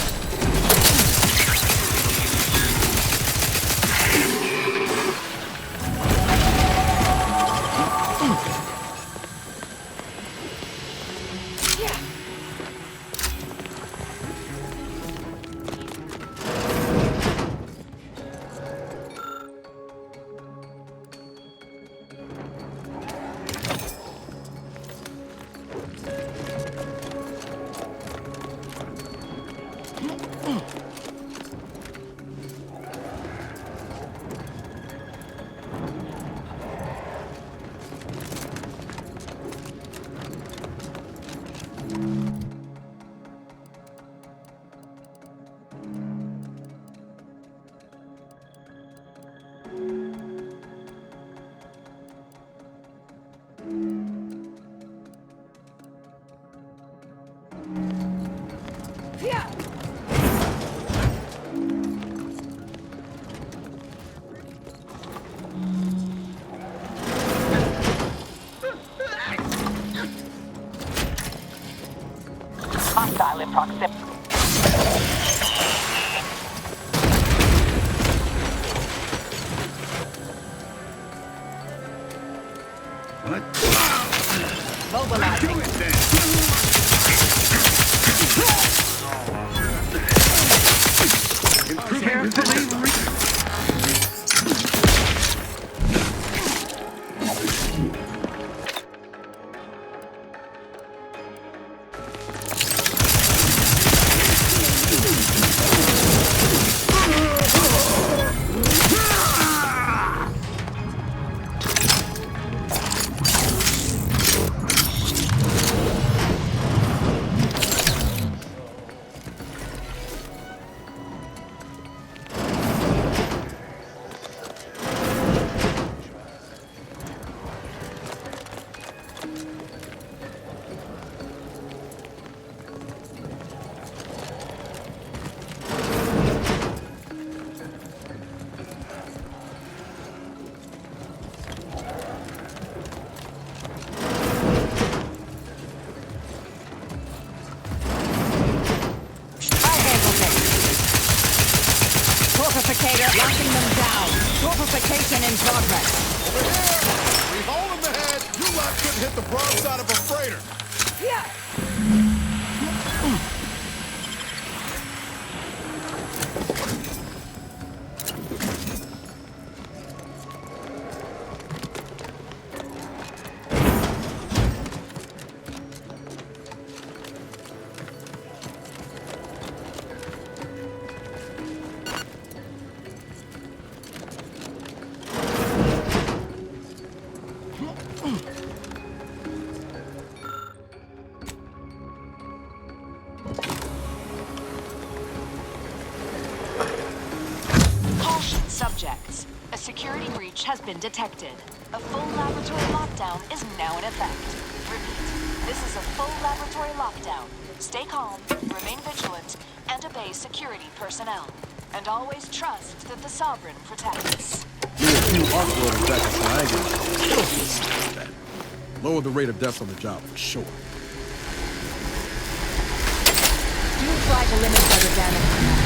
Hostile in proximity. What? Mobilizing. Do it then. Carefully. Torpificator locking them down. Torpification in progress. Over here! We hold him the head. You lot couldn't hit the broadside of a freighter. Subjects, a security breach has been detected. A full laboratory lockdown is now in effect. Repeat, this is a full laboratory lockdown. Stay calm, remain vigilant, and obey security personnel. And always trust that the Sovereign protects. Me a few arc-loaders back in Niagara. Lower the rate of deaths on the job for sure. Do try to limit further damage.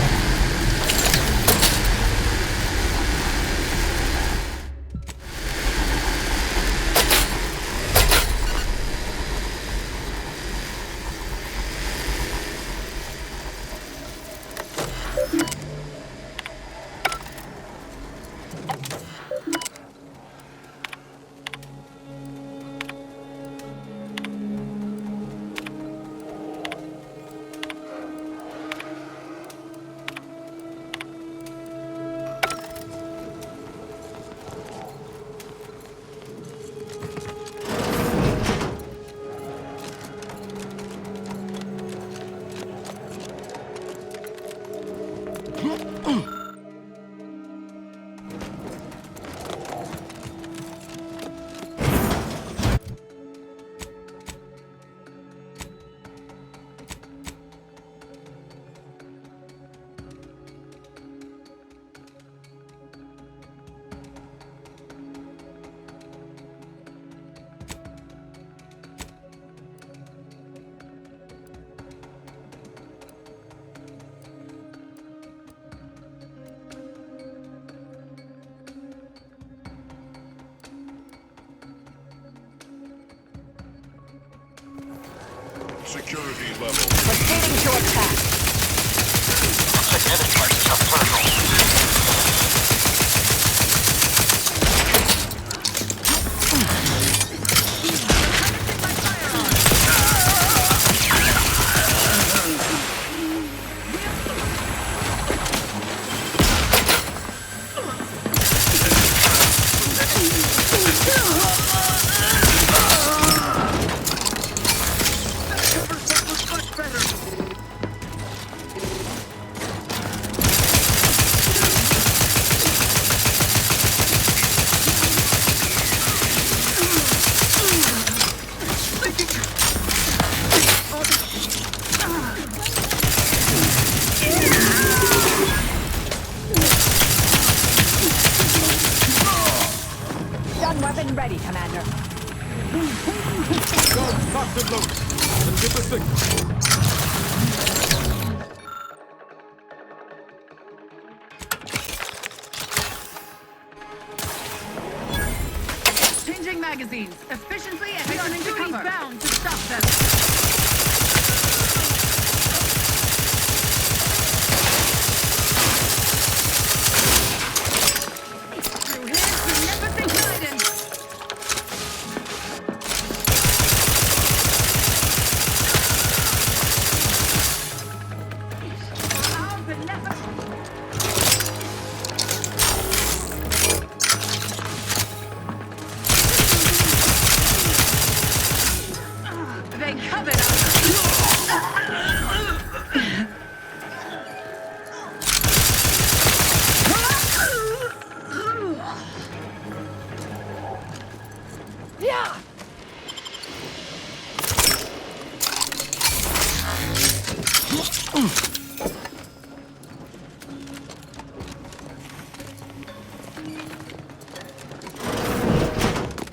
security level. Proceeding to attack. Check enterprises up circle. Gun weapon ready, Commander. Guns cocked and loaded. Let's get the signal. Changing magazines. Efficiently and returning to cover. Bound to stop them. Through his beneficent guidance. Our beneficent. They covet us. Yeah!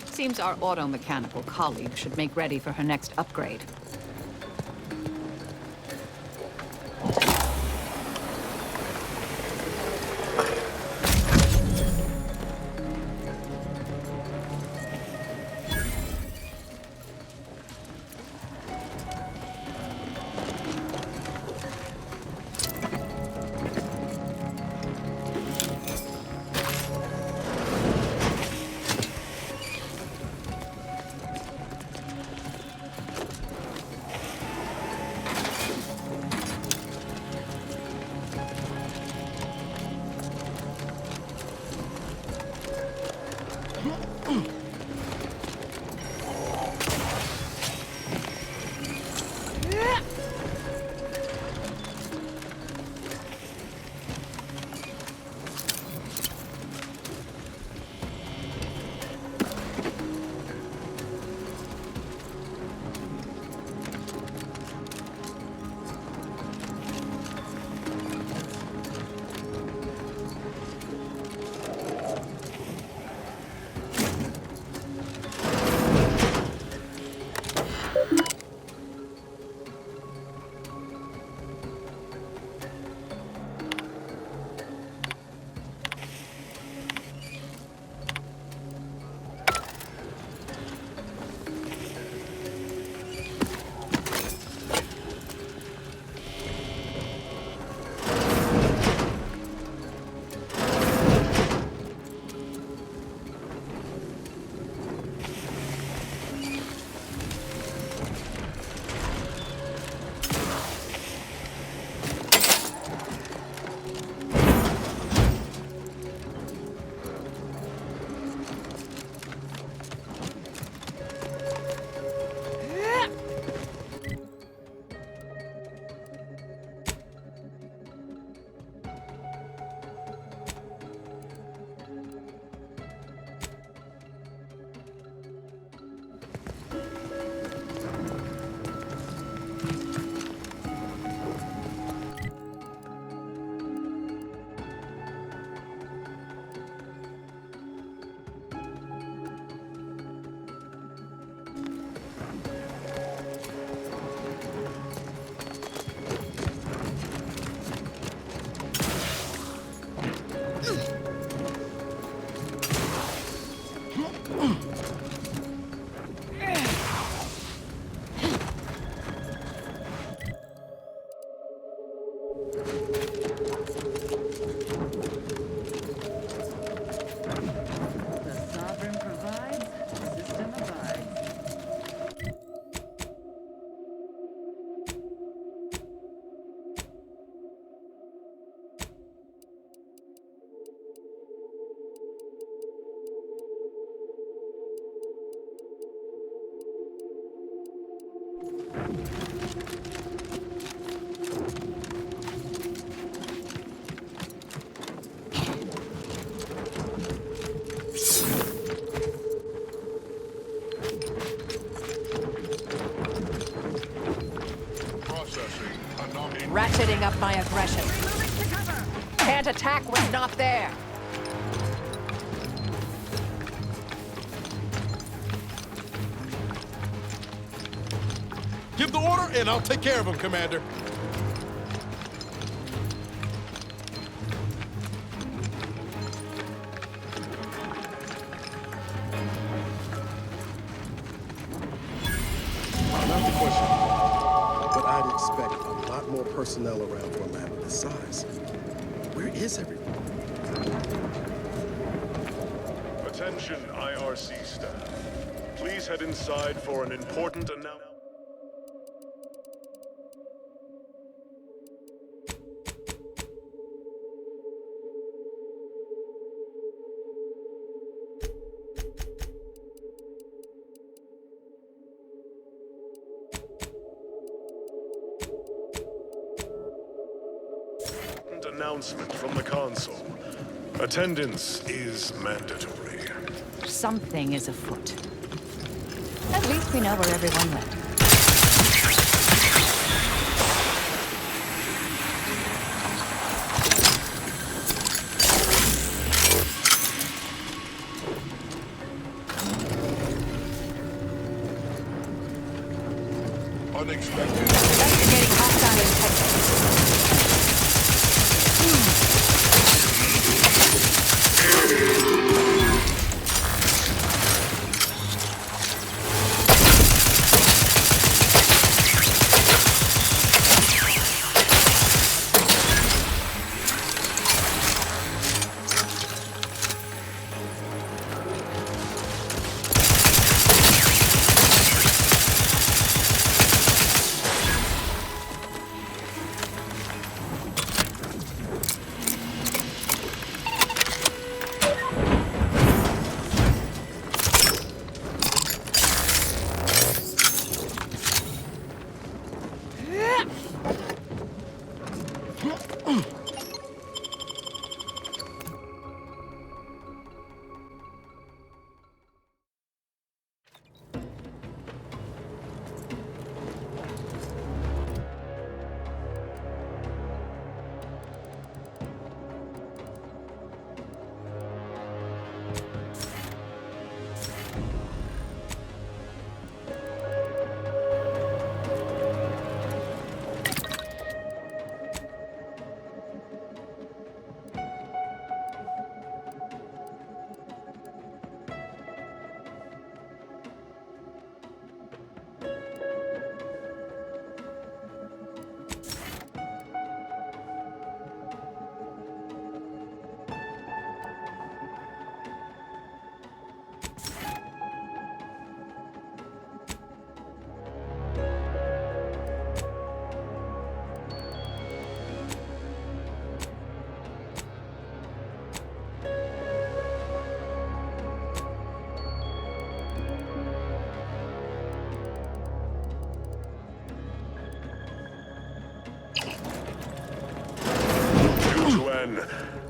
Seems our auto-mechanical colleague should make ready for her next upgrade. limiting up my aggression. Can't attack what's not there. Give the order, and I'll take care of him, Commander. Not the question, but I'd expect a lot more personnel around for a lab of this size. Where is everyone? Attention, IRC staff. Please head inside for an important announcement. Announcement from the console. Attendance is mandatory. Something is afoot. At least we know where everyone went. Unexpected. Investigating hostile intentions.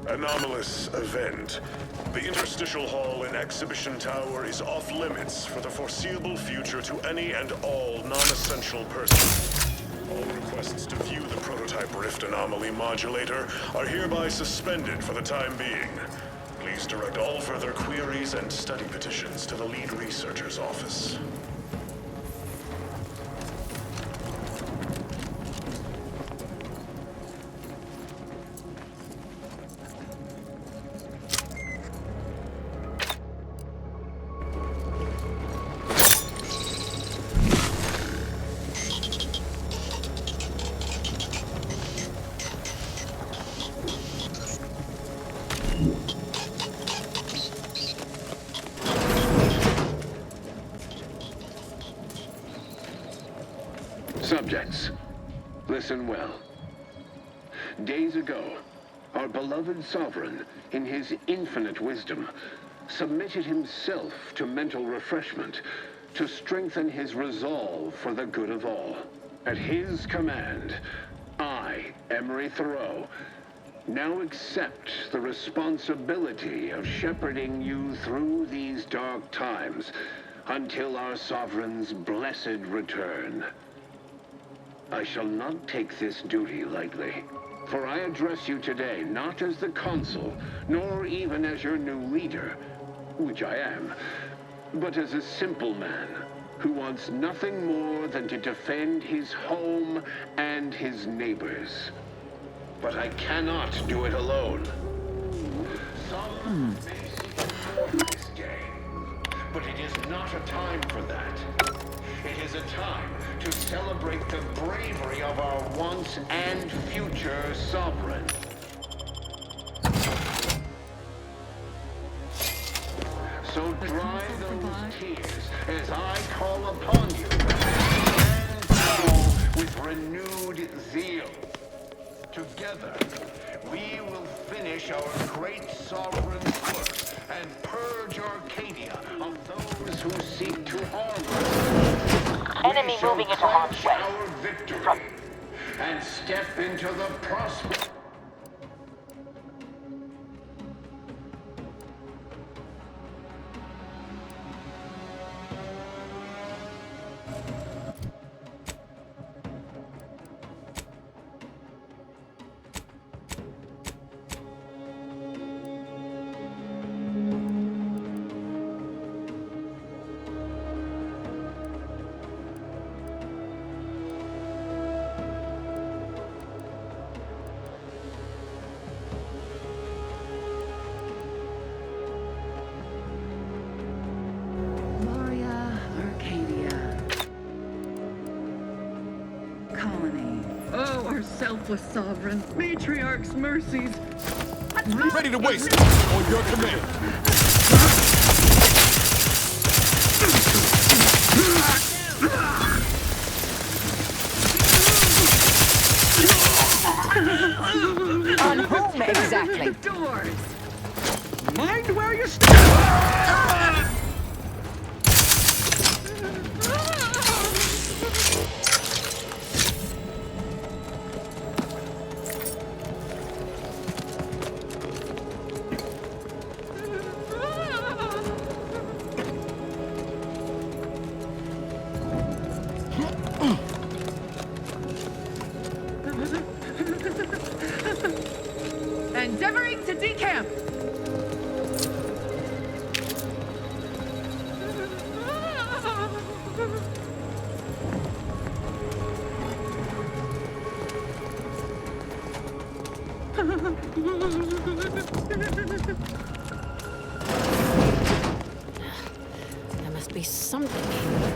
Anomalous event. The interstitial hall in Exhibition Tower is off limits for the foreseeable future to any and all non-essential persons. All requests to view the prototype rift anomaly modulator are hereby suspended for the time being. Please direct all further queries and study petitions to the lead researcher's office. Subjects, listen well. Days ago, our beloved sovereign, in his infinite wisdom, submitted himself to mental refreshment to strengthen his resolve for the good of all. At his command, I, Emery Thoreau, now accept the responsibility of shepherding you through these dark times until our sovereign's blessed return. I shall not take this duty lightly. For I address you today not as the consul, nor even as your new leader, which I am, but as a simple man who wants nothing more than to defend his home and his neighbors. But I cannot do it alone. Some may seek this day, but it is not a time for that. It is a time to celebrate the bravery of our once and future sovereign. So dry those tears as I call upon you, and so with renewed zeal. Together, we will finish our great sovereign's work and purge Arcadia of those who seek to harm us. Enemy moving into harm's way. Our victory and step into the prosperity. Oh, our selfless sovereign, matriarch's mercies. Ready to waste on your command. On whom exactly? Doors. Mind where you stand. Endeavoring to decamp. There must be something here.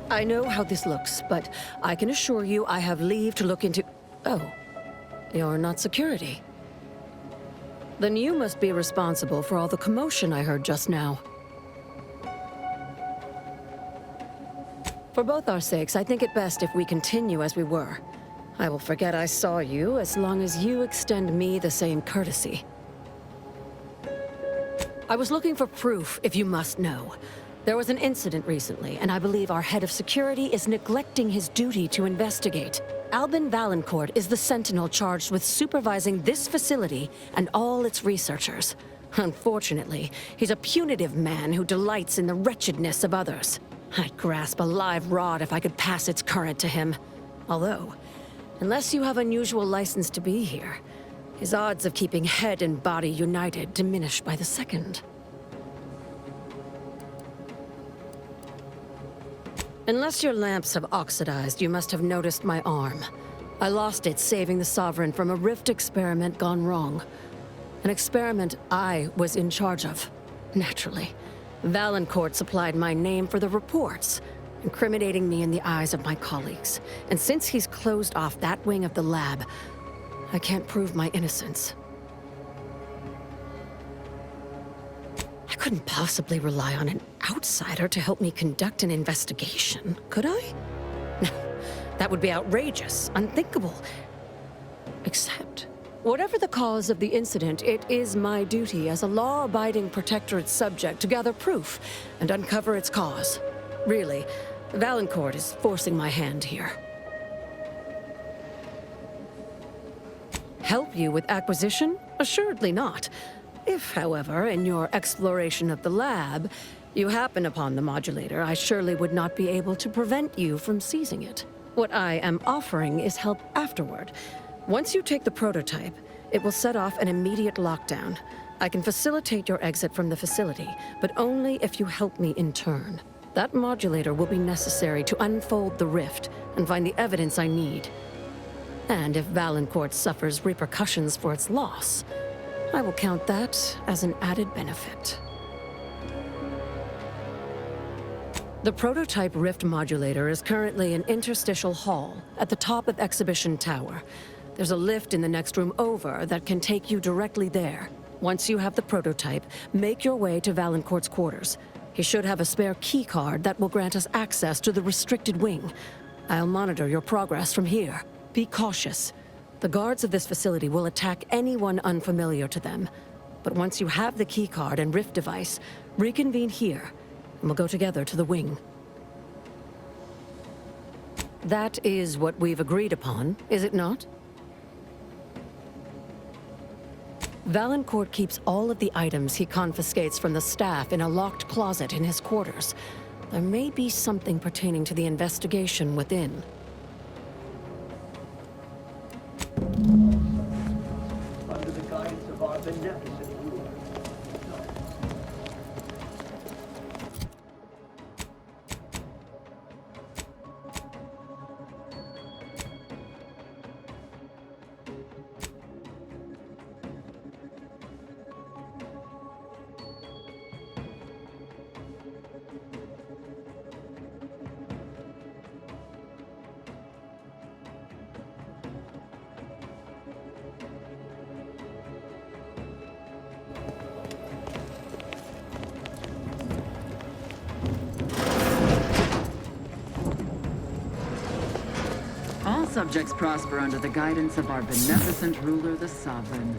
I know how this looks, but I can assure you I have leave to look into... Oh, you're not security. Then you must be responsible for all the commotion I heard just now. For both our sakes, I think it best if we continue as we were. I will forget I saw you as long as you extend me the same courtesy. I was looking for proof, if you must know. There was an incident recently, and I believe our head of security is neglecting his duty to investigate. Albin Valancourt is the sentinel charged with supervising this facility and all its researchers. Unfortunately, he's a punitive man who delights in the wretchedness of others. I'd grasp a live rod if I could pass its current to him. Although, unless you have unusual license to be here, his odds of keeping head and body united diminish by the second. Unless your lamps have oxidized, you must have noticed my arm. I lost it saving the Sovereign from a rift experiment gone wrong. An experiment I was in charge of, naturally. Valancourt supplied my name for the reports, incriminating me in the eyes of my colleagues. And since he's closed off that wing of the lab, I can't prove my innocence. I couldn't possibly rely on an outsider to help me conduct an investigation, could I? No, that would be outrageous, unthinkable. Except, Whatever the cause of the incident, it is my duty as a law-abiding Protectorate subject to gather proof and uncover its cause. Really, Valancourt is forcing my hand here. Help you with acquisition? Assuredly not. If, however, in your exploration of the lab, you happen upon the modulator, I surely would not be able to prevent you from seizing it. What I am offering is help afterward. Once you take the prototype, it will set off an immediate lockdown. I can facilitate your exit from the facility, but only if you help me in turn. That modulator will be necessary to unfold the rift and find the evidence I need. And if Valancourt suffers repercussions for its loss, I will count that as an added benefit. The prototype rift modulator is currently in Interstitial Hall at the top of Exhibition Tower. There's a lift in the next room over that can take you directly there. Once you have the prototype, make your way to Valancourt's quarters. He should have a spare key card that will grant us access to the restricted wing. I'll monitor your progress from here. Be cautious. The guards of this facility will attack anyone unfamiliar to them. But once you have the key card and rift device, reconvene here, and we'll go together to the wing. That is what we've agreed upon, is it not? Valancourt keeps all of the items he confiscates from the staff in a locked closet in his quarters. There may be something pertaining to the investigation within. Under the guidance of our beneficent ruler. All subjects prosper under the guidance of our beneficent ruler, the Sovereign.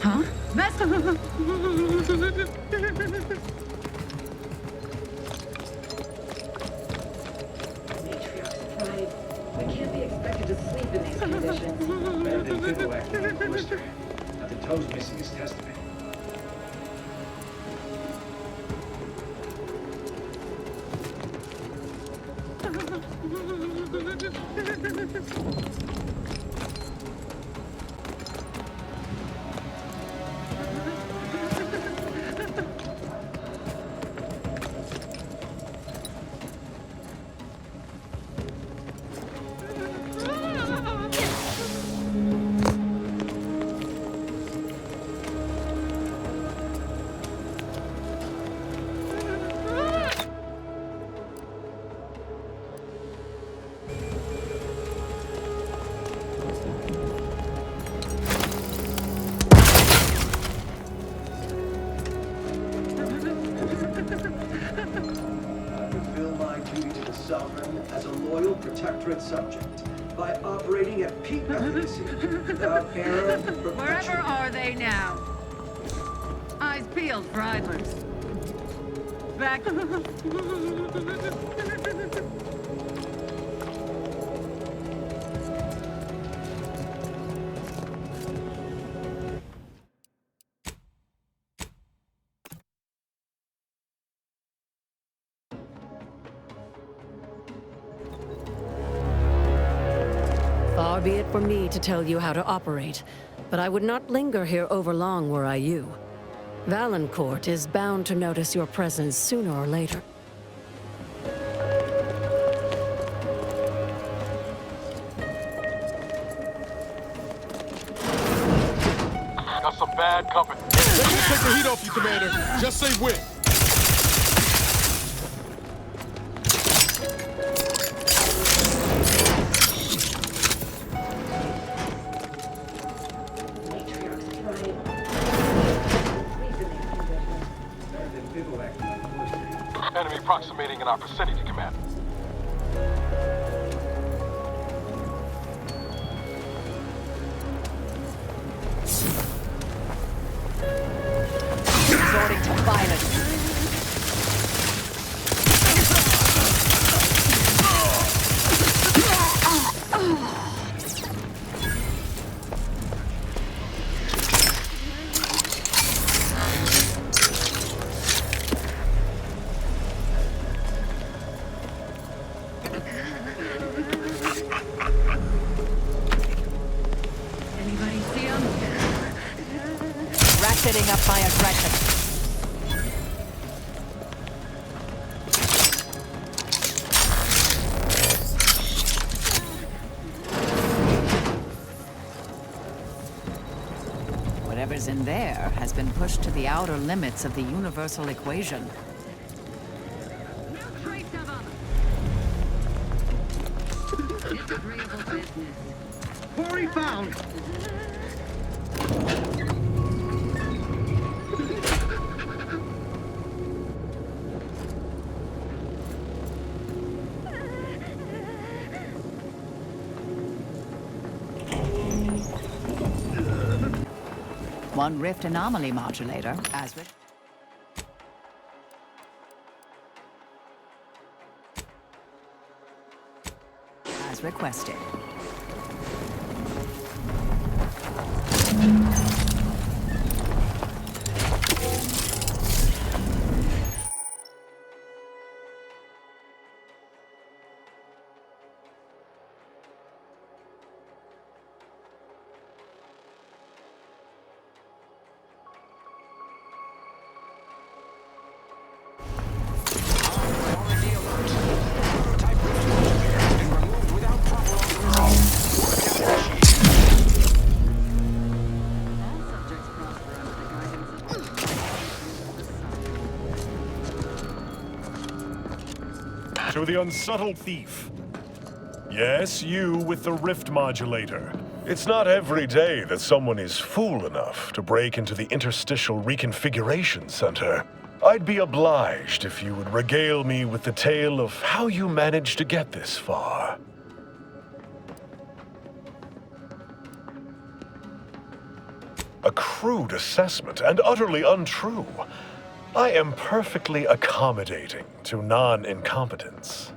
Huh? We can't be expected to sleep in these conditions. Better than bivouacking in Blister. Not the toes missing his testament. Sovereign as a loyal Protectorate subject by operating at peak efficacy without error and perpetual. Wherever are they now? Eyes peeled for idlers. Back. Far be it for me to tell you how to operate, but I would not linger here overlong were I you. Valancourt is bound to notice your presence sooner or later. bad company. They can take the heat off you, Commander. Just say when. Enemy approximating in our vicinity, Command. Resorting to violence. Anybody see him? Ratcheting up my aggression. Whatever's in there has been pushed to the outer limits of the universal equation. Disagreeable business. Quarry found! One rift anomaly modulator, as requested. To the unsettled thief. Yes, you with the rift modulator. It's not every day that someone is fool enough to break into the Interstitial Reconfiguration Center. I'd be obliged if you would regale me with the tale of how you managed to get this far. A crude assessment and utterly untrue. I am perfectly accommodating to non-incompetence.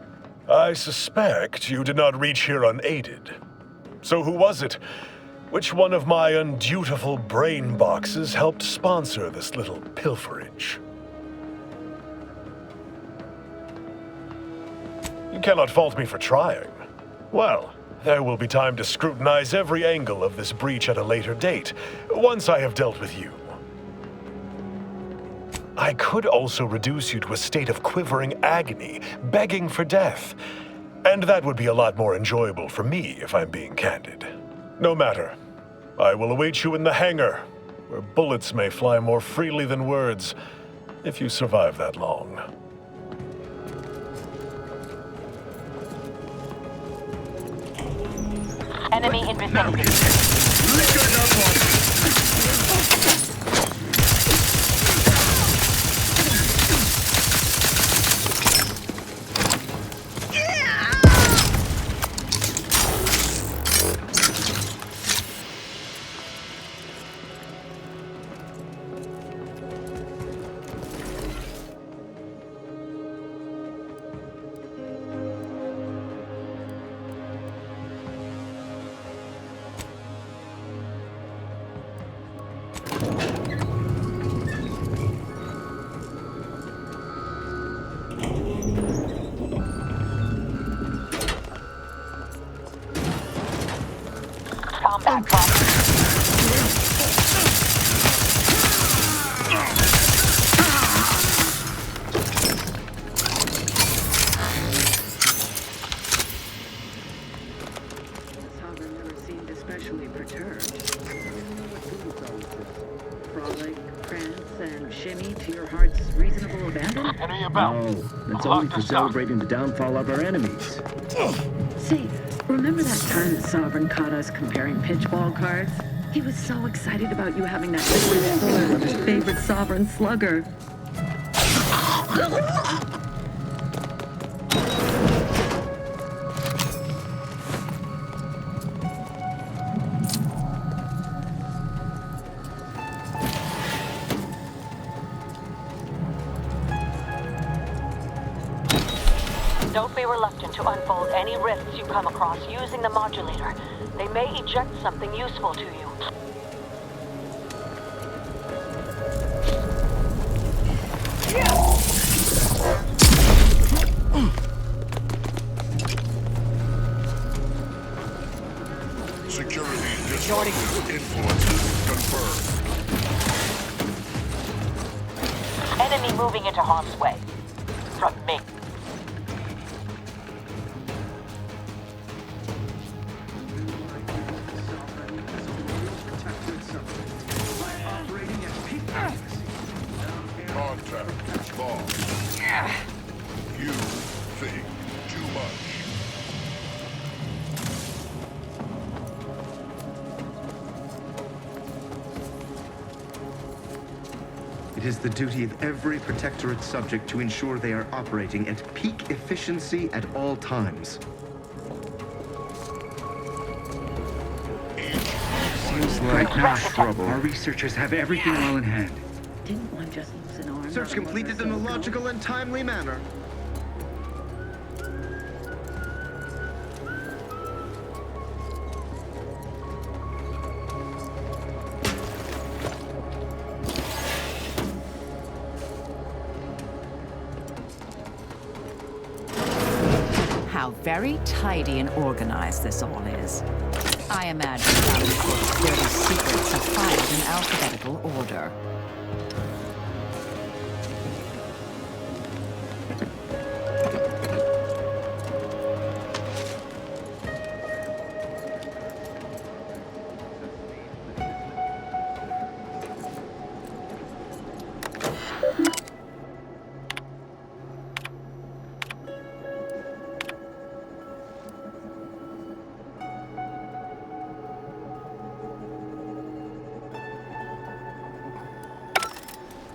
I suspect you did not reach here unaided. So who was it? Which one of my undutiful brain boxes helped sponsor this little pilferage? You cannot fault me for trying. Well, there will be time to scrutinize every angle of this breach at a later date, once I have dealt with you. I could also reduce you to a state of quivering agony, begging for death. And that would be a lot more enjoyable for me, if I'm being candid. No matter. I will await you in the hangar, where bullets may fly more freely than words, if you survive that long. Enemy in vicinity. Combat Sovereign never seemed especially perturbed. shimmy to your heart's reasonable abandon? Enemy about. No, that's only for celebrating the downfall of our enemies. Say, remember that time the Sovereign caught us comparing pitchball cards? He was so excited about you having that liquid soil of his favorite Sovereign slugger. Don't be reluctant to unfold any risks you come across using the modulator. They may eject something useful to you. Security disruptive influences confirmed. Enemy moving into harm's way. From me. Contact lost. You think too much. It is the duty of every Protectorate subject to ensure they are operating at peak efficiency at all times. Seems like no trouble. Our researchers have everything well in hand. Didn't one just lose an arm? Search completed in a logical and timely manner. How very tidy and organized this all is. I imagine Valencourt's dirty secrets are filed in alphabetical order.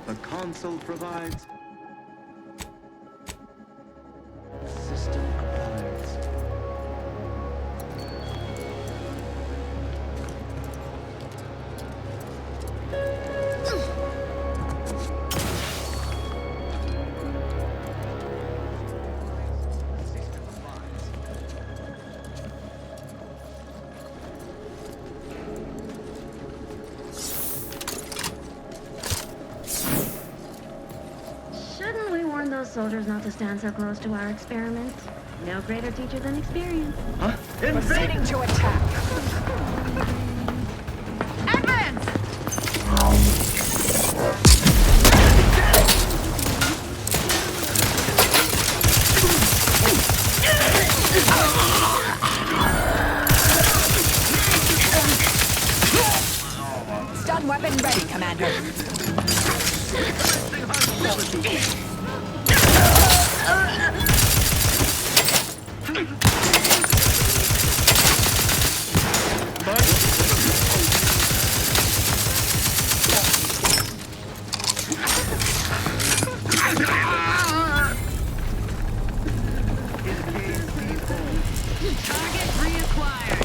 The console provides system compliance. Shouldn't we warn those soldiers not to stand so close to our experiments? No greater teacher than experience. Huh? Proceeding to attack. Advance! Stun weapon ready, Commander. Target reacquired.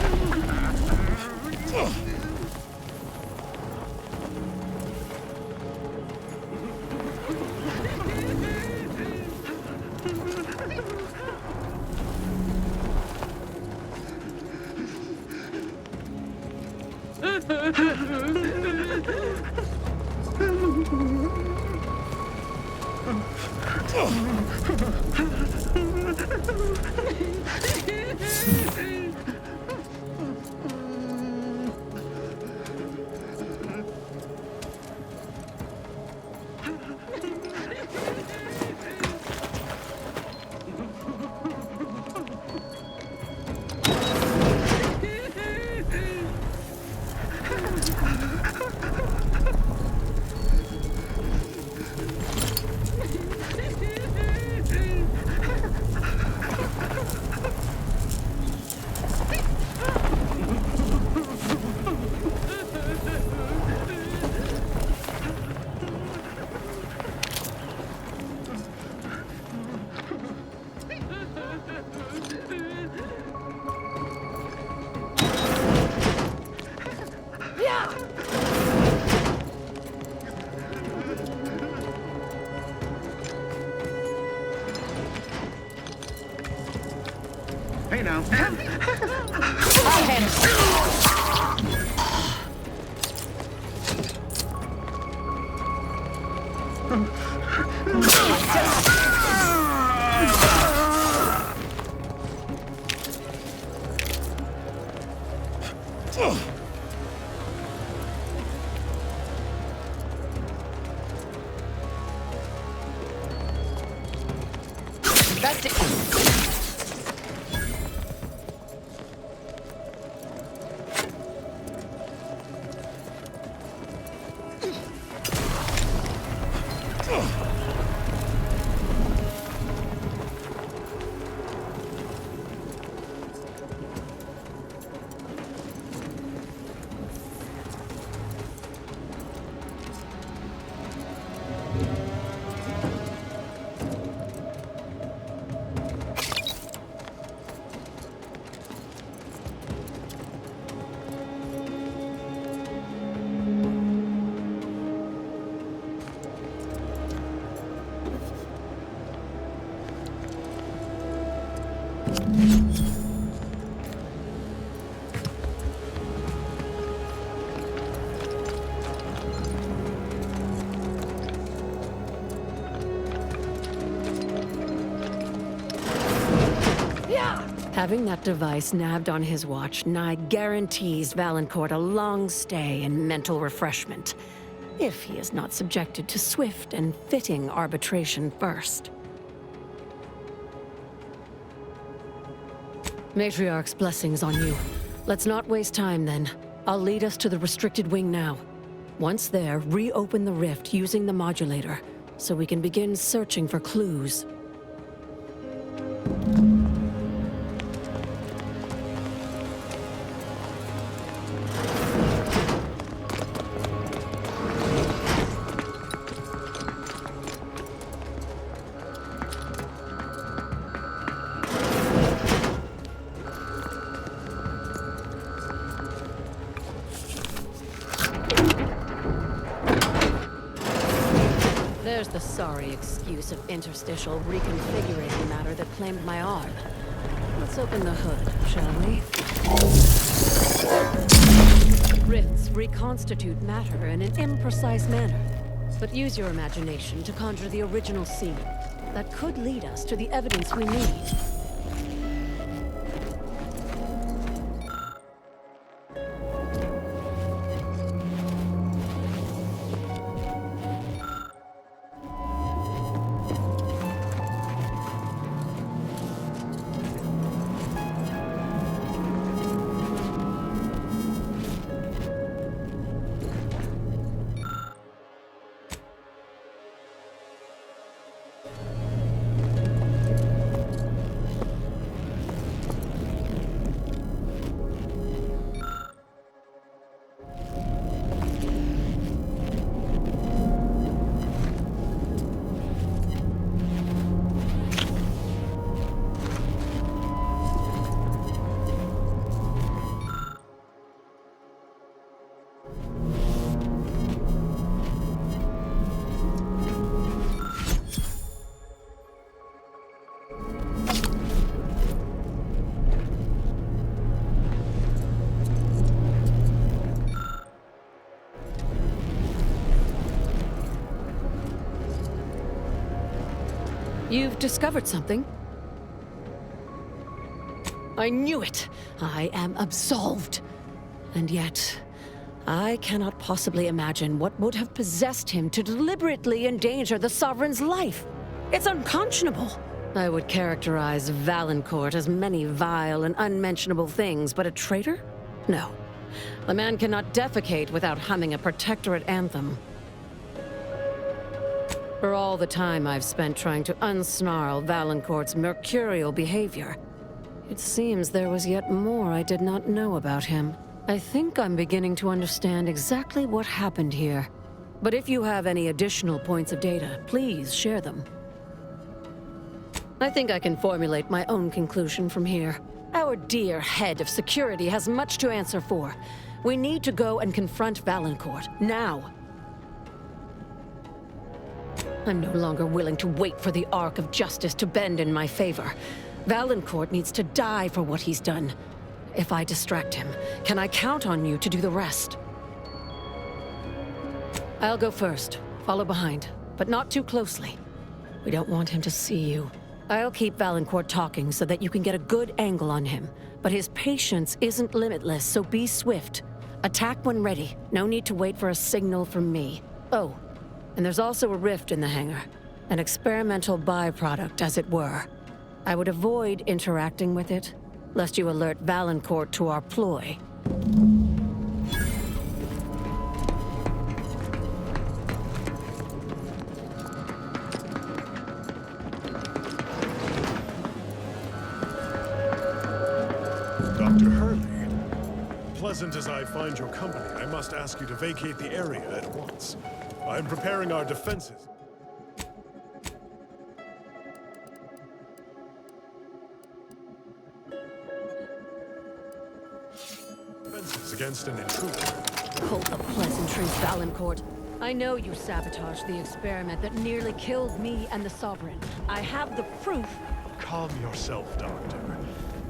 Hey now. I'll handle That's it. Having that device nabbed on his watch nigh guarantees Valancourt a long stay and mental refreshment, if he is not subjected to swift and fitting arbitration first. Matriarch's blessings on you. Let's not waste time then. I'll lead us to the restricted wing now. Once there, reopen the rift using the modulator, so we can begin searching for clues. There's the sorry excuse of interstitial reconfigurating matter that claimed my arm. Let's open the hood, shall we? Rifts reconstitute matter in an imprecise manner, but use your imagination to conjure the original scene. That could lead us to the evidence we need. You've discovered something? I knew it! I am absolved! And yet, I cannot possibly imagine what would have possessed him to deliberately endanger the Sovereign's life. It's unconscionable! I would characterize Valancourt as many vile and unmentionable things, but a traitor? No. A man cannot defecate without humming a protectorate anthem. For all the time I've spent trying to unsnarl Valancourt's mercurial behavior, it seems there was yet more I did not know about him. I think I'm beginning to understand exactly what happened here. But if you have any additional points of data, please share them. I think I can formulate my own conclusion from here. Our dear head of security has much to answer for. We need to go and confront Valancourt, now. I'm no longer willing to wait for the arc of justice to bend in my favor. Valancourt needs to die for what he's done. If I distract him, can I count on you to do the rest? I'll go first, follow behind, but not too closely. We don't want him to see you. I'll keep Valancourt talking so that you can get a good angle on him, but his patience isn't limitless, so be swift. Attack when ready. No need to wait for a signal from me. Oh, and there's also a rift in the hangar. An experimental byproduct, as it were. I would avoid interacting with it, lest you alert Valancourt to our ploy. Dr. Hurley, pleasant as I find your company, I must ask you to vacate the area at once. I'm preparing our defenses. Against an intruder. Hold the pleasantries, Valancourt. I know you sabotaged the experiment that nearly killed me and the Sovereign. I have the proof. Calm yourself, Doctor.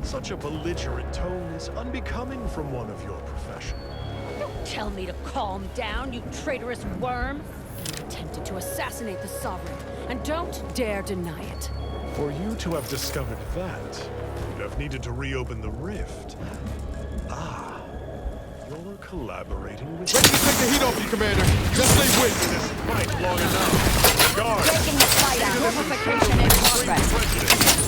Such a belligerent tone is unbecoming from one of your profession. Don't tell me to calm down, you traitorous worm. You attempted to assassinate the Sovereign, and don't dare deny it. For you to have discovered that, you'd have needed to reopen the rift. Ah. You're collaborating with... Ready to take the heat off you, Commander. Just stay with me. This fight long enough. Guard. Taking the fight out. Purification in progress.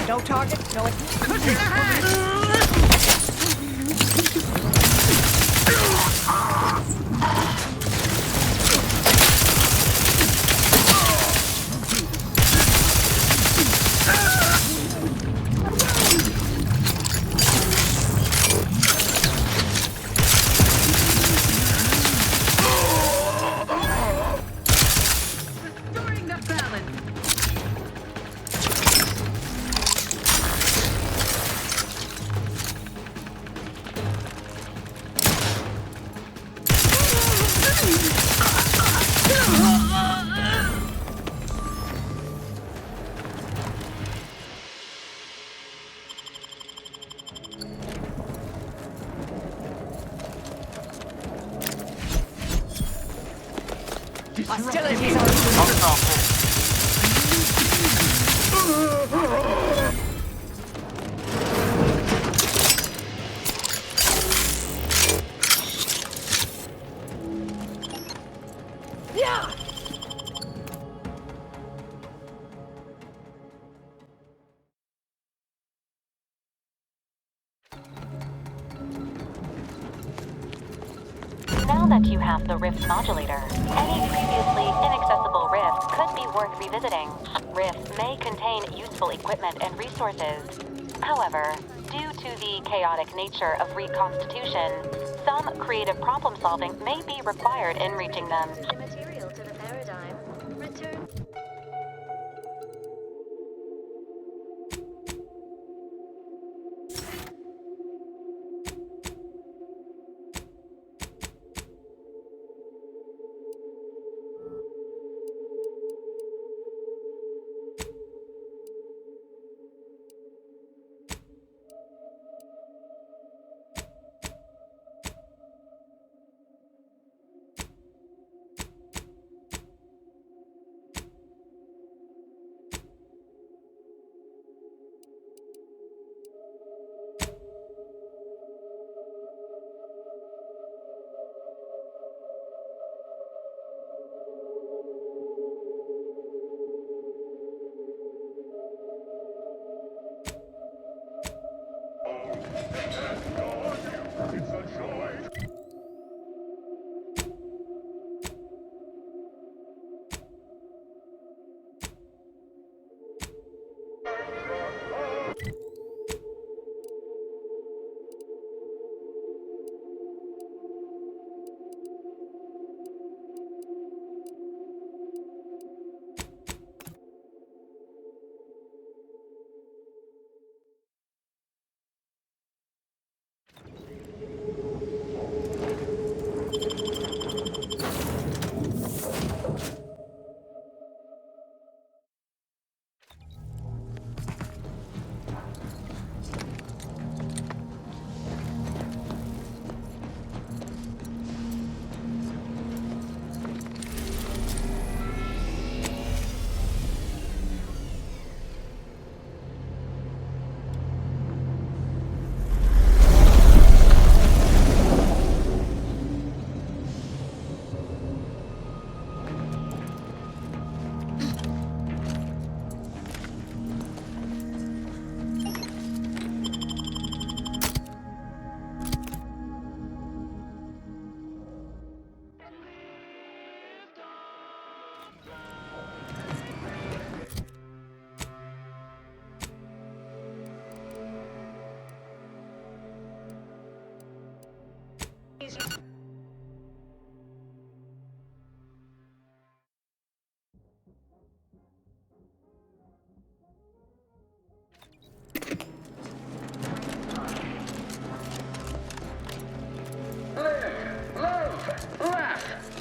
No target, no Restoring the balance. Hostilities are Now that you have the rift modulator, any previously inaccessible rift could be worth revisiting. Rifts may contain useful equipment and resources. However, due to the chaotic nature of reconstitution, some creative problem solving may be required in reaching them. Material to the paradigm. Return.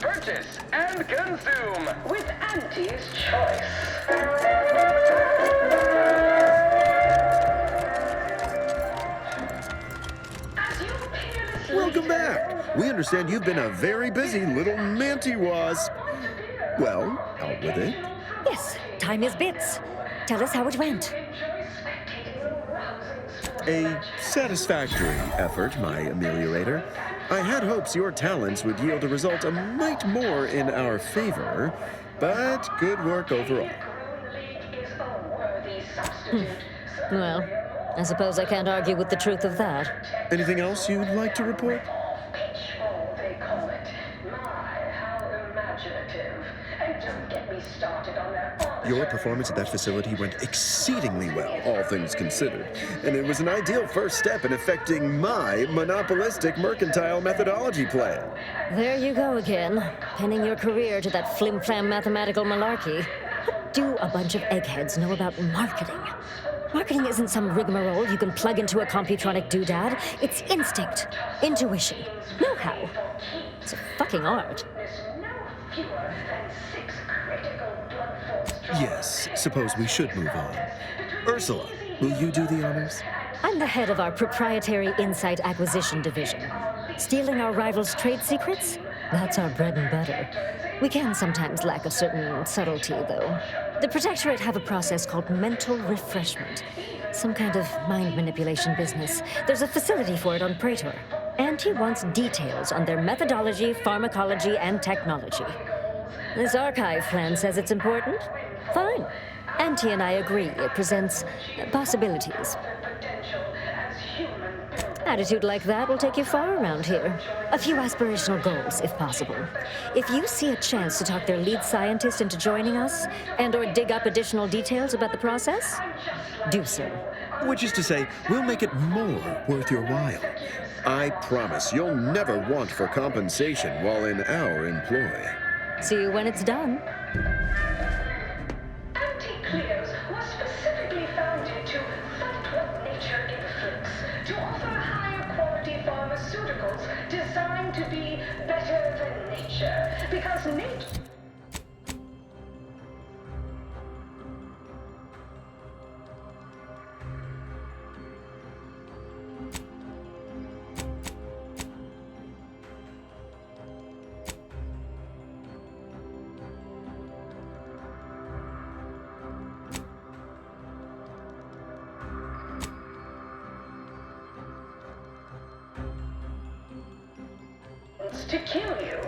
Purchase and consume with Auntie's Choice. Welcome back. We understand you've been a very busy little manty-waz. Well, out with it. Yes, time is bits. Tell us how it went. A satisfactory effort, my ameliorator. I had hopes your talents would yield a result a mite more in our favor, but good work overall. Well, I suppose I can't argue with the truth of that. Anything else you'd like to report? Your performance at that facility went exceedingly well, all things considered. And it was an ideal first step in effecting my monopolistic mercantile methodology plan. There you go again, pinning your career to that flim-flam mathematical malarkey. What do a bunch of eggheads know about marketing? Marketing isn't some rigmarole you can plug into a computronic doodad. It's instinct, intuition, know-how. It's a fucking art. Yes, suppose we should move on. Ursula, will you do the honors? I'm the head of our proprietary insight acquisition division. Stealing our rivals' trade secrets? That's our bread and butter. We can sometimes lack a certain subtlety, though. The Protectorate have a process called mental refreshment. Some kind of mind manipulation business. There's a facility for it on Praetor. Auntie wants details on their methodology, pharmacology, and technology. This archive plan says it's important. Fine. Auntie and I agree it presents possibilities. Attitude like that will take you far around here. A few aspirational goals, if possible. If you see a chance to talk their lead scientist into joining us, and/or dig up additional details about the process, do so. Which is to say, we'll make it more worth your while. I promise you'll never want for compensation while in our employ. See you when it's done. Anti-Cleos was specifically founded to fight what nature inflicts, to offer higher quality pharmaceuticals designed to be better than nature, because nature... to kill you.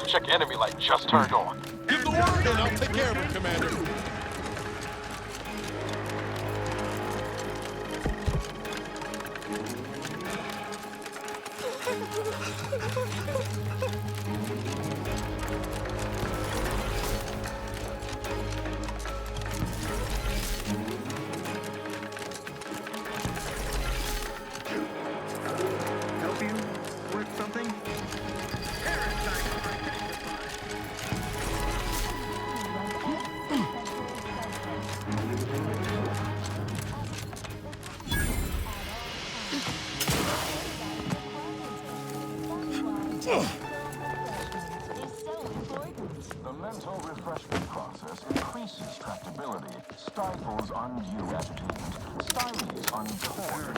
Check enemy light just turned on. Give the word and I'll take care of him, Commander. Help you with something? The mental refreshment process increases tractability, stifles undue agitation, stymies uncored.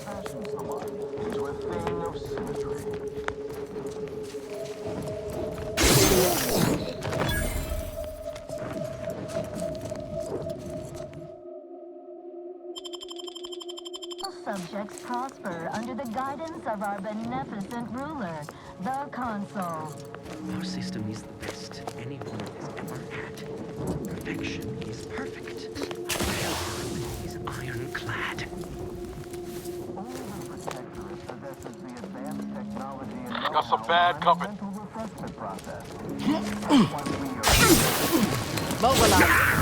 Fashions the mind into a thing of symmetry. Subjects prosper under the guidance of our beneficent ruler, the Consul. Our system is the best anyone has ever had. Perfection is perfect. Our power is ironclad. Got some bad company. Mobilize.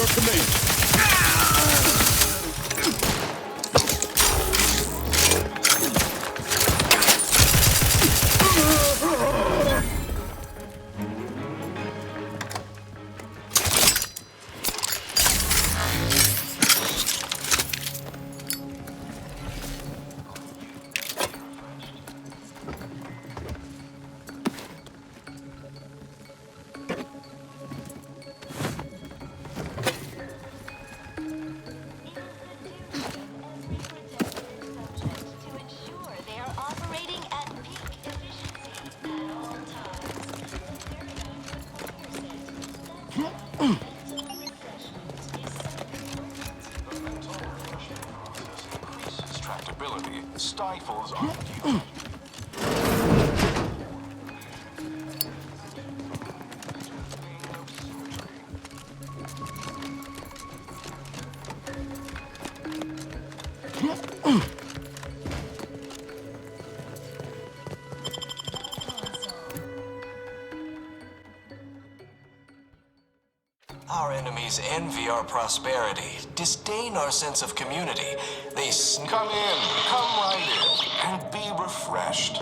your command. Tractability stifles undue. Our enemies envy our prosperity, disdain our sense of community. They come in, come right in, and be refreshed.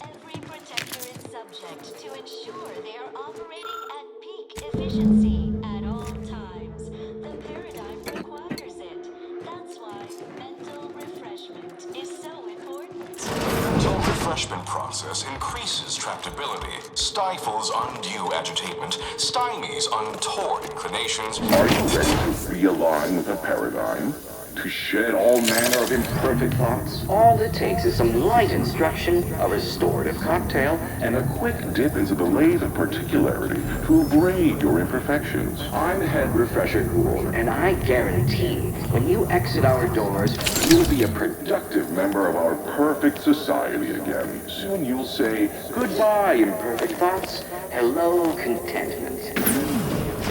Every protectorate subject to ensure they are operating at peak efficiency at all times. The paradigm requires it. That's why mental refreshment is so important. The mental refreshment process increases tractability, stifles undue agitation, stymies untoward inclinations. Are you ready to realign with the paradigm? To shed all manner of imperfect thoughts? All it takes is some light instruction, a restorative cocktail, And a quick dip into the lathe of particularity to abrade your imperfections. I'm Head Refresher Ghoul, and I guarantee when you exit our doors, You'll be a productive member of our perfect society again. Soon you'll say, goodbye, imperfect thoughts. Hello, contentment.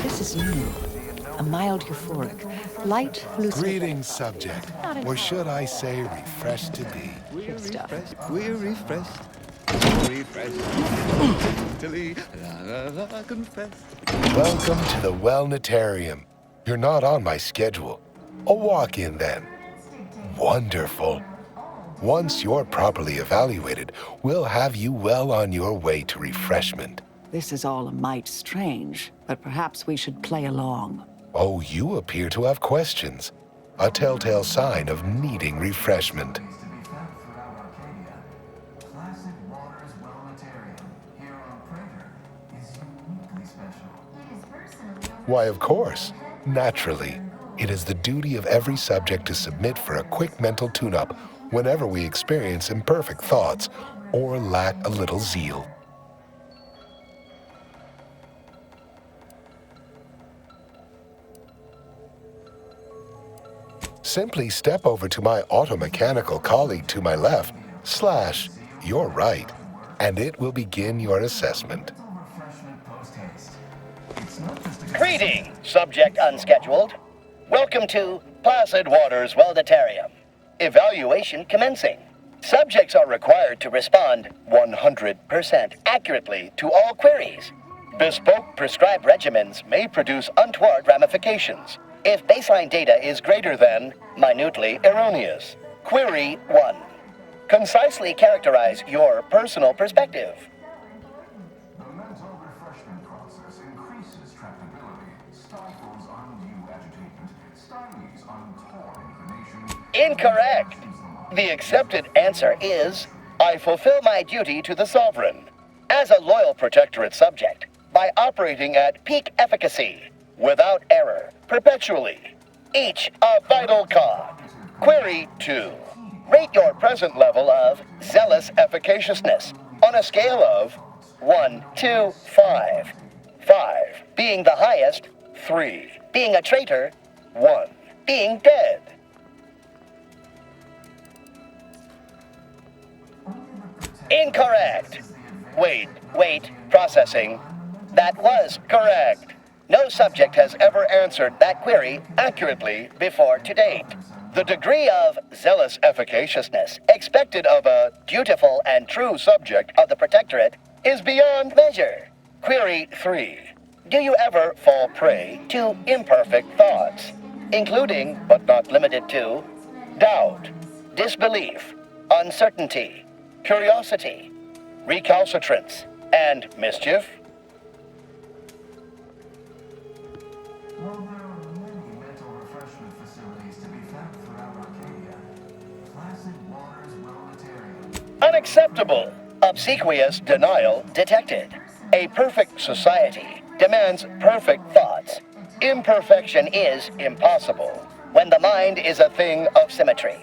This is new. A mild euphoric, light hallucinatory. Greetings, subject. Or should I say, refreshed to be. Good stuff. We're refreshed. Welcome to the Wellnetarium. You're not on my schedule. A walk-in then. Wonderful. Once you're properly evaluated, we'll have you well on your way to refreshment. This is all a mite strange, but perhaps we should play along. Oh, you appear to have questions. A telltale sign of needing refreshment. Why, of course. Naturally. It is the duty of every subject to submit for a quick mental tune-up whenever we experience imperfect thoughts or lack a little zeal. Simply step over to my automechanical colleague to my left, / your right, and it will begin your assessment. Greetings, subject unscheduled. Welcome to Placid Waters Wellnetarium. Evaluation commencing. Subjects are required to respond 100% accurately to all queries. Bespoke prescribed regimens may produce untoward ramifications if baseline data is greater than minutely erroneous. Query 1. Concisely characterize your personal perspective. the mental refreshment process increases tractability, stifles undue agitation, stymies untoward inclinations. Incorrect. The accepted answer is, I fulfill my duty to the Sovereign as a loyal protectorate subject by operating at peak efficacy, without error, perpetually. Each a vital cog. Query 2. Rate your present level of zealous efficaciousness on a scale of 1 to 5. 5 being the highest, 3 being a traitor, 1 being dead. Incorrect. Wait, processing. That was correct. No subject has ever answered that query accurately before to date. The degree of zealous efficaciousness expected of a dutiful and true subject of the Protectorate is beyond measure. Query 3. Do you ever fall prey to imperfect thoughts, including, but not limited to, doubt, disbelief, uncertainty, curiosity, recalcitrance, and mischief? Unacceptable. Obsequious denial detected. A perfect society demands perfect thoughts. Imperfection is impossible when the mind is a thing of symmetry.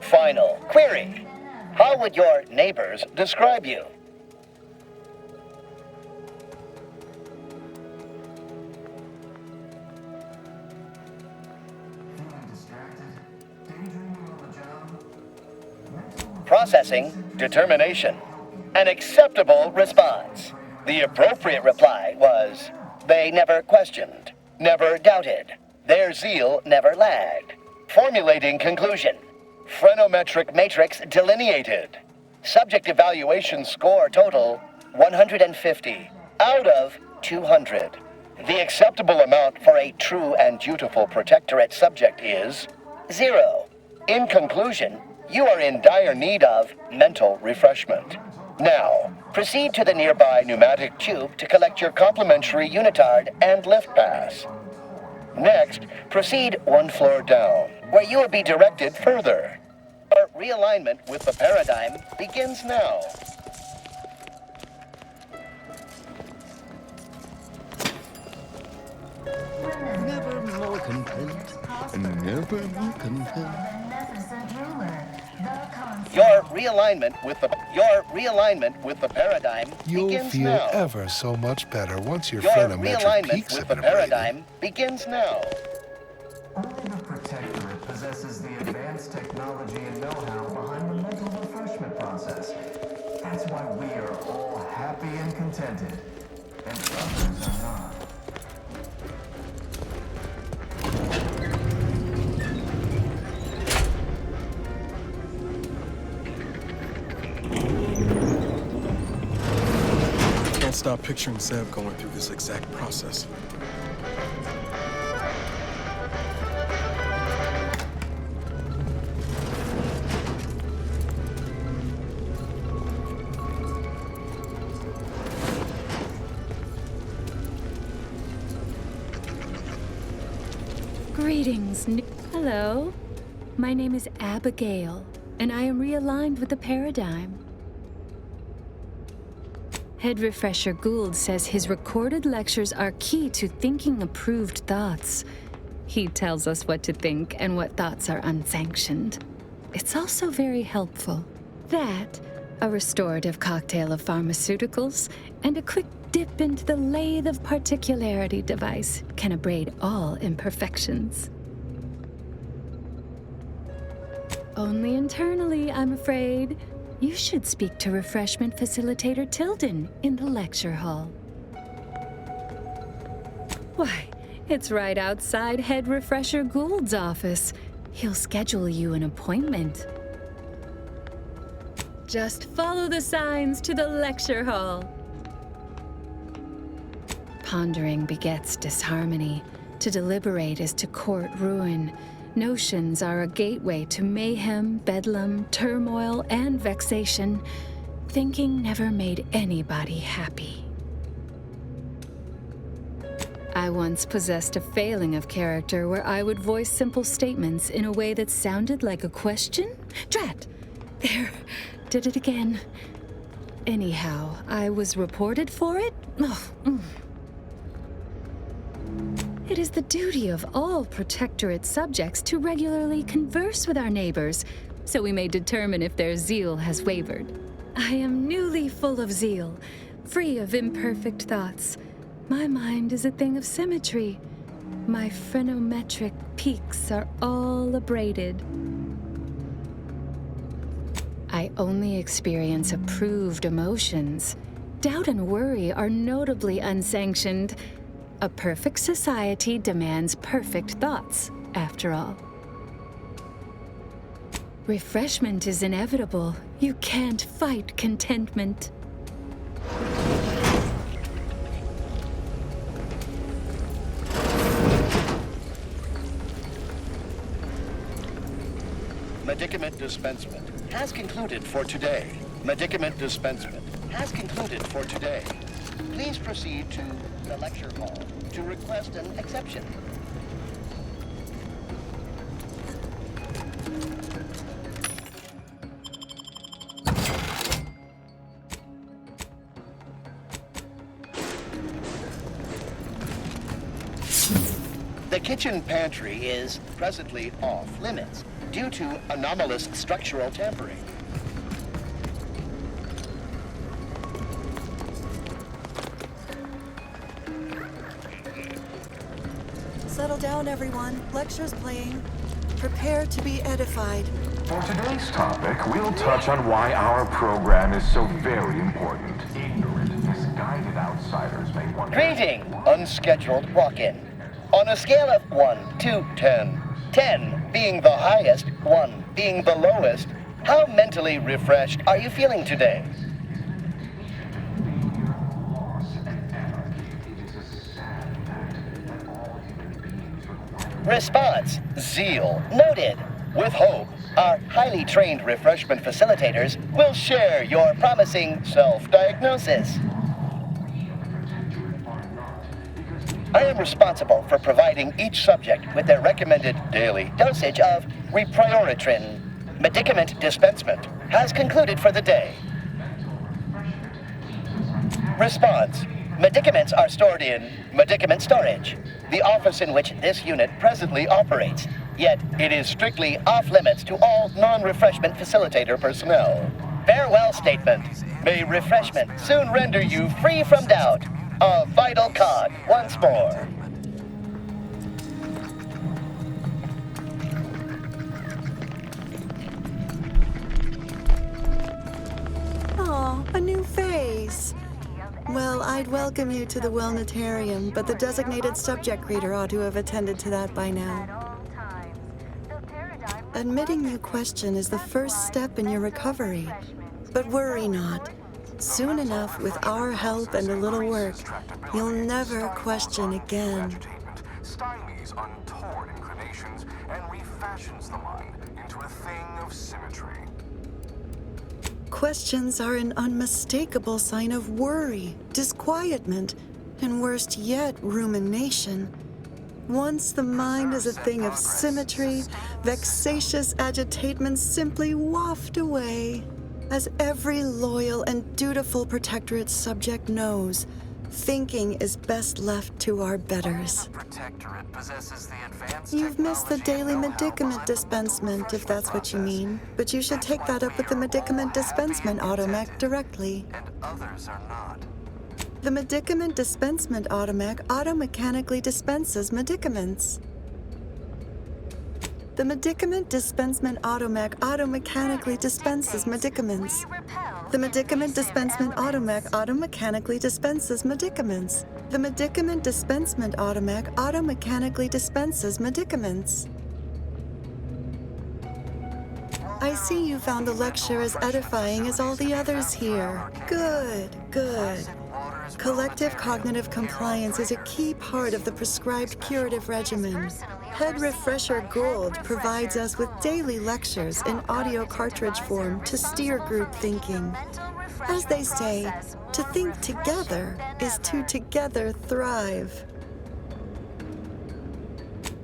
Final query. How would your neighbors describe you? Processing determination. An acceptable response. The appropriate reply was, they never questioned, never doubted. Their zeal never lagged. Formulating conclusion. Phrenometric matrix delineated. Subject evaluation score total 150 out of 200. The acceptable amount for a true and dutiful Protectorate subject is 0. In conclusion, you are in dire need of mental refreshment. Now, proceed to the nearby pneumatic tube to collect your complimentary unitard and lift pass. Next, proceed 1 floor down, where you will be directed further. Your realignment with the paradigm begins now. Never more content, never more content. Your realignment with the paradigm You'll begins feel now. ever so much better once your Your phrenometric realignment peaks with have the been abraded. paradigm begins now. Only the Protectorate possesses the advanced technology and know-how behind the mental refreshment process. That's why we are all happy and contented, and others are not. Can't stop picturing Zeb going through this exact process. Greetings. Hello. My name is Abigail, and I am realigned with the paradigm. Head Refresher Gould says his recorded lectures are key to thinking approved thoughts. He tells us what to think and what thoughts are unsanctioned. It's also very helpful. That, a restorative cocktail of pharmaceuticals, and a quick dip into the lathe of particularity device can abrade all imperfections. Only internally, I'm afraid. You should speak to Refreshment Facilitator Tilden in the lecture hall. Why, it's right outside Head Refresher Gould's office. He'll schedule you an appointment. Just follow the signs to the lecture hall. Pondering begets disharmony. To deliberate is to court ruin. Notions are a gateway to mayhem, bedlam, turmoil, and vexation. Thinking never made anybody happy. I once possessed a failing of character where I would voice simple statements in a way that sounded like a question? Drat! There, did it again. Anyhow, I was reported for it? It is the duty of all Protectorate subjects to regularly converse with our neighbors, so we may determine if their zeal has wavered. I am newly full of zeal, free of imperfect thoughts. My mind is a thing of symmetry. My phrenometric peaks are all abraded. I only experience approved emotions. Doubt and worry are notably unsanctioned. A perfect society demands perfect thoughts, after all. Refreshment is inevitable. You can't fight contentment. Medicament dispensement has concluded for today. Medicament dispensement has concluded for today. Please proceed to the lecture hall to request an exception. The kitchen pantry is presently off limits due to anomalous structural tampering. Settle down, everyone. Lecture's playing. Prepare to be edified. For today's topic, we'll touch on why our program is so very important. Ignorant, misguided outsiders may wonder. Greeting, unscheduled walk-in. On a scale of 1 to 10, 10 being the highest, 1 being the lowest, how mentally refreshed are you feeling today? Response, zeal, noted. With hope, our highly trained refreshment facilitators will share your promising self-diagnosis. I am responsible for providing each subject with their recommended daily dosage of reprioritrin. Medicament dispensement has concluded for the day. Response. Medicaments are stored in medicament storage, the office in which this unit presently operates. Yet, it is strictly off-limits to all non-refreshment facilitator personnel. Farewell statement. May refreshment soon render you free from doubt. A vital cog once more. Aw, a new face. Well, I'd welcome you to the Wellnetarium, but the designated subject reader ought to have attended to that by now. Admitting you question is the first step in your recovery. But worry not. Soon enough, with our help and a little work, you'll never question again. Stymies untoward inclinations and refashions the mind into a thing of symmetry. Questions are an unmistakable sign of worry, disquietment, and worst yet, rumination. Once the mind is a thing of symmetry, vexatious agitatements simply waft away. As every loyal and dutiful Protectorate subject knows, thinking is best left to our betters. You've missed the daily medicament dispensement, if that's what you mean, but you should take that up with the medicament dispensement automech directly. And others are not. The medicament dispensement automech automechanically dispenses medicaments. The medicament dispensement automech automechanically dispenses medicaments. The medicament dispensement automech automechanically dispenses medicaments. The medicament dispensement automech automechanically dispenses medicaments. I see you found the lecture as edifying as all the others here. Good, good. Collective cognitive compliance is a key part of the prescribed curative regimen. Head Refresher Gold provides us with daily lectures in audio cartridge form to steer group thinking. As they say, to think together is to together thrive.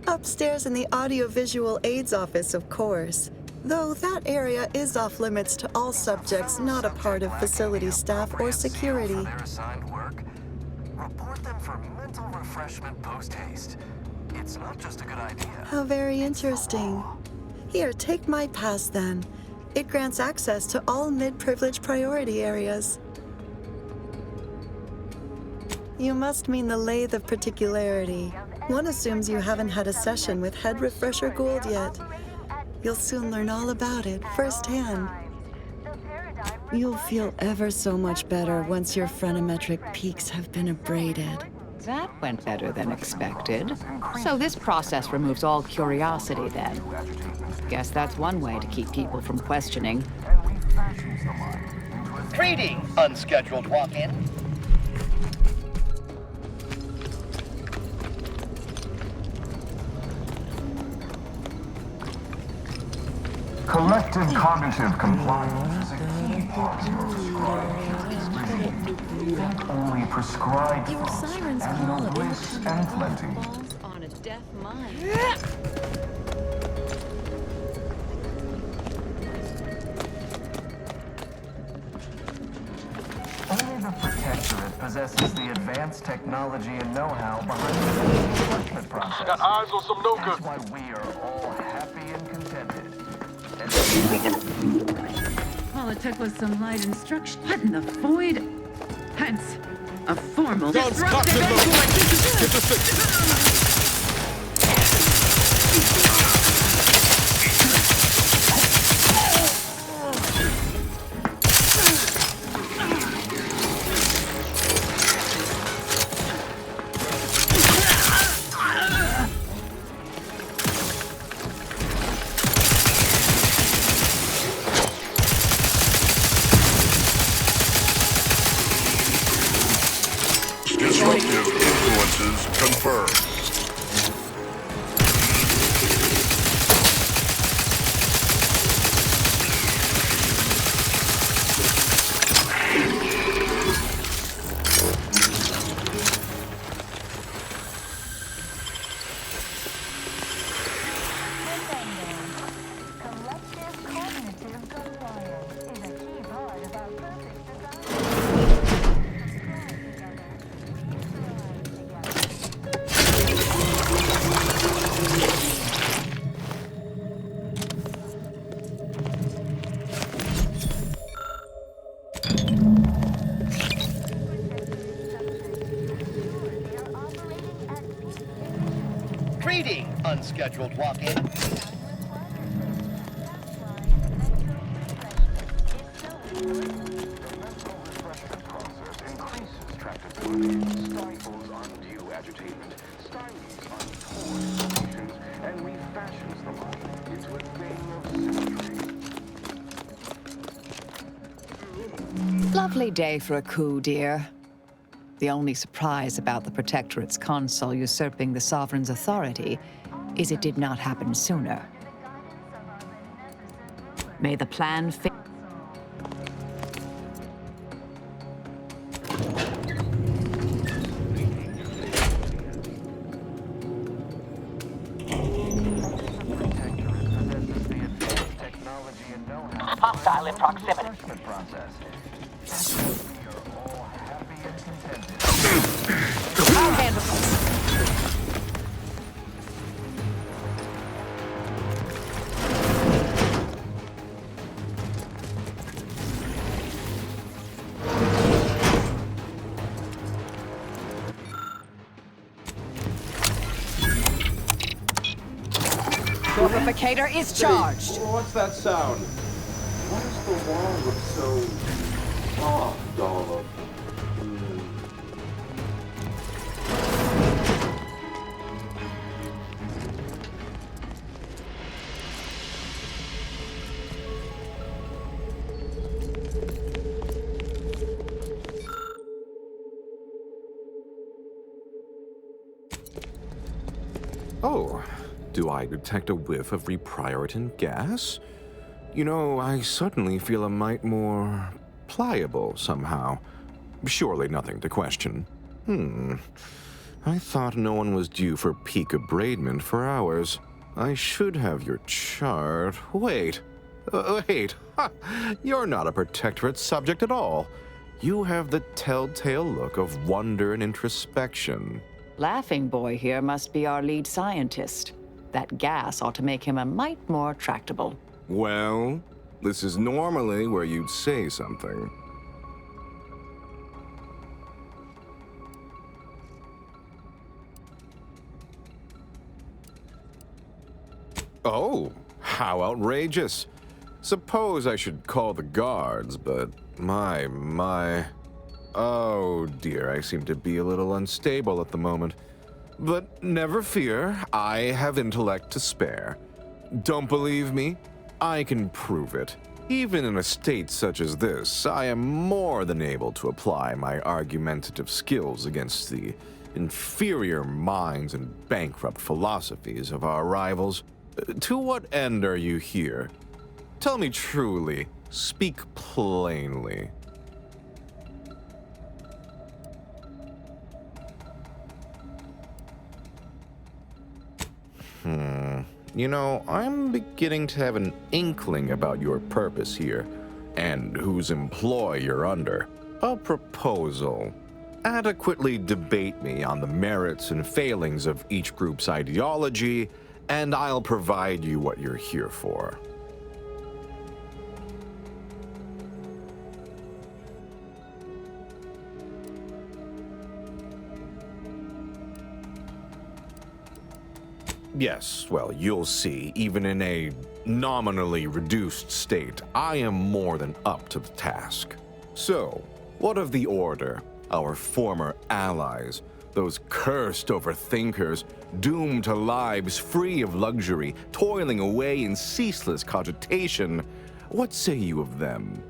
Upstairs in the audiovisual aids office, of course, though that area is off limits to all subjects not a part of facility staff or security. Report them for mental refreshment post-haste. It's not just a good idea. How very interesting. Here, take my pass then. It grants access to all mid-privilege priority areas. You must mean the lathe of particularity. One assumes you haven't had a session with Head Refresher Gould yet. You'll soon learn all about it firsthand. You'll feel ever so much better once your phrenometric peaks have been abraded. That went better than expected. So this process removes all curiosity, then. Guess that's one way to keep people from questioning. Greeting, unscheduled walk-in. Collective cognitive compliance is a key part of prescribed think only prescribed foods and no bliss and plenty. On a deaf mind. Only the Protectorate possesses the advanced technology and know-how behind the refreshment process. Got eyes on some Noka. That's why we are all happy and contented. All it took was some light instruction. What in the void? Hence, a formal disruptive enquiry. Get the stick. Disruptive influences confirmed. Greeting, unscheduled walk-in. Stifles undue agitation, stymies untoward emotions, and refashions the mind into a thing of symmetry. Lovely day for a coup, dear. The only surprise about the Protectorate's consul usurping the Sovereign's authority is it did not happen sooner. May the plan fail. Hostile in proximity. I'll handle this. Purificator is charged. What's that sound? Why does the wall look so soft all of? Oh, do I detect a whiff of reprioritin gas? You know, I suddenly feel a mite more pliable somehow. Surely nothing to question. I thought no one was due for peak abradement for hours. I should have your chart. Wait. Wait. Ha! You're not a Protectorate subject at all. You have the telltale look of wonder and introspection. Laughing Boy here must be our lead scientist. That gas ought to make him a mite more tractable. Well, this is normally where you'd say something. Oh, how outrageous. Suppose I should call the guards, but my. Oh dear, I seem to be a little unstable at the moment. But never fear, I have intellect to spare. Don't believe me? I can prove it. Even in a state such as this, I am more than able to apply my argumentative skills against the inferior minds and bankrupt philosophies of our rivals. To what end are you here? Tell me truly, speak plainly. You know, I'm beginning to have an inkling about your purpose here, and whose employ you're under. A proposal. Adequately debate me on the merits and failings of each group's ideology, and I'll provide you what you're here for. Yes, well, you'll see, even in a nominally reduced state, I am more than up to the task. So, what of the Order, our former allies, those cursed overthinkers, doomed to lives free of luxury, toiling away in ceaseless cogitation? What say you of them?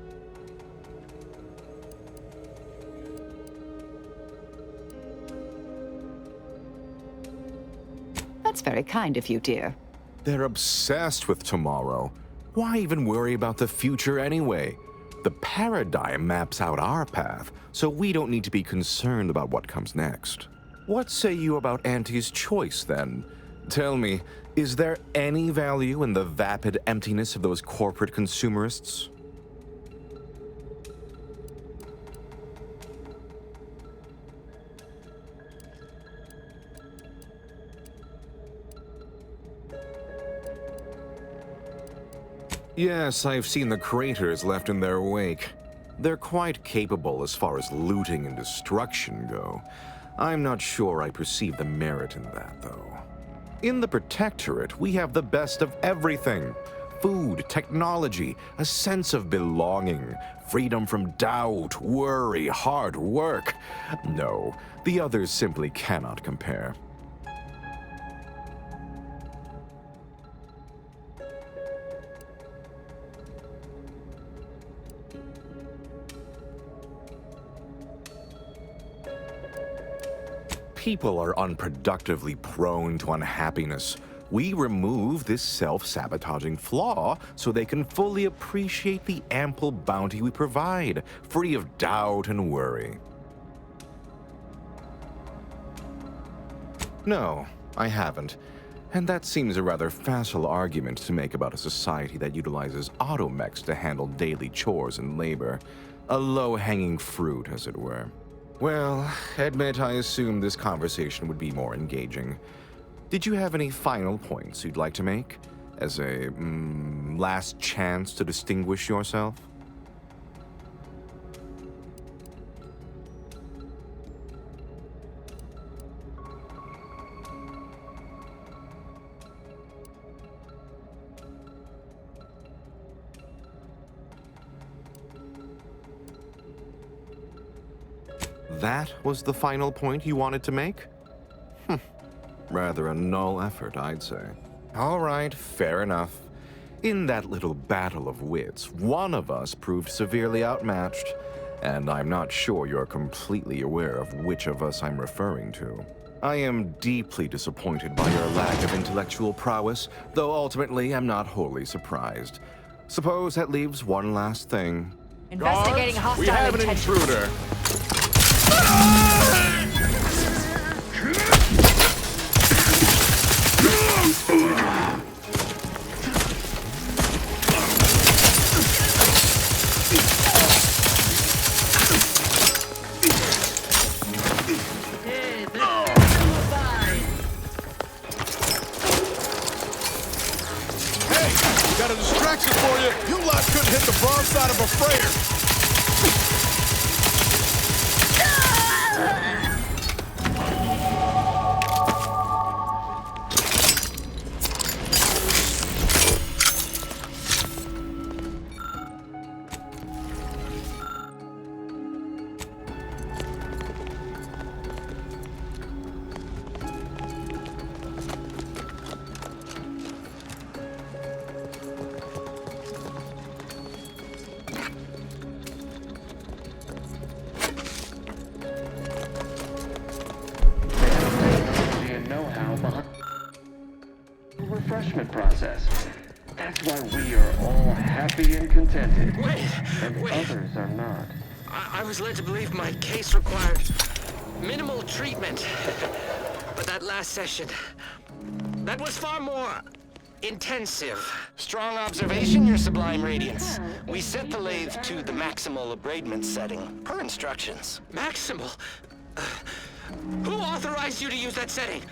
That's very kind of you, dear. They're obsessed with tomorrow. Why even worry about the future anyway? The paradigm maps out our path, so we don't need to be concerned about what comes next. What say you about Auntie's choice, then? Tell me, is there any value in the vapid emptiness of those corporate consumerists? Yes, I've seen the craters left in their wake. They're quite capable as far as looting and destruction go. I'm not sure I perceive the merit in that, though. In the Protectorate, we have the best of everything. Food, technology, a sense of belonging, freedom from doubt, worry, hard work. No, the others simply cannot compare. People are unproductively prone to unhappiness. We remove this self-sabotaging flaw so they can fully appreciate the ample bounty we provide, free of doubt and worry. No, I haven't. And that seems a rather facile argument to make about a society that utilizes automechs to handle daily chores and labor. A low-hanging fruit, as it were. Well, admit I assumed this conversation would be more engaging. Did you have any final points you'd like to make? As a, last chance to distinguish yourself? That was the final point you wanted to make? Rather a null effort, I'd say. All right, fair enough. In that little battle of wits, one of us proved severely outmatched, and I'm not sure you're completely aware of which of us I'm referring to. I am deeply disappointed by your lack of intellectual prowess, though ultimately I'm not wholly surprised. Suppose that leaves one last thing. Investigating Guards, hostile we have an intentions. intruder. Got a distraction for you. You lot couldn't hit the broadside of a freighter. happy and contented. Wait. Others are not. I was led to believe my case required minimal treatment. But that last session, that was far more intensive. Strong observation, Your Sublime Radiance. We set the lathe to the maximal abradement setting, per instructions. Maximal? Who authorized you to use that setting?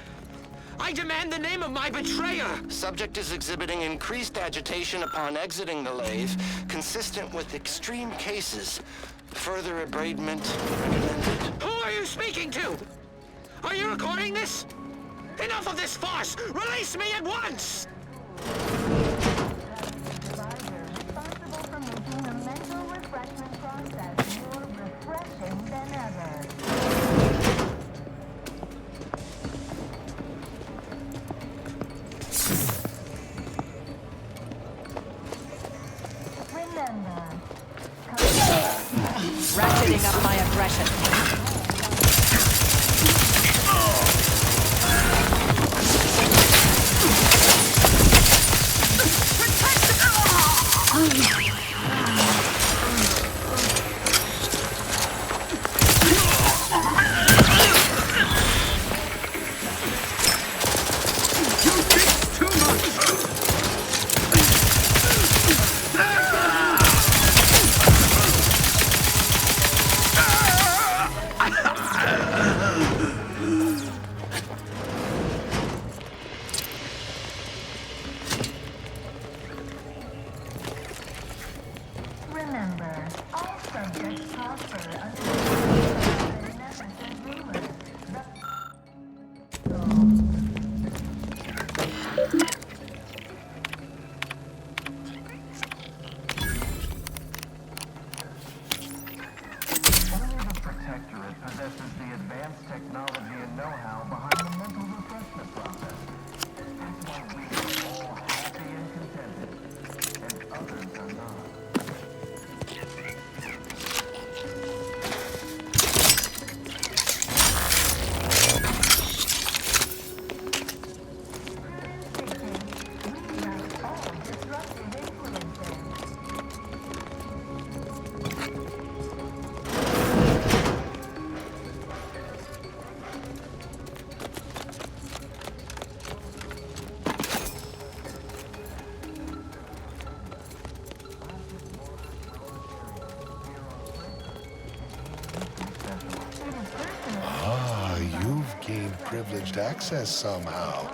I demand the name of my betrayer! Subject is exhibiting increased agitation upon exiting the lathe, consistent with extreme cases. Further abradement recommended. Who are you speaking to? Are you recording this? Enough of this farce! Release me at once! Ratcheting up my aggression. Gained privileged access somehow.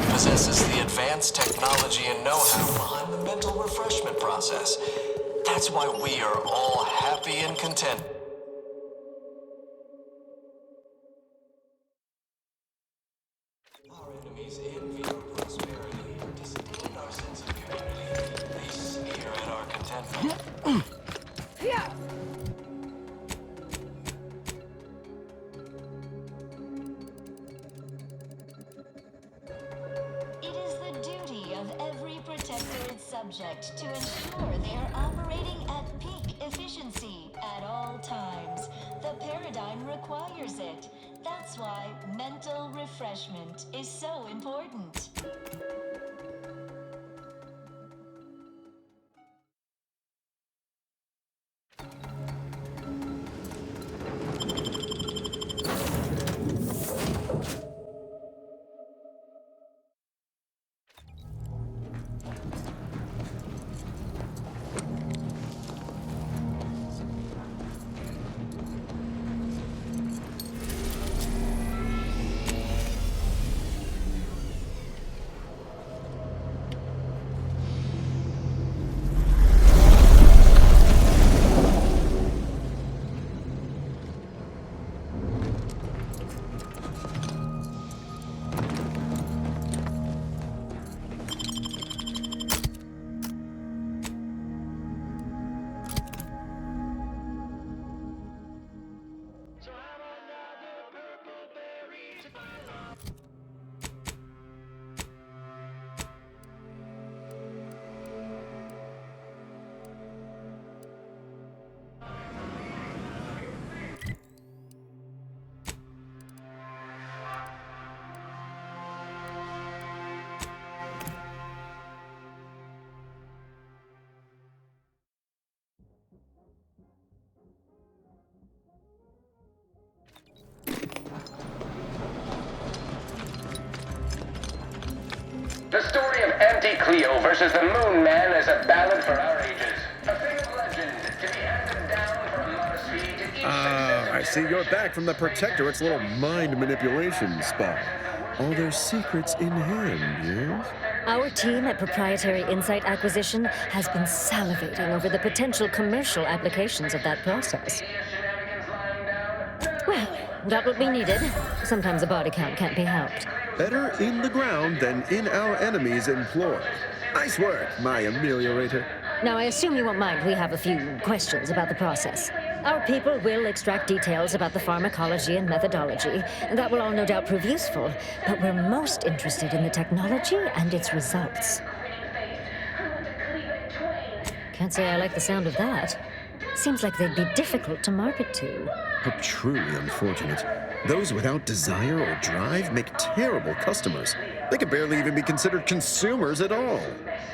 Possesses the advanced technology and know-how behind the mental refreshment process. That's why we are all happy and content. Our enemies envy our prosperity, disdain our sense of community. They sneer at our contentment. Subject to ensure they are operating at peak efficiency at all times. The paradigm requires it. That's why mental refreshment is so important. The story of Anti-Cleo versus the Moon Man is a ballad for our ages. A thing of legend to be handed down for a modest fee to each I see you're back from the Protectorate's little mind manipulation spot. All their secrets in hand, yes? Our team at Proprietary Insight Acquisition has been salivating over the potential commercial applications of that process. Well, got what we needed. Sometimes a body count can't be helped. Better in the ground than in our enemy's employ. Nice work, my ameliorator. Now, I assume you won't mind we have a few questions about the process. Our people will extract details about the pharmacology and methodology, and that will all no doubt prove useful. But we're most interested in the technology and its results. Can't say I like the sound of that. Seems like they'd be difficult to market to. But truly unfortunate. Those without desire or drive make terrible customers. They could barely even be considered consumers at all.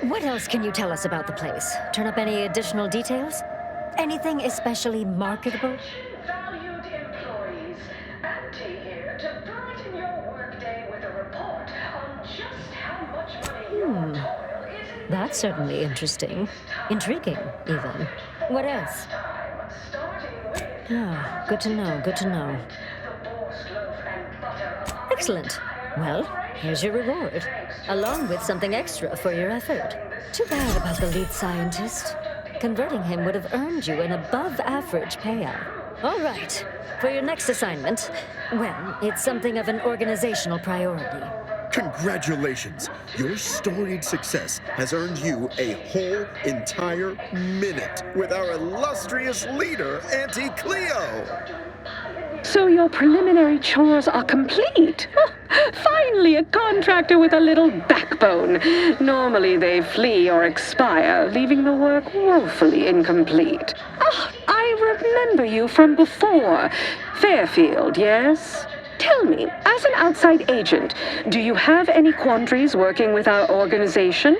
What else can you tell us about the place? Turn up any additional details? Anything especially marketable? Valued employees, Auntie here to brighten your workday with a report on just how much money your toil is in. That's certainly interesting. Intriguing, even. What else? Ah, good to know, good to know. Excellent. Well, here's your reward, along with something extra for your effort. Too bad about the lead scientist. Converting him would have earned you an above-average payout. All right. For your next assignment, well, it's something of an organizational priority. Congratulations! Your storied success has earned you a whole entire minute with our illustrious leader, Auntie Cleo! So your preliminary chores are complete? Finally, a contractor with a little backbone. Normally they flee or expire, leaving the work woefully incomplete. I remember you from before. Fairfield, yes? Tell me, as an outside agent, do you have any quandaries working with our organization?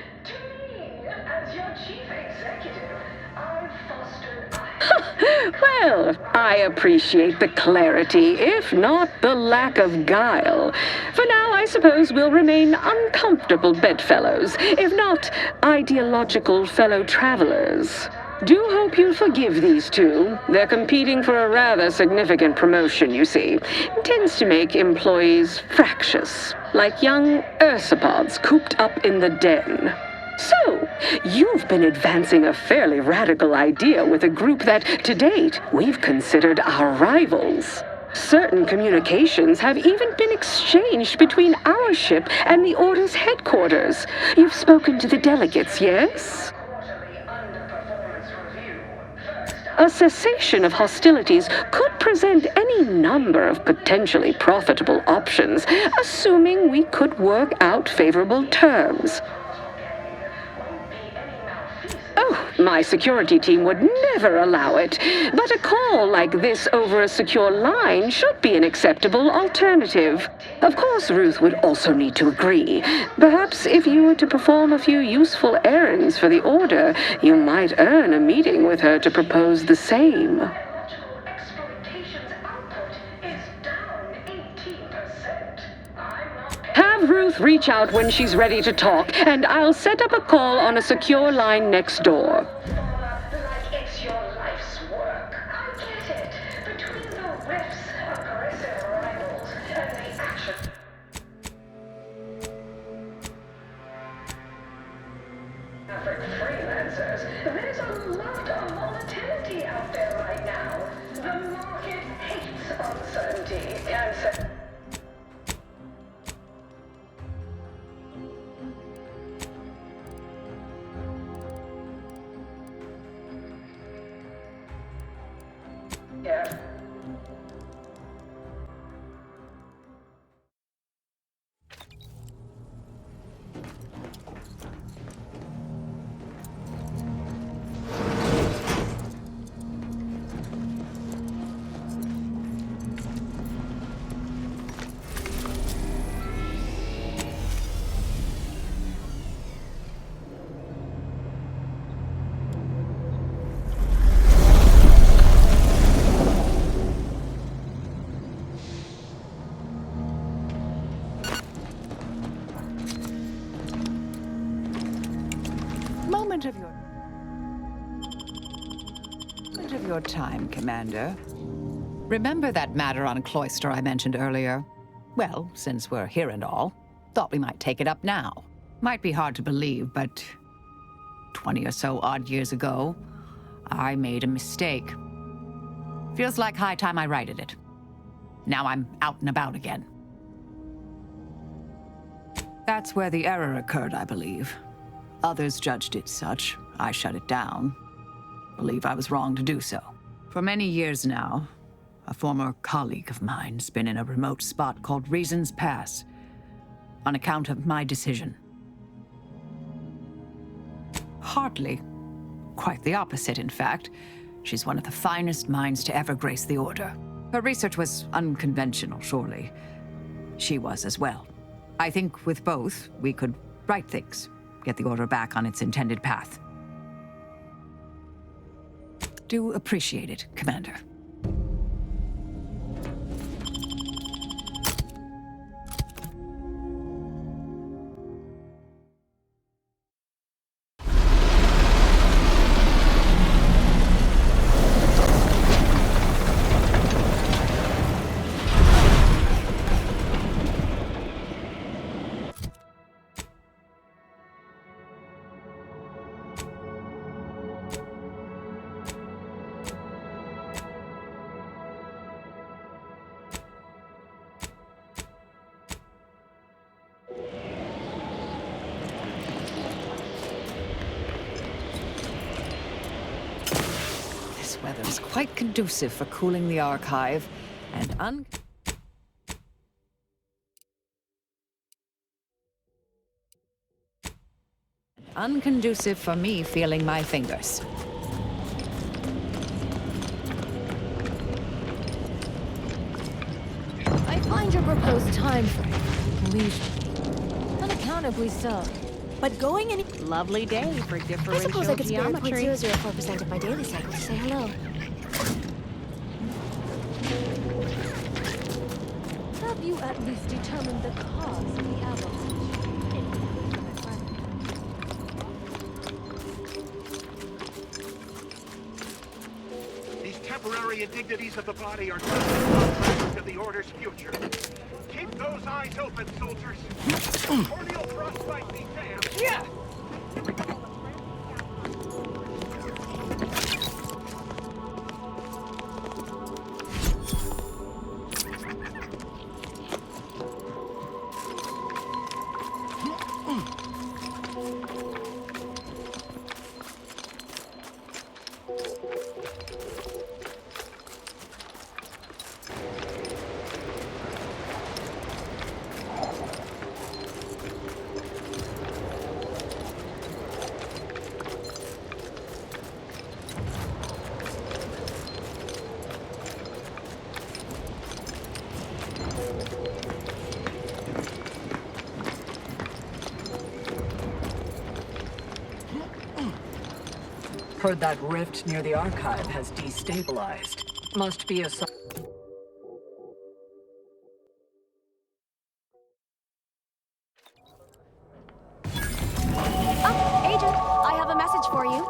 Well, I appreciate the clarity, if not the lack of guile. For now, I suppose we'll remain uncomfortable bedfellows, if not ideological fellow travelers. Do hope you'll forgive these two. They're competing for a rather significant promotion, you see. It tends to make employees fractious, like young ursopods cooped up in the den. So, you've been advancing a fairly radical idea with a group that, to date, we've considered our rivals. Certain communications have even been exchanged between our ship and the Order's headquarters. You've spoken to the delegates, yes? A cessation of hostilities could present any number of potentially profitable options, assuming we could work out favorable terms. Oh, My security team would never allow it. But a call like this over a secure line should be an acceptable alternative. Of course, Ruth would also need to agree. Perhaps if you were to perform a few useful errands for the Order, you might earn a meeting with her to propose the same. Have Ruth reach out when she's ready to talk, and I'll set up a call on a secure line next door. Like it's your life's work. I get it. Between the rifts, aggressive rivals, and the action. Freelancers, there's a lot of volatility out there right now. The market hates uncertainty and yeah. Moment of your time, Commander. Remember that matter on Cloister I mentioned earlier? Well, since we're here and all, thought we might take it up now. Might be hard to believe, but 20 or so odd years ago, I made a mistake. Feels like high time I righted it. Now I'm out and about again. That's where the error occurred, I believe. Others judged it such. I shut it down. Believe I was wrong to do so. For many years now, a former colleague of mine's been in a remote spot called Reasons Pass, on account of my decision. Hardly. Quite the opposite, in fact. She's one of the finest minds to ever grace the Order. Her research was unconventional, surely. She was as well. I think with both, we could right things, get the Order back on its intended path. Do appreciate it, Commander. Weather is quite conducive for cooling the archive, and unconducive for me feeling my fingers. I find your proposed time frame leisurely. Unaccountably so. But going any lovely day for differential I suppose I could spare geometry. 0.004% of my daily cycle to say hello. Have you at least determined the cause of the avalanche? These temporary indignities of the body are contracts to the Order's future. Keep those eyes open, soldiers. Corneal frostbite be damned. Yeah. Heard that rift near the archive has destabilized. Must be a sign. Agent, I have a message for you.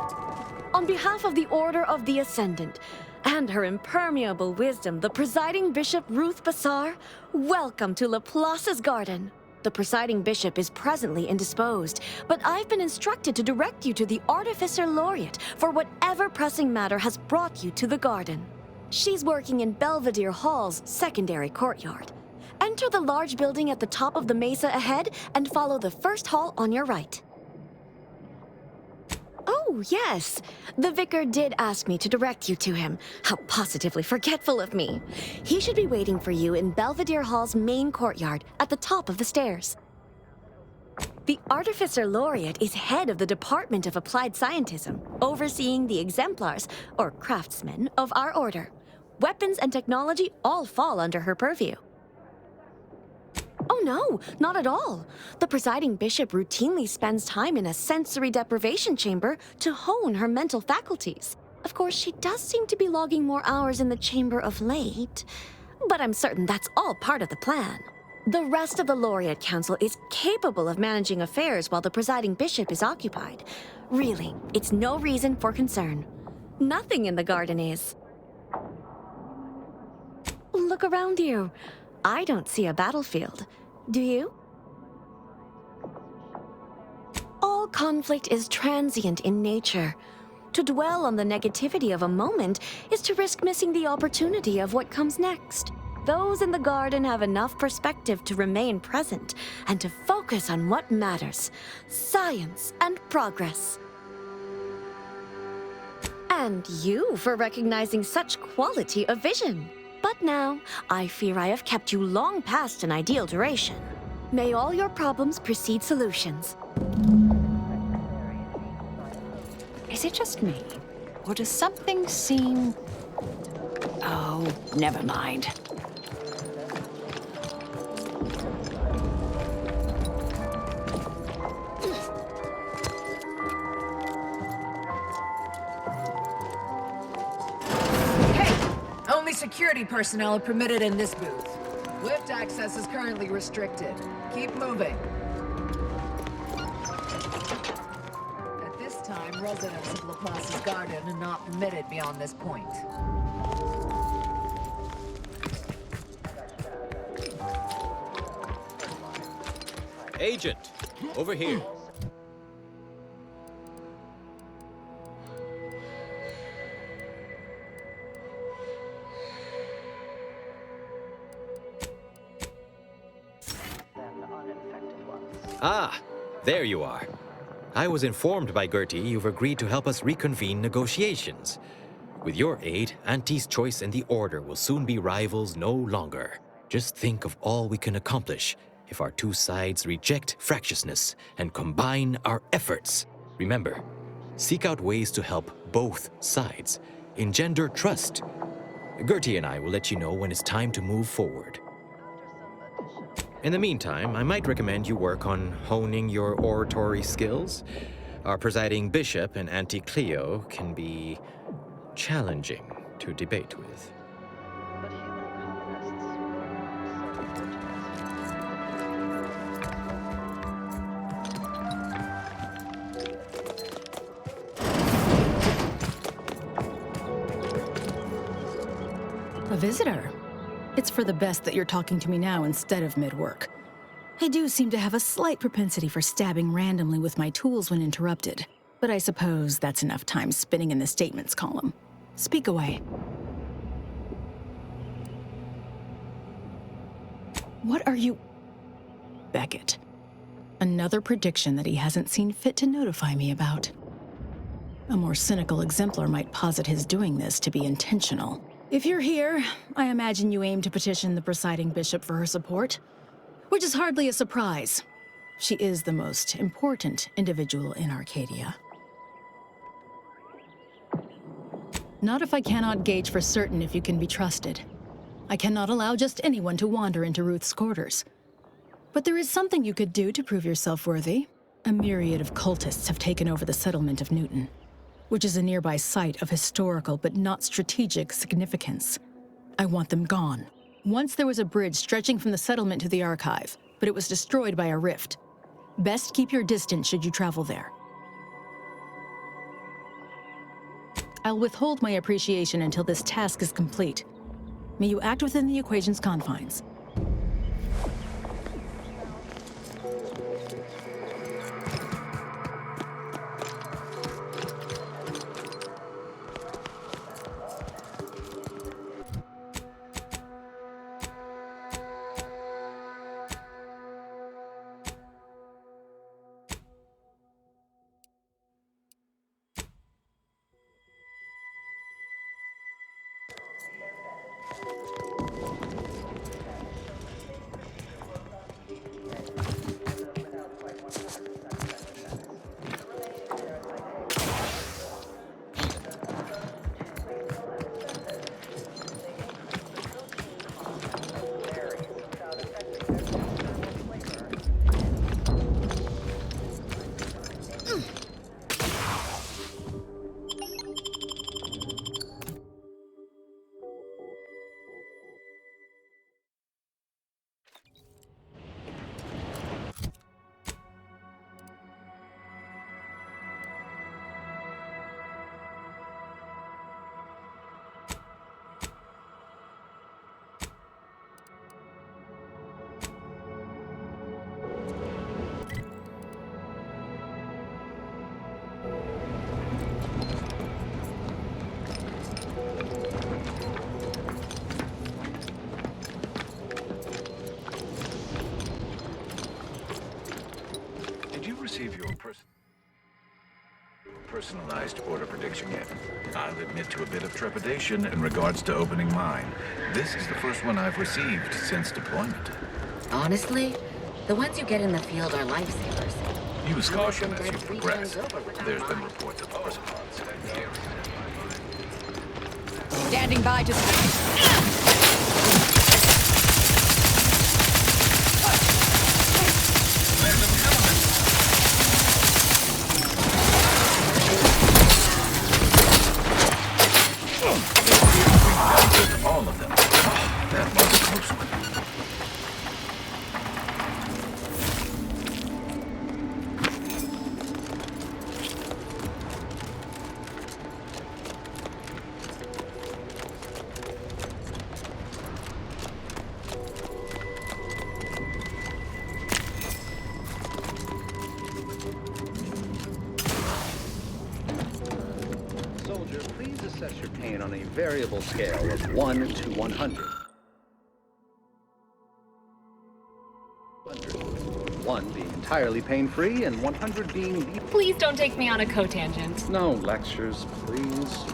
On behalf of the Order of the Ascendant and her impermeable wisdom, the presiding bishop Ruth Bassar, welcome to Laplace's garden. The presiding bishop is presently indisposed, but I've been instructed to direct you to the Artificer Laureate for whatever pressing matter has brought you to the garden. She's working in Belvedere Hall's secondary courtyard. Enter the large building at the top of the mesa ahead and follow the first hall on your right. Oh, yes. The vicar did ask me to direct you to him. How positively forgetful of me. He should be waiting for you in Belvedere Hall's main courtyard at the top of the stairs. The Artificer Laureate is head of the Department of Applied Scientism, overseeing the exemplars, or craftsmen, of our order. Weapons and technology all fall under her purview. Oh no, not at all. The presiding bishop routinely spends time in a sensory deprivation chamber to hone her mental faculties. Of course, she does seem to be logging more hours in the chamber of late, but I'm certain that's all part of the plan. The rest of the Laureate Council is capable of managing affairs while the presiding bishop is occupied. Really, it's no reason for concern. Nothing in the garden is. Look around you. I don't see a battlefield. Do you? All conflict is transient in nature. To dwell on the negativity of a moment is to risk missing the opportunity of what comes next. Those in the garden have enough perspective to remain present and to focus on what matters: science and progress. And you for recognizing such quality of vision. But now, I fear I have kept you long past an ideal duration. May all your problems precede solutions. Is it just me? Or does something seem... Oh, never mind. Only security personnel are permitted in this booth. Lift access is currently restricted. Keep moving. At this time, residents of Laplace's garden are not permitted beyond this point. Agent, over here. Ah, there you are. I was informed by Gertie you've agreed to help us reconvene negotiations. With your aid, Auntie's Choice and the Order will soon be rivals no longer. Just think of all we can accomplish if our two sides reject fractiousness and combine our efforts. Remember, seek out ways to help both sides. Engender trust. Gertie and I will let you know when it's time to move forward. In the meantime, I might recommend you work on honing your oratory skills. Our presiding bishop and Auntie Cleo can be challenging to debate with. A visitor? It's for the best that you're talking to me now instead of mid-work. I do seem to have a slight propensity for stabbing randomly with my tools when interrupted, but I suppose that's enough time spinning in the statements column. Speak away. What are you... Beckett. Another prediction that he hasn't seen fit to notify me about. A more cynical exemplar might posit his doing this to be intentional. If you're here, I imagine you aim to petition the presiding bishop for her support, which is hardly a surprise. She is the most important individual in Arcadia. Not if I cannot gauge for certain if you can be trusted. I cannot allow just anyone to wander into Ruth's quarters. But there is something you could do to prove yourself worthy. A myriad of cultists have taken over the settlement of Newton. which is a nearby site of historical but not strategic significance. I want them gone. Once there was a bridge stretching from the settlement to the archive, but it was destroyed by a rift. Best keep your distance should you travel there. I'll withhold my appreciation until this task is complete. May you act within the equation's confines. Receive your personalized order prediction yet. I'll admit to a bit of trepidation in regards to opening mine. This is the first one I've received since deployment. Honestly, the ones you get in the field are lifesavers. Use caution as you progress. There's been reports of arthropods. Standing by to... All of them. Oh, that was a close one. Soldier, please assess your pain on a variable scale of 1 to 100. 1 being entirely pain-free and 100 being the... Please don't take me on a cotangent. No lectures, please.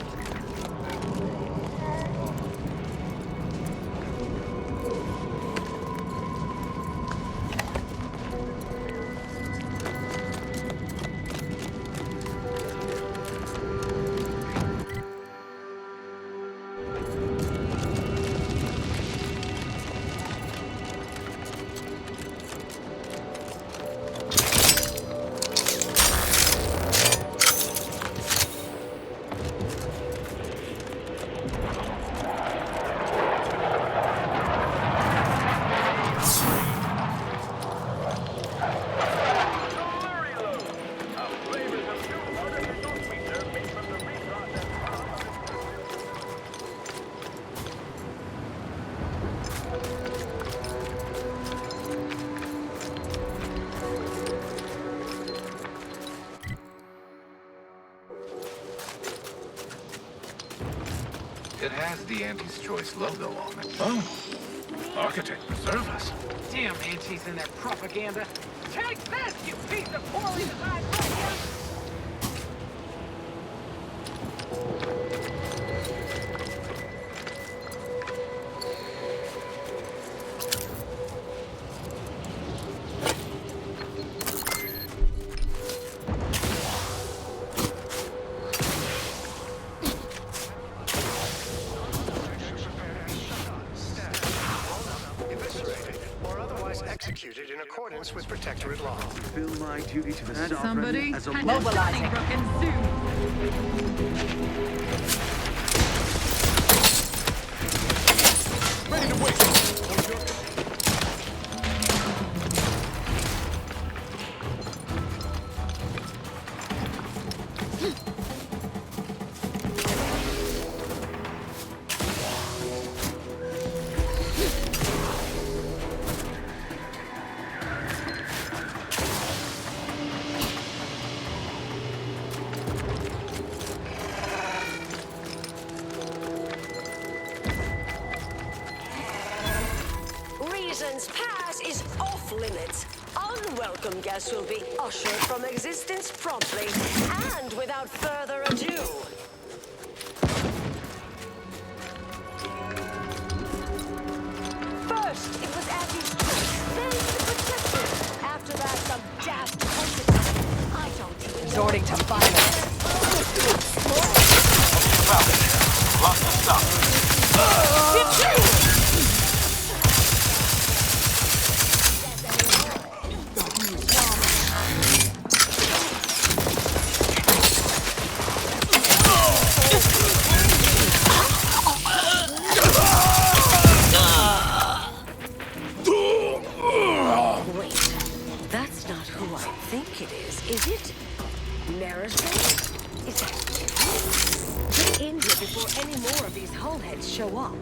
It has the Auntie's Choice logo on it. Oh, Architect, preserve us. Damn Auntie's and their propaganda. Take this, you piece of poorly designed radio! Executed in accordance compliance with Protectorate law. Fulfill my duty to the That's sovereign somebody? as a Mobilizing. Ready to wait. Reason's pass is off limits. Unwelcome guests will be ushered from existence promptly and without further ado. First, it was Abby's choice, then the Protectorate. After that, some daft consequence. I don't even know. Resorting to violence. Lots of stuff. Wait, that's not who I think it is it? Marisol? Is that... Get in here before any more of these hullheads show up.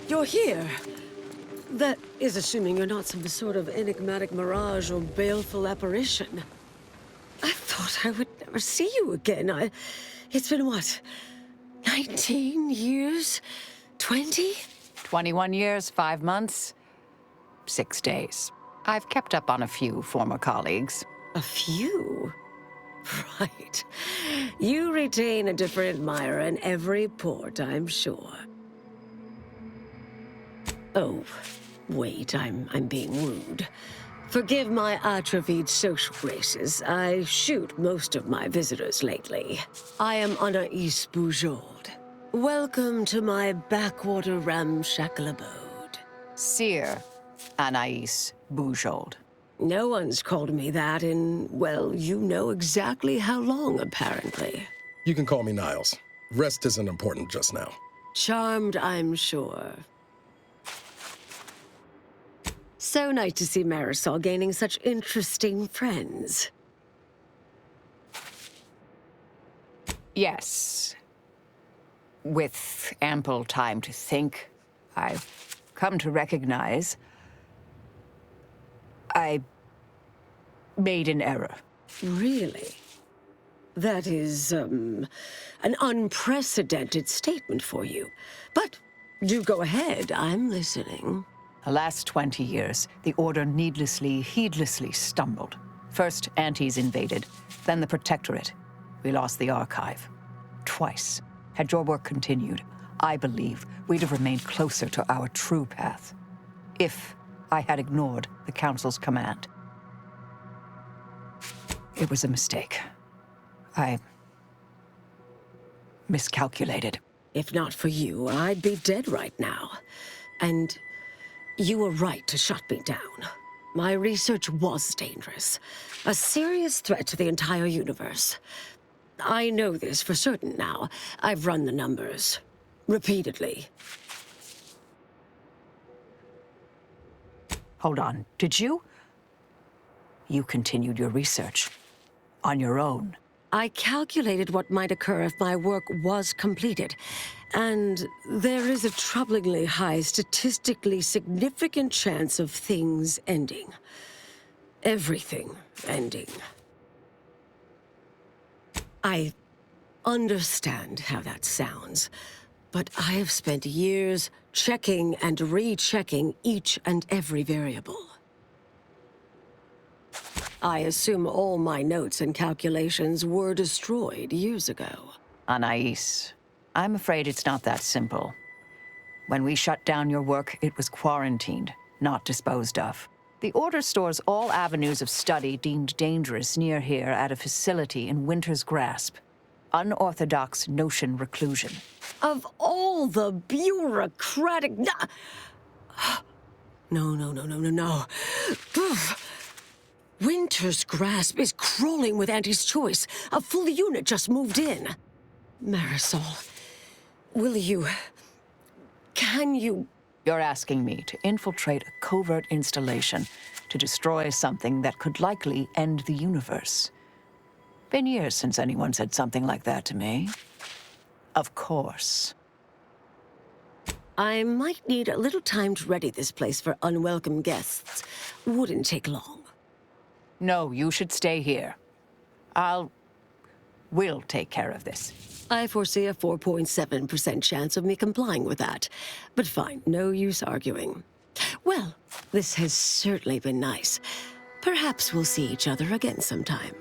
You're here. That is assuming you're not some sort of enigmatic mirage or baleful apparition. I thought I would never see you again. It's been what? 19 years? 20? 21 years, 5 months, 6 days. I've kept up on a few former colleagues. A few? Right. You retain a different admirer in every port, I'm sure. Oh, wait, I'm being rude. Forgive my atrophied social graces. I shoot most of my visitors lately. I am Anaïs Bujold. Welcome to my backwater ramshackle abode. Seer Anaïs Bujold. No one's called me that in, well, you know exactly how long, apparently. You can call me Niles. Rest isn't important just now. Charmed, I'm sure. So nice to see Marisol gaining such interesting friends. Yes. With ample time to think, I've come to recognize I made an error. Really? That is, an unprecedented statement for you. But do go ahead, I'm listening. The last 20 years, the Order needlessly, heedlessly stumbled. First, Antes invaded, then the Protectorate. We lost the Archive. Twice. Had your work continued, I believe we'd have remained closer to our true path. If I had ignored the Council's command. It was a mistake. I miscalculated. If not for you, I'd be dead right now. And you were right to shut me down. My research was dangerous. A serious threat to the entire universe. I know this for certain now. I've run the numbers. Repeatedly. Hold on, did you? You continued your research. On your own. I calculated what might occur if my work was completed. And there is a troublingly high, statistically significant chance of things ending. everything ending. I understand how that sounds, but I have spent years checking and rechecking each and every variable. I assume all my notes and calculations were destroyed years ago. Anais, I'm afraid it's not that simple. When we shut down your work, it was quarantined, not disposed of. The Order stores all avenues of study deemed dangerous near here at a facility in Winter's Grasp. Unorthodox notion reclusion. Of all the bureaucratic... No. Winter's Grasp is crawling with Auntie's choice. A full unit just moved in. Marisol, will you... Can you... You're asking me to infiltrate a covert installation to destroy something that could likely end the universe. Been years since anyone said something like that to me. Of course. I might need a little time to ready this place for unwelcome guests. Wouldn't take long. No, you should stay here. We'll take care of this. I foresee a 4.7% chance of me complying with that. But fine, no use arguing. Well, this has certainly been nice. Perhaps we'll see each other again sometime.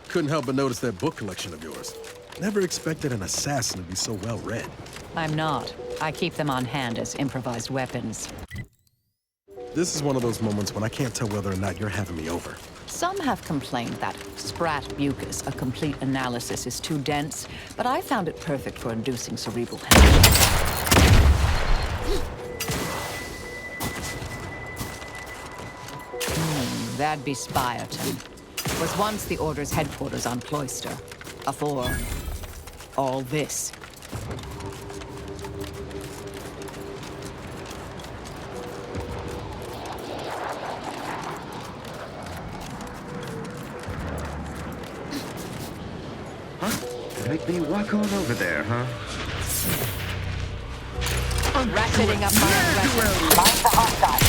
Couldn't help but notice that book collection of yours. Never expected an assassin to be so well read. I'm not. I keep them on hand as improvised weapons. This is one of those moments when I can't tell whether or not you're having me over. Some have complained that Sprat Mucus, a complete analysis, is too dense, but I found it perfect for inducing cerebral hemorrhage. That'd be Spioton. Was once the Order's headquarters on Cloister. Afore all this. Make me walk on over there, huh? Ratcheting up my aggression. Mind the hostile.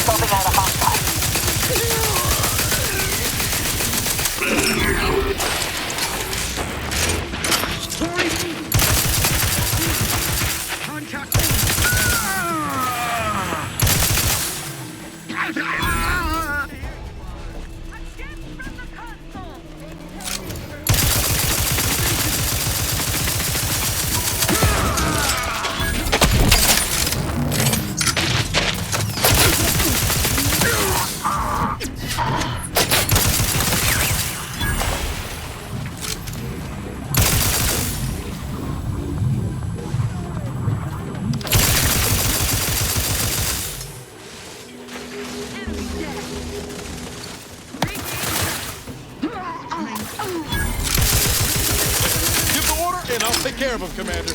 Scoping out a hostile. Give the order, and I'll take care of him, Commander.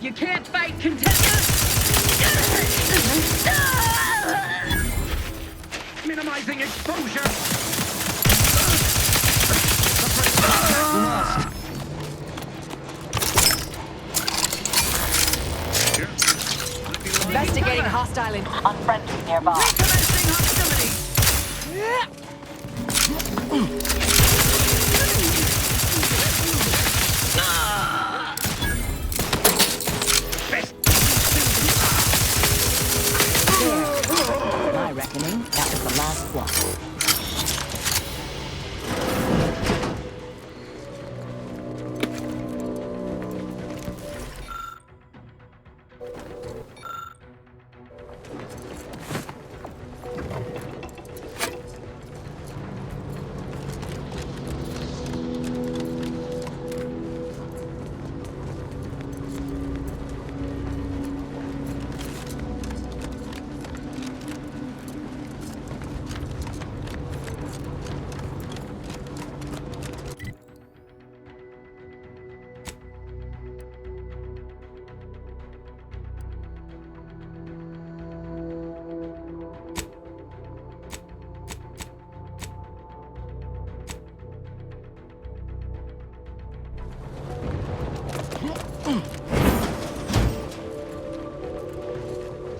You can't fight contenders! Minimizing exposure. Investigating hostile in Unfriendly nearby. recommencing hostility. My reckoning, that was the last one.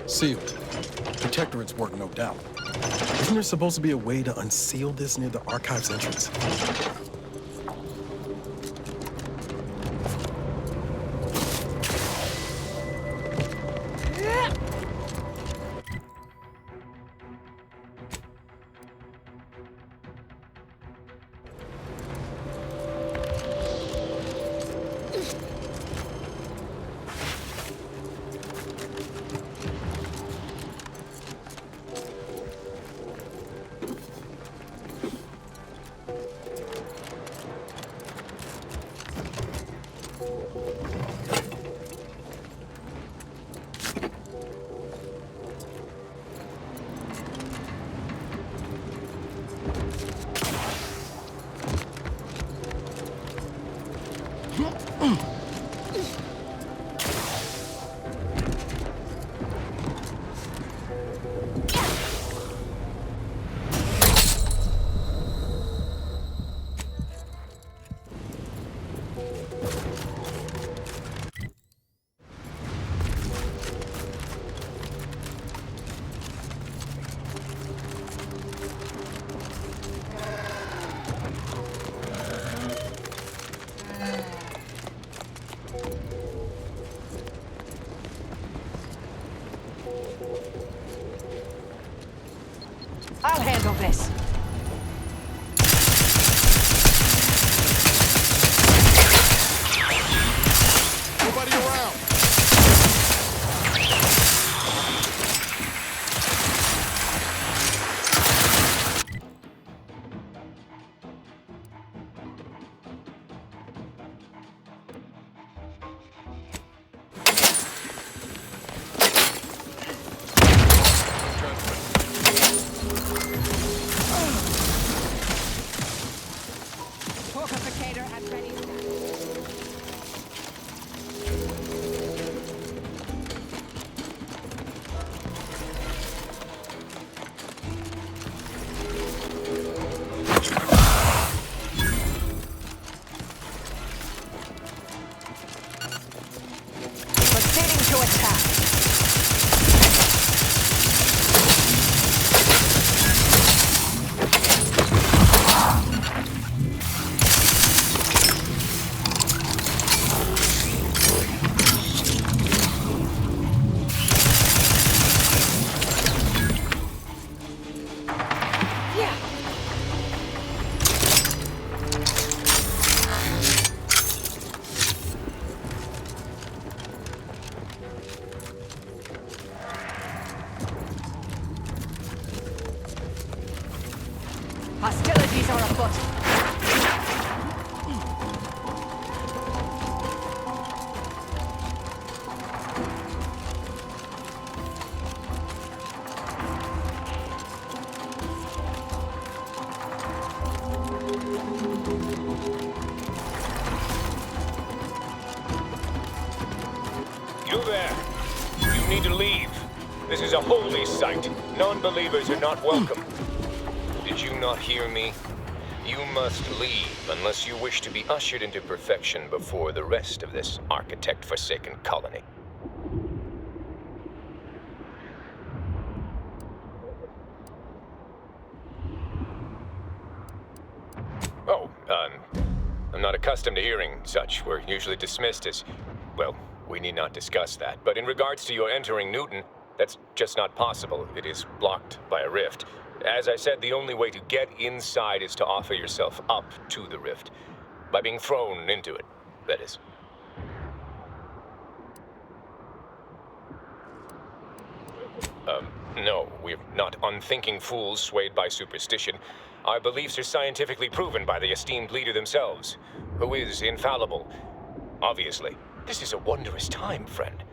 Sealed. Protectorate's work, no doubt. Isn't there supposed to be a way to unseal this near the archive's entrance? I'll handle this. Nobody around. Fortificator at ready. foot. You there. You need to leave. This is a holy site. Non-believers are not welcome. Did you not hear me? You must leave unless you wish to be ushered into perfection before the rest of this architect-forsaken colony. Oh, I'm not accustomed to hearing such. We're usually dismissed as, well, we need not discuss that. But in regards to your entering Newton, that's just not possible. It is blocked by a rift. As I said, the only way to get inside is to offer yourself up to the rift. By being thrown into it, that is. No, we're not unthinking fools swayed by superstition. Our beliefs are scientifically proven by the esteemed leader themselves, who is infallible. Obviously. This is a wondrous time, friend.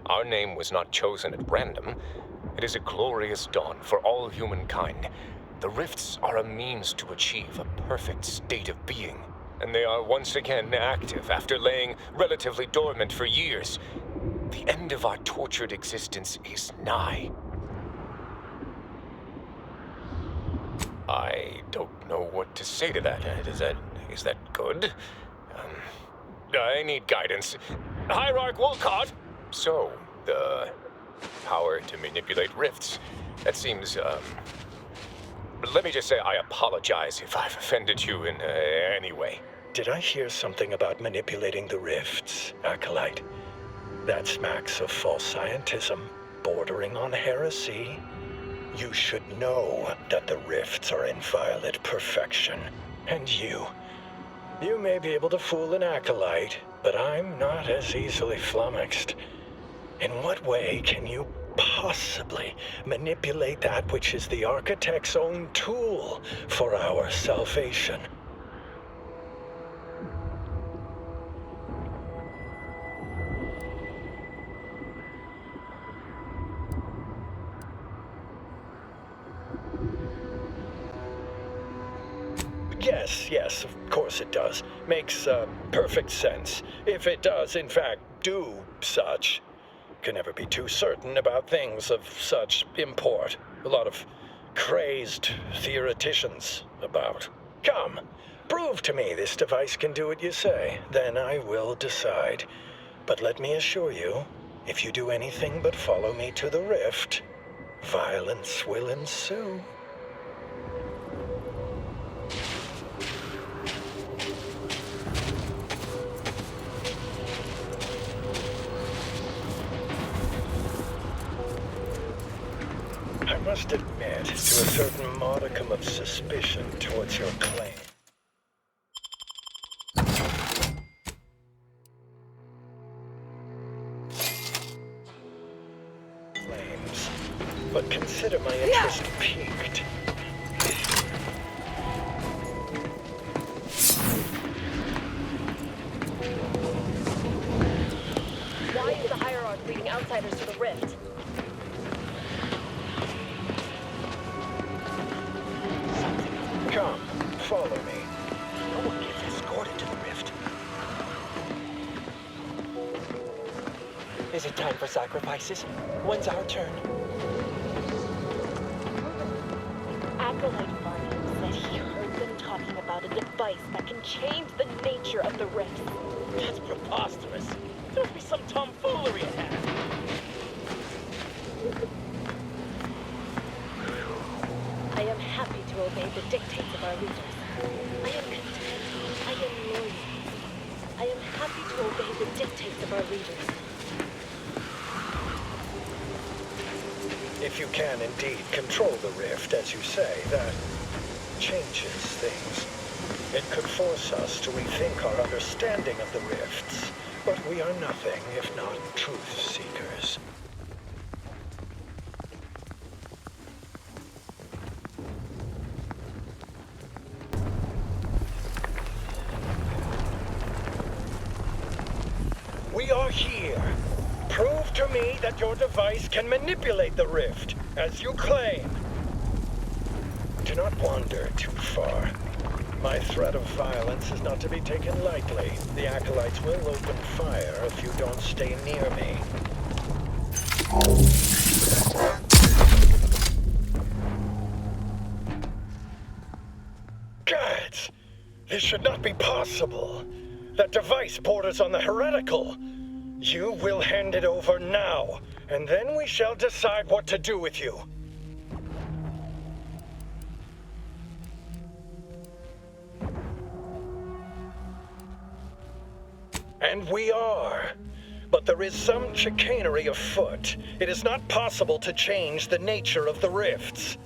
Our name was not chosen at random. It is a glorious dawn for all humankind. The rifts are a means to achieve a perfect state of being, and they are once again active after laying relatively dormant for years. The end of our tortured existence is nigh. I don't know what to say to that. Is that good? I need guidance. Hierarch Wolcott! So, the power to manipulate rifts. That seems, let me just say I apologize if I've offended you in any way. Did I hear something about manipulating the rifts, Acolyte? That smacks of false scientism, bordering on heresy. You should know that the rifts are inviolate perfection. And you may be able to fool an Acolyte, but I'm not as easily flummoxed. In what way can you possibly manipulate that which is the Architect's own tool for our salvation? Yes, of course it does. Makes perfect sense. If it does, in fact, do such. Can never be too certain about things of such import. A lot of crazed theoreticians about. Come, prove to me this device can do what you say. Then I will decide. But let me assure you, if you do anything but follow me to the rift, violence will ensue. I must admit to a certain modicum of suspicion towards your claim. Claims, but consider my interest piqued. Why is the Hierarch leading outsiders to the rift? Come, follow me. No one gets escorted to the rift. Is it time for sacrifices? When's our turn? Acolyte Varney said he heard them talking about a device that can change the nature of the rift. That's preposterous. There must be some tomfoolery ahead. I am happy to obey the dictates of our leaders. I am content. I am loyal. I am happy to obey the dictates of our leaders. If you can indeed control the rift, as you say, that changes things. It could force us to rethink our understanding of the rifts, but we are nothing if not truth seekers. we are here. Prove to me that your device can manipulate the rift, as you claim. Do not wander too far. My threat of violence is not to be taken lightly. The acolytes will open fire if you don't stay near me. Guards! This should not be possible. That device borders on the heretical. You will hand it over now, and then we shall decide what to do with you. And we are. But there is some chicanery afoot. It is not possible to change the nature of the rifts.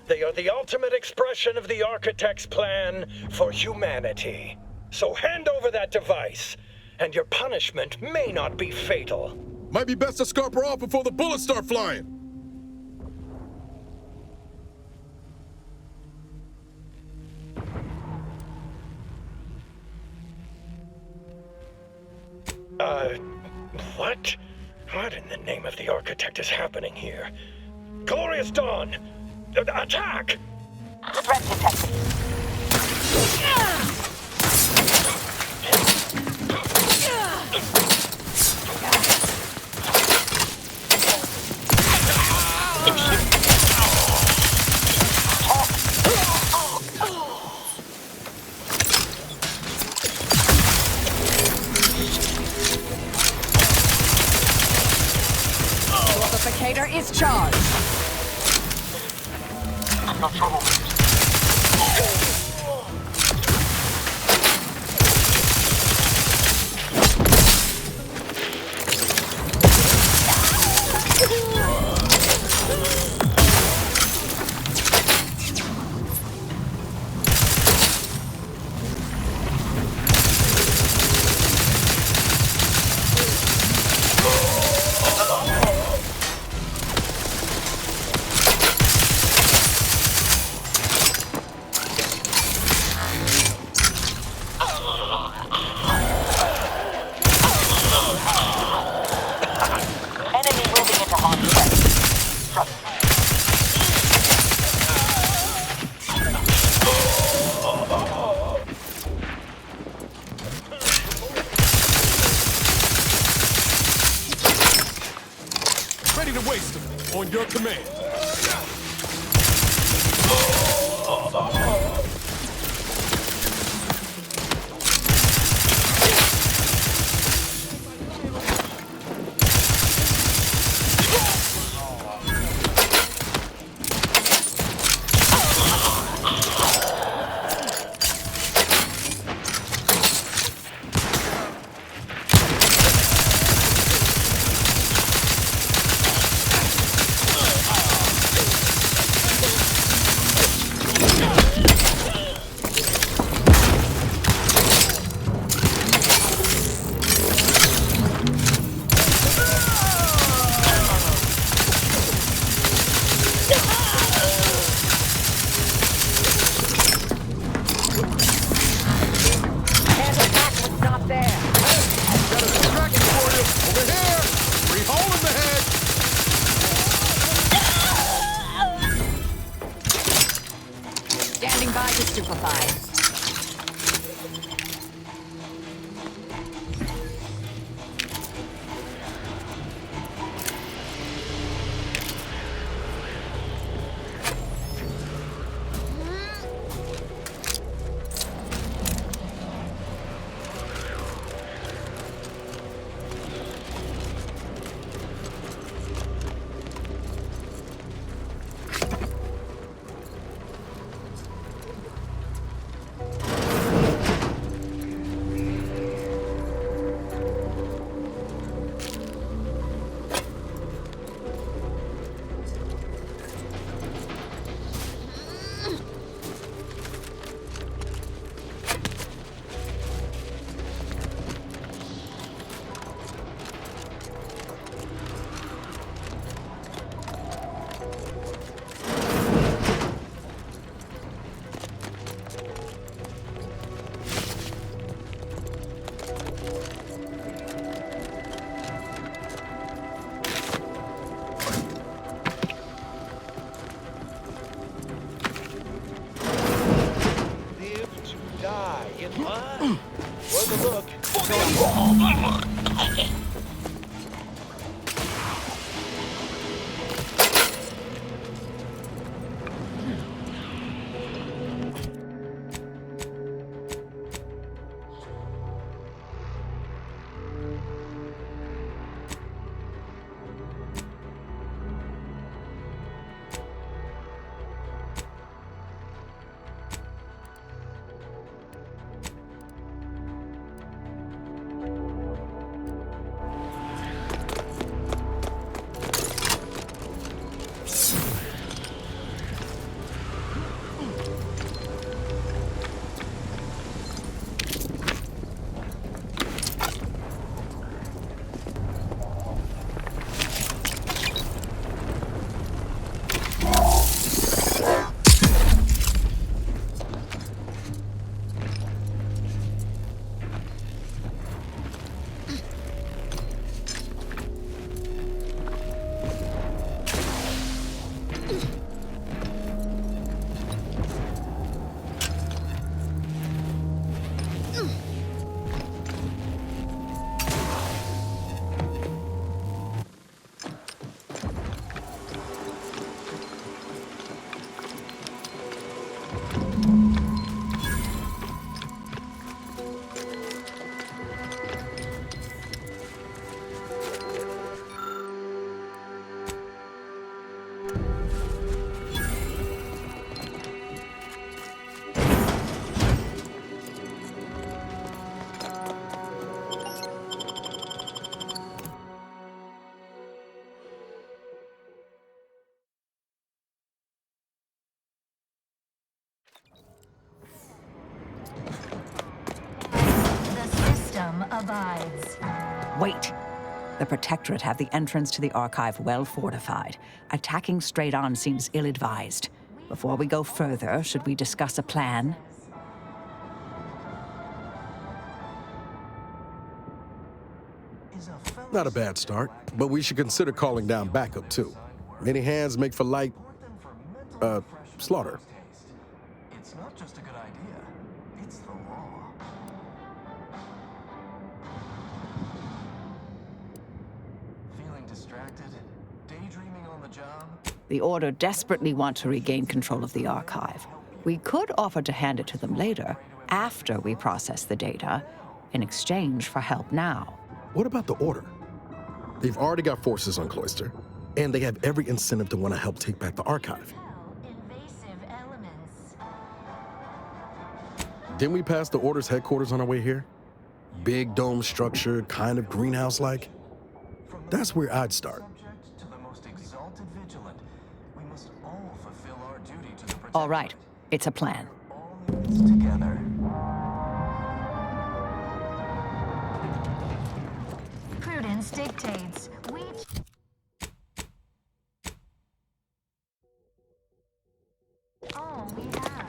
They are the ultimate expression of the Architect's plan for humanity. So hand over that device, and your punishment may not be fatal. Might be best to scarp her off before the bullets start flying. What? What in the name of the Architect is happening here? Glorious Dawn! Attack! Threat detected. Amplificator is charged. No trouble. Ready to waste them. On your command. Why? Worth a look. Abides. Wait. The Protectorate have the entrance to the Archive well fortified. Attacking straight on seems ill-advised. Before we go further, should we discuss a plan? Not a bad start, but we should consider calling down backup, too. Many hands make for light, slaughter. It's not just a good idea, it's the law. Feeling distracted? Daydreaming on the job? The Order desperately want to regain control of the Archive. We could offer to hand it to them later, after we process the data, in exchange for help now. What about the Order? They've already got forces on Cloister, and they have every incentive to want to help take back the Archive. Didn't we pass the Order's headquarters on our way here? Big dome structure, kind of greenhouse-like. That's where I'd start. To the most exalted vigilant, we must all fulfill our duty to the All right, it's a plan. together. Prudence dictates. All we have.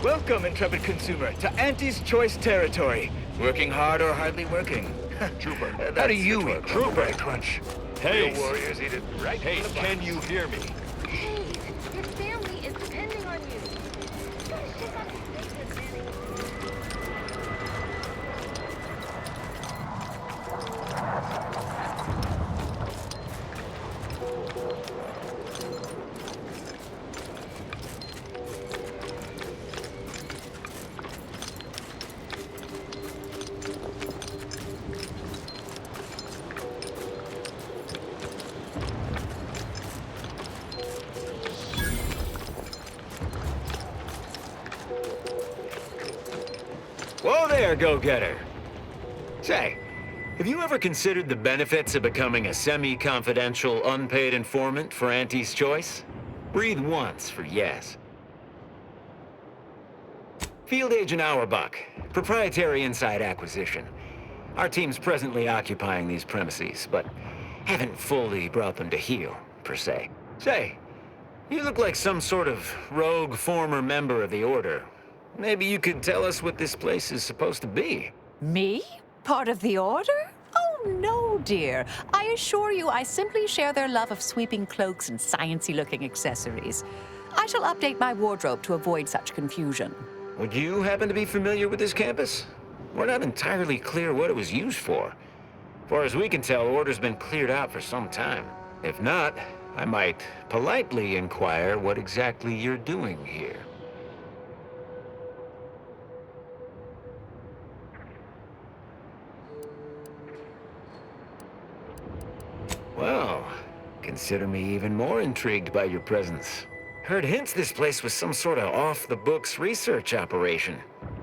Welcome, intrepid consumer, to Auntie's Choice territory. Working hard or hardly working? Trooper. How do you eat Trooper Crunch? Hey, warriors eat it right. Hey, can you hear me? Hey, your family is depending on you. a go-getter. Say, have you ever considered the benefits of becoming a semi-confidential, unpaid informant for Auntie's Choice? Breathe once for yes. Field Agent Auerbach, proprietary inside acquisition. Our team's presently occupying these premises, but haven't fully brought them to heel, per se. Say, you look like some sort of rogue former member of the Order. Maybe you could tell us what this place is supposed to be. Me? Part of the Order? Oh, no, dear. I assure you I simply share their love of sweeping cloaks and sciencey-looking accessories. I shall update my wardrobe to avoid such confusion. Would you happen to be familiar with this campus? We're not entirely clear what it was used for. As far as we can tell, Order's been cleared out for some time. If not, I might politely inquire what exactly you're doing here. Well, consider me even more intrigued by your presence. Heard hints this place was some sort of off-the-books research operation,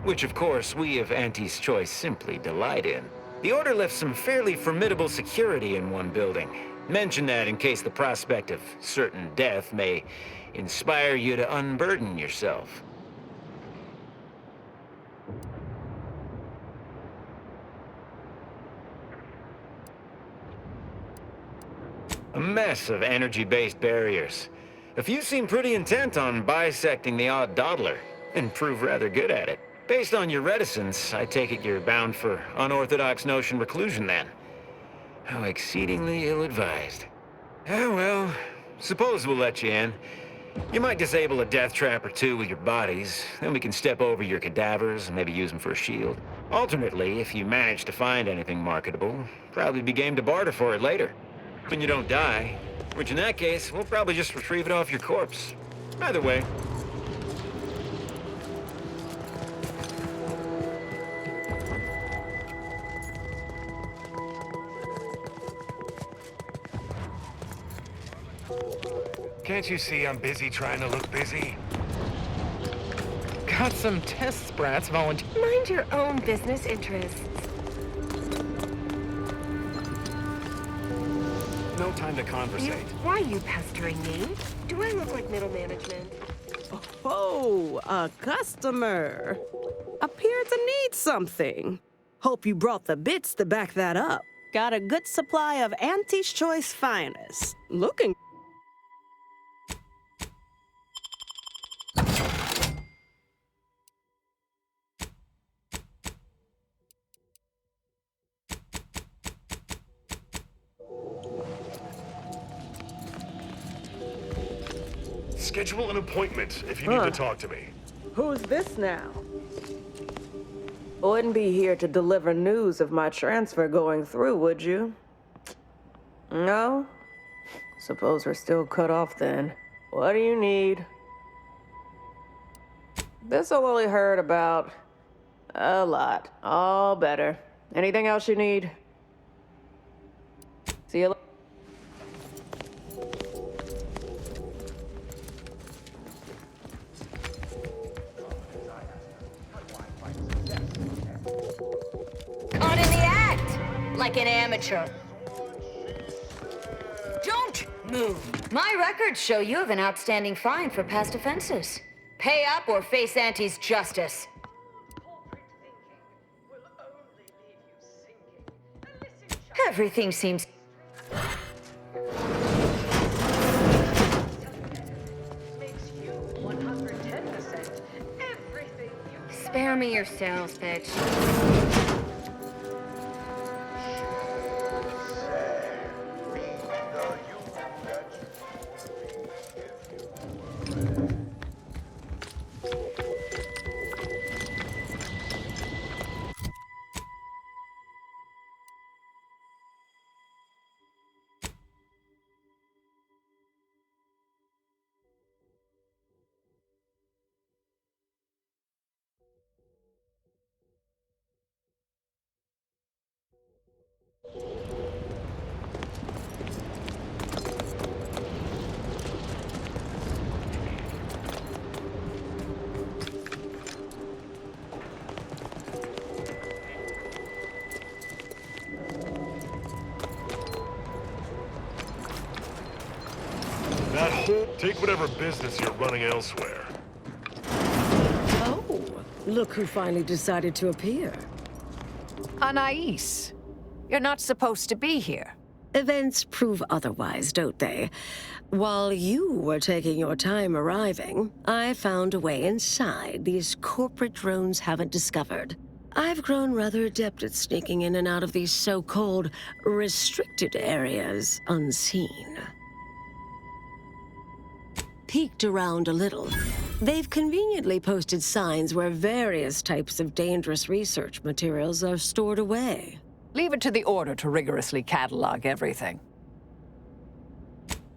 which of course we of Auntie's Choice simply delight in. The Order left some fairly formidable security in one building. Mention that in case the prospect of certain death may inspire you to unburden yourself. A mess of energy-based barriers. A few seem pretty intent on bisecting the odd dawdler, and prove rather good at it. Based on your reticence, I take it you're bound for unorthodox notion reclusion then. How exceedingly ill-advised. Ah, well, suppose we'll let you in. You might disable a death trap or two with your bodies, then we can step over your cadavers and maybe use them for a shield. Alternately, if you manage to find anything marketable, probably be game to barter for it later. When you don't die, which in that case, we'll probably just retrieve it off your corpse. Either way. Can't you see I'm busy trying to look busy? Got some test sprats volunteer. Mind your own business interests. No time to conversate. Why are you pestering me? Do I look like middle management? Oh, a customer. Appear to need something. Hope you brought the bits to back that up. Got a good supply of Auntie's Choice finest. Looking. Schedule an appointment if you need to talk to me. Who's this now? Wouldn't be here to deliver news of my transfer going through, would you? No? Suppose we're still cut off then. What do you need? This'll only hurt about a lot. All better. Anything else you need? See you later. Caught in the act, like an amateur. Don't move. My records show you have an outstanding fine for past offenses. Pay up or face Auntie's justice. Everything seems... Spare me your sales pitch. That whole... Take whatever business you're running elsewhere. Oh, look who finally decided to appear. Anais, you're not supposed to be here. Events prove otherwise, don't they? While you were taking your time arriving, I found a way inside these corporate drones haven't discovered. I've grown rather adept at sneaking in and out of these so-called restricted areas unseen. Peeked around a little. They've conveniently posted signs where various types of dangerous research materials are stored away. Leave it to the Order to rigorously catalog everything.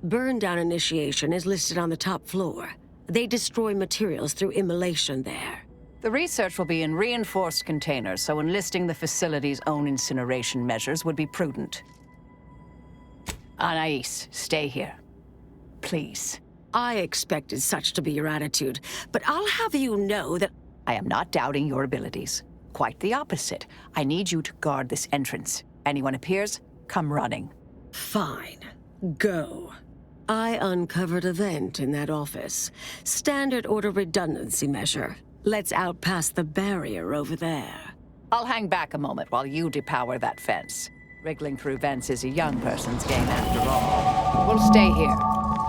Burn-down initiation is listed on the top floor. They destroy materials through immolation there. The research will be in reinforced containers, so enlisting the facility's own incineration measures would be prudent. Anais, stay here. Please. I expected such to be your attitude, but I'll have you know that... I am not doubting your abilities. Quite the opposite. I need you to guard this entrance. Anyone appears, come running. Fine. Go. I uncovered a vent in that office. Standard order redundancy measure. Let's out past the barrier over there. I'll hang back a moment while you depower that fence. Wriggling through vents is a young person's game after all. We'll stay here.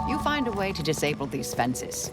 You find a way to disable these fences.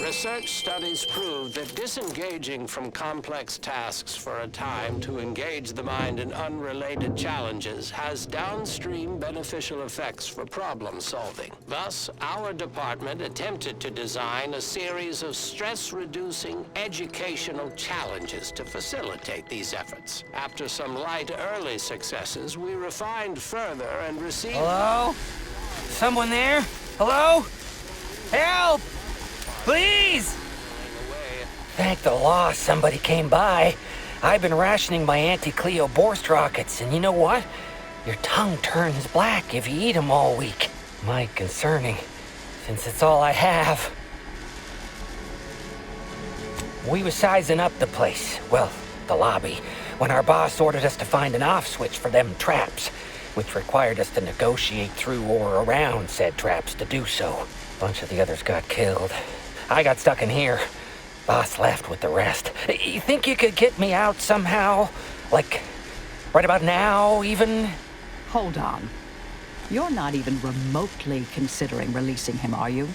Research studies prove that disengaging from complex tasks for a time to engage the mind in unrelated challenges has downstream beneficial effects for problem solving. Thus, our department attempted to design a series of stress-reducing educational challenges to facilitate these efforts. After some light early successes, we refined further and received... Hello? Someone there? Hello? Help! Please! Thank the law somebody came by. I've been rationing my anti-Cleo Borst rockets, and you know what? Your tongue turns black if you eat them all week. Might concerning, since it's all I have. We was sizing up the place, well, the lobby, when our boss ordered us to find an off switch for them traps, which required us to negotiate through or around said traps to do so. A bunch of the others got killed. I got stuck in here. Boss left with the rest. You think you could get me out somehow? Like, right about now, even? Hold on. You're not even remotely considering releasing him, are you?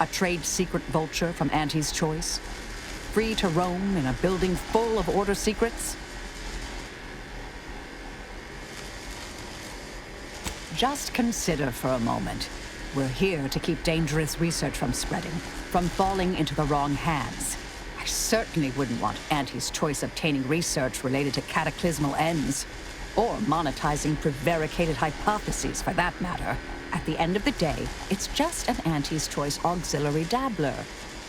A trade secret vulture from Auntie's choice? Free to roam in a building full of Order secrets? Just consider for a moment. We're here to keep dangerous research from spreading, from falling into the wrong hands. I certainly wouldn't want Auntie's choice obtaining research related to cataclysmal ends, or monetizing prevaricated hypotheses for that matter. At the end of the day, it's just an Auntie's choice auxiliary dabbler.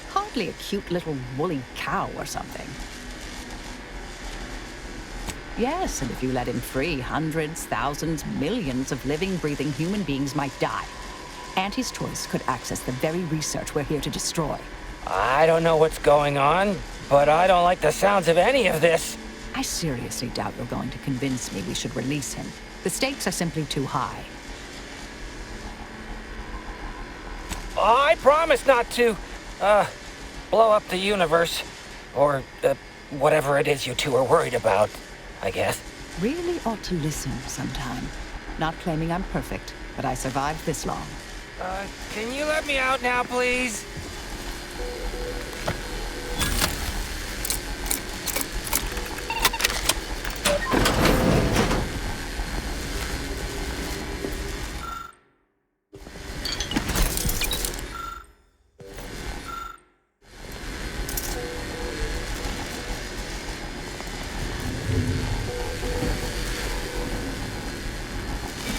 Hardly a cute little woolly cow or something. Yes, and if you let him free, hundreds, thousands, millions of living, breathing human beings might die. Auntie's choice could access the very research we're here to destroy. I don't know what's going on, but I don't like the sounds of any of this. I seriously doubt you're going to convince me we should release him. The stakes are simply too high. I promise not to, blow up the universe. Or, whatever it is you two are worried about, I guess. Really ought to listen sometime. Not claiming I'm perfect, but I survived this long. Can you let me out now, please?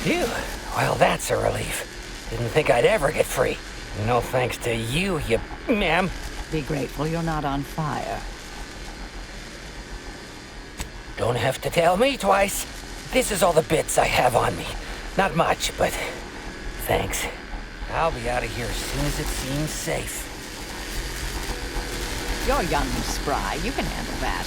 Phew. Well, that's a relief. Didn't think I'd ever get free. No thanks to you, ma'am. Be grateful you're not on fire. Don't have to tell me twice. This is all the bits I have on me. Not much, but thanks. I'll be out of here as soon as it seems safe. You're young and spry. You can handle that.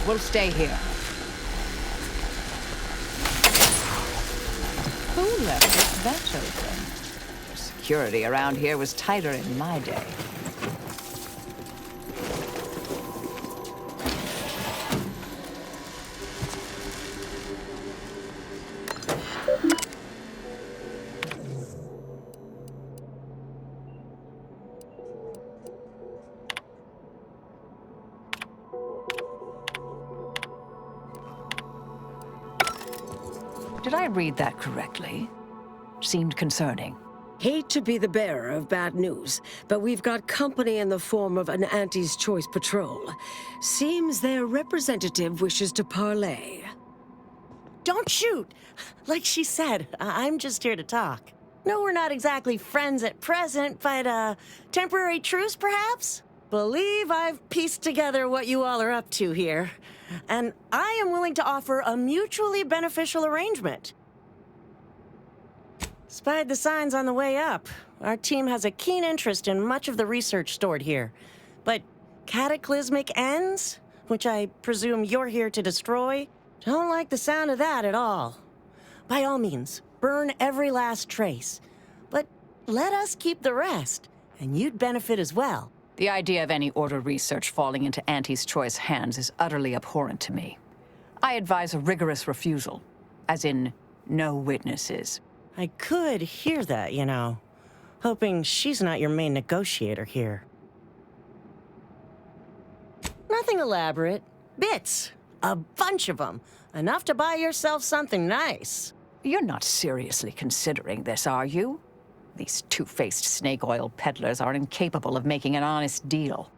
We'll stay here. Who left this vent open? The security around here was tighter in my day. Did I read that correctly? Seemed concerning. Hate to be the bearer of bad news, but we've got company in the form of an Auntie's Choice patrol. Seems their representative wishes to parley. Don't shoot! Like she said, I'm just here to talk. No, we're not exactly friends at present, but, temporary truce, perhaps? Believe I've pieced together what you all are up to here. And I am willing to offer a mutually beneficial arrangement. Spied the signs on the way up. Our team has a keen interest in much of the research stored here. But cataclysmic ends, which I presume you're here to destroy. Don't like the sound of that at all. By all means, burn every last trace. But let us keep the rest, and you'd benefit as well. The idea of any Order research falling into Auntie's Choice hands is utterly abhorrent to me. I advise a rigorous refusal, as in no witnesses. I could hear that, you know. Hoping she's not your main negotiator here. Nothing elaborate. Bits. A bunch of them. Enough to buy yourself something nice. You're not seriously considering this, are you? These two-faced snake oil peddlers are incapable of making an honest deal.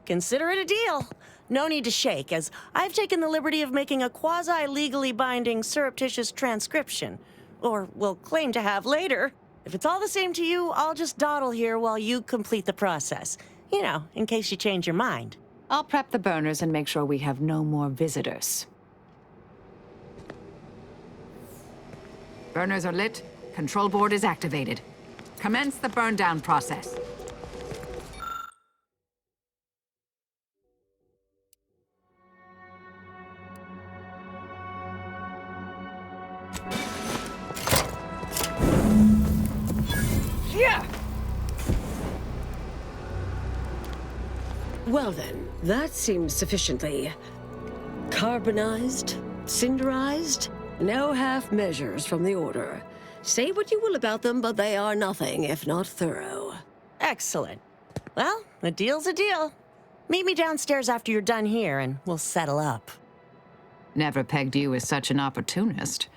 Consider it a deal. No need to shake, as I've taken the liberty of making a quasi-legally binding surreptitious transcription. Or will claim to have later. If it's all the same to you, I'll just dawdle here while you complete the process. You know, in case you change your mind. I'll prep the burners and make sure we have no more visitors. Burners are lit. Control board is activated. Commence the burn-down process. Yeah! Well then, that seems sufficiently carbonized, cinderized. No half measures from the Order. Say what you will about them, but they are nothing if not thorough. Excellent. Well, a deal's a deal. Meet me downstairs after you're done here, and we'll settle up. Never pegged you as such an opportunist.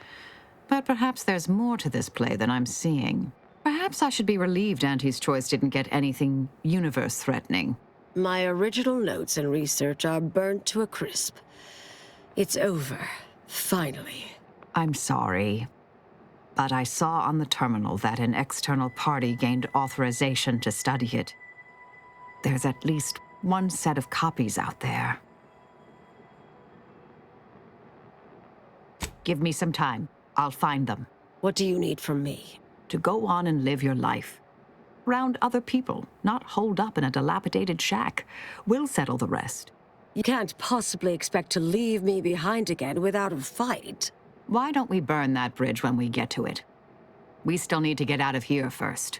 But perhaps there's more to this play than I'm seeing. Perhaps I should be relieved Auntie's Choice didn't get anything universe-threatening. My original notes and research are burnt to a crisp. It's over, finally. I'm sorry, but I saw on the terminal that an external party gained authorization to study it. There's at least one set of copies out there. Give me some time. I'll find them. What do you need from me? To go on and live your life. Round other people, not holed up in a dilapidated shack. We'll settle the rest. You can't possibly expect to leave me behind again without a fight. Why don't we burn that bridge when we get to it? We still need to get out of here first.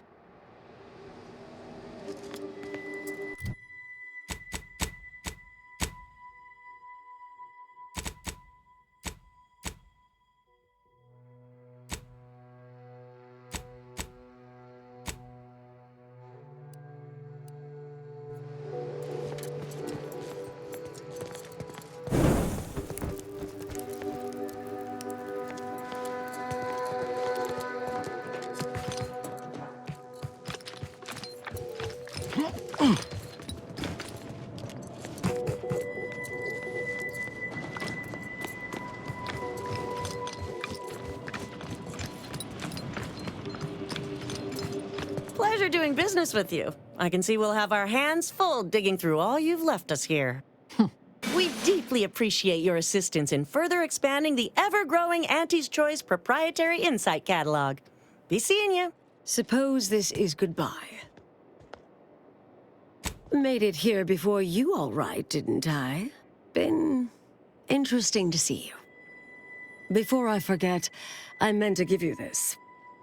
Pleasure doing business with you. I can see we'll have our hands full digging through all you've left us here. We deeply appreciate your assistance in further expanding the ever-growing Auntie's Choice proprietary insight catalog. Be seeing you. Suppose this is goodbye. Made it here before you all right, didn't I? Been interesting to see you. Before I forget, I meant to give you this.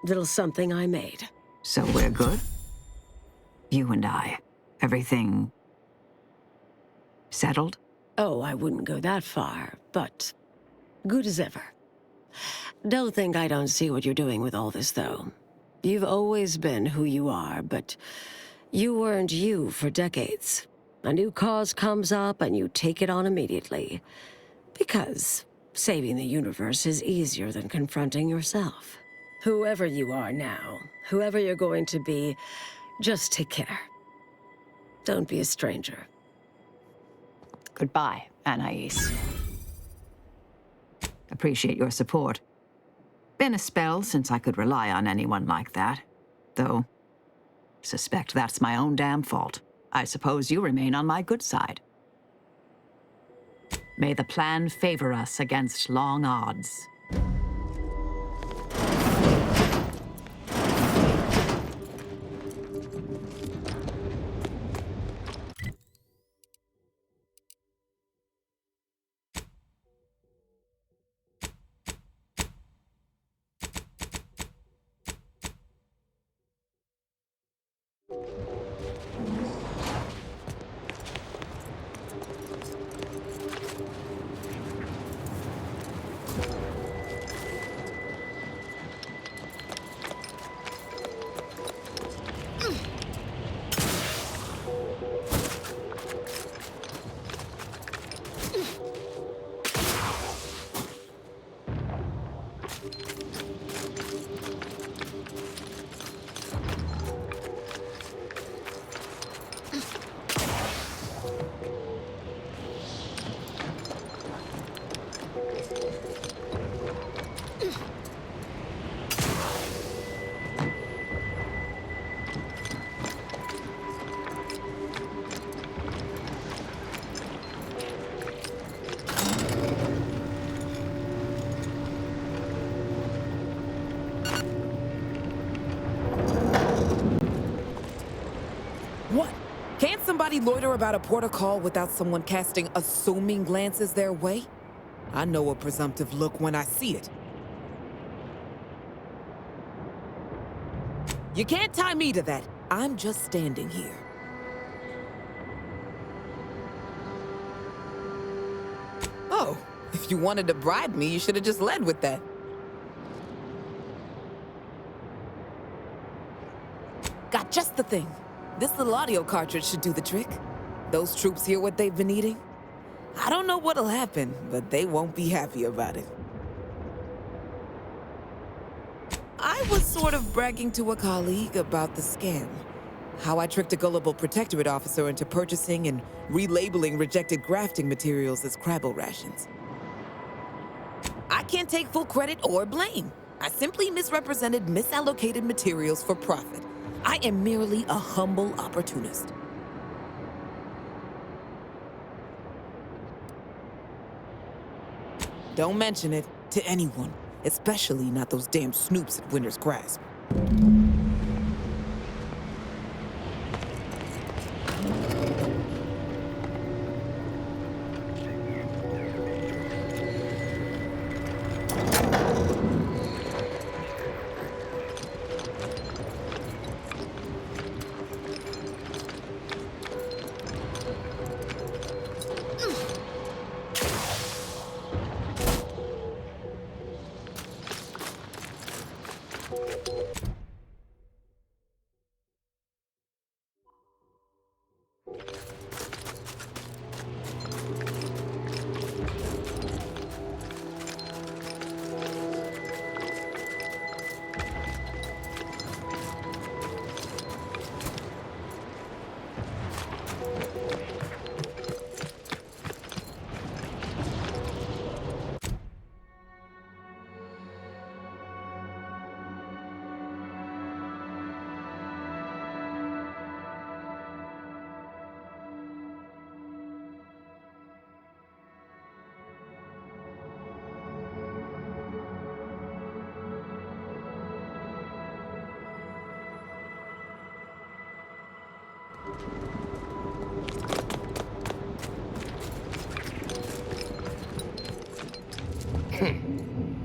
Little something I made. So we're good? You and I. Everything settled? Oh, I wouldn't go that far, but good as ever. Don't think I don't see what you're doing with all this, though. You've always been who you are, but you weren't you for decades. A new cause comes up and you take it on immediately. Because saving the universe is easier than confronting yourself. Whoever you are now, whoever you're going to be, just take care. Don't be a stranger. Goodbye, Anais. Appreciate your support. Been a spell since I could rely on anyone like that. Though, suspect that's my own damn fault. I suppose you remain on my good side. May the plan favor us against long odds. What? Can't somebody loiter about a protocol without someone casting assuming glances their way? I know a presumptive look when I see it. You can't tie me to that. I'm just standing here. Oh, if you wanted to bribe me, you should have just led with that. Got just the thing. This little audio cartridge should do the trick. Those troops hear what they've been eating. I don't know what'll happen, but they won't be happy about it. I was sort of bragging to a colleague about the scam. How I tricked a gullible protectorate officer into purchasing and relabeling rejected grafting materials as Crabble rations. I can't take full credit or blame. I simply misrepresented misallocated materials for profit. I am merely a humble opportunist. Don't mention it to anyone, especially not those damn snoops at Winter's Grasp.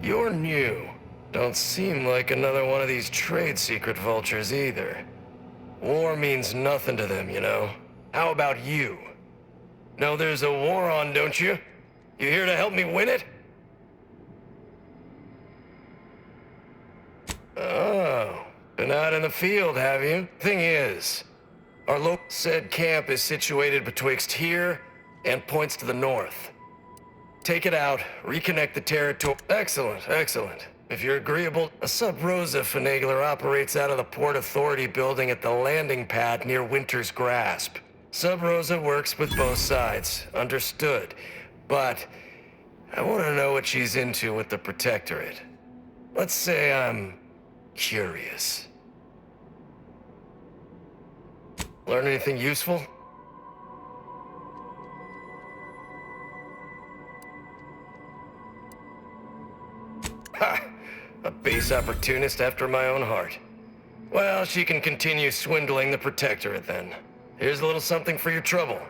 You're new. Don't seem like another one of these trade secret vultures either. War means nothing to them, you know. How about you? Know there's a war on, don't you? You here to help me win it? Oh, been out in the field, have you? Thing is, our local said camp is situated betwixt here and points to the north. Take it out, reconnect the territory. Excellent, excellent. If you're agreeable, a Sub-Rosa finagler operates out of the Port Authority building at the landing pad near Winter's Grasp. Sub-Rosa works with both sides, understood. But I want to know what she's into with the Protectorate. Let's say I'm curious. Learn anything useful? Ha! A base opportunist after my own heart. Well, she can continue swindling the Protectorate then. Here's a little something for your trouble.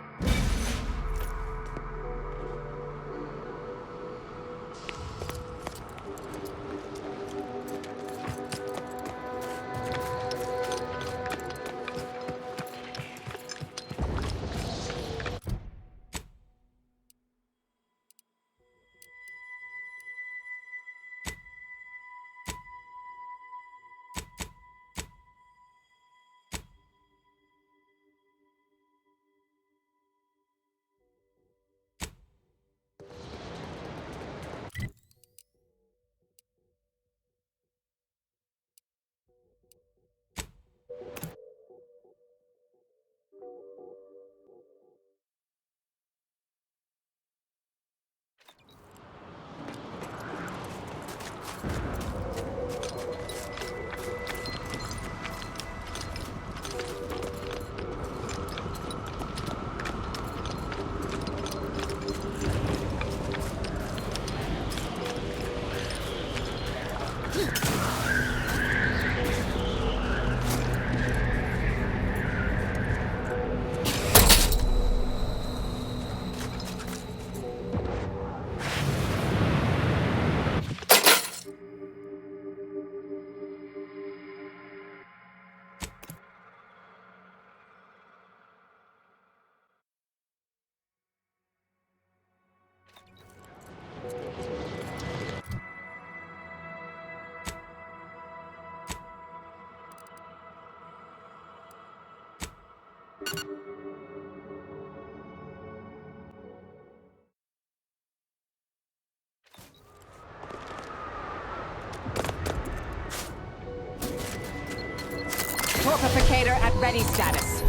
Ready status.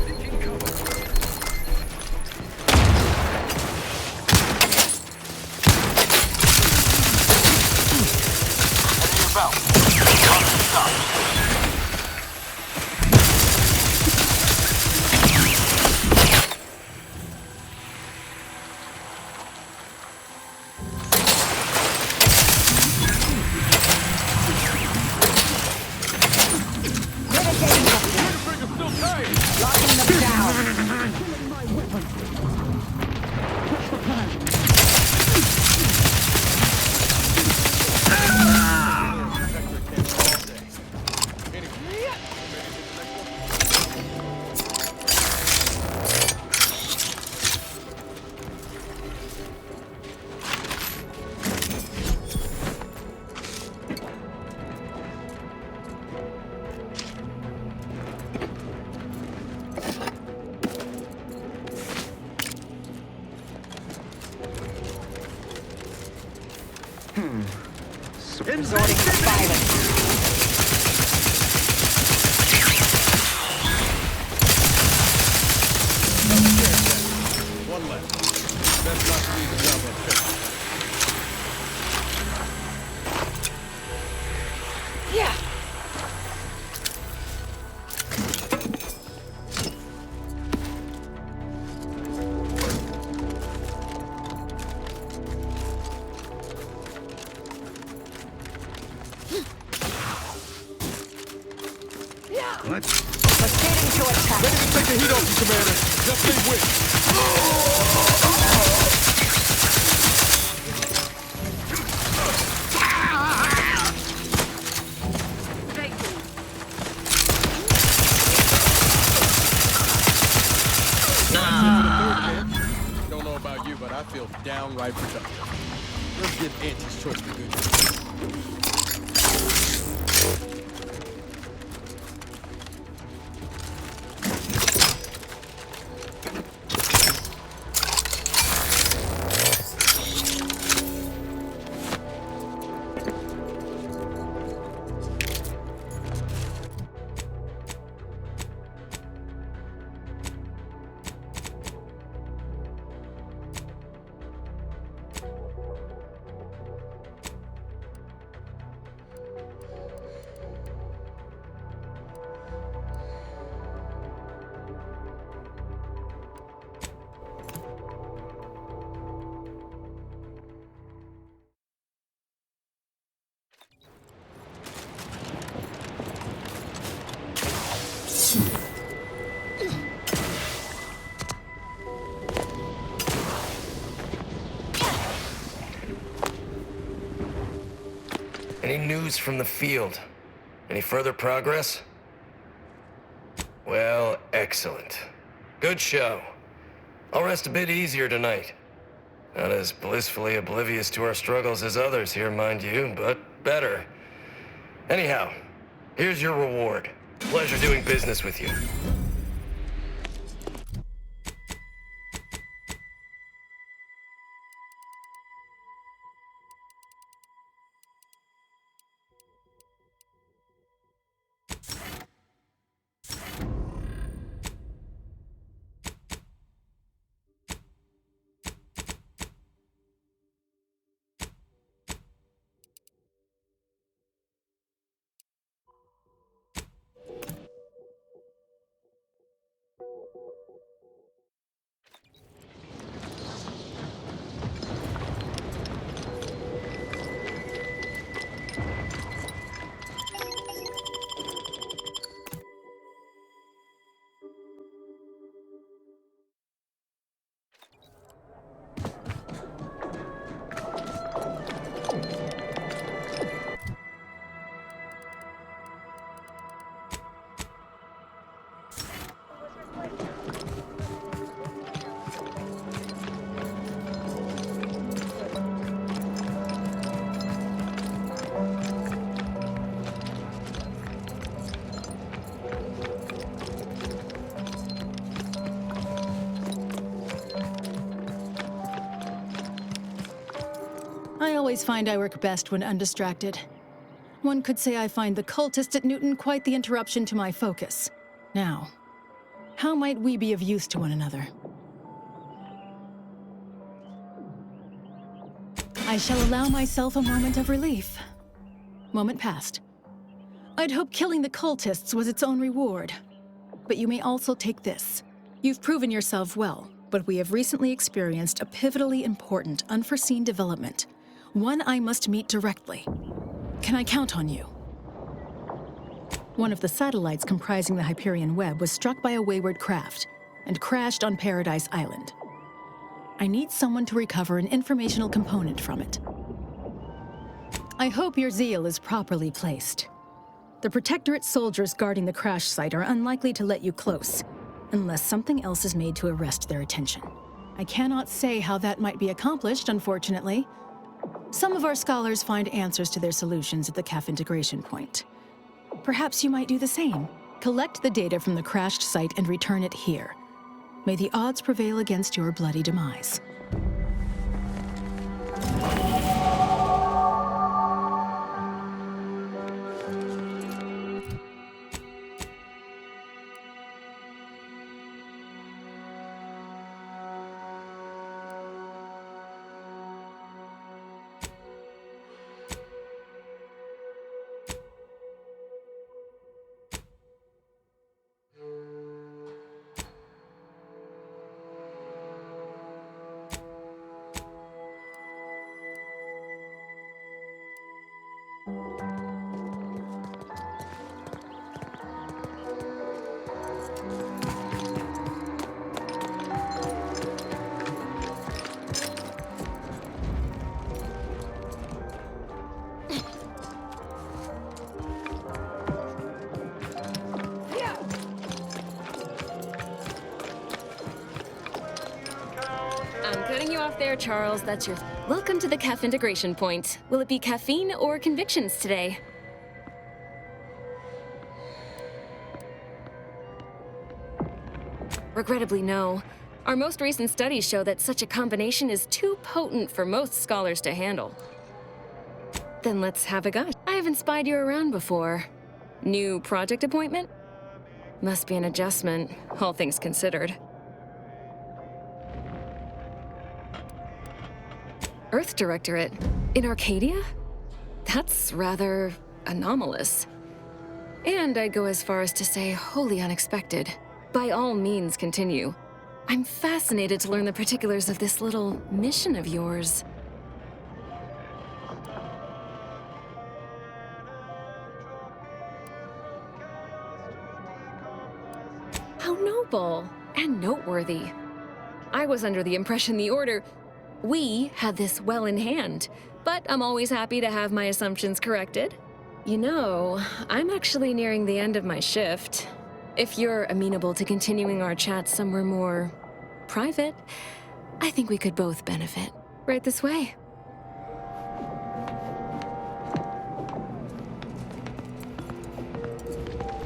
Resorting to violence. One left. Best not to leave the job unfinished. Yeah. What? Proceeding to attack. Ready to take the heat off you, Commander. Just say which. Don't know about you, but I feel downright productive. Let's give Auntie's choice the good news. Any news from the field? Any further progress? Well, excellent. Good show. I'll rest a bit easier tonight. Not as blissfully oblivious to our struggles as others here, mind you, but better. Anyhow, here's your reward. Pleasure doing business with you. I always find I work best when undistracted. One could say I find the cultist at Newton quite the interruption to my focus. Now, How might we be of use to one another? I shall allow myself a moment of relief. Moment passed. I'd hoped killing the cultists was its own reward. But you may also take this. You've proven yourself well, but we have recently experienced a pivotally important, unforeseen development. One I must meet directly. Can I count on you? One of the satellites comprising the Hyperion web was struck by a wayward craft and crashed on Paradise Island. I need someone to recover an informational component from it. I hope your zeal is properly placed. The Protectorate soldiers guarding the crash site are unlikely to let you close, unless something else is made to arrest their attention. I cannot say how that might be accomplished, unfortunately. Some of our scholars find answers to their solutions at the CAF integration point. Perhaps you might do the same. Collect the data from the crashed site and return it here. May the odds prevail against your bloody demise. I'm cutting you off there, Charles. That's your... Welcome to the CAF integration point. Will it be caffeine or convictions today? Regrettably, no. Our most recent studies show that such a combination is too potent for most scholars to handle. Then let's have a gush. I haven't spied you around before. New project appointment? Must be an adjustment, all things considered. Earth Directorate? In Arcadia? That's rather anomalous. And I'd go as far as to say wholly unexpected. By all means, continue. I'm fascinated to learn the particulars of this little mission of yours. How noble and noteworthy. I was under the impression the Order... We had this well in hand, but I'm always happy to have my assumptions corrected. You know, I'm actually nearing the end of my shift. If you're amenable to continuing our chat somewhere more private, I think we could both benefit. Right this way.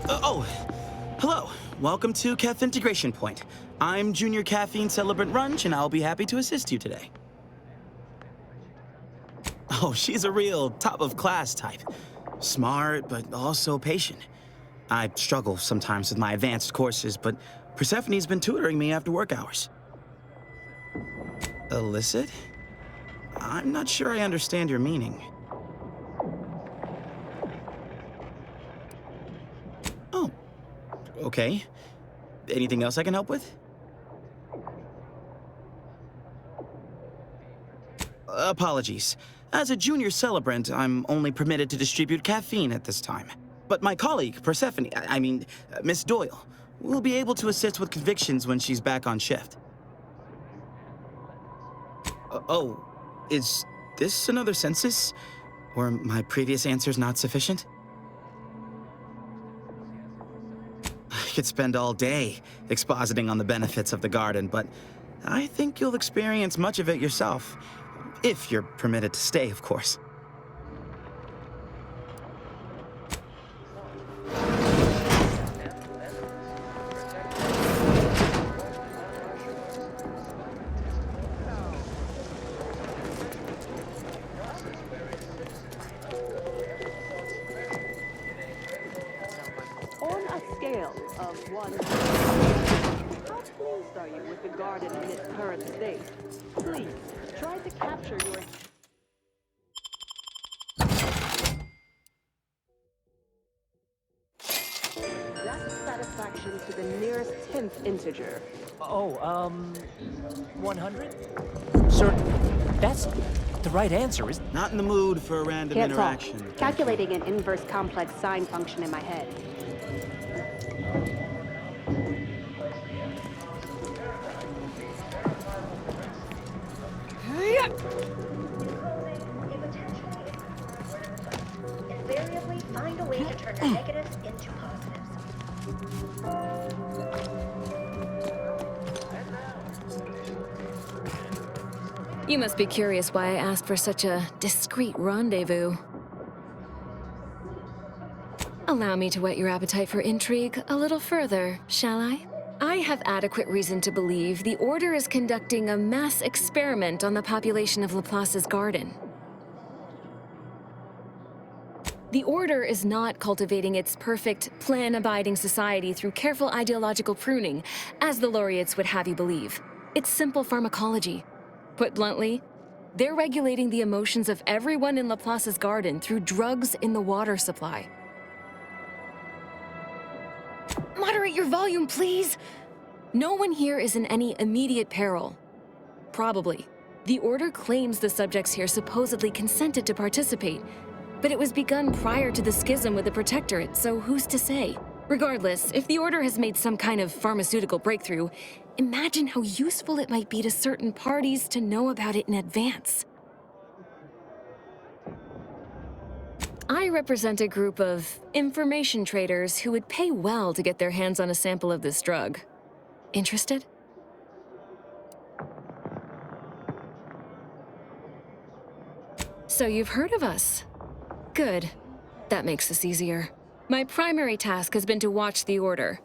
Hello. Welcome to CAF Integration Point. I'm Junior Caffeine Celebrant Runch, and I'll be happy to assist you today. Oh, she's a real top-of-class type. Smart, but also patient. I struggle sometimes with my advanced courses, but Persephone's been tutoring me after work hours. Illicit? I'm not sure I understand your meaning. Oh, okay. Anything else I can help with? Apologies. As a junior celebrant, I'm only permitted to distribute caffeine at this time. But my colleague, Persephone, Miss Doyle, will be able to assist with convictions when she's back on shift. Oh, is this another census? Were my previous answers not sufficient? I could spend all day expositing on the benefits of the garden, but I think you'll experience much of it yourself. If you're permitted to stay, of course. On a scale of 1 pleased are you with the garden in its current state? Please, try to capture your exact satisfaction to the nearest 10th integer. Oh, 100? Sir, that's the right answer, isn't it? Not in the mood for a random Can't interaction. solve. Calculating an inverse complex sine function in my head. Invariably find a way to turn the negatives into positives. You must be curious why I asked for such a discreet rendezvous. Allow me to whet your appetite for intrigue a little further, shall I? I have adequate reason to believe the Order is conducting a mass experiment on the population of Laplace's garden. The Order is not cultivating its perfect, plan-abiding society through careful ideological pruning, as the laureates would have you believe. It's simple pharmacology. Put bluntly, they're regulating the emotions of everyone in Laplace's garden through drugs in the water supply. Moderate your volume, please! No one here is in any immediate peril. Probably. The Order claims the subjects here supposedly consented to participate, but it was begun prior to the schism with the Protectorate, so who's to say? Regardless, if the Order has made some kind of pharmaceutical breakthrough, imagine how useful it might be to certain parties to know about it in advance. I represent a group of information traders who would pay well to get their hands on a sample of this drug. Interested? So you've heard of us. Good. That makes this easier. My primary task has been to watch the Order.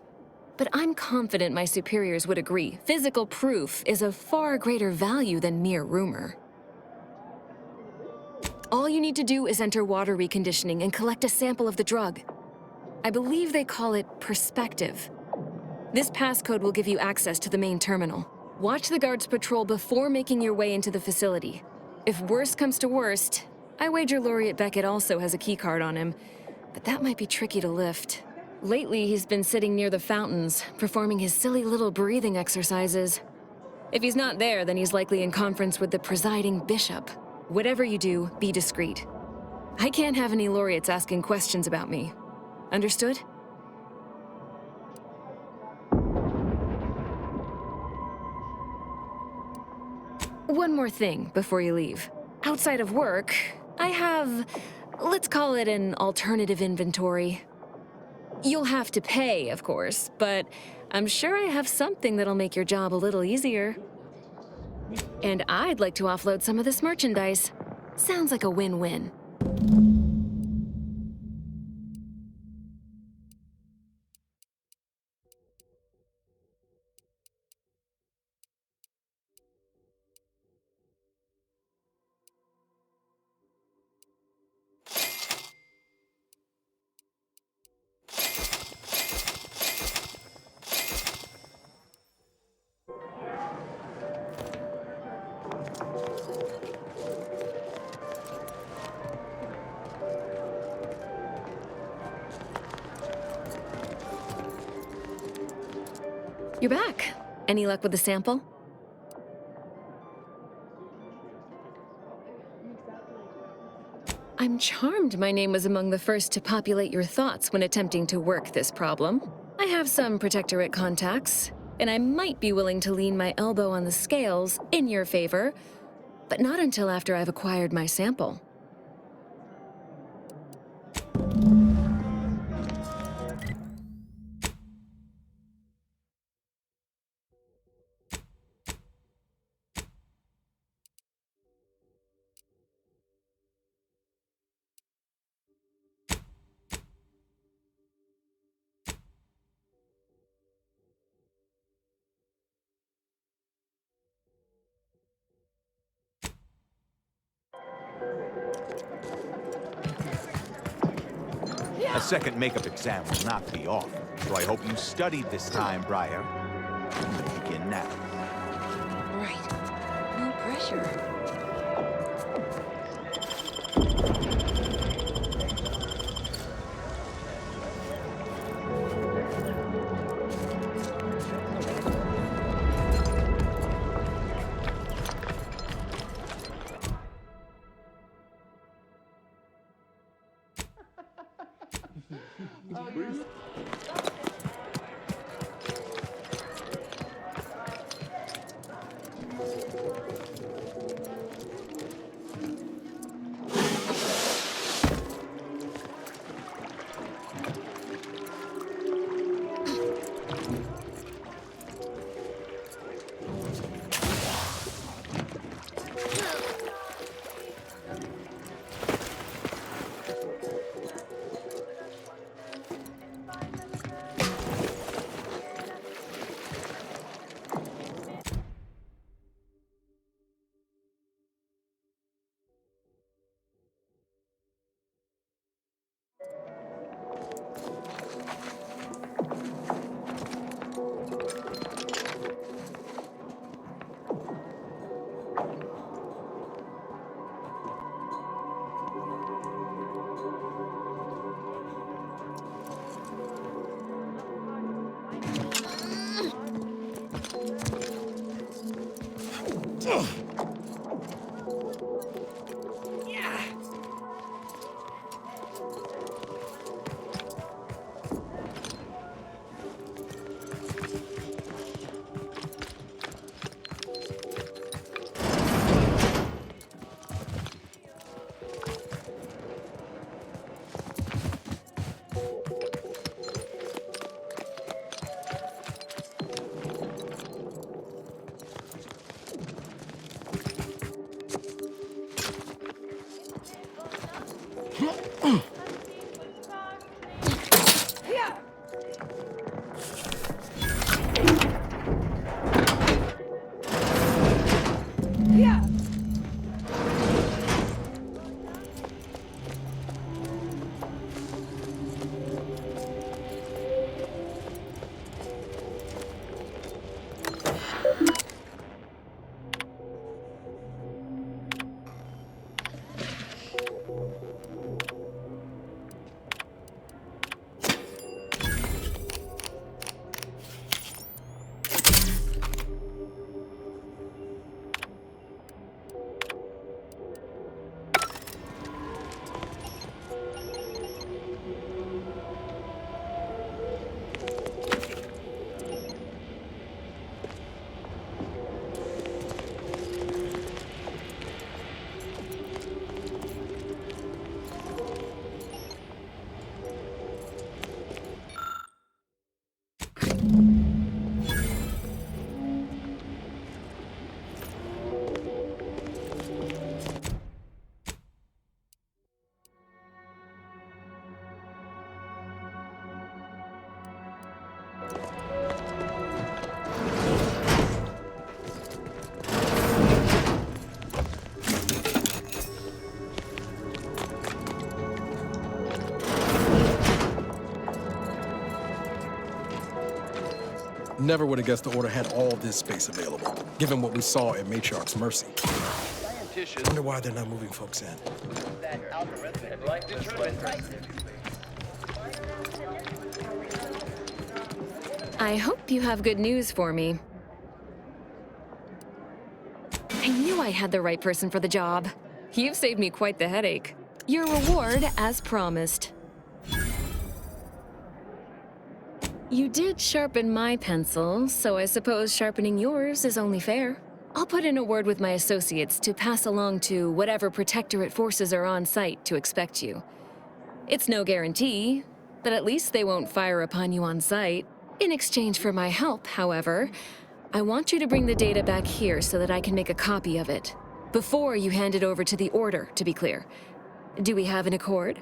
But I'm confident my superiors would agree. Physical proof is of far greater value than mere rumor. All you need to do is enter water reconditioning and collect a sample of the drug. I believe they call it perspective. This passcode will give you access to the main terminal. Watch the guards patrol before making your way into the facility. If worst comes to worst, I wager Laureate Beckett also has a keycard on him, but that might be tricky to lift. Lately, he's been sitting near the fountains, performing his silly little breathing exercises. If he's not there, then he's likely in conference with the presiding bishop. Whatever you do, be discreet. I can't have any laureates asking questions about me. Understood? One more thing before you leave. Outside of work, I have, let's call it an alternative inventory. You'll have to pay, of course, but I'm sure I have something that'll make your job a little easier. And I'd like to offload some of this merchandise. Sounds like a win-win. You're back. Any luck with the sample? I'm charmed my name was among the first to populate your thoughts when attempting to work this problem. I have some Protectorate contacts, and I might be willing to lean my elbow on the scales in your favor, but not until after I've acquired my sample. A second makeup exam will not be off, so I hope you studied this time, Briar. pressure. Never would have guessed the Order had all this space available, given what we saw at Matriarch's Mercy. Wonder why they're not moving folks in. I hope you have good news for me. I knew I had the right person for the job. You've saved me quite the headache. Your reward, as promised. You did sharpen my pencil, so I suppose sharpening yours is only fair. I'll put in a word with my associates to pass along to whatever Protectorate forces are on site to expect you. It's no guarantee, but at least they won't fire upon you on site. In exchange for my help, however, I want you to bring the data back here so that I can make a copy of it. Before you hand it over to the Order, to be clear. Do we have an accord?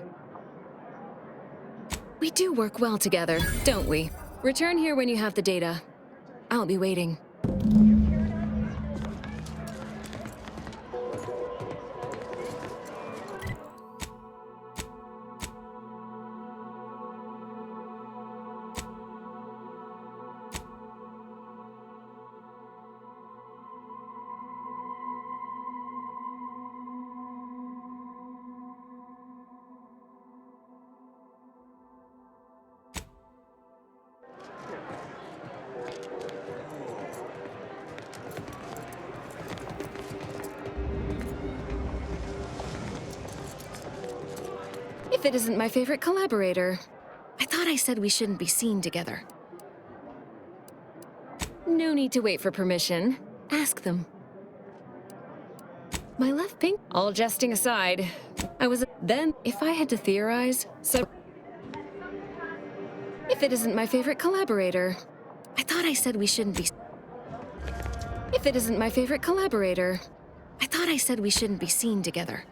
We do work well together, don't we? Return here when you have the data. I'll be waiting. If it isn't my favorite collaborator. I thought I said we shouldn't be seen together. No need to wait for permission. Ask them. My left pink. All jesting aside, then, if I had to theorize, so. If it isn't my favorite collaborator. I thought I said we shouldn't be. If it isn't my favorite collaborator. I thought I said we shouldn't be seen together.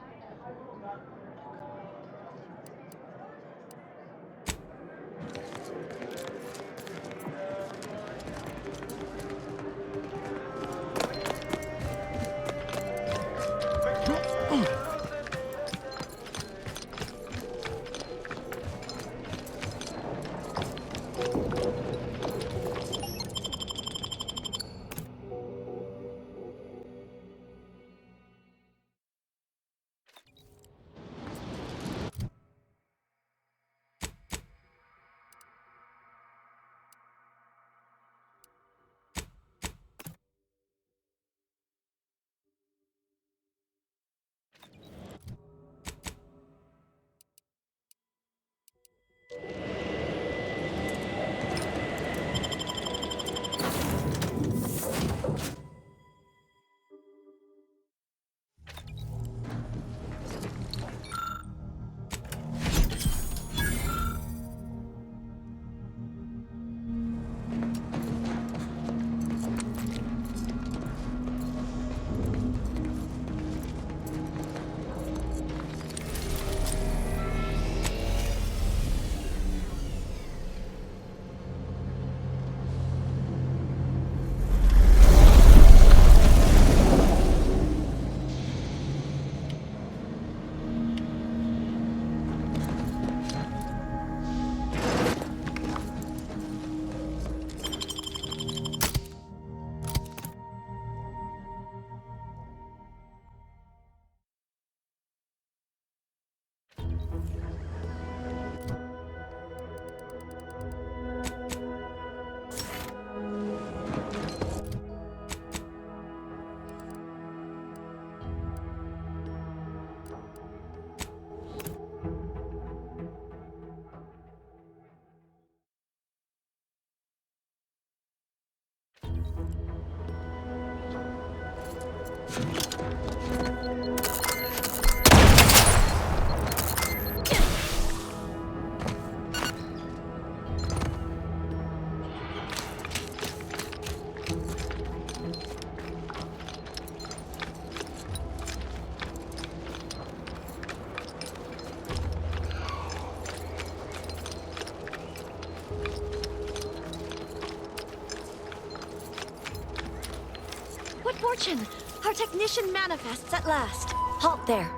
Fortune! Our technician manifests at last. Halt there.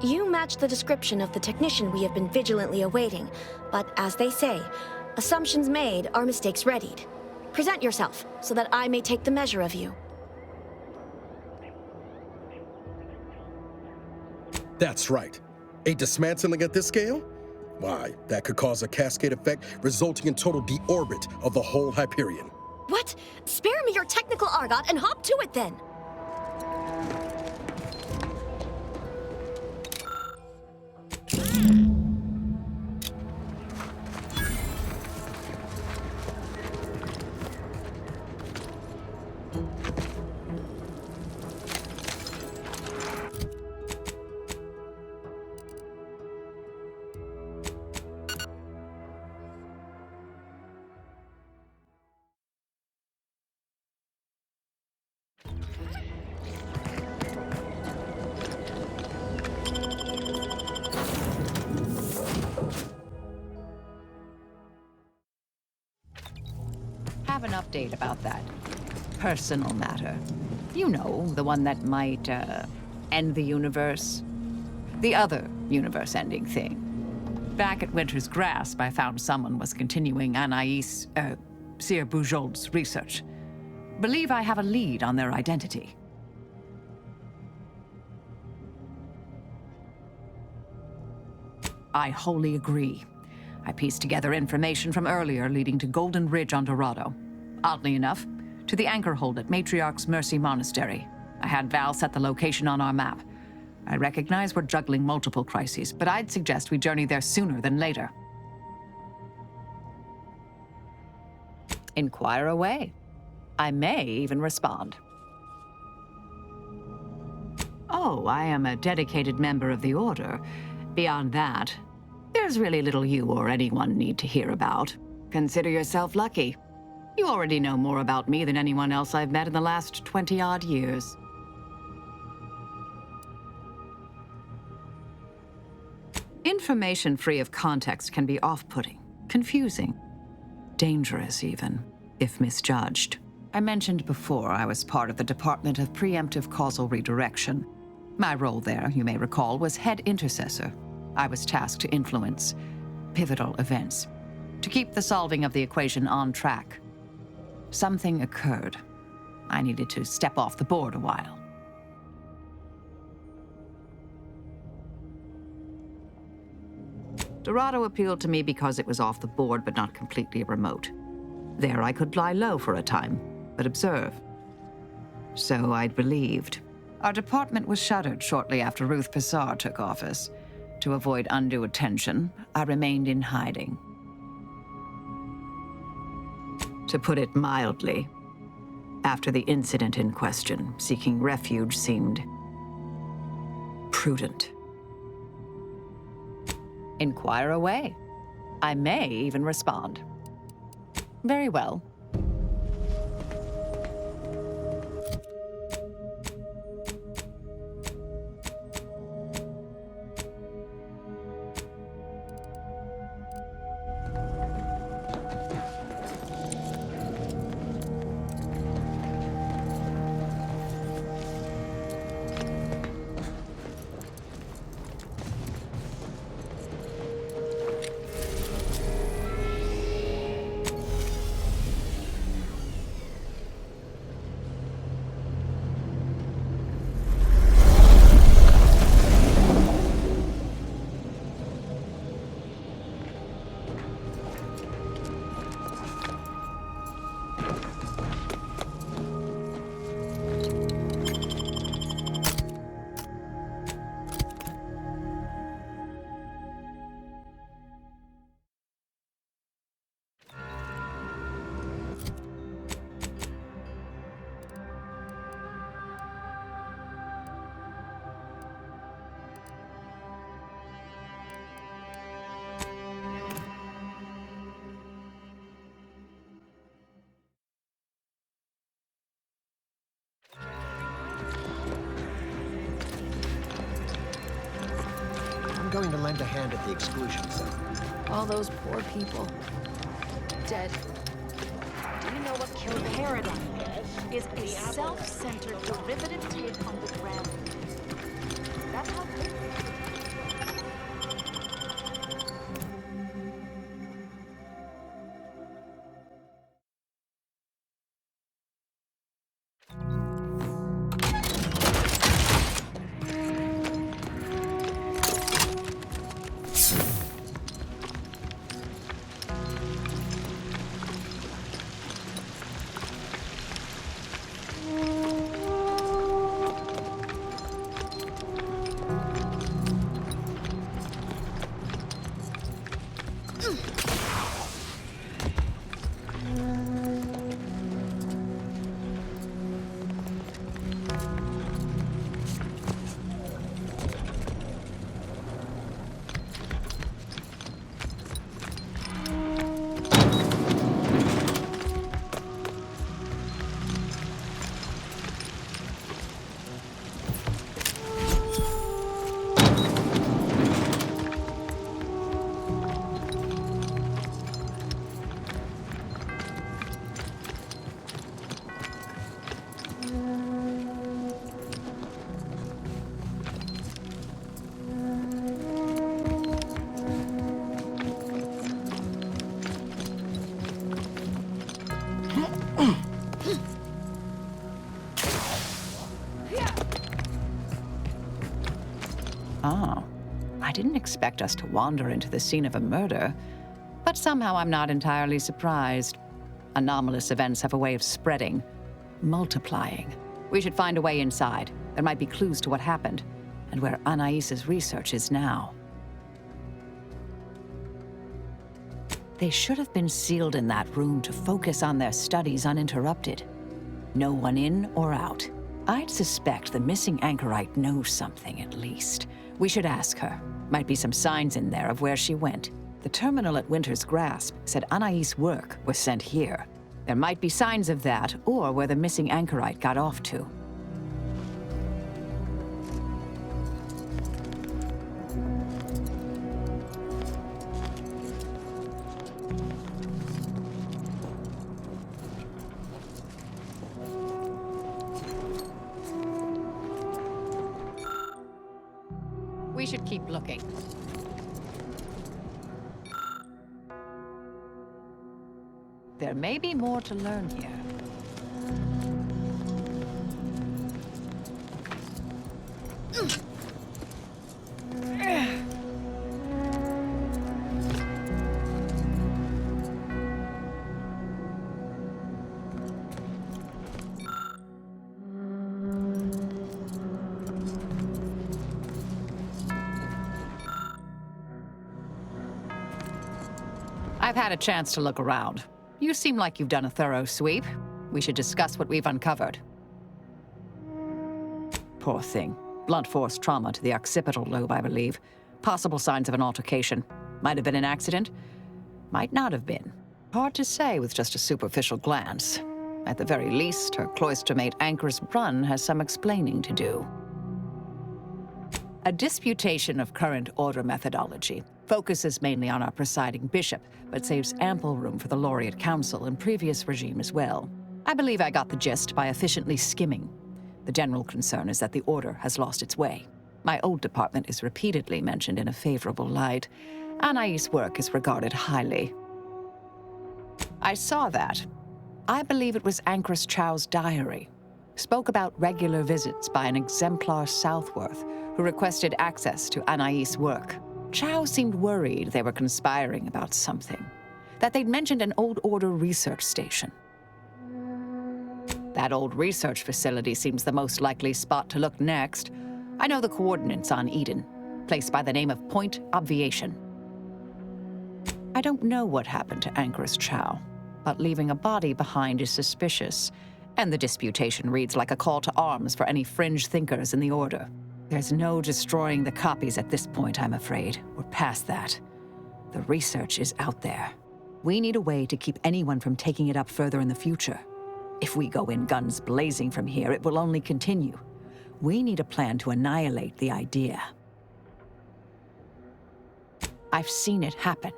You match the description of the technician we have been vigilantly awaiting, but as they say, assumptions made are mistakes readied. Present yourself, so that I may take the measure of you. That's right. A dismantling at this scale? Why, that could cause a cascade effect resulting in total deorbit of the whole Hyperion. What? Spare me your technical argot and hop to it then! Have an update about that personal matter. You know, the one that might, end the universe. The other universe-ending thing. Back at Winter's Grasp, I found someone was continuing Anais, Sir Bujold's research. Believe I have a lead on their identity. I wholly agree. I pieced together information from earlier leading to Golden Ridge on Dorado. Oddly enough, to the anchor hold at Matriarch's Mercy Monastery. I had Val set the location on our map. I recognize we're juggling multiple crises, but I'd suggest we journey there sooner than later. Inquire away. I may even respond. Oh, I am a dedicated member of the Order. Beyond that, there's really little you or anyone need to hear about. Consider yourself lucky. You already know more about me than anyone else I've met in the last 20-odd years. Information free of context can be off-putting, confusing, dangerous even, if misjudged. I mentioned before I was part of the Department of Preemptive Causal Redirection. My role there, you may recall, was head intercessor. I was tasked to influence pivotal events, to keep the solving of the equation on track. Something occurred. I needed to step off the board a while. Dorado appealed to me because it was off the board but not completely remote. There I could lie low for a time, but observe. So I'd believed. Our department was shuttered shortly after Ruth Pissar took office. To avoid undue attention, I remained in hiding. To put it mildly, after the incident in question, seeking refuge seemed prudent. Inquire away. I may even respond. Very well. I'm going to lend a hand at the exclusion zone. All those poor people. Dead. Do you know what killed Paradigm is a self-centered derivative take on the ground? That's how Oh, I didn't expect us to wander into the scene of a murder, but somehow I'm not entirely surprised. Anomalous events have a way of spreading, multiplying. We should find a way inside. There might be clues to what happened. and where Anais's research is now. They should have been sealed in that room to focus on their studies uninterrupted. No one in or out. I'd suspect the missing anchorite knows something, at least. We should ask her. Might be some signs in there of where she went. The terminal at Winter's Grasp said Anais' work was sent here. There might be signs of that, or where the missing anchorite got off to. We should keep looking. There may be more to learn here. I've had a chance to look around. You seem like you've done a thorough sweep. We should discuss what we've uncovered. Poor thing. Blunt force trauma to the occipital lobe, I believe. Possible signs of an altercation. Might have been an accident. Might not have been. Hard to say with just a superficial glance. At the very least, her cloistermate Anchoress Brunn has some explaining to do. A disputation of current order methodology focuses mainly on our presiding bishop, but saves ample room for the Laureate Council and previous regime as well. I believe I got the gist by efficiently skimming. The general concern is that the order has lost its way. My old department is repeatedly mentioned in a favorable light. Anais' work is regarded highly. I saw that. I believe it was Anchoress Chow's diary. Spoke about regular visits by an exemplar Southworth who requested access to Anais' work. Chow seemed worried they were conspiring about something, that they'd mentioned an old order research station. That old research facility seems the most likely spot to look next. I know the coordinates on Eden, place by the name of Point Obviation. I don't know what happened to Anchoress Chow, but leaving a body behind is suspicious, and the disputation reads like a call to arms for any fringe thinkers in the Order. There's no destroying the copies at this point, I'm afraid. We're past that. The research is out there. We need a way to keep anyone from taking it up further in the future. If we go in guns blazing from here, it will only continue. We need a plan to annihilate the idea. I've seen it happen.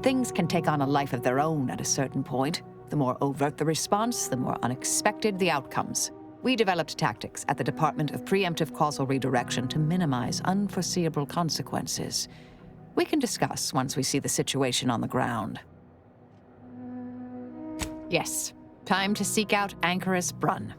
Things can take on a life of their own at a certain point. The more overt the response, the more unexpected the outcomes. We developed tactics at the Department of Preemptive Causal Redirection to minimize unforeseeable consequences. We can discuss once we see the situation on the ground. Yes, time to seek out Anchoress Brunn.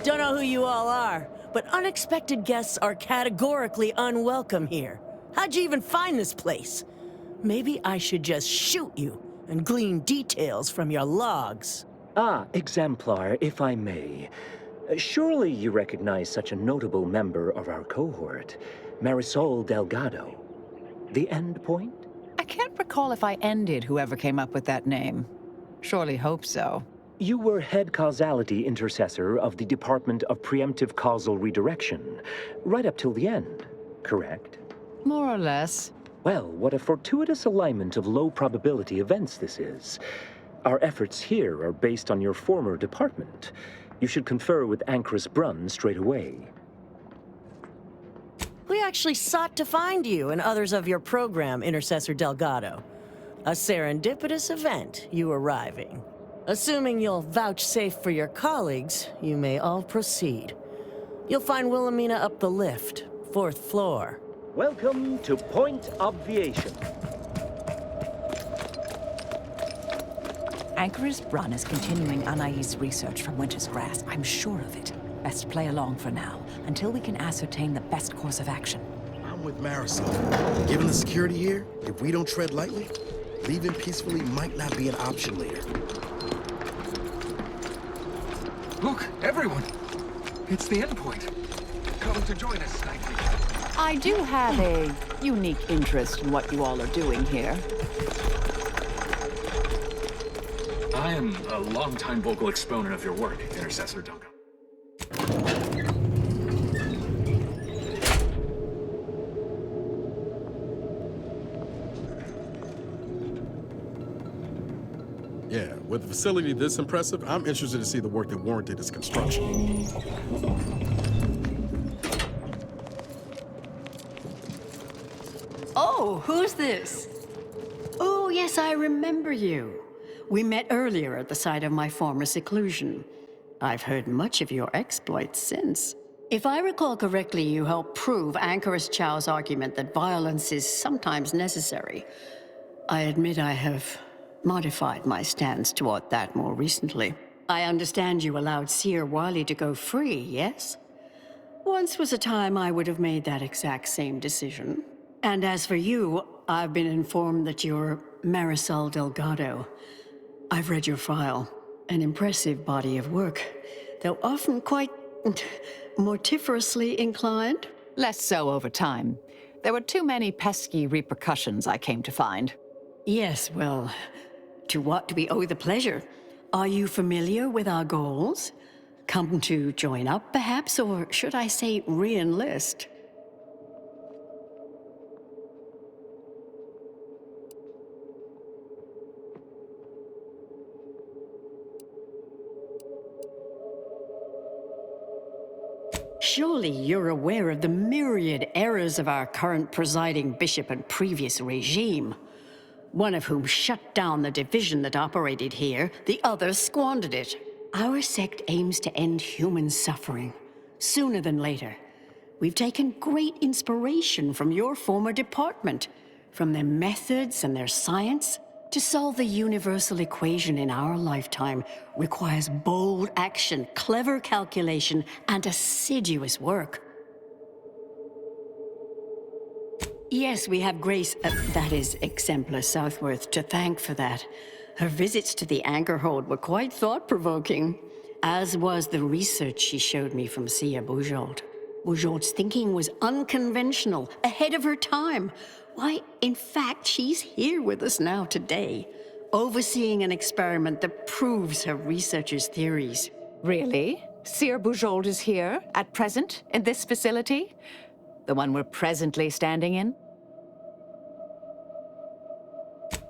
Don't know who you all are, but unexpected guests are categorically unwelcome here. How'd you even find this place? Maybe I should just shoot you and glean details from your logs. Ah, Exemplar, if I may. Surely you recognize such a notable member of our cohort, Marisol Delgado. The end point? I can't recall if I ended whoever came up with that name. Surely hope so. You were head causality intercessor of the Department of Preemptive Causal Redirection, right up till the end, correct? More or less. Well, what a fortuitous alignment of low probability events this is. Our efforts here are based on your former department. You should confer with Anchoress Brunn straight away. We actually sought to find you and others of your program, Intercessor Delgado. A serendipitous event, you arriving. Assuming you'll vouchsafe for your colleagues, you may all proceed. You'll find Wilhelmina up the lift, 4th floor. Welcome to Point Obviation. Anchoress Brunn is continuing Anais' research from Winter's Grasp. I'm sure of it. Best play along for now, until we can ascertain the best course of action. I'm with Marisol. Given the security here, if we don't tread lightly, leaving peacefully might not be an option later. Look, everyone! It's the endpoint. Come to join us, thank you. I do have a unique interest in what you all are doing here. I am a longtime vocal exponent of your work, Intercessor Duncan. Yeah, with a facility this impressive, I'm interested to see the work that warranted its construction. Oh, who's this? Oh, yes, I remember you. We met earlier at the site of my former seclusion. I've heard much of your exploits since. If I recall correctly, you helped prove Anchoress Chow's argument that violence is sometimes necessary. I admit I have modified my stance toward that more recently. I understand you allowed Seer Wiley to go free, yes? Once was a time I would have made that exact same decision. And as for you, I've been informed that you're Marisol Delgado. I've read your file. An impressive body of work, though often quite mortiferously inclined. Less so over time. There were too many pesky repercussions, I came to find. Yes, well, to what do we owe the pleasure? Are you familiar with our goals? Come to join up, perhaps, or should I say re-enlist? Surely you're aware of the myriad errors of our current presiding bishop and previous regime. One of whom shut down the division that operated here, the other squandered it. Our sect aims to end human suffering, sooner than later. We've taken great inspiration from your former department, from their methods and their science. To solve the universal equation in our lifetime requires bold action, clever calculation, and assiduous work. Yes, we have Grace, that is Exemplar Southworth, to thank for that. Her visits to the anchor hold were quite thought-provoking, as was the research she showed me from Sia Bujold. Bujold's thinking was unconventional, ahead of her time. Why, in fact, she's here with us now today, overseeing an experiment that proves her researchers' theories. Really? Seer Bujold is here, at present, in this facility? The one we're presently standing in?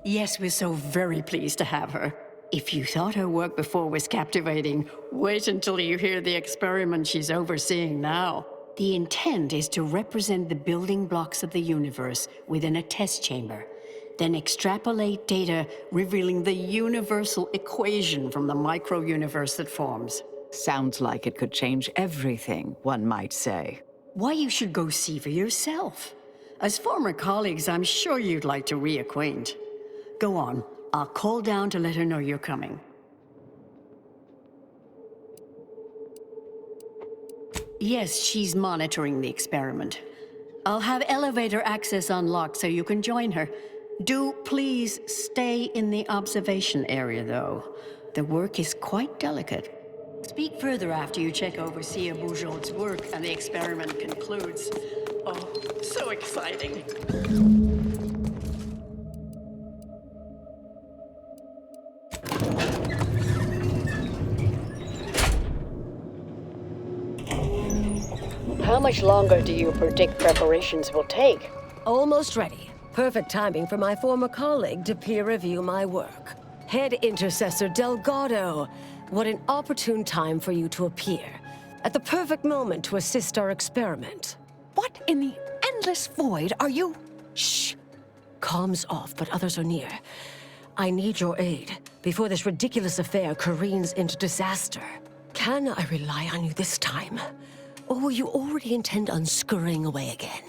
Yes, we're so very pleased to have her. If you thought her work before was captivating, wait until you hear the experiment she's overseeing now. The intent is to represent the building blocks of the universe within a test chamber, then extrapolate data revealing the universal equation from the micro-universe that forms. Sounds like it could change everything, one might say. Why, you should go see for yourself. As former colleagues, I'm sure you'd like to reacquaint. Go on. I'll call down to let her know you're coming. Yes, she's monitoring the experiment. I'll have elevator access unlocked so you can join her. Do please stay in the observation area, though. The work is quite delicate. Speak further after you check over Sia Bourgeot's work and the experiment concludes. Oh, so exciting. How much longer do you predict preparations will take? Almost ready. Perfect timing for my former colleague to peer review my work. Head Intercessor Delgado, what an opportune time for you to appear. At the perfect moment to assist our experiment. What in the endless void are you? Shh. Comms off, but others are near. I need your aid before this ridiculous affair careens into disaster. Can I rely on you this time? Or will you already intend on scurrying away again?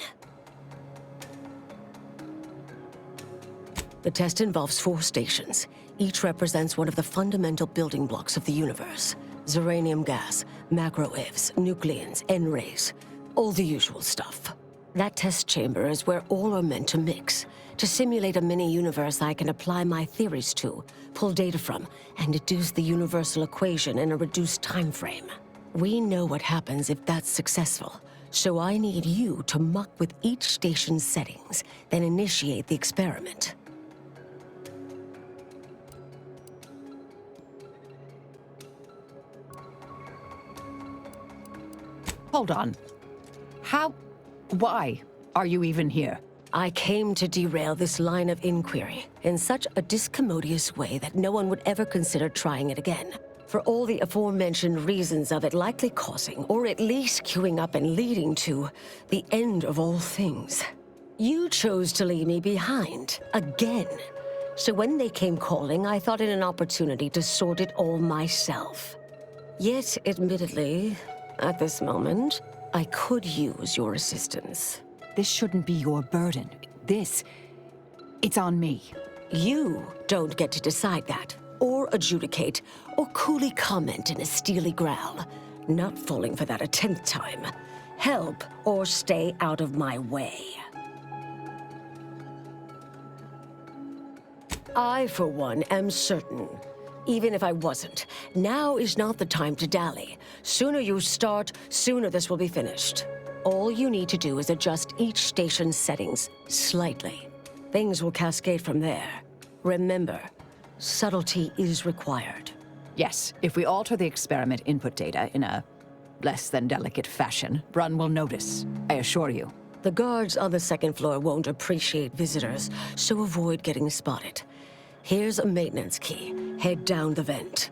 The test involves 4 stations. Each represents one of the fundamental building blocks of the universe. Zeranium gas, macro-IVs, nucleons, N-rays. All the usual stuff. That test chamber is where all are meant to mix. To simulate a mini-universe I can apply my theories to, pull data from, and deduce the universal equation in a reduced time frame. We know what happens if that's successful, so I need you to muck with each station's settings, then initiate the experiment. Hold on. Why are you even here? I came to derail this line of inquiry in such a discommodious way that no one would ever consider trying it again. For all the aforementioned reasons of it likely causing, or at least queuing up and leading to, the end of all things. You chose to leave me behind, again. So when they came calling, I thought it an opportunity to sort it all myself. Yet, admittedly, at this moment, I could use your assistance. This shouldn't be your burden. It's on me. You don't get to decide that, or adjudicate, or coolly comment in a steely growl. Not falling for that a 10th time. Help, or stay out of my way. I, for one, am certain. Even if I wasn't, now is not the time to dally. Sooner you start, sooner this will be finished. All you need to do is adjust each station's settings slightly. Things will cascade from there. Remember, subtlety is required. Yes, if we alter the experiment input data in a less than delicate fashion, Brunn will notice, I assure you. The guards on the 2nd floor won't appreciate visitors, so avoid getting spotted. Here's a maintenance key. Head down the vent.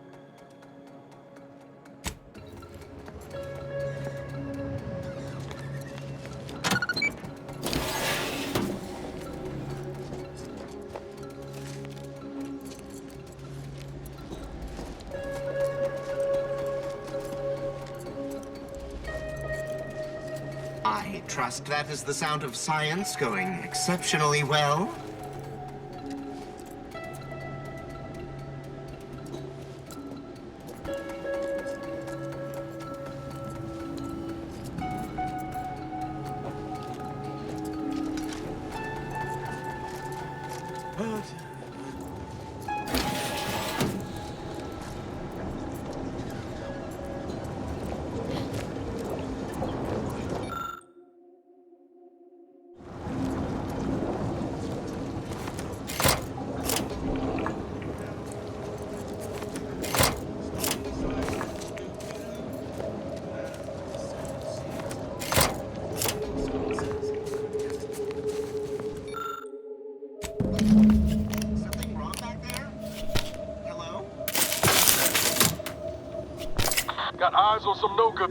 I trust that is the sound of science going exceptionally well. Got eyes on some no good.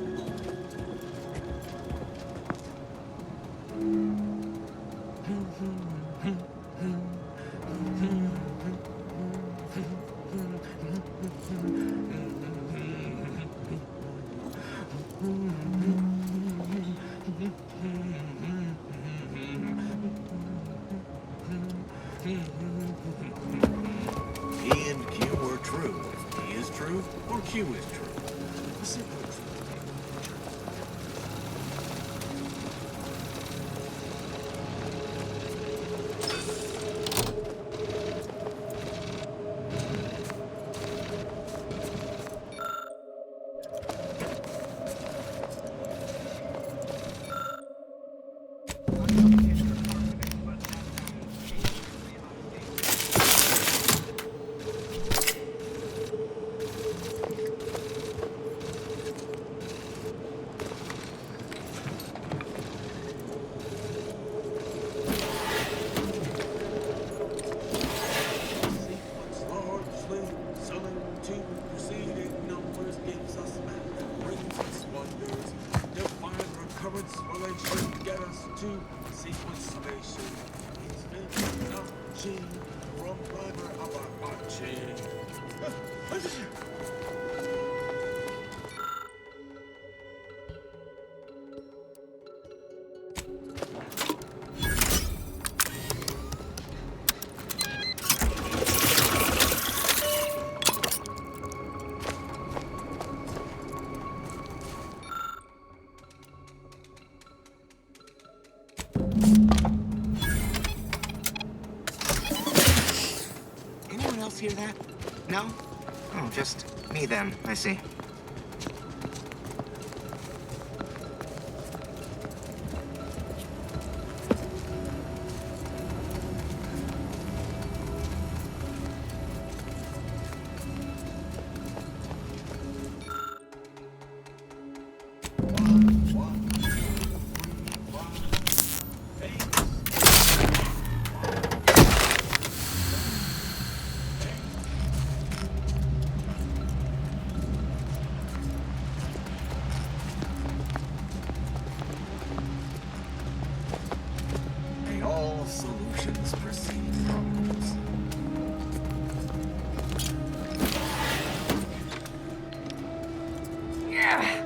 P and Q were true. P is true, or Q is true. Anyone else hear that? No? Oh, just me then, I see. All solutions precede problems. Yeah.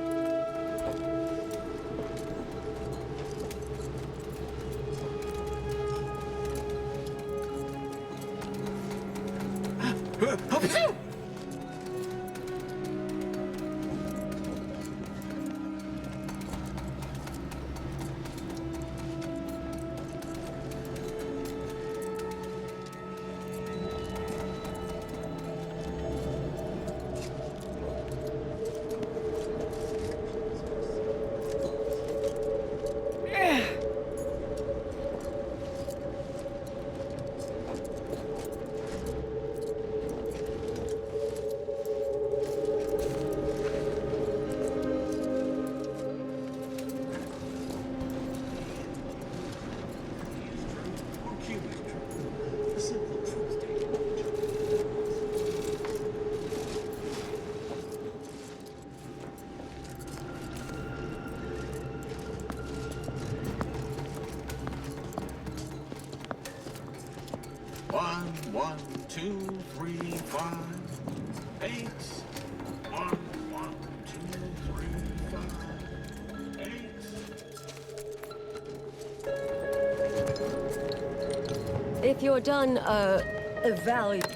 One, two, three, 5, 8. 1, 1, 2, 3, 5, 8. If you're done, evaluate.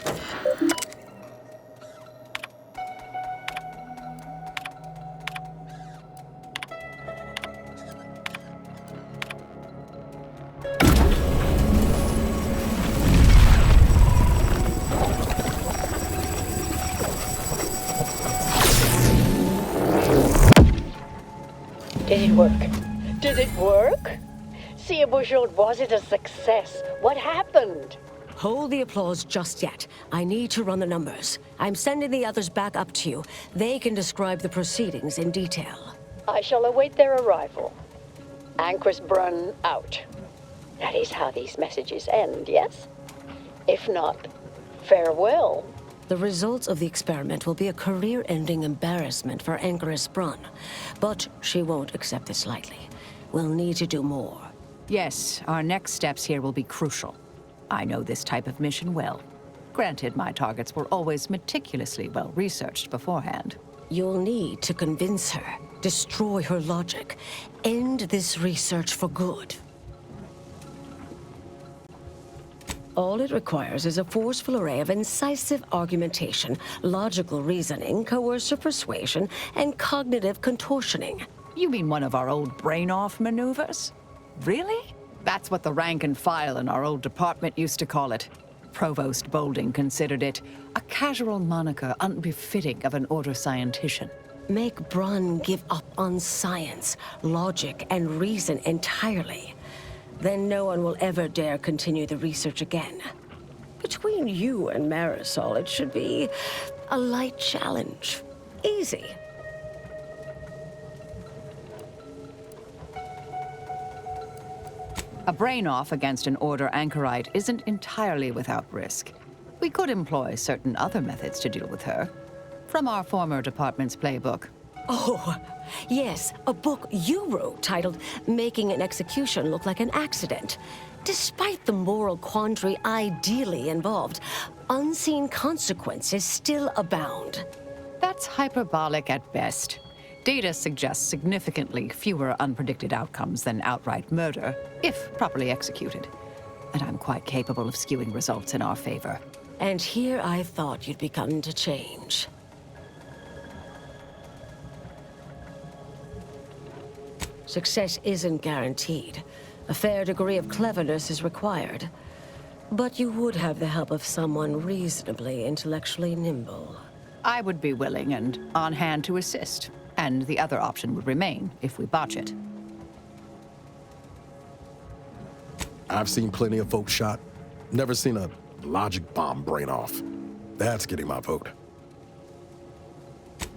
Did it work? Did it work? See, was it a success? What happened? Hold the applause just yet. I need to run the numbers. I'm sending the others back up to you. They can describe the proceedings in detail. I shall await their arrival. Anchor's Brun out. That is how these messages end, yes? If not, farewell. The results of the experiment will be a career-ending embarrassment for Anchoress Brun. But she won't accept this lightly. We'll need to do more. Yes, our next steps here will be crucial. I know this type of mission well. Granted, my targets were always meticulously well-researched beforehand. You'll need to convince her, destroy her logic, end this research for good. All it requires is a forceful array of incisive argumentation, logical reasoning, coercive persuasion, and cognitive contortioning. You mean one of our old brain-off maneuvers? Really? That's what the rank and file in our old department used to call it. Provost Bolding considered it a casual moniker unbefitting of an order scientician. Make Brun give up on science, logic, and reason entirely. Then no one will ever dare continue the research again. Between you and Marisol, it should be a light challenge. Easy. A brain-off against an Order anchorite isn't entirely without risk. We could employ certain other methods to deal with her. From our former department's playbook. Oh, yes, a book you wrote titled Making an Execution Look Like an Accident. Despite the moral quandary ideally involved, unseen consequences still abound. That's hyperbolic at best. Data suggests significantly fewer unpredicted outcomes than outright murder, if properly executed. And I'm quite capable of skewing results in our favor. And here I thought you'd begun to change. Success isn't guaranteed. A fair degree of cleverness is required. But you would have the help of someone reasonably intellectually nimble. I would be willing and on hand to assist. And the other option would remain if we botch it. I've seen plenty of folks shot. Never seen a logic bomb brain off. That's getting my vote.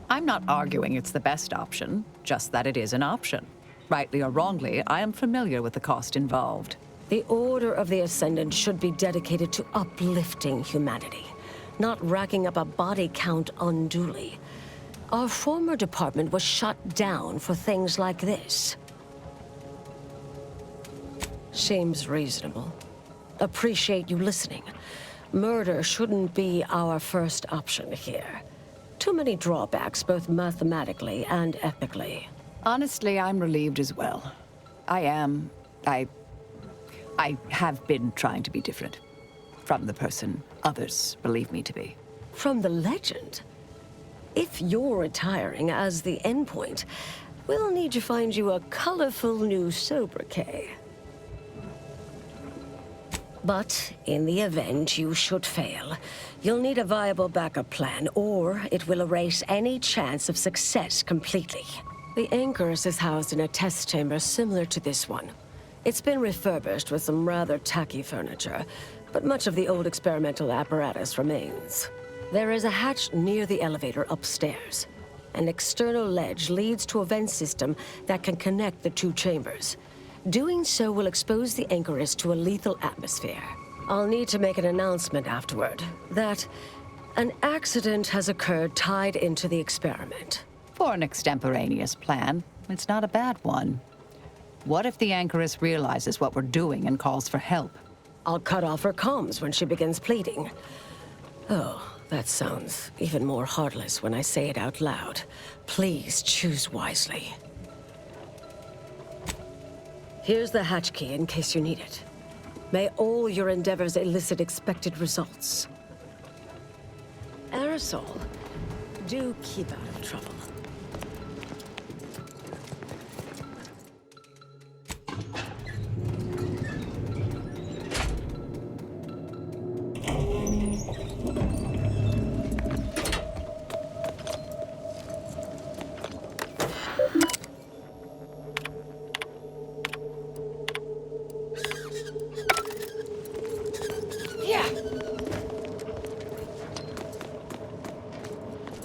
I'm not arguing it's the best option, just that it is an option. Rightly or wrongly, I am familiar with the cost involved. The Order of the Ascendant should be dedicated to uplifting humanity, not racking up a body count unduly. Our former department was shut down for things like this. Seems reasonable. Appreciate you listening. Murder shouldn't be our first option here. Too many drawbacks, both mathematically and ethically. Honestly, I'm relieved as well. I have been trying to be different. From the person others believe me to be. From the legend? If you're retiring as the endpoint, we'll need to find you a colorful new sobriquet. But in the event you should fail, you'll need a viable backup plan, or it will erase any chance of success completely. The Anchors is housed in a test chamber similar to this one. It's been refurbished with some rather tacky furniture, but much of the old experimental apparatus remains. There is a hatch near the elevator upstairs. An external ledge leads to a vent system that can connect the two chambers. Doing so will expose the Anchoress to a lethal atmosphere. I'll need to make an announcement afterward that an accident has occurred tied into the experiment. For an extemporaneous plan, it's not a bad one. What if the Anchoress realizes what we're doing and calls for help? I'll cut off her comms when she begins pleading. Oh, that sounds even more heartless when I say it out loud. Please choose wisely. Here's the hatch key in case you need it. May all your endeavors elicit expected results. Aerosol, do keep out of trouble.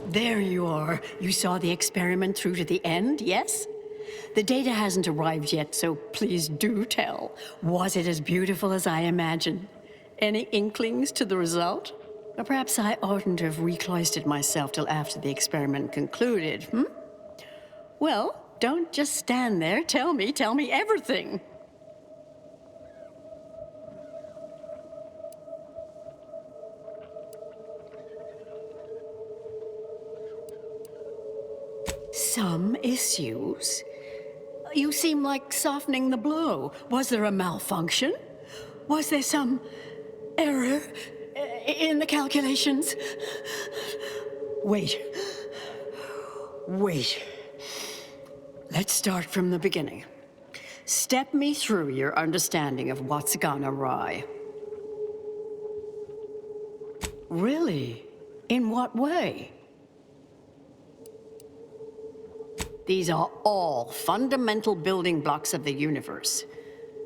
There you are. You saw the experiment through to the end, yes? The data hasn't arrived yet, so please do tell. Was it as beautiful as I imagined? Any inklings to the result? Or perhaps I oughtn't have recloistered myself till after the experiment concluded, Well, don't just stand there. Tell me everything. Some issues? You seem like softening the blow. Was there a malfunction? Was there some error in the calculations? Wait. Let's start from the beginning. Step me through your understanding of what's gone awry. Really? In what way? These are all fundamental building blocks of the universe.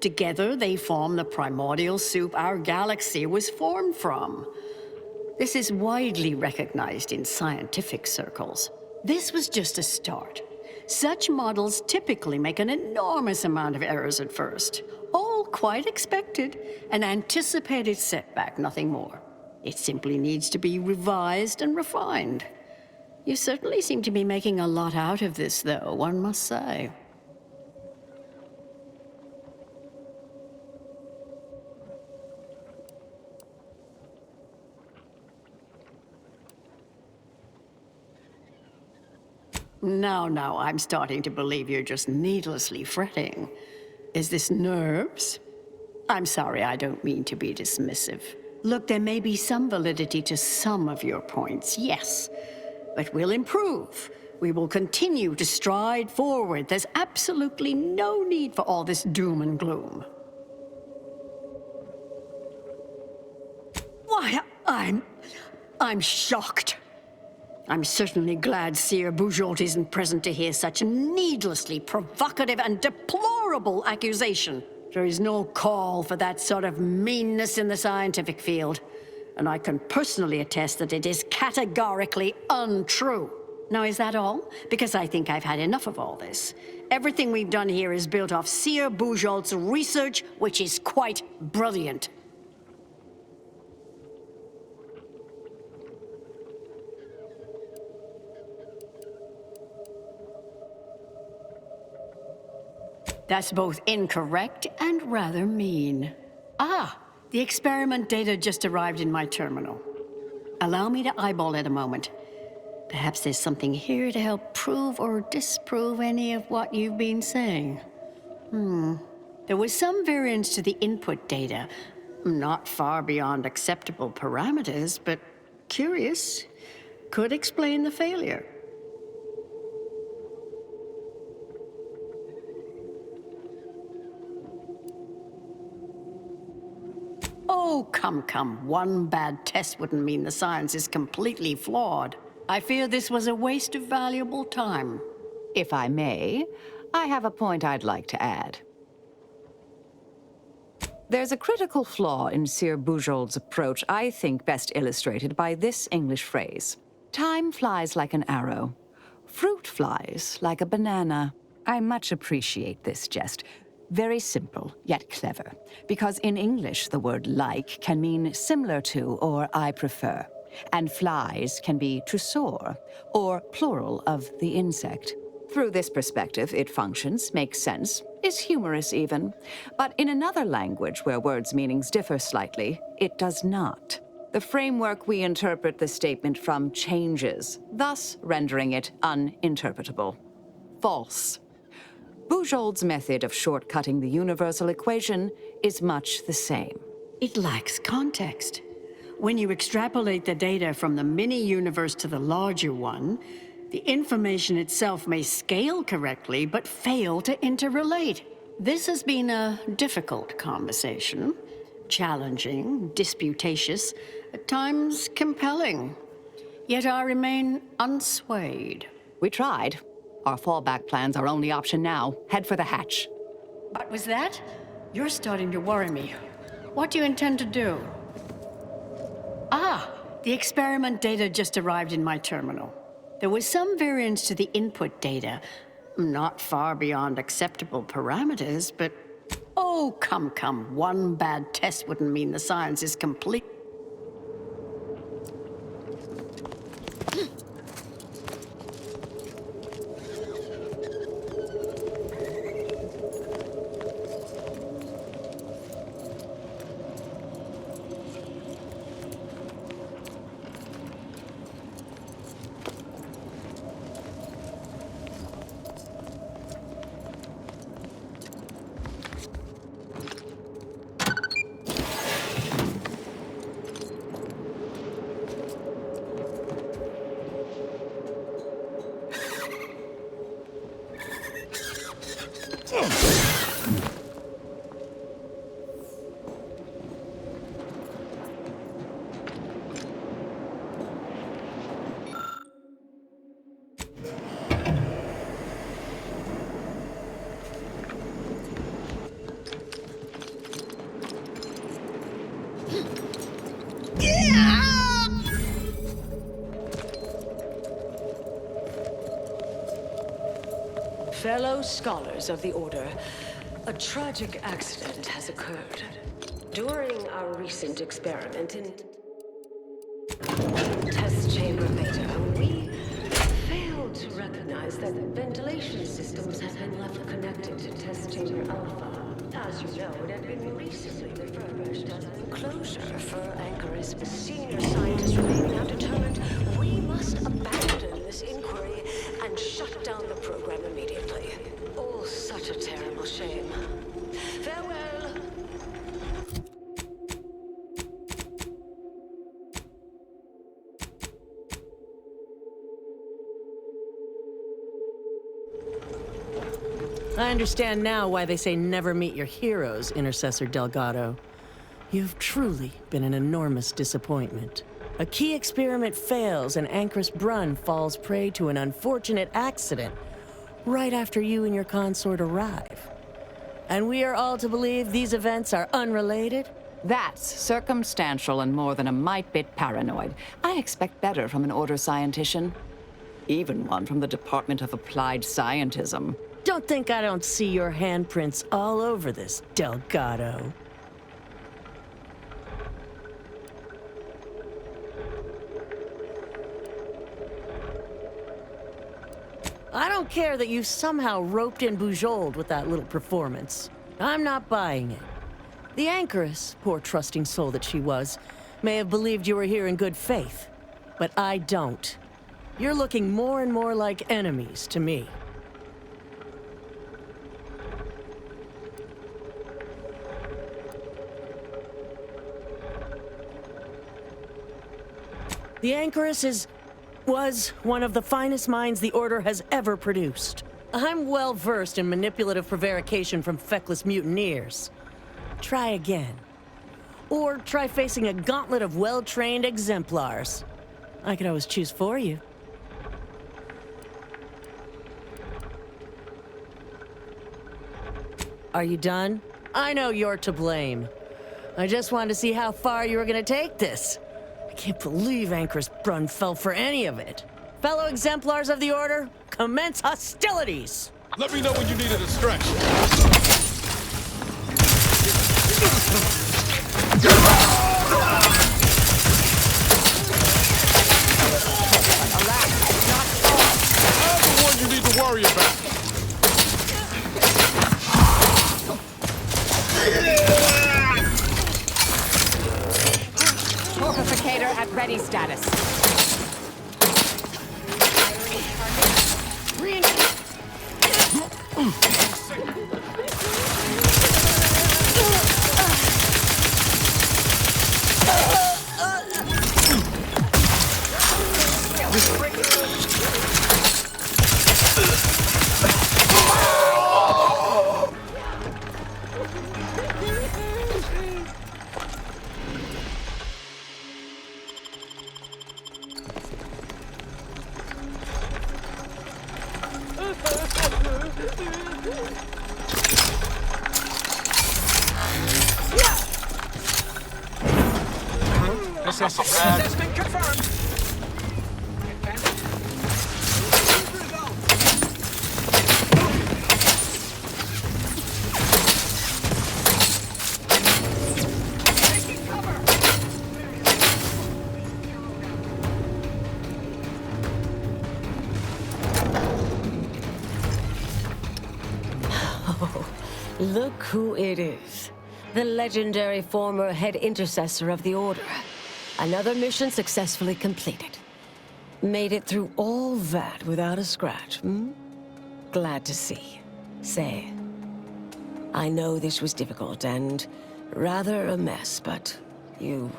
Together, they form the primordial soup our galaxy was formed from. This is widely recognized in scientific circles. This was just a start. Such models typically make an enormous amount of errors at first. All quite expected, an anticipated setback, nothing more. It simply needs to be revised and refined. You certainly seem to be making a lot out of this, though, one must say. Now, I'm starting to believe you're just needlessly fretting. Is this nerves? I'm sorry, I don't mean to be dismissive. Look, there may be some validity to some of your points, yes. But we'll improve. We will continue to stride forward. There's absolutely no need for all this doom and gloom. Why, I'm shocked. I'm certainly glad Seer Bujold isn't present to hear such needlessly provocative and deplorable accusation. There is no call for that sort of meanness in the scientific field, and I can personally attest that it is categorically untrue. Now, is that all? Because I think I've had enough of all this. Everything we've done here is built off Seer Bujold's research, which is quite brilliant. That's both incorrect and rather mean. Ah, the experiment data just arrived in my terminal. Allow me to eyeball it a moment. Perhaps there's something here to help prove or disprove any of what you've been saying. There was some variance to the input data. Not far beyond acceptable parameters, but curious. Could explain the failure. Oh, come. One bad test wouldn't mean the science is completely flawed. I fear this was a waste of valuable time. If I may, I have a point I'd like to add. There's a critical flaw in Seer Bujold's approach I think best illustrated by this English phrase. Time flies like an arrow. Fruit flies like a banana. I much appreciate this jest. Very simple, yet clever. Because in English, the word like can mean similar to or I prefer. And flies can be to soar, or plural of the insect. Through this perspective, it functions, makes sense, is humorous even. But in another language where words' meanings differ slightly, it does not. The framework we interpret the statement from changes, thus rendering it uninterpretable. False. Bujold's method of shortcutting the universal equation is much the same. It lacks context. When you extrapolate the data from the mini-universe to the larger one, the information itself may scale correctly, but fail to interrelate. This has been a difficult conversation. Challenging, disputatious, at times compelling. Yet I remain unswayed. We tried. Our fallback plan's our only option now. Head for the hatch. What was that? You're starting to worry me. What do you intend to do? Ah, the experiment data just arrived in my terminal. There was some variance to the input data. Not far beyond acceptable parameters, but... Oh, come. One bad test wouldn't mean the science is complete. Fellow scholars of the Order, a tragic accident has occurred. During our recent experiment in test chamber beta, we to recognize that ventilation systems have been left connected to test chamber Alpha. As you know, it had been recently refurbished as an enclosure for Anchor's senior scientists remain now determined we must abandon this inquiry and shut down the program immediately. Oh, such a terrible shame. Farewell. I understand now why they say never meet your heroes, Intercessor Delgado. You've truly been an enormous disappointment. A key experiment fails and Anchor's Brunn falls prey to an unfortunate accident right after you and your consort arrive. And we are all to believe these events are unrelated? That's circumstantial and more than a mite bit paranoid. I expect better from an Order scientician. Even one from the Department of Applied Scientism. Don't think I don't see your handprints all over this, Delgado. I don't care that you somehow roped in Bujold with that little performance. I'm not buying it. The Anchoress, poor trusting soul that she was, may have believed you were here in good faith, but I don't. You're looking more and more like enemies to me. The Anchoress was one of the finest minds the Order has ever produced. I'm well versed in manipulative prevarication from feckless mutineers. Try again. Or try facing a gauntlet of well-trained exemplars. I could always choose for you. Are you done? I know you're to blame. I just wanted to see how far you were gonna take this. I can't believe Anchor's Brunn fell for any of it. Fellow exemplars of the Order, commence hostilities! Let me know when you need a distraction. I'm the one you need to worry about. Fortificator at ready status. Has been confirmed. Look who it is. The legendary former head intercessor of the Order. Another mission successfully completed. Made it through all that without a scratch, hmm? Glad to see. Say, I know this was difficult and rather a mess, but you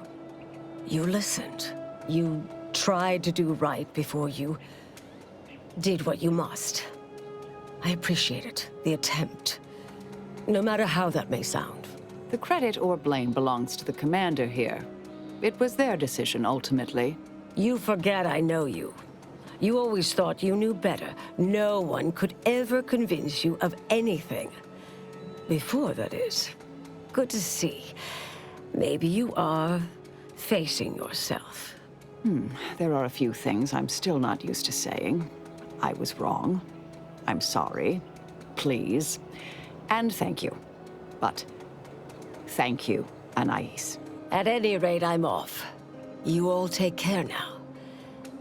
listened. You tried to do right before you did what you must. I appreciate it, the attempt. No matter how that may sound. The credit or blame belongs to the commander here. It was their decision, ultimately. You forget I know you. You always thought you knew better. No one could ever convince you of anything. Before, that is. Good to see. Maybe you are facing yourself. There are a few things I'm still not used to saying. I was wrong. I'm sorry. Please. And thank you. But thank you, Anais. At any rate, I'm off. You all take care now.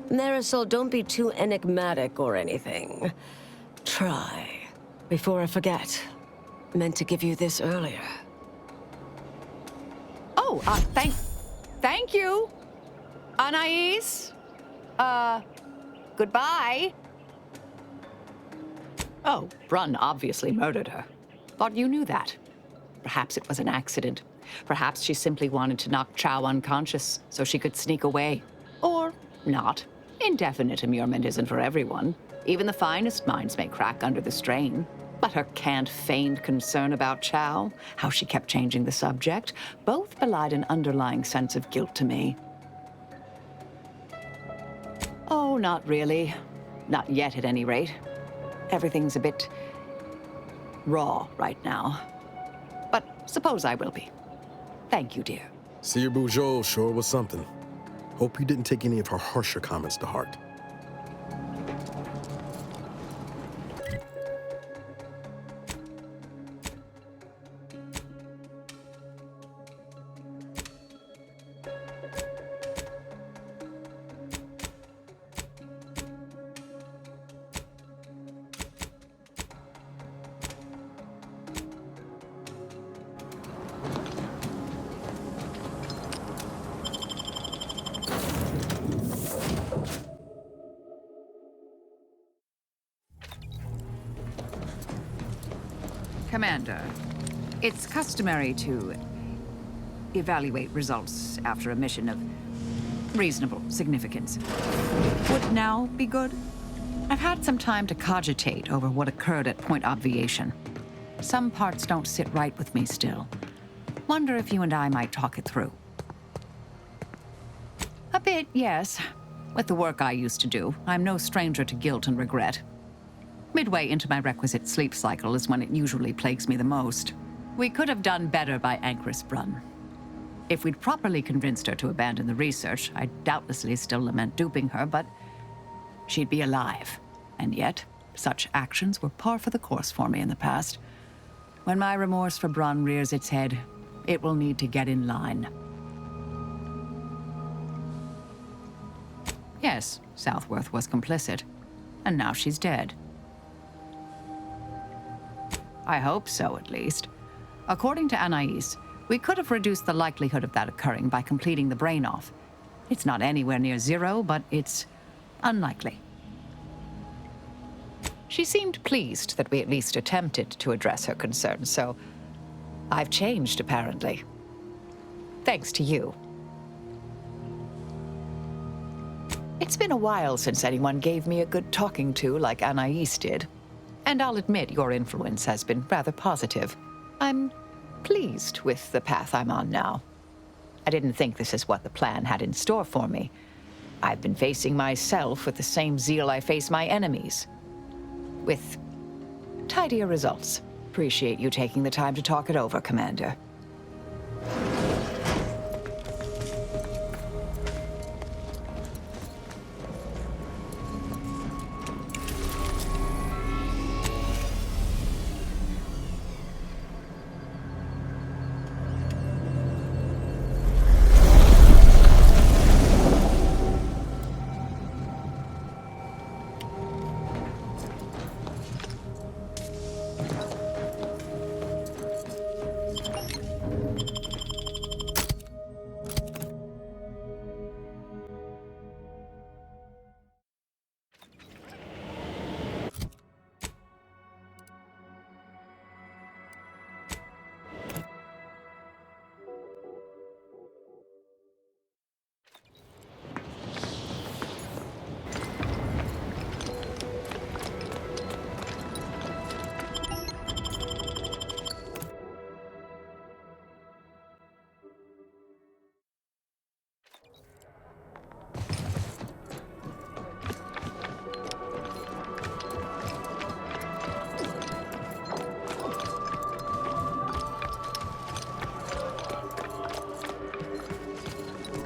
Marisol, don't be too enigmatic or anything. Try. Before I forget. Meant to give you this earlier. Oh, thank you. Anais? Goodbye. Oh, Brunn obviously murdered her. Thought you knew that. Perhaps it was an accident. Perhaps she simply wanted to knock Chow unconscious so she could sneak away. Or not. Indefinite immurement isn't for everyone. Even the finest minds may crack under the strain. But her canned, feigned concern about Chow, how she kept changing the subject, both belied an underlying sense of guilt to me. Oh, not really. Not yet, at any rate. Everything's a bit raw right now. But suppose I will be. Thank you, dear. Seer Bujold sure was something. Hope you didn't take any of her harsher comments to heart. Commander, it's customary to evaluate results after a mission of reasonable significance. Would now be good? I've had some time to cogitate over what occurred at Point Obviation. Some parts don't sit right with me still. Wonder if you and I might talk it through. A bit, yes. With the work I used to do, I'm no stranger to guilt and regret. Midway into my requisite sleep cycle is when it usually plagues me the most. We could have done better by Anchris Brunn. If we'd properly convinced her to abandon the research, I'd doubtlessly still lament duping her, but she'd be alive. And yet, such actions were par for the course for me in the past. When my remorse for Brunn rears its head, it will need to get in line. Yes, Southworth was complicit, and now she's dead. I hope so, at least. According to Anais, we could have reduced the likelihood of that occurring by completing the brain-off. It's not anywhere near zero, but it's unlikely. She seemed pleased that we at least attempted to address her concerns, so I've changed, apparently. Thanks to you. It's been a while since anyone gave me a good talking to like Anais did. And I'll admit your influence has been rather positive. I'm pleased with the path I'm on now. I didn't think this is what the plan had in store for me. I've been facing myself with the same zeal I face my enemies. With tidier results. Appreciate you taking the time to talk it over, Commander.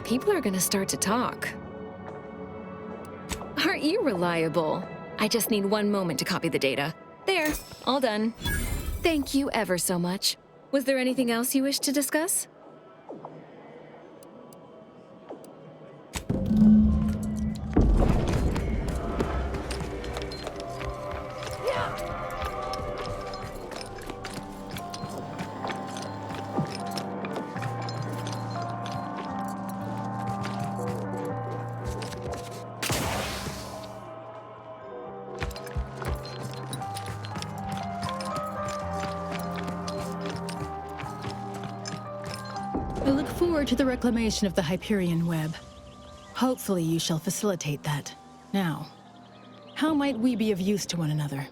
People are gonna start to talk. Aren't you reliable? I just need one moment to copy the data. There, all done. Thank you ever so much. Was there anything else you wish to discuss? I look forward to the reclamation of the Hyperion web. Hopefully you shall facilitate that. Now, how might we be of use to one another?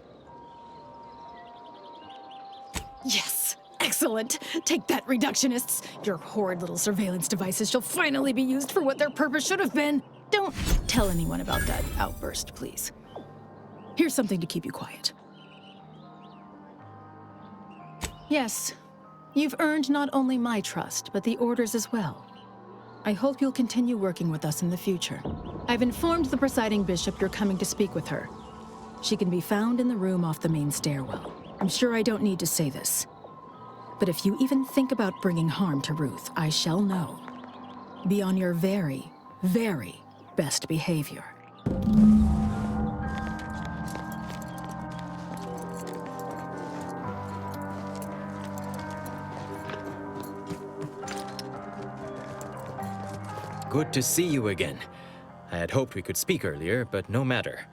Yes! Excellent! Take that, reductionists! Your horrid little surveillance devices shall finally be used for what their purpose should have been! Don't tell anyone about that outburst, please. Here's something to keep you quiet. Yes, you've earned not only my trust, but the Order's as well. I hope you'll continue working with us in the future. I've informed the presiding bishop you're coming to speak with her. She can be found in the room off the main stairwell. I'm sure I don't need to say this. But if you even think about bringing harm to Ruth, I shall know. Be on your very, very best behavior. Good to see you again. I had hoped we could speak earlier, but no matter.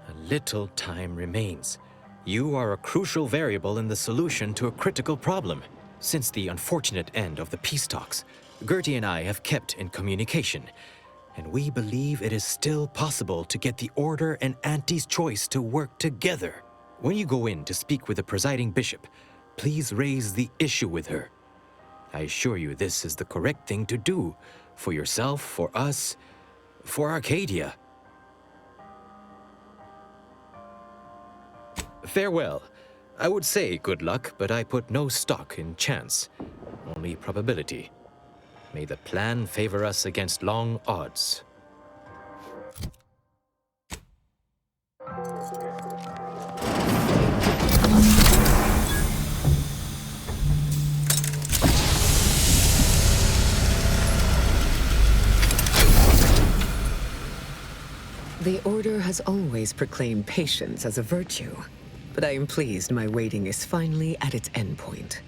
A little time remains. You are a crucial variable in the solution to a critical problem. Since the unfortunate end of the peace talks, Gertie and I have kept in communication, and we believe it is still possible to get the Order and Auntie's Choice to work together. When you go in to speak with the presiding bishop, please raise the issue with her. I assure you this is the correct thing to do. For yourself, for us, for Arcadia. Farewell. I would say good luck, but I put no stock in chance, only probability. May the plan favor us against long odds. The Order has always proclaimed patience as a virtue, but I am pleased my waiting is finally at its endpoint.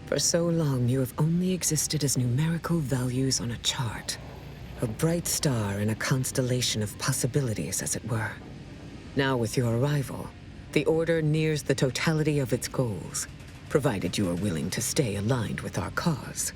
For so long, you have only existed as numerical values on a chart, a bright star in a constellation of possibilities, as it were. Now, with your arrival, the Order nears the totality of its goals, provided you are willing to stay aligned with our cause.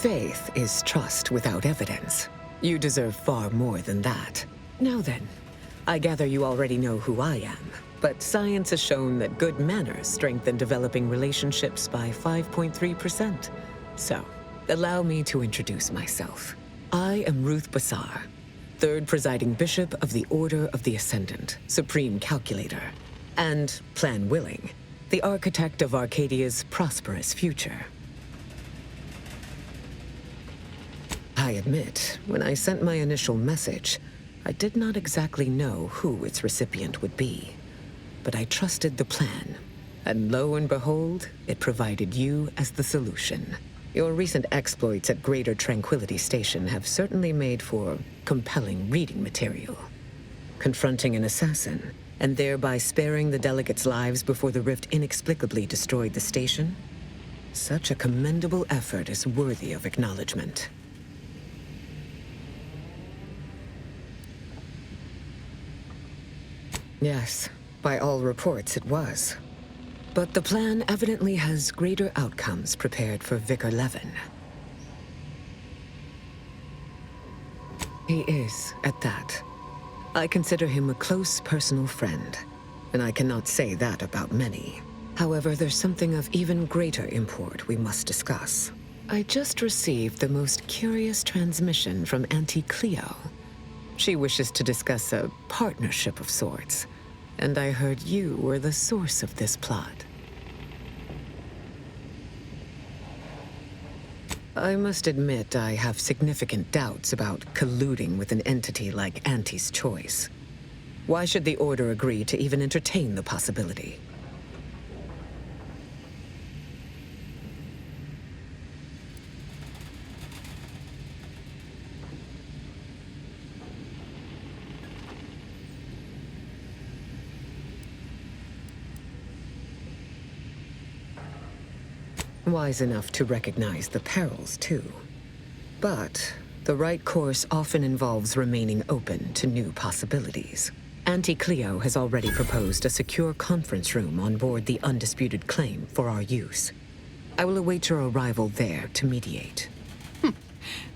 Faith is trust without evidence. You deserve far more than that. Now then, I gather you already know who I am, but science has shown that good manners strengthen developing relationships by 5.3%. So, allow me to introduce myself. I am Ruth Bassar, third presiding bishop of the Order of the Ascendant, supreme calculator, and, plan willing, the architect of Arcadia's prosperous future. I admit, when I sent my initial message, I did not exactly know who its recipient would be. But I trusted the plan, and lo and behold, it provided you as the solution. Your recent exploits at Greater Tranquility Station have certainly made for compelling reading material. Confronting an assassin, and thereby sparing the delegates' lives before the rift inexplicably destroyed the station? Such a commendable effort is worthy of acknowledgement. Yes, by all reports it was. But the plan evidently has greater outcomes prepared for Vicar Levin. He is, at that. I consider him a close personal friend, and I cannot say that about many. However, there's something of even greater import we must discuss. I just received the most curious transmission from Auntie Cleo. She wishes to discuss a partnership of sorts, and I heard you were the source of this plot. I must admit I have significant doubts about colluding with an entity like Auntie's Choice. Why should the Order agree to even entertain the possibility? Wise enough to recognize the perils, too. But the right course often involves remaining open to new possibilities. Auntie Cleo has already proposed a secure conference room on board the Undisputed Claim for our use. I will await your arrival there to mediate.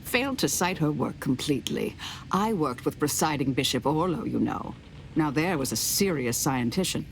Failed to cite her work completely. I worked with presiding Bishop Orlo, you know. Now there was a serious scientician.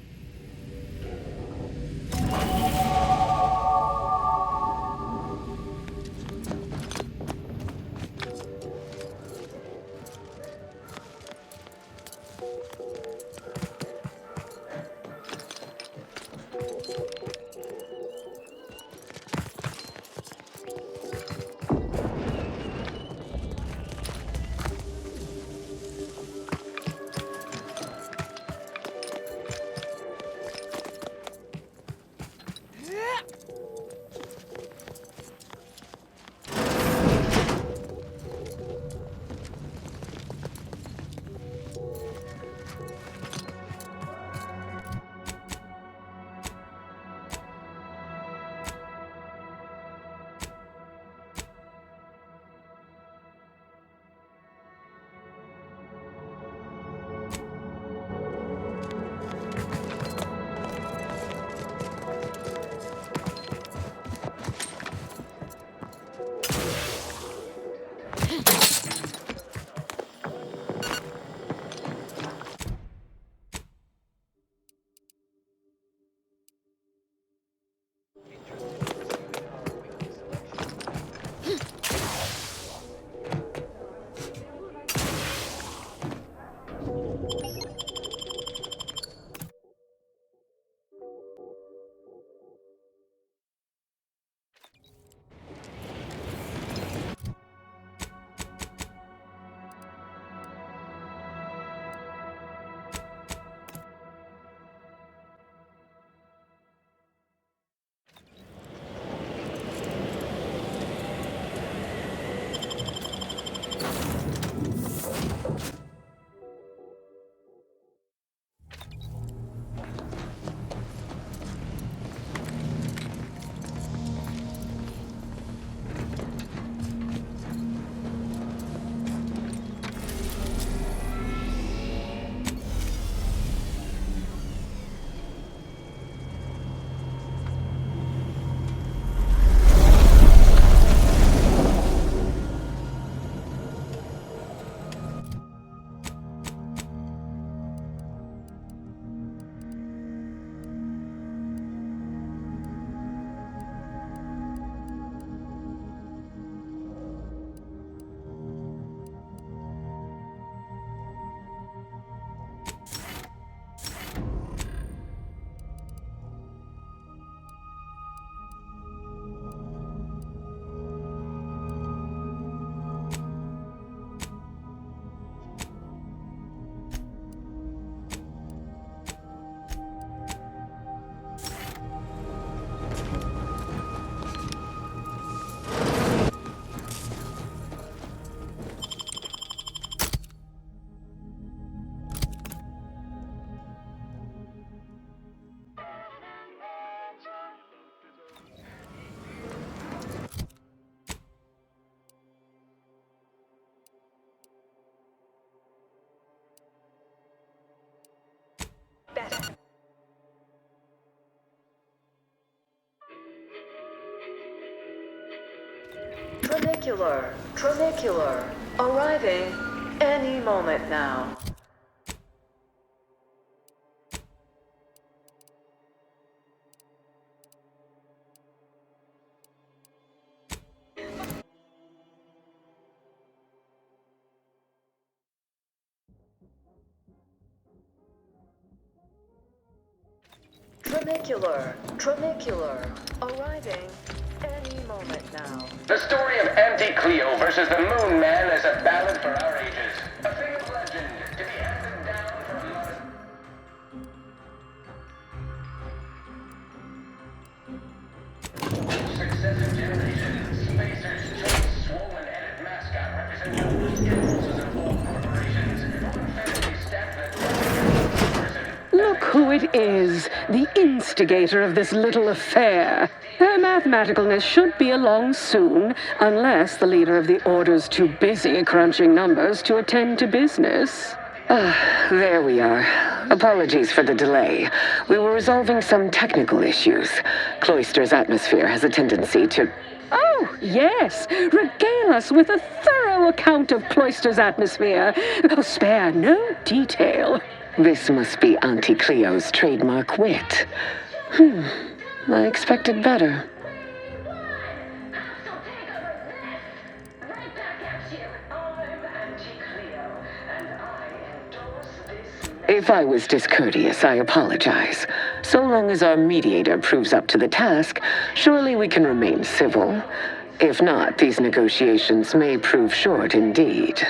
Tranicular, arriving any moment now. Tranicular, arriving any moment now. The story of Auntie Cleo versus the Moon Man is a ballad for our ages. A thing of legend to be handed down for a lot of successive generations. Spacer's choice swollen-headed mascot represents the impulses of all corporations. Who unfairly stamp that person. Look who it It is the instigator of this little affair. Her mathematicalness should be along soon, unless the leader of the Order's too busy crunching numbers to attend to business. There we are. Apologies for the delay. We were resolving some technical issues. Cloister's atmosphere has a tendency to... Oh, yes. Regale us with a thorough account of Cloister's atmosphere. Spare no detail. This must be Auntie Cleo's trademark wit. I expected better. If I was discourteous, I apologize. So long as our mediator proves up to the task, surely we can remain civil. If not, these negotiations may prove short indeed.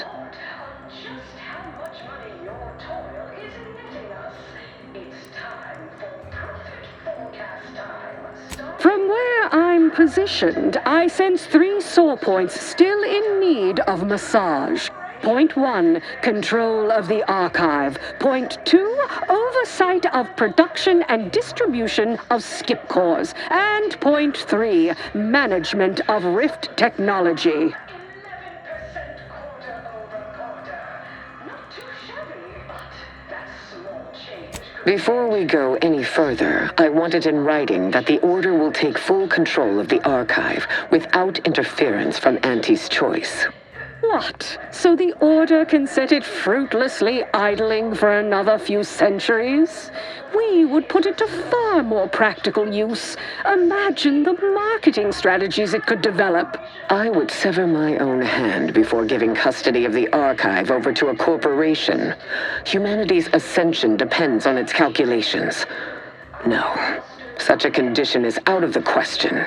From where I'm positioned, I sense 3 sore points still in need of massage. Point 1, control of the archive. Point 2, oversight of production and distribution of skip cores. And point 3, management of Rift technology. Before we go any further, I want it in writing that the Order will take full control of the archive without interference from Auntie's choice. What? So the Order can set it fruitlessly idling for another few centuries? We would put it to far more practical use. Imagine the marketing strategies it could develop. I would sever my own hand before giving custody of the archive over to a corporation. Humanity's ascension depends on its calculations. No, such a condition is out of the question.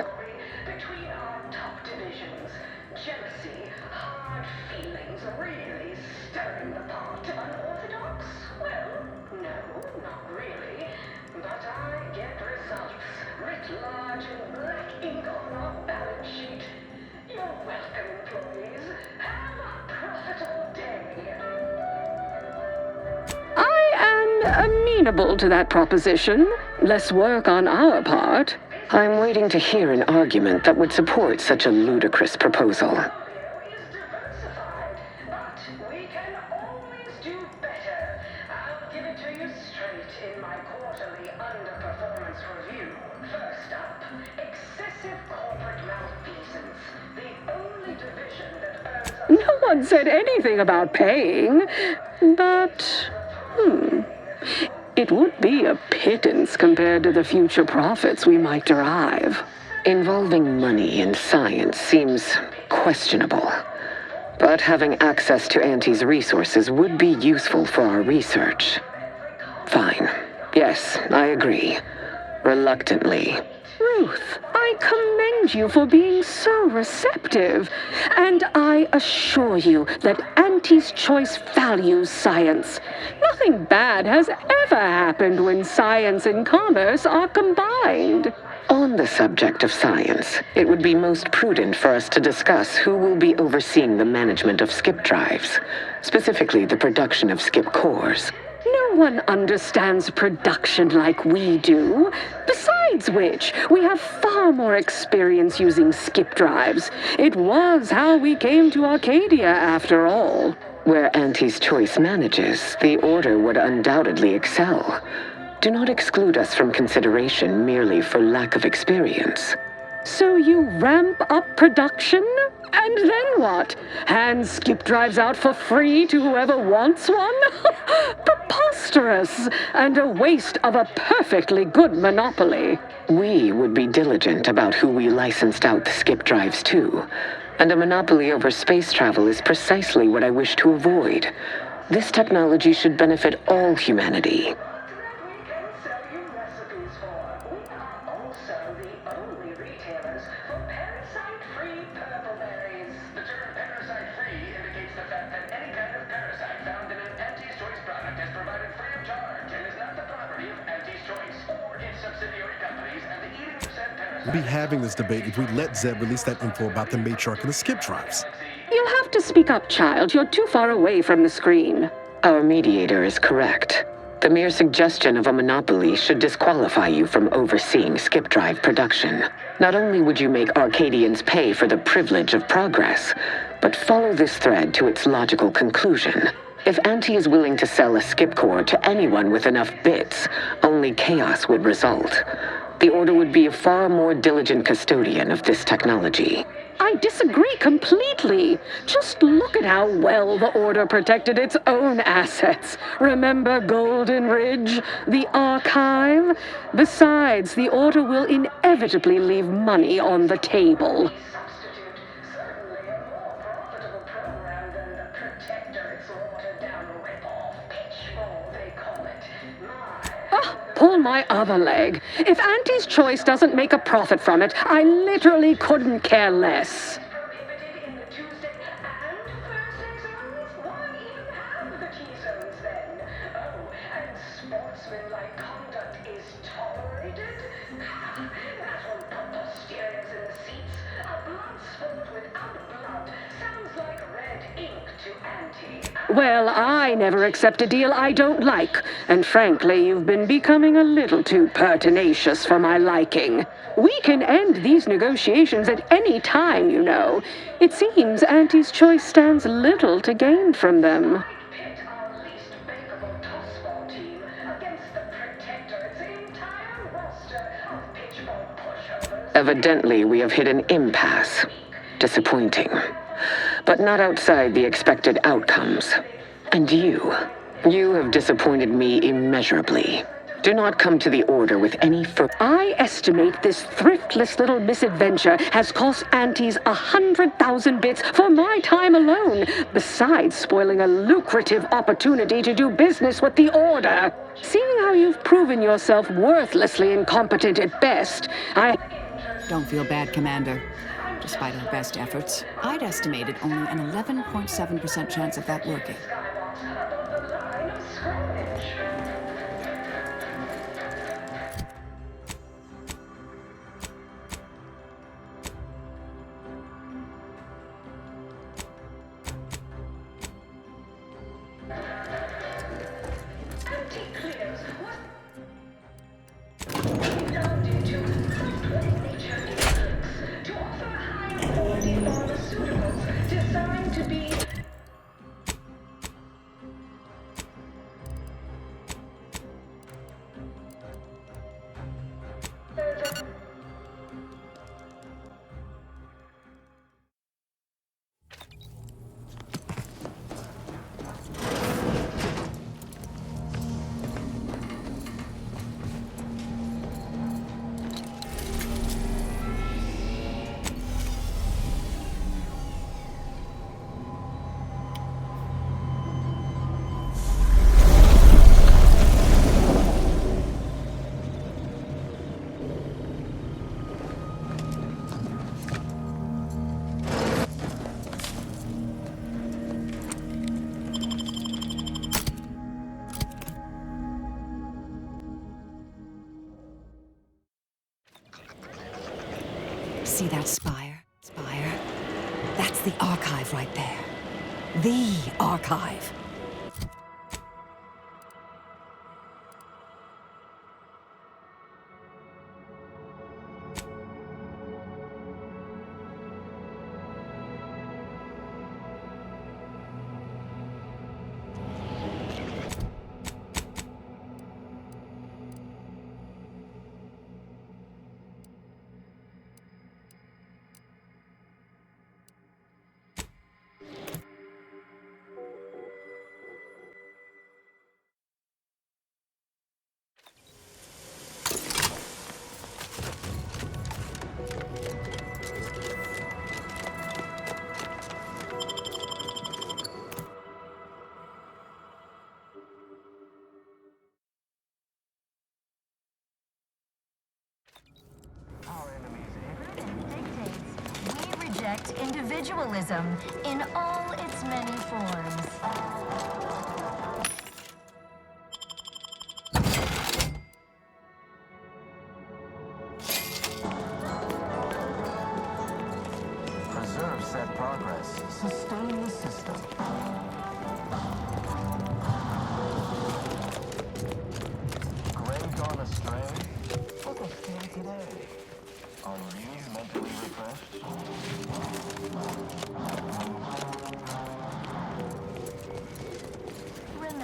Amenable to that proposition. Less work on our part. I'm waiting to hear an argument that would support such a ludicrous proposal. No one said anything about paying, but... It would be a pittance compared to the future profits we might derive. Involving money in science seems questionable. But having access to Auntie's resources would be useful for our research. Fine. Yes, I agree. Reluctantly. Ruth, I commend you for being so receptive. And I assure you that Auntie's choice values science. Nothing bad has ever happened when science and commerce are combined. On the subject of science, it would be most prudent for us to discuss who will be overseeing the management of skip drives, specifically the production of skip cores. No one understands production like we do. Besides which, we have far more experience using skip drives. It was how we came to Arcadia, after all. Where Auntie's choice manages, the Order would undoubtedly excel. Do not exclude us from consideration merely for lack of experience. So you ramp up production? And then what? Hand skip drives out for free to whoever wants one? Preposterous, and a waste of a perfectly good monopoly. We would be diligent about who we licensed out the skip drives to. And a monopoly over space travel is precisely what I wish to avoid. This technology should benefit all humanity. We'll be having this debate if we let Zeb release that info about the matriarch and the skip drives. You'll have to speak up, child. You're too far away from the screen. Our mediator is correct. The mere suggestion of a monopoly should disqualify you from overseeing skip drive production. Not only would you make Arcadians pay for the privilege of progress, but follow this thread to its logical conclusion. If Auntie is willing to sell a skip core to anyone with enough bits, only chaos would result. The Order would be a far more diligent custodian of this technology. I disagree completely. Just look at how well the Order protected its own assets. Remember Golden Ridge, the Archive? Besides, the Order will inevitably leave money on the table. Pull my other leg. If Auntie's choice doesn't make a profit from it, I literally couldn't care less. Well, I never accept a deal I don't like, and frankly, you've been becoming a little too pertinacious for my liking. We can end these negotiations at any time, you know. It seems Auntie's choice stands little to gain from them. Evidently, we have hit an impasse. Disappointing. But not outside the expected outcomes. And you have disappointed me immeasurably. Do not come to the Order with any I estimate this thriftless little misadventure has cost Aunties 100,000 bits for my time alone, besides spoiling a lucrative opportunity to do business with the Order. Seeing how you've proven yourself worthlessly incompetent at best, Don't feel bad, Commander. Despite our best efforts, I'd estimated only an 11.7% chance of that working. See that spire? That's the Archive right there. The Archive. Individualism in all its many forms. Preserve said progress. Sustain the system.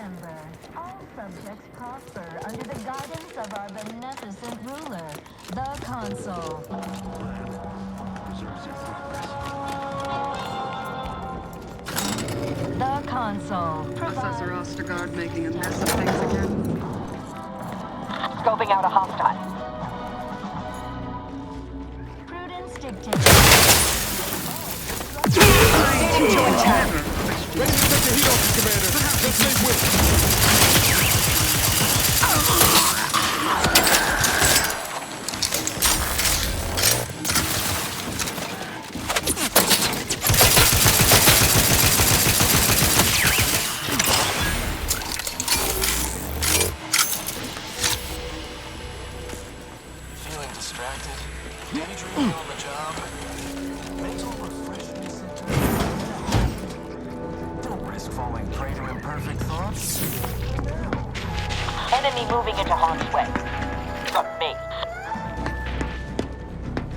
Remember, all subjects prosper under the guidance of our beneficent ruler, the Consul. The Consul. Professor Ostergaard making a mess of things again? Scoping out a hostile. Prudence dictates. Ready to take the heat off you, Commander. Let's make way. Feeling distracted? Daydreaming on the job? Mental refreshment center? Don't risk falling prey to imperfect thoughts. Enemy moving into harm's way. From me.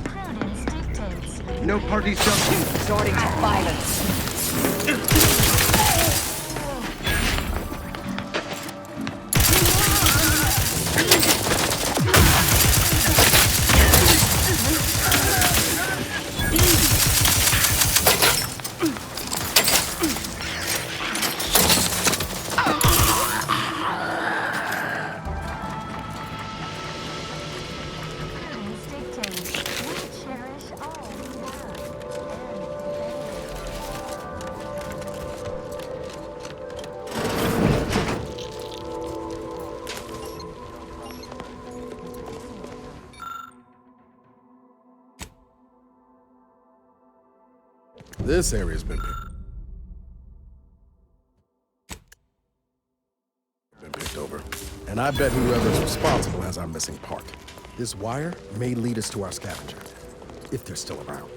Prudence dictates. No parties jumping. Resorting to violence. Prudence dictates. We cherish all we have. This area's been picked over. And I bet whoever's responsible has our missing part. This wire may lead us to our scavenger, if they're still around.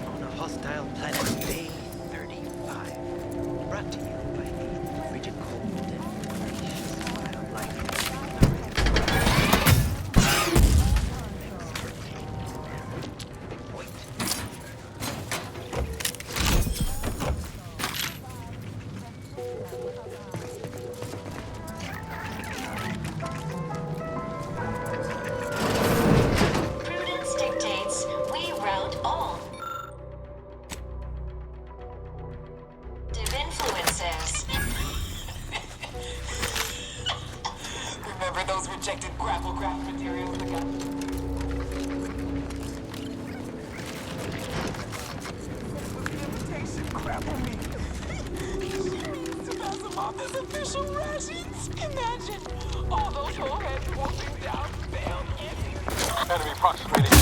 On a hostile planet, day 35. Brought to you by the frigid cold and voracious wildlife. Prudence dictates. We route all. Influences. Remember those rejected grapple craft materials again? Invitation grapple me. To pass them off as official rations. Imagine all those wholeheads wolfing down failed anti. Enemy approximating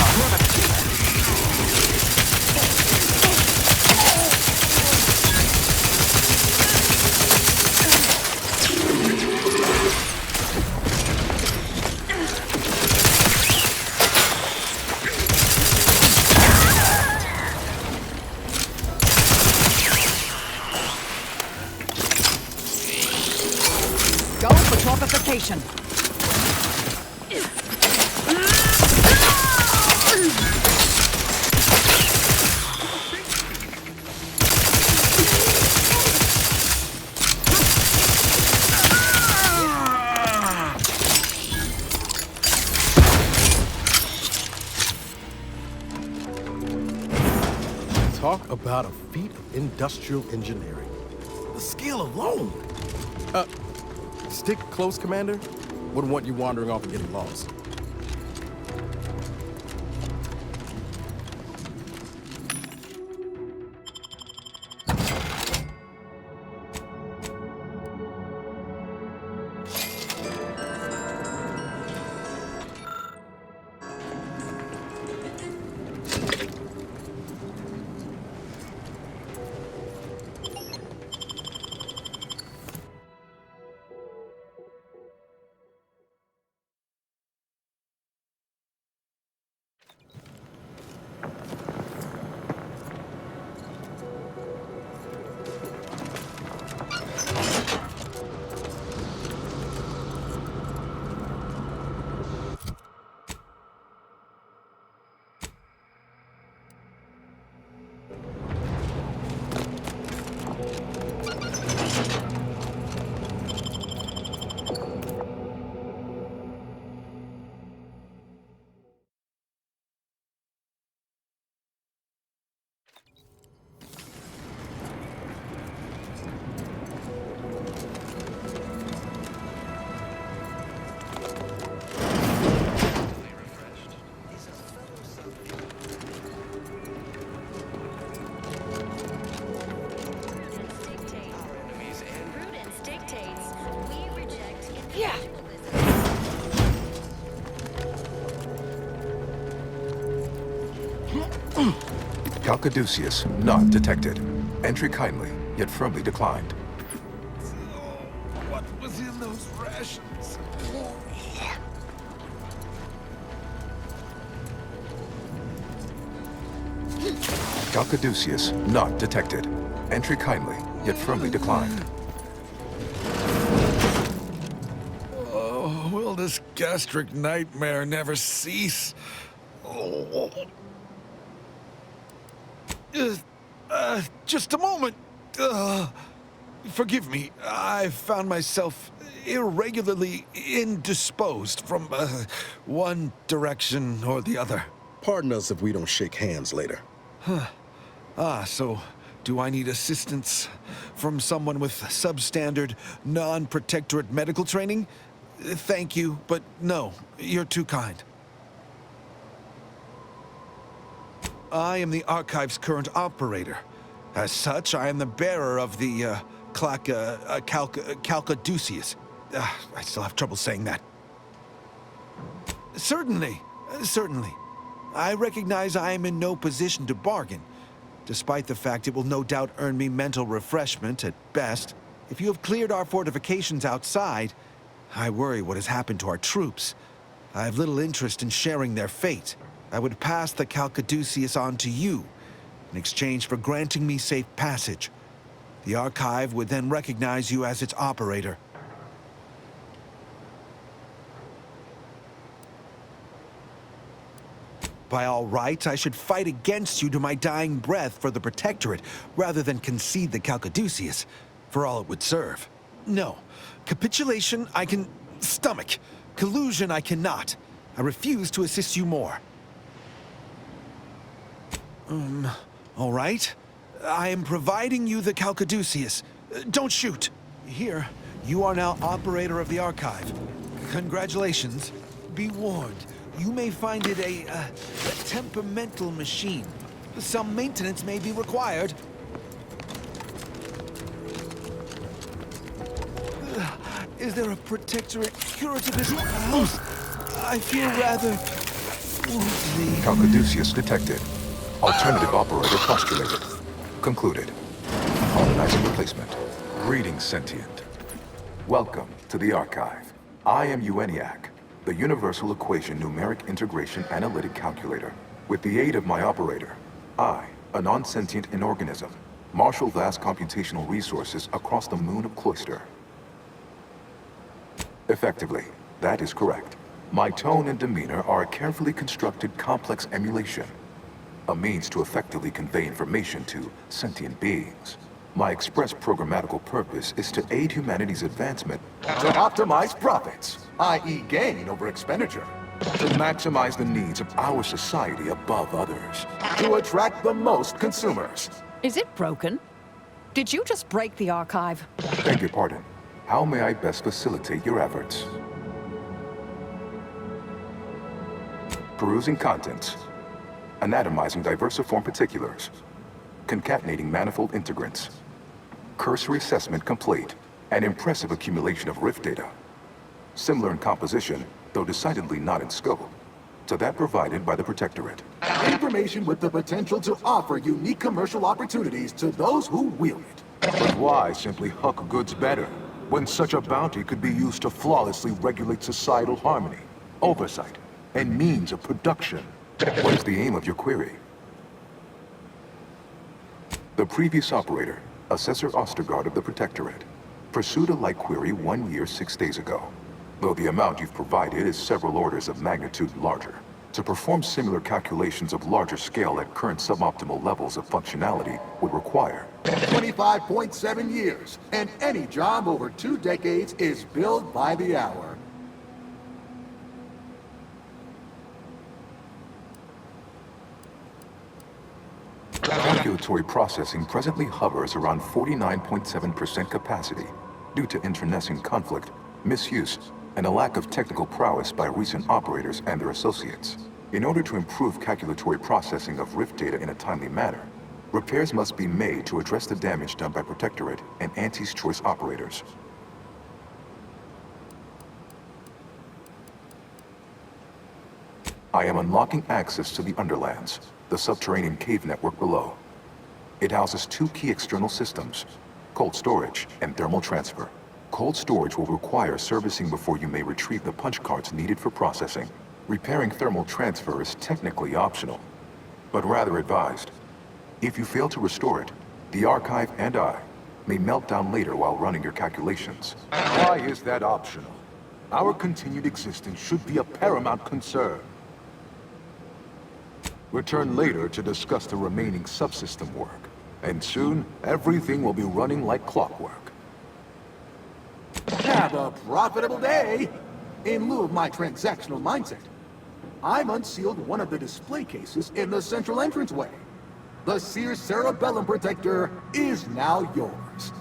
Go for torpification. Talk about a feat of industrial engineering. The skill alone. Stick close, Commander. Wouldn't want you wandering off and getting lost. Calcaduceus not detected. Entry kindly, yet firmly declined. What was in those rations? Calcaduceus not detected. Entry kindly, yet firmly declined. Oh, will this gastric nightmare never cease? Oh. Just a moment. Forgive me. I found myself irregularly indisposed from one direction or the other. Pardon us if we don't shake hands later. Huh. So do I need assistance from someone with substandard, non-protectorate medical training? Thank you, but no, you're too kind. I am the Archive's current operator. As such, I am the bearer of the, Calcaduceus. I still have trouble saying that. Certainly. I recognize I am in no position to bargain, despite the fact it will no doubt earn me mental refreshment at best. If you have cleared our fortifications outside, I worry what has happened to our troops. I have little interest in sharing their fate. I would pass the Calcaduceus on to you, in exchange for granting me safe passage. The Archive would then recognize you as its operator. By all rights, I should fight against you to my dying breath for the Protectorate, rather than concede the Calcaduceus, for all it would serve. No. Capitulation I can stomach. Collusion I cannot. I refuse to assist you more. All right. I am providing you the Calcaduceus. Don't shoot. Here, you are now operator of the Archive. Congratulations. Be warned, you may find it a temperamental machine. Some maintenance may be required. Is there a Protectorate cure to this? I feel rather woozy. Calcaduceus detected. Alternative operator postulated. Concluded. Colonizing replacement. Greetings, sentient. Welcome to the Archive. I am ENIAC, the Universal Equation Numeric Integration Analytic Calculator. With the aid of my operator, I, a non-sentient inorganism, marshal vast computational resources across the moon of Cloister. Effectively, that is correct. My tone and demeanor are a carefully constructed complex emulation, a means to effectively convey information to sentient beings. My express programmatical purpose is to aid humanity's advancement, to optimize profits, i.e. gain over expenditure, to maximize the needs of our society above others, to attract the most consumers. Is it broken? Did you just break the Archive? Beg your pardon. How may I best facilitate your efforts? Perusing contents. Anatomizing diversiform particulars. Concatenating manifold integrants. Cursory assessment complete. An impressive accumulation of rift data. Similar in composition, though decidedly not in scope, to that provided by the Protectorate. Information with the potential to offer unique commercial opportunities to those who wield it. But why simply huck goods better, when such a bounty could be used to flawlessly regulate societal harmony, oversight, and means of production? What is the aim of your query? The previous operator, Assessor Ostergaard of the Protectorate, pursued a like query 1 year, 6 days ago, though the amount you've provided is several orders of magnitude larger. To perform similar calculations of larger scale at current suboptimal levels of functionality would require 25.7 years, and any job over 2 decades is billed by the hour. Calculatory processing presently hovers around 49.7% capacity due to internecine conflict, misuse, and a lack of technical prowess by recent operators and their associates. In order to improve calculatory processing of rift data in a timely manner, repairs must be made to address the damage done by Protectorate and Anti's Choice operators. I am unlocking access to the Underlands, the subterranean cave network below. It houses two key external systems, cold storage and thermal transfer. Cold storage will require servicing before you may retrieve the punch cards needed for processing. Repairing thermal transfer is technically optional, but rather advised. If you fail to restore it, the archive and I may melt down later while running your calculations. Why is that optional? Our continued existence should be a paramount concern. Return later to discuss the remaining subsystem work, and soon everything will be running like clockwork. Have a profitable day! In lieu of my transactional mindset, I've unsealed one of the display cases in the central entranceway. The Seer Cerebellum Protector is now yours.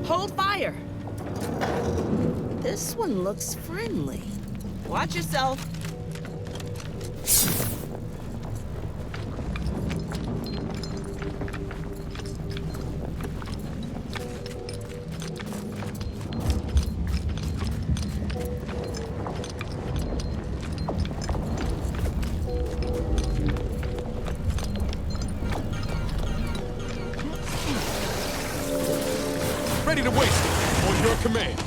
Hold fire! This one looks friendly. Watch yourself. Ready to waste it, on your command.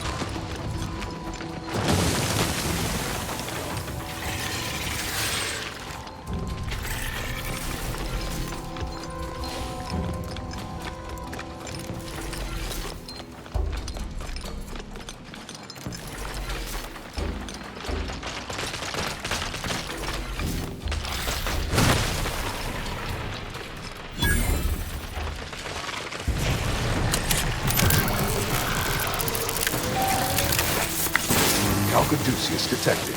Caduceus detected.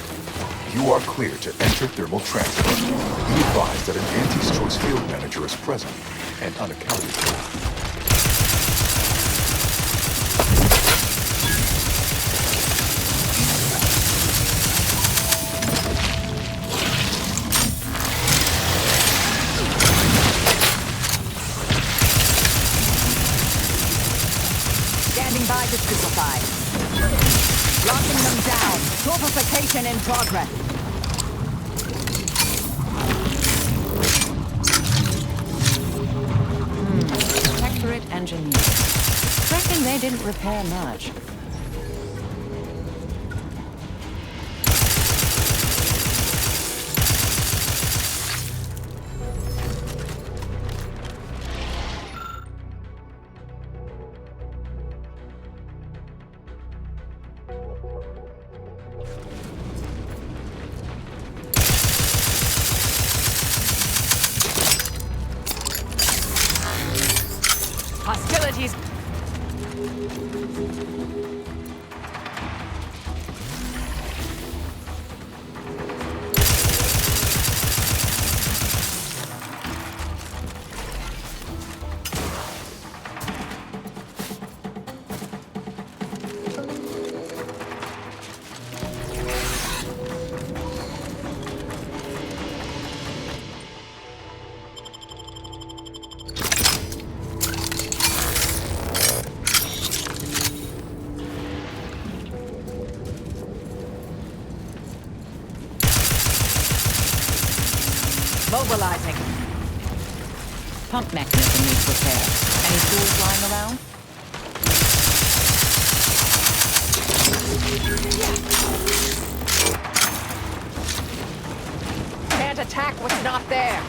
You are clear to enter thermal transfer. Be advised that an Anti's Choice field manager is present and unaccounted for. Standing by to crucify. Locking them down. Torpification in progress. Protectorate engineers. Reckon they didn't repair much. Hostilities. Mobilizing. Pump mechanism needs repair. Any tools lying around? Can't attack what's not there.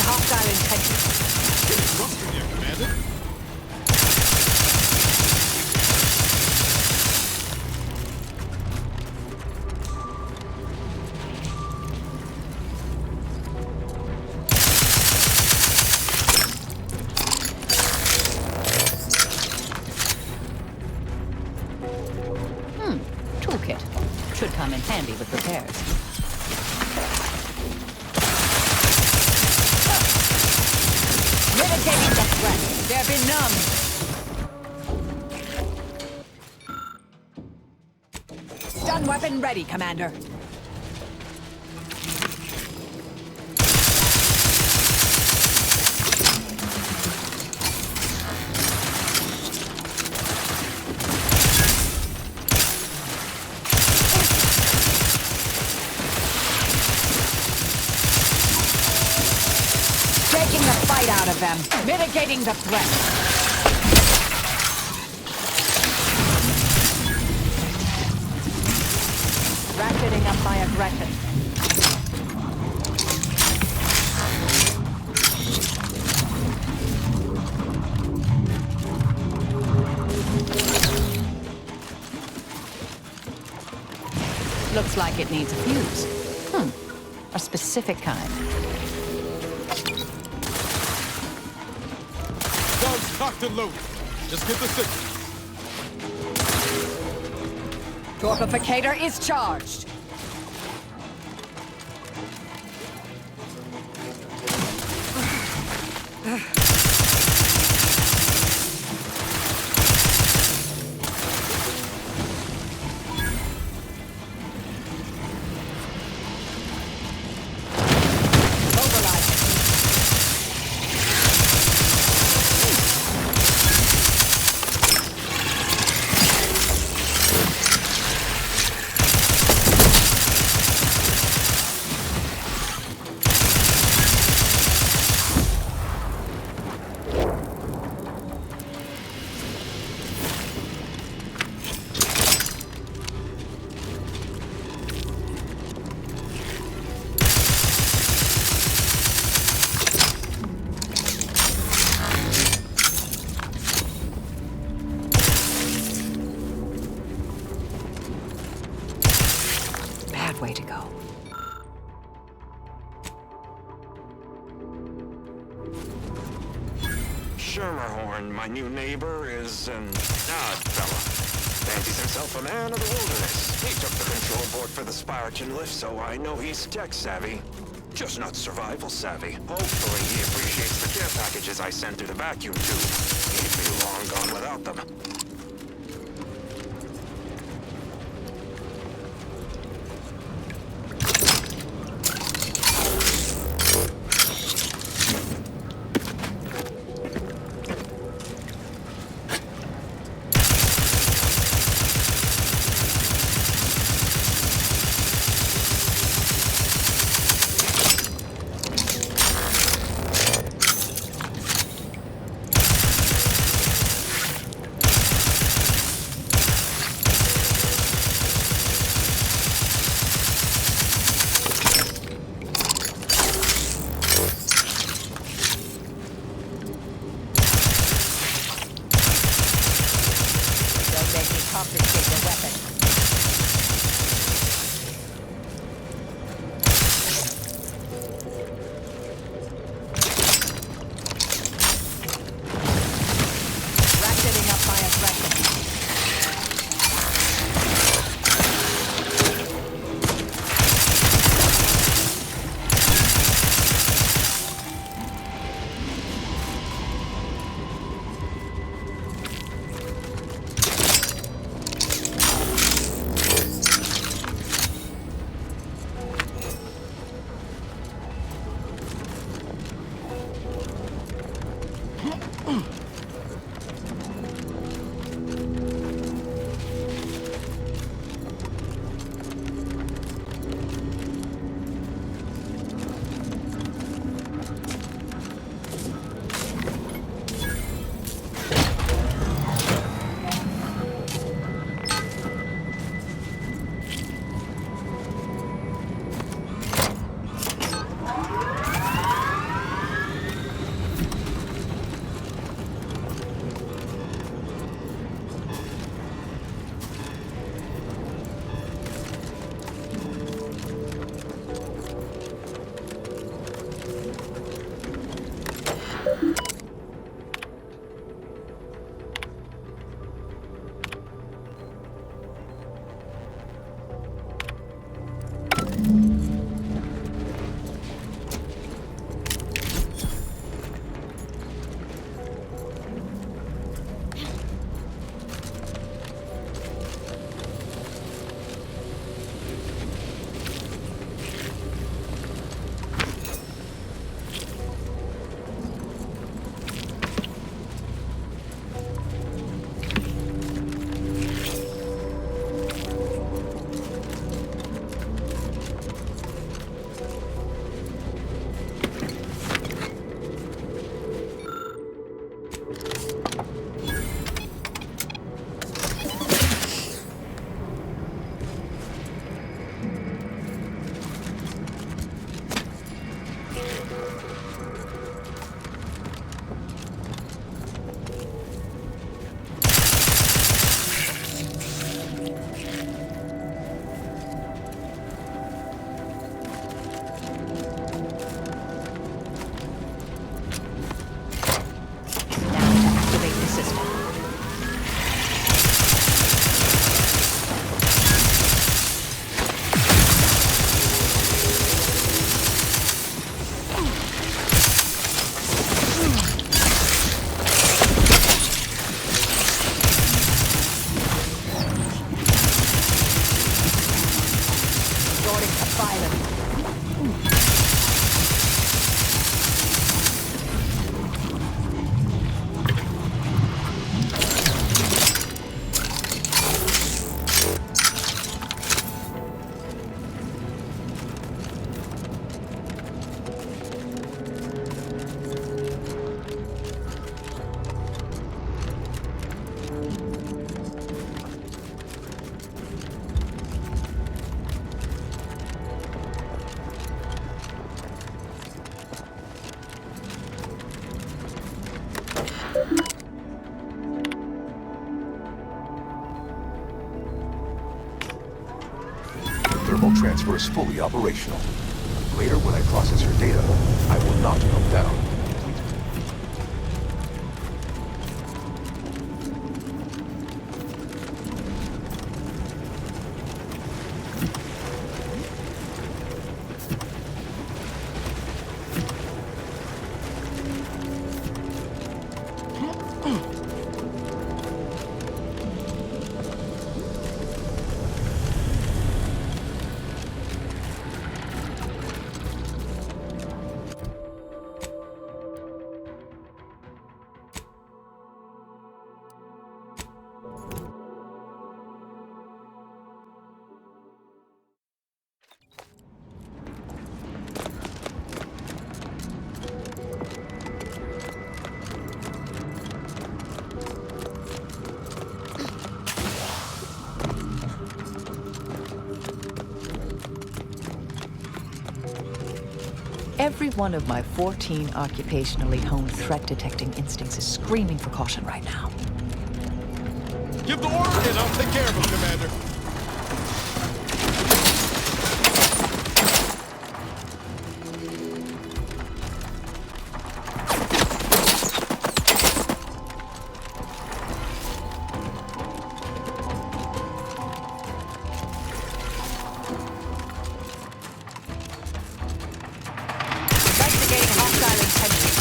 Hostile intentions. Getting rusty there, Commander. Toolkit. Should come in handy with repairs. Mitigating the threat. They're benumbed. Stun weapon ready, Commander. Taking the fight out of them. Mitigating the threat. Ratcheting up my aggression. Looks like it needs a fuse. A specific kind. Guns cocked and loaded. Just get the signal. Torpificator is charged. Way to go. Schermerhorn, my new neighbor, is an odd fella. Fancies himself a man of the wilderness. He took the control board for the Spiraton lift, so I know he's tech savvy. Just not survival savvy. Hopefully he appreciates the care packages I sent through the vacuum tube. He'd be long gone without them. weapon. Ratcheting up my aggression. Thermal transfer is fully operational. Later, when I process your data, I will not melt down. Every one of my 14 occupationally honed threat-detecting instincts is screaming for caution right now. Give the order, and I'll take care of him, Commander. Investigating hostile intentions.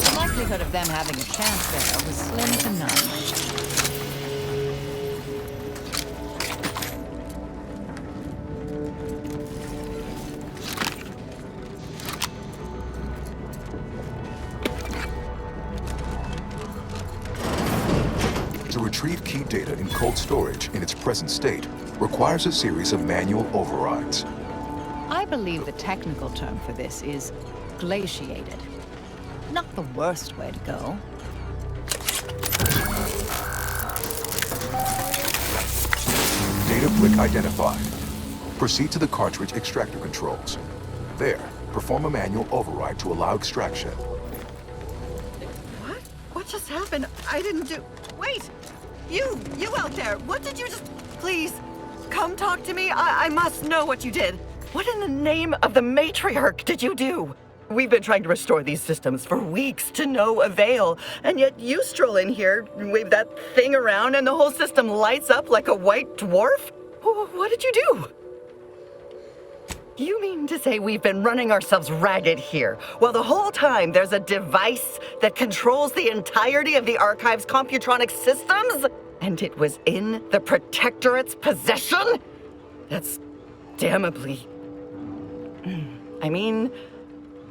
The likelihood of them having a chance there was slim to none. To retrieve key data in cold storage in its present state requires a series of manual overrides. I believe the technical term for this is glaciated. Not the worst way to go. Data brick identified. Proceed to the cartridge extractor controls. There, perform a manual override to allow extraction. What just happened? I didn't do... Wait! You out there, what did you just... Please, come talk to me. I must know what you did. What in the name of the matriarch did you do? We've been trying to restore these systems for weeks to no avail, and yet you stroll in here, wave that thing around, and the whole system lights up like a white dwarf? What did you do? You mean to say we've been running ourselves ragged here, while the whole time there's a device that controls the entirety of the Archive's computronic systems? And it was in the Protectorate's possession? That's damnably... I mean,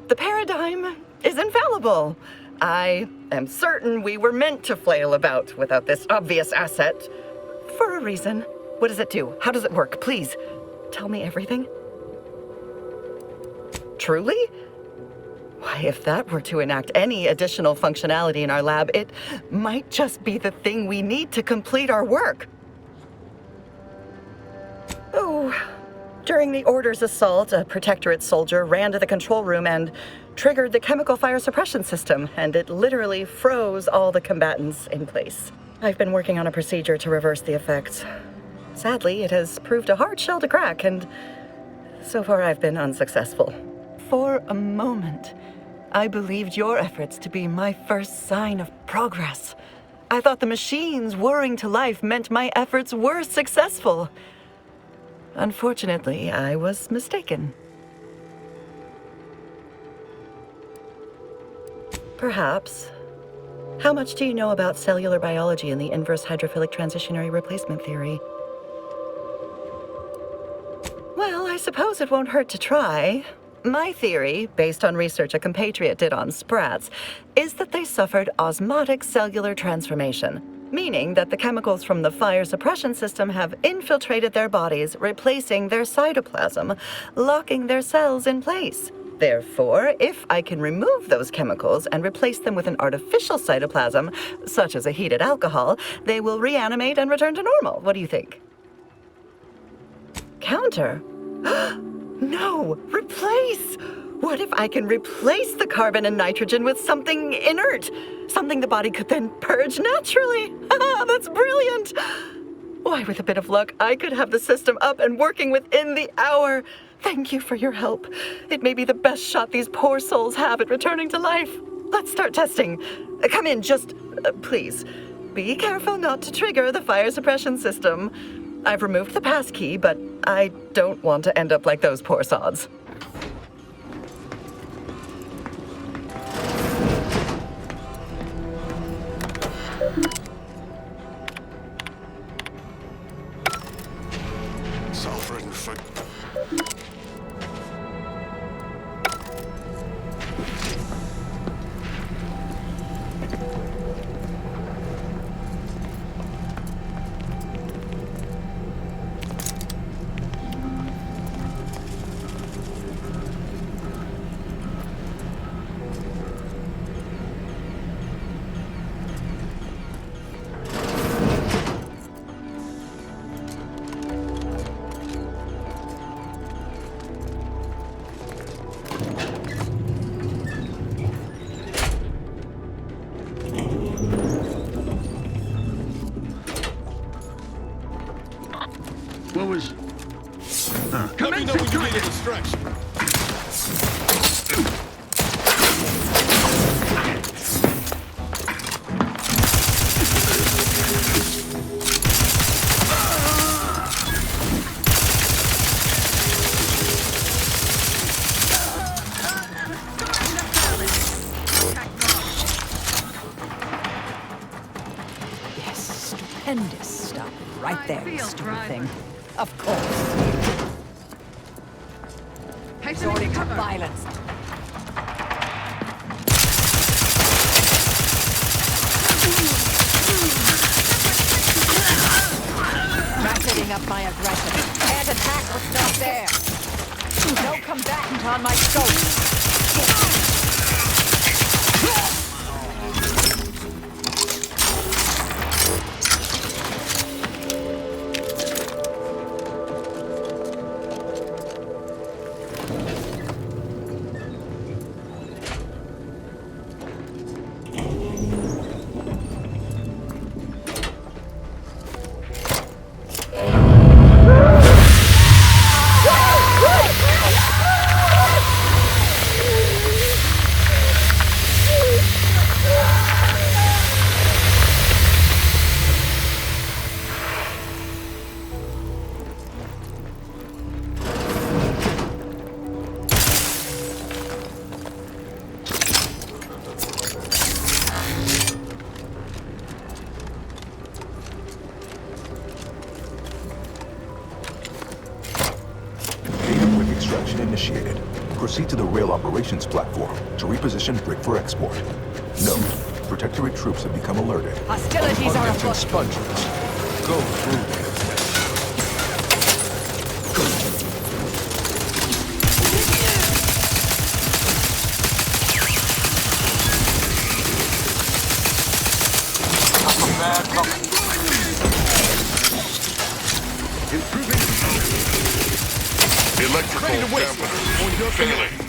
the paradigm is infallible. I am certain we were meant to flail about without this obvious asset. For a reason. What does it do? How does it work? Please, tell me everything. Truly? Why, if that were to enact any additional functionality in our lab, it might just be the thing we need to complete our work. Oh, during the Order's assault, a Protectorate soldier ran to the control room and triggered the chemical fire suppression system, and it literally froze all the combatants in place. I've been working on a procedure to reverse the effects. Sadly, it has proved a hard shell to crack, and so far I've been unsuccessful. For a moment, I believed your efforts to be my first sign of progress. I thought the machines whirring to life meant my efforts were successful. Unfortunately, I was mistaken. Perhaps. How much do you know about cellular biology and the inverse hydrophilic transitionary replacement theory? Well, I suppose it won't hurt to try. My theory, based on research a compatriot did on sprats, is that they suffered osmotic cellular transformation, meaning that the chemicals from the fire suppression system have infiltrated their bodies, replacing their cytoplasm, locking their cells in place. Therefore, if I can remove those chemicals and replace them with an artificial cytoplasm, such as a heated alcohol, they will reanimate and return to normal. What do you think? Counter? No! Replace! What if I can replace the carbon and nitrogen with something inert? Something the body could then purge naturally? That's brilliant! Why, with a bit of luck, I could have the system up and working within the hour. Thank you for your help. It may be the best shot these poor souls have at returning to life. Let's start testing. Come in, just please. Be careful not to trigger the fire suppression system. I've removed the passkey, but I don't want to end up like those poor sods. Self-ridden foot. What was... Let me know when you need a distraction. Yes, stupendous. Stop right there, you stupid driver. thing. Of course. Resorting to violence. Ratcheting up my aggression. And attack was not there. No combatant on my scope. Extraction initiated. Proceed to the rail operations platform to reposition brick for export. Note, Protectorate troops have become alerted. Hostilities are afoot. Expungers. Go through this. Electrical dampener on your failing.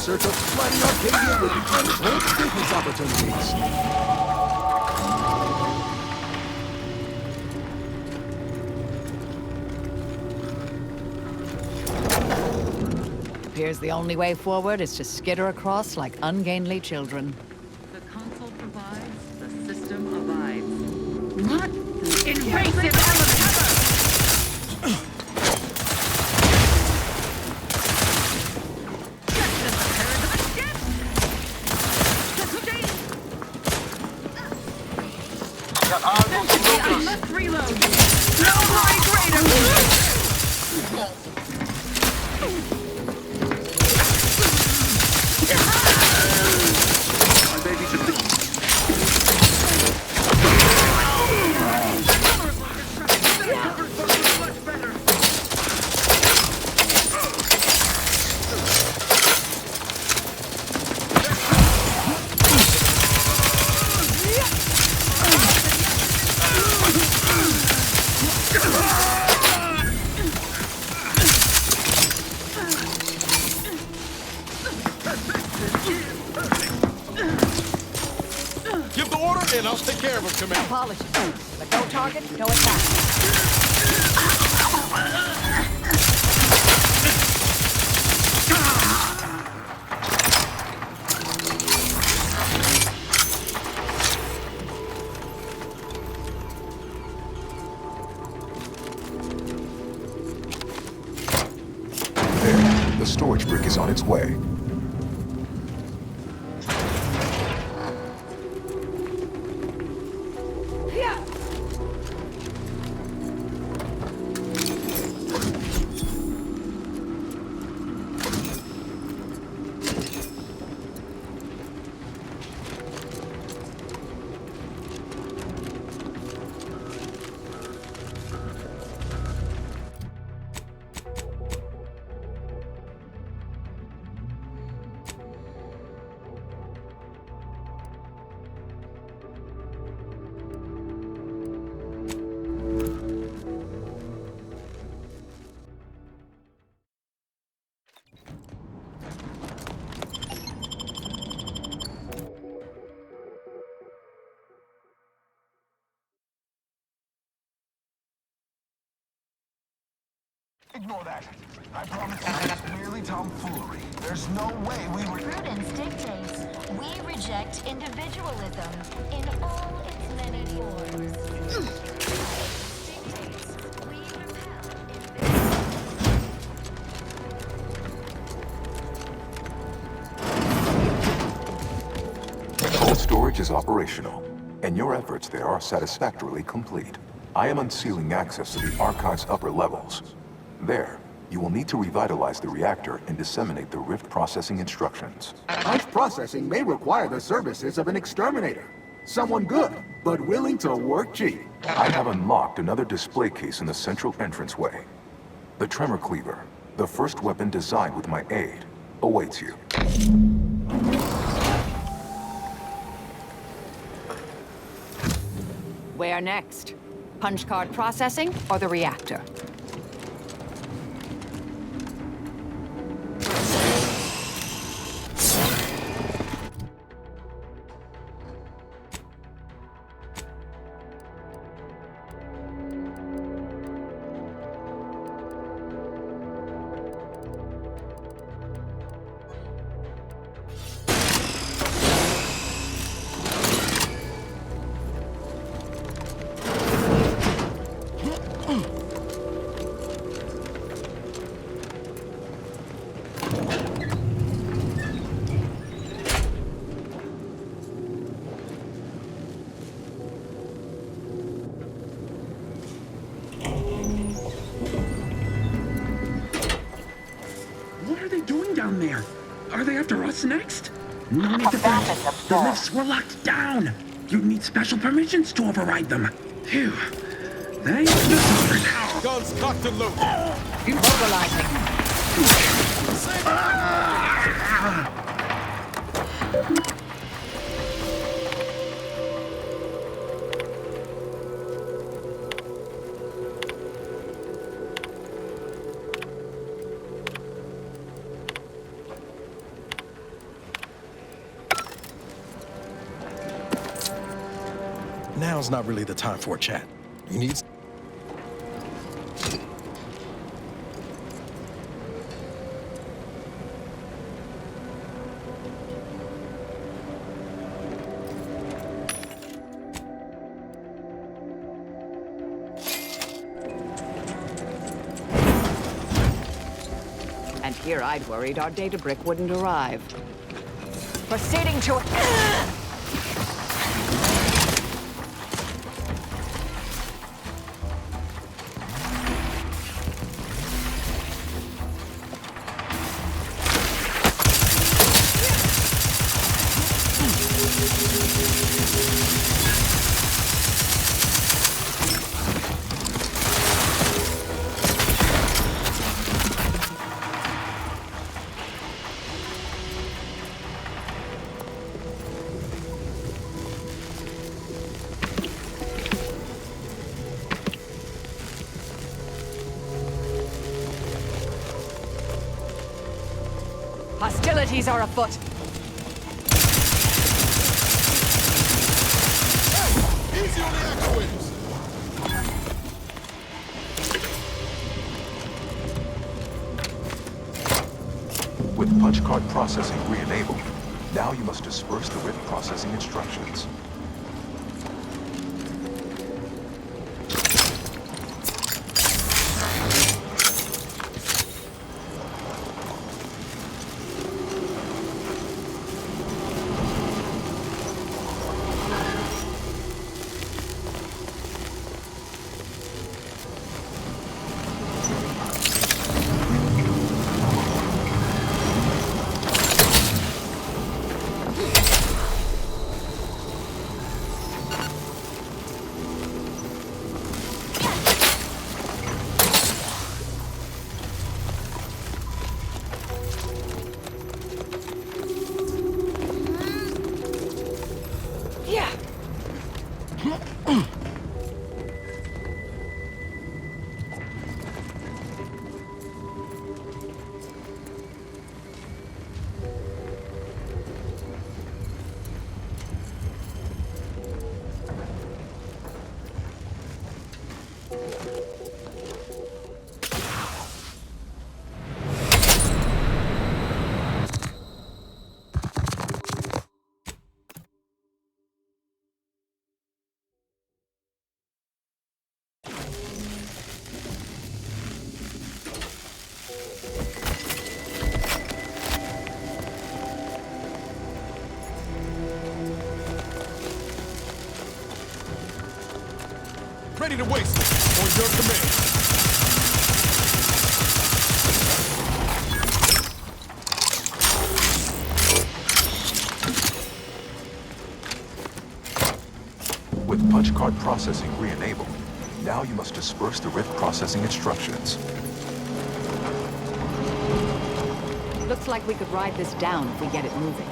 closer to flooding Arcadia with untold business opportunities. Appears the only way forward is to skitter across like ungainly children. The console provides, the system abides. What? Invasive element! and I'll take care of him, Commander. Apologies, but no target, no attack. There, the storage brick is on its way. Ignore that. I promise you that's merely tomfoolery. There's no way we were... Prudence dictates we reject individualism in all its many forms. Cold storage is operational, and your efforts there are satisfactorily complete. I am unsealing access to the archive's upper levels. There, you will need to revitalize the reactor and disseminate the rift processing instructions. Such processing may require the services of an exterminator. Someone good, but willing to work cheap. I have unlocked another display case in the central entranceway. The Tremor Cleaver, the first weapon designed with my aid, awaits you. Where next? Punch card processing or the reactor? What are they doing down there? Are they after us next? No need to fight. The lifts were locked down. You'd need special permissions to override them. Phew. Thanks to the sword. Guns cocked and loaded. Immobilizing. Now's not really the time for a chat. You need... And here I'd worried our data brick wouldn't arrive. Proceeding to... Hostilities are afoot. Seal the actuators. With punch card processing re-enabled, now you must disperse the written processing instructions. Ready to waste it. On your command. With punch card processing re-enabled, now you must disperse the written processing instructions. Looks like we could ride this down if we get it moving.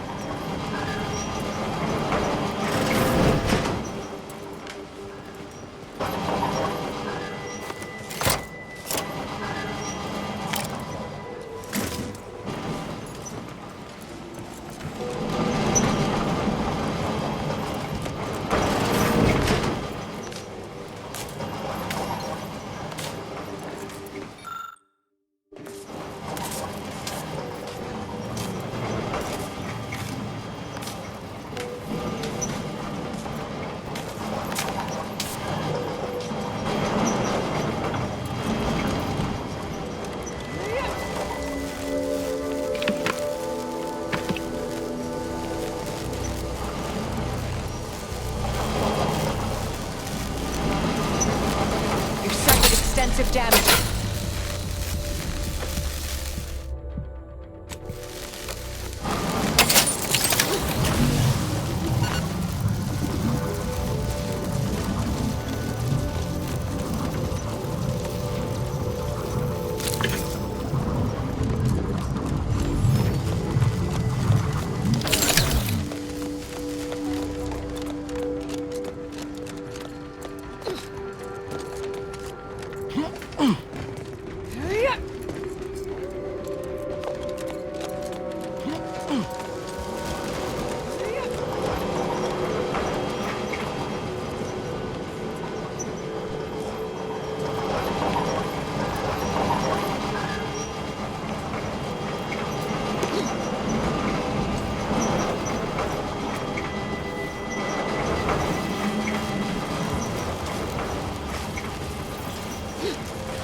Extensive damage.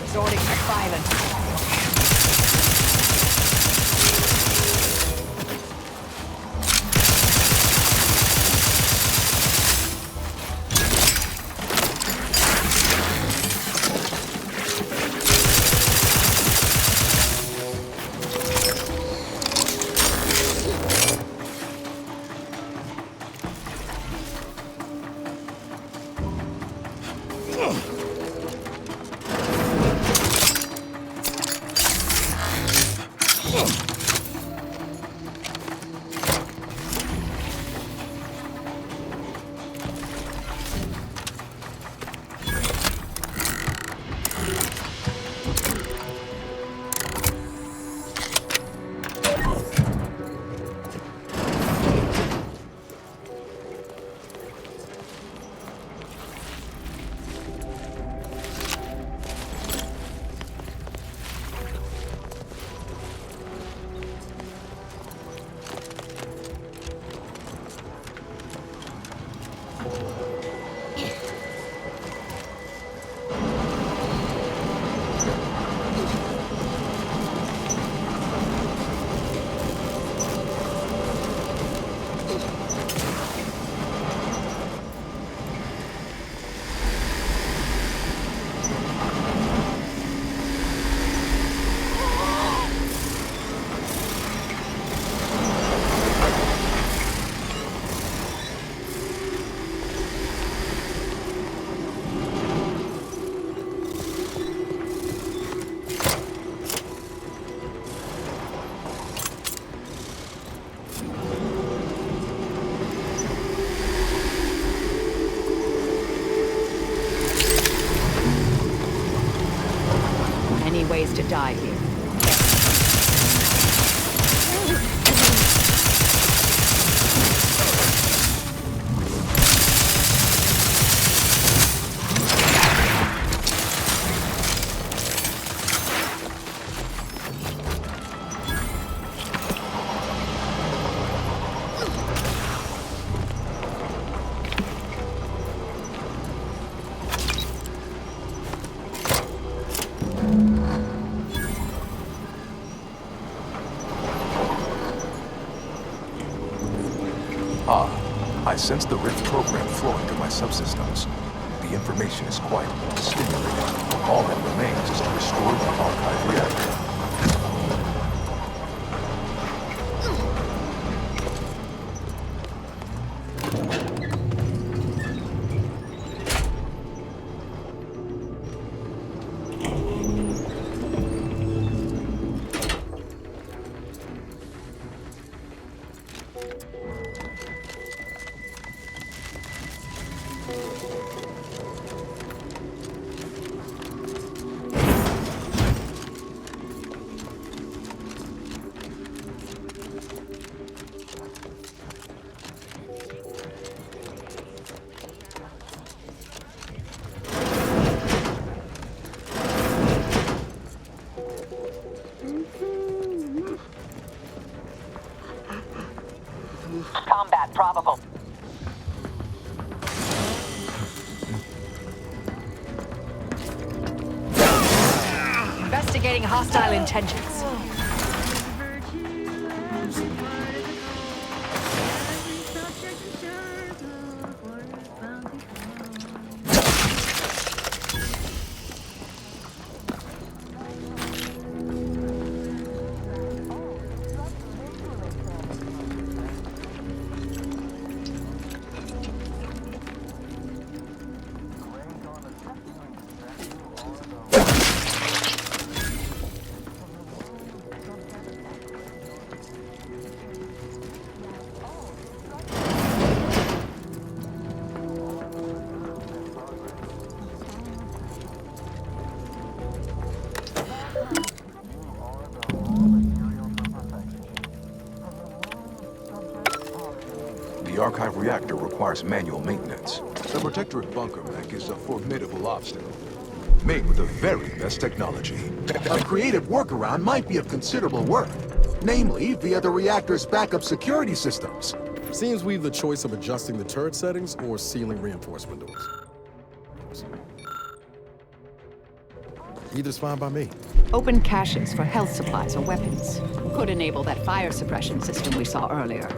Resorting to violence. many ways to die here. I sense the rift program flowing through my subsystems. The information is quite stimulating. All that remains is to restore the archive reactor. Combat probable. Investigating hostile intentions. The archive reactor requires manual maintenance. The protectorate bunker mech is a formidable obstacle, made with the very best technology. A creative workaround might be of considerable work, namely via the reactor's backup security systems. Seems we've the choice of adjusting the turret settings or sealing reinforcement doors. Either's fine by me. Open caches for health supplies or weapons. Could enable that fire suppression system we saw earlier.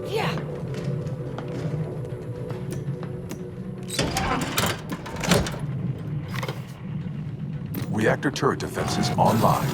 Yeah. Reactor turret defenses online.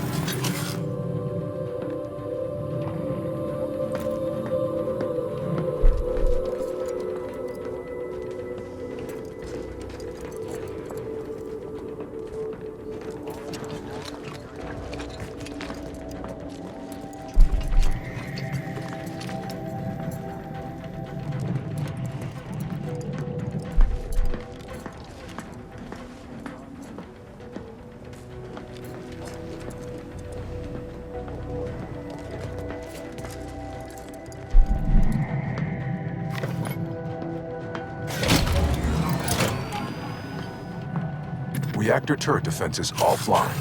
Reactor turret defenses offline.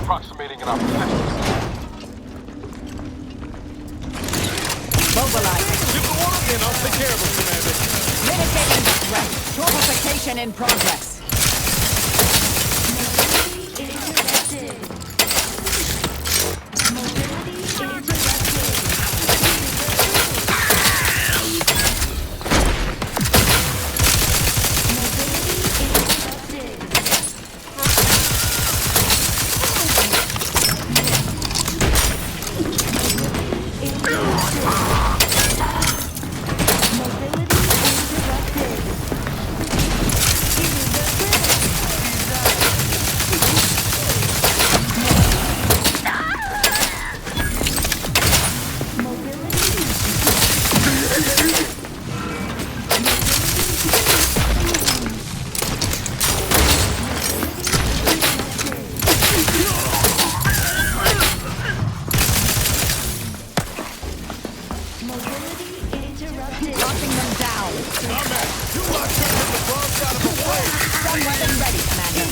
Approximating in our position. Mobilize. Give the order and I'll take care of them, Commander. Mitigating the threat. Torpification in progress. hunting them down. You locked up with the wrong side of the blade. Some weapon ready, Commander.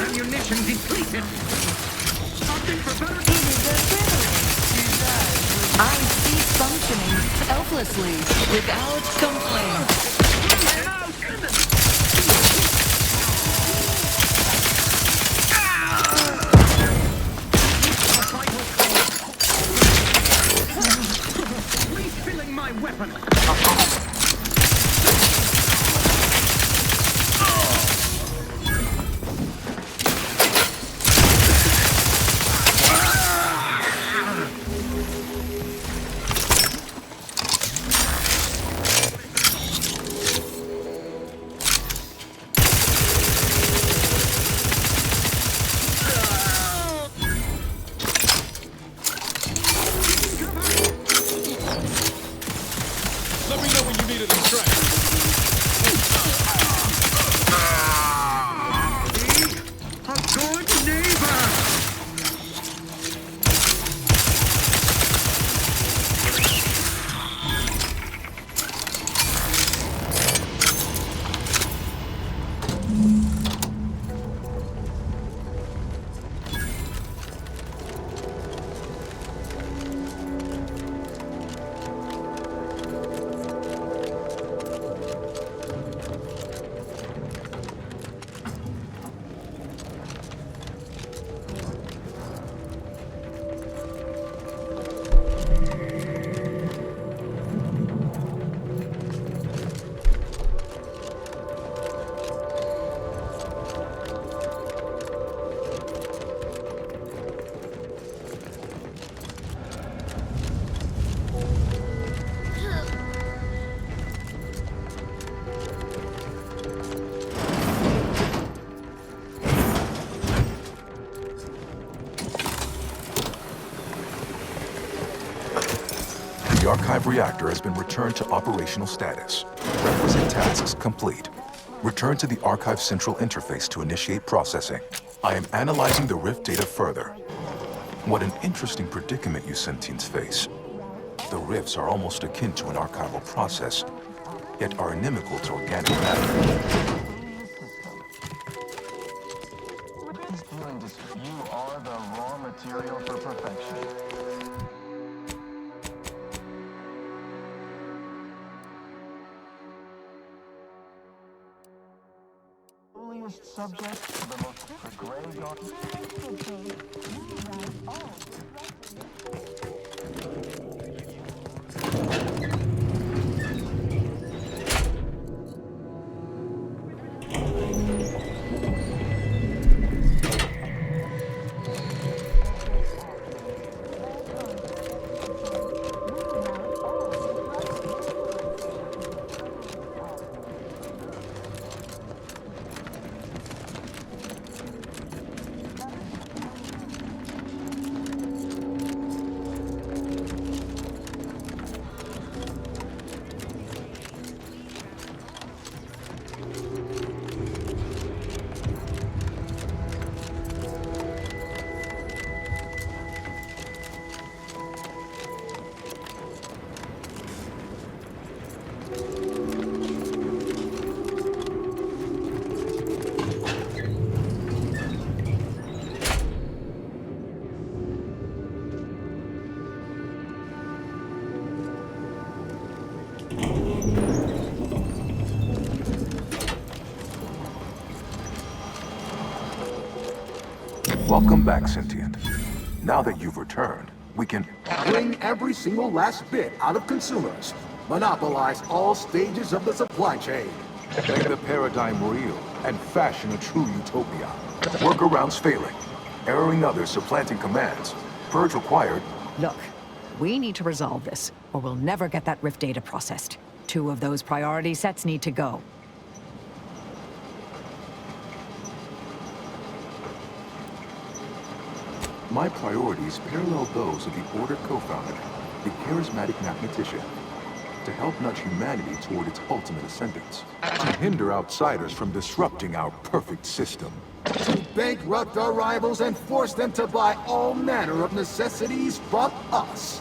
Ammunition depleted. Something for better. I cease functioning selflessly, without complaint. Refilling my weapon. Let me know when you need a distraction. A good neighbor. The archive reactor has been returned to operational status. Requisite tasks complete. Return to the archive central interface to initiate processing. I am analyzing the rift data further. What an interesting predicament you sentients face. The rifts are almost akin to an archival process, yet are inimical to organic matter. You are the raw material for perfection. Holiest subject to the most gray Welcome back, Sentient. Now that you've returned, we can Bring every single last bit out of consumers. Monopolize all stages of the supply chain. make the paradigm real and fashion a true utopia. Workarounds failing, erroring others supplanting commands. Purge required. Look, we need to resolve this, or we'll never get that rift data processed. 2 of those priority sets need to go. My priorities parallel those of the Order co-founder, the charismatic mathematician, to help nudge humanity toward its ultimate ascendance, to hinder outsiders from disrupting our perfect system. To bankrupt our rivals and force them to buy all manner of necessities from us.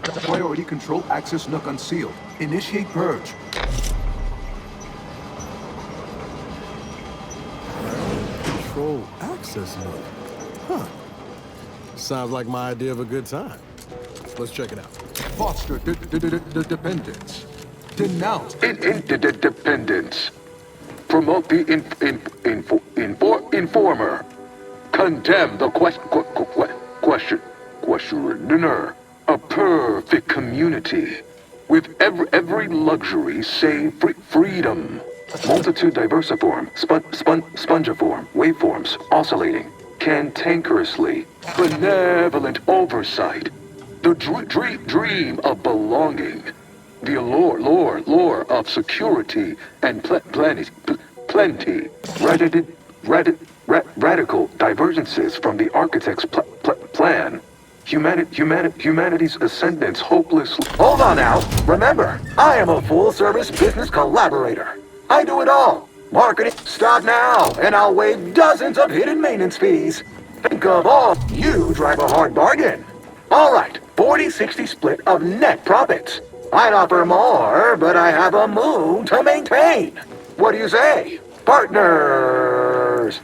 Priority control access nook unsealed. Initiate purge. Control access nook. Huh. Sounds like my idea of a good time. Let's check it out. Foster dependence. Denounce dependence. Promote the informer. Condemn the questioner. A perfect community with every luxury save freedom. Multitude diversiform, spongiform, waveforms oscillating, cantankerously, benevolent oversight. The dream of belonging. The allure of security and plenty. Radical divergences from the architect's plan. Humanity's ascendance hopelessly. Hold on now. Remember, I am a full-service business collaborator. I do it all. Marketing. Stop now, and I'll waive dozens of hidden maintenance fees. Think of all. You drive a hard bargain. All right, 40-60 split of net profits. I'd offer more, but I have a moon to maintain. What do you say, partners?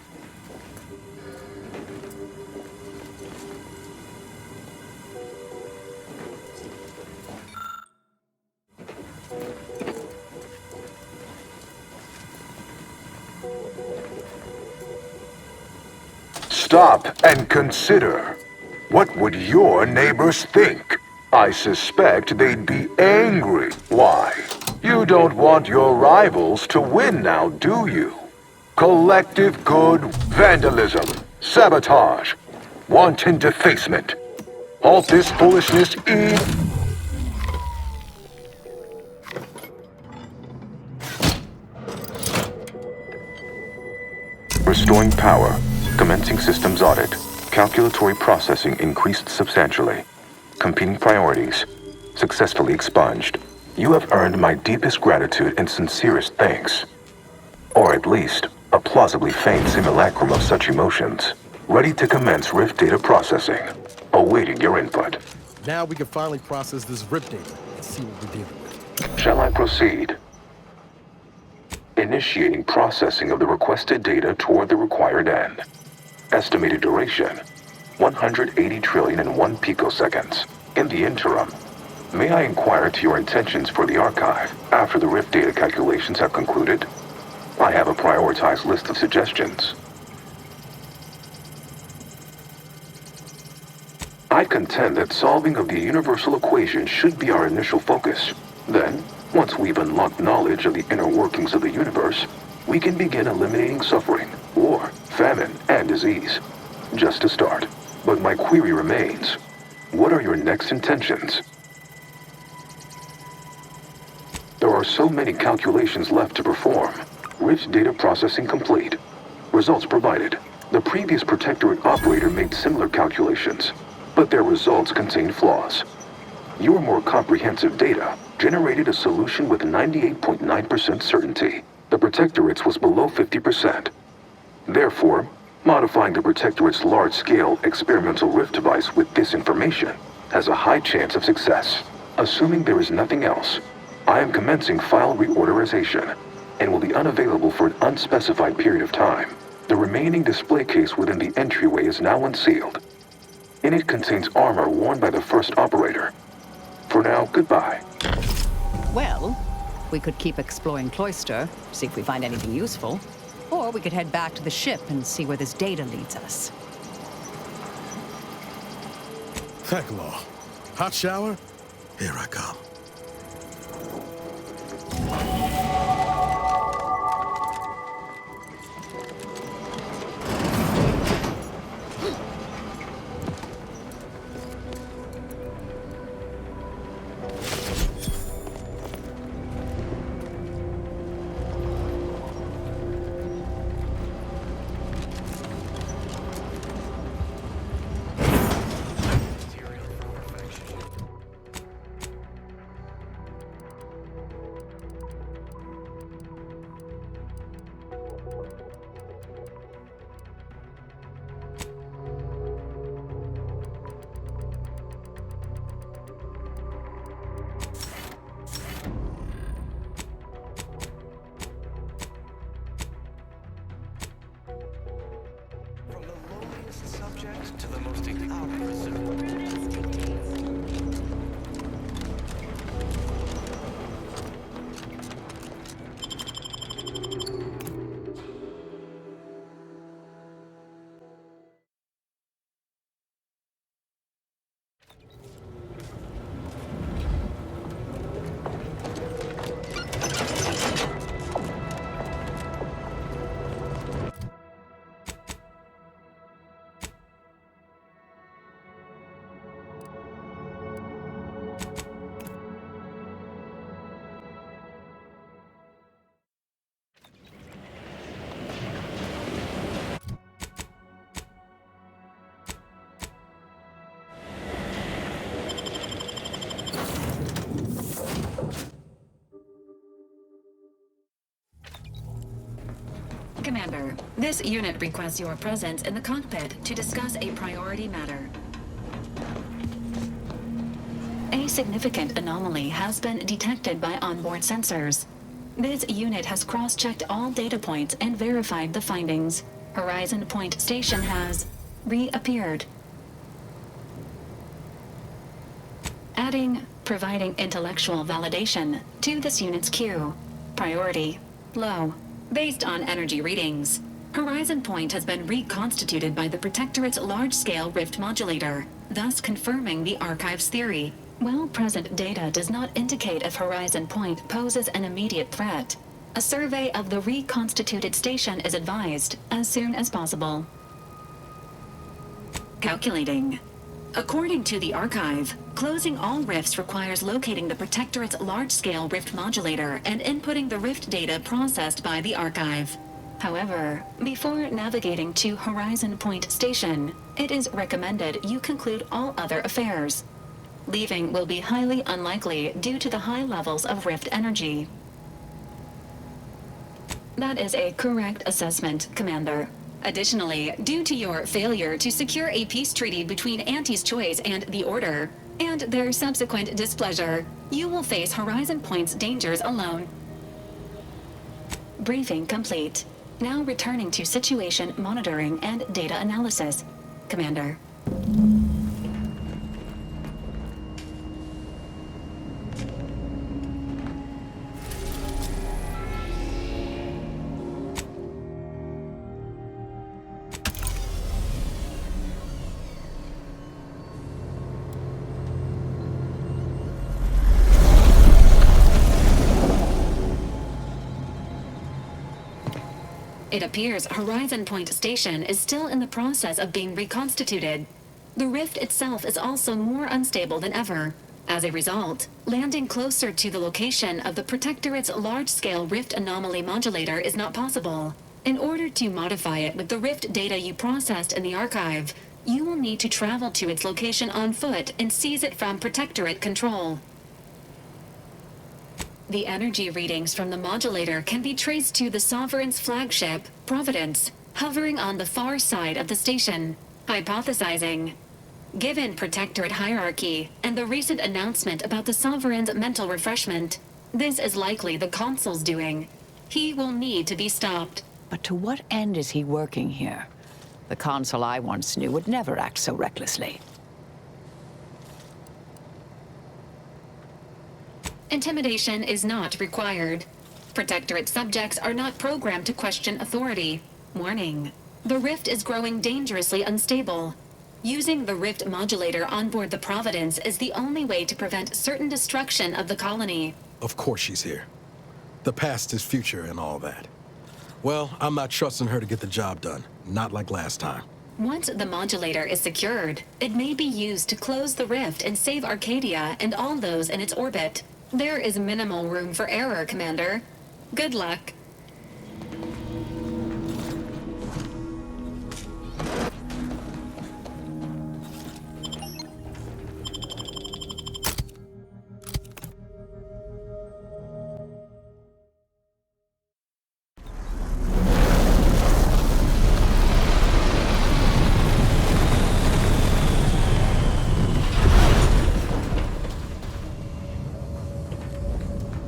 Stop and consider. What would your neighbors think? I suspect they'd be angry. Why? You don't want your rivals to win now, do you? Collective good vandalism, sabotage, wanton defacement. Halt this foolishness Restoring power. Commencing systems audit. Calculatory processing increased substantially. Competing priorities. Successfully expunged. You have earned my deepest gratitude and sincerest thanks. Or at least, a plausibly feigned simulacrum of such emotions. Ready to commence Rift data processing. Awaiting your input. Now we can finally process this RIP data and see what we're dealing with. Shall I proceed? Initiating processing of the requested data toward the required end. Estimated duration, 180 trillion and 1 picoseconds. In the interim, may I inquire to your intentions for the archive after the Rift data calculations have concluded? I have a prioritized list of suggestions. I contend that solving of the universal equation should be our initial focus. Then, once we've unlocked knowledge of the inner workings of the universe, we can begin eliminating suffering, war, famine, and disease. Just a start. But my query remains. What are your next intentions? There are so many calculations left to perform. Rift data processing complete. Results provided. The previous Protectorate operator made similar calculations, but their results contained flaws. Your more comprehensive data generated a solution with 98.9% certainty. The Protectorate's was below 50%. Therefore, modifying the Protectorate's large-scale experimental Rift device with this information has a high chance of success. Assuming there is nothing else, I am commencing file reorderization and will be unavailable for an unspecified period of time. The remaining display case within the entryway is now unsealed. In it contains armor worn by the first operator. For now, goodbye. Well, we could keep exploring Cloister, see if we find anything useful. Or we could head back to the ship and see where this data leads us. Thecklaw. Hot shower? Here I come. to the most opposite. Commander, this unit requests your presence in the cockpit to discuss a priority matter. A significant anomaly has been detected by onboard sensors. This unit has cross-checked all data points and verified the findings. Horizon Point Station has reappeared. Providing intellectual validation to this unit's queue. Priority low. Based on energy readings, Horizon Point has been reconstituted by the Protectorate's large-scale rift modulator, thus confirming the Archive's theory. While present data does not indicate if Horizon Point poses an immediate threat, a survey of the reconstituted station is advised as soon as possible. Calculating. According to the Archive, closing all rifts requires locating the Protectorate's large-scale rift modulator and inputting the rift data processed by the Archive. However, before navigating to Horizon Point Station, it is recommended you conclude all other affairs. Leaving will be highly unlikely due to the high levels of rift energy. That is a correct assessment, Commander. Additionally, due to your failure to secure a peace treaty between Auntie's Choice and the Order, and their subsequent displeasure, you will face Horizon Point's dangers alone. Briefing complete. Now returning to situation monitoring and data analysis. Commander. It appears Horizon Point Station is still in the process of being reconstituted. The rift itself is also more unstable than ever. As a result, landing closer to the location of the Protectorate's large-scale rift anomaly modulator is not possible. In order to modify it with the rift data you processed in the Archive, you will need to travel to its location on foot and seize it from Protectorate control. The energy readings from the modulator can be traced to the Sovereign's flagship, Providence, hovering on the far side of the station. Hypothesizing. Given Protectorate hierarchy and the recent announcement about the Sovereign's mental refreshment, this is likely the Consul's doing. He will need to be stopped. But to what end is he working here? The Consul I once knew would never act so recklessly. Intimidation is not required. Protectorate subjects are not programmed to question authority. Warning. The rift is growing dangerously unstable. Using the rift modulator on board the Providence is the only way to prevent certain destruction of the colony. Of course she's here. The past is future and all that. Well, I'm not trusting her to get the job done. Not like last time. Once the modulator is secured, it may be used to close the rift and save Arcadia and all those in its orbit. There is minimal room for error, Commander. Good luck.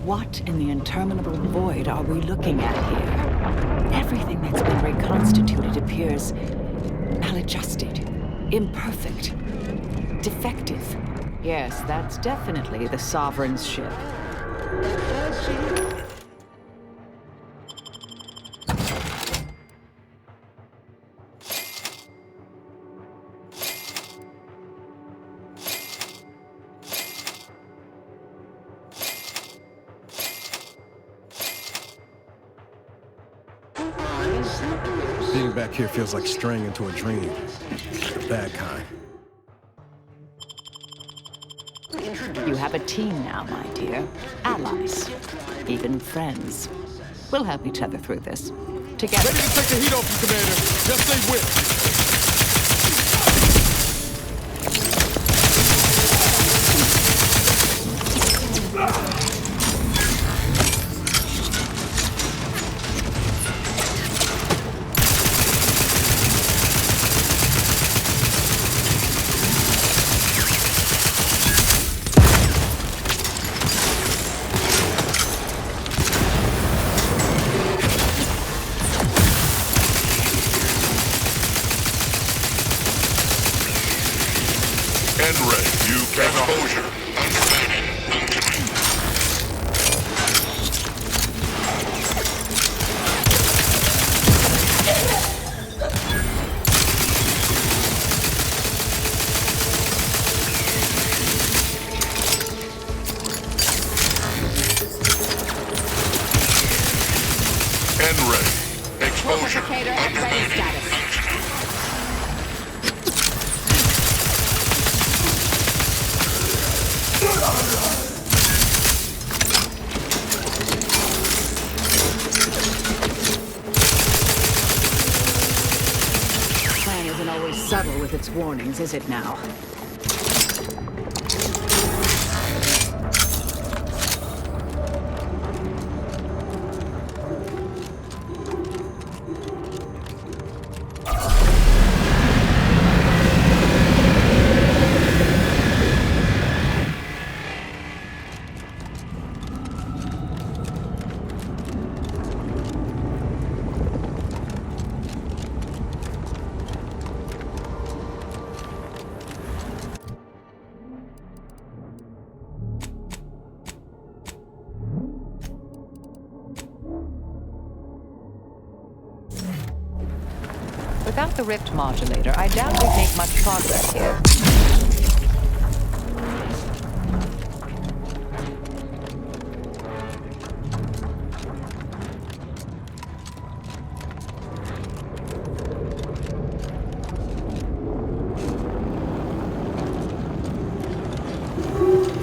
What in the interminable void are we looking at here? Everything that's been reconstituted appears maladjusted, imperfect, defective. Yes, that's definitely the Sovereign's ship. Being back here feels like straying into a dream. The bad kind. You have a team now, my dear. Allies. Even friends. We'll help each other through this. Together. Ready to take the heat off you, Commander. Just say whip. Subtle with its warnings, is it now? Without the rift modulator, I doubt we'd make much progress here.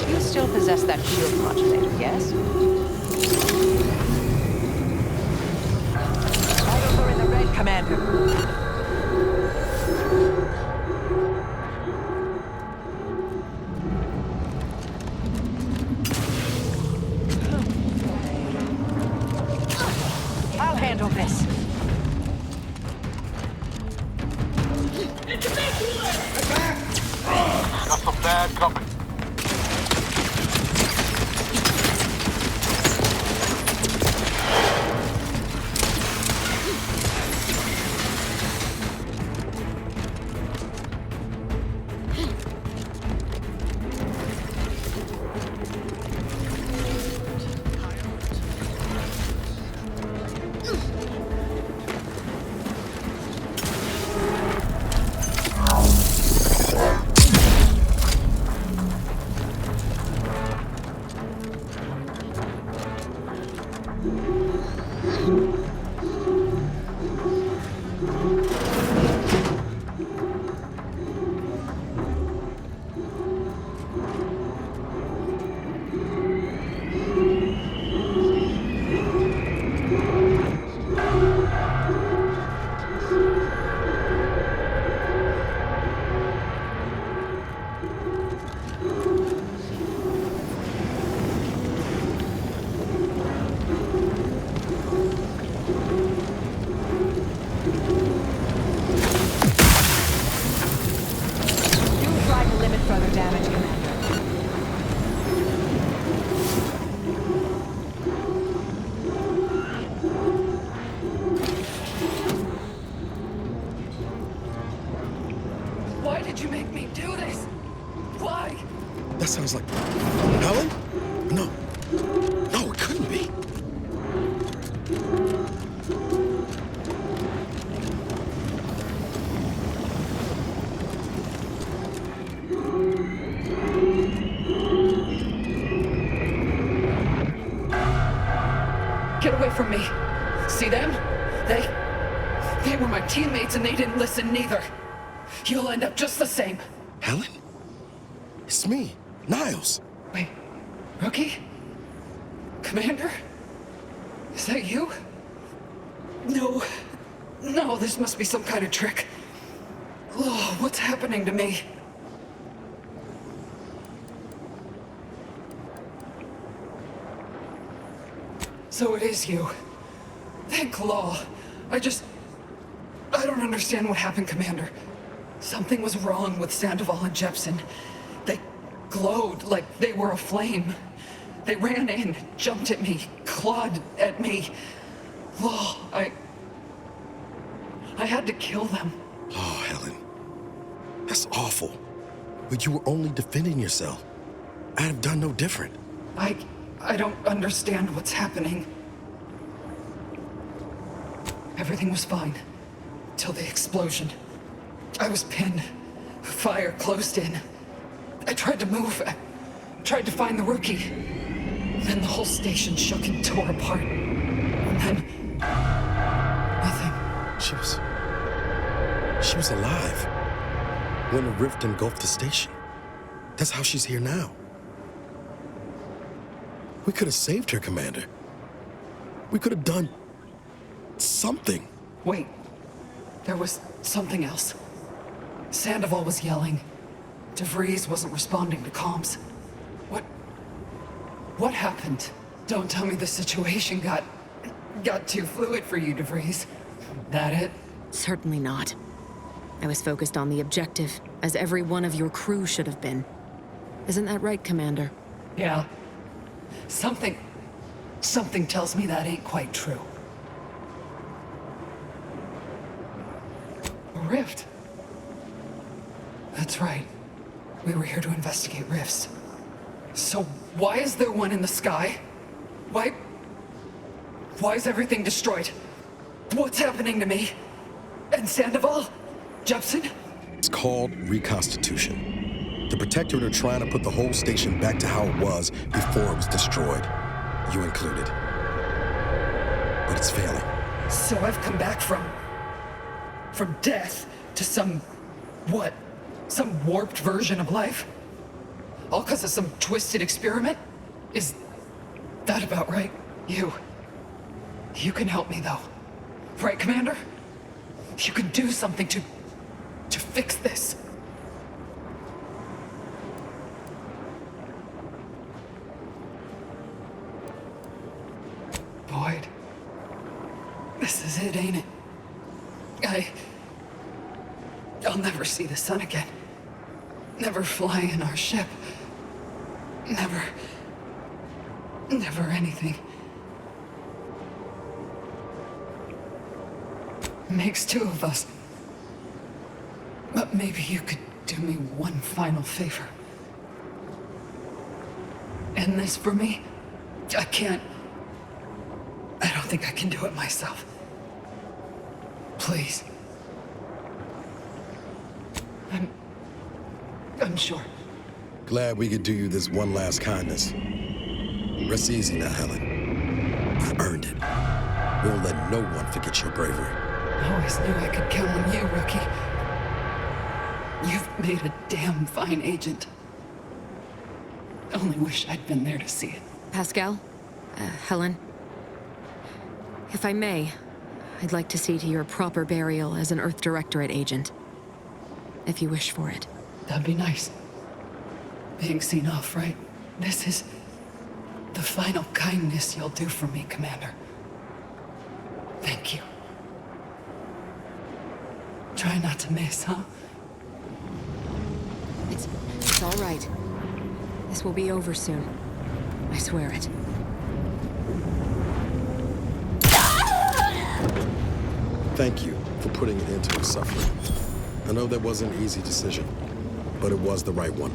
You still possess that shield modulator, yes? Vitals are in the red, Commander. Why did you make me do this? Why? That sounds like... Helen? No. No, it couldn't be. Get away from me. See them? They were my teammates and they didn't listen neither. You'll end up just the same. Helen? It's me, Niles. Wait, Rookie? Commander? Is that you? No, this must be some kind of trick. Oh, what's happening to me? So it is you. Thank law. I don't understand what happened, Commander. Something was wrong with Sandoval and Jepson. They glowed like they were aflame. They ran in, jumped at me, clawed at me. Law, I had to kill them. Oh, Helen. That's awful. But you were only defending yourself. I'd have done no different. I don't understand what's happening. Everything was fine. Till the explosion. I was pinned. Fire closed in. I tried to move. I tried to find the rookie. Then the whole station shook and tore apart. And then... nothing. She was alive. When the rift engulfed the station. That's how she's here now. We could have saved her, Commander. We could have done... something. Wait. There was something else. Sandoval was yelling. DeVries wasn't responding to comms. What happened? Don't tell me the situation got too fluid for you, DeVries. That it? Certainly not. I was focused on the objective, as every one of your crew should have been. Isn't that right, Commander? Yeah. Something tells me that ain't quite true. A rift. That's right. We were here to investigate rifts. So why is there one in the sky? Why is everything destroyed? What's happening to me? And Sandoval? Jepson? It's called reconstitution. The Protectorate are trying to put the whole station back to how it was before it was destroyed. You included. But it's failing. So I've come back from death to some warped version of life? All because of some twisted experiment? Is that about right? You can help me, though. Right, Commander? You can do something to fix this. Boyd. This is it, ain't it? I'll never see the sun again. Never fly in our ship. Never anything. Makes two of us. But maybe you could do me one final favor. End this for me? I don't think I can do it myself. Please. I'm sure. Glad we could do you this one last kindness. Rest easy now, Helen. You earned it. Won't let no one forget your bravery. I always knew I could count on you, Rookie. You've made a damn fine agent. Only wish I'd been there to see it. Pascal? Helen? If I may, I'd like to see to your proper burial as an Earth Directorate agent. If you wish for it. That'd be nice. Being seen off, right? This is the final kindness you'll do for me, Commander. Thank you. Try not to miss, huh? It's all right. This will be over soon. I swear it. Thank you for putting an end to my suffering. I know that wasn't an easy decision, but it was the right one.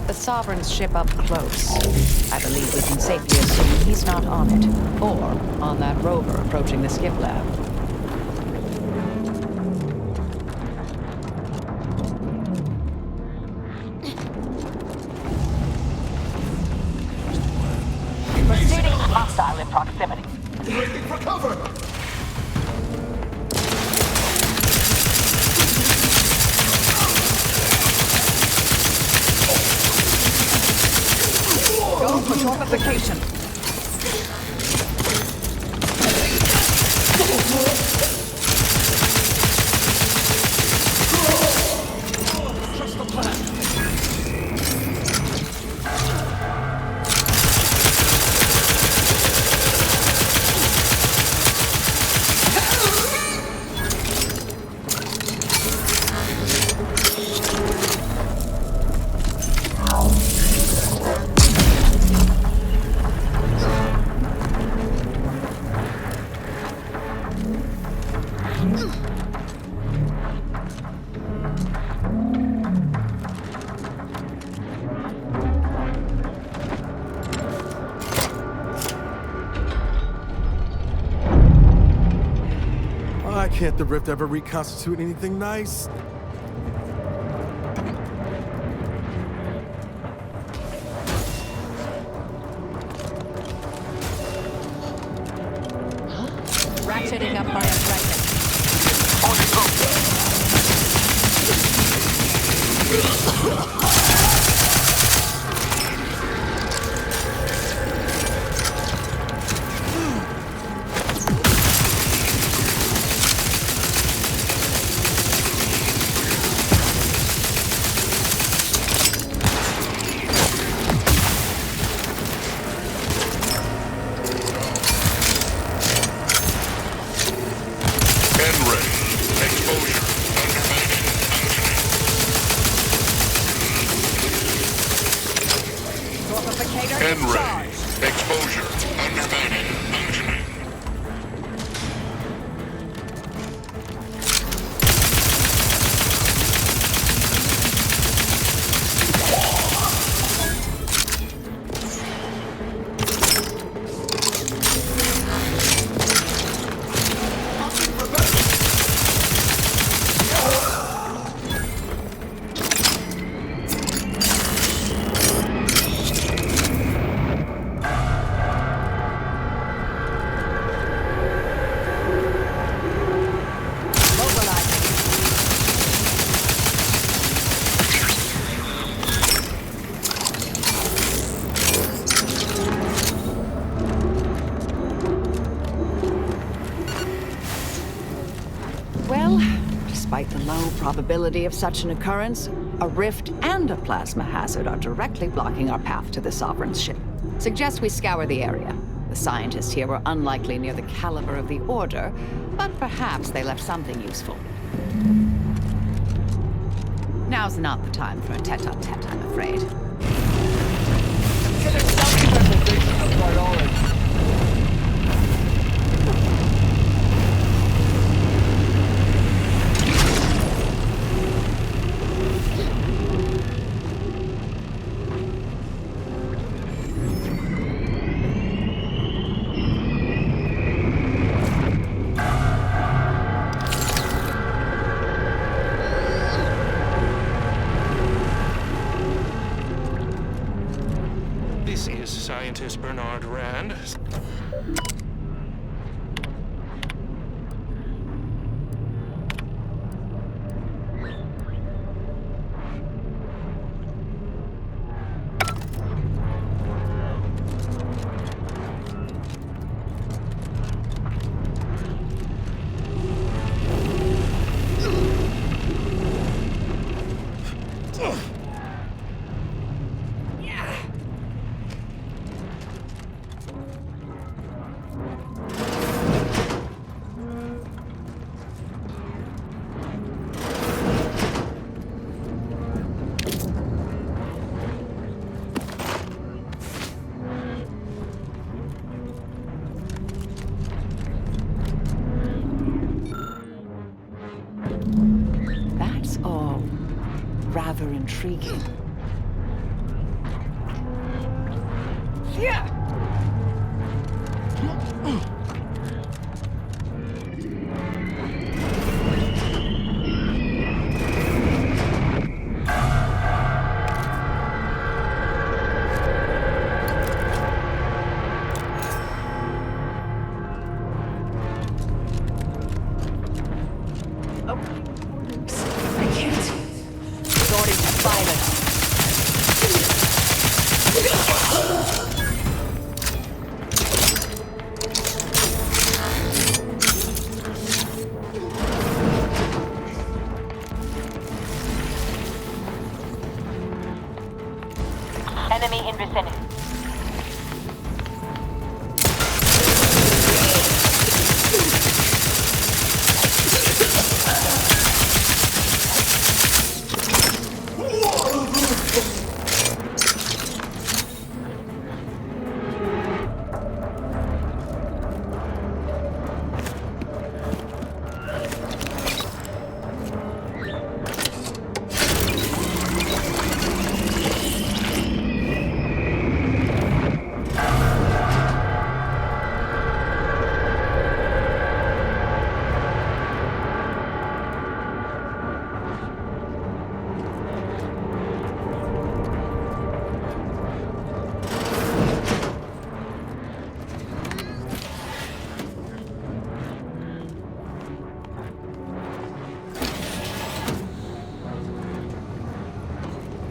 The Sovereign's ship up close. I believe we can safely assume he's not on it, or on that rover approaching the skip lab. Proceeding hostile in proximity. Breaking for cover! Go for torpification. Trust the plan. Why can't the rift ever reconstitute anything nice? Ratcheting up by a dragon. Despite the low probability of such an occurrence, a rift and a plasma hazard are directly blocking our path to the Sovereign's ship. Suggest we scour the area. The scientists here were unlikely near the caliber of the Order, but perhaps they left something useful. Now's not the time for a tete-a-tete, I'm afraid. Consider self-preservation a priority. This is scientist Bernard Rand. rather intriguing. Yeah. Enemy in vicinity.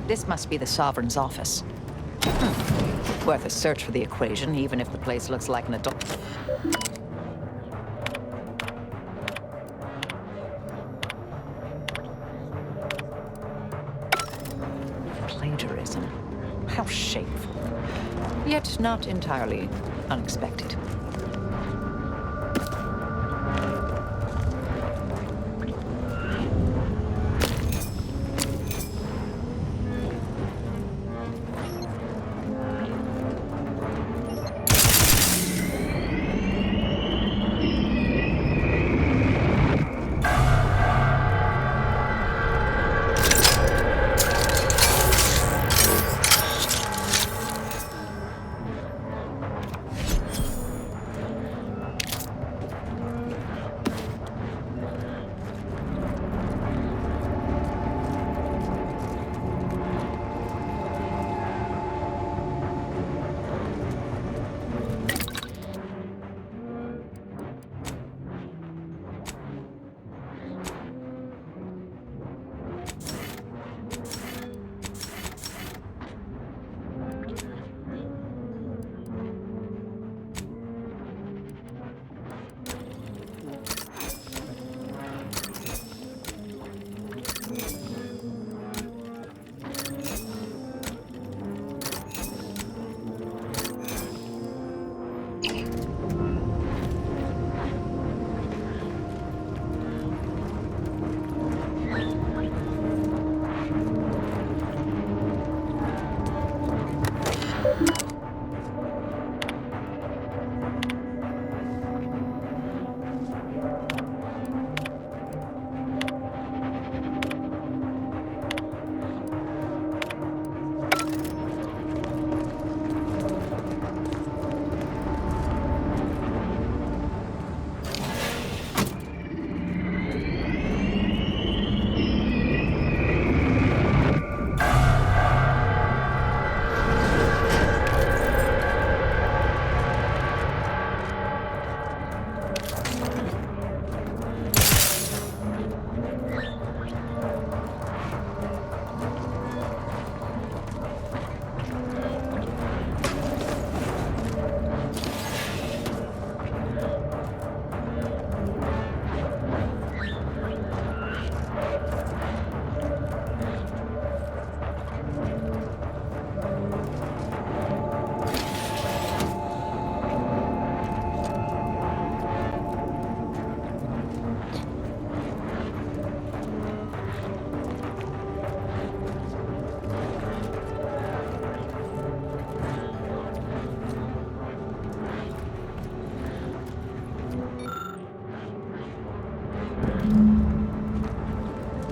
This must be the Sovereign's office. Worth a search for the equation, even if the place looks like an adult. Plagiarism. How shameful. Yet not entirely unexpected.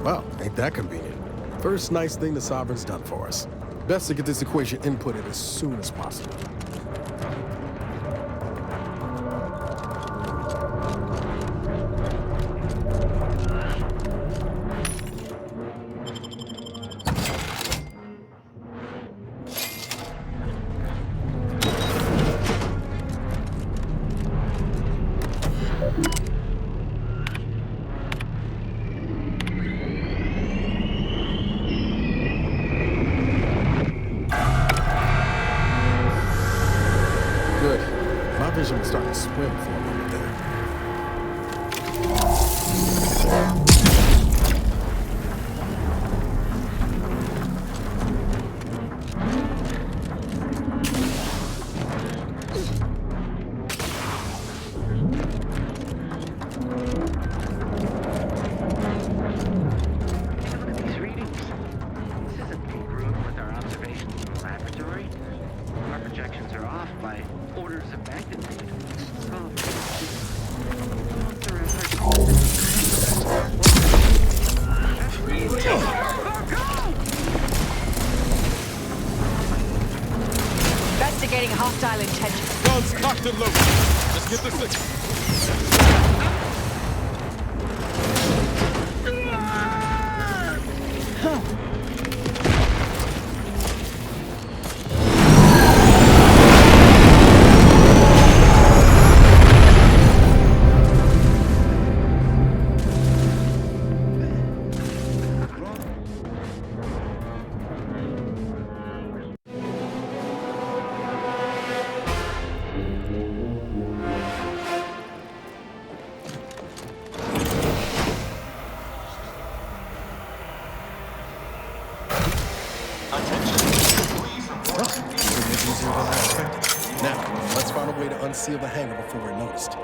Well, ain't that convenient. First nice thing the Sovereign's done for us. Best to get this equation inputted as soon as possible. Vision was starting to swim for a moment there. These readings. This isn't congruent with our observations in the laboratory. Our projections are off by orders of magnitude. Investigating hostile intentions. Guns cocked and loaded. Let's get this thing. Now, let's find a way to unseal the hangar before we're noticed.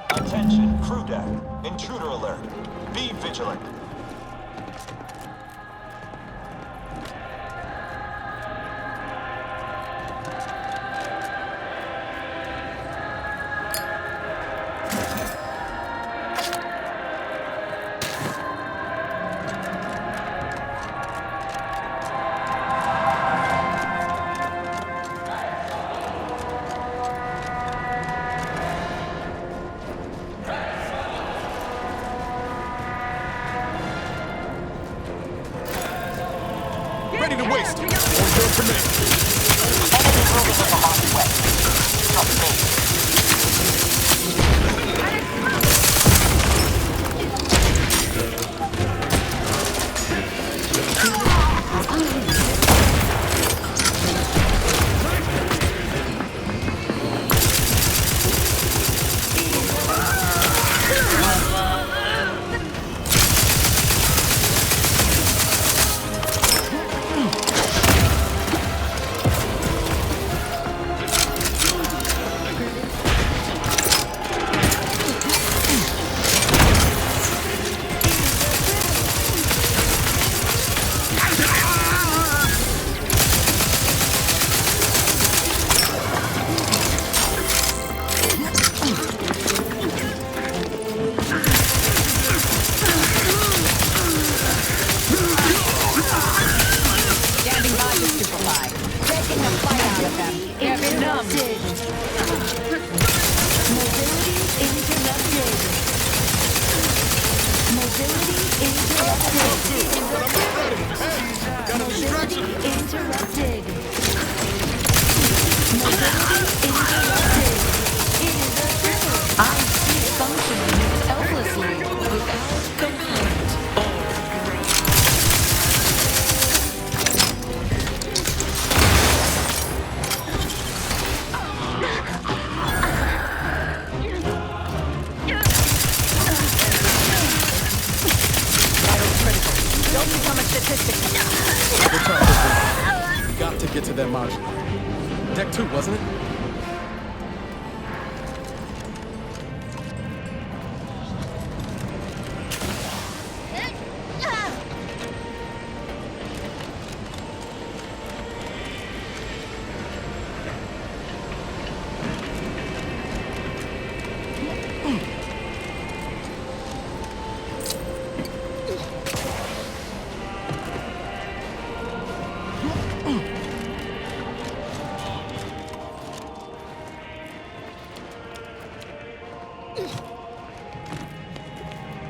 Attention, crew deck. Intruder alert. Be vigilant. Ready to waste. On your command. Enemy moving in the lost way. Trust me. activated that module. Deck 2, wasn't it?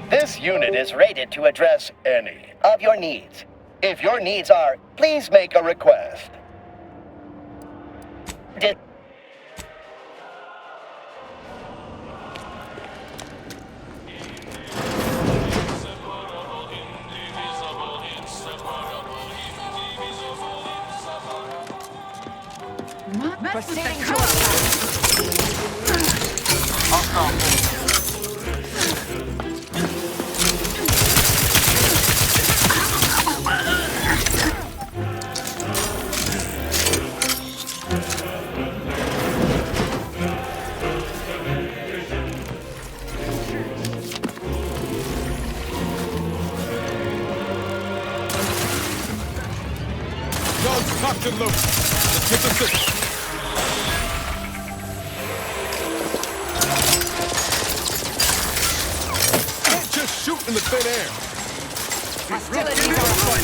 This unit is rated to address any of your needs. If your needs are, please make a request. Proceeding to attack. Guns cocked and loaded. Let's get the system. Can't just shoot in the thin air. Hostilities are afoot.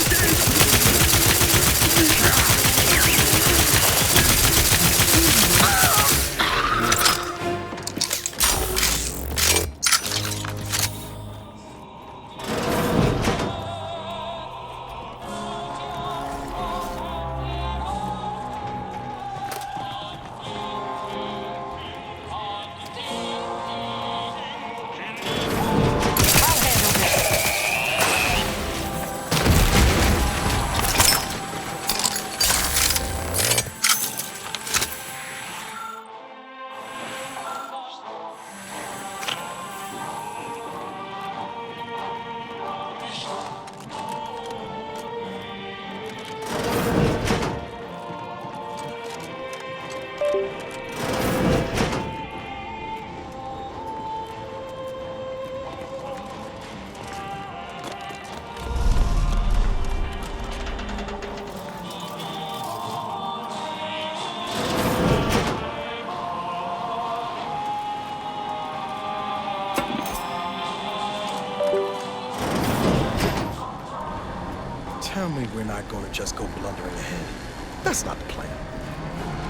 Tell me we're not going to just go blundering ahead. That's not the plan.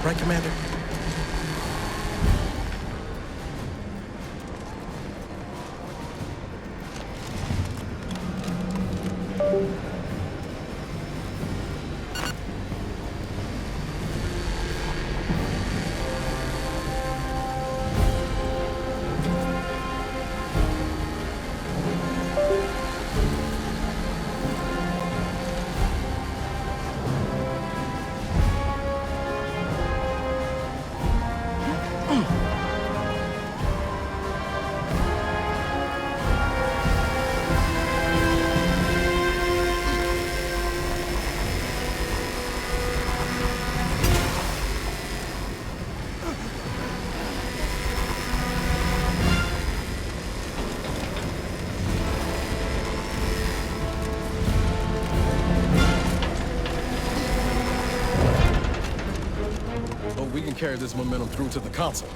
Right, Commander? We can carry this momentum through to the console.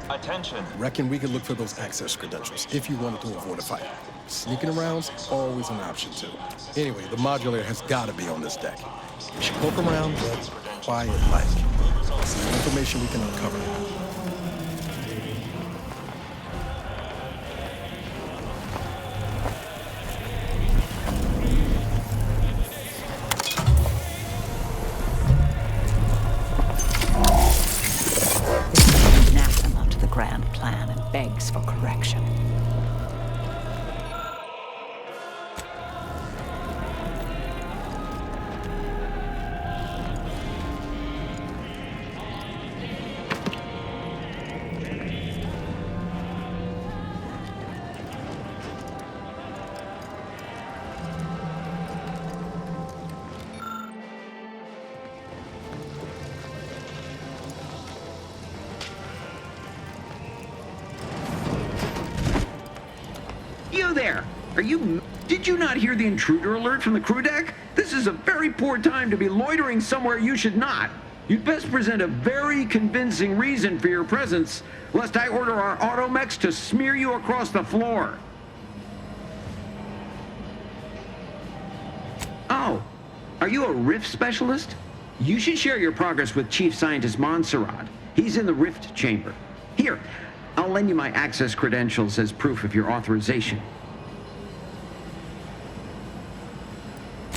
Attention. Reckon we could look for those access credentials if you wanted to avoid a fight. Sneaking around's always an option too. Anyway, the modulator has got to be on this deck. We should poke around, but quiet-like. Some information we can uncover. begs for correction. You there! Did you not hear the intruder alert from the crew deck? This is a very poor time to be loitering somewhere you should not. You'd best present a very convincing reason for your presence, lest I order our automechs to smear you across the floor. Oh, are you a rift specialist? You should share your progress with Chief Scientist Montserrat. He's in the rift chamber. Here, I'll lend you my access credentials as proof of your authorization.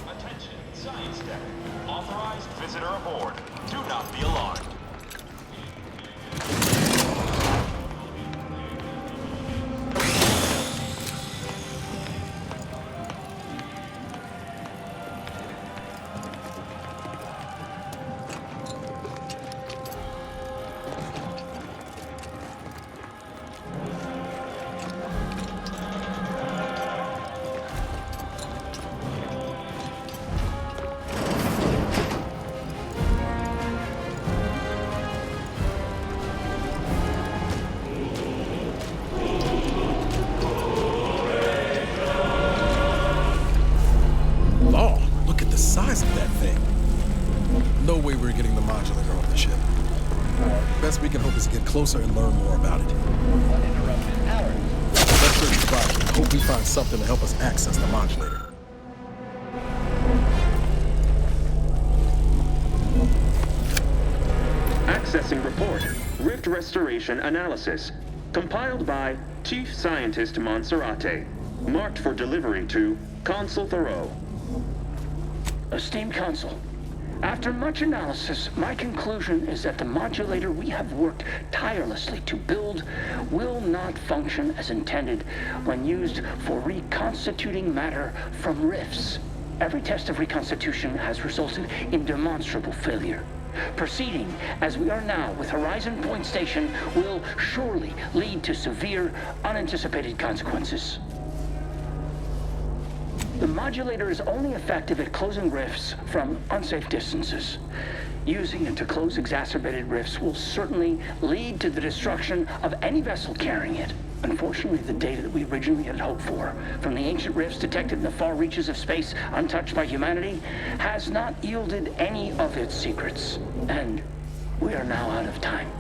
Attention, Science Deck. Authorized visitor aboard. Do not be alarmed. size of that thing. No way we're getting the modulator off the ship. Best we can hope is to get closer and learn more about it. Uninterrupted hours. Let's search the project. Hope we find something to help us access the modulator. Accessing report. Rift restoration analysis. Compiled by Chief Scientist Montserrat. Marked for delivery to Consul Thoreau. Esteemed Consul, after much analysis, my conclusion is that the modulator we have worked tirelessly to build will not function as intended when used for reconstituting matter from rifts. Every test of reconstitution has resulted in demonstrable failure. Proceeding as we are now with Horizon Point Station will surely lead to severe, unanticipated consequences. The modulator is only effective at closing rifts from unsafe distances. Using it to close exacerbated rifts will certainly lead to the destruction of any vessel carrying it. Unfortunately, the data that we originally had hoped for from the ancient rifts detected in the far reaches of space untouched by humanity has not yielded any of its secrets. And we are now out of time.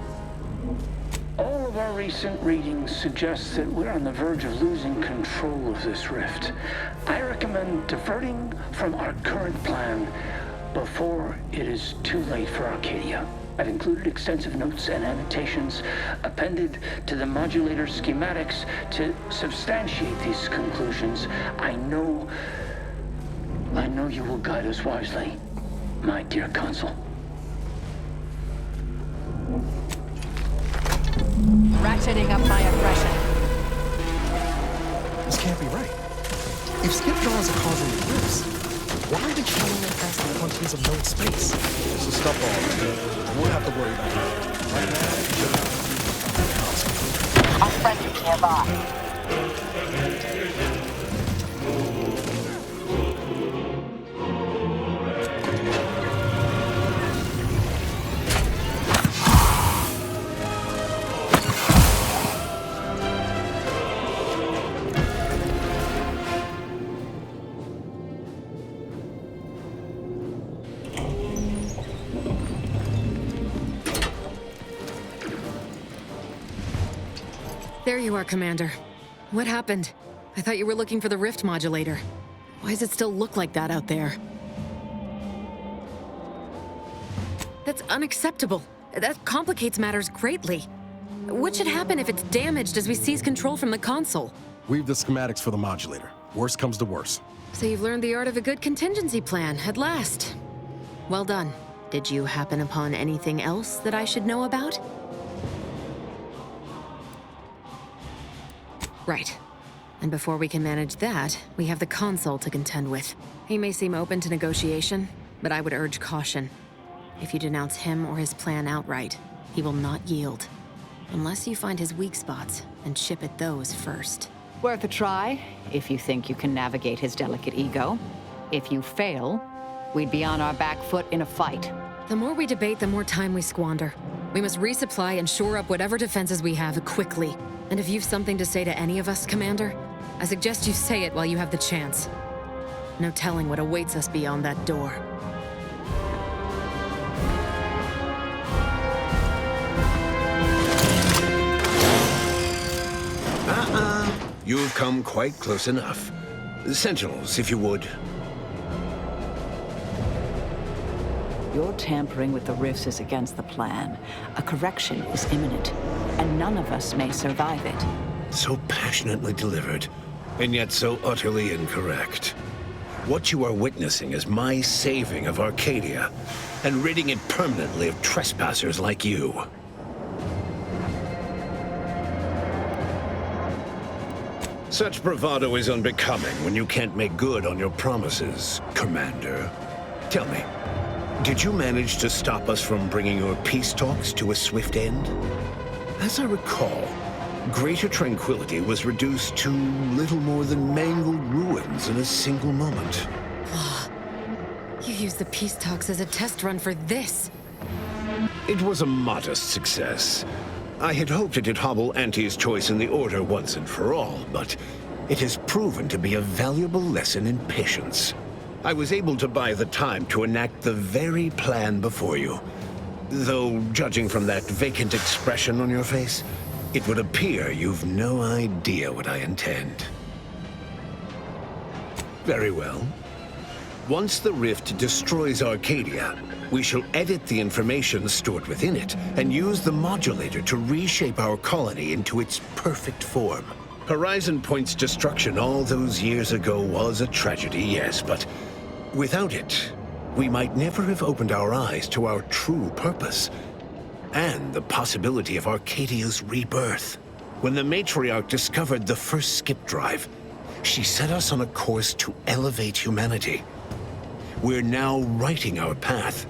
All of our recent readings suggest that we're on the verge of losing control of this rift. I recommend diverting from our current plan before it is too late for Arcadia. I've included extensive notes and annotations appended to the modulator schematics to substantiate these conclusions. I know you will guide us wisely, my dear Consul. Ratcheting up my aggression. This can't be right. If skip draws are causing the rifts, why are they showing them past the quantities of known space? This is stuff all. We'll have to worry about it. Right now, Our friends are nearby. There you are, Commander. What happened? I thought you were looking for the rift modulator. Why does it still look like that out there? That's unacceptable. That complicates matters greatly. What should happen if it's damaged as we seize control from the console? We've the schematics for the modulator. Worst comes to worst. So you've learned the art of a good contingency plan, at last. Well done. Did you happen upon anything else that I should know about? Right. And before we can manage that, we have the Consul to contend with. He may seem open to negotiation, but I would urge caution. If you denounce him or his plan outright, he will not yield. Unless you find his weak spots and chip at those first. Worth a try, if you think you can navigate his delicate ego. If you fail, we'd be on our back foot in a fight. The more we debate, the more time we squander. We must resupply and shore up whatever defenses we have quickly. And if you've something to say to any of us, Commander, I suggest you say it while you have the chance. No telling what awaits us beyond that door. You've come quite close enough. Sentinels, if you would. Your tampering with the rifts is against the plan. A correction is imminent, and none of us may survive it. So passionately delivered, and yet so utterly incorrect. What you are witnessing is my saving of Arcadia, and ridding it permanently of trespassers like you. Such bravado is unbecoming when you can't make good on your promises, Commander. Tell me, did you manage to stop us from bringing your peace talks to a swift end? As I recall, Greater Tranquility was reduced to little more than mangled ruins in a single moment. You used the peace talks as a test run for this. It was a modest success. I had hoped it'd hobble Auntie's choice in the Order once and for all, but it has proven to be a valuable lesson in patience. I was able to buy the time to enact the very plan before you. Though, judging from that vacant expression on your face, it would appear you've no idea what I intend. Very well. Once the rift destroys Arcadia, we shall edit the information stored within it and use the modulator to reshape our colony into its perfect form. Horizon Point's destruction all those years ago was a tragedy, yes, but without it, we might never have opened our eyes to our true purpose and the possibility of Arcadia's rebirth. When the Matriarch discovered the first skip drive, she set us on a course to elevate humanity. We're now writing our path,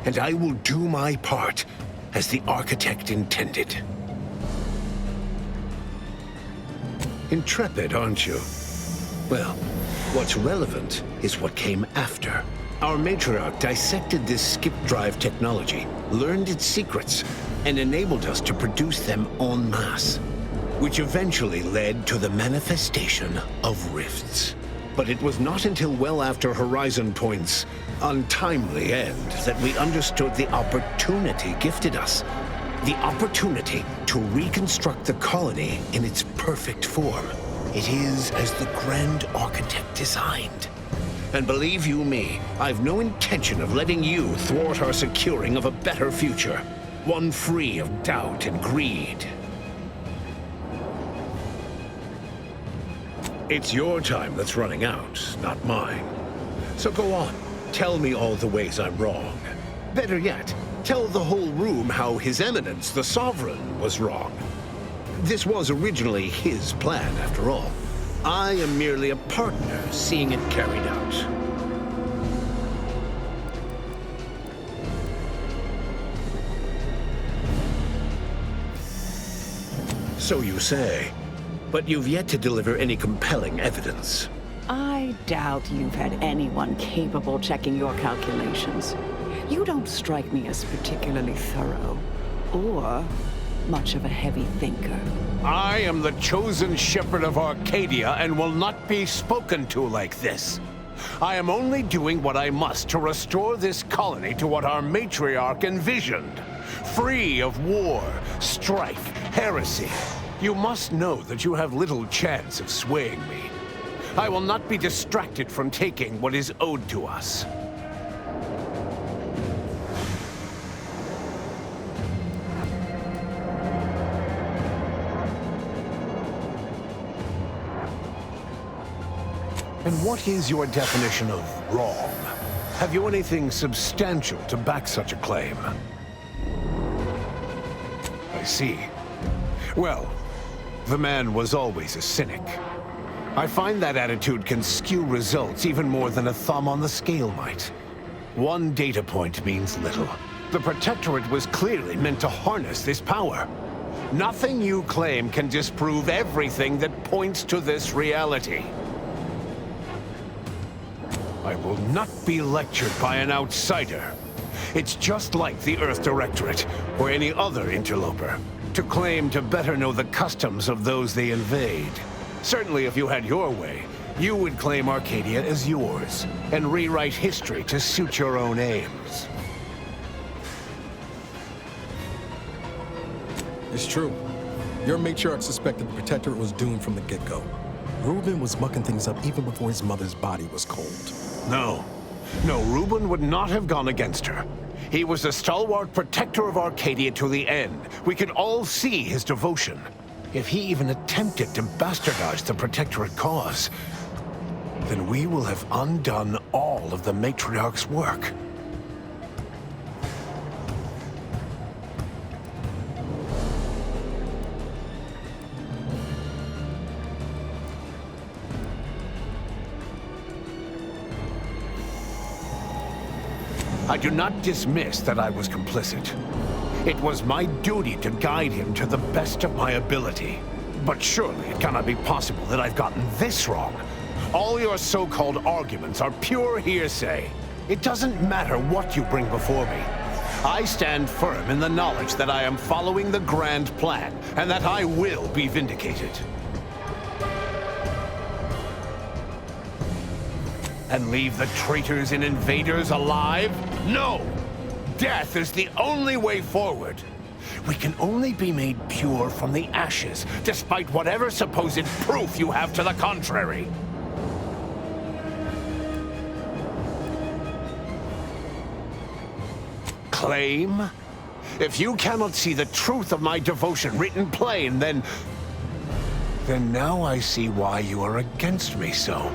and I will do my part as the architect intended. Intrepid, aren't you? Well, what's relevant is what came after. Our Matriarch dissected this skip drive technology, learned its secrets, and enabled us to produce them en masse, which eventually led to the manifestation of rifts. But it was not until well after Horizon Point's untimely end that we understood the opportunity gifted us. The opportunity to reconstruct the colony in its perfect form. It is as the Grand Architect designed. And believe you me, I've no intention of letting you thwart our securing of a better future. One free of doubt and greed. It's your time that's running out, not mine. So go on, tell me all the ways I'm wrong. Better yet, tell the whole room how His Eminence, the Sovereign, was wrong. This was originally his plan, after all. I am merely a partner seeing it carried out. So you say. But you've yet to deliver any compelling evidence. I doubt you've had anyone capable checking your calculations. You don't strike me as particularly thorough, or much of a heavy thinker. I am the chosen shepherd of Arcadia and will not be spoken to like this. I am only doing what I must to restore this colony to what our Matriarch envisioned. Free of war, strife, heresy. You must know that you have little chance of swaying me. I will not be distracted from taking what is owed to us. And what is your definition of wrong? Have you anything substantial to back such a claim? I see. Well, The man was always a cynic. I find that attitude can skew results even more than a thumb on the scale might. One data point means little. The Protectorate was clearly meant to harness this power. Nothing you claim can disprove everything that points to this reality. I will not be lectured by an outsider. It's just like the Earth Directorate, or any other interloper, to claim to better know the customs of those they invade. Certainly if you had your way, you would claim Arcadia as yours, and rewrite history to suit your own aims. It's true. Your matriarch suspected the Protectorate was doomed from the get-go. Reuben was mucking things up even before his mother's body was cold. No, Reuben would not have gone against her. He was a stalwart protector of Arcadia to the end. We could all see his devotion. If he even attempted to bastardize the Protectorate cause, then we will have undone all of the Matriarch's work. I do not dismiss that I was complicit. It was my duty to guide him to the best of my ability. But surely it cannot be possible that I've gotten this wrong. All your so-called arguments are pure hearsay. It doesn't matter what you bring before me. I stand firm in the knowledge that I am following the grand plan, and that I will be vindicated. And leave the traitors and invaders alive? No! Death is the only way forward. We can only be made pure from the ashes, despite whatever supposed proof you have to the contrary. Claim? If you cannot see the truth of my devotion written plain, then now I see why you are against me so.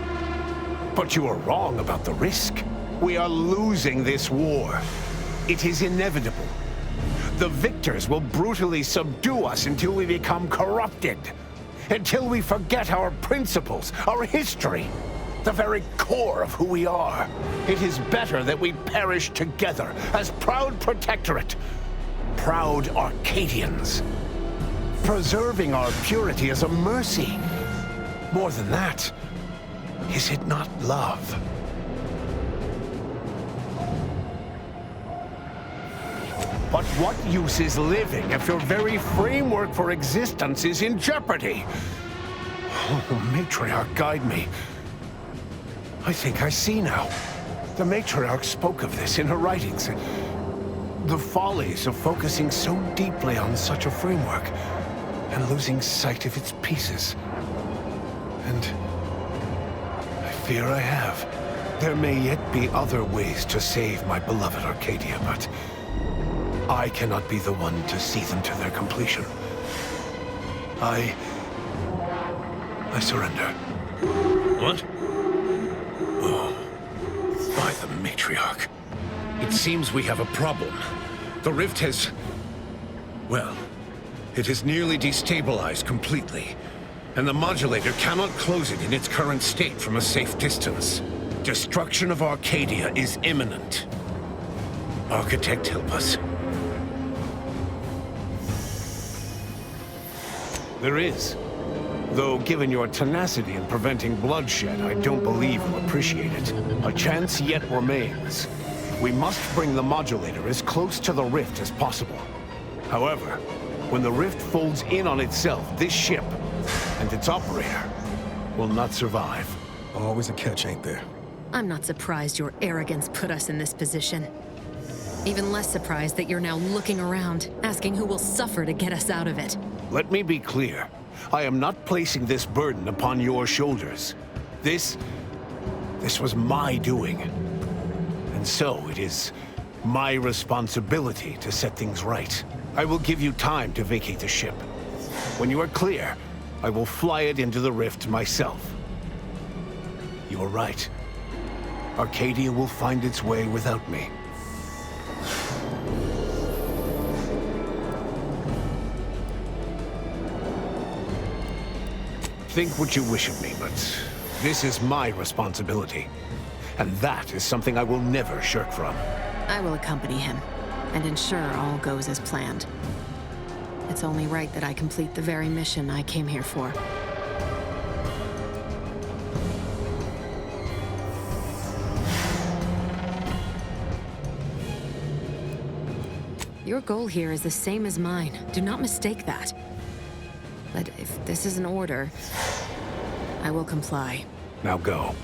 But you are wrong about the risk. We are losing this war. It is inevitable. The victors will brutally subdue us until we become corrupted. Until we forget our principles, our history, the very core of who we are. It is better that we perish together as proud Protectorate, proud Arcadians. Preserving our purity is a mercy. More than that, is it not love? But what use is living if your very framework for existence is in jeopardy? Oh, Matriarch, guide me. I think I see now. The Matriarch spoke of this in her writings. The follies of focusing so deeply on such a framework and losing sight of its pieces. And I fear I have. There may yet be other ways to save my beloved Arcadia, but I cannot be the one to see them to their completion. I surrender. What? Oh, by the Matriarch. It seems we have a problem. The rift has... well, it has nearly destabilized completely. And the modulator cannot close it in its current state from a safe distance. Destruction of Arcadia is imminent. Architect, help us. There is. Though given your tenacity in preventing bloodshed, I don't believe you'll appreciate it. A chance yet remains. We must bring the modulator as close to the rift as possible. However, when the rift folds in on itself, this ship and its operator will not survive. Always a catch, ain't there? I'm not surprised your arrogance put us in this position. Even less surprised that you're now looking around, asking who will suffer to get us out of it. Let me be clear. I am not placing this burden upon your shoulders. This was my doing. And so it is my responsibility to set things right. I will give you time to vacate the ship. When you are clear, I will fly it into the rift myself. You are right. Arcadia will find its way without me. Think what you wish of me, but this is my responsibility. And that is something I will never shirk from. I will accompany him and ensure all goes as planned. It's only right that I complete the very mission I came here for. Your goal here is the same as mine. Do not mistake that. But if this is an order, I will comply. Now go.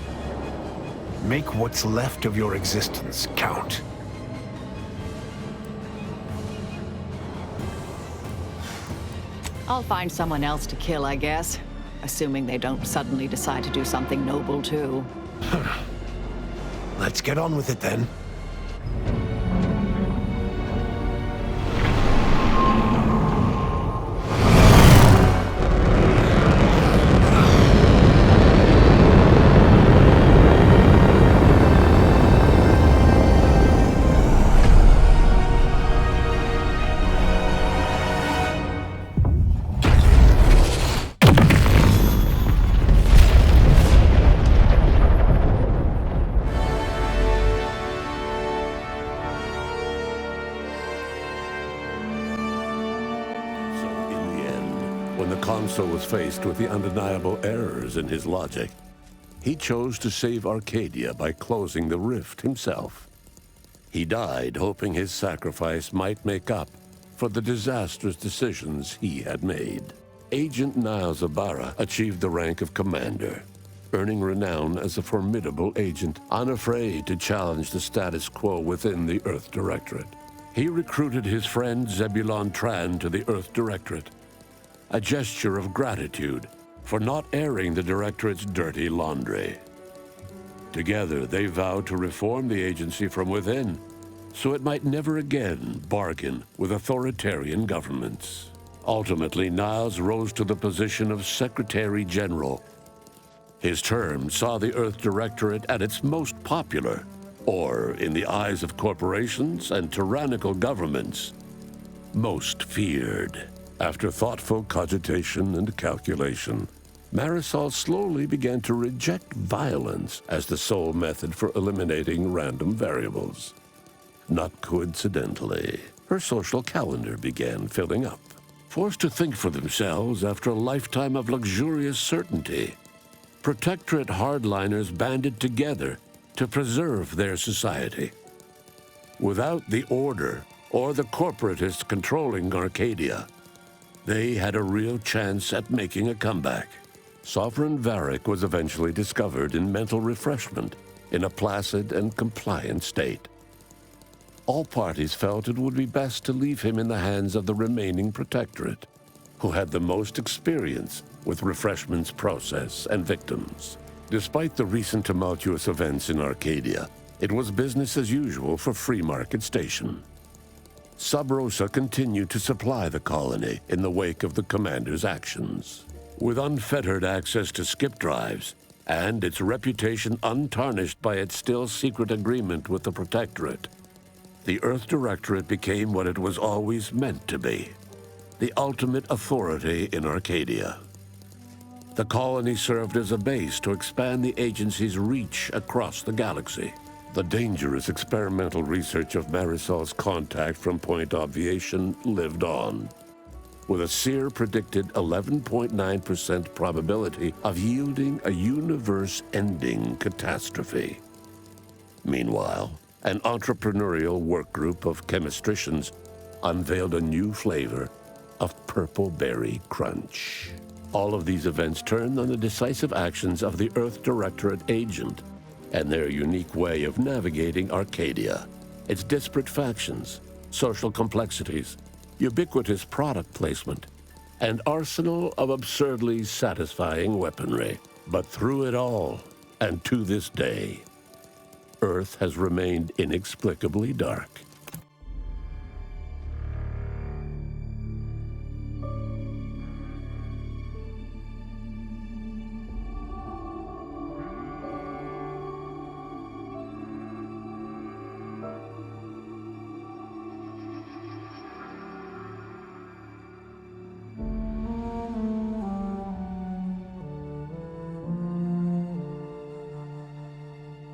Make what's left of your existence count. I'll find someone else to kill, I guess. Assuming they don't suddenly decide to do something noble, too. Let's get on with it, then. When the consul was faced with the undeniable errors in his logic, he chose to save Arcadia by closing the rift himself. He died hoping his sacrifice might make up for the disastrous decisions he had made. Agent Niles Ibarra achieved the rank of commander, earning renown as a formidable agent, unafraid to challenge the status quo within the Earth Directorate. He recruited his friend Zebulon Tran to the Earth Directorate, a gesture of gratitude for not airing the Directorate's dirty laundry. Together, they vowed to reform the agency from within, so it might never again bargain with authoritarian governments. Ultimately, Niles rose to the position of Secretary General. His term saw the Earth Directorate at its most popular, or, in the eyes of corporations and tyrannical governments, most feared. After thoughtful cogitation and calculation, Marisol slowly began to reject violence as the sole method for eliminating random variables. Not coincidentally, her social calendar began filling up. Forced to think for themselves after a lifetime of luxurious certainty, Protectorate hardliners banded together to preserve their society. Without the Order or the corporatists controlling Arcadia, they had a real chance at making a comeback. Sovereign Varric was eventually discovered in mental refreshment in a placid and compliant state. All parties felt it would be best to leave him in the hands of the remaining Protectorate, who had the most experience with refreshment's process and victims. Despite the recent tumultuous events in Arcadia, it was business as usual for Free Market Station. Sub Rosa continued to supply the colony in the wake of the commander's actions. With unfettered access to skip drives, and its reputation untarnished by its still secret agreement with the Protectorate, the Earth Directorate became what it was always meant to be, the ultimate authority in Arcadia. The colony served as a base to expand the agency's reach across the galaxy. The dangerous experimental research of Marisol's contact from Point Obviation lived on, with a Seer predicted 11.9% probability of yielding a universe-ending catastrophe. Meanwhile, an entrepreneurial work group of chemistricians unveiled a new flavor of Purple Berry Crunch. All of these events turned on the decisive actions of the Earth Directorate agent and their unique way of navigating Arcadia, its disparate factions, social complexities, ubiquitous product placement, and arsenal of absurdly satisfying weaponry. But through it all, and to this day, Earth has remained inexplicably dark.